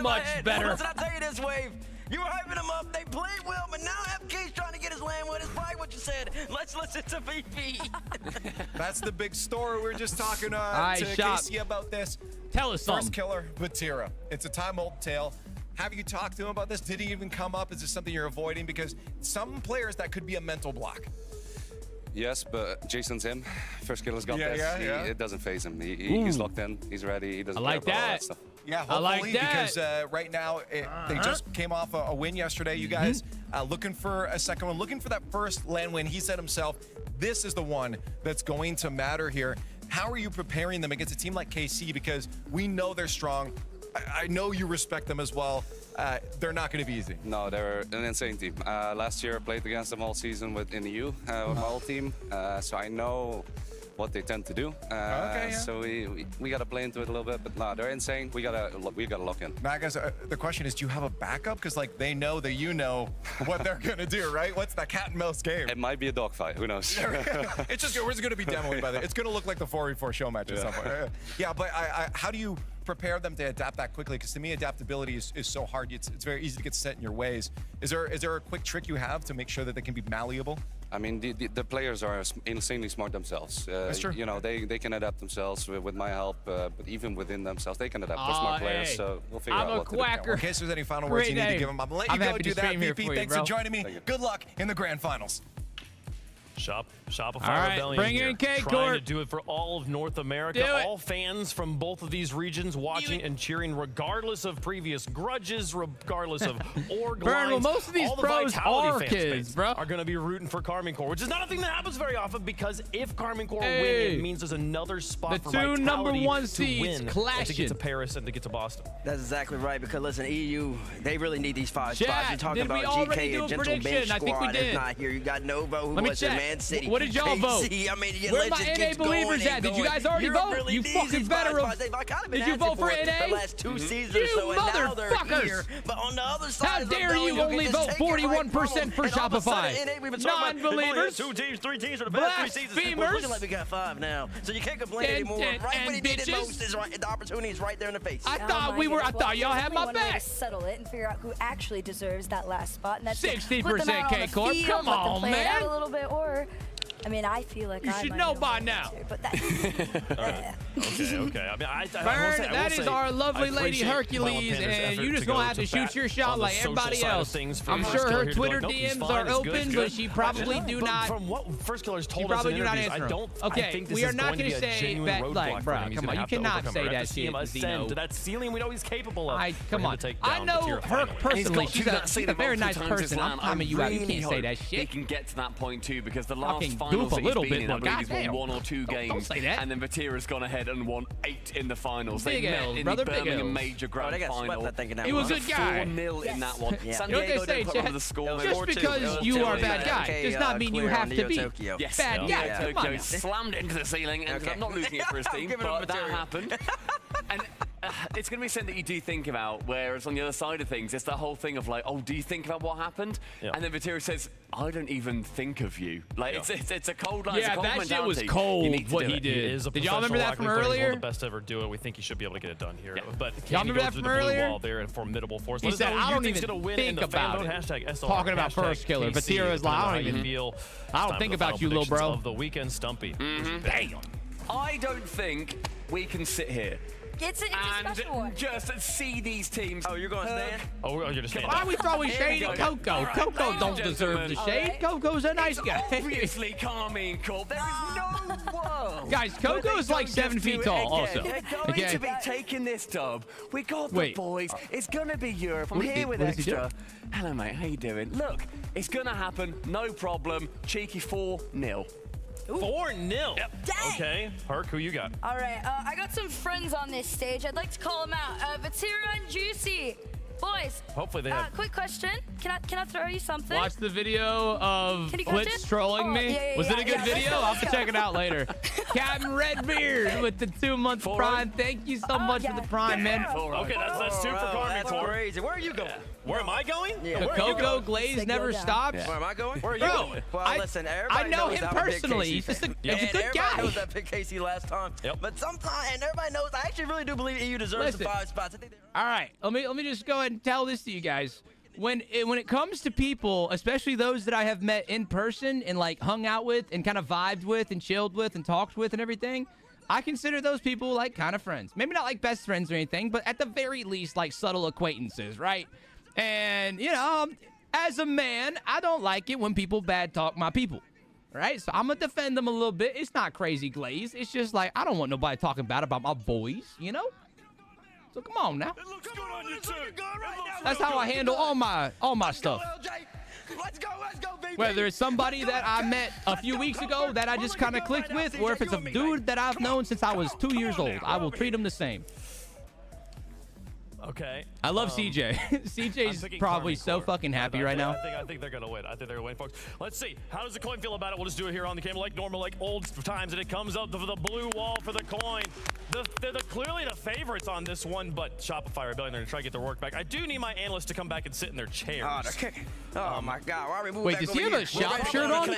Much better. Listen, I tell you this, Wave. You were hyping them up. They played well, but now FK's trying to get his LAN win. It's probably what you said. Let's listen to VP. That's the big story. We were just talking to Shop. Casey about this. Tell us First something. killer, Batira. It's a time-old tale. Have you talked to him about this? Did he even come up? Is this something you're avoiding? Because some players, that could be a mental block. Yes, but Jason's him. First killer's got this. Yeah. It doesn't phase him. He's locked in. He's ready. He doesn't I like care about all that. stuff. Yeah, I like hopefully, that. because right now they just came off a win yesterday. You guys looking for a second one, looking for that first LAN win. He said himself, this is the one that's going to matter here. How are you preparing them against a team like KC? Because we know they're strong. I know you respect them as well. They're not going to be easy. No, they're an insane team. Last year I played against them all season in the U with my whole team, so I know what they tend to do. So we got to play into it a little bit, but no, they're insane. We gotta lock in. Now, guys, the question is, do you have a backup? Because like they know that you know what they're gonna do, right? What's that cat and mouse game? It might be a dogfight. Who knows? It's just we're just gonna be demoing by the. It's gonna look like the 4v4 show match at some point. Yeah, but how do you prepare them to adapt that quickly? Because to me, adaptability is so hard. It's very easy to get set in your ways. Is there a quick trick you have to make sure that they can be malleable? I mean, the players are insanely smart themselves. That's true. You know, they can adapt themselves with my help, but even within themselves, they can adapt. They're smart players, so we'll figure out what to do. quacker. In case there's any final words you need to give them, I'm going to let you go do that, VP. Thanks for joining me. Good luck in the grand finals. Shopify Rebellion bring in K-Corp. trying to do it for all of North America. All fans from both of these regions watching and cheering, regardless of previous grudges, regardless of org lines. Well, most of these all the pros are Vitality kids, bro. Are going to be rooting for Karmine Corp, which is not a thing that happens very often, because if Karmine Corp win, it means there's another spot for Vitality two number one to seeds win, clashing. to get to Paris and to get to Boston. That's exactly right, because listen, EU, they really need these 5 Chat, spots. You're talking did we about already GK do a and Gentle prediction? Bench I think we squad did. is not here. You got Novo, who Let me was in check. Man City. What did y'all vote? I mean, Where my NA believers at? Did you guys already vote? You fucking veterans. Did you vote for NA? The last 2 seasons you or so, and now they're motherfuckers. here. But on the other side, how dare you only vote 41% for Shopify? Non-believers, 2 teams, 3 teams for the past 3 seasons. blasphemers, Looking like we got 5 now, so you can't complain anymore. Right when you need it most is right. The opportunity is right there in the face. I thought y'all had my back. Settle it and figure out who actually deserves that last spot, and that's 60% K-Corp. Come on, man. A little bit, or I mean, I feel like you should know by now. Too, but that's Okay. I mean, Burn, that is our lovely lady Hercules, and you just gonna have to shoot your shot like everybody else. I'm sure her Twitter DMs are open, but she probably do not. From what First Killer's told us, us in interviews, I don't. Okay, I think this we are is not going gonna to be a say genuine that, roadblock like, for bro, him. He's come gonna on, you have to cannot overcome say it. that To see him shit, ascend Zeno. to that ceiling we know he's capable of. Come on, I know her personally. She's a very nice person. I'm timing you out. You can't say that shit. He can get to that point too, because the last Fucking finals goof a that he's little been bit, in, I but believe he's won goddamn. 1 or 2 games. Don't say that. And then Vatira's gone ahead and won 8 in the finals. They Big met L's, in brother, the big Birmingham L's. Major Grand they got Final. swept, I think, in that He was a good guy. 4-0 in that one. Yeah. San You know what Diego they say, didn't put under the score. just because you are a bad guy does not mean you have to be Yes. bad guy. Come on Tokyo now. slammed it into the ceiling, and I'm not losing it for his team, but that happened. And it's going to be something that you do think about, whereas on the other side of things, it's that whole thing of like, oh, do you think about what happened? And then Vatira says, I don't even think of you. Like, it's a cold line. Yeah, that shit was cold, what he did. Did y'all remember that from earlier? One of the best to ever do it. We think he should be able to get it done here. But y'all remember that from earlier? Wall, they're a formidable force. He said, I don't even think about it. Talking about First Killer. Vatira is like, I don't think about you, little bro. Of the weekend, Stumpy. Damn. I don't think we can sit here it's a special one. Just see these teams. Oh, you're going to stand? Oh, you're going to stand. Why are we throwing shade at Coco? Coco don't deserve the shade. Coco's a nice guy. Obviously, Karmine Corp. There is no world. Guys, Coco is like 7 feet tall, also. They're going to be taking this dub. We got the boys. It's going to be Europe. I'm here with extra. Hello, mate. How you doing? Look, it's going to happen. No problem. Cheeky 4-0. 4-0. Yep. Dang. Okay. Herc, who you got? All right, I got some friends on this stage. I'd like to call them out. Vatira and Juicy. Boys, hopefully they have. Quick question. Can I throw you something? Watch the video of Blitz trolling me. Was it a good video? I'll have to check it out later. Captain Redbeard with the 2-month prime. Thank you so much for the prime, man. Okay, that's 2 for Karmine. That's crazy. Where are you going? Where am I going? The Coco glaze never stops. Where am I going? Where are you going? Well, listen, I know him personally. He's just a good guy. Everybody knows that picked KC last time. But sometimes, and everybody knows, I actually really do believe EU deserves the 5 spots. I think all right, let me just go ahead and tell this to you guys. When it comes to people, especially those that I have met in person and like hung out with and kind of vibed with and chilled with and talked with and everything, I consider those people like kind of friends. Maybe not like best friends or anything, but at the very least like subtle acquaintances, right? And, you know, as a man, I don't like it when people bad talk my people, right? So I'm going to defend them a little bit. It's not crazy glaze. It's just like, I don't want nobody talking bad about my boys, you know? So come on now. It looks good on you too. That's how I handle all my stuff. Let's go, baby. Whether it's somebody that I met a few weeks ago that I just kind of clicked with, or if it's a dude that I've known since I was 2 years old, I will treat him the same. Okay. I love CJ. CJ's probably so fucking happy right now. I think they're going to win. I think they're going to win, folks. Let's see. How does the coin feel about it? We'll just do it here on the camera like normal, like old times, and it comes up to the blue wall for the coin. They're clearly the favorites on this one, but Shopify Rebellion, they're going to try to get their work back. I do need my analysts to come back and sit in their chairs. Oh my God. Why are we moving Wait, back does he have a shop shirt on?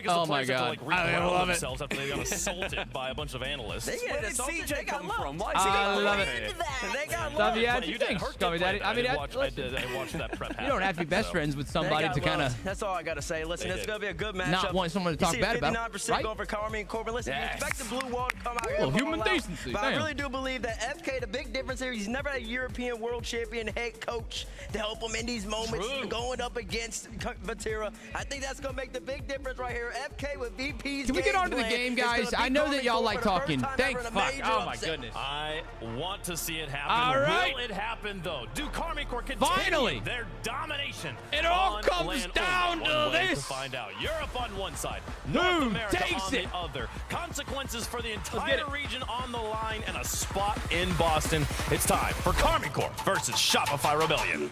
Oh my God. I love it. After they got assaulted by a bunch of analysts. Where did CJ come from? I love it. They got WTF, You did. Thanks, Scummy Daddy. I mean, I watched that prep happen. You don't have to be best friends with somebody to kind of. That's all I gotta say. Listen, it's gonna be a good matchup. Not want someone to talk bad about. 59% going for Carmi and Corbin. Listen, you expect the blue wall to come out here. Well, human decency. But I really do believe that FK, the big difference here, he's never had a European world champion head coach to help him in these moments going up against Vatira. I think that's gonna make the big difference right here. FK with VP's. Can we get on to the game, guys? I know that y'all like talking. Thank fuck. Oh my goodness. I want to see it happen. All right. Will it happen though? Do Karmine Corp continue Finally their domination? It all comes down to this. To find out. Europe on one side, Who North America takes on it? the other. Consequences for the entire region on the line and a spot in Boston. It's time for Karmine Corp versus Shopify Rebellion.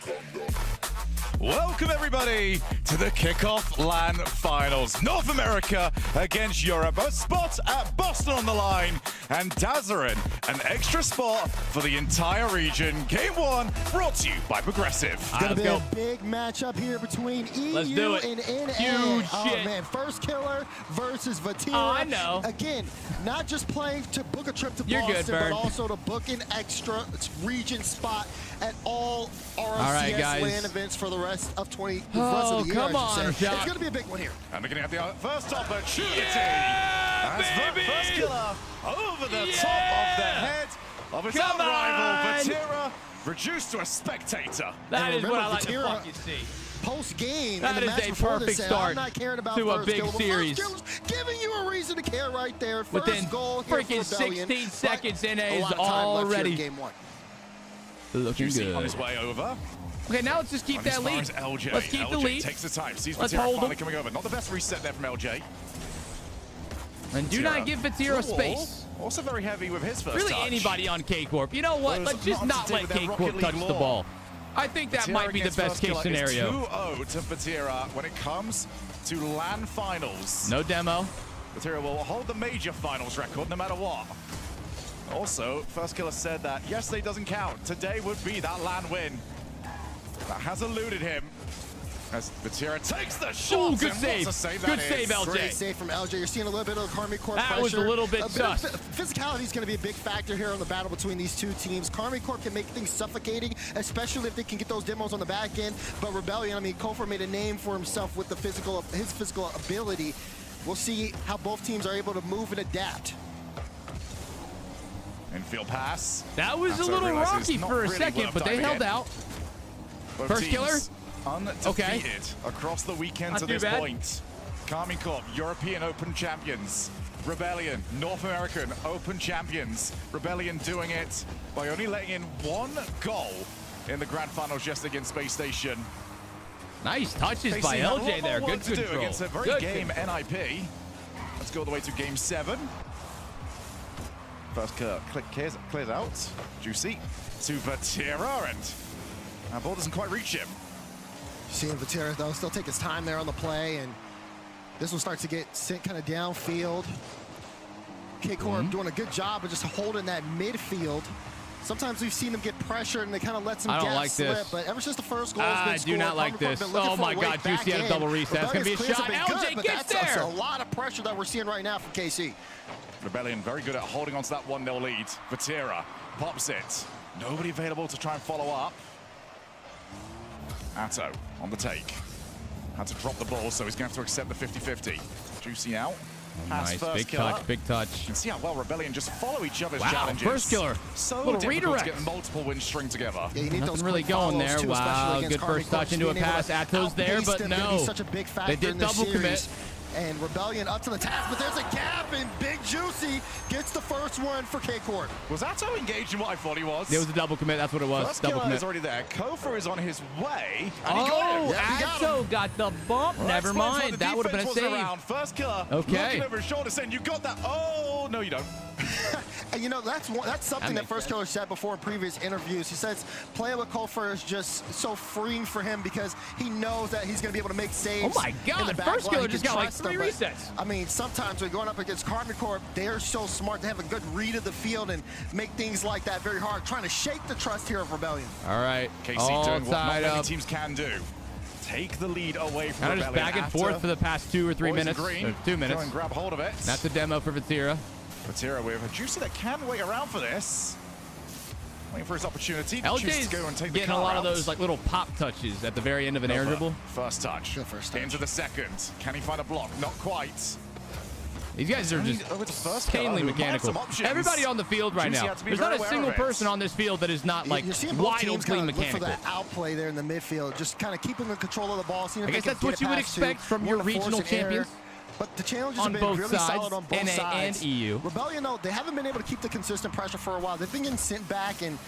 Welcome, everybody, to the Kickoff LAN Finals. North America against Europe. A spot at Boston on the line. And Dazarin, an extra spot for the entire region. Game 1 brought to you by Progressive. It's going to be a big matchup here between EU and NA. Huge oh, shit. man. First Killer versus Vatira. Oh, I know. Again, not just playing to book a trip to You're Boston, good, but also to book an extra region spot at all RLCS right, guys. LAN events for the rest of the year. Come on, It's going to be a big one here. And we're going to have the first opportunity. Yeah, as baby! First Killer over the top of the head of his own rival, Vatira, reduced to a spectator. That is what I like to Vatira, fucking see. Post-game, That in the is match a before perfect this, start I'm not caring about to a first big kill, but series. First Kill's giving you a reason to care right there. First Within goal here freaking for Rebellion, 16 seconds, NA a is lot of time left here in already game 1. looking good. On his way over. Okay, now let's just keep that lead. LJ. Let's keep the lead. Takes the time. Sees Let's Vatira hold finally him. coming over. Not the best reset there from LJ. And do not give Vatira space. Also very heavy with his first Really touch. anybody on K-Corp. You know what? Let's just not let K-Corp touch the ball. I think that Vatira might be the against best First case Killer scenario. Is 2-0 to Vatira when it comes to LAN finals. No demo. Vatira will hold the major finals record no matter what. Also, First Killer said that yesterday doesn't count. Today would be that LAN win. That has eluded him. As Vatira takes the shot. Ooh, good and save. what a save Good that save, is. LJ. Great save from LJ. You're seeing a little bit of Karmine Corp That pressure. was a little bit sus. Physicality is going to be a big factor here in the battle between these two teams. Karmine Corp can make things suffocating, especially if they can get those demos on the back end. But Rebellion, I mean, Kofor made a name for himself with his physical ability. We'll see how both teams are able to move and adapt. Infield pass. That was a little rocky for a second, but they held out. Both First teams killer? Undefeated across the weekend Not to too this bad. point. Karmine Corp, European Open champions. Rebellion, North American Open champions. Rebellion doing it by only letting in 1 goal in the grand finals just against Space Station. Nice touches by They have a lot LJ there. more Good work to do control. against a very Good game control. NIP. Let's go all the way to game 7. First clears out. Juicy to Vatira, and that ball doesn't quite reach him. Seeing Vatira, though, still take his time there on the play, and this one starts to get sent kind of downfield. K-Corp doing a good job of just holding that midfield. Sometimes we've seen them get pressured and they kind of let some I don't gas like slip, this. but ever since the first goal has been I scored, do not like Karmine Corp this. been looking Oh for my a way God, back Juicy had a in. double reset. That's gonna be a Rebellion's shot. clears have been LJ good, but gets that's there. a lot of pressure that we're seeing right now from KC. Rebellion very good at holding on to that 1-0 lead. Vatira pops it. Nobody available to try and follow up. Atto on the take. Had to drop the ball, so he's going to have to accept the 50-50. Juicy out. Nice, big touch, big touch. You can see how well Rebellion just follow each other's Wow, challenges. first killer. So Little difficult redirect. to get multiple wins string together. Yeah, you need Nothing those really quick going follows there. too, especially Wow, against good first Karmine touch Corp, into a being able pass. to Atto's there, outpace but them, gonna be no. such a big They factor did in this double commit. series. And Rebellion up to the task, but there's a gap, and Big Juicy gets the first one for K-Corp. Was Atto engaged in what I thought he was? There was a double commit. That's what it was. First Double killer commit. is already there. Kofor is on his way. And he got him. Oh, Yeah, he got him. Atto got the bump. Well, Never explains why mind. the That would have been a defense wasn't save. around. First killer Okay. looking over his shoulder saying, you got that. Oh, no, you don't. And you know, that's something that makes First Killer said before in previous interviews. He says playing with Kofor is just so freeing for him because he knows that he's going to be able to make saves. Oh my in God, the back First line. Killer He just can got like trust 3 him, but, resets. I mean, sometimes when going up against Karmine Corp, they're so smart. They have a good read of the field and make things like that very hard, trying to shake the trust here of Rebellion. All right. KC All doing what not tied many up. teams can do. Take the lead away from Kind of just Rebellion. back and forth for the past 2 or 3 Boys in minutes. green. Or 2 minutes. Go and grab hold of it. That's a demo for Vatira. Vatira with a Juicy that can wait around for this. Waiting for his opportunity. LJ's getting a lot of those like little pop touches at the very end of an air dribble. First touch. Into the second. Can he find a block? Not quite. These guys are just insanely mechanical. Everybody on the field right now. There's not a single person on this field that is not like wildly mechanical. Look for that outplay there in the midfield, just kind of keeping the control of the ball. I guess that's what you would expect from your regional champions. But the challenges have been really solid on both sides. And EU. Rebellion, though, they haven't been able to keep the consistent pressure for a while. They've been getting sent back, and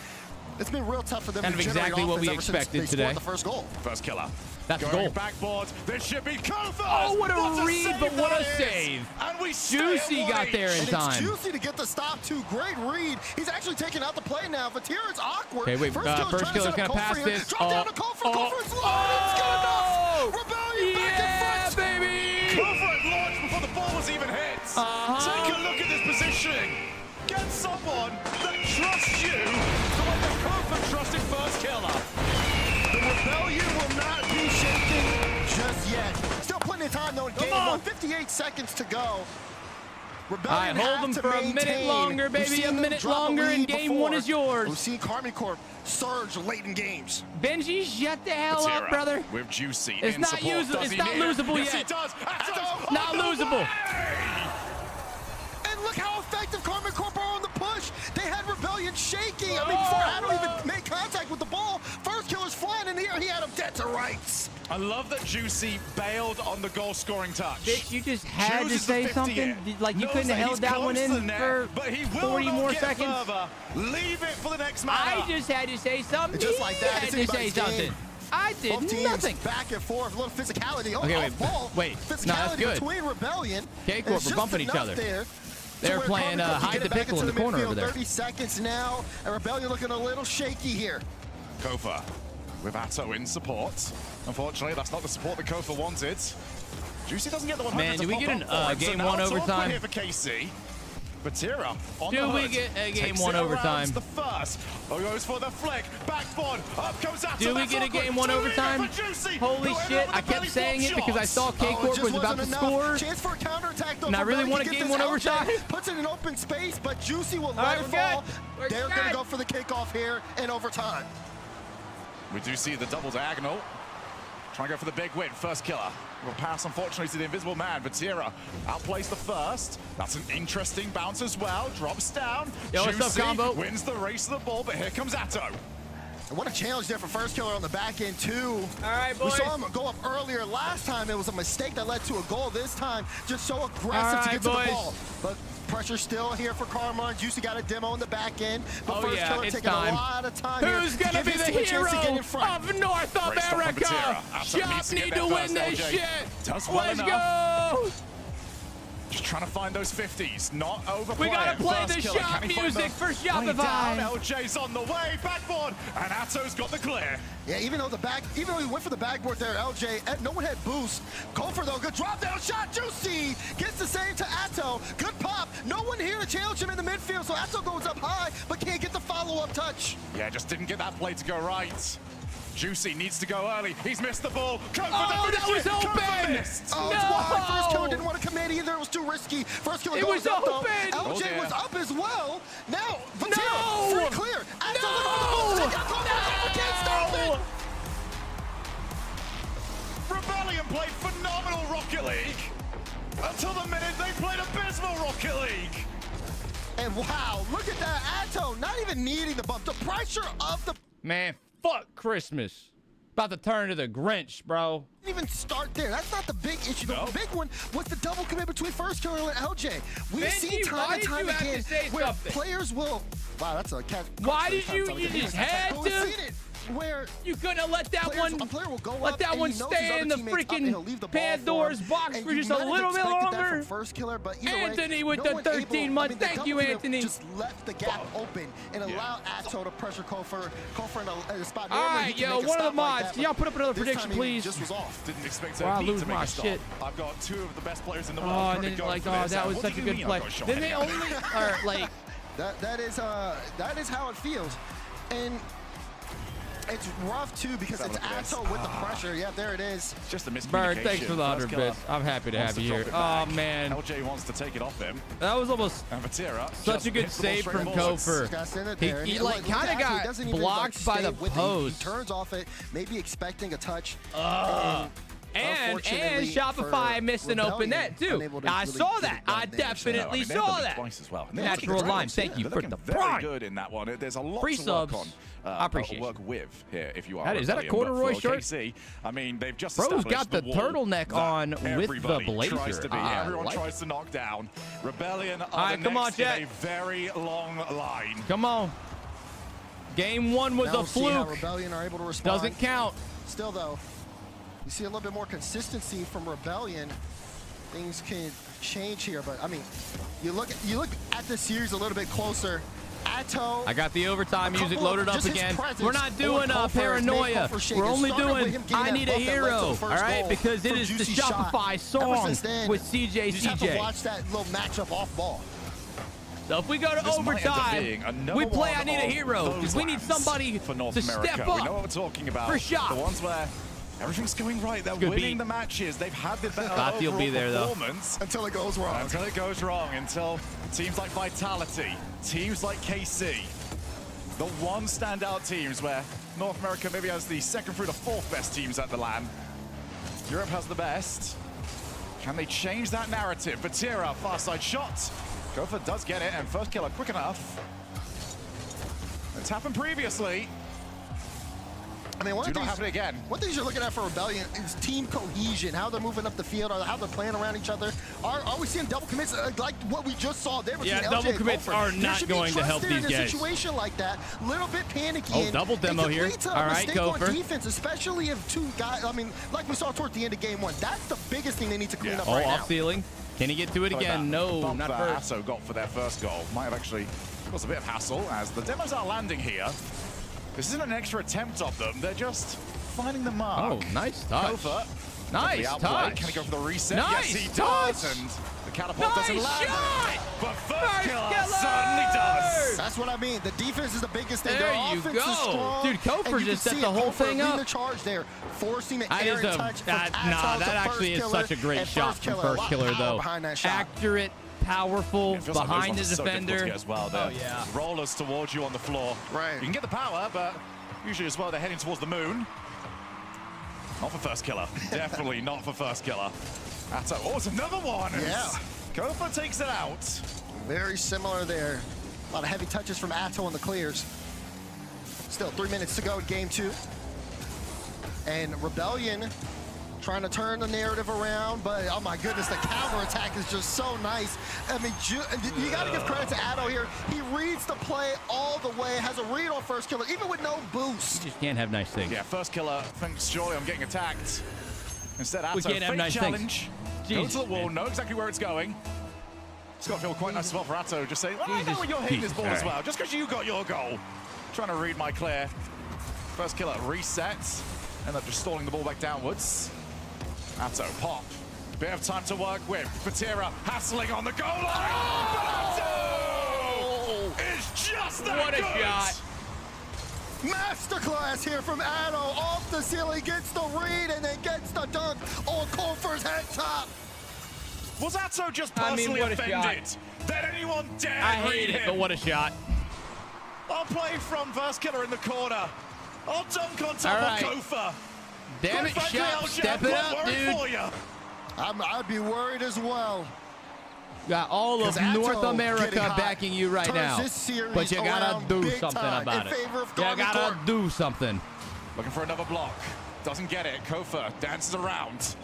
it's been real tough for them to generate exactly what we offense expected today. The first goal. First killer. That's a going goal. Backboard. This should be Kofa. Oh, what a read, but what a save. And we Juicy got there in time. It's Juicy to get the stop, too. Great read. He's actually taking out the play now. Vatira's awkward. Okay, wait. First killer's going to pass this. Drop down to Kofa. Kofa's low. It's good enough. Rebellion back in front. Baby. Kofa at launch before the ball was even hit. Take a look at this positioning. Get someone that trusts you the way that Kofa trusted first killer. The Rebellion will not be shaken just yet. Still plenty of time, though, in game 1. 58 seconds to go. Rebellion hold them for a minute longer, baby. A minute longer, and game 1 is yours. We've seen Army Corp surge late in games. Benji, shut the hell up, brother. With Juicy it's not usable. It's not losable yet. Yes, he does. Not losable. And look how effective Army Corp are on the push. They had Rebellion shaking. I mean, before Adam even made contact with the ball, first killer's flying in the air. He had him dead to rights. I love that Juicy bailed on the goal-scoring touch. Bitch, you just had to say something. Like, you couldn't have held that one in for 40 more seconds. Leave it for the next man. I just had to say something. Just like that. I had to say something. I did nothing. Back and forth, a little physicality. Okay, wait. Physicality no, that's good. between Rebellion. K-Corp, we're bumping each other. They're playing hide the pickle in the corner over there. 30 seconds now, and Rebellion looking a little shaky here. Kofa with Atto in support. Unfortunately, that's not the support that Kofa wanted. Juicy doesn't get the 100. Man, do we get an game 1 overtime? Here for KC. Batira on do we get a game 1 overtime? The first. Goes for the flick. Backboard. Up comes Atto. Do we get a game 1 overtime? Holy shit, I kept saying it because I saw K-Corp was about to score. Chance for a counterattack, though. And I really want a game 1 overtime. Puts it in open space, but Juicy will let it fall. They're going to go for the kickoff here in overtime. We do see the double diagonal. Trying to go for the big win. First killer. Will pass, unfortunately, to the invisible man. Vatira outplays the first. That's an interesting bounce as well. Drops down. Yo, what's up, combo? Wins the race of the ball, but here comes Atto. And what a challenge there for first killer on the back end, too. All right, boys. We saw him go up earlier. Last time, it was a mistake that led to a goal. This time, just so aggressive to get to the ball. But pressure still here for Karma. Juicy got a demo in the back end. But first killer taking a lot of time. Who's going to be the hero of North America? Shop need to win this shit. Let's go. Just trying to find those 50s, not overplaying. We gotta play the shop music for Shopify. LJ's on the way, backboard, and Atto's got the clear. Yeah, even though he went for the backboard there, LJ, no one had boost. Kofor though, good drop down shot, Juicy gets the save to Atto. Good pop. No one here to challenge him in the midfield, so Atto goes up high, but can't get the follow-up touch. Yeah, just didn't get that play to go right. Juicy needs to go early. He's missed the ball. Oh, that was open! Oh, no! Why first killer didn't want to commit either. It was too risky. First killer goes up, though. LJ was up as well. Now, Vatira, free clear. No! Can't stop it! Rebellion played phenomenal Rocket League. Until the minute they played abysmal Rocket League. And wow, look at that. Atto not even needing the bump. The pressure of the... Man, fuck Christmas. About to turn to the Grinch, bro. Didn't even start there. That's not the big issue. The big one was the double commit between first killer and LJ. We've seen time and time again where players will... Wow, that's a catch. Why did you just had to? Where you couldn't have let that one stay in the freaking Pandora's box for just a little bit longer. Anthony with the 13 months. Thank you, Anthony. Just left the gap open and allow Atto to pressure Kofor in a spot. All right, yo, one of the mods. Can y'all put up another prediction, please? Just was off. Didn't expect to lose my shit. I've got two of the best players in the world. Oh, and then like, oh, that was such a good play. Then they only are like. That is how it feels, and It's rough too because it's Atto with the pressure. Yeah, there it is. Just a miscommunication. Bird, thanks for the 100 bits. I'm happy to have you here. Oh man, LJ wants to take it off him. That was almost such a good save from Kofer. He like kind of got blocked by the post. He turns off it, maybe expecting a touch. And Shopify missed an open net too. I saw that. I definitely saw that. Natural line. Thank you for the prime. Good in that one. There's a lot free to work subs. on. I appreciate work with here if you are. That is that a corduroy shirt? KC, I mean, they've just Bro's got the turtleneck on with the blazer. Everyone tries to knock down. Rebellion are right, come on, in a very long line. Come on. Game 1 was a fluke. How Rebellion are able to respond. Doesn't count. Still though, you see a little bit more consistency from Rebellion. Things can change here, but I mean, you look at the series a little bit closer. Atto, I got the overtime music loaded up again. We're not doing paranoia. We're only doing I Need a Hero, all right? Because it is the Shopify song with CJ. You just have to watch that little matchup off ball. So if we go to overtime, we play I Need a Hero because we need somebody to step up. We know what we're talking about. For Shop. The ones where everything's going right. They're winning the matches. They've had the better overall be there, performance. Until it goes wrong. Until it goes wrong. Until teams like Vitality, teams like KC, the one standout teams where North America maybe has the second through to fourth best teams at the LAN. Europe has the best. Can they change that narrative? Batira, far side shot. Kofa does get it, and first killer quick enough. It's happened previously. I mean, one thing you're looking at for Rebellion is team cohesion, how they're moving up the field, or how they're playing around each other. Are we seeing double commits like what we just saw there between LJ double and commits Kofer? are not going to help these guys. In a situation like that, a little bit panicky. Oh, double demo here. All right, Kofer. On defense, especially if two guys, I mean, like we saw towards the end of game 1, that's the biggest thing they need to clean up right now. Off ceiling. Can he get to it again? No, not first. Atto got for their first goal. Might have actually caused a bit of hassle as the demos are landing here. This isn't an extra attempt of them. They're just finding the mark. Oh, nice touch. Kofa, nice touch. Can he go for the reset? Nice yes, he touch. does. And the catapult doesn't land. Shot. But first killer certainly does. That's what I mean. The defense is the biggest thing. There Their you offense go. is strong. Dude, Kofer just set the whole thing up. The charge there, forcing an air touch. That actually is such a great shot from first killer, though. Accurate, powerful, behind the defender. As well, there. Oh, yeah. Rollers towards you on the floor. Right. You can get the power, but usually as well, they're heading towards the moon. Not for first killer. Definitely not for first killer. Atto. Oh, it's another one. Yeah. Kofa takes it out. Very similar there. A lot of heavy touches from Atto on the clears. Still 3 minutes to go in game 2. And Rebellion trying to turn the narrative around, but oh my goodness, the counterattack is just so nice. I mean, you got to give credit to Atto here. He reads the play all the way, has a read on first killer, even with no boost. You just can't have nice things. Yeah, first killer thinks surely I'm getting attacked. Instead, Atto, we can't have nice challenge. Things. Go to the wall, know exactly where it's going. It's got to feel quite nice as well for Atto. Just say, well, I know when you're hitting this ball as well, just because you got your goal. Trying to read my clear. First killer resets. End up just stalling the ball back downwards. Atto, pop. Bit of time to work with. Batira hassling on the goal line. Oh! But Atto is just that What a good. shot. Masterclass here from Atto. Off the ceiling, gets the read, and then gets the dunk on Kofer's head top. Was Atto just personally offended that anyone dare I hate read it, him? but what a shot. I'll play from first killer in the corner. I'll dunk on top of Kofa. Damn it, Shop, step it up, dude. I'd be worried as well. Got all of North America backing you right now. But you gotta do something about it. You gotta do something. Looking for another block. Doesn't get it. Kofa dances around.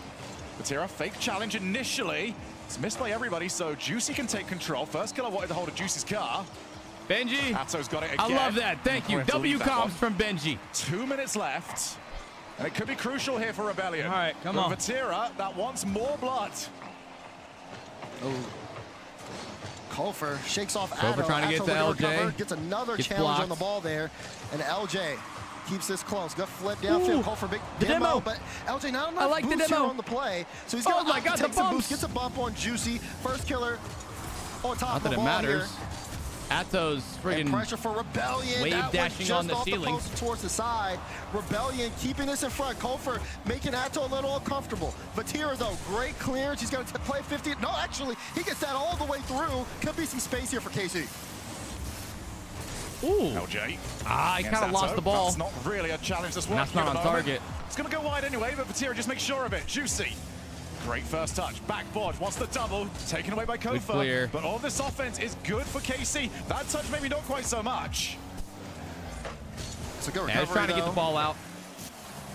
Batira, fake challenge initially. It's missed by everybody, so Juicy can take control. First killer wanted to hold a Juicy's car. Benji. Atto's got it again. I love that. Thank you. W comms from Benji. 2 minutes left. And it could be crucial here for Rebellion. All right, come on. Batira, that wants more blood. Oh. Kofer shakes off Kofer Atto. trying to get to LJ. Gets another Gets challenge blocked. on the ball there. And LJ keeps this close. Good flip downfield. Kofer big demo. But LJ not enough I like the boost demo. here on the play. So he's going to the take some bumps. boost. Gets a bump on Juicy. First killer on top Not of that the it ball matters. here. Atto's friggin' pressure for Rebellion. Wave that dashing just on the off ceiling. The post towards the side. Rebellion keeping this in front. Kofor making Atto a little uncomfortable. Vatira, though, great clearance. He's going to play 50. No, actually, he gets that all the way through. Could be some space here for KC. Ooh. LJ. He kind of lost the ball. That's not really a challenge this one. That's not on target. It's going to go wide anyway, but Vatira just makes sure of it. Juicy. Great first touch. Backboard wants the double. Taken away by Kofor. But all this offense is good for KC. That touch maybe not quite so much. It's a good recovery, he's trying to get the ball out.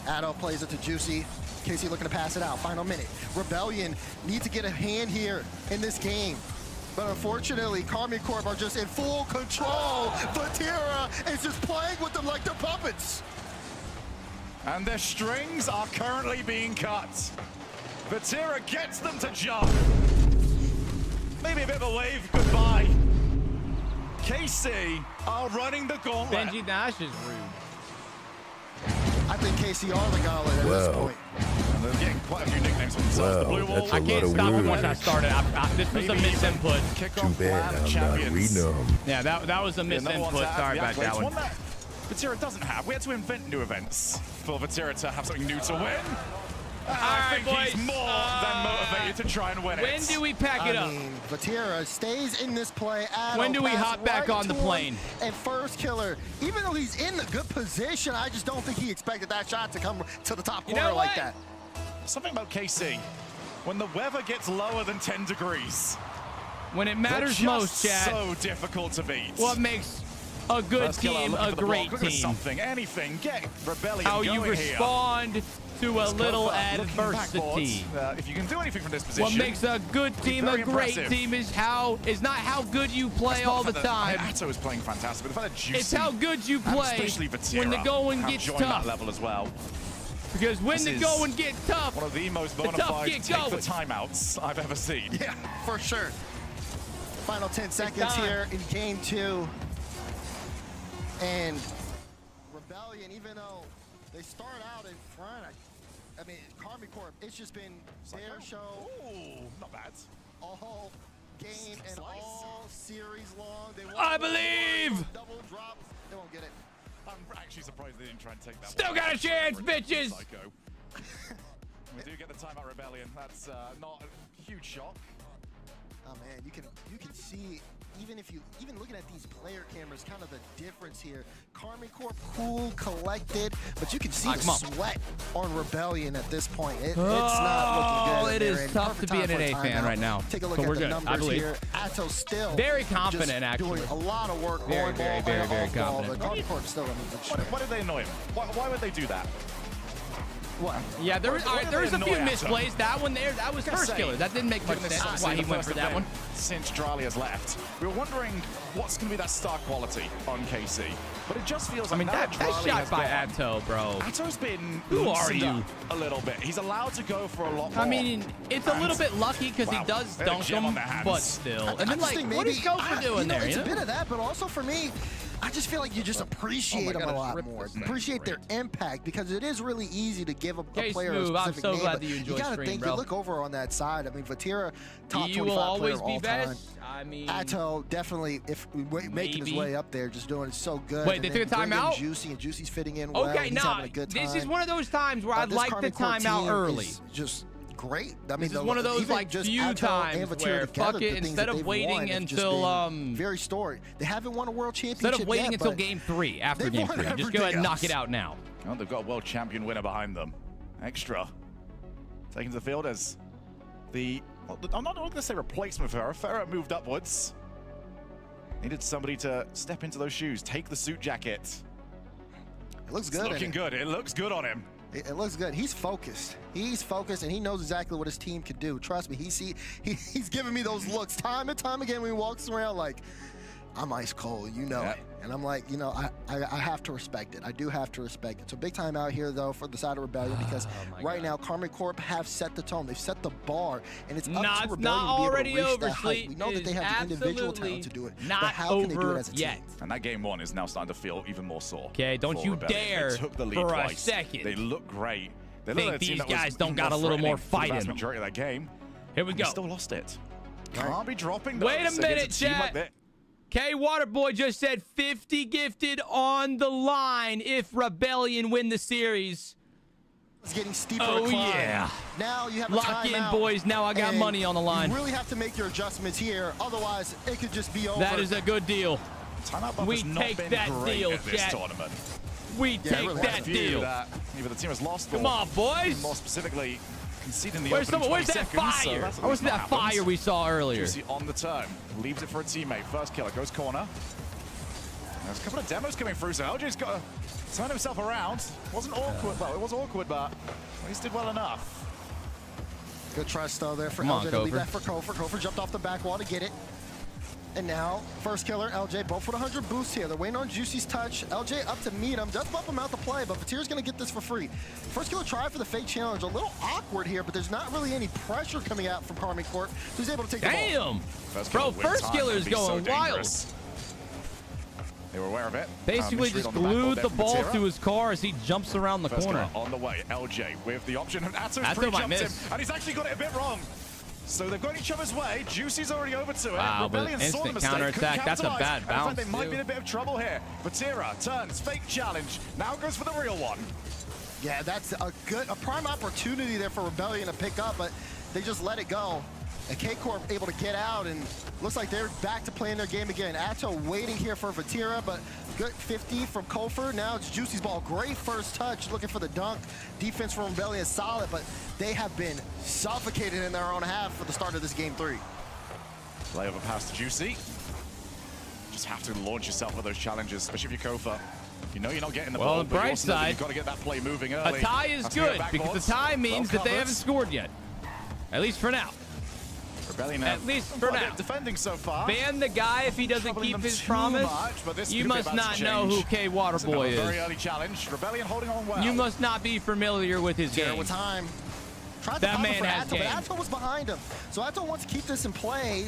Atto plays it to Juicy. KC looking to pass it out. Final minute. Rebellion need to get a hand here in this game. But unfortunately, Karmi Corp are just in full control. Vatira is just playing with them like they're puppets. And their strings are currently being cut. Vatira gets them to jump. Maybe a bit of a wave goodbye. KC are running the gauntlet. Benji Nash is rude. I think KC are the gauntlet at this point. And they're getting quite a few nicknames for themselves. The blue wall. I can't stop it once I started. This was a misinput. Too bad I'm not reading them. Yeah, that was a misinput. Sorry about that one. Vatira doesn't have. We had to invent new events for Vatira to have something new to win. I think he's more than motivated to try and win it. When do we pack it up? Vatira stays in this play. Atto when do we hop back on the plane? And first killer, even though he's in the good position, I just don't think he expected that shot to come to the top corner like that. Something about KC. When the weather gets lower than 10 degrees. When it matters most, chat. So difficult to beat. What makes a good team a great team? Something, anything. Get Rebellion How you respond to a little adversity. If you can do anything from this position. What makes a good team a great team is not how good you play all the time. Atto is playing fantastic, but the fact that Juicy, it's how good you play when the going gets tough. That level as well. Because when the going gets tough, one of the most bona fide take the timeouts I've ever seen. Yeah, for sure. Final 10 seconds here in game 2. And Rebellion, even though they start out in front, I mean, Karmi Corp, it's just been their show. Ooh, not bad. All game and all series long. I believe. Double drops. They won't get it. I'm actually surprised they didn't try and take that. Still got a chance, bitches. We do get the timeout Rebellion. That's not a huge shock. Oh man, you can see even looking at these player cameras, kind of the difference here. Karmi Corp cool, collected, but you can see the sweat on Rebellion at this point. It's not looking good. It is tough to be an NA fan right now. Take a look at the numbers here. Atto still very confident, actually. Doing a lot of work. Very confident. Karmi Corp still. Why did they annoy him? Why would they do that? What? Yeah, there's a few misplays. That one there, that was first killer. That didn't make much sense why he went for that one. Since Dralia's left, we were wondering what's going to be that star quality on KC. But it just feels like that shot by Atto, bro. Atto's been Who are you? A little bit. He's allowed to go for a lot more. I mean, it's a little bit lucky because he does dunk them, but still. And then, like, what is Kofor doing there? It's a bit of that, but also for me, I just feel like you just appreciate them a lot more. Appreciate their impact because it is really easy to give a player a specific I'm so name. glad that you enjoy gotta stream, think, bro. You look over on that side. I mean, Vatira, top 25 will always player be all best. time. I mean, Atto definitely, if making his way up there, just doing it so good. Wait, they took a timeout? Juicy, and Juicy's fitting in well. Okay, now this is one of those times where I'd like the timeout early. Just great. I mean, this is one of those like few times where fuck it, instead of waiting until very storied. They haven't won a world championship instead of waiting yet, until game 3 after game 3. Just go ahead and knock it out now. Oh, they've got a world champion winner behind them. Extra taking to the field as I'm not going to say replacement for her. Farah moved upwards. Needed somebody to step into those shoes, take the suit jacket. It looks good. It's looking good. It looks good on him. It looks good. He's focused. He's focused, and he knows exactly what his team can do. Trust me, he's giving me those looks time and time again when he walks around like, I'm ice cold, you know it. And I'm like, you know, I have to respect it. I do have to respect it. So big time out here, though, for the side of Rebellion because right now, Karmi Corp have set the tone. They've set the bar, and it's up to Rebellion to be able to reach that height. We know that they have the individual talent to do it, but how can they do it as a team? And that game 1 is now starting to feel even more sore. Okay, don't you dare they took the lead for twice. A second. They look great. They think these guys don't got a little more fight in them. Majority of that game. Here we go. Still lost it. Can't be dropping those. Wait a minute, chat. K Waterboy just said 50 gifted on the line if Rebellion win the series. It's getting steeper. Oh, climb. yeah. Now you have a Lock in, timeout, boys. Now I got money on the line. You really have to make your adjustments here. Otherwise, it could just be over. That is a good deal. We take that deal, chat. We take that deal. Either the team has lost. Come on, boys. More specifically, conceding the where's opening 20 that seconds, fire? So Where's that fire we saw earlier? Juicy on the turn. Leaves it for a teammate. First killer goes corner. There's a couple of demos coming through, so LJ's got to turn himself around. Wasn't awkward, well, it was awkward, but at least did well enough. Good trust though there for Come LJ on, to leave Kofer. that for Kofer. Kofer jumped off the back wall to get it. And now, first killer, LJ, both with 100 boost here. They're waiting on Juicy's touch. LJ up to meet him, does bump him out to play, but Vatira's gonna get this for free. First killer tried for the fake challenge. A little awkward here, but there's not really any pressure coming out from Karmine Corp, who's able to take the ball. Damn! Bro, first killer's going wild. They were aware of it. Basically just glued the ball to his car as he jumps around the corner. On the way, LJ with the option, and Atto's Atto might pre-jumped him, miss. and he's actually got it a bit wrong. So they've gone each other's way. Juicy's already over to it. Wow, but Rebellion saw the instant mistake, counterattack. couldn't That's a capitalize. bad bounce. In fact, they might be in a bit of trouble here. Vatira turns, fake challenge. Now goes for the real one. Yeah, that's a prime opportunity there for Rebellion to pick up, but they just let it go. And K-Corp able to get out, and looks like they're back to playing their game again. Atto waiting here for Vatira, but good 50 from Kofer. Now it's Juicy's ball. Great first touch, looking for the dunk. Defense from Rebellion is solid, but they have been suffocated in their own half for the start of this game 3. Layover pass to Juicy. Just have to launch yourself with those challenges, especially if you're Kofa. You know you're not getting the ball. On the bright side, you've got to get that play moving early. A tie is good because a tie means that they haven't scored yet. At least for now. Rebellion at least for now. Defending so far. Ban the guy if he doesn't keep his promise. You must not know who K Waterboy is. Very early challenge. Rebellion holding on well. You must not be familiar with his game. With time. Tried that to man has Atto, game. but Atto was behind him. So Atto wants to keep this in play.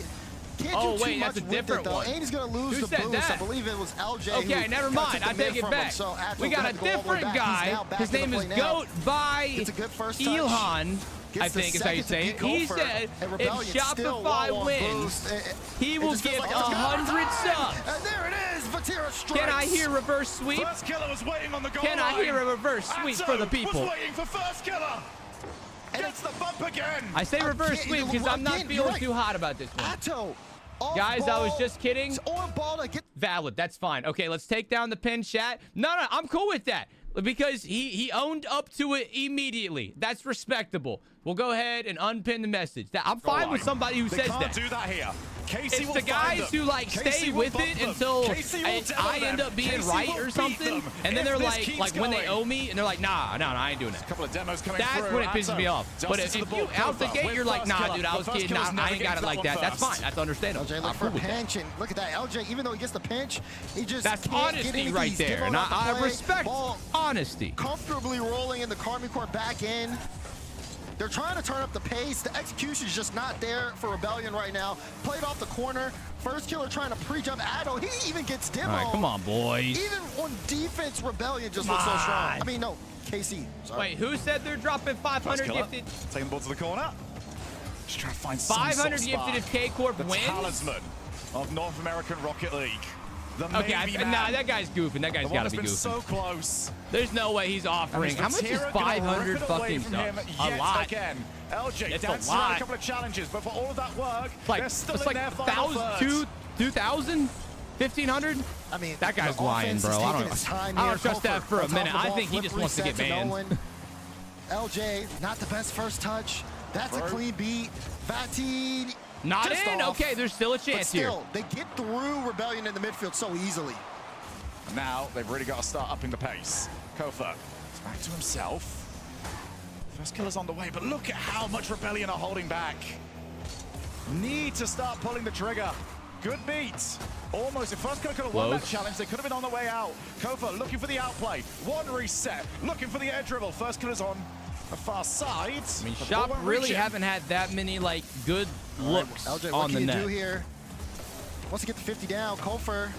Can't do too much that's a different with it, though. one. And he's going to lose Who the said boost. that? I believe it was LJ. Okay, never mind. I take it back. So we got a different guy. His name is Goat by Ilhan. I think is how you say it. He said if Shopify wins, he will give 100 subs. And there it is, Vatira strikes. Can I hear reverse sweep? First killer was waiting on the goal Can I hear a reverse sweep for the people? Was waiting for first killer. Gets the bump again. I say reverse sweep because I'm not feeling too hot about this one. Atto. Guys, I was just kidding. Valid, that's fine. Okay, let's take down the pin, chat. No, I'm cool with that because he owned up to it immediately. That's respectable. We'll go ahead and unpin the message. I'm fine with somebody who says that. They can't do that here. Casey it's the guys who like stay with it until I end up being right or something, and then they're like when they owe me, and they're like, nah, I ain't doing it. A couple of demos coming That's through. when it pisses me off. But if you out the gate, you're like, nah, dude, I was kidding. I ain't got it like that. That's fine. That's understandable. LJ look for a pinch, and look at that. LJ, even though he gets the pinch, he just that's can't honesty get right there, and I respect honesty. Comfortably rolling in the Karmine Corp back in. They're trying to turn up the pace. The execution's just not there for Rebellion right now. Played off the corner. First killer trying to pre-jump. Atto, he even gets demo. All right, come on, boys. Even on defense, Rebellion just looks so strong. I mean, no, KC. Sorry. Wait, who said they're dropping 500 gifted? Taking the ball to the corner. Just trying to find 500 gifted if K-Corp wins? The talisman of North American Rocket League. Okay, nah, that guy's goofing. That guy's gotta be goofing. So close. There's no way he's offering. How much is 500 fucking subs? A lot. Again. LJ it's dancing a lot. on a couple of challenges, but for all of that work, they're still in their final 2,000? 1,500? I mean, that guy's lying, bro. I don't trust that for a minute. I think he just wants to get banned. LJ, not the best first touch. That's a clean beat. Vati. Not in? Off. Okay, there's still a chance here. They They get through Rebellion in the midfield so easily. Now they've really got to start upping the pace. Kofa is back to himself. First killer's on the way, but look at how much Rebellion are holding back. Need to start pulling the trigger. Good beat. Almost. If first killer could have won that challenge, they could have been on the way out. Kofa looking for the outplay. One reset. Looking for the air dribble. First killer's on the far side. I mean, Shop really haven't had that many like good looks LJ, on the net. What can you do here? Wants to get the 50 down. Kofer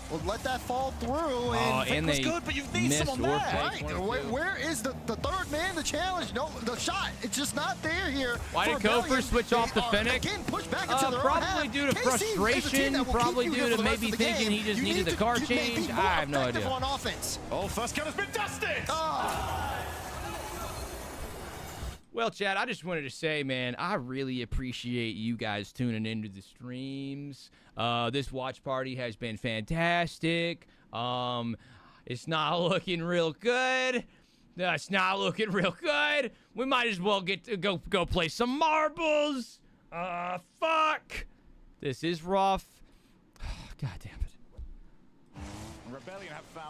Well, let that fall through. And they good, but you need someone there. Right. Where is the third man? The challenge? No, the shot. It's just not there here. Why did Kofor switch off the Fennec? Again, push back into their probably due to frustration. Probably due to maybe thinking he just needed the car change. I have no idea. On offense. Oh, first kill has been dusted. Well, Chad, I just wanted to say, man, I really appreciate you guys tuning into the streams. This watch party has been fantastic. It's not looking real good. It's not looking real good. We might as well get to go play some marbles. Fuck. This is rough. God damn it.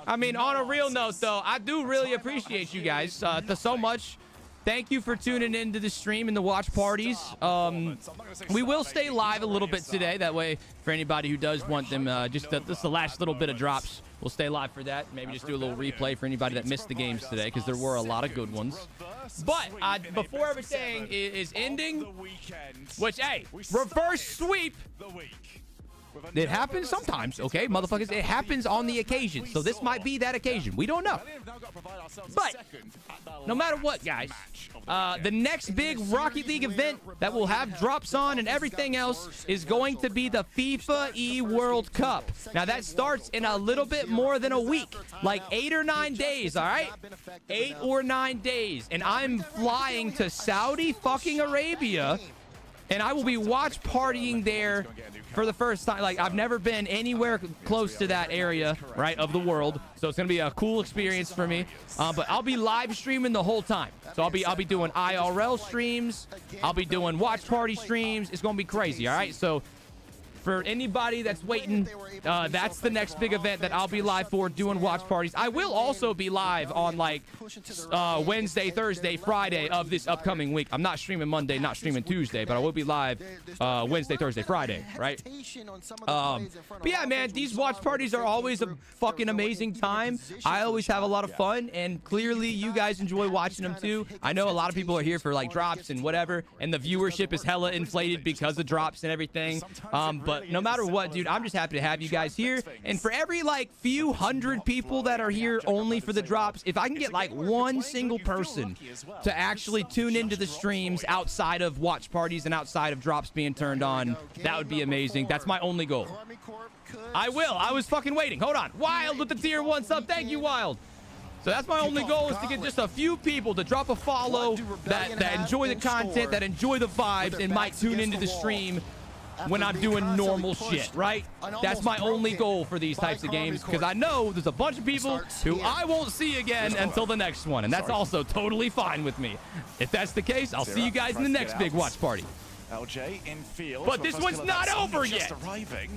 I mean, on a real note, though, I do really appreciate you guys so much. Thank you for tuning into the stream and the watch parties. We will stay live a little bit today. That way, for anybody who does want them, just the last little bit of drops, we'll stay live for that. Maybe just do a little replay for anybody that missed the games today, because there were a lot of good ones. But before everything is ending, which, hey, reverse sweep. It happens sometimes, okay, motherfuckers? It happens on the occasion. So this might be that occasion. We don't know. But no matter what, guys, the next big Rocket League event that will have drops on and everything else is going to be the FIFA E-World Cup. Now, that starts in a little bit more than a week, like 8 or 9 days, all right? 8 or 9 days. And I'm flying to Saudi fucking Arabia, and I will be watch partying there for the first time. Like, I've never been anywhere close to that area, right, of the world. So it's gonna be a cool experience for me. But I'll be live streaming the whole time. So I'll be doing IRL streams. I'll be doing watch party streams. It's gonna be crazy, all right? So for anybody that's waiting, that's the next big event that I'll be live for, doing watch parties. I will also be live on, like, Wednesday, Thursday, Friday of this upcoming week. I'm not streaming Monday, not streaming Tuesday, but I will be live Wednesday, Thursday, Friday, right? But yeah, man, these watch parties are always a fucking amazing time. I always have a lot of fun, and clearly you guys enjoy watching them too. I know a lot of people are here for, like, drops and whatever, and the viewership is hella inflated because of drops and everything. But no matter what, dude, I'm just happy to have you guys here. And for every, like, few hundred people that are here only for the drops, if I can get, like, one single person to actually tune into the streams outside of watch parties and outside of drops being turned on, that would be amazing. That's my only goal. I will. I was fucking waiting. Hold on. Wild with the tier 1 sub. Thank you, Wild. So that's my only goal, is to get just a few people to drop a follow that enjoy the content, that enjoy the vibes, and might tune into the stream when I'm doing normal shit, right? That's my only goal for these types of games, because I know there's a bunch of people who I won't see again until the next one, and that's also totally fine with me. If that's the case, I'll see you guys in the next big watch party. LJ in field. But this one's not over yet. Arriving.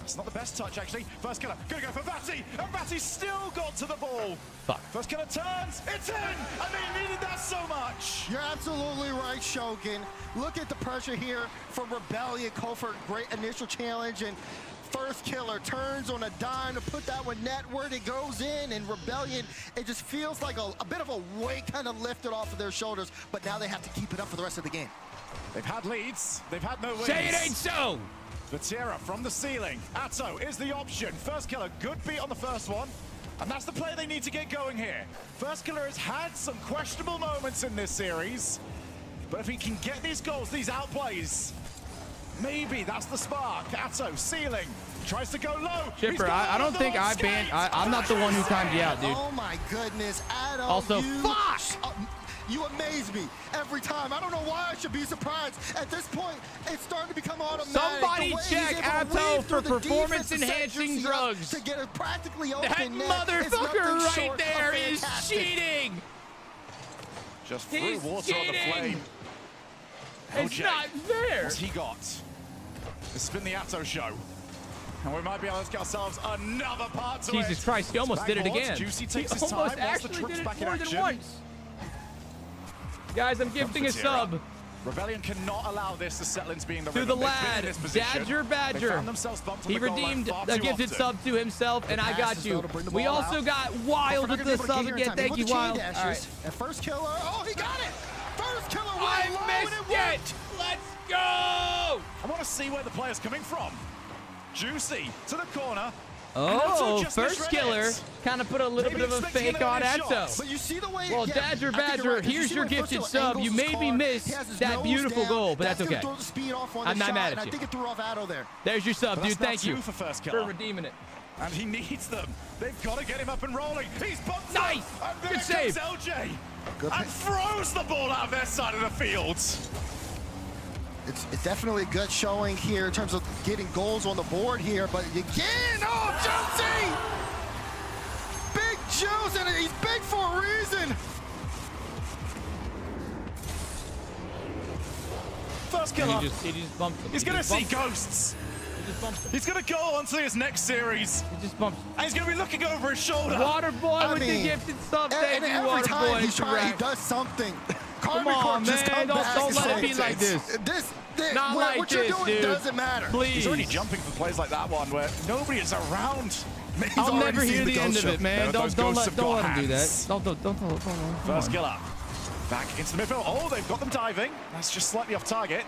It's not the best touch, actually. First killer, gonna go for Vati, and Vati still got to the ball. Fuck. First killer turns, it's in, and they needed that so much. You're absolutely right, Shogun. Look at the pressure here from Rebellion. Kofor, great initial challenge, and first killer turns on a dime to put that one netward. It goes in, and Rebellion, it just feels like a bit of a weight kind of lifted off of their shoulders, but now they have to keep it up for the rest of the game. They've had leads, they've had no wins. Say it ain't so! Vatira from the ceiling. Atto is the option. First killer, good beat on the first one. And that's the play they need to get going here. First killer has had some questionable moments in this series. But if he can get these goals, these outplays, maybe that's the spark. Atto, ceiling, tries to go low. Chipper, I don't think I banned. I'm not the one who timed you out, dude. Oh my goodness, Atto. Also, fuck! You amaze me every time. I don't know why I should be surprised. At this point, it's starting to become automatic. Somebody check Atto for performance-enhancing drugs. To get it practically open. That motherfucker right there is cheating. Just threw water on the flame. It's not fair. What's he got? This has been the Atto show. And we might be able to get ourselves another part to Jesus Christ, he almost did it again. Juicy takes his He almost time. actually did it more than once. Guys, I'm gifting a sub. Rebellion cannot allow this to settle into being the to the lad, Badger. He redeemed a gifted sub to himself, and I got you. We also got Wild with the sub again. Thank you, Wild. All right. And first killer, oh, he got it! First killer, I missed it! Let's go! I want to see where the player's coming from. Juicy to the corner. Oh, first killer kind of put a little bit of a fake on Eto. But you see the way. Well, Badger, here's your gifted sub. You made me miss that beautiful goal, but that's okay. I'm not mad at you. I think it threw off Atto there. There's your sub, dude. Thank you for first killer. for redeeming it. And he needs them. They've got to get him up and rolling. He's bumped nice. And there Good save. comes LJ. And throws the ball out of their side of the field. It's definitely a good showing here in terms of getting goals on the board here, but again, oh, Josie! Big Juice, and he's big for a reason. First killer. He just bumped him. He's going to see ghosts. He's going to go on to his next series. He just bumped. And he's going to be looking over his shoulder. Water boy with the gifted sub. And every time he's trying, he does something. Come on, man. Don't let it be like this. Not like what this, you're doing dude. doesn't matter. Please. He's already jumping for plays like that one where nobody is around. I'll never hear the end of it, man. Don't let him do that. Don't. First killer. Back into the midfield. Oh, they've got them diving. That's just slightly off target.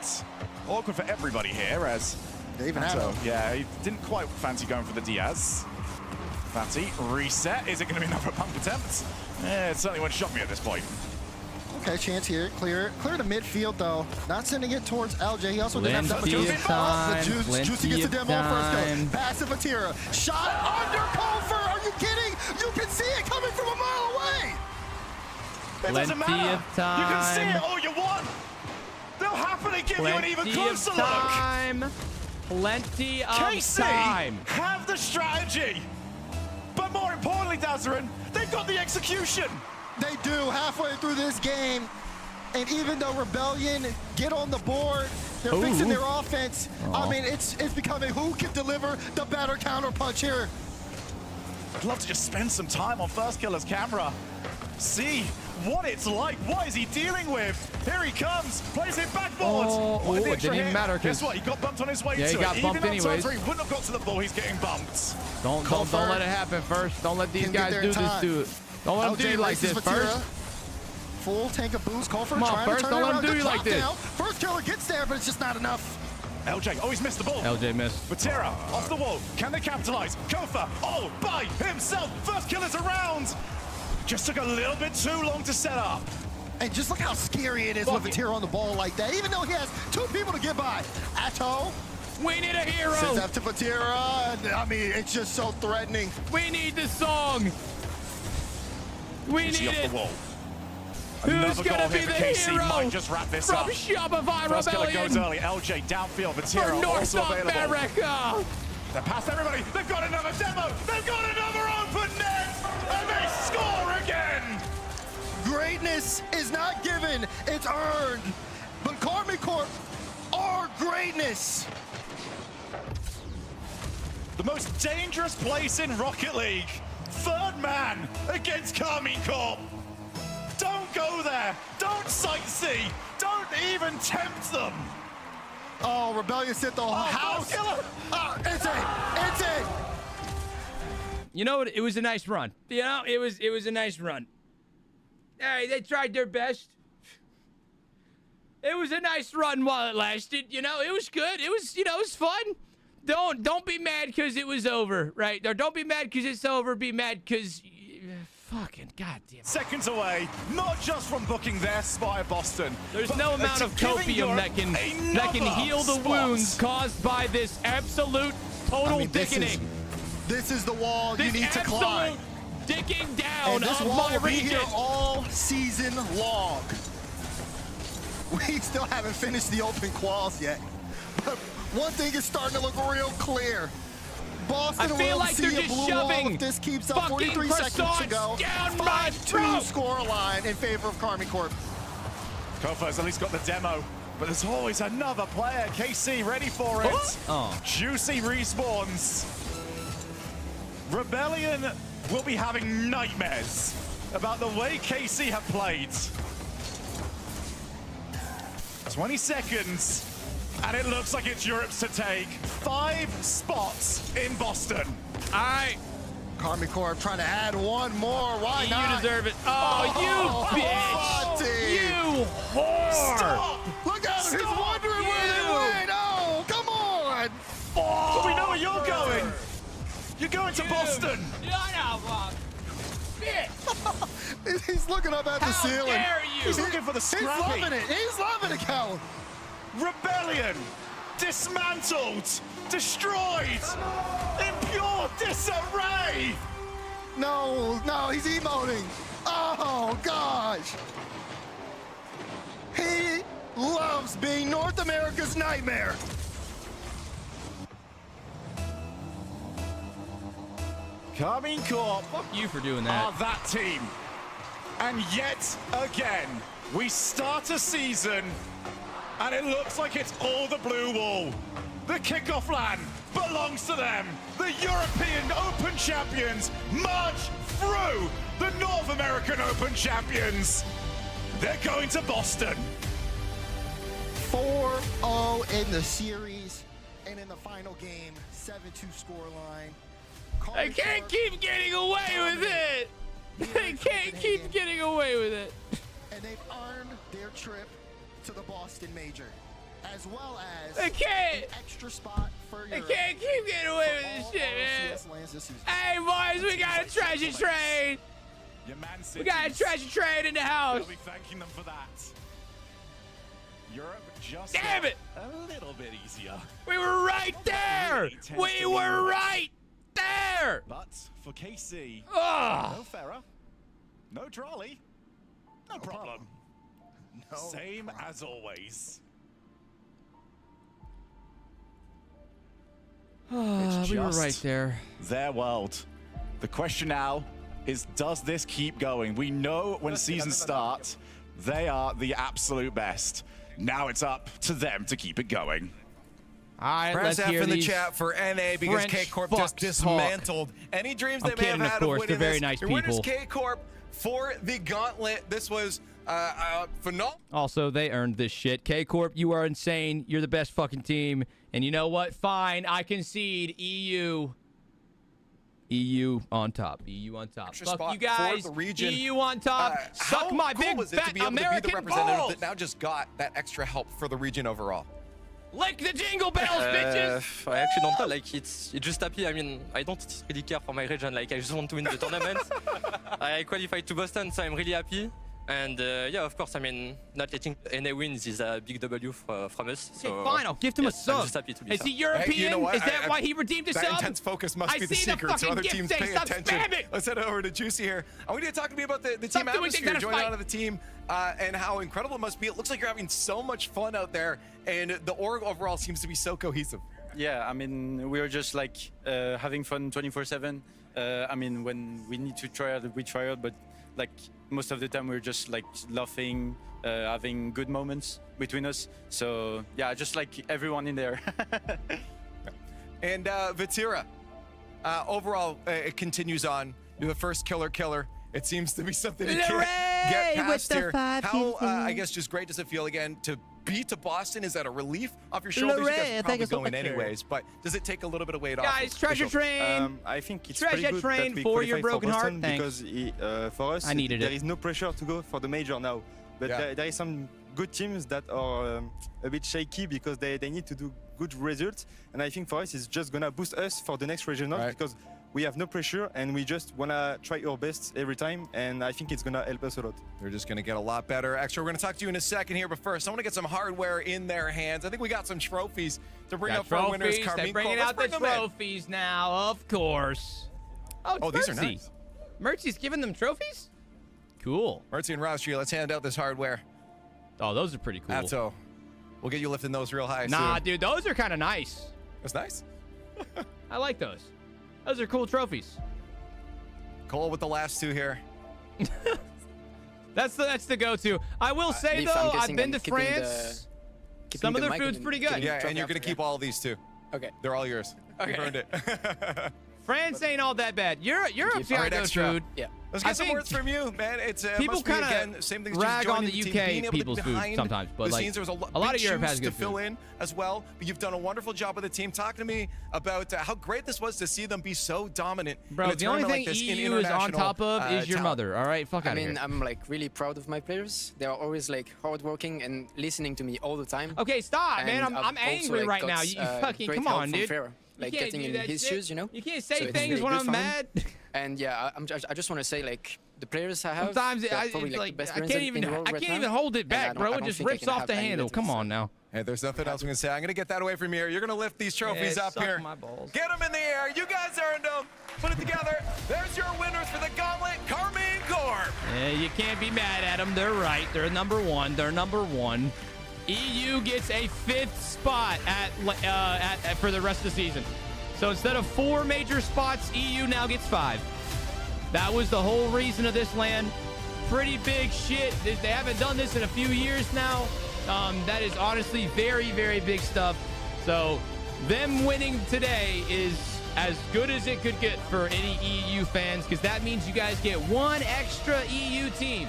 Awkward for everybody here as even Atto. Yeah, he didn't quite fancy going for the Diaz. Fatty, reset. Is it going to be another pump attempt? It certainly wouldn't shock me at this point. Okay, chance here. Clear the midfield, though. Not sending it towards LJ. He also didn't have time. Juicy gets the demo first go. Pass to Fatira. Shot under Kofor. Are you kidding? You can see it coming from a mile away. It doesn't matter. You can see it all you want. They'll happily give you an even closer look. Plenty of KC time. Have the strategy. But more importantly, Dazarin, they've got the execution. They do halfway through this game. And even though Rebellion get on the board, they're fixing their offense. I mean, it's becoming who can deliver the better counter punch here. I'd love to just spend some time on First Killer's camera. See what it's like. What is he dealing with? Here he comes. Plays it backboard. It didn't even matter. Guess what? He got bumped on his way to it. He got bumped anyways. He wouldn't have got to the ball. He's getting bumped. Don't let it happen first. Don't let these guys do this to it. Don't let them do you like this first. Full tank of boost. Kofor Come on, first. Don't let them do you like this. First killer gets there, but it's just not enough. LJ, he's missed the ball. LJ missed. Batira off the wall. Can they capitalize? Kofor all by himself. First killer's around. Just took a little bit too long to set up. And just look how scary it is with Fatira on the ball like that, even though he has two people to get by. Atto. We need a hero. Sends up to Fatira. I mean, it's just so threatening. We need the song. We need it. The wall. Who's gonna be the hero? Might just wrap this from up. Shopify First Rebellion. killer goes early. LJ downfield. Batira also available. America. They're past everybody. They've got another demo. They've got another open net. And they score again. Greatness is not given. It's earned. But Karmine Corp are greatness. The most dangerous place in Rocket League. Third man against Karmine Corp. Don't go there. Don't sightsee. Don't even tempt them. Oh, Rebellion set the house. It's it. You know what? It was a nice run. You know, it was a nice run. Hey, they tried their best. It was a nice run while it lasted. You know, it was good. It was, it was fun. Don't be mad because it was over, right? Or don't be mad because it's over. Be mad because fucking goddamn. Seconds away, not just from booking their spot at Boston. There's no amount of copium that can heal the wounds caused by this absolute total dickening. This is the wall you need to climb. Dicking down and this of wall my will be region here all season long. We still haven't finished the open quals yet, but one thing is starting to look real clear. Boston I feel like they're just shoving if this keeps up. 43 seconds to go. 5-2 score line in favor of Karmine Corp. Kofor's at least got the demo, but there's always another player. KC ready for it. Juicy respawns. Rebellion will be having nightmares about the way KC have played. 20 seconds. And it looks like it's Europe's to take. 5 spots in Boston. All right. Karmine Corp trying to add one more. Why not? You deserve it. Oh, you bitch. You whore. Stop. Look at him. He's wondering where they went. Oh, come on. But we know what you're going to Boston. He's looking up at the ceiling. Dare you? He's looking for the scrappy. He's loving it. He's loving it, Cal. Rebellion dismantled, destroyed, in pure disarray. No, he's emoting. Oh, gosh. He loves being North America's nightmare. Karmine Corp. Fuck you for doing that. Are that team. And yet again, we start a season and it looks like it's all the blue wall. The kickoff LAN belongs to them. The European Open champions march through the North American Open champions. They're going to Boston. 4-0 in the series, and in the final game, 7-2 scoreline. I can't keep getting away with it. I can't keep getting away with it. And they've earned their trip to the Boston Major, as well as I can't. an extra spot for Europe. I can't keep getting away with this shit, man. Hey, boys, we got a treasure train. We got a treasure train in the house. We'll be thanking them for that. Europe just Damn it! A little bit easier. We were right there. We were right there. But for KC, Ugh. no Farah, no Trolley, no problem. No Same as always. We were right there. Their world. The question now is, does this keep going? We know when seasons start, they are the absolute best. Now it's up to them to keep it going. All right, Press let's F hear in the these chat for NA because French K-Corp fucks just dismantled any dreams they may have had of winning They're very this. nice Your winners people. K-Corp for the gauntlet. This was phenomenal. Also, they earned this shit. K-Corp, you are insane. You're the best fucking team. And you know what? Fine, I concede. EU on top. EU on top. Extra Fuck spot you guys. for the region. EU on top. Suck my big fat American the representative balls. that now just got that extra help for the region overall? Lick the jingle bells, bitches. I actually don't know. Like it's just happy. I mean, I don't really care for my region. Like I just want to win the tournament. I qualified to Boston, so I'm really happy. And yeah, of course, I mean, not letting NA wins is a big W from us. So okay, fine, I'll gift him a sub. I'm just happy to be Is he European? Hey, you know what? Is that why he redeemed his that sub? That intense focus must be the secret, so other teams pay attention. Let's head over to Juicy here. I want you to talk to me about the team atmosphere, joining onto the team, and how incredible it must be. It looks like you're having so much fun out there, and the org overall seems to be so cohesive. Yeah, I mean, we're just like having fun 24/7. I mean, when we need to try out, we try out, but like most of the time we're just like laughing, having good moments between us. So yeah, just like everyone in there. And Vatira, overall, it continues on. You're the first killer. It seems to be something to get past here. How, I guess, just great does it feel again to be to Boston? Is that a relief off your shoulders? You guys are probably going anyways, but does it take a little bit of weight off? Guys, treasure train. I think it's treasure pretty good train that we for your broken Boston heart. Because for us, there is no pressure to go for the major now. But there is some good teams that are a bit shaky because they need to do good results. And I think for us, it's just gonna boost us for the next regional because we have no pressure and we just wanna try our best every time. And I think it's gonna help us a lot. They're just gonna get a lot better. Extra, we're gonna talk to you in a second here, but first, I wanna get some hardware in their hands. I think we got some trophies to bring up for our winners. They're bringing out the trophies now, of course. Oh, these are nice. Mertzy's giving them trophies? Cool. Mertzy and Roustria, let's hand out this hardware. Oh, those are pretty cool. Atto, we'll get you lifting those real high Nah, soon. dude, those are kind of nice. That's nice. I like those. Those are cool trophies. Cole with the last two here. That's the go-to. I will say though, I've been to France. Some of their food's pretty good. Yeah, and you're gonna keep all of these too. Okay. They're all yours. You've earned it. France ain't all that bad. Europe's got good food. Yeah. Let's get some words from you, man. It's people kind of same thing. Rag on the UK people's food sometimes, but like there was a lot of Europe has good to fill in as well. But you've done a wonderful job with the team. Talk to me about how great this was to see them be so dominant. Bro, the only thing EU is on top of is your mother. All right, fuck out of here. I mean, I'm like really proud of my players. They are always like hardworking and listening to me all the time. Okay, stop, man. I'm angry right now. You fucking come on, dude. like getting in his shoes, you know. You can't say things when I'm mad. And yeah, I just want to say, like, the players I have. Sometimes I can't even hold it back, bro. It just rips off the handle. Come on now. Hey, there's nothing else I'm going to say. I'm going to get that away from you. You're going to lift these trophies up here. Get them in the air. You guys earned them. Put it together. There's your winners for the Gauntlet, Carmine Corp. Yeah, you can't be mad at them. They're right. They're number one. They're number one. EU gets a 5th spot for the rest of the season. So instead of 4 major spots, EU now gets 5. That was the whole reason of this LAN. Pretty big shit. They haven't done this in a few years now. That is honestly very, very big stuff. So them winning today is as good as it could get for any EU fans, because that means you guys get 1 extra EU team.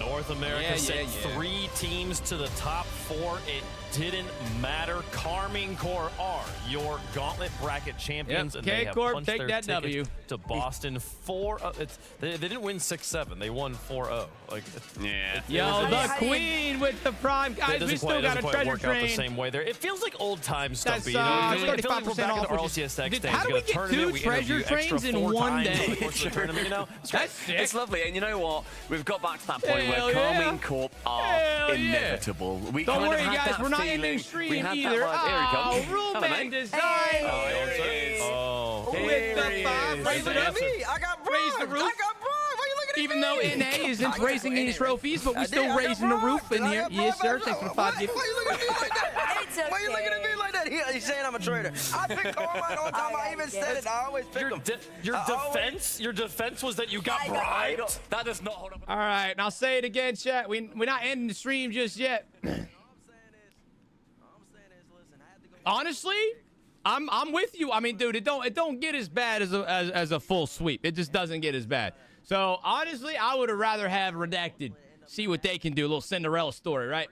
North America sent 3 teams to the top 4. It didn't matter. Carmine Corp are your Gauntlet bracket champions, and they have punched take their that ticket W to Boston 4-0. They didn't win 6-7. They won 4-0. Like, Yo, the queen with the prime. Guys, we still got a treasure train. The same way there. It feels like old times, Stumpy. You That's, know, it feels like we're back in the RLCS days. How do we get 2 treasure trains in one day? You know? That's sick. It's lovely, and you know what? We've got back to that point where Carmine Corp are inevitable. We Don't worry, kind of had guys. that We're not feeling. ending stream we had either. That Rule man design. There it is. With the 5. Raise it up. I got bronze. Raise the roof. I got bronze. Why are you looking at Even me? though NA isn't raising any trophies, but we're still raising the roof in here. Yes, sir. Thanks for the 5 gifts. Why are you looking at me like that? Why are you looking at me like that? He's saying I'm a traitor. I pick Carmine all the time. I even said it. I always pick him. Your defense was that you got bribed? That does not hold up. All right, and I'll say it again, chat. We're not ending the stream just yet. Honestly, I'm with you. I mean, dude, it don't get as bad as a full sweep. It just doesn't get as bad. So honestly, I would have rather have Redacted. See what they can do. A little Cinderella story, right?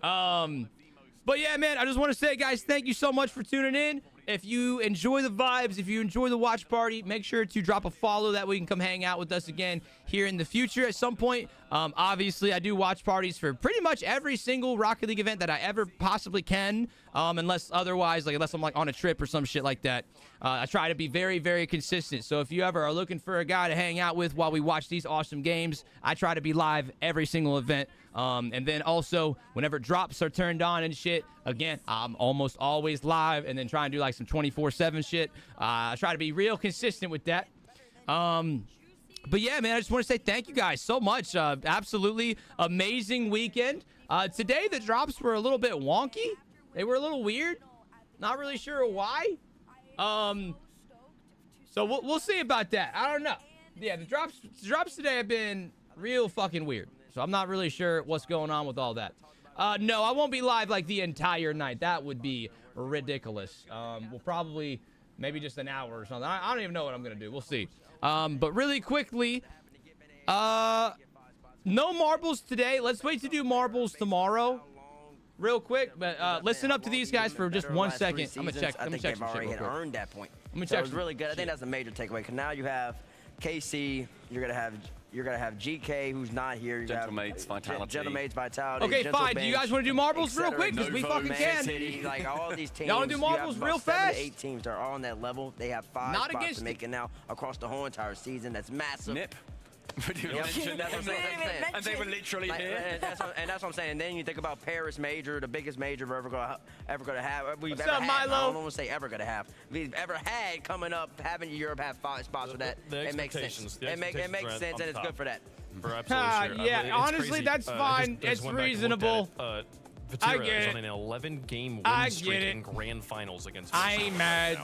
But yeah, man, I just want to say, guys, thank you so much for tuning in. If you enjoy the vibes, if you enjoy the watch party, make sure to drop a follow. That way you can come hang out with us again here in the future at some point. Obviously, I do watch parties for pretty much every single Rocket League event that I ever possibly can, unless otherwise, like unless I'm like on a trip or some shit like that. I try to be very, very consistent. So if you ever are looking for a guy to hang out with while we watch these awesome games, I try to be live every single event. And then also, whenever drops are turned on and shit, again, I'm almost always live, and then try and do like some 24/7 shit. I try to be real consistent with that. But yeah, man, I just want to say thank you guys so much. Absolutely amazing weekend. Today, the drops were a little bit wonky. They were a little weird. Not really sure why. So we'll see about that. I don't know. Yeah, the drops today have been real fucking weird. So I'm not really sure what's going on with all that. No, I won't be live like the entire night. That would be ridiculous. We'll probably maybe just an hour or something. I don't even know what I'm going to do. We'll see. But really quickly, no marbles today. Let's wait to do marbles tomorrow. Real quick, but listen up to these guys for just 1 second. I'm going to check. I think they've already earned that point. I'm going to check. It was really good. I think that's a major takeaway, because now you have KC. You're gonna have GK, who's not here. Gentlemates, Vitality. Gentlemates, Vitality. Okay, fine. Do you guys want to do marbles real quick? Because we fucking can. City, like all these teams. Y'all want to do marbles real fast? 7 to 8 teams. They're all on that level. They have 5 spots to make it now across the whole entire season. That's massive. Nip. That's what I'm saying. And they were literally here. And that's what I'm saying. And then you think about Paris Major, the biggest major we're ever gonna have. What's up, Milo? I don't want to say ever gonna have. We've ever had coming up, having Europe have 5 spots for that. It makes sense. It makes sense, and it's good for that. Yeah, honestly, that's fine. It's reasonable. I get it. On an 11-game win streak in grand finals against. I ain't mad.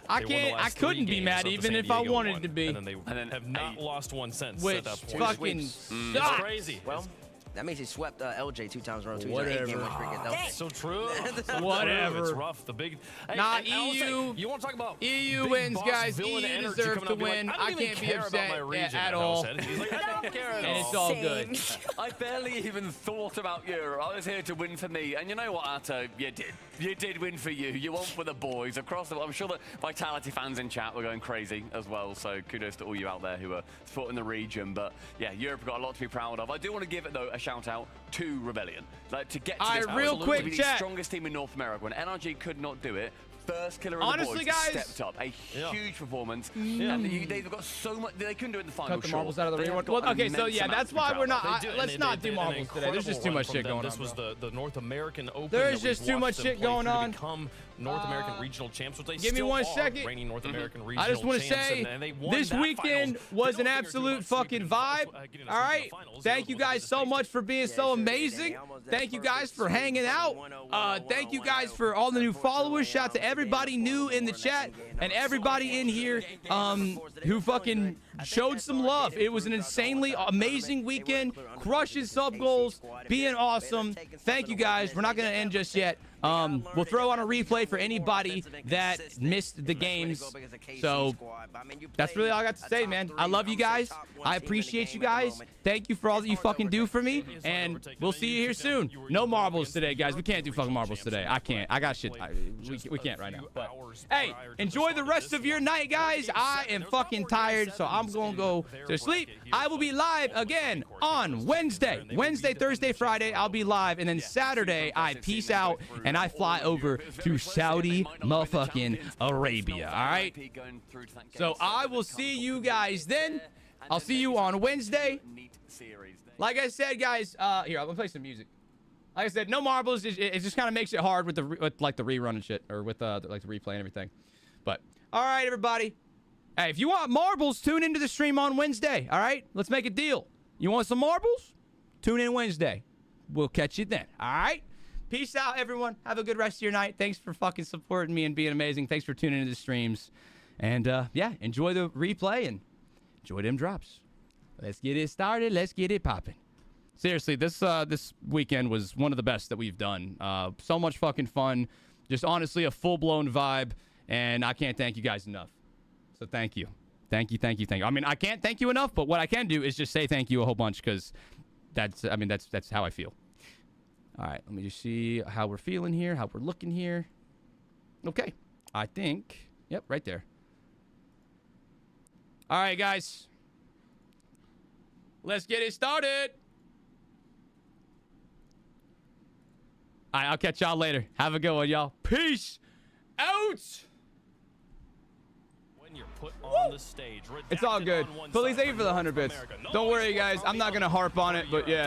I couldn't be mad even if I wanted to be. And then have not lost one since. Which fucking sucks. Crazy. Well, that means he swept LJ 2 times in a row. Whatever. That's so true. Whatever. It's rough. The big. Not EU. Say, you want to talk about EU wins, guys. EU deserves to win. I can't be upset at all. He's like, I don't care at all. And it's all good. I barely even thought about Europe. I was here to win for me. And you know what, Arto? You did. You did win for you. You won for the boys across the. I'm sure that Vitality fans in chat were going crazy as well. So kudos to all you out there who are supporting the region. But yeah, Europe have got a lot to be proud of. I do want to give it though a shout out to Rebellion. Like to get to this real quick, to be the strongest team in North America when NRG could not do it. first killer of Honestly, the boards guys, stepped up. A huge performance. And they've got so much. They couldn't do it in the final. Cut the marbles out of the reward. Well, okay, so yeah, that's why we're not. Let's not do marbles today. There's just too much shit going on. This was the North American Open. There's just too much shit going on. Become North American regional champs, which they give me 1 second. Reigning North American regional I just want to champs, say and they won this that weekend was an absolute fucking vibe. All right, thank you guys so much for being so amazing. Thank you guys for hanging out. Thank you guys for all the new followers. Shout out to everybody new in the chat and everybody in here who fucking showed some love. It was an insanely amazing weekend. Crushing sub goals, being awesome. Thank you guys. We're not gonna end just yet. We'll throw on a replay for anybody that missed the games. So that's really all I got to say, man. I love you guys. I appreciate you guys. Thank you for all that you fucking do for me. And we'll see you here soon. No marbles today, guys. We can't do fucking marbles today. I can't. I got shit. We can't right now. But hey, enjoy the rest of your night, guys. I am fucking tired, so I'm going to go to sleep. I will be live again on Wednesday. Wednesday, Thursday, Friday, I'll be live. And then Saturday, I peace out and I fly over to Saudi motherfucking Arabia. All right? So I will see you guys then. I'll see you on Wednesday. Like I said, guys, here, I'm gonna play some music. Like I said, no marbles. It just kind of makes it hard with the like the rerun and shit, or with like the replay and everything. But all right, everybody. Hey, if you want marbles, tune into the stream on Wednesday. All right, let's make a deal. You want some marbles? Tune in Wednesday. We'll catch you then. All right. Peace out, everyone. Have a good rest of your night. Thanks for fucking supporting me and being amazing. Thanks for tuning into the streams. And yeah, enjoy the replay and enjoy them drops. Let's get it started. Let's get it popping. Seriously, this weekend was one of the best that we've done. So much fucking fun. Just honestly a full-blown vibe. And I can't thank you guys enough. So thank you. Thank you, thank you, thank you. I mean, I can't thank you enough, but what I can do is just say thank you a whole bunch because that's how I feel. All right, let me just see how we're feeling here, how we're looking here. Okay, I think, yep, right there. All right, guys. Let's get it started. All right, I'll catch y'all later. Have a good one, y'all. Peace out. When you're put on the stage, it's all good. Please, thank you for the 100 bits. Don't worry, guys. I'm not going to harp on it, but yeah.